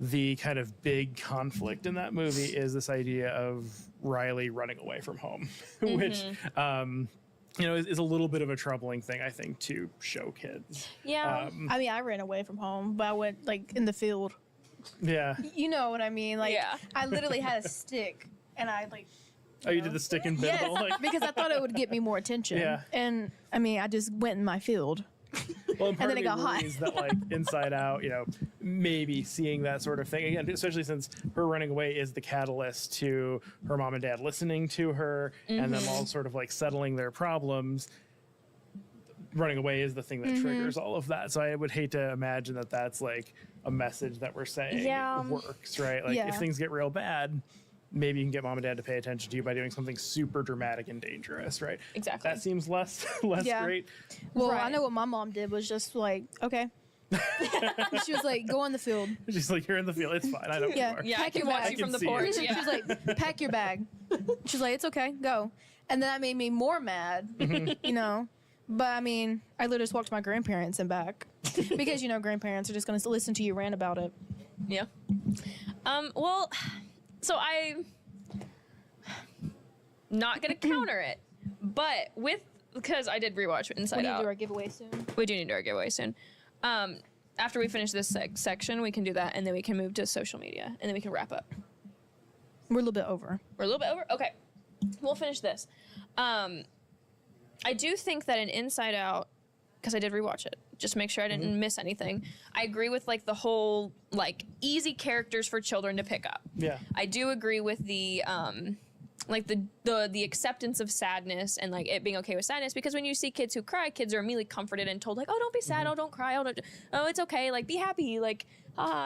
the kind of big conflict in that movie is this idea of Riley running away from home, which is a little bit of a troubling thing, I think, to show kids. Yeah. I mean, I ran away from home, but I went like in the field. Yeah. You know what I mean? Like, I literally had a stick, and I like. Oh, you did the stick and bindle? Yes, because I thought it would get me more attention. Yeah. And I mean, I just went in my field. Well, and part then of it got hot. worries that like Inside Out, maybe seeing that sort of thing again, especially since her running away is the catalyst to her mom and dad listening to her and them all sort of like settling their problems. Running away is the thing that triggers all of that. So I would hate to imagine that that's like a message that we're saying works, right? Like if things get real bad, maybe you can get mom and dad to pay attention to you by doing something super dramatic and dangerous, right? Exactly. That seems less great. Well, I know what my mom did was just like, okay. She was like, go on the field. She's like, you're in the field. It's fine. I don't care. Yeah, I can watch you from the porch. She was like, pack your bag. She's like, it's okay, go. And then that made me more mad, But I mean, I literally just walked to my grandparents and back because, grandparents are just going to listen to you rant about it. Yeah. Well, so I'm not going to counter it, but with because I did rewatch Inside We need to Out. do our giveaway soon. We do need to do our giveaway soon. After we finish this section, we can do that, and then we can move to social media, and then we can wrap up. We're a little bit over. We're a little bit over? Okay. We'll finish this. I do think that in Inside Out, because I did rewatch it, just to make sure I didn't miss anything, I agree with like the whole like easy characters for children to pick up. Yeah. I do agree with the like the acceptance of sadness and like it being okay with sadness, because when you see kids who cry, kids are immediately comforted and told like, oh, don't be sad, oh, don't cry, oh, it's okay, like be happy, like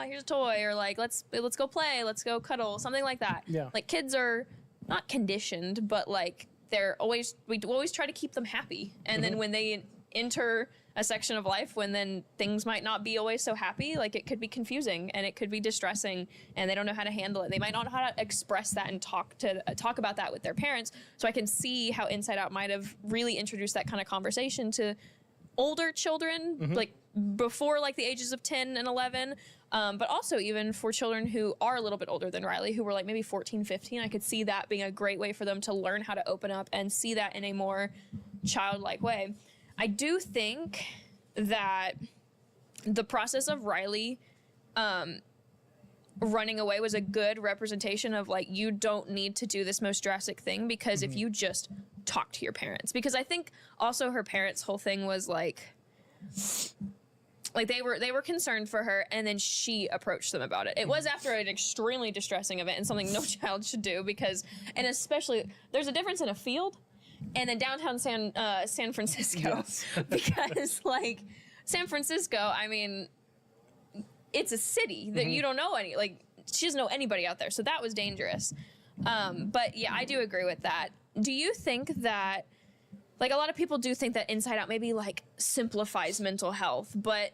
here's a toy, or like let's go play, let's go cuddle, something like that. Yeah. Like kids are not conditioned, but like we always try to keep them happy, and then when they enter a section of life when then things might not be always so happy, like it could be confusing and it could be distressing, and they don't know how to handle it. They might not know how to express that and talk about that with their parents. So I can see how Inside Out might have really introduced that kind of conversation to older children, like before like the ages of 10 and 11, but also even for children who are a little bit older than Riley, who were like maybe 14, 15. I could see that being a great way for them to learn how to open up and see that in a more childlike way. I do think that the process of Riley running away was a good representation of like, you don't need to do this most drastic thing, because if you just talk to your parents, because I think also her parents' whole thing was like they were concerned for her, and then she approached them about it. It was after an extremely distressing event and something no child should do, because, and especially there's a difference in a field and in downtown San Francisco, because like San Francisco, I mean, it's a city that you don't know any, like she doesn't know anybody out there. So that was dangerous. But yeah, I do agree with that. Do you think that, like a lot of people do think that Inside Out maybe like simplifies mental health, but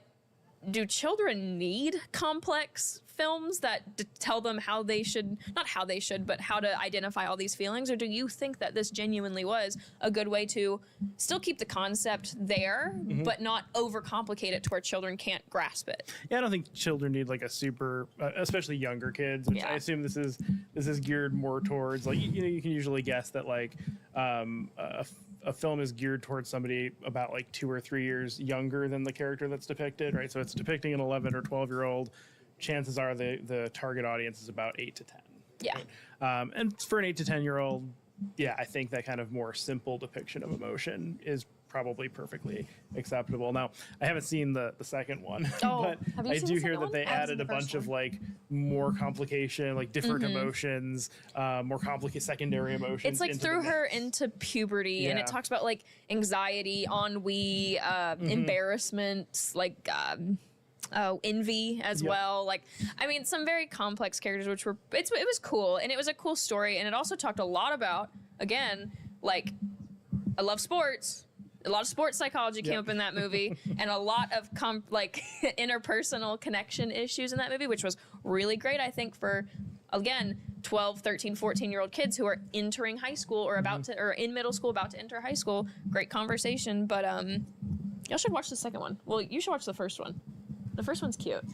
do children need complex films that tell them how they should, not how they should, but how to identify all these feelings? Or do you think that this genuinely was a good way to still keep the concept there, but not overcomplicate it to where children can't grasp it? Yeah, I don't think children need like a super, especially younger kids, which I assume this is geared more towards, like, you know, you can usually guess that like a film is geared towards somebody about like 2 or 3 years younger than the character that's depicted, right? So it's depicting an 11 or 12-year-old. Chances are the target audience is about 8 to 10. Yeah. Right? And for an 8 to 10-year-old, yeah, I think that kind of more simple depiction of emotion is probably perfectly acceptable. Now, I haven't seen the second one, but I do hear that they added a bunch of like more complication, like different emotions, more complicated secondary emotions. It's like threw her into puberty, and it talks about like anxiety, ennui, embarrassment, like envy as well. Like, I mean, some very complex characters, which were, it was cool, and it was a cool story, and it also talked a lot about, again, like, I love sports. A lot of sports psychology came up in that movie, and a lot of interpersonal connection issues in that movie, which was really great, I think, for, again, 12, 13, 14-year-old kids who are entering high school or about to, or in middle school, about to enter high school. Great conversation, but y'all should watch the second one. Well, you should watch the first one. The first one's cute.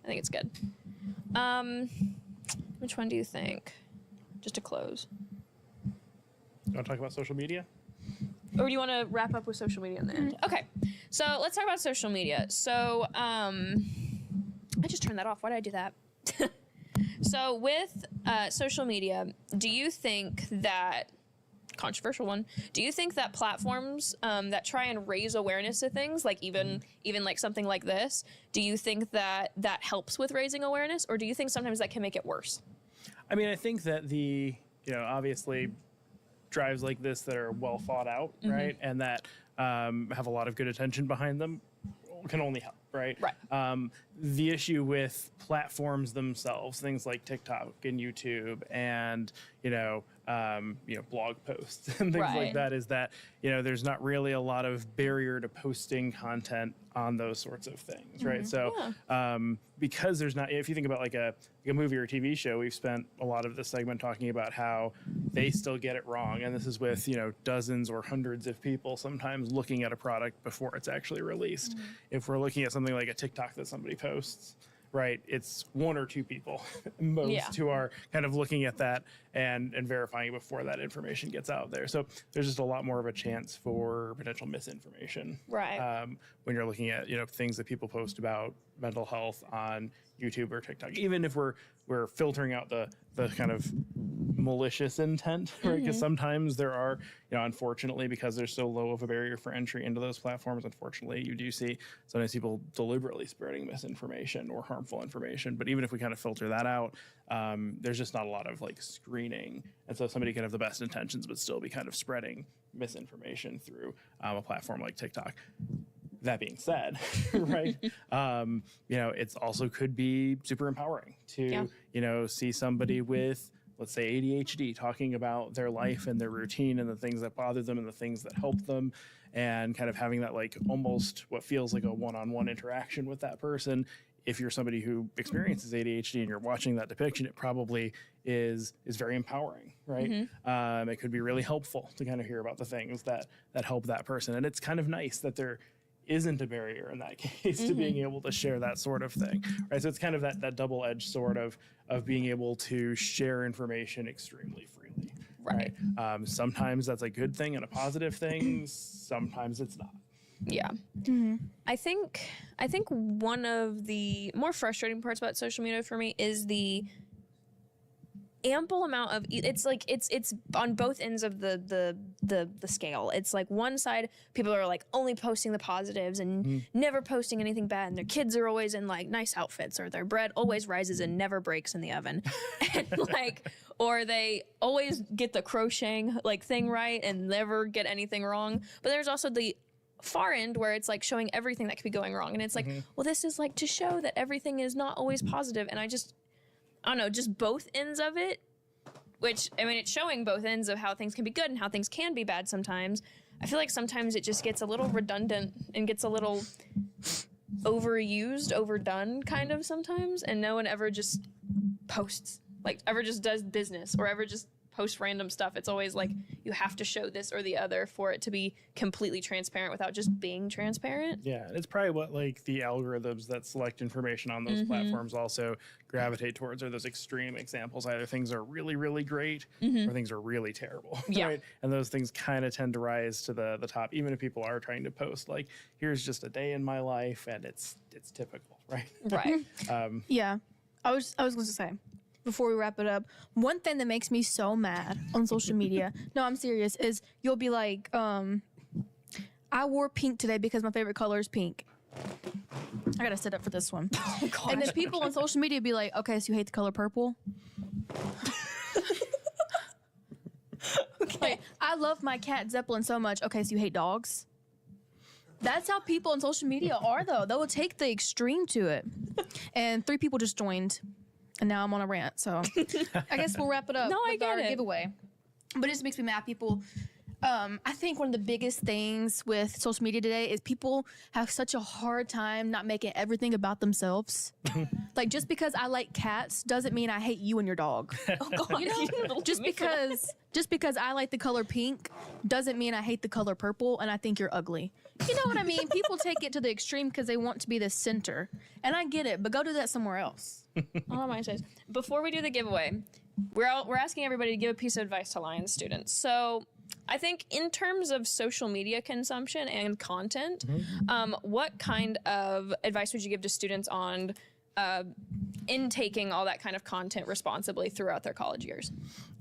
I think it's good. Which one do you think? Just to close. You want to talk about social media? Or do you want to wrap up with social media in the end? Okay, so let's talk about social media. So I just turned that off. Why did I do that? So with social media, do you think that, controversial one, do you think that platforms that try and raise awareness of things, like even like something like this, do you think that that helps with raising awareness, or do you think sometimes that can make it worse? I mean, I think that obviously drives like this that are well thought out, right, and that have a lot of good attention behind them can only help, right? Right. The issue with platforms themselves, things like TikTok and YouTube and blog posts and things like that, is that there's not really a lot of barrier to posting content on those sorts of things, right? So because there's not, if you think about like a movie or a TV show, we've spent a lot of this segment talking about how they still get it wrong, and this is with dozens or hundreds of people sometimes looking at a product before it's actually released. If we're looking at something like a TikTok that somebody posts, right? It's one or two people most who are kind of looking at that and verifying it before that information gets out there. So there's just a lot more of a chance for potential misinformation. Right. When you're looking at, things that people post about mental health on YouTube or TikTok, even if we're filtering out the kind of malicious intent, right? Because sometimes there are, unfortunately, because there's so low of a barrier for entry into those platforms, unfortunately, you do see sometimes people deliberately spreading misinformation or harmful information. But even if we kind of filter that out, there's just not a lot of like screening. And so somebody can have the best intentions, but still be kind of spreading misinformation through a platform like TikTok. That being said, right, it's also could be super empowering to, see somebody with, let's say, ADHD talking about their life and their routine and the things that bother them and the things that help them, and kind of having that like almost what feels like a one-on-one interaction with that person. If you're somebody who experiences ADHD and you're watching that depiction, it probably is very empowering, right? It could be really helpful to kind of hear about the things that help that person. And it's kind of nice that there isn't a barrier in that case to being able to share that sort of thing, right? So it's kind of that double-edged sword of being able to share information extremely freely, right? Sometimes that's a good thing and a positive thing. Sometimes it's not. Yeah. I think one of the more frustrating parts about social media for me is the ample amount of it's on both ends of the scale. It's like one side, people are like only posting the positives and never posting anything bad, and their kids are always in like nice outfits, or their bread always rises and never breaks in the oven. And like, or they always get the crocheting like thing right and never get anything wrong. But there's also the far end where it's like showing everything that could be going wrong, and it's like, well, this is like to show that everything is not always positive. And I don't know, just both ends of it, which, I mean, it's showing both ends of how things can be good and how things can be bad sometimes. I feel like sometimes it just gets a little redundant and gets a little overused, overdone kind of sometimes, and no one ever just posts, like ever just does business or ever just post random stuff. It's always like you have to show this or the other for it to be completely transparent without just being transparent. Yeah, it's probably what like the algorithms that select information on those platforms also gravitate towards, are those extreme examples. Either things are really, really great or things are really terrible. Right? And those things kind of tend to rise to the top, even if people are trying to post like, here's just a day in my life, and it's typical, right? Right. Yeah. I was going to say, before we wrap it up, one thing that makes me so mad on social media, no, I'm serious, is you'll be like, I wore pink today because my favorite color is pink. I gotta sit up for this one. Oh, and then people on social media be like, okay, so you hate the color purple? Okay, I love my cat Zeppelin so much. Okay, so you hate dogs? That's how people on social media are, though. They will take the extreme to it. And 3 people just joined. And now I'm on a rant, so I guess we'll wrap it up with our giveaway. But it just makes me mad. People, I think one of the biggest things with social media today is people have such a hard time not making everything about themselves. Like, just because I like cats doesn't mean I hate you and your dog. Oh, God. You know, just because I like the color pink doesn't mean I hate the color purple and I think you're ugly. You know what I mean? People take it to the extreme because they want to be the center. And I get it, but go do that somewhere else. All my says. Before we do the giveaway, we're asking everybody to give a piece of advice to Lions students. So I think in terms of social media consumption and content, what kind of advice would you give to students on intaking all that kind of content responsibly throughout their college years?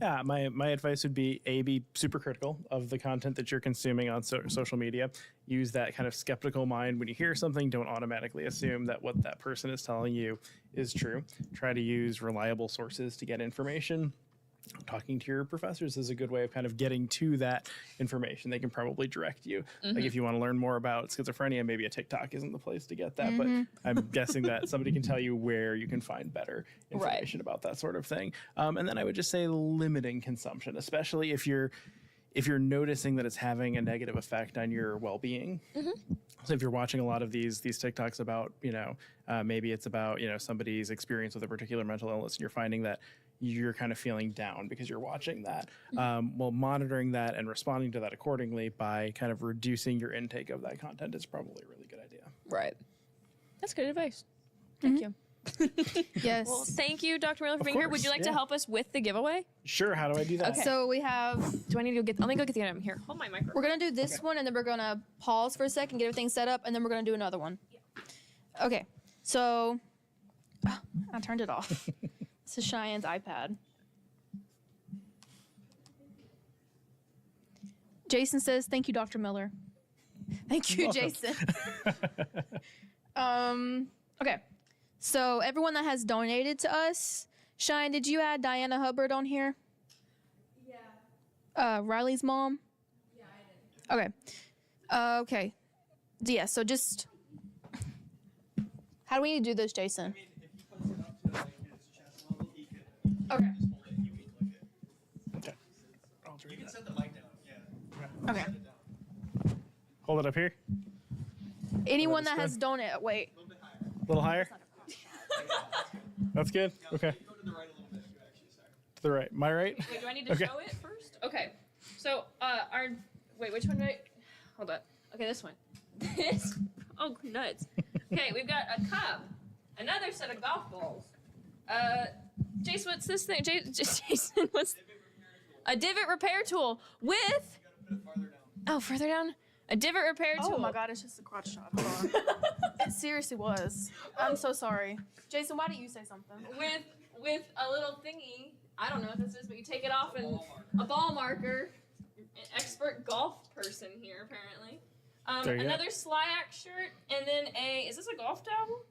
Yeah, my advice would be be super critical of the content that you're consuming on social media. Use that kind of skeptical mind. When you hear something, don't automatically assume that what that person is telling you is true. Try to use reliable sources to get information. Talking to your professors is a good way of kind of getting to that information. They can probably direct you. Like if you want to learn more about schizophrenia, maybe a TikTok isn't the place to get that, but I'm guessing that somebody can tell you where you can find better information about that sort of thing. And then I would just say limiting consumption, especially if you're noticing that it's having a negative effect on your well-being. So if you're watching a lot of these TikToks about, maybe it's about, somebody's experience with a particular mental illness, and you're finding that you're kind of feeling down because you're watching that. Well, monitoring that and responding to that accordingly by kind of reducing your intake of that content is probably a really good idea. Right. That's good advice. Thank you. Yes. Well, thank you, Dr. Miller, for Of being here. Would course, you like to yeah. help us with the giveaway? Sure. How do I do that? Okay. So we have. Do I need to go get? Let me go get the item here. Hold my microphone. We're gonna do this one, and then we're gonna pause for a second, get everything set up, and then we're gonna do another one. Okay. So I turned it off. This is Cheyenne's iPad. Jason says, "Thank you, Dr. Miller." Thank you, Welcome. Jason. Okay. So everyone that has donated to us, Cheyenne, did you add Diana Hubbard on here? Yeah. Riley's mom? Yeah, I did. Okay. Okay. Yeah, so just how do we need to do this, Jason? Okay. You can set the mic down. Yeah. Okay. Hold it up here. Anyone that has donated, wait. A little higher. That's good. Okay. Go to the right a little bit. You actually start. To the right. My right. Wait, do I need to Okay. show it first? Okay. So, wait, which one do I? Hold up. Okay, this one. This. Oh, nuts. Okay, we've got a cup, another set of golf balls. Jason, what's this thing? Jason, what's a divot repair tool with? Oh, further down. A divot repair tool. Oh my God, it's just a crotch shot. Hold on. It seriously was. I'm so sorry. Jason, why don't you say something? With a little thingy. I don't know what this is, but you take it off and a ball marker. An expert golf person here, apparently. There you go. Another Slyac shirt, and then is this a golf towel?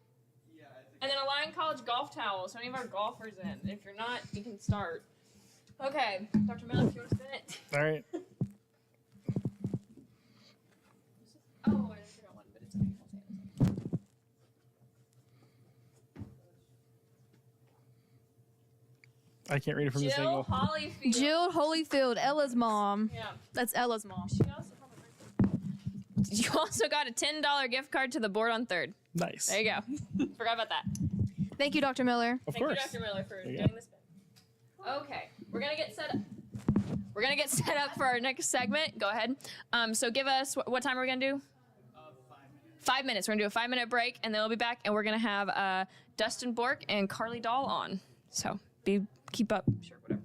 Yeah, I think. And then a Lion College golf towel, so any of our golfers in. If you're not, you can start. Okay, Dr. Miller, if you want to spin it. All right. Oh, I didn't forget one, but it's okay. I can't read it from this Jill angle. Holyfield. Jill Holyfield, Ella's mom. Yeah. That's Ella's mom. You also got a $10 gift card to the board on 3rd. Nice. There you go. Forgot about that. Thank you, Dr. Miller. Of Thank course. you, Dr. Miller, for There you doing go. this bit. Okay, we're gonna get set up. We're gonna get set up for our next segment. Go ahead. So give us what time are we gonna do? 5 minutes. We're gonna do a 5-minute break, and then we'll be back, and we're gonna have Dustin Bork and Carly Dahl on. So keep up. Sure, whatever.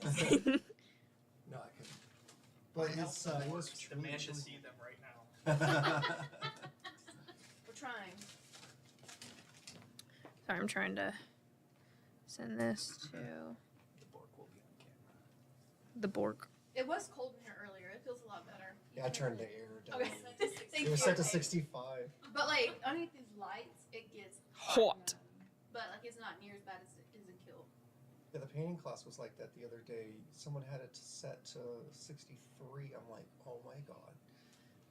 good. No, I couldn't. But it's it was The man should see them right now. We're trying. Sorry, I'm trying to send this to the Bork. It was cold in here earlier. It feels a lot better. Yeah, I turned the air down. Okay. It was set to 65. But like underneath these lights, it gets Hot. But like it's not near as bad as it is in Kill. Yeah, the painting class was like that the other day. Someone had it set to 63. I'm like, oh my god,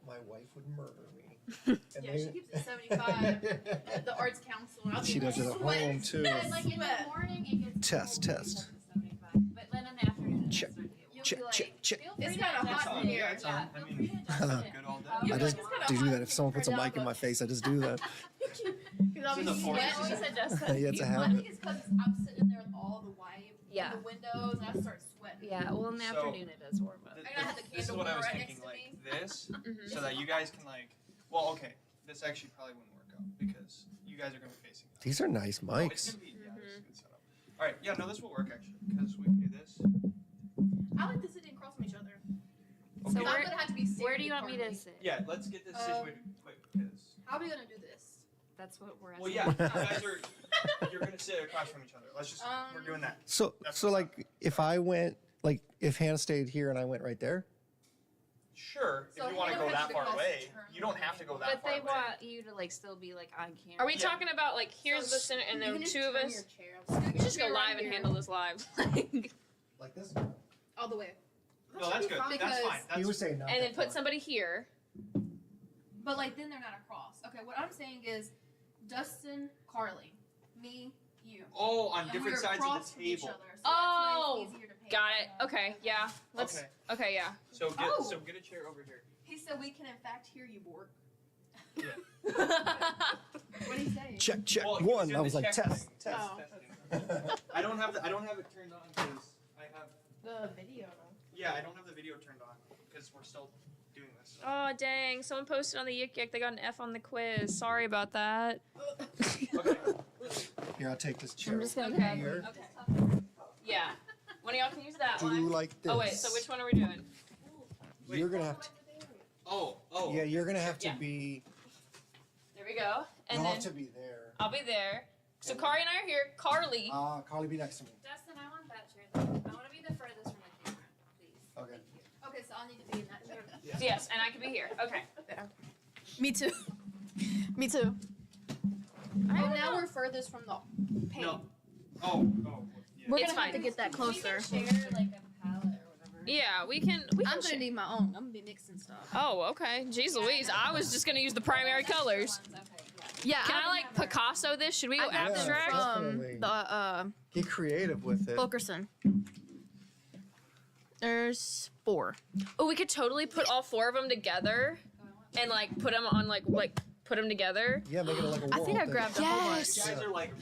my wife would murder me. And Yeah, she keeps it 75 at the arts council. And I'll be She does it at sweating. home too. Yeah, like in the morning it gets Test. But then in the afternoon, Check. Check. Check. it's kind of hot in here. I just do that. If someone puts a mic in my face, I just do that. Because I'll be sweating. She said Justin. Yeah, it's a I habit. think it's because I'm sitting there with all the white Yeah. in the windows and I start sweating. Yeah, well, in the So, afternoon it does warm up. And I had the This is candle what I was right thinking, next to like me. this, so that you guys can like. Well, okay, this actually probably wouldn't work out because you guys are gonna be facing. These are nice Oh, it's mics. gonna be, yeah, this is a good setup. All right, yeah, no, this will work actually because we can do this. I like to sit across from each other. Okay. So I'm gonna have to be. Where do you want me to sit? Yeah, let's get this situated quick because. How are we gonna do this? That's what we're asking. Well, yeah, you guys are. You're gonna sit across from each other. Let's just. We're doing that. So like, if I went, like, if Hannah stayed here and I went right there. Sure, So if you want to Hannah go has that to far cross away, the turn. you don't have to go that But far they away. want you to like still be like on camera. Are we talking about like here's the center and You then can just two of turn us? your chair. We just go Right live and here. handle this live. Like this? All the way. No, that's good. That's Because- fine. That's, He was saying not And then that put far. somebody here. But like then they're not across. Okay, what I'm saying is Dustin, Carly, me, you. Oh, on And different we're sides across of the from each table. other, so that's why Oh, it's easier to paint. got it. Okay, yeah. Let's. Okay. Okay, yeah. So get Oh. so get a chair over here. He said we can in fact hear you, Bork. Yeah. What did he say? Check. Well, he was One. doing I was the like, check test. thing. Oh. Testing. I don't have it turned on because I have. The video. Yeah, I don't have the video turned on because we're still doing this. Oh dang! Someone posted on the Yik Yak they got an F on the quiz. Sorry about that. Okay. Here, I'll take this chair. I'm just gonna over grab here. Yeah. One of y'all can use that Do one. like this. Oh wait, so which one are we doing? You're gonna have to. Oh. Yeah, you're gonna have to Yeah. be. There we go. And You'll then have to be there. I'll be there. So Kari and I are here. Carly. Carly, be next to me. Dustin, I want that chair. Though. I want to be the furthest from the camera, please. Okay. Okay, so I'll need to be in that chair. Yes, and I can be here. Okay. Me too. Me too. Oh, now we're furthest from the paint. No. Oh. Yeah. We're It's gonna have to fine. get that closer. Share like a palette or whatever. Yeah, we can. I'm gonna need my own. I'm gonna be mixing stuff. Oh, okay. Jeez Louise, I was just gonna use the primary colors. Yeah. Can I like Picasso this? Should we go I got this abstract? from definitely. Get creative with it. Fulkerson. There's 4. Oh, we could totally put all 4 of them together, and like put them on like put them together. Yeah, make it like a wall. I think I thing. grabbed a whole bunch. You guys are like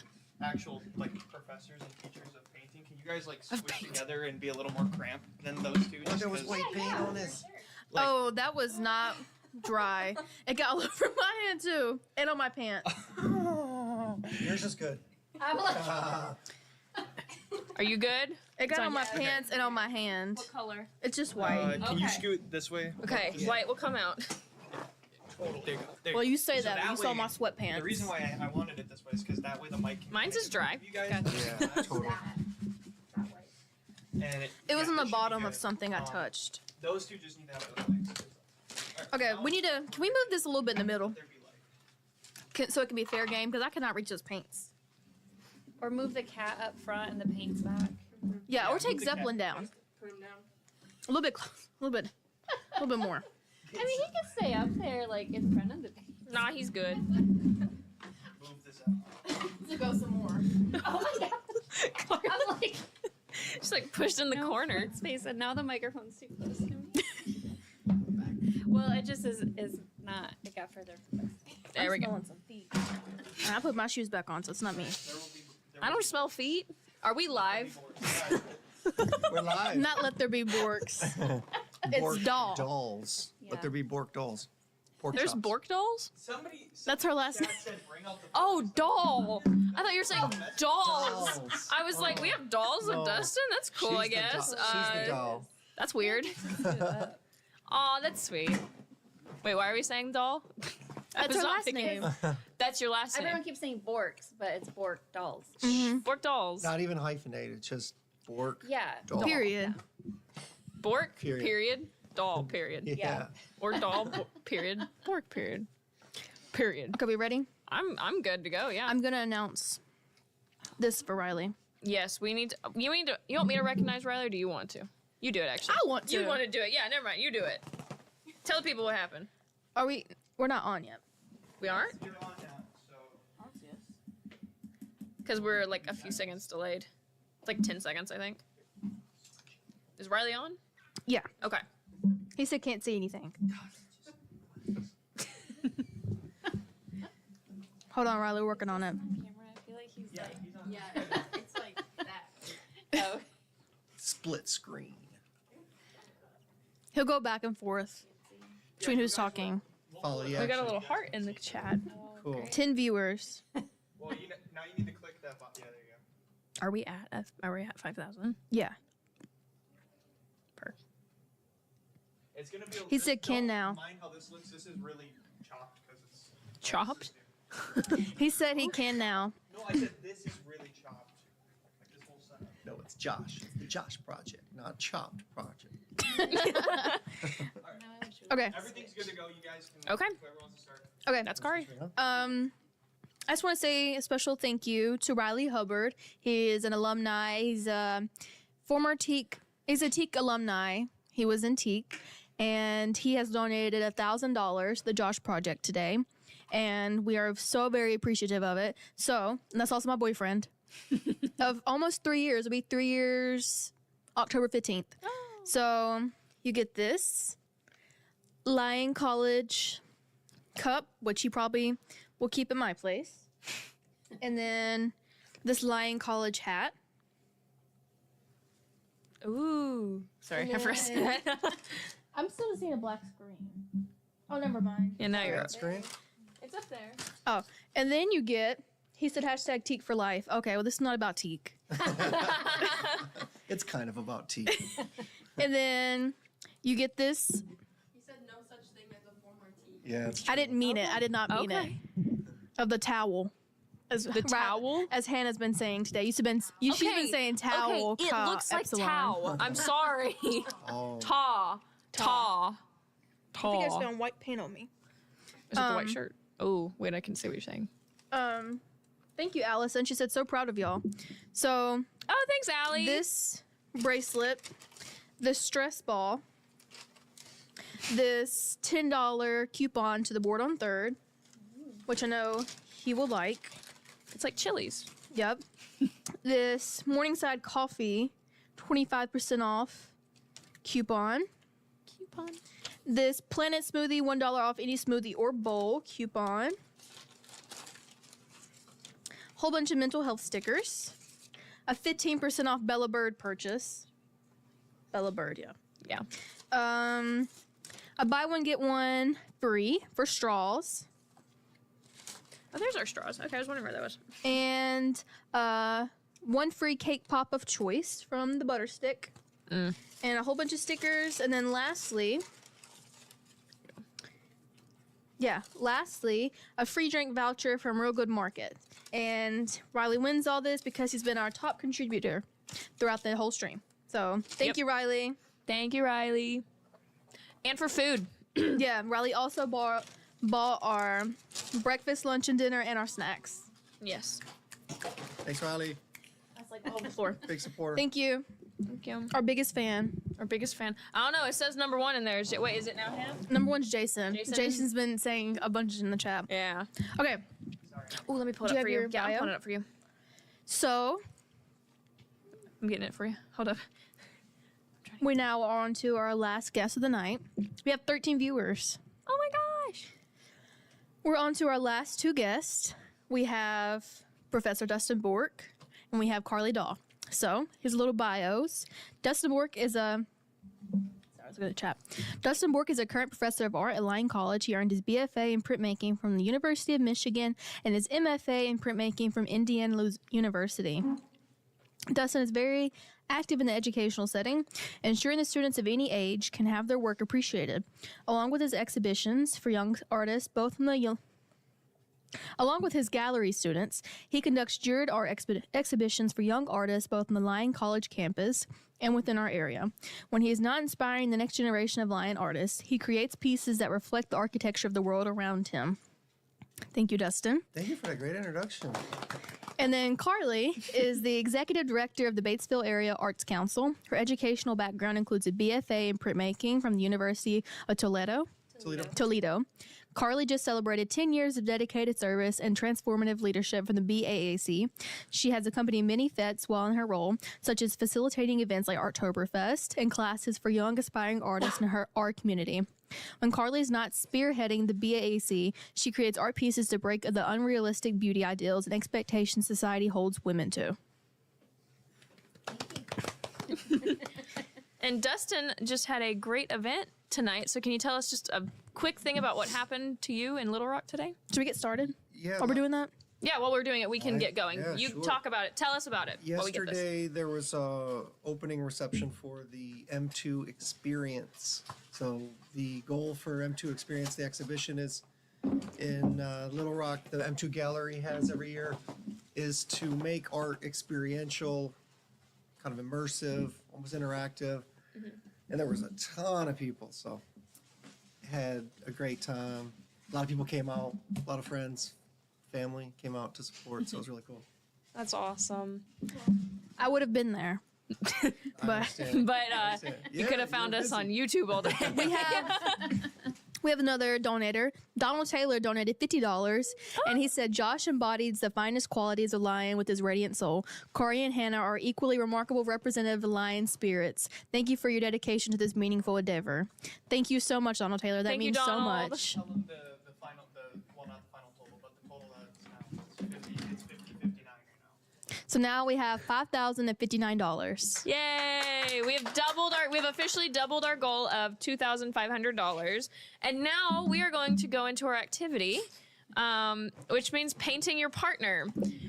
actual like professors and teachers of painting. Can you guys like switch together and be a little more cramped than those two? There was white paint on this. Like- Oh, that was not dry. It got all over my hand too, and on my pants. Yours is good. I'm like, Are you good? It got It's on on my you. pants and on my hand. What color? It's just white. Can you Okay. scoot this way? Okay, white will come out. There you go. There Well, go. you say So that, but you saw way- my sweatpants. The reason why I wanted it this way is because that way the mic. Can Mine's is dry. You guys. Yeah, totally. And It was yeah, on the should be bottom of good. something I touched. Those two just need to have other mics. Okay, we need to. Can we move this a little bit in the middle, so it can be fair game? Because I cannot reach those paints. Or move the cat up front and the paint's back. Yeah, or move take the cat. Zeppelin down put him down. a little bit, a little bit more. I mean, he can stay up there, like in front of the paint. Nah, he's good. Move this out. To go some more. Oh my god! I'm like, Just like pushed in the corner. space, and now the microphone's too close to me. Well, it just is not. It got further. There we go. Smelling some feet. And I put my shoes back on, so it's not me. I don't smell feet. Are we live? We're live. Not let there be Borks. Bork doll. dolls. Yeah. Let there be Bork dolls. Pork There's chops. Bork dolls? That's her last name. Oh, doll. I thought you were saying dolls. I was like, we have dolls of No. Dustin? That's cool, I She's the guess. doll. She's the doll. That's weird. Aw, that's sweet. Wait, why are we saying doll? I That's was her not last thinking- name. That's your last Everyone name. keeps saying Borks, but it's Bork dolls. Bork dolls. Not even hyphenated, just Bork. Yeah. Doll. Period. Bork, Period. period. Doll, period. Yeah. Or doll, period. Bork, period. Period. Okay, we ready? I'm good to go, yeah. I'm gonna announce this for Riley. Yes, we need to. You want me to recognize Riley, or do you want to? You do it, actually. I want You to. want to do it? Yeah, never mind. You do it. Tell the people what happened. Are we? We're not on yet. We aren't? Because we're like a few seconds delayed. It's like 10 seconds, I think. Is Riley on? Yeah. Okay. He said can't see anything. Hold on, Riley. We're working on it. I feel like he's like, yeah, it's like that. Oh. Split screen. He'll go back and forth between who's talking. Follow the We got a action. little heart in the chat. Cool. 10 viewers. Well, now you need to click that button. Yeah, there you go. Are we at 5,000? Yeah. It's gonna be. He said can now. Mind how this looks. This is really chopped because it's. Chopped? He said he can now. No, I said this is really chopped. Like this whole setup. No, it's Josh. It's the Josh Project, not Chopped Project. Okay. Everything's good to go. You guys can. Okay. Whoever wants to start. Okay. That's Kari. I just want to say a special thank you to Riley Hubbard. He is an alumni. He's a former Teak. He's a Teak alumni. He was in Teak, and he has donated $1,000 to the Josh Project today, and we are so very appreciative of it. So, and that's also my boyfriend of almost 3 years. It'll be 3 years, October 15th. So you get this Lyon College cup, which he probably will keep in my place. And then this Lyon College hat. Ooh. Sorry, I And pressed then- that. I'm still seeing a black screen. Oh, never mind. Yeah, now you're up. Screen? It's up there. Oh, and then you get, he said hashtag Teak for life. Okay, well, this is not about Teak. It's kind of about tea. And then you get this. He said no such thing as a former tea. Yeah, it's I didn't mean it. I did not mean Okay. it. Of the towel. As The towel? As Hannah's been saying today. She's been saying towel. Okay, it ka, looks like epsilon. towel. I'm sorry. Oh. Ta. Ta. I think I just Ta. found white paint on me. Is it the white shirt? Oh, wait, I can see what you're saying. Thank you, Allison. She said so proud of y'all. So Oh, thanks, Allie. this bracelet, this stress ball, this $10 coupon to the board on 3rd, which I know he will like. It's like Chili's. Yep. This Morningside coffee, 25% off coupon. Coupon. This Planet Smoothie, $1 off any smoothie or bowl coupon. Whole bunch of mental health stickers. A 15% off Bella Bird purchase. Bella Bird, yeah. Yeah. A buy one get one free for straws. Oh, there's our straws. Okay, I was wondering where that was. And one free cake pop of choice from the Butter Stick. And a whole bunch of stickers. And then lastly, a free drink voucher from Real Good Market. And Riley wins all this because he's been our top contributor throughout the whole stream. So thank you, Riley. Thank you, Riley. And for food. Yeah, Riley also bought our breakfast, lunch, and dinner, and our snacks. Yes. Thanks, Riley. That's like all the floor. Big supporter. Thank you. Thank you. Our biggest fan. Our biggest fan. I don't know. It says number 1 in there. Wait, is it now him? Number one's Jason. Jason? Jason's been saying a bunch in the chat. Yeah. Okay. Oh, let me pull it Do you up for have you. your Yeah, I'm bio? pulling it up for you. So I'm getting it for you. Hold up. we now are on to our last guest of the night. We have 13 viewers. Oh my gosh. We're on to our last 2 guests. We have Professor Dustin Bork and we have Carly Daw. So his little bios. Dustin Bork is a. Sorry, Let's go to the chat. Dustin Bork is a current professor of art at Lyon College. He earned his BFA in printmaking from the University of Michigan and his MFA in printmaking from Indiana University. Dustin is very active in the educational setting, ensuring that students of any age can have their work appreciated. Along with his exhibitions for young artists, along with his gallery students, he conducts juried art exhibitions for young artists both on the Lyon College campus and within our area. When he is not inspiring the next generation of Lyon artists, he creates pieces that reflect the architecture of the world around him. Thank you, Dustin. Thank you for that great introduction. And then Carly is the executive director of the Batesville Area Arts Council. Her educational background includes a BFA in printmaking from the University of Toledo. Carly just celebrated 10 years of dedicated service and transformative leadership from the BAAC. She has accompanied many fetes while in her role, such as facilitating events like Artoberfest and classes for young aspiring artists in our community. When Carly is not spearheading the BAAC, she creates art pieces to break the unrealistic beauty ideals and expectations society holds women to. And Dustin just had a great event tonight. So can you tell us just a quick thing about what happened to you in Little Rock today? Should we get started? Yeah. While we're doing that? Yeah, while we're doing it, we can get going. Yeah, You sure. talk about it. Tell us about it. while we get this. Yesterday, there was a opening reception for the M2 Experience. So the goal for M2 Experience, the exhibition is in Little Rock, the M2 Gallery has every year, is to make art experiential, kind of immersive, almost interactive. And there was a ton of people, so had a great time. A lot of people came out, a lot of friends, family came out to support, so it was really cool. That's awesome. I would have been there. but you could have found us on YouTube all day. We have another donator. Donald Taylor donated $50, and he said, Josh embodies the finest qualities of Lion with his radiant soul. Corey and Hannah are equally remarkable representative of Lion spirits. Thank you for your dedication to this meaningful endeavor. Thank you so much, Donald Taylor. That Thank you, means so Donald. much. Tell them the final, not the final total, but the total that's now it's 50, 59 right now. So now we have $5,059. Yay! We've officially doubled our goal of $2,500, and now we are going to go into our activity, which means painting your partner.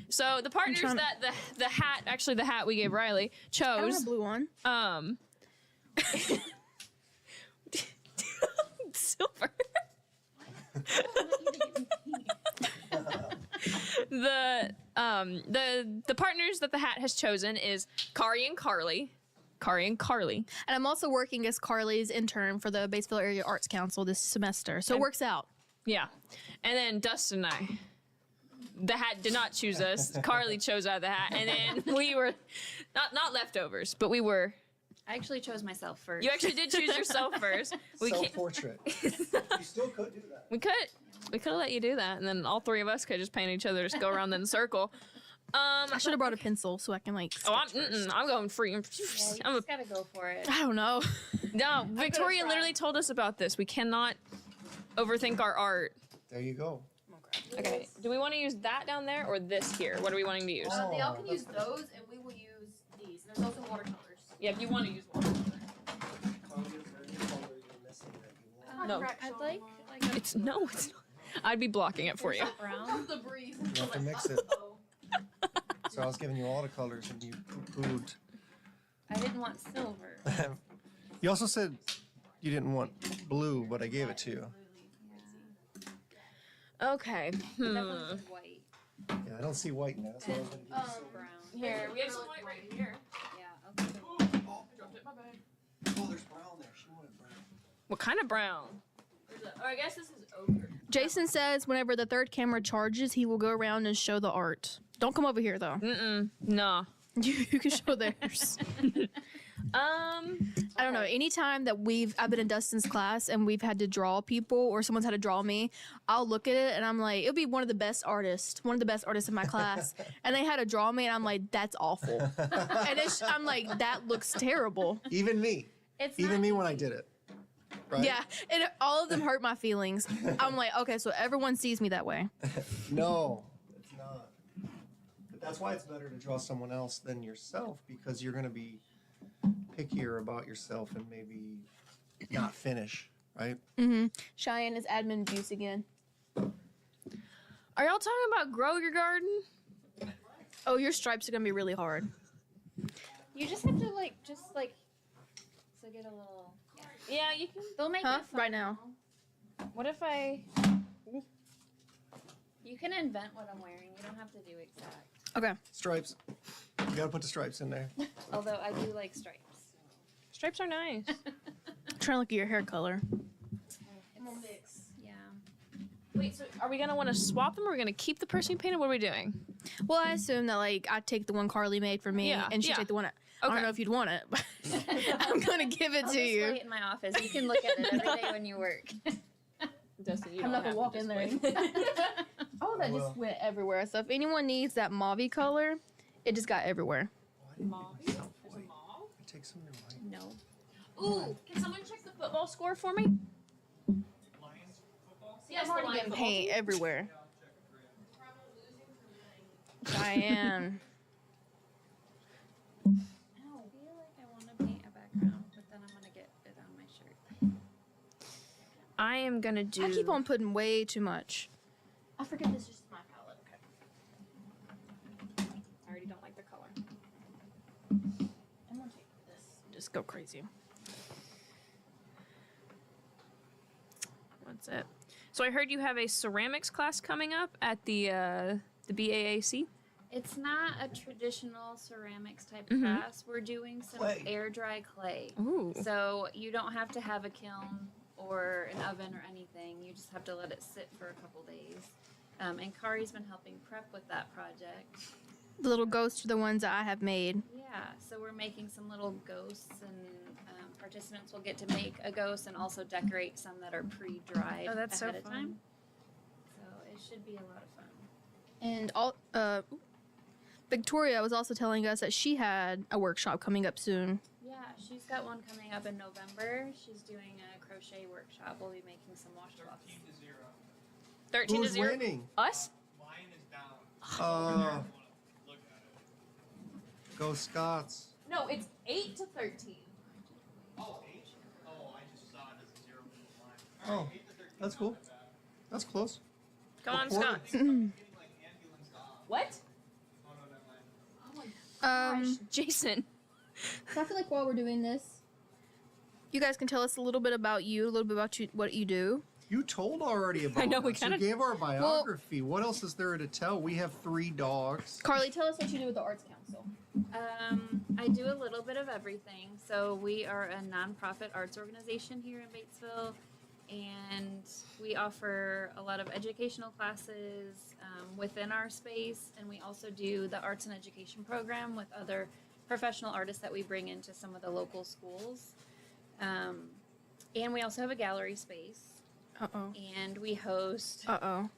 So the partners that the hat we gave Riley chose. I want a blue one. Silver. The partners that the hat has chosen is Kari and Carly. And I'm also working as Carly's intern for the Batesville Area Arts Council this semester, so it works out. Yeah. And then Dustin and I. The hat did not choose us. Carly chose out of the hat. And then we were not leftovers, but we were. I actually chose myself first. You actually did choose yourself first. Self-portrait. You still could do that. We could have let you do that, and then all three of us could just paint each other, just go around in a circle. I should have brought a pencil so I can I'm going free. Yeah, you just gotta go for it. I don't know. No, Victoria literally told us about this. We cannot overthink our art. There you go. Okay, do we want to use that down there or this here? What are we wanting to use? They all can use those, and we will use these. There's also watercolors. Yeah, if you want to use watercolor. No. I'd like It's not. I'd be blocking it for you. brown. The breeze. You have to mix it. So I was giving you all the colors and you poo-pooed. I didn't want silver. You also said you didn't want blue, but I gave it to you. Okay. Definitely white. Yeah, I don't see white in that. That's why I was going to give you silver. Brown. Here, we have some white right here. Yeah, okay. Oh, there's brown there. She wanted brown. What kind of brown? Oh, I guess this is ochre. Jason says whenever the third camera charges, he will go around and show the art. Don't come over here, though. Nah. You can show theirs. I don't know. Anytime that I've been in Dustin's class and we've had to draw people or someone's had to draw me, I'll look at it and I'm like, it'll be one of the best artists in my class. And they had to draw me and I'm like, that's awful. And I'm like, that looks terrible. Even me. Even me when I did it. Right? Yeah. And all of them hurt my feelings. I'm like, okay, so everyone sees me that way. No, it's not. But that's why it's better to draw someone else than yourself, because you're going to be pickier about yourself and maybe not finish, right? Mm-hmm. Cheyenne is admin abuse again. Are y'all talking about grow your garden? Oh, your stripes are gonna be really hard. You just have to so get a little. Yeah, you can. They'll make Huh? it fun. Right now. What if I? You can invent what I'm wearing. You don't have to do exact. Okay. Stripes. You gotta put the stripes in there. Although I do like stripes. Stripes are nice. Trying to look at your hair color. Mix. Yeah. Wait, so are we gonna want to swap them, or are we gonna keep the person you painted? What are we doing? Well, I assume that like I take the one Carly made for me, Yeah, and she yeah. take the one. I Okay. don't know if you'd want it, but I'm gonna give it I'll to you. display it in my office. You can look at it every day when you work. Dustin, you I'm don't not gonna have walk to in there. display. Oh, that just went everywhere. So if anyone needs that mauve color, it just got everywhere. Mauve? Take some of your white. No. Ooh, can someone check the football score for me? See, I'm already getting paint everywhere. Diane. I feel like I want to paint a background, but then I'm gonna get it on my shirt. I am gonna do. I keep on putting way too much. I forget this is just my palette. Okay. I already don't like the color. I'm gonna take this. Just go crazy. What's it? So I heard you have a ceramics class coming up at the BAAC. It's not a traditional ceramics type Mhm. class. We're doing some Clay. air dry clay. Ooh. So you don't have to have a kiln or an oven or anything. You just have to let it sit for a couple days. And Kari's been helping prep with that project. The little ghosts are the ones that I have made. Yeah, so we're making some little ghosts, and participants will get to make a ghost and also decorate some that are pre-dried Oh, that's so ahead of fun. time. So it should be a lot of fun. And all Victoria was also telling us that she had a workshop coming up soon. Yeah, she's got one coming up in November. She's doing a crochet workshop. We'll be making some washcloths. 13 Who's to 0. winning? Us? Mine is down. Look at it. Go Scots. No, it's 8 to 13. Oh, 8? Oh, I just saw it as a 0 for mine. Oh, that's cool. That's close. Come on, Quarter. Scott. What? Jason. So I feel like while we're doing this, you guys can tell us a little bit about you, a little bit about what you do. You told already about I know, we us. kinda- You gave our biography. What else is there to tell? We have 3 dogs. Carly, tell us what you do with the Arts Council. I do a little bit of everything. So we are a nonprofit arts organization here in Batesville, and we offer a lot of educational classes within our space, and we also do the arts and education program with other professional artists that we bring into some of the local schools. And we also have a gallery space. Uh-oh. And we host Uh-oh.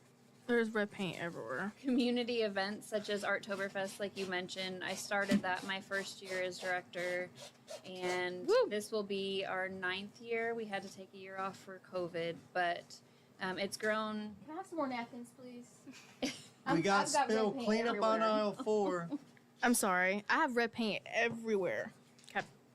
There's red paint everywhere. community events such as Arttoberfest, like you mentioned. I started that my first year as director, and this will be our 9th year. We had to take a year off for COVID, but it's grown. Can I have some more napkins, please? We got I've got red spilled. paint Clean up on everywhere. aisle 4. I'm sorry. I have red paint everywhere.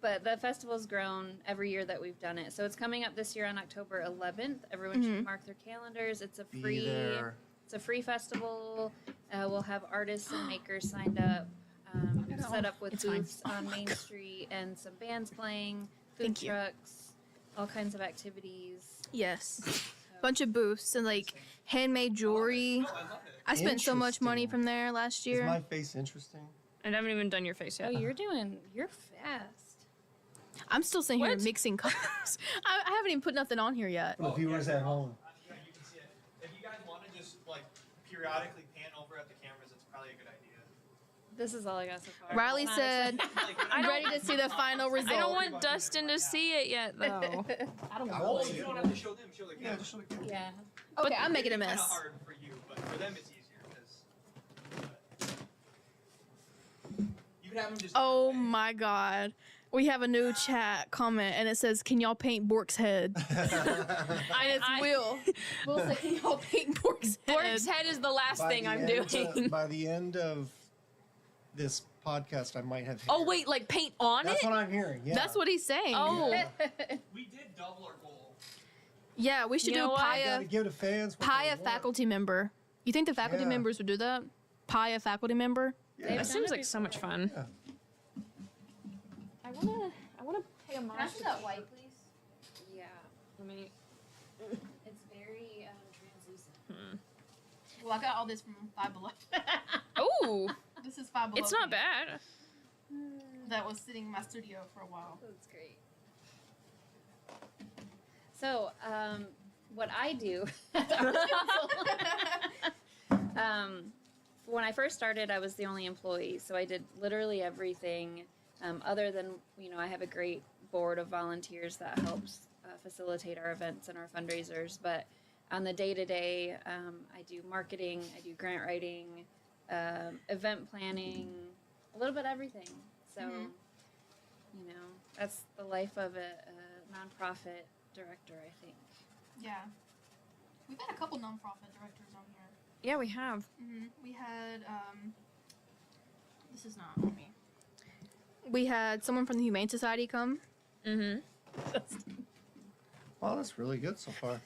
But the festival's grown every year that we've done it. So it's coming up this year on October 11th. Everyone should Mhm. mark their calendars. It's a Be free. there. It's a free festival. We'll have artists and makers signed up, set up with It's fine. booths on Main Street, and some bands playing, food Thank you. trucks, all kinds of activities. Yes. Bunch of booths and like handmade jewelry. I spent so much money from there last Is year. my face interesting? I haven't even done your face Oh, yet. you're fast. I'm still sitting here What? mixing colors. I haven't even put nothing on here yet. For the viewers at home. Yeah, you can see it. If you guys want to just like periodically pan over at the cameras, it's probably a good idea. This is all I got so far. Riley Not said, excited. I'm ready to see the final result. I don't want Dustin to see it yet, though. I don't Oh, want you don't have to show them. Show the camera. just show the camera. Yeah. Okay, I'm making a It's kinda mess. hard for you, but for them it's easier because you can have them just. Oh my god. We have a new chat comment and it says, "Can y'all paint Bork's head?" And it's Will. Will said, "Can y'all paint Bork's head?" Bork's head is the last thing I'm doing. By the end of this podcast, I might have. Oh hair. wait, like paint on That's it? what I'm hearing. Yeah. That's what he's saying. Oh. We did double our goal. Yeah, we should You do know what? You gotta PIA, give the fans. what PIA they want. faculty member. You think the faculty Yeah. members would do that? PIA faculty member? Yeah. That seems like so much fun. Yeah. I wanna pay homage. Can I see that white, please? Yeah. Let me. It's very translucent. Well, I got all this from Five Below. Oh, This is Five Below. it's not paint bad. That was sitting in my studio for a while. That's great. So, what I do, when I first started, I was the only employee, so I did literally everything. Other than, I have a great board of volunteers that helps facilitate our events and our fundraisers. But on the day-to-day, I do marketing, I do grant writing, event planning, a little bit of everything. So, that's the life of a nonprofit director, I think. Yeah. We've had a couple nonprofit directors on here. Yeah, we have. We had, this is not on me. We had someone from the Humane Society come. Mm-hmm. Wow, that's really good so far.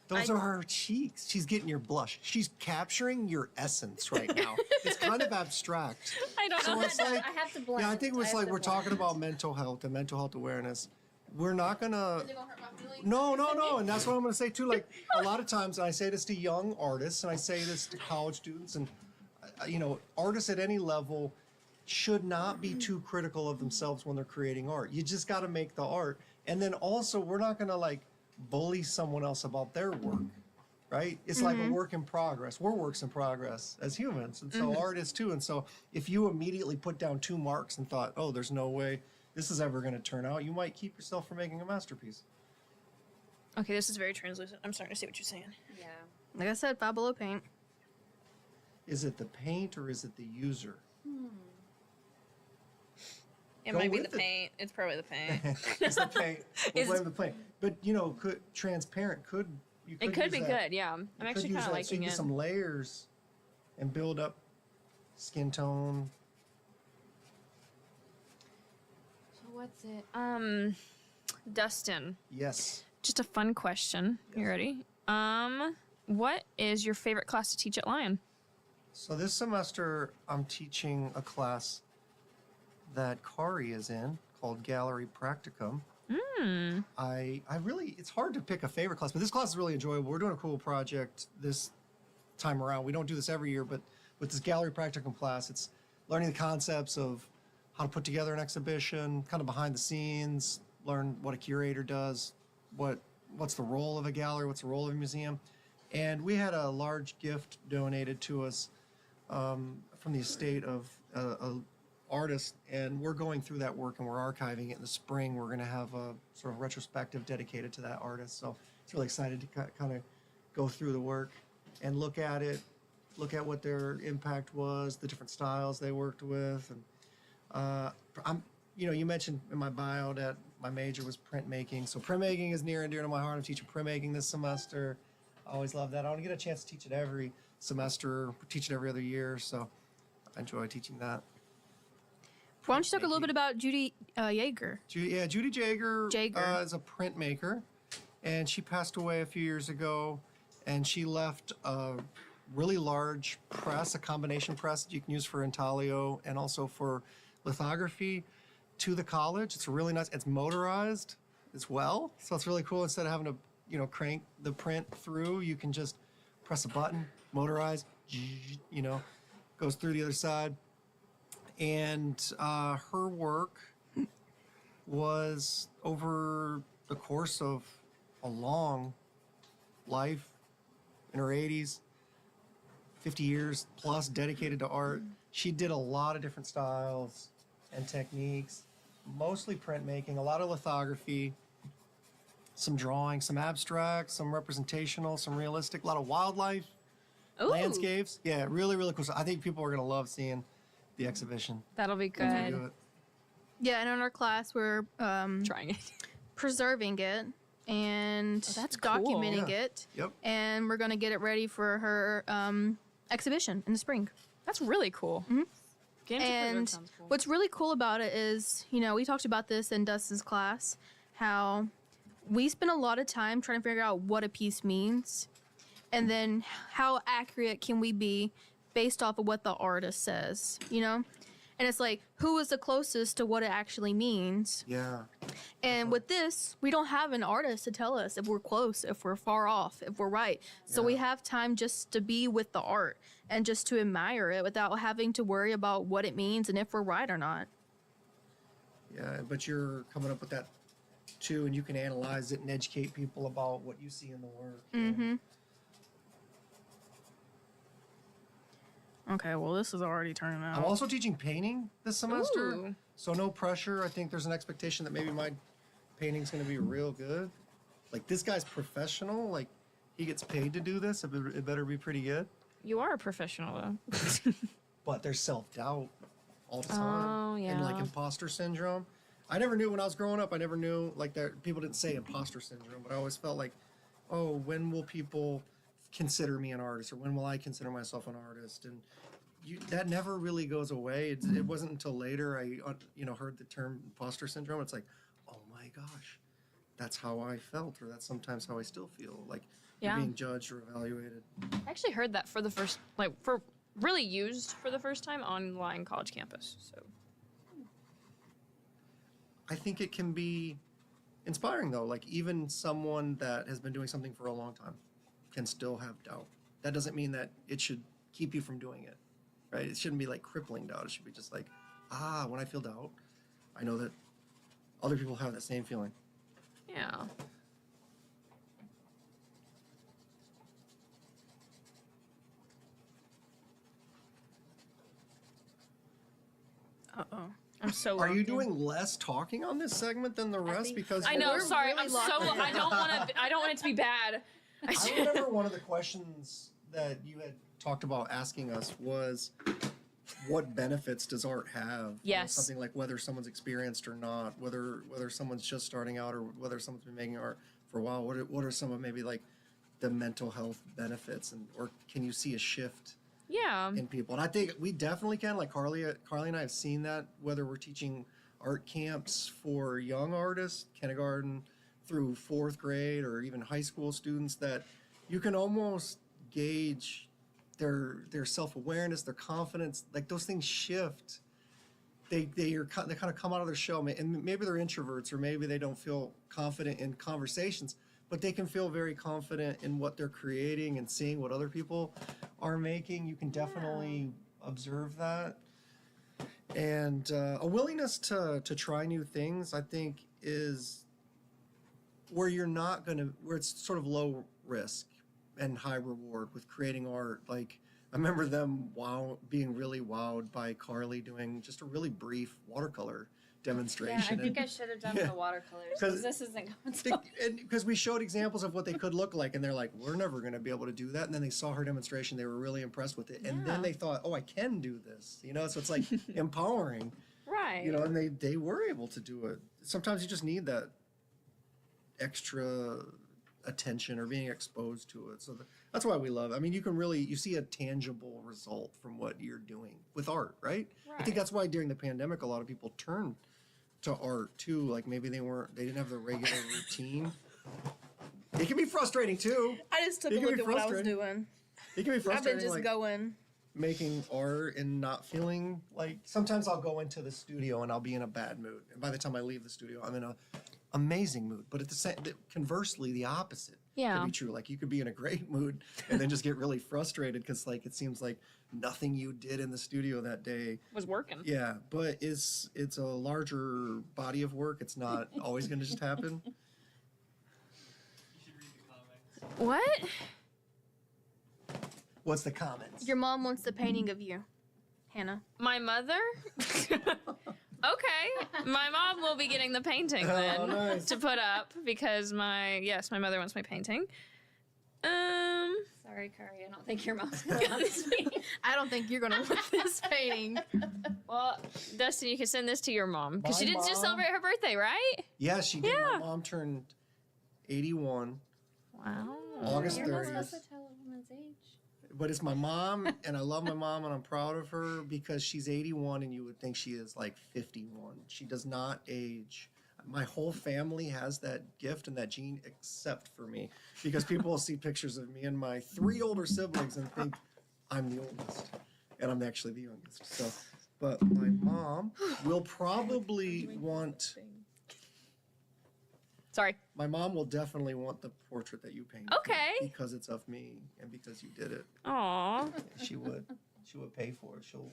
Those are her cheeks. She's getting your blush. She's capturing your essence right now. It's kind of abstract. I don't know. It's like, I have to blend. yeah, I think it was have like to we're talking blend. about mental health and mental health awareness. We're not gonna. Is it gonna hurt my feelings? No, and that's what I'm gonna say too. Like a lot of times, I say this to young artists, and I say this to college students, and artists at any level should not be too critical of themselves when they're creating art. You just got to make the art, and then also we're not gonna like bully someone else about their work. Right? It's like a work in progress. We're works in progress as humans. And so art is too. And so if you immediately put down 2 marks and thought, oh, there's no way this is ever going to turn out, you might keep yourself from making a masterpiece. Okay, this is very translucent. I'm starting to see what you're saying. Yeah. Like I said, Five Below paint. Is it the paint or is it the user? It Go might be with the it. paint. It's probably the paint. It's the paint. We'll Is- blame the paint. But, transparent could... You It could use be that. good, yeah. I'm You could actually use kind of that. So you liking get it. some layers and build up skin tone. So what's it? Dustin, Yes. just a fun question. You ready? What is your favorite class to teach at Lion? So this semester, I'm teaching a class that Kari is in called Gallery Practicum. I really, it's hard to pick a favorite class, but this class is really enjoyable. We're doing a cool project this time around. We don't do this every year, but with this Gallery Practicum class, it's learning the concepts of how to put together an exhibition, kind of behind the scenes, learn what a curator does, what's the role of a gallery, what's the role of a museum. And we had a large gift donated to us from the estate of a artist, and we're going through that work and we're archiving it in the spring. We're going to have a sort of retrospective dedicated to that artist. So it's really excited to kind of go through the work and look at it, look at what their impact was, the different styles they worked with. And you mentioned in my bio that my major was printmaking. So printmaking is near and dear to my heart. I'm teaching printmaking this semester. I always love that. I don't get a chance to teach it every semester, teach it every other year. So I enjoy teaching that. Why don't you talk a little bit about Judy Yeager? Judy Jaeger, Jaeger. is a printmaker, and she passed away a few years ago, and she left a really large press, a combination press that you can use for intaglio and also for lithography to the college. It's really nice. It's motorized as well, so it's really cool. Instead of having to, crank the print through, you can just press a button, motorize, goes through the other side. And her work was over the course of a long life in her 80s, 50 years plus dedicated to art. She did a lot of different styles and techniques, mostly printmaking, a lot of lithography, some drawing, some abstract, some representational, some realistic, a lot of wildlife, landscapes. Yeah, really, really cool. So I think people are going to love seeing the exhibition. That'll be Once we good. do it. Yeah, and in our class, we're trying it, preserving it, and that's cool. documenting Yeah. it. Yep. And we're gonna get it ready for her exhibition in the spring. That's really cool. Game to preserve And sounds cool. what's really cool about it is, you know, we talked about this in Dustin's class, how we spend a lot of time trying to figure out what a piece means, and then how accurate can we be based off of what the artist says, you know? And it's like, who is the closest to what it actually means? Yeah. And with this, we don't have an artist to tell us if we're close, if we're far off, if we're right. So we have time just to be with the art and just to admire it without having to worry about what it means and if we're right or not. Yeah, but you're coming up with that too, and you can analyze it and educate people about what you see in the work. Mm-hmm. Okay, well, this is already turning out. I'm also teaching painting this semester, Ooh. so no pressure. I think there's an expectation that maybe my painting's going to be real good. Like, this guy's professional. Like, he gets paid to do this. It better be pretty good. You are a professional, though. But there's self-doubt all the time. Oh, yeah. And, like, imposter syndrome. I never knew when I was growing up, I never knew, like, that people didn't say imposter syndrome, but I always felt like, oh, when will people consider me an artist, or when will I consider myself an artist? And that never really goes away. It wasn't until later I heard the term imposter syndrome. It's like, oh my gosh, that's how I felt, or that's sometimes how I still feel, like you're Yeah. being judged or evaluated. I actually heard that for the first, for really used for the first time online college campus. So I think it can be inspiring though. Like, even someone that has been doing something for a long time can still have doubt. That doesn't mean that it should keep you from doing it, right? It shouldn't be like crippling doubt. It should be just like, when I feel doubt, I know that other people have that same feeling. yeah. Uh-oh. I'm so. Are you locked in. doing less talking on this segment than the rest? Because I know. we're Sorry, really I'm so. locked in. I don't want to. I don't want it to be bad. I remember one of the questions that you had talked about asking us was, what benefits does art have? You know, Yes. something like whether someone's experienced or not, whether someone's just starting out, or whether someone's been making art for a while. What are some of maybe like the mental health benefits, or can you see a shift Yeah. in people? And I think we definitely can. Like Carly and I have seen that, whether we're teaching art camps for young artists, kindergarten through fourth grade, or even high school students, that you can almost gauge their self-awareness, their confidence. Like, those things shift. They kind of come out of their shell, and maybe they're introverts, or maybe they don't feel confident in conversations, but they can feel very confident in what they're creating and seeing what other people are making. You can definitely observe that. And a willingness to try new things, I think, is where where it's sort of low risk and high reward with creating art. Like, I remember them being really wowed by Carly doing just a really brief watercolor demonstration. Yeah, I think I should have done the watercolors, because this isn't going so. Because we showed examples of what they could look like, and they're like, we're never going to be able to do that. And then they saw her demonstration, they were really impressed with it, and then they thought, oh, I can do this, so it's like empowering, Right. And they were able to do it. Sometimes you just need that extra attention or being exposed to it. So that's why we love it. I mean, you see a tangible result from what you're doing with art, right? I think that's why during the pandemic, a lot of people turned to art too. Like, maybe they didn't have the regular routine. It can be frustrating too. I just took a look at what I was doing. It can be frustrating. I've been just going. Making art and not feeling like, sometimes I'll go into the studio and I'll be in a bad mood, and by the time I leave the studio, I'm in a amazing mood. But at the same, conversely, the opposite Yeah. could be true. Like, you could be in a great mood and then just get really frustrated because, like, it seems like nothing you did in the studio that day Was working. Yeah, but it's a larger body of work. It's not always going to just happen. What? What's the comments? Your mom wants the painting of you, Hannah. My mother? Okay. My mom will be getting the painting then nice. to put up, because my mother wants my painting. Sorry, Kari, I don't think your mom's gonna want this painting. I don't think you're gonna want this painting. Well, Dustin, you can send this to your mom, because she My did just mom? celebrate her birthday, right? Yeah, she did. Yeah. My mom turned 81. Wow. August You're not 30th. supposed to tell a woman's age. but it's my mom, and I love my mom, and I'm proud of her because she's 81, and you would think she is like 51. She does not age. My whole family has that gift and that gene, except for me, because people will see pictures of me and my 3 older siblings and think I'm the oldest, and I'm actually the youngest. So, but my mom will probably want. Sorry. My mom will definitely want the portrait that you painted. Okay. Because it's of me and because you did it. Aw. She would pay for it. She'll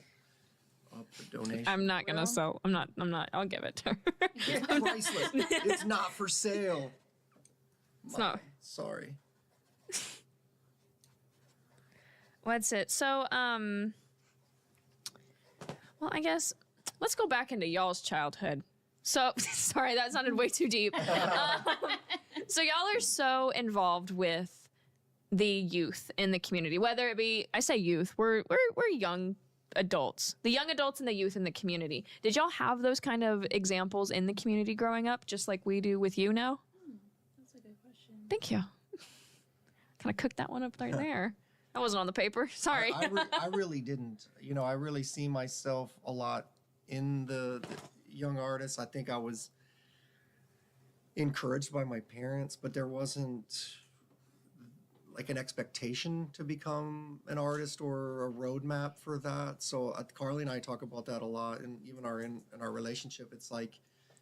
up the donation. I'm not gonna sell. I'm not. I'll give it to her. It's priceless. It's not for sale. It's not. Sorry. What's it? So, well, I guess let's go back into y'all's childhood. So, sorry, that sounded way too deep. So y'all are so involved with the youth in the community, whether it be, I say youth, we're young adults, the young adults and the youth in the community. Did y'all have those kind of examples in the community growing up, just like we do with you now? That's a good question. Thank you. Kind of cooked that one up right there. That wasn't on the paper. Sorry. I really didn't. You know, I really see myself a lot in the young artists. I think I was encouraged by my parents, but there wasn't like an expectation to become an artist or a roadmap for that. So Carly and I talk about that a lot, and even in our relationship, it's like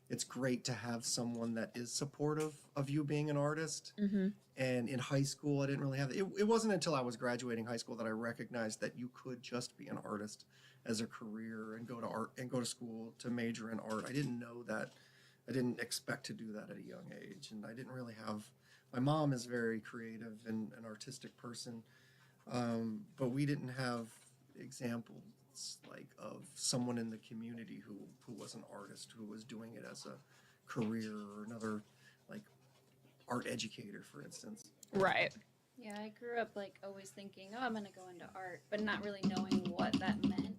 it's great to have someone that is supportive of you being an artist. Mm-hmm. And in high school, I didn't really have it. It wasn't until I was graduating high school that I recognized that you could just be an artist as a career and go to art and go to school to major in art. I didn't know that. I didn't expect to do that at a young age, and I didn't really have. My mom is very creative and an artistic person, but we didn't have examples like of someone in the community who was an artist, who was doing it as a career, or another like art educator, for instance. Right. Yeah, I grew up like always thinking, oh, I'm gonna go into art, but not really knowing what that meant.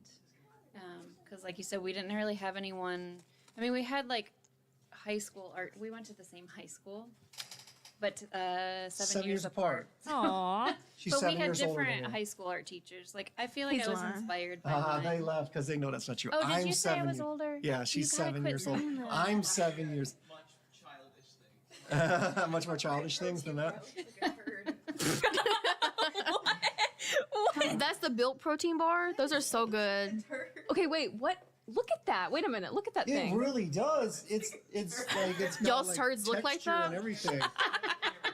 Because like you said, we didn't really have anyone. I mean, we had like high school art. We went to the same high school, but 7 years apart. Aww. She's but 7 we had years older than different me. high school art teachers. Like I feel like He's I was lying. inspired by mine. They laughed because they know that's not true. Oh, did I'm you say I 7 was years- older? Yeah, she's You gotta 7 quit years old. saying that. I'm 7 years. Much more childish things than that. That's the built protein bar. Those are so good. Okay, wait, what? Look at that. Wait a minute. Look at that It thing. really does. It's like it's got, Y'all's like, turds look like texture that? and everything.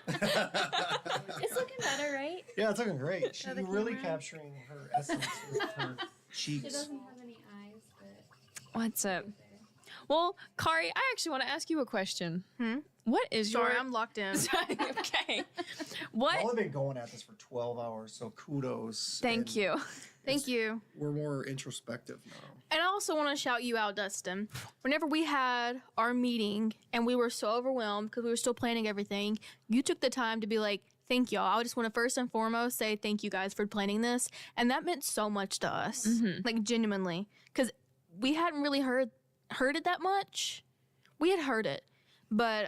It's looking better, right? Yeah, it's looking great. She's Show the really camera. capturing her essence with her She cheeks. doesn't have any eyes, but What's up? Well, Kari, I actually want to ask you a question. What is Sorry, your? I'm locked in. Okay. What? Y'all have been going at this for 12 hours, so kudos. Thank and you. Thank you. We're more introspective now. And I also want to shout you out, Dustin. Whenever we had our meeting and we were so overwhelmed because we were still planning everything, you took the time to be like, thank y'all. I just want to first and foremost say thank you guys for planning this. And that meant so much to us, like genuinely, because we hadn't really heard it that much. We had heard it, but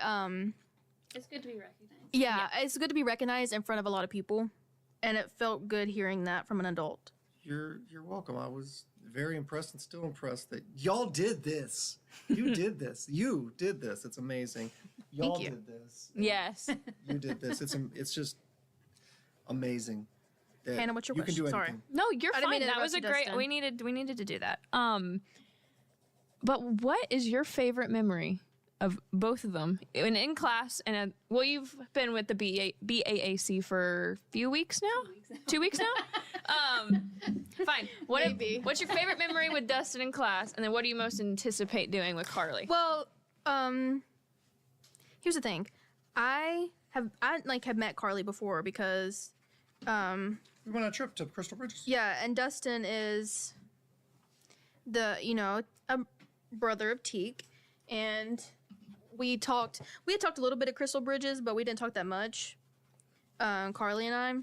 it's good to be recognized. yeah, it's good to be recognized in front of a lot of people. And it felt good hearing that from an adult. You're welcome. I was very impressed and still impressed that y'all did this. You did this. You did this. It's amazing. Y'all you. did this. Yes. You did this. It's just amazing. that Hannah, what's your you question? can do Sorry. anything. No, you're I didn't fine. mean to That was a interrupt you, great. Dustin. We needed to do that. But what is your favorite memory of both of them? In class and well, you've been with the BAAC for a few weeks now. 2 weeks now. Fine. What's your favorite memory with Dustin in class, and then what do you most anticipate doing with Carly? Well, here's the thing. I have met Carly before because We went on a trip to Crystal Bridges. yeah, and Dustin is a brother of Teak, and we had talked a little bit at Crystal Bridges, but we didn't talk that much, Carly and I.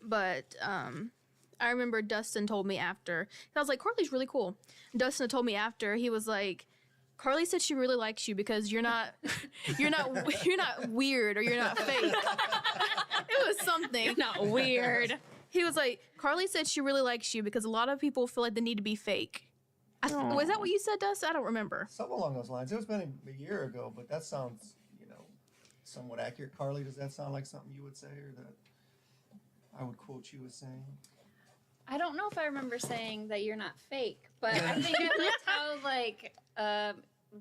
But I remember Dustin told me after, I was like, Carly's really cool. Dustin had told me after, he was like, Carly said she really likes you because you're not weird or you're not fake. It was something. You're not weird. He was like, Carly said she really likes you because a lot of people feel like they need to be fake. Was that what you said, Dust? I don't remember. Something along those lines. It was been a year ago, but that sounds, somewhat accurate. Carly, does that sound like something you would say or that I would quote you as saying? I don't know if I remember saying that you're not fake, but I think I liked how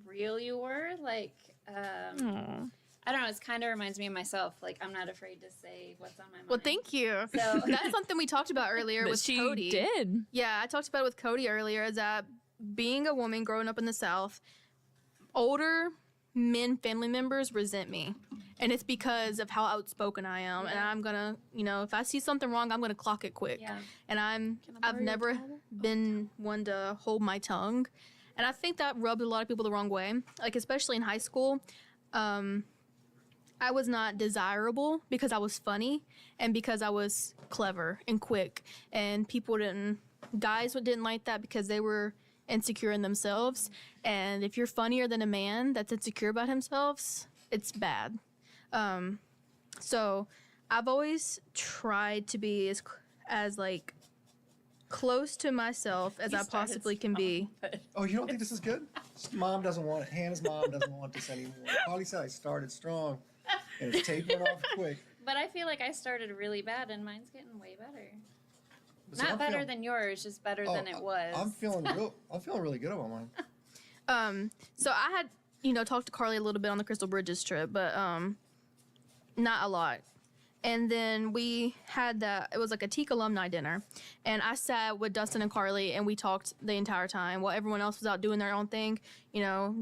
real you were. I don't know. It kind of reminds me of myself. Like, I'm not afraid to say what's on my mind. Well, thank you. So that's something we talked about earlier That with she Cody. did. Yeah, I talked about it with Cody earlier. Is that being a woman growing up in the South, older men, family members resent me, and it's because of how outspoken I am. And I'm gonna, if I see something wrong, I'm gonna clock it quick. Yeah. And I've never been one to hold my tongue, and I think that rubbed a lot of people the wrong way. Like especially in high school. I was not desirable because I was funny and because I was clever and quick, and guys didn't like that because they were insecure in themselves. And if you're funnier than a man that's insecure about himself, it's bad. So I've always tried to be as close to myself as I possibly can be. Oh, you don't think this is good? Mom doesn't want it. Hannah's mom doesn't want this anymore. Carly said I started strong, and it's tapering off quick. But I feel like I started really bad, and mine's getting way better. So Not better than yours, just better than it was. I'm feeling really good about mine. So I had, talked to Carly a little bit on the Crystal Bridges trip, but not a lot. And then we had it was like a TEAC alumni dinner. And I sat with Dustin and Carly, and we talked the entire time while everyone else was out doing their own thing.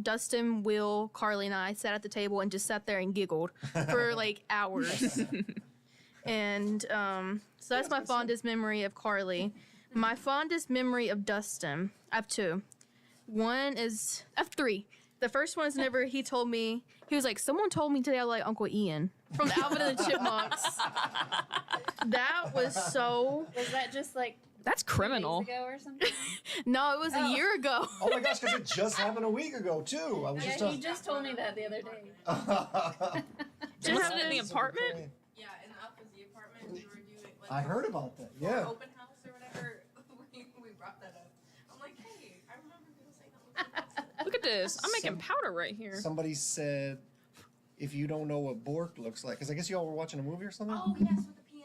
Dustin, Will, Carly, and I sat at the table and just sat there and giggled for hours. And so that's my fondest memory of Carly. My fondest memory of Dustin, I have two. I have three. The first one is whenever he told me, he was like, someone told me today I like Uncle Ian from Alvin and the Chipmunks. That was so... Was that just That's criminal. 2 days ago or something? No, it was a year ago. Oh my gosh, because it just happened a week ago too. He just told me that the other day. Just in the apartment? Yeah, in the opposite apartment, we were doing I heard about that. Yeah. open house or whatever. we brought that up. I'm like, hey, I remember people saying that. Look at this. I'm making powder right here. Somebody said, if you don't know what Bork looks like, because I guess y'all were watching a movie or something? Oh, yes, with the P&Ms.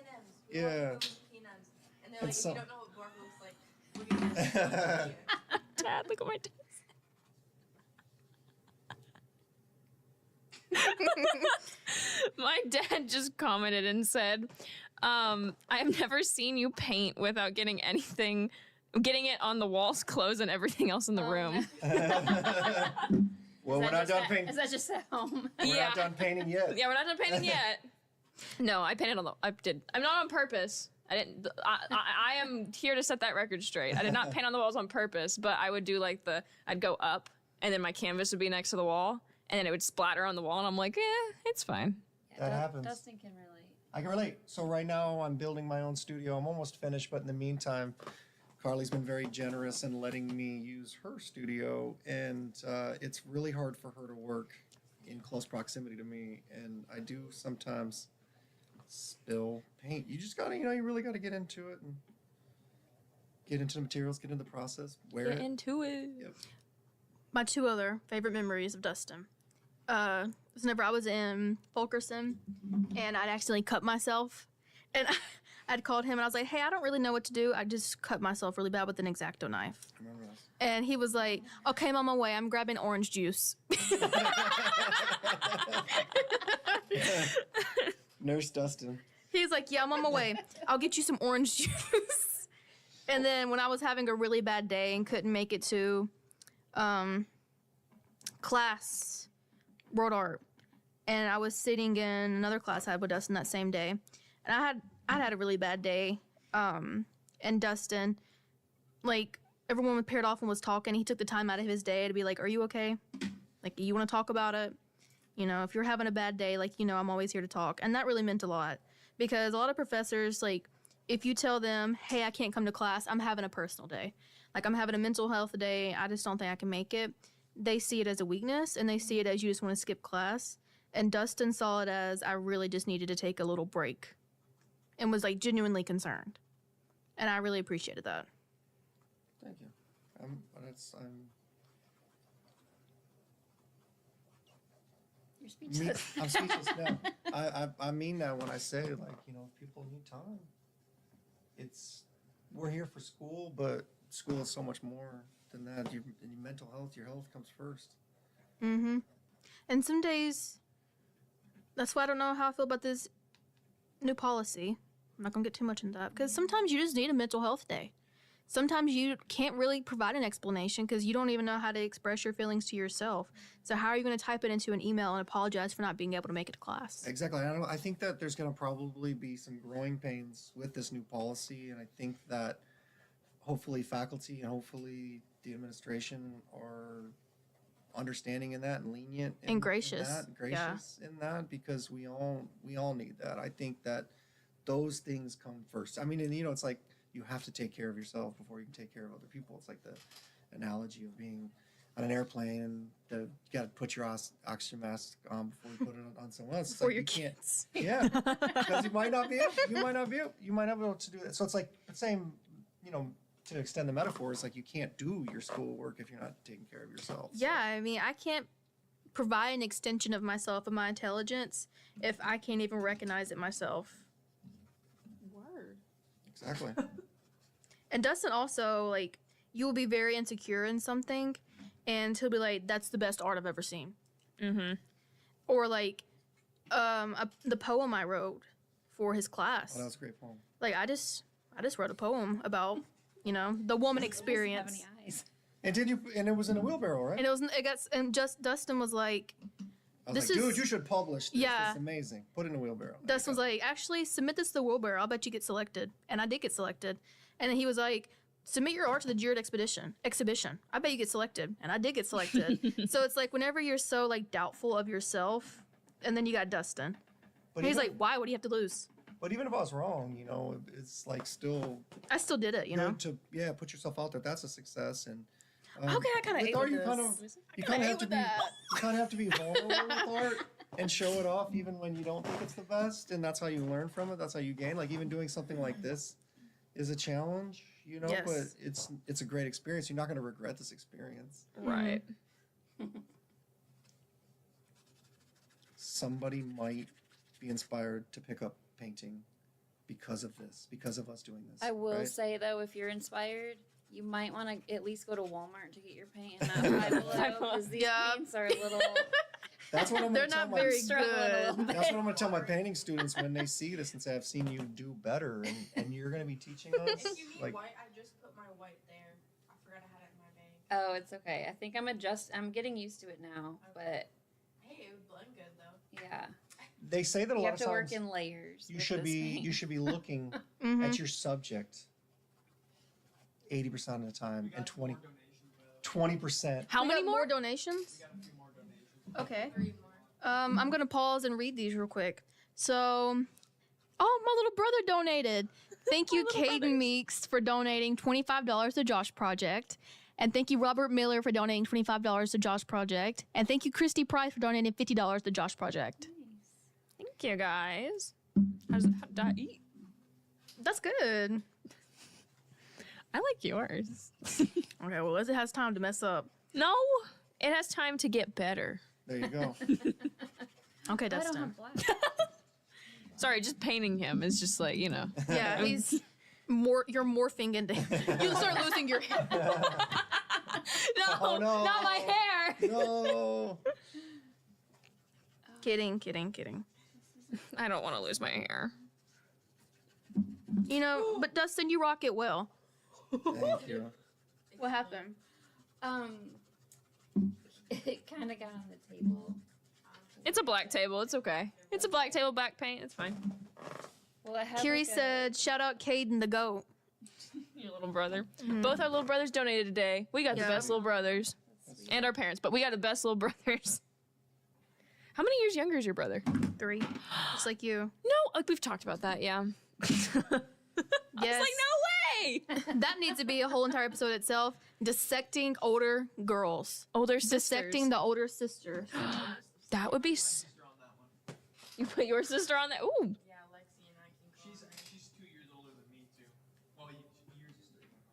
Yeah. P&Ms. And they're like, if you don't know what Bork looks like, look at this. Dad, look at my tits. My dad just commented and said, I have never seen you paint without getting it on the walls, clothes, and everything else in the room. Well, we're not done painting. Is that just at home? We're not done painting yet. Yeah, we're not done painting yet. No, I painted I'm not on purpose. I didn't. I am here to set that record straight. I did not paint on the walls on purpose, but I would do I'd go up, and then my canvas would be next to the wall, and then it would splatter on the wall, and I'm like, it's fine. That happens. Dustin can relate. I can relate. So right now I'm building my own studio. I'm almost finished, but in the meantime, Carly's been very generous in letting me use her studio, and it's really hard for her to work in close proximity to me, and I do sometimes spill paint. You just gotta, you really gotta get into it and get into the materials, get into the process, wear it. Get into it. Yep. My two other favorite memories of Dustin. Was whenever I was in Fulkerson and I'd accidentally cut myself. And I'd called him and I was like, hey, I don't really know what to do. I just cut myself really bad with an X-Acto knife. I remember this. And he was like, okay, I'm on my way. I'm grabbing orange juice. Nurse Dustin. He's like, yeah, I'm on my way. I'll get you some orange juice. And then when I was having a really bad day and couldn't make it to class, world art, and I was sitting in another class I had with Dustin that same day, and I'd had a really bad day, and Dustin, everyone was paired off and was talking. He took the time out of his day to be like, are you okay? You want to talk about it? If you're having a bad day, I'm always here to talk. And that really meant a lot because a lot of professors, if you tell them, hey, I can't come to class, I'm having a personal day. I'm having a mental health day, I just don't think I can make it. They see it as a weakness and they see it as you just want to skip class. And Dustin saw it as I really just needed to take a little break and was genuinely concerned. and I really appreciated that. Thank you. You're speechless. I'm speechless now. I mean that when I say, like, you know, people need time. We're here for school, but school is so much more than that. Your mental health, your health comes first. Mm-hmm. And some days, that's why I don't know how I feel about this new policy. I'm not gonna get too much into that because sometimes you just need a mental health day. Sometimes you can't really provide an explanation because you don't even know how to express your feelings to yourself. So how are you going to type it into an email and apologize for not being able to make it to class? Exactly. I think that there's going to probably be some growing pains with this new policy, and I think that hopefully faculty and hopefully the administration are understanding in that and lenient and gracious. In that because we all need that. I think that those things come first. I mean, and you know, it's like you have to take care of yourself before you can take care of other people. It's like the analogy of being on an airplane and you got to put your oxygen mask on before you put it on someone else. It's or like your you kids. Yeah, because you might not be able to do that. So it's like the same, you know, to extend the metaphor, it's like you can't do your schoolwork if you're not taking care of yourself. Yeah, I mean, I can't provide an extension of myself and my intelligence if I can't even recognize it myself. Word. Exactly. And Dustin also, like, you will be very insecure in something, and he'll be like, that's the best art I've ever seen. Mm-hmm. Or, like, the poem I wrote for his class. Oh, that was a great poem. Like, I just wrote a poem about, you know, the woman experience. And it was in a wheelbarrow, right? And Dustin was like, I was like, dude, you should publish this. Yeah. It's amazing. Put it in a wheelbarrow. Dustin was like, actually, submit this to the wheelbarrow. I'll bet you get selected. And I did get selected. And then he was like, submit your art to the Jared exhibition. I bet you get selected. And I did get selected. So it's like whenever you're so like doubtful of yourself, and then you got Dustin. But And he's like, why? What do you have to lose? But even if I was wrong, you know, it's like still. I still did it, you know. To put yourself out there. That's a success. And okay, I kind of ate with you this. kind of have to be vulnerable with art and show it off even when you don't think it's the best, and that's how you learn from it. That's how you gain. Like even doing something like this is a challenge, you know, Yes. but it's a great experience. You're not going to regret this experience. Right. Somebody might be inspired to pick up painting because of this, because of us doing this. I will right? say though, if you're inspired, you might want to at least go to Walmart to get your paint in that because these paints are a little. That's what I'm They're gonna tell not my very good. That's what I'm gonna tell my painting students when they see this and say, "I've seen you do better, and you're gonna be teaching us." If you need Like, white, I just put my white there. I forgot I had it in my bag. Oh, it's okay. I think I'm getting used to it now, but Hey, it would blend good though. yeah. they say that a You lot have of to work times in layers. you with should this be paint. looking Mhm. at your subject 80% of the time and 20%. How We many got more? donations? Okay. I'm gonna pause and read these real quick. So, oh, my little brother donated. Thank you, Caden Meeks, for donating $25 to Josh Project. And thank you, Robert Miller, for donating $25 to Josh Project. And thank you, Christy Price, for donating $50 to Josh Project. Thank you, guys. How did I eat? That's good. I like yours. Okay, well, it has time to mess up. No, it has time to get better. There you go. Okay, I don't Dustin. have black. Sorry, just painting him is just like, you know. Yeah, you're morphing into him. You start losing your hair. No, Oh, no. not my hair. No. Kidding. I don't want to lose my hair. You know, but Dustin, you rock it well. Thank you. What happened? It kind of got on the table. It's a black table. It's okay. It's a black table, black paint. It's fine. Well, I have Kiri like said, shout out Caden the goat. Your little brother. Both our little brothers donated today. We got the Yeah. best little brothers. And our parents, but we got the best little brothers. How many years younger is your brother? 3. Just like you. No, we've talked about that, yeah. Yes. I was like, no way! That needs to be a whole entire episode itself. Dissecting older girls. Older sisters. Dissecting the older sisters. That would be... You put your sister on that? Ooh. Yeah, Lexi and I can go. She's 2 years older than me too. Well,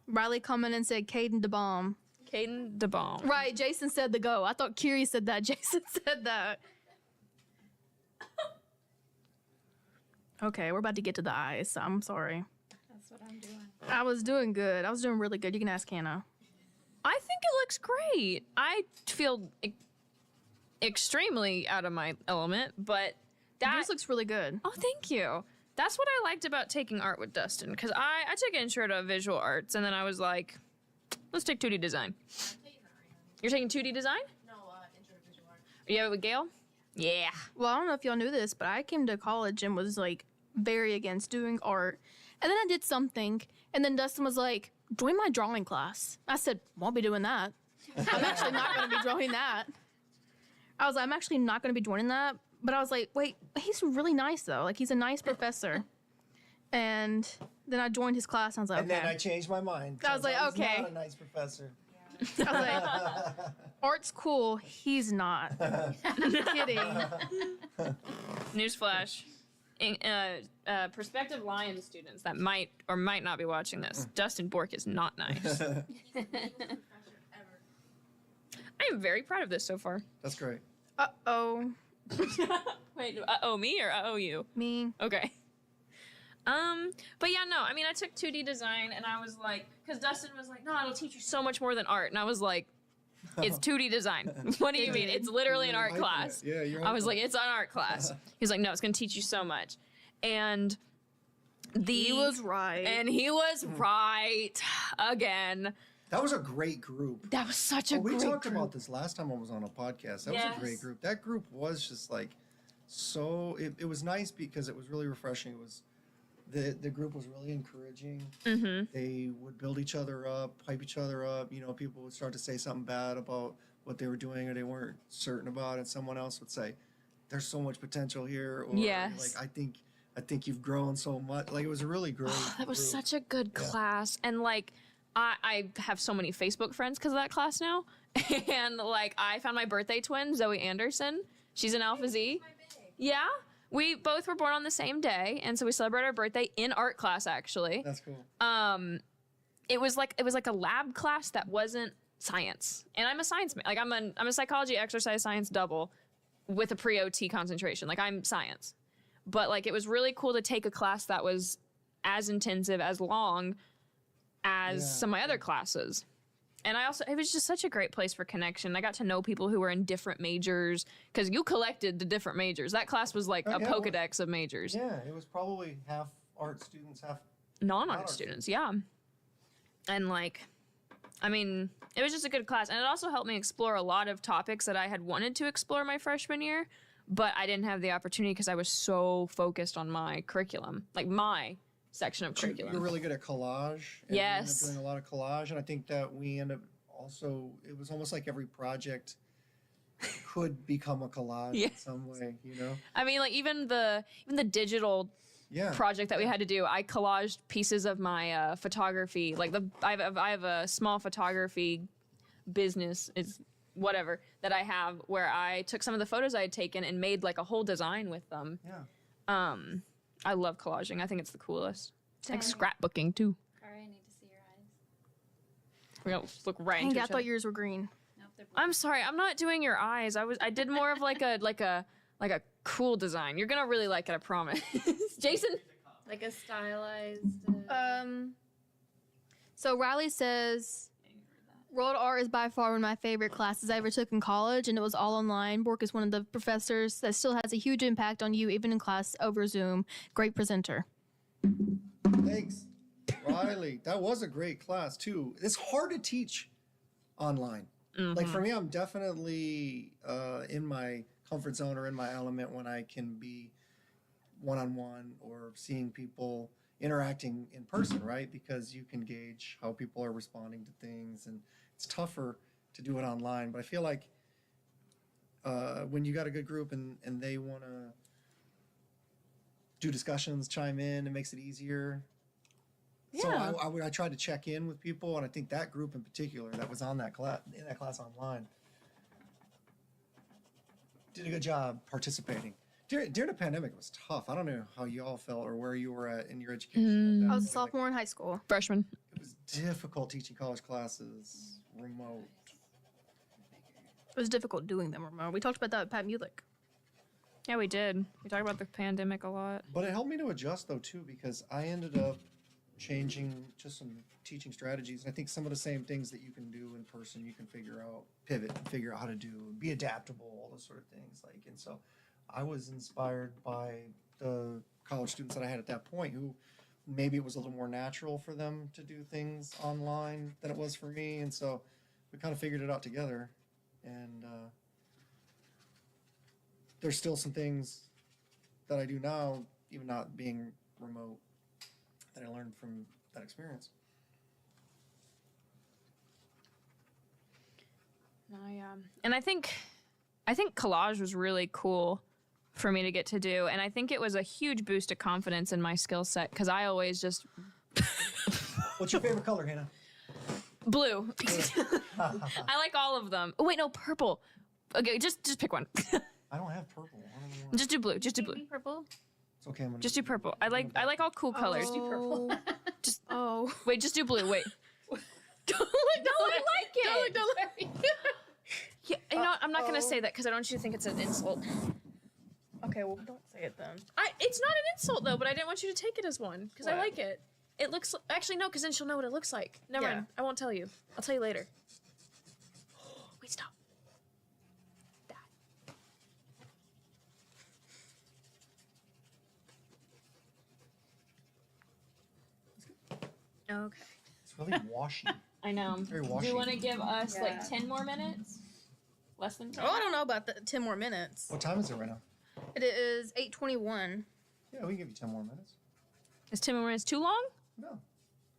Riley commented and said Caden the bomb. Caden the bomb. Right, Jason said the go. I thought Kiri said that. Jason said that. Okay, we're about to get to the eyes. So I'm sorry. That's what I'm doing. I was doing good. I was doing really good. You can ask Hannah. I think it looks great. I feel extremely out of my element, but Yours looks really good. Oh, thank you. That's what I liked about taking art with Dustin, because I took intro to visual arts, and then I was like, let's take 2D design. You're taking 2D design? No, intro to visual art. Are you with Gail? Yeah. Well, I don't know if y'all knew this, but I came to college and was like very against doing art. And then I did something, and then Dustin was like, join my drawing class. I said, won't be doing that. I'm actually not going to be drawing that. I was like, I'm actually not going to be joining that. But I was like, wait, he's really nice though. Like, he's a nice professor. And then I joined his class, and I was like, And okay. then I changed my mind. I was like, He's okay. not a nice professor. I was like, art's cool. He's not. Kidding. Newsflash. Prospective Lion students that might or might not be watching this, Dustin Bork is not nice. I am very proud of this so far. That's great. Uh-oh. Wait, uh-oh me or uh-oh you? Me. Okay. But yeah, no, I mean, I took 2D design and I was like, because Dustin was like, no, it'll teach you so much more than art. And I was like, it's 2D design. What do you mean? It's literally an art class. Yeah, you're I was like, it's an art class. He's like, no, it's going to teach you so much. And he was right. And he was right again. That was a great group. That was such a great group. We talked group. about this last time I was on a podcast. That was a great group. That group was just like, so, it was nice because it was really refreshing. It was, the group was really encouraging. Mm-hmm. They would build each other up, hype each other up. You know, people would start to say something bad about what they were doing or they weren't certain about, and someone else would say, "There's so much potential here," or Yes. like, "I think you've grown so much." Like, it was a really great. That was group. such a good class. And like, I have so many Facebook friends because of that class now. And like, I found my birthday twin, Zoe Anderson. She's an Alpha Z. Yeah. We both were born on the same day, and so we celebrate our birthday in art class, actually. That's cool. It was like a lab class that wasn't science. And I'm a science man. Like, I'm a psychology exercise science double with a pre-OT concentration. Like, I'm science. But like, it was really cool to take a class that was as intensive, as long as some of my other classes. And it was just such a great place for connection. I got to know people who were in different majors, because you collected the different majors. That class was like a Pokedex of majors. Yeah, it was probably half art students, half non-art students. Yeah. And like, I mean, it was just a good class. And it also helped me explore a lot of topics that I had wanted to explore my freshman year, but I didn't have the opportunity because I was so focused on my curriculum, like my section of curriculum. You're really good at collage. And Yes. We ended up doing a lot of collage, and I think that we end up also, it was almost like every project could become a collage in some way, you know? I mean, like even the digital project that we had to do, I collaged pieces of my photography. Like I have a small photography business, is whatever, that I have, where I took some of the photos I had taken and made like a whole design with them. Yeah. I love collaging. I think it's the coolest. Same. Like scrapbooking too. Kari, I need to see your eyes. We're gonna look right Dang, into I each thought other. yours were green. Nope, they're blue. I'm sorry, I'm not doing your eyes. I did more of like a cool design. You're gonna really like it, I promise. Jason? Like a stylized. So Riley says, World Art is by far one of my favorite classes I ever took in college, and it was all online. Bork is one of the professors that still has a huge impact on you, even in class over Zoom. Great presenter. Thanks, Riley. That was a great class, too. It's hard to teach online. Like, for me, I'm definitely in my comfort zone or in my element when I can be one-on-one or seeing people interacting in person, right? Because you can gauge how people are responding to things, and it's tougher to do it online. But I feel like when you got a good group and they want to do discussions, chime in, it makes it easier. So I tried to check in with people, and I think that group in particular that was on that class, in that class online, did a good job participating. During the pandemic, it was tough. I don't know how you all felt or where you were at in your education. I was a sophomore in high school. Freshman. It was difficult teaching college classes remote. It was difficult doing them remote. We talked about that with Pat Mulick. Yeah, we did. We talked about the pandemic a lot. But it helped me to adjust though too, because I ended up changing just some teaching strategies. And I think some of the same things that you can do in person, you can figure out, pivot, and figure out how to do, be adaptable, all those sort of things. Like, and so I was inspired by the college students that I had at that point who maybe it was a little more natural for them to do things online than it was for me. And so we kind of figured it out together. And there's still some things that I do now, even not being remote, that I learned from that experience. No, yeah. And I think collage was really cool for me to get to do. And I think it was a huge boost of confidence in my skill set because I always just... What's your favorite color, Hannah? Blue. I like all of them. Oh, wait, no, purple. Okay, just pick one. I don't have purple. Just do blue. Just do blue. Purple? It's okay. I'm gonna Just do purple. I like all cool colors. Just do purple. Just wait. Just do blue. Wait. Don't like it. Don't look. Yeah, you know what? I'm not gonna say that because I don't want you to think it's an insult. Okay, well, don't say it then. It's not an insult though, but I didn't want you to take it as one because I What? like it. It looks actually no, because then she'll know what it looks like. Never Yeah. mind. I won't tell you. I'll tell you later. Wait, stop. Okay. It's really washy. I know. Very Do washy. you want to give us Yeah. like 10 more minutes? Less than 10? Oh, I don't know about the 10 more minutes. What time is it right now? It is 8:21. Yeah, we can give you 10 more minutes. Is 10 more minutes too long? No.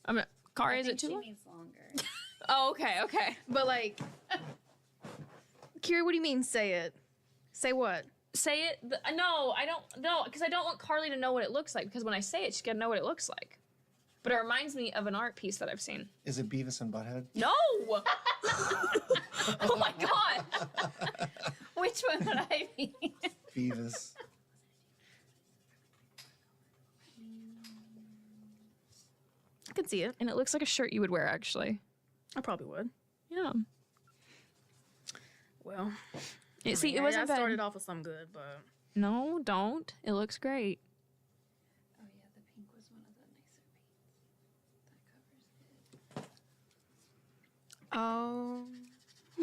I'm not. Kari, I is it think too she long? needs longer. Oh, okay. But like, Kiri, what do you mean say it? Say what? Say it. No, I don't. No, because I don't want Carly to know what it looks like. Because when I say it, she's gonna know what it looks like. But it reminds me of an art piece that I've seen. Is it Beavis and Butthead? No! Oh my god! Which one would I be? Beavis. I can see it. And it looks like a shirt you would wear, actually. I probably would. Yeah. Well, See, it I wasn't bad. started off with some good, but No, don't. It looks great. Oh yeah, the pink was one of the nicer paints. That covers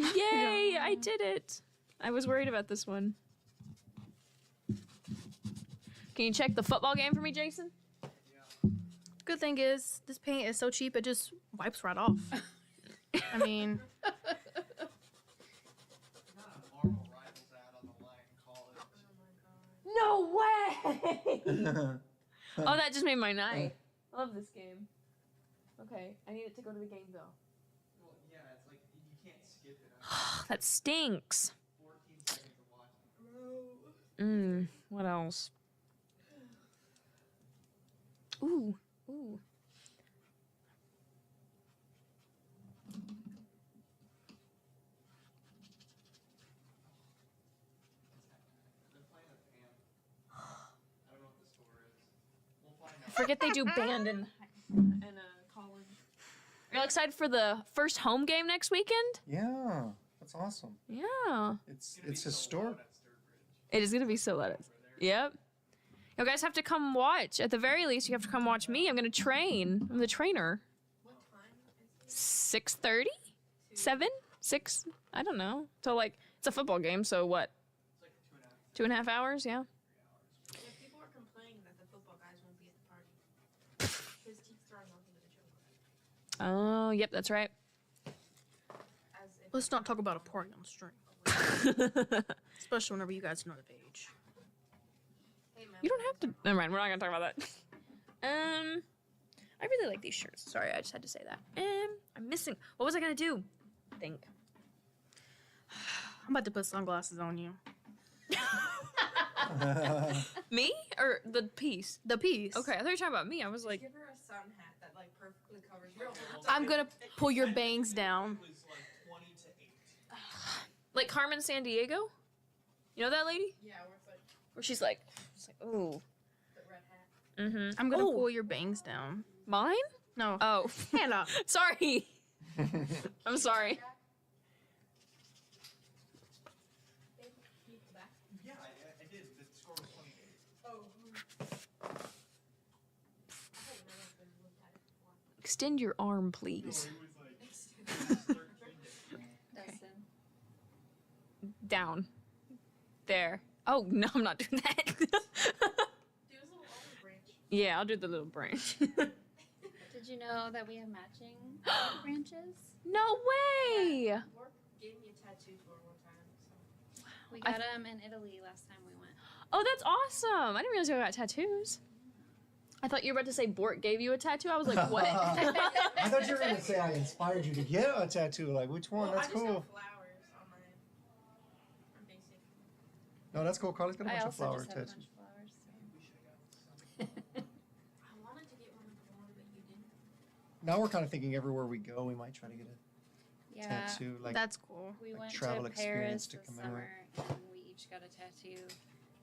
it. oh, Yay! I did it. I was worried about this one. Can you check the football game for me, Jason? good thing is this paint is so cheap it just wipes right off. I mean, No way! Oh, that just made my night. I love this game. Okay, I need it to go to the game though. Well, yeah, it's like you can't skip it. That stinks. 14 seconds of watching. What else? Ooh. Forget they do band in college. Are you excited for the first home game next weekend? Yeah, that's awesome. Yeah. It's historic. It is gonna be so loud. Yep. You guys have to come watch. At the very least, you have to come watch me. I'm gonna train. I'm the trainer. What time is it? 6:30? 7? 6? I don't know. So like it's a football game, so what? It's like 2.5 hours, yeah. Yeah, people are complaining that the football guys won't be at the party. His teeth throwing off into the joke. Oh, yep, that's right. let's not talk about a party on stream. Especially whenever you guys know the page. You don't have to. Never mind. We're not gonna talk about that. I really like these shirts. Sorry, I just had to say that. I'm missing. What was I gonna do? Think. I'm about to put sunglasses on you. Me or the piece? The piece. Okay, I thought you were talking about me. I was like, Give her a sun hat that like perfectly covers your whole I'm gonna pull your bangs down. like Carmen San Diego. You know that lady? Yeah, where it's like Where she's like ooh. the red hat. Mm-hmm. I'm gonna pull your bangs down. Mine? No. Oh. Hannah. Sorry. I'm sorry. Yeah, I did. The score was 28. Extend your arm, please. Down. There. Oh, no, I'm not doing that. Yeah, I'll do the little branch. Did you know that we have matching branches? No way! Mark gave me a tattoo for one time. So. We got them in Italy last time we went. Oh, that's awesome. I didn't realize you got tattoos. I thought you were about to say Bort gave you a tattoo. I was like, what? I thought you were going to say I inspired you to get a tattoo. Like, which one? That's cool. I just got flowers on my basic. No, that's cool. Carly's got a I bunch of also flower just have a tattoos. bunch of flowers. I wanted to get one more, but you didn't. Now we're kind of thinking everywhere we go, we might try to get a Yeah, tattoo. Like, That's cool. We like went travel to experience Paris to this commemorate. summer, and we each got a tattoo,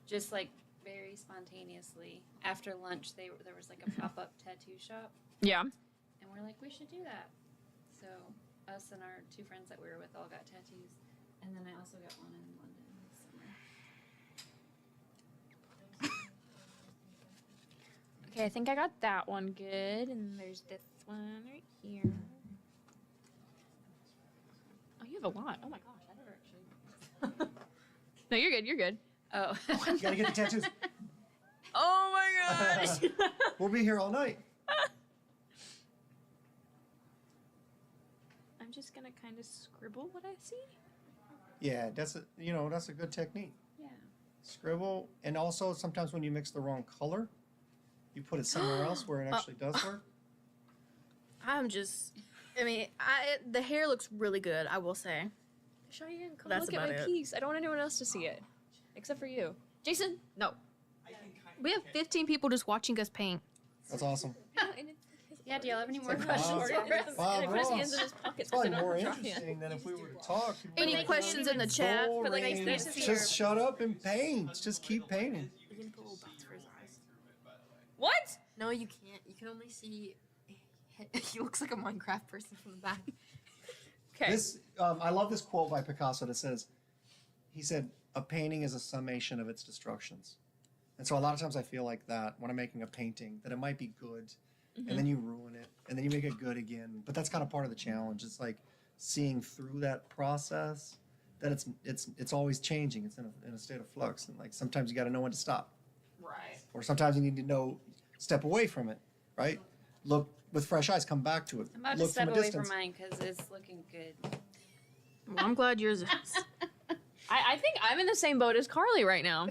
just like very spontaneously. After lunch, there was like a pop-up tattoo shop, Yeah. and we're like, we should do that. So us and our two friends that we were with all got tattoos, and then I also got one in London this summer. Okay, I think I got that one good. And there's this one right here. Oh, you have a lot. Oh my gosh, I never actually. No, you're good. You're good. Oh. You gotta get the tattoos. Oh my gosh. We'll be here all night. I'm just gonna kind of scribble what I see. Yeah, that's a good technique. Yeah. Scribble, and also sometimes when you mix the wrong color, you put it somewhere else where it actually does work. The hair looks really good, I will say. Cheyenne, come That's look at about my it. piece. I don't want anyone else to see it, except for you, Jason. No. We have 15 people just watching us paint. That's awesome. Yeah, do y'all have any more Wow. questions? Wow, And I put his bro. hands in his pockets. It's probably so they don't more drop you. interesting than if we were to talk. Any questions in the chat? Boring. But, like, nice to see Just your- shut up and paint. Just keep painting. You can put little dots for his eyes. What? No, you can't. You can only see. He looks like a Minecraft person from the back. Okay. This I love this quote by Picasso that says, he said, "A painting is a summation of its destructions." And so a lot of times I feel like that when I'm making a painting, that it might be good, and then you ruin it, and then you make it good again. But that's kind of part of the challenge. It's like seeing through that process, that it's always changing. It's in a state of flux, and like sometimes you got to know when to stop, Right. or sometimes you need to know step away from it, right? Look with fresh eyes, come back to it. I'm about Look to step from a away distance. from mine because it's looking good. Well, I'm glad yours is. I think I'm in the same boat as Carly right now.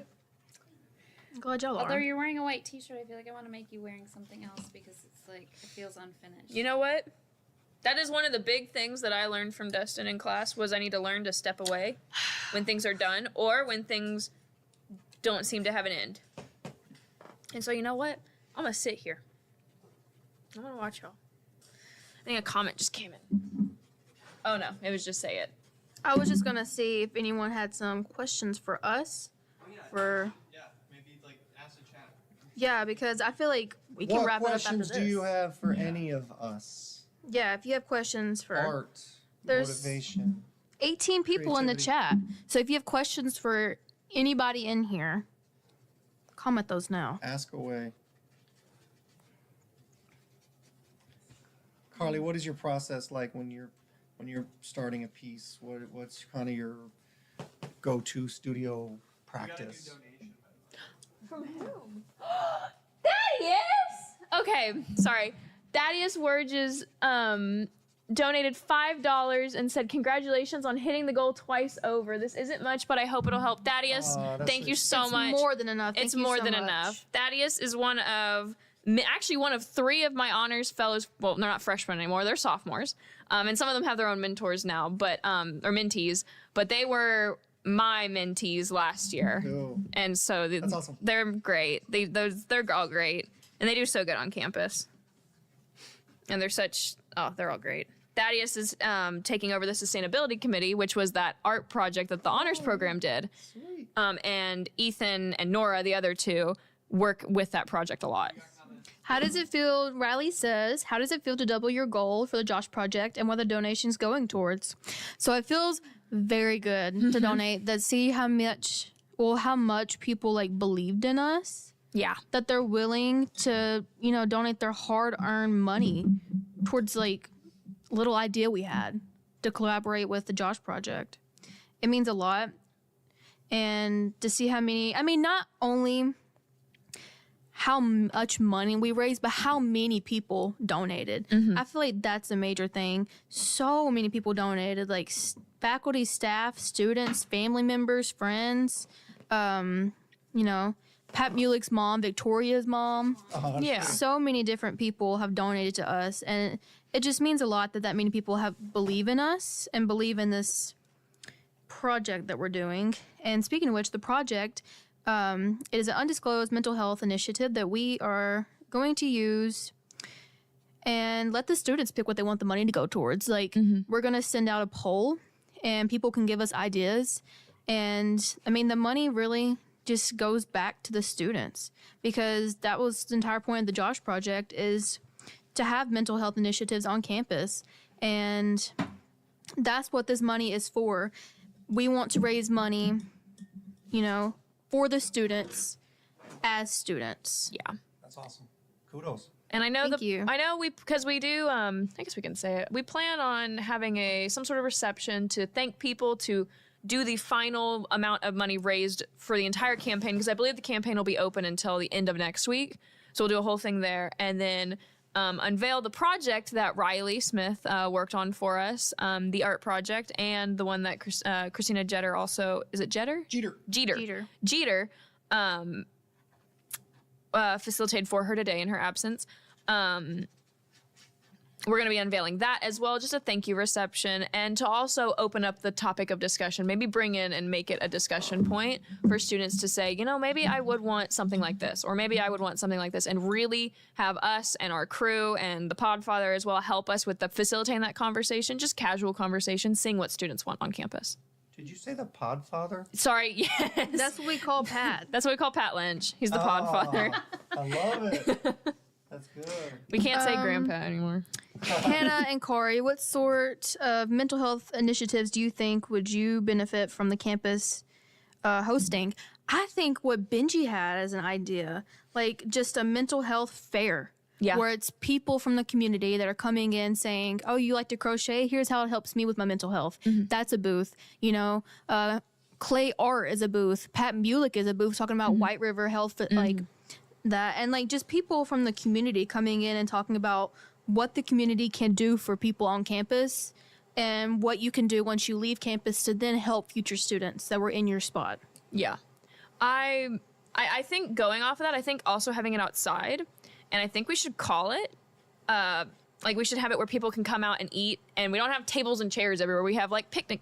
I'm glad y'all Although are. you're wearing a white t-shirt, I feel like I want to make you wearing something else because it's like, it feels unfinished. You know what? That is one of the big things that I learned from Dustin in class was I need to learn to step away when things are done or when things don't seem to have an end. And so you know what? I'm gonna sit here. I'm gonna watch y'all. I think a comment just came in. Oh no, it was just say it. I was just gonna see if anyone had some questions for us. For Yeah, maybe like ask the chat. yeah, because I feel like we can What wrap it up questions after this. do you have for any of us? Yeah, if you have questions for Art, There's- motivation. 18 people in the chat. Creativity. So if you have questions for anybody in here, comment those now. Ask away. Carly, what is your process like when you're starting a piece? What's kind of your go-to studio practice? From whom? Thaddeus! Okay, sorry. Thaddeus Wurges donated $5 and said, "Congratulations on hitting the goal twice over. This isn't much, but I hope it'll help." Thaddeus, Aw, that's thank you sweet. so It's much. more than enough. It's Thank you more so than much. enough. Thaddeus is one of 3 of my honors fellows. Well, they're not freshmen anymore; they're sophomores, and some of them have their own mentors now, but or mentees. But they were my mentees last year, Cool. and so That's awesome. they're great. They're all great, and they do so good on campus. And they're all great. Thaddeus is taking over the sustainability committee, which was that art project that the honors program did. Sweet. And Ethan and Nora, the other two, work with that project a lot. How does it feel? Riley says, how does it feel to double your goal for the Josh Project and what the donation's going towards? So it feels very good to donate. That see how much people like believed in us. Yeah. That they're willing to, donate their hard-earned money towards like little idea we had to collaborate with the Josh Project. It means a lot. And to see how many, not only how much money we raised, but how many people donated. I feel like that's a major thing. So many people donated, like faculty, staff, students, family members, friends, Pat Mulick's mom, Victoria's mom. Yeah. So many different people have donated to us. And it just means a lot that many people believe in us and believe in this project that we're doing. And speaking of which, the project, it is an undisclosed mental health initiative that we are going to use and let the students pick what they want the money to go towards. Like, we're going to send out a poll and people can give us ideas. And the money really just goes back to the students, because that was the entire point of the Josh Project, is to have mental health initiatives on campus. And that's what this money is for. We want to raise money, for the students as students. Yeah. That's awesome. Kudos. And I know because we do, I guess we can say it. We plan on having some sort of reception to thank people, to do the final amount of money raised for the entire campaign, because I believe the campaign will be open until the end of next week. So we'll do a whole thing there, and then unveil the project that Riley Smith worked on for us, the art project, and the one that Christina Jeter also, is it Jeter? Jeter facilitated for her today in her absence. We're going to be unveiling that as well, just a thank you reception, and to also open up the topic of discussion, maybe bring in and make it a discussion point for students to say, maybe I would want something like this, or maybe I would want something like this, and really have us and our crew and the Podfather as well help us with facilitating that conversation, just casual conversation, seeing what students want on campus. Did you say the Podfather? Sorry, yes. That's what we call Pat. That's what we call Pat Lynch. He's the Podfather. I love it. That's good. We can't say Grandpa anymore. Hannah and Corey, what sort of mental health initiatives do you think would you benefit from the campus hosting? I think what Benji had as an idea, like just a mental health fair. Yeah. Where it's people from the community that are coming in saying, oh, you like to crochet? Here's how it helps me with my mental health. That's a booth. Clay art is a booth. Pat Mulick is a booth talking about White River Health, like that. And like just people from the community coming in and talking about what the community can do for people on campus and what you can do once you leave campus to then help future students that were in your spot. Yeah. I think going off of that, I think also having it outside, and I think we should call it, we should have it where people can come out and eat, and we don't have tables and chairs everywhere. We have like picnic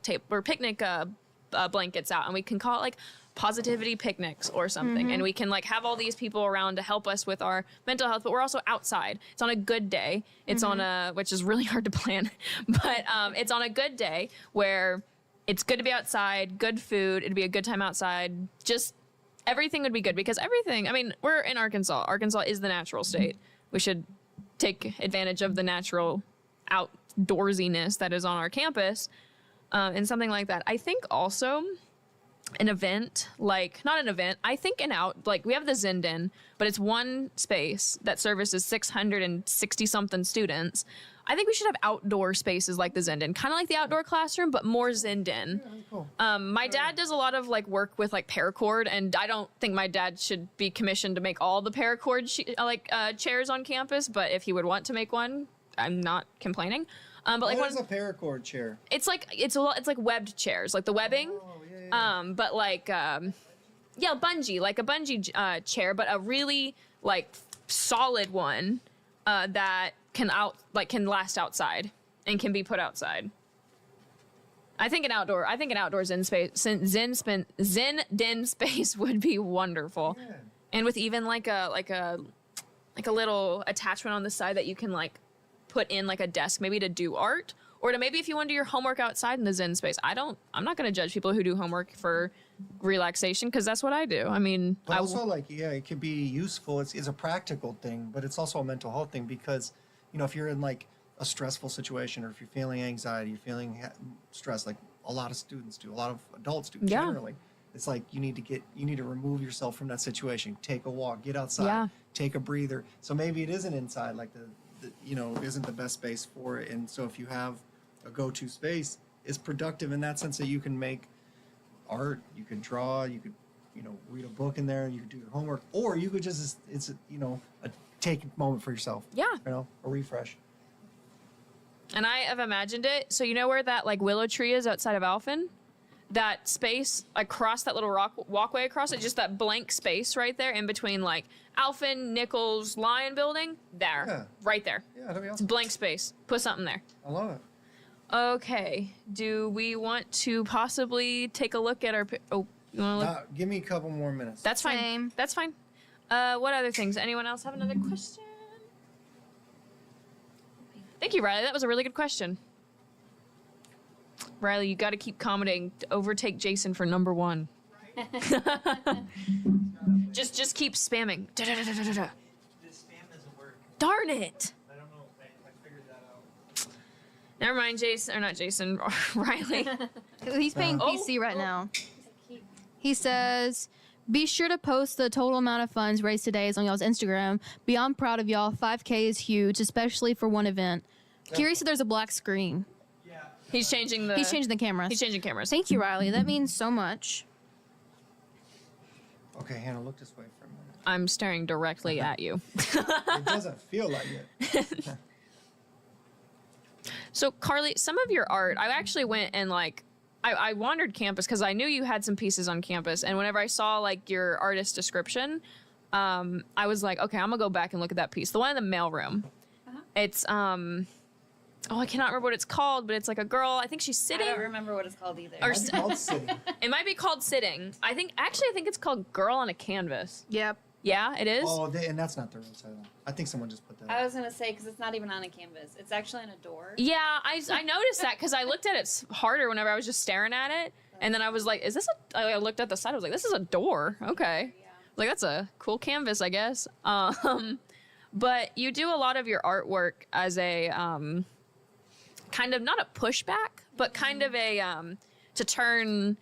blankets out, and we can call it like positivity picnics or something. And we can like have all these people around to help us with our mental health, but we're also outside. It's on a good day. It's which is really hard to plan, but it's on a good day where it's good to be outside, good food. It'd be a good time outside. Just everything would be good, because we're in Arkansas. Arkansas is the natural state. We should take advantage of the natural outdoorsiness that is on our campus, and something like that. I think also an event, I think we have the Zindan, but it's one space that services 660 something students. I think we should have outdoor spaces like the Zindan, kind of like the outdoor classroom, but more Zindan. Yeah, cool. My dad does a lot of work with paracord, and I don't think my dad should be commissioned to make all the paracord chairs on campus, but if he would want to make one, I'm not complaining. But what is a paracord chair? It's like webbed chairs, like the webbing. But bungee, like a bungee chair, but a really solid one that can last outside and can be put outside. I think an outdoor Zen den space would be wonderful, and with even like a little attachment on the side that you can put in a desk maybe to do art, or to maybe if you want to do your homework outside in the Zen space. I'm not going to judge people who do homework for relaxation because that's what I do. I mean, But also, like, yeah, it could be useful. It's a practical thing, but it's also a mental health thing because, you know, if you're in like a stressful situation or if you're feeling anxiety, you're feeling stress, like a lot of students do, a lot of adults do generally. It's like you need to remove yourself from that situation. Take a walk, get outside, take a breather. So maybe it isn't inside, like the you know, isn't the best space for it. And so if you have a go-to space, it's productive in that sense that you can make art, you could draw, you could, you know, read a book in there, you could do your homework, or you could just, it's, you know, a take moment for yourself. Yeah. You know, a refresh. And I have imagined it. So you know where that like willow tree is outside of Alphen? That space across that little rock walkway across it, just that blank space right there in between like Alphen, Nichols, Lion Building, there, Yeah. right there. Yeah, that'd be It's awesome. blank space. Put something there. I love it. Okay. Do we want to possibly take a look at our? Oh, you want to look? Give me a couple more minutes. That's fine. That's fine. What other things? Anyone else have another question? Thank you, Riley. That was a really good question. Riley, you got to keep commenting to overtake Jason for number 1. just keep spamming. Da-da-da-da-da-da. The spam doesn't work. Darn it. I don't know. I figured that out. Never mind, Jason. Or not Jason. Riley. He's paying PC right now. He says, be sure to post the total amount of funds raised today is on y'all's Instagram. Beyond proud of y'all. 5K is huge, especially for one event. Curious if there's a black screen. He's changing the cameras. He's changing cameras. Thank you, Riley. That means so much. Okay, Hannah, look this way for a minute. I'm staring directly at you. It doesn't feel like it. So, Carly, some of your art, I actually went and like, I wandered campus because I knew you had some pieces on campus. And whenever I saw like your artist description, I was like, okay, I'm gonna go back and look at that piece. The one in the mailroom. It's, I cannot remember what it's called, but it's like a girl. I think she's sitting. I don't remember what it's called either. Or it might be called sitting. I think it's called Girl on a Canvas. Yep. Yeah, it is. Oh, and that's not the real title. I think someone just put that. I was gonna say because it's not even on a canvas. It's actually on a door. Yeah, I noticed that because I looked at it harder whenever I was just staring at it, and then I was like, "Is this a?" I looked at the side. I was like, "This is a door." Okay, like that's a cool canvas, I guess. But you do a lot of your artwork as a kind of not a pushback, but kind of a to turn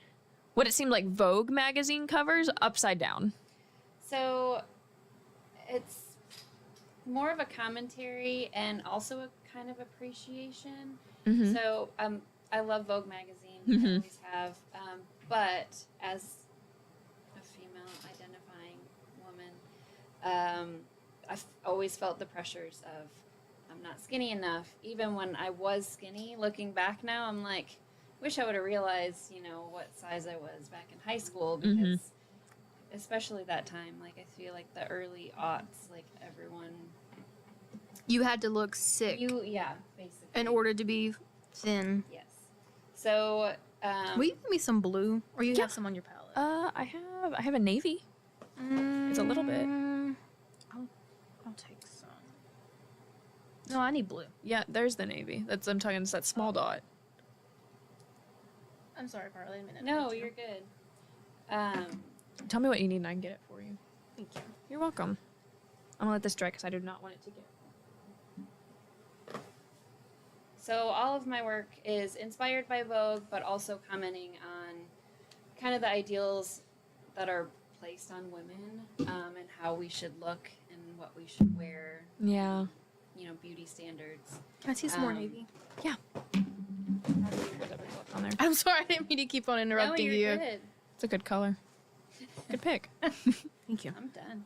what it seemed like Vogue magazine covers upside down. So it's more of a commentary and also a kind of appreciation. Mhm. So I love Vogue magazine. I Mhm. always have. But as a female identifying woman, I've always felt the pressures of I'm not skinny enough. Even when I was skinny, looking back now, I'm like, wish I would have realized, you know, what size I was back in high school because Mhm. especially that time, like I feel like the early aughts, like everyone. You had to look sick. Yeah, basically. In order to be thin. Yes. So. Will you give me some blue, or you have some on your palette? I have a navy. It's a little bit. I'll take some. No, I need blue. Yeah, there's the navy. I'm talking. It's that small dot. I'm sorry, Carly. No, you're good. Tell me what you need, and I can get it for you. Thank you. You're welcome. I'm gonna let this dry because I do not want it to get. So all of my work is inspired by Vogue, but also commenting on kind of the ideals that are placed on women and how we should look and what we should wear. Yeah. You know, beauty standards. Can I see some more navy? Yeah. I'm sorry, I didn't mean to keep on interrupting no, you. you're good. It's a good color. Good pick. Thank you. I'm done.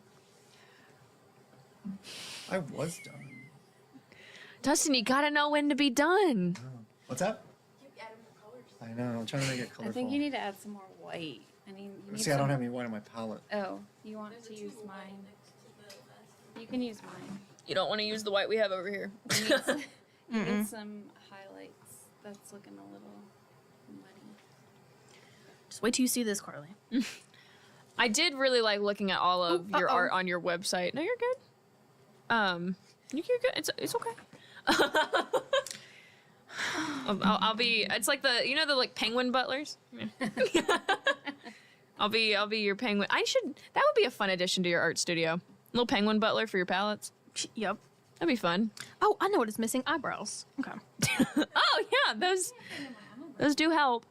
I was done. Dustin, you gotta know when to be done. What's that? I know. I'm trying to make it colorful. I think you need to add some more white. I mean, you need See, I don't some- have any white on my palette. Oh, you want to use mine? You can use mine. You don't want to use the white we have over here. You need some, you need some highlights. That's looking a little muddy. Just wait till you see this, Carly. I did really like looking at all of your art on your website. No, you're good. You're good. It's okay. I'll be. It's like the the like penguin butlers. I'll be your penguin. That would be a fun addition to your art studio. Little penguin butler for your palettes. Yep. That'd be fun. Oh, I know what is missing. Eyebrows. Okay. Oh yeah, those do help.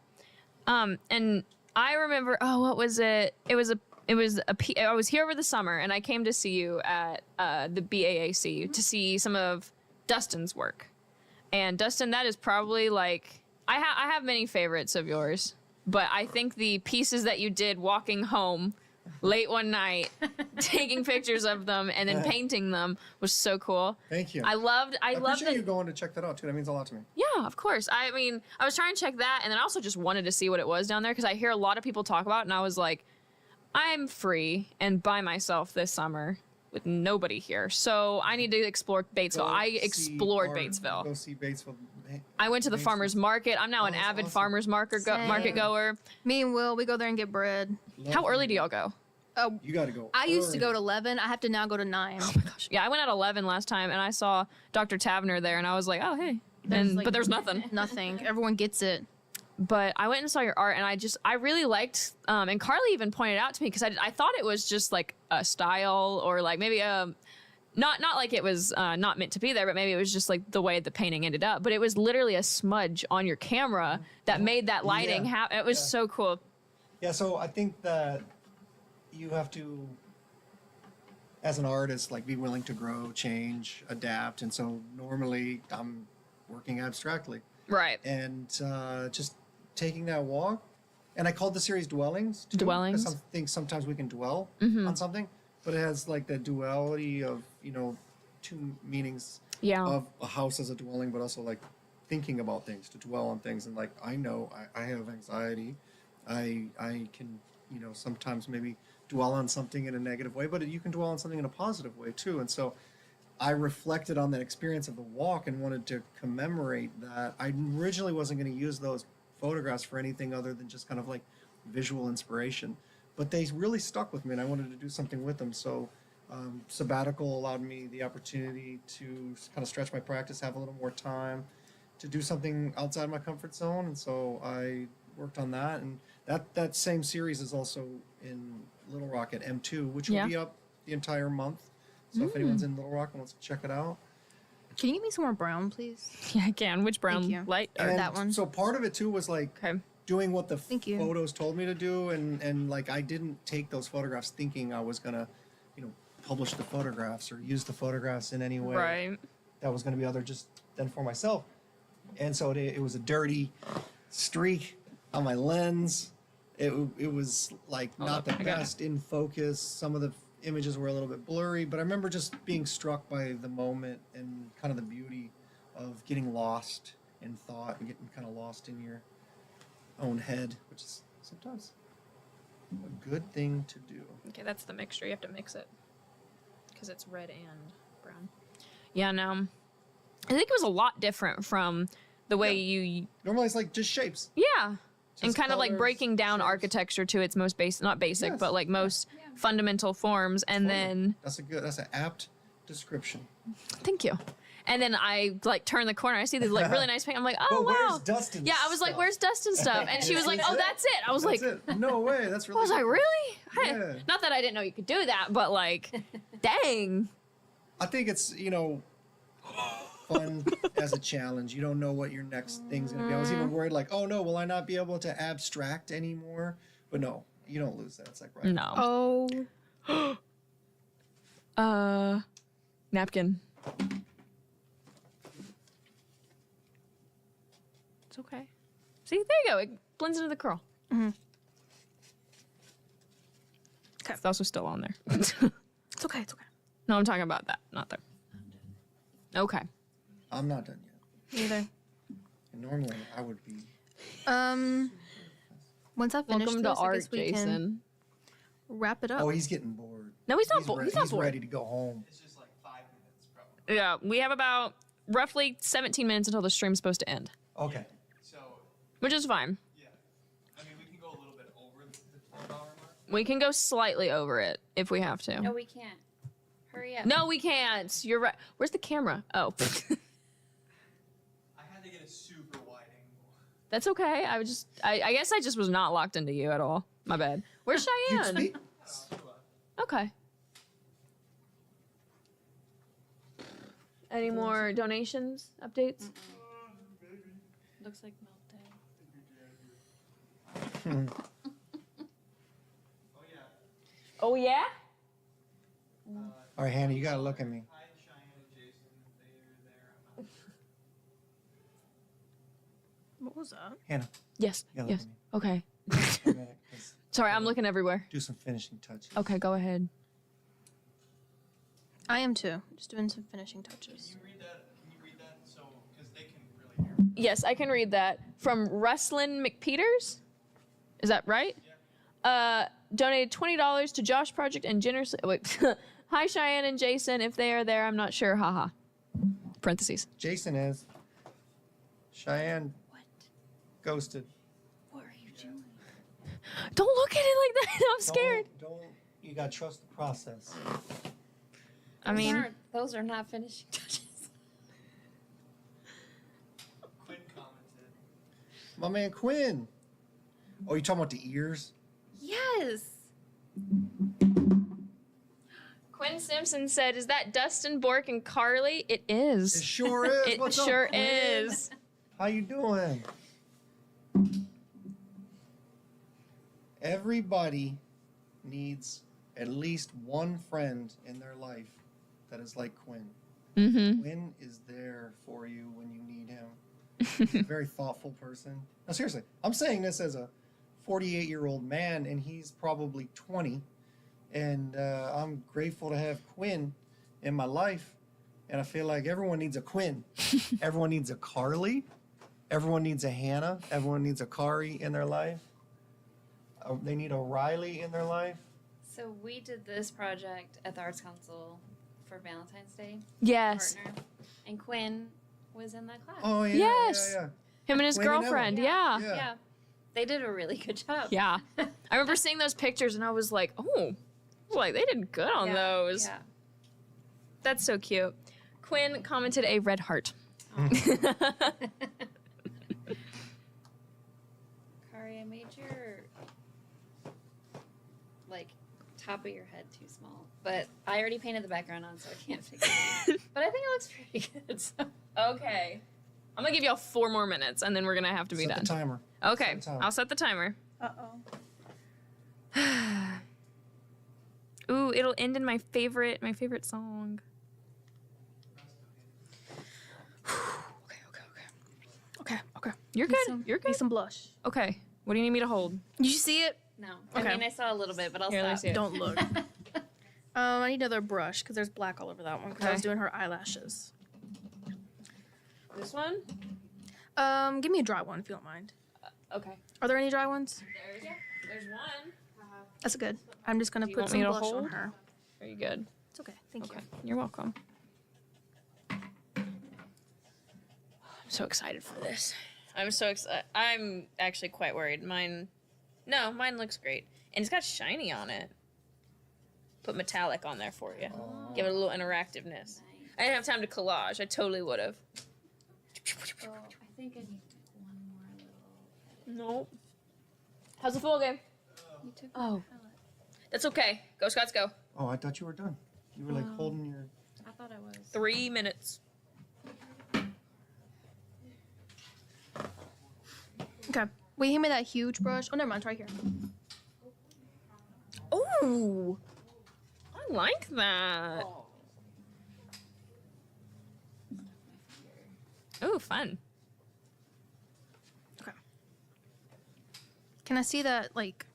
And I remember. Oh, what was it? I was here over the summer, and I came to see you at the BAAC to see some of Dustin's work. And Dustin, that is probably like I have many favorites of yours, but I think the pieces that you did walking home late one night, taking pictures of them and then painting them was so cool. Thank you. I loved appreciate you going to check that out too. That means a lot to me. Yeah, of course. I mean, I was trying to check that, and then I also just wanted to see what it was down there because I hear a lot of people talk about it, and I was like, I'm free and by myself this summer with nobody here, so I need to explore Batesville. I explored Batesville. Go see Batesville. I went to the farmer's market. I'm now an avid farmer's market goer. Me and Will, we go there and get bread. How early do y'all go? You got to go. I used to go to 11. I have to now go to 9. Oh my gosh. Yeah, I went at 11 last time, and I saw Dr. Tavener there, and I was like, oh, hey. But there's nothing. Nothing. Everyone gets it. But I went and saw your art, and I really liked, and Carly even pointed out to me, because I thought it was just like a style, or like maybe not like it was not meant to be there, but maybe it was just like the way the painting ended up. But it was literally a smudge on your camera that made that lighting happen. It was so cool. Yeah, so I think that you have to, as an artist, like be willing to grow, change, adapt. And so normally I'm working abstractly. Right. And just taking that walk. And I called the series Dwellings. Dwellings. Because I think sometimes we can dwell Mhm. on something, but it has like the duality of, two meanings of a house as a dwelling, but also like thinking about things, to dwell on things. And like, I know I have anxiety. I can, sometimes maybe dwell on something in a negative way, but you can dwell on something in a positive way too. And so I reflected on that experience of the walk and wanted to commemorate that. I originally wasn't going to use those photographs for anything other than just kind of like visual inspiration, but they really stuck with me and I wanted to do something with them. So sabbatical allowed me the opportunity to kind of stretch my practice, have a little more time to do something outside my comfort zone. And so I worked on that, and that same series is also in Little Rock at M2, which will be up the entire month. So if anyone's in Little Rock and wants to check it out. Can you give me some more brown, please? Yeah, I can. Which brown? Light? Or that one? So part of it too was like doing what the photos told me to do, and like I didn't take those photographs thinking I was gonna, publish the photographs or use the photographs in any way. Right. That was gonna be other just than for myself. And so it was a dirty streak on my lens. It was like not the best in focus. Some of the images were a little bit blurry, but I remember just being struck by the moment and kind of the beauty of getting lost in thought and getting kind of lost in your own head, which is sometimes a good thing to do. Okay, that's the mixture. You have to mix it because it's red and brown. Yeah, no. I think it was a lot different from the way you... Normally it's like just shapes. Yeah. Just and kind of like colors, breaking down architecture to its most basic, not basic, but like most fundamental forms. And then... That's an apt description. Thank you. And then I like turn the corner. I see these like really nice paint. I'm like, oh, But wow. where's Dustin's Yeah, I was like, where's Dustin's stuff? And she was like, oh, that's it. I was That's like, it. No way. That's really I was like, cool. really? Yeah. Not that I didn't know you could do that, but like, dang. I think it's, fun as a challenge. You don't know what your next thing's going to be. I was even worried like, oh no, will I not be able to abstract anymore? But no, you don't lose that. It's like, right. No. Napkin. It's okay. See, there you go. It blends into the curl. Mm-hmm. Okay. It's also still on there. It's okay. It's okay. No, I'm talking about that, not there. Okay. I'm not done yet. Neither. And normally I would be. Once I finish Welcome this, to I art, guess we can Jason. wrap it up. Oh, he's getting bored. No, he's not bored. He's not bored. Ready to go home. Yeah, we have about roughly 17 minutes until the stream's supposed to end, Okay. which is fine. I mean, we can go a little bit over the 12-hour mark. We can go slightly over it if we have to. No, we can't. Hurry up. No, we can't. You're right. Where's the camera? Oh. I had to get a suit That's okay. I guess I just was not locked into you at all. My bad. Where's Cheyenne? Okay. Any more donations, updates? Looks like Meltdown. Oh, yeah? All right, Hannah, you gotta look at me. What was that? Hannah. Yes. You gotta Yes. look at me. Okay. For a minute, 'cause Sorry, I'm looking everywhere. do some finishing touches. Okay, go ahead. I am too. Just doing some finishing touches. Yes, I can read that. From Rustlin McPeters. Is that right? Donated $20 to Josh Project and generously. Wait. Hi, Cheyenne and Jason. If they are there, I'm not sure. Haha. Parentheses. Jason is. Cheyenne. Ghosted. What are you doing? Don't look at it like that. I'm scared. You gotta trust the process. I mean, Those are not finishing touches. Quinn commented. My man Quinn. Oh, you talking about the ears? Yes. Quinn Simpson said, "Is that Dustin Bork and Carly?" It is. It sure is. It What's up, sure Quinn? is. How you doing? Everybody needs at least one friend in their life that is like Quinn. Mm-hmm. Quinn is there for you when you need him. He's a very thoughtful person. No, seriously, I'm saying this as a 48-year-old man, and he's probably 20. And I'm grateful to have Quinn in my life. And I feel like everyone needs a Quinn. Everyone needs a Carly. Everyone needs a Hannah. Everyone needs a Kari in their life. They need a Riley in their life. So we did this project at the Arts Council for Valentine's Day. Yes. Partner. And Quinn was in that class. Oh, yeah. Yes. Yeah, yeah. Him and his Quinn and Emma. girlfriend. Yeah. Yeah. They did a really good job. Yeah. I remember seeing those pictures and I was like, oh, like they did good on those. Yeah. That's so cute. Quinn commented a red heart. Kari, I made your top of your head too small. But I already painted the background on, so I can't fix it. But I think it looks pretty good. So. Okay. I'm gonna give y'all 4 more minutes and then we're gonna have to be Set done. the timer. Okay. Set the timer. I'll set the timer. Uh-oh. Ooh, it'll end in my favorite song. Okay. You're good. You're good. Need some blush. Okay. What do you need me to hold? Did you see it? No. Okay. I mean, I saw a little bit, but I'll Here, let me stop. see it. Don't look. I need another brush because there's black all over that one because I was Okay. doing her eyelashes. This one? Give me a dry one if you don't mind. Okay. Are there any dry ones? There's one. That's good. I'm just gonna Do you put want some me to blush on hold? her. Are you good? It's okay. Thank you. You're welcome. I'm so excited for this. I'm so excited. I'm actually quite worried. Mine looks great. And it's got shiny on it. Put metallic on there for you. Give it a little interactiveness. I didn't have time to collage. I totally would have. So I think I need one more little. Nope. How's the full game? You took Oh. my palette. That's okay. Go Scots, go. Oh, I thought you were done. You were like holding your. I thought I was. 3 minutes. Okay. Will you hand me that huge brush? Oh, never mind. It's right here. Ooh. I like that. Ooh, fun. Okay. Can I see that, like,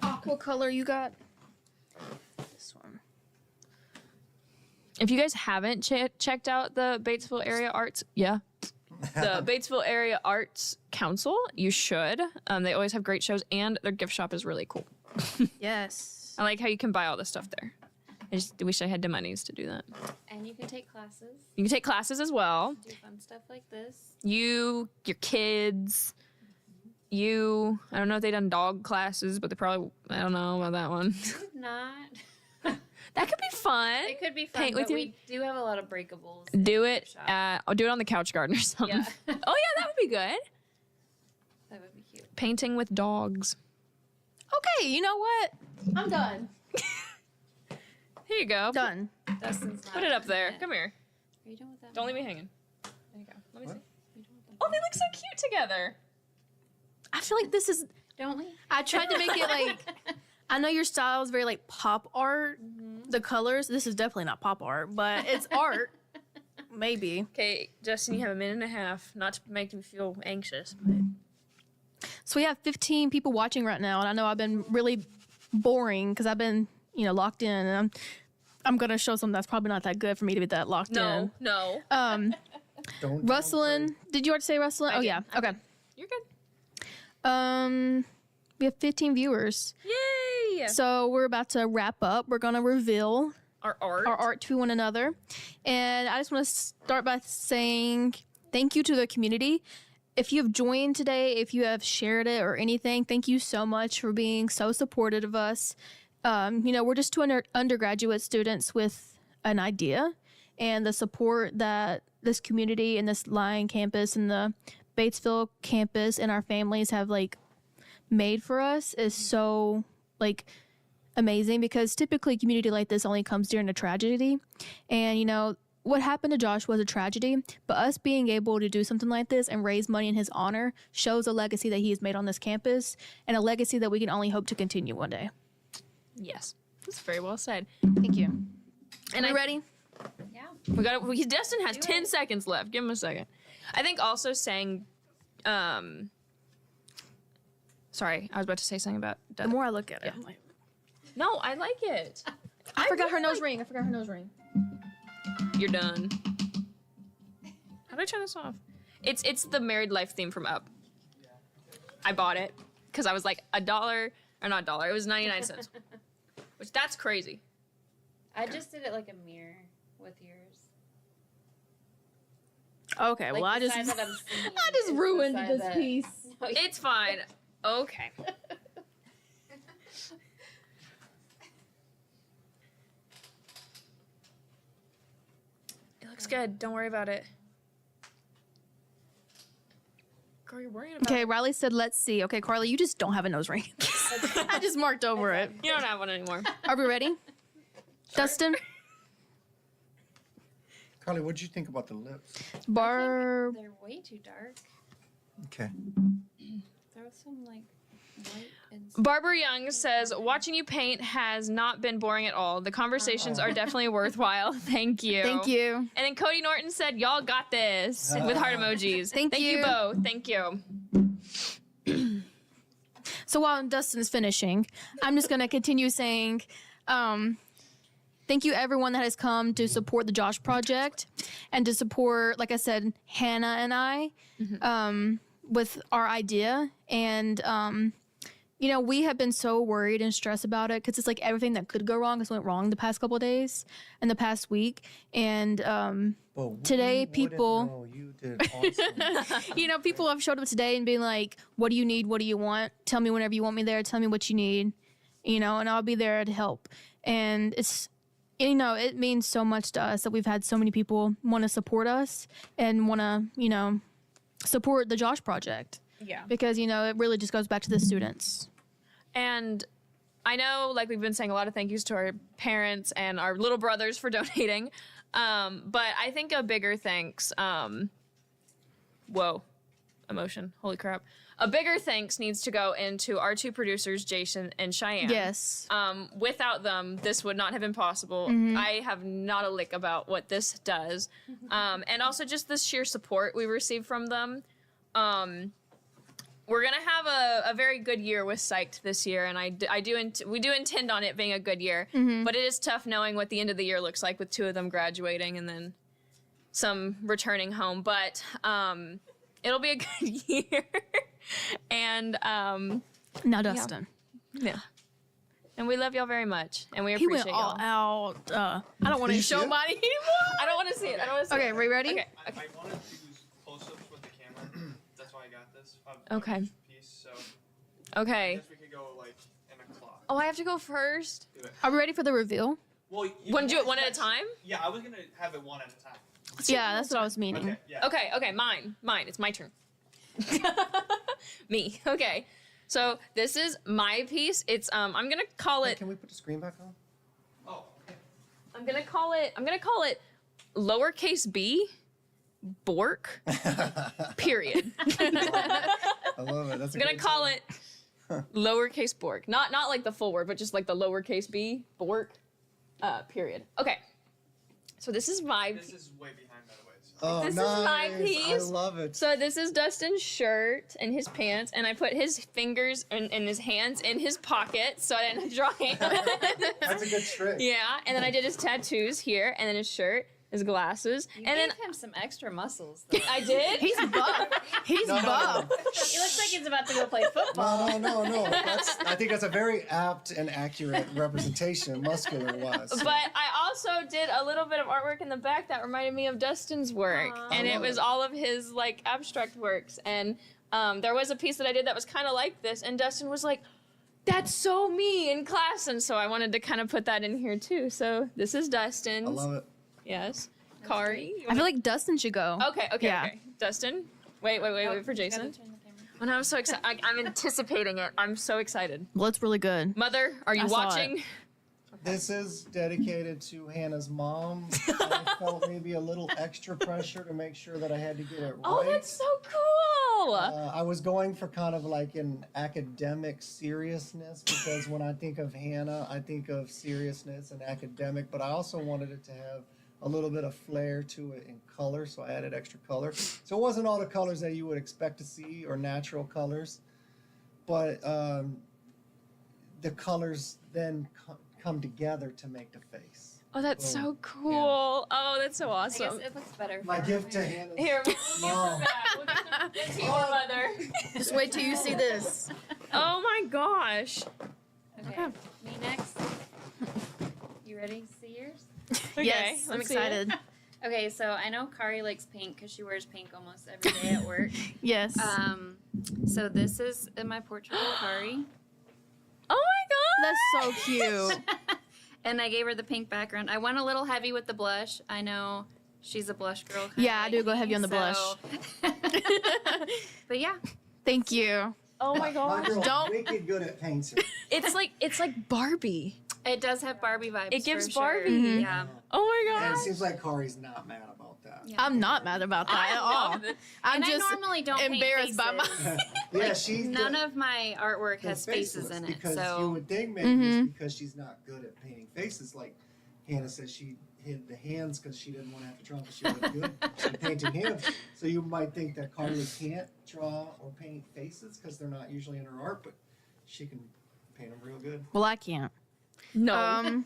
aqua color you got? This one. If you guys haven't checked out the Batesville Area Arts, the Batesville Area Arts Council, you should. They always have great shows, and their gift shop is really cool. Yes. I like how you can buy all this stuff there. I just wish I had the monies to do that. And you can take classes. You can take classes as well. Do fun stuff like this. Your kids, I don't know if they done dog classes, but they probably, I don't know about that one. Not. That could be fun. It could be fun, Paint but with your- we do have a lot of breakables. Do it. I'll do it on the couch garden or something. Yeah. Oh yeah, that would be good. That would be cute. Painting with dogs. Okay, you know what? I'm done. Here you go. Done. Dustin's not Put it up done there. yet. Come here. Are you done with that? Don't leave me hanging. There you go. Let me see. Oh, they look so cute together. I feel like this is. Don't we? I tried to make it like. I know your style is very like pop art. The colors. This is definitely not pop art, but it's art. Maybe. Okay, Justin, you have a minute and a half. Not to make me feel anxious, but So we have 15 people watching right now, and I know I've been really boring because I've been, locked in, and I'm gonna show something that's probably not that good for me to be that locked in. No. Rustling. Did you already say rustling? Oh yeah. Okay. You're good. We have 15 viewers. Yay! So we're about to wrap up. We're gonna reveal Our art to one another, and I just want to start by saying thank you to the community. If you have joined today, if you have shared it or anything, thank you so much for being so supportive of us. We're just two undergraduate students with an idea, and the support that this community and this Lyon campus and the Batesville campus and our families have made for us is so amazing, because typically community like this only comes during a tragedy. And what happened to Josh was a tragedy, but us being able to do something like this and raise money in his honor shows a legacy that he has made on this campus, and a legacy that we can only hope to continue one day. Yes, that's very well said. Thank you. And Are we ready? Yeah. We got it. Destin has 10 seconds left. Give him a second. I think also saying, sorry, I was about to say something about. The more I look at it, I'm like, no, I like it. I forgot her nose ring. I forgot her nose ring. You're done. How do I turn this off? It's the married life theme from Up. I bought it because I was like $1 or not $1. It was 99 cents, which that's crazy. I just did it like a mirror with yours. Okay, well I just ruined this piece. It's fine. Okay. It looks good. Don't worry about it. Girl, you're worrying about Okay, Riley said, let's see. Okay, Carly, you just don't have a nose ring. I just marked over it. You don't have one anymore. Are we ready? Dustin? Carly, what did you think about the lips? They're way too dark. Okay. There was some white and Barbara Young says, watching you paint has not been boring at all. The conversations are definitely worthwhile. Thank you. Thank you. And then Cody Norton said, y'all got this, with heart emojis. Thank you you. both. Thank you. So while Dustin's finishing, I'm just going to continue saying thank you everyone that has come to support the Josh Project and to support, like I said, Hannah and I with our idea. And, we have been so worried and stressed about it because it's like everything that could go wrong has went wrong the past couple of days and the past week. And today people... You did awesome. People have showed up today and been like, what do you need? What do you want? Tell me whenever you want me there. Tell me what you need, and I'll be there to help. And it's, it means so much to us that we've had so many people want to support us and want to, support the Josh Project. Yeah. Because, it really just goes back to the students. And I know, we've been saying a lot of thank yous to our parents and our little brothers for donating. But I think a bigger thanks, whoa, emotion, holy crap. A bigger thanks needs to go into our two producers, Jason and Cheyenne. Yes. Without them, this would not have been possible. I have not a lick about what this does. And also just the sheer support we receive from them. We're going to have a very good year with Psych'd this year, and we do intend on it being a good year. But it is tough knowing what the end of the year looks like with two of them graduating and then some returning home. But it'll be a good year. And now Dustin. Yeah. And we love y'all very much, and we He appreciate went all y'all. out. I don't want to show mine anymore. I don't want to see it. Okay, are we ready? Okay. I wanted to use close-ups with the camera. That's why I got this. Okay. Piece, so Okay. I guess we could go in a clock. Oh, I have to go first? Are we ready for the reveal? Well, Want to do it one at a time? Yeah, I was gonna have it one at a time. Yeah, that's what I was meaning. Okay. Yeah. Okay, mine. It's my turn. Me. Okay. So this is my piece. It's I'm gonna call it. Can we put the screen back on? Oh. Okay. I'm gonna call it lowercase b, Bork. Period. I love it. That's I'm gonna call it lowercase Bork. Not like the full word, but just like the lowercase b, Bork. Period. Okay. So this is my. This is way behind, by the way. So. Oh, This nice. is my piece. I love it. So this is Dustin's shirt and his pants, and I put his fingers and his hands in his pocket, so I didn't draw him. That's a good trick. Yeah, and then I did his tattoos here, and then his shirt, his glasses, You and then gave him some extra muscles. Though. I did. He's buff. He's buff. He looks like he's about to go play football. No. I think that's a very apt and accurate representation, muscular-wise. But I also did a little bit of artwork in the back that reminded me of Dustin's work, and it was all of his like abstract works. And there was a piece that I did that was kind of like this, and Dustin was like, "That's so me" in class, and so I wanted to kind of put that in here too. So this is Dustin's. I love it. Yes, Kari. I feel like Dustin should go. Okay. Dustin, wait for Jason. And I'm so excited. I'm anticipating it. I'm so excited. Well, it's really good. Mother, are you I saw watching? This is dedicated to Hannah's mom. I felt maybe a little extra pressure to make sure that I had to get it right. Oh, that's so cool. I was going for kind of like an academic seriousness because when I think of Hannah, I think of seriousness and academic, but I also wanted it to have a little bit of flair to it in color, so I added extra color. So it wasn't all the colors that you would expect to see or natural colors, but the colors then come together to make the face. Oh, that's so cool. Oh, that's so I guess awesome. it looks better. My gift to Hannah's Here, mom. let's see your mother. Just wait till you see this. Oh my gosh. Okay. Me next. You ready to see yours? Okay, Yes, I'm let's see it. excited. Okay, so I know Kari likes pink because she wears pink almost every day at work. Yes. So this is my portrait of Kari. Oh my god. That's so cute. And I gave her the pink background. I went a little heavy with the blush. I know she's a blush girl. kinda Yeah, I like do go me, heavy on the blush. But yeah. Thank you. Oh my My gosh. girl's Don't- wicked good at painting. It's like Barbie. It does have Barbie vibes. It gives for sure. Barbie. Mhm. Yeah. Oh my And it gosh. seems like Kari's not mad about that. Yeah. I'm not mad about that at all. love it. I'm And just I normally don't paint embarrassed by my. faces. Yeah, she's None of my artwork has faces in it. Because you So would think maybe Mhm. it's because she's not good at painting faces. Like Hannah says, she hid the hands because she didn't want to have to draw because she wasn't good at painting hands. So you might think that Carly can't draw or paint faces because they're not usually in her art, but she can paint them real good. Well, I can't. No.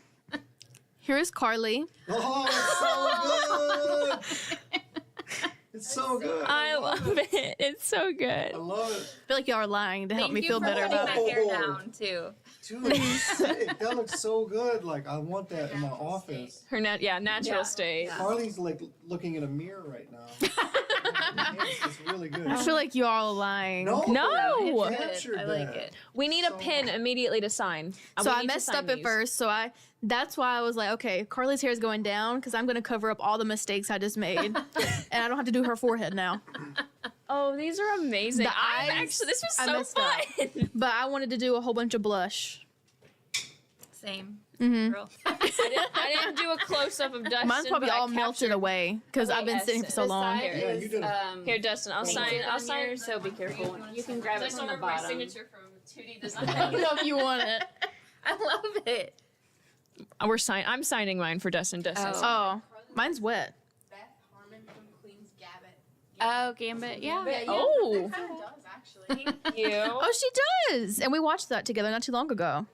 Here's Carly. Oh, it's so good! It's so good. I love it. It's so good. I love it. I feel like y'all are lying to help thank me you feel for better letting about my it. hair down too. Dude, sick. That looks so good. Like I want that in my office. Her natural state. Carly's like looking in a mirror right now. It's really good. I feel like you all are lying. No, No. you captured I like that. it. We need a pin immediately to sign. So We I need to messed sign up at these. first. So that's why I was like, okay, Carly's hair is going down because I'm gonna cover up all the mistakes I just made, and I don't have to do her forehead now. Oh, these are amazing. The I'm eyes, actually, this was I so messed up. fun. But I wanted to do a whole bunch of blush. Same. Mhm. Girl. I didn't do a close up of Dustin. Mine's probably but I all melted captured away because I've been sitting for so this long. side Yeah, is, you did a- Here, Dustin, I'll sign. I'll sign yours, so be careful. You can grab it Just from the over my bottom. signature from 2D design. I don't know if you want it. I love it. I'm signing mine for Dustin. Dustin's. Oh, mine's wet. Beth Harmon from Queen's Gambit. Oh, Gambit. Yeah. Oh. Kind of does actually. Thank you. Oh, she does, and we watched that together not too long ago.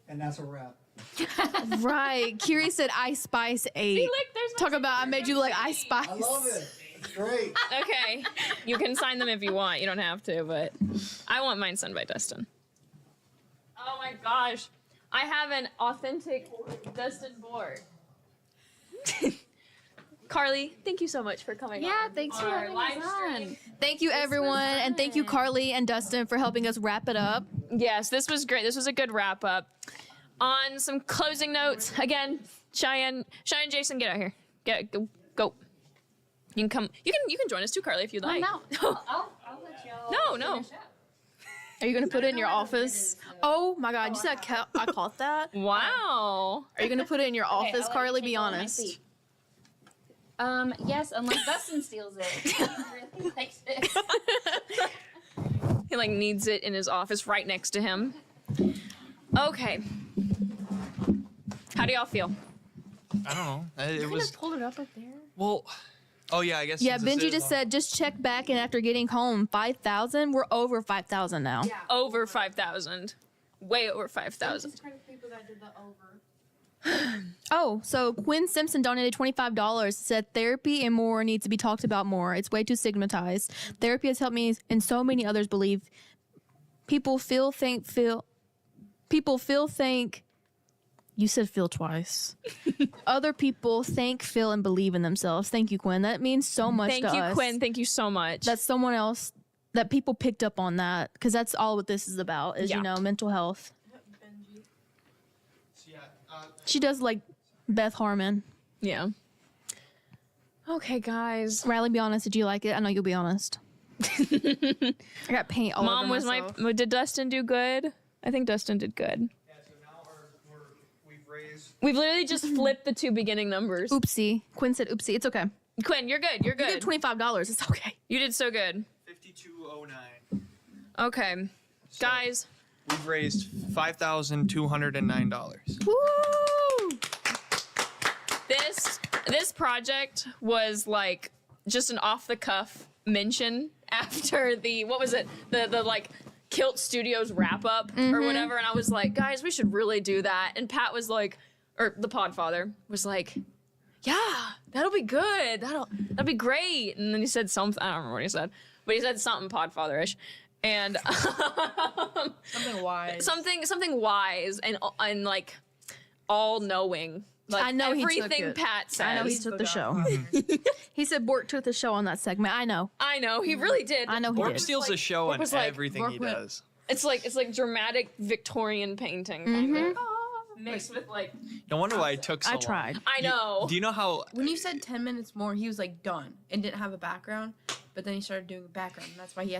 And that's a wrap. Right. Kiri said Ice Spice 8. See, look, there's my Talk about I made you like Ice Spice. I love it. It's great. Okay, you can sign them if you want. You don't have to, but I want mine signed by Dustin. Oh my gosh, I have an authentic Dustin board. Carly, thank you so much for coming. Yeah, on thanks for our having live us on. stream. Thank you, everyone, and thank you, Carly and Dustin, for helping us wrap it up. Yes, this was great. This was a good wrap up. On some closing notes, again, Cheyenne, Jason, get out here. Go. You can come. You can join us too, Carly, if you'd like. No, I'll let y'all. No. Are you gonna put it in your office? Oh my God! You said I caught that. Wow. Are you gonna put it in your office, I'll Carly? take Be all my honest. seat. Yes, unless Dustin steals it. He really likes it. He needs it in his office right next to him. Okay. How do y'all feel? I don't know. It was pulled it up right there. well. Oh yeah, I guess. Yeah, since this Benji is just said just check back, and after getting home, 5,000. We're over 5,000 now. Yeah. Over 5,000. Way over 5,000. Just credit people that did the over. Oh, so Quinn Simpson donated $25. Said therapy and more needs to be talked about more. It's way too stigmatized. Therapy has helped me and so many others believe. People think. You said feel twice. Other people think, feel, and believe in themselves. Thank you, Quinn. That means so much to us. Thank you, Quinn. Thank you so much. That's someone else that people picked up on that because that's all what this is about is, mental health. She does like Beth Harmon. Yeah. Okay, guys. Riley, be honest. Did you like it? I know you'll be honest. I got paint all Mom, over was myself. did Dustin do good? I think Dustin did good. Yeah, so now we've raised. We've literally just flipped the two beginning numbers. Oopsie. Quinn said oopsie. It's okay. Quinn, you're good. You're good. You did $25. It's okay. You did so good. 5209. Okay. Guys. We've raised $5,209. Woo! This project was just an off the cuff mention after the Kilt Studios wrap up or whatever, and I was like, guys, we should really do that. And Pat was like, or the Podfather was like, yeah, that'll be good. That'll be great. And then he said something. I don't remember what he said, but he said something Podfather-ish. And Something wise. Something wise and all knowing. I know everything he took it. Pat says. I know he took the show. He said Bork took the show on that segment. I know. He really did. I know he Bork did. steals the show Bork on was like- everything he does. It's like dramatic Victorian painting kind of mixed with No wonder why it took so I long. tried. I know. Do you know how? When you said 10 minutes more, he was done and didn't have a background. But then he started doing a background, and that's why he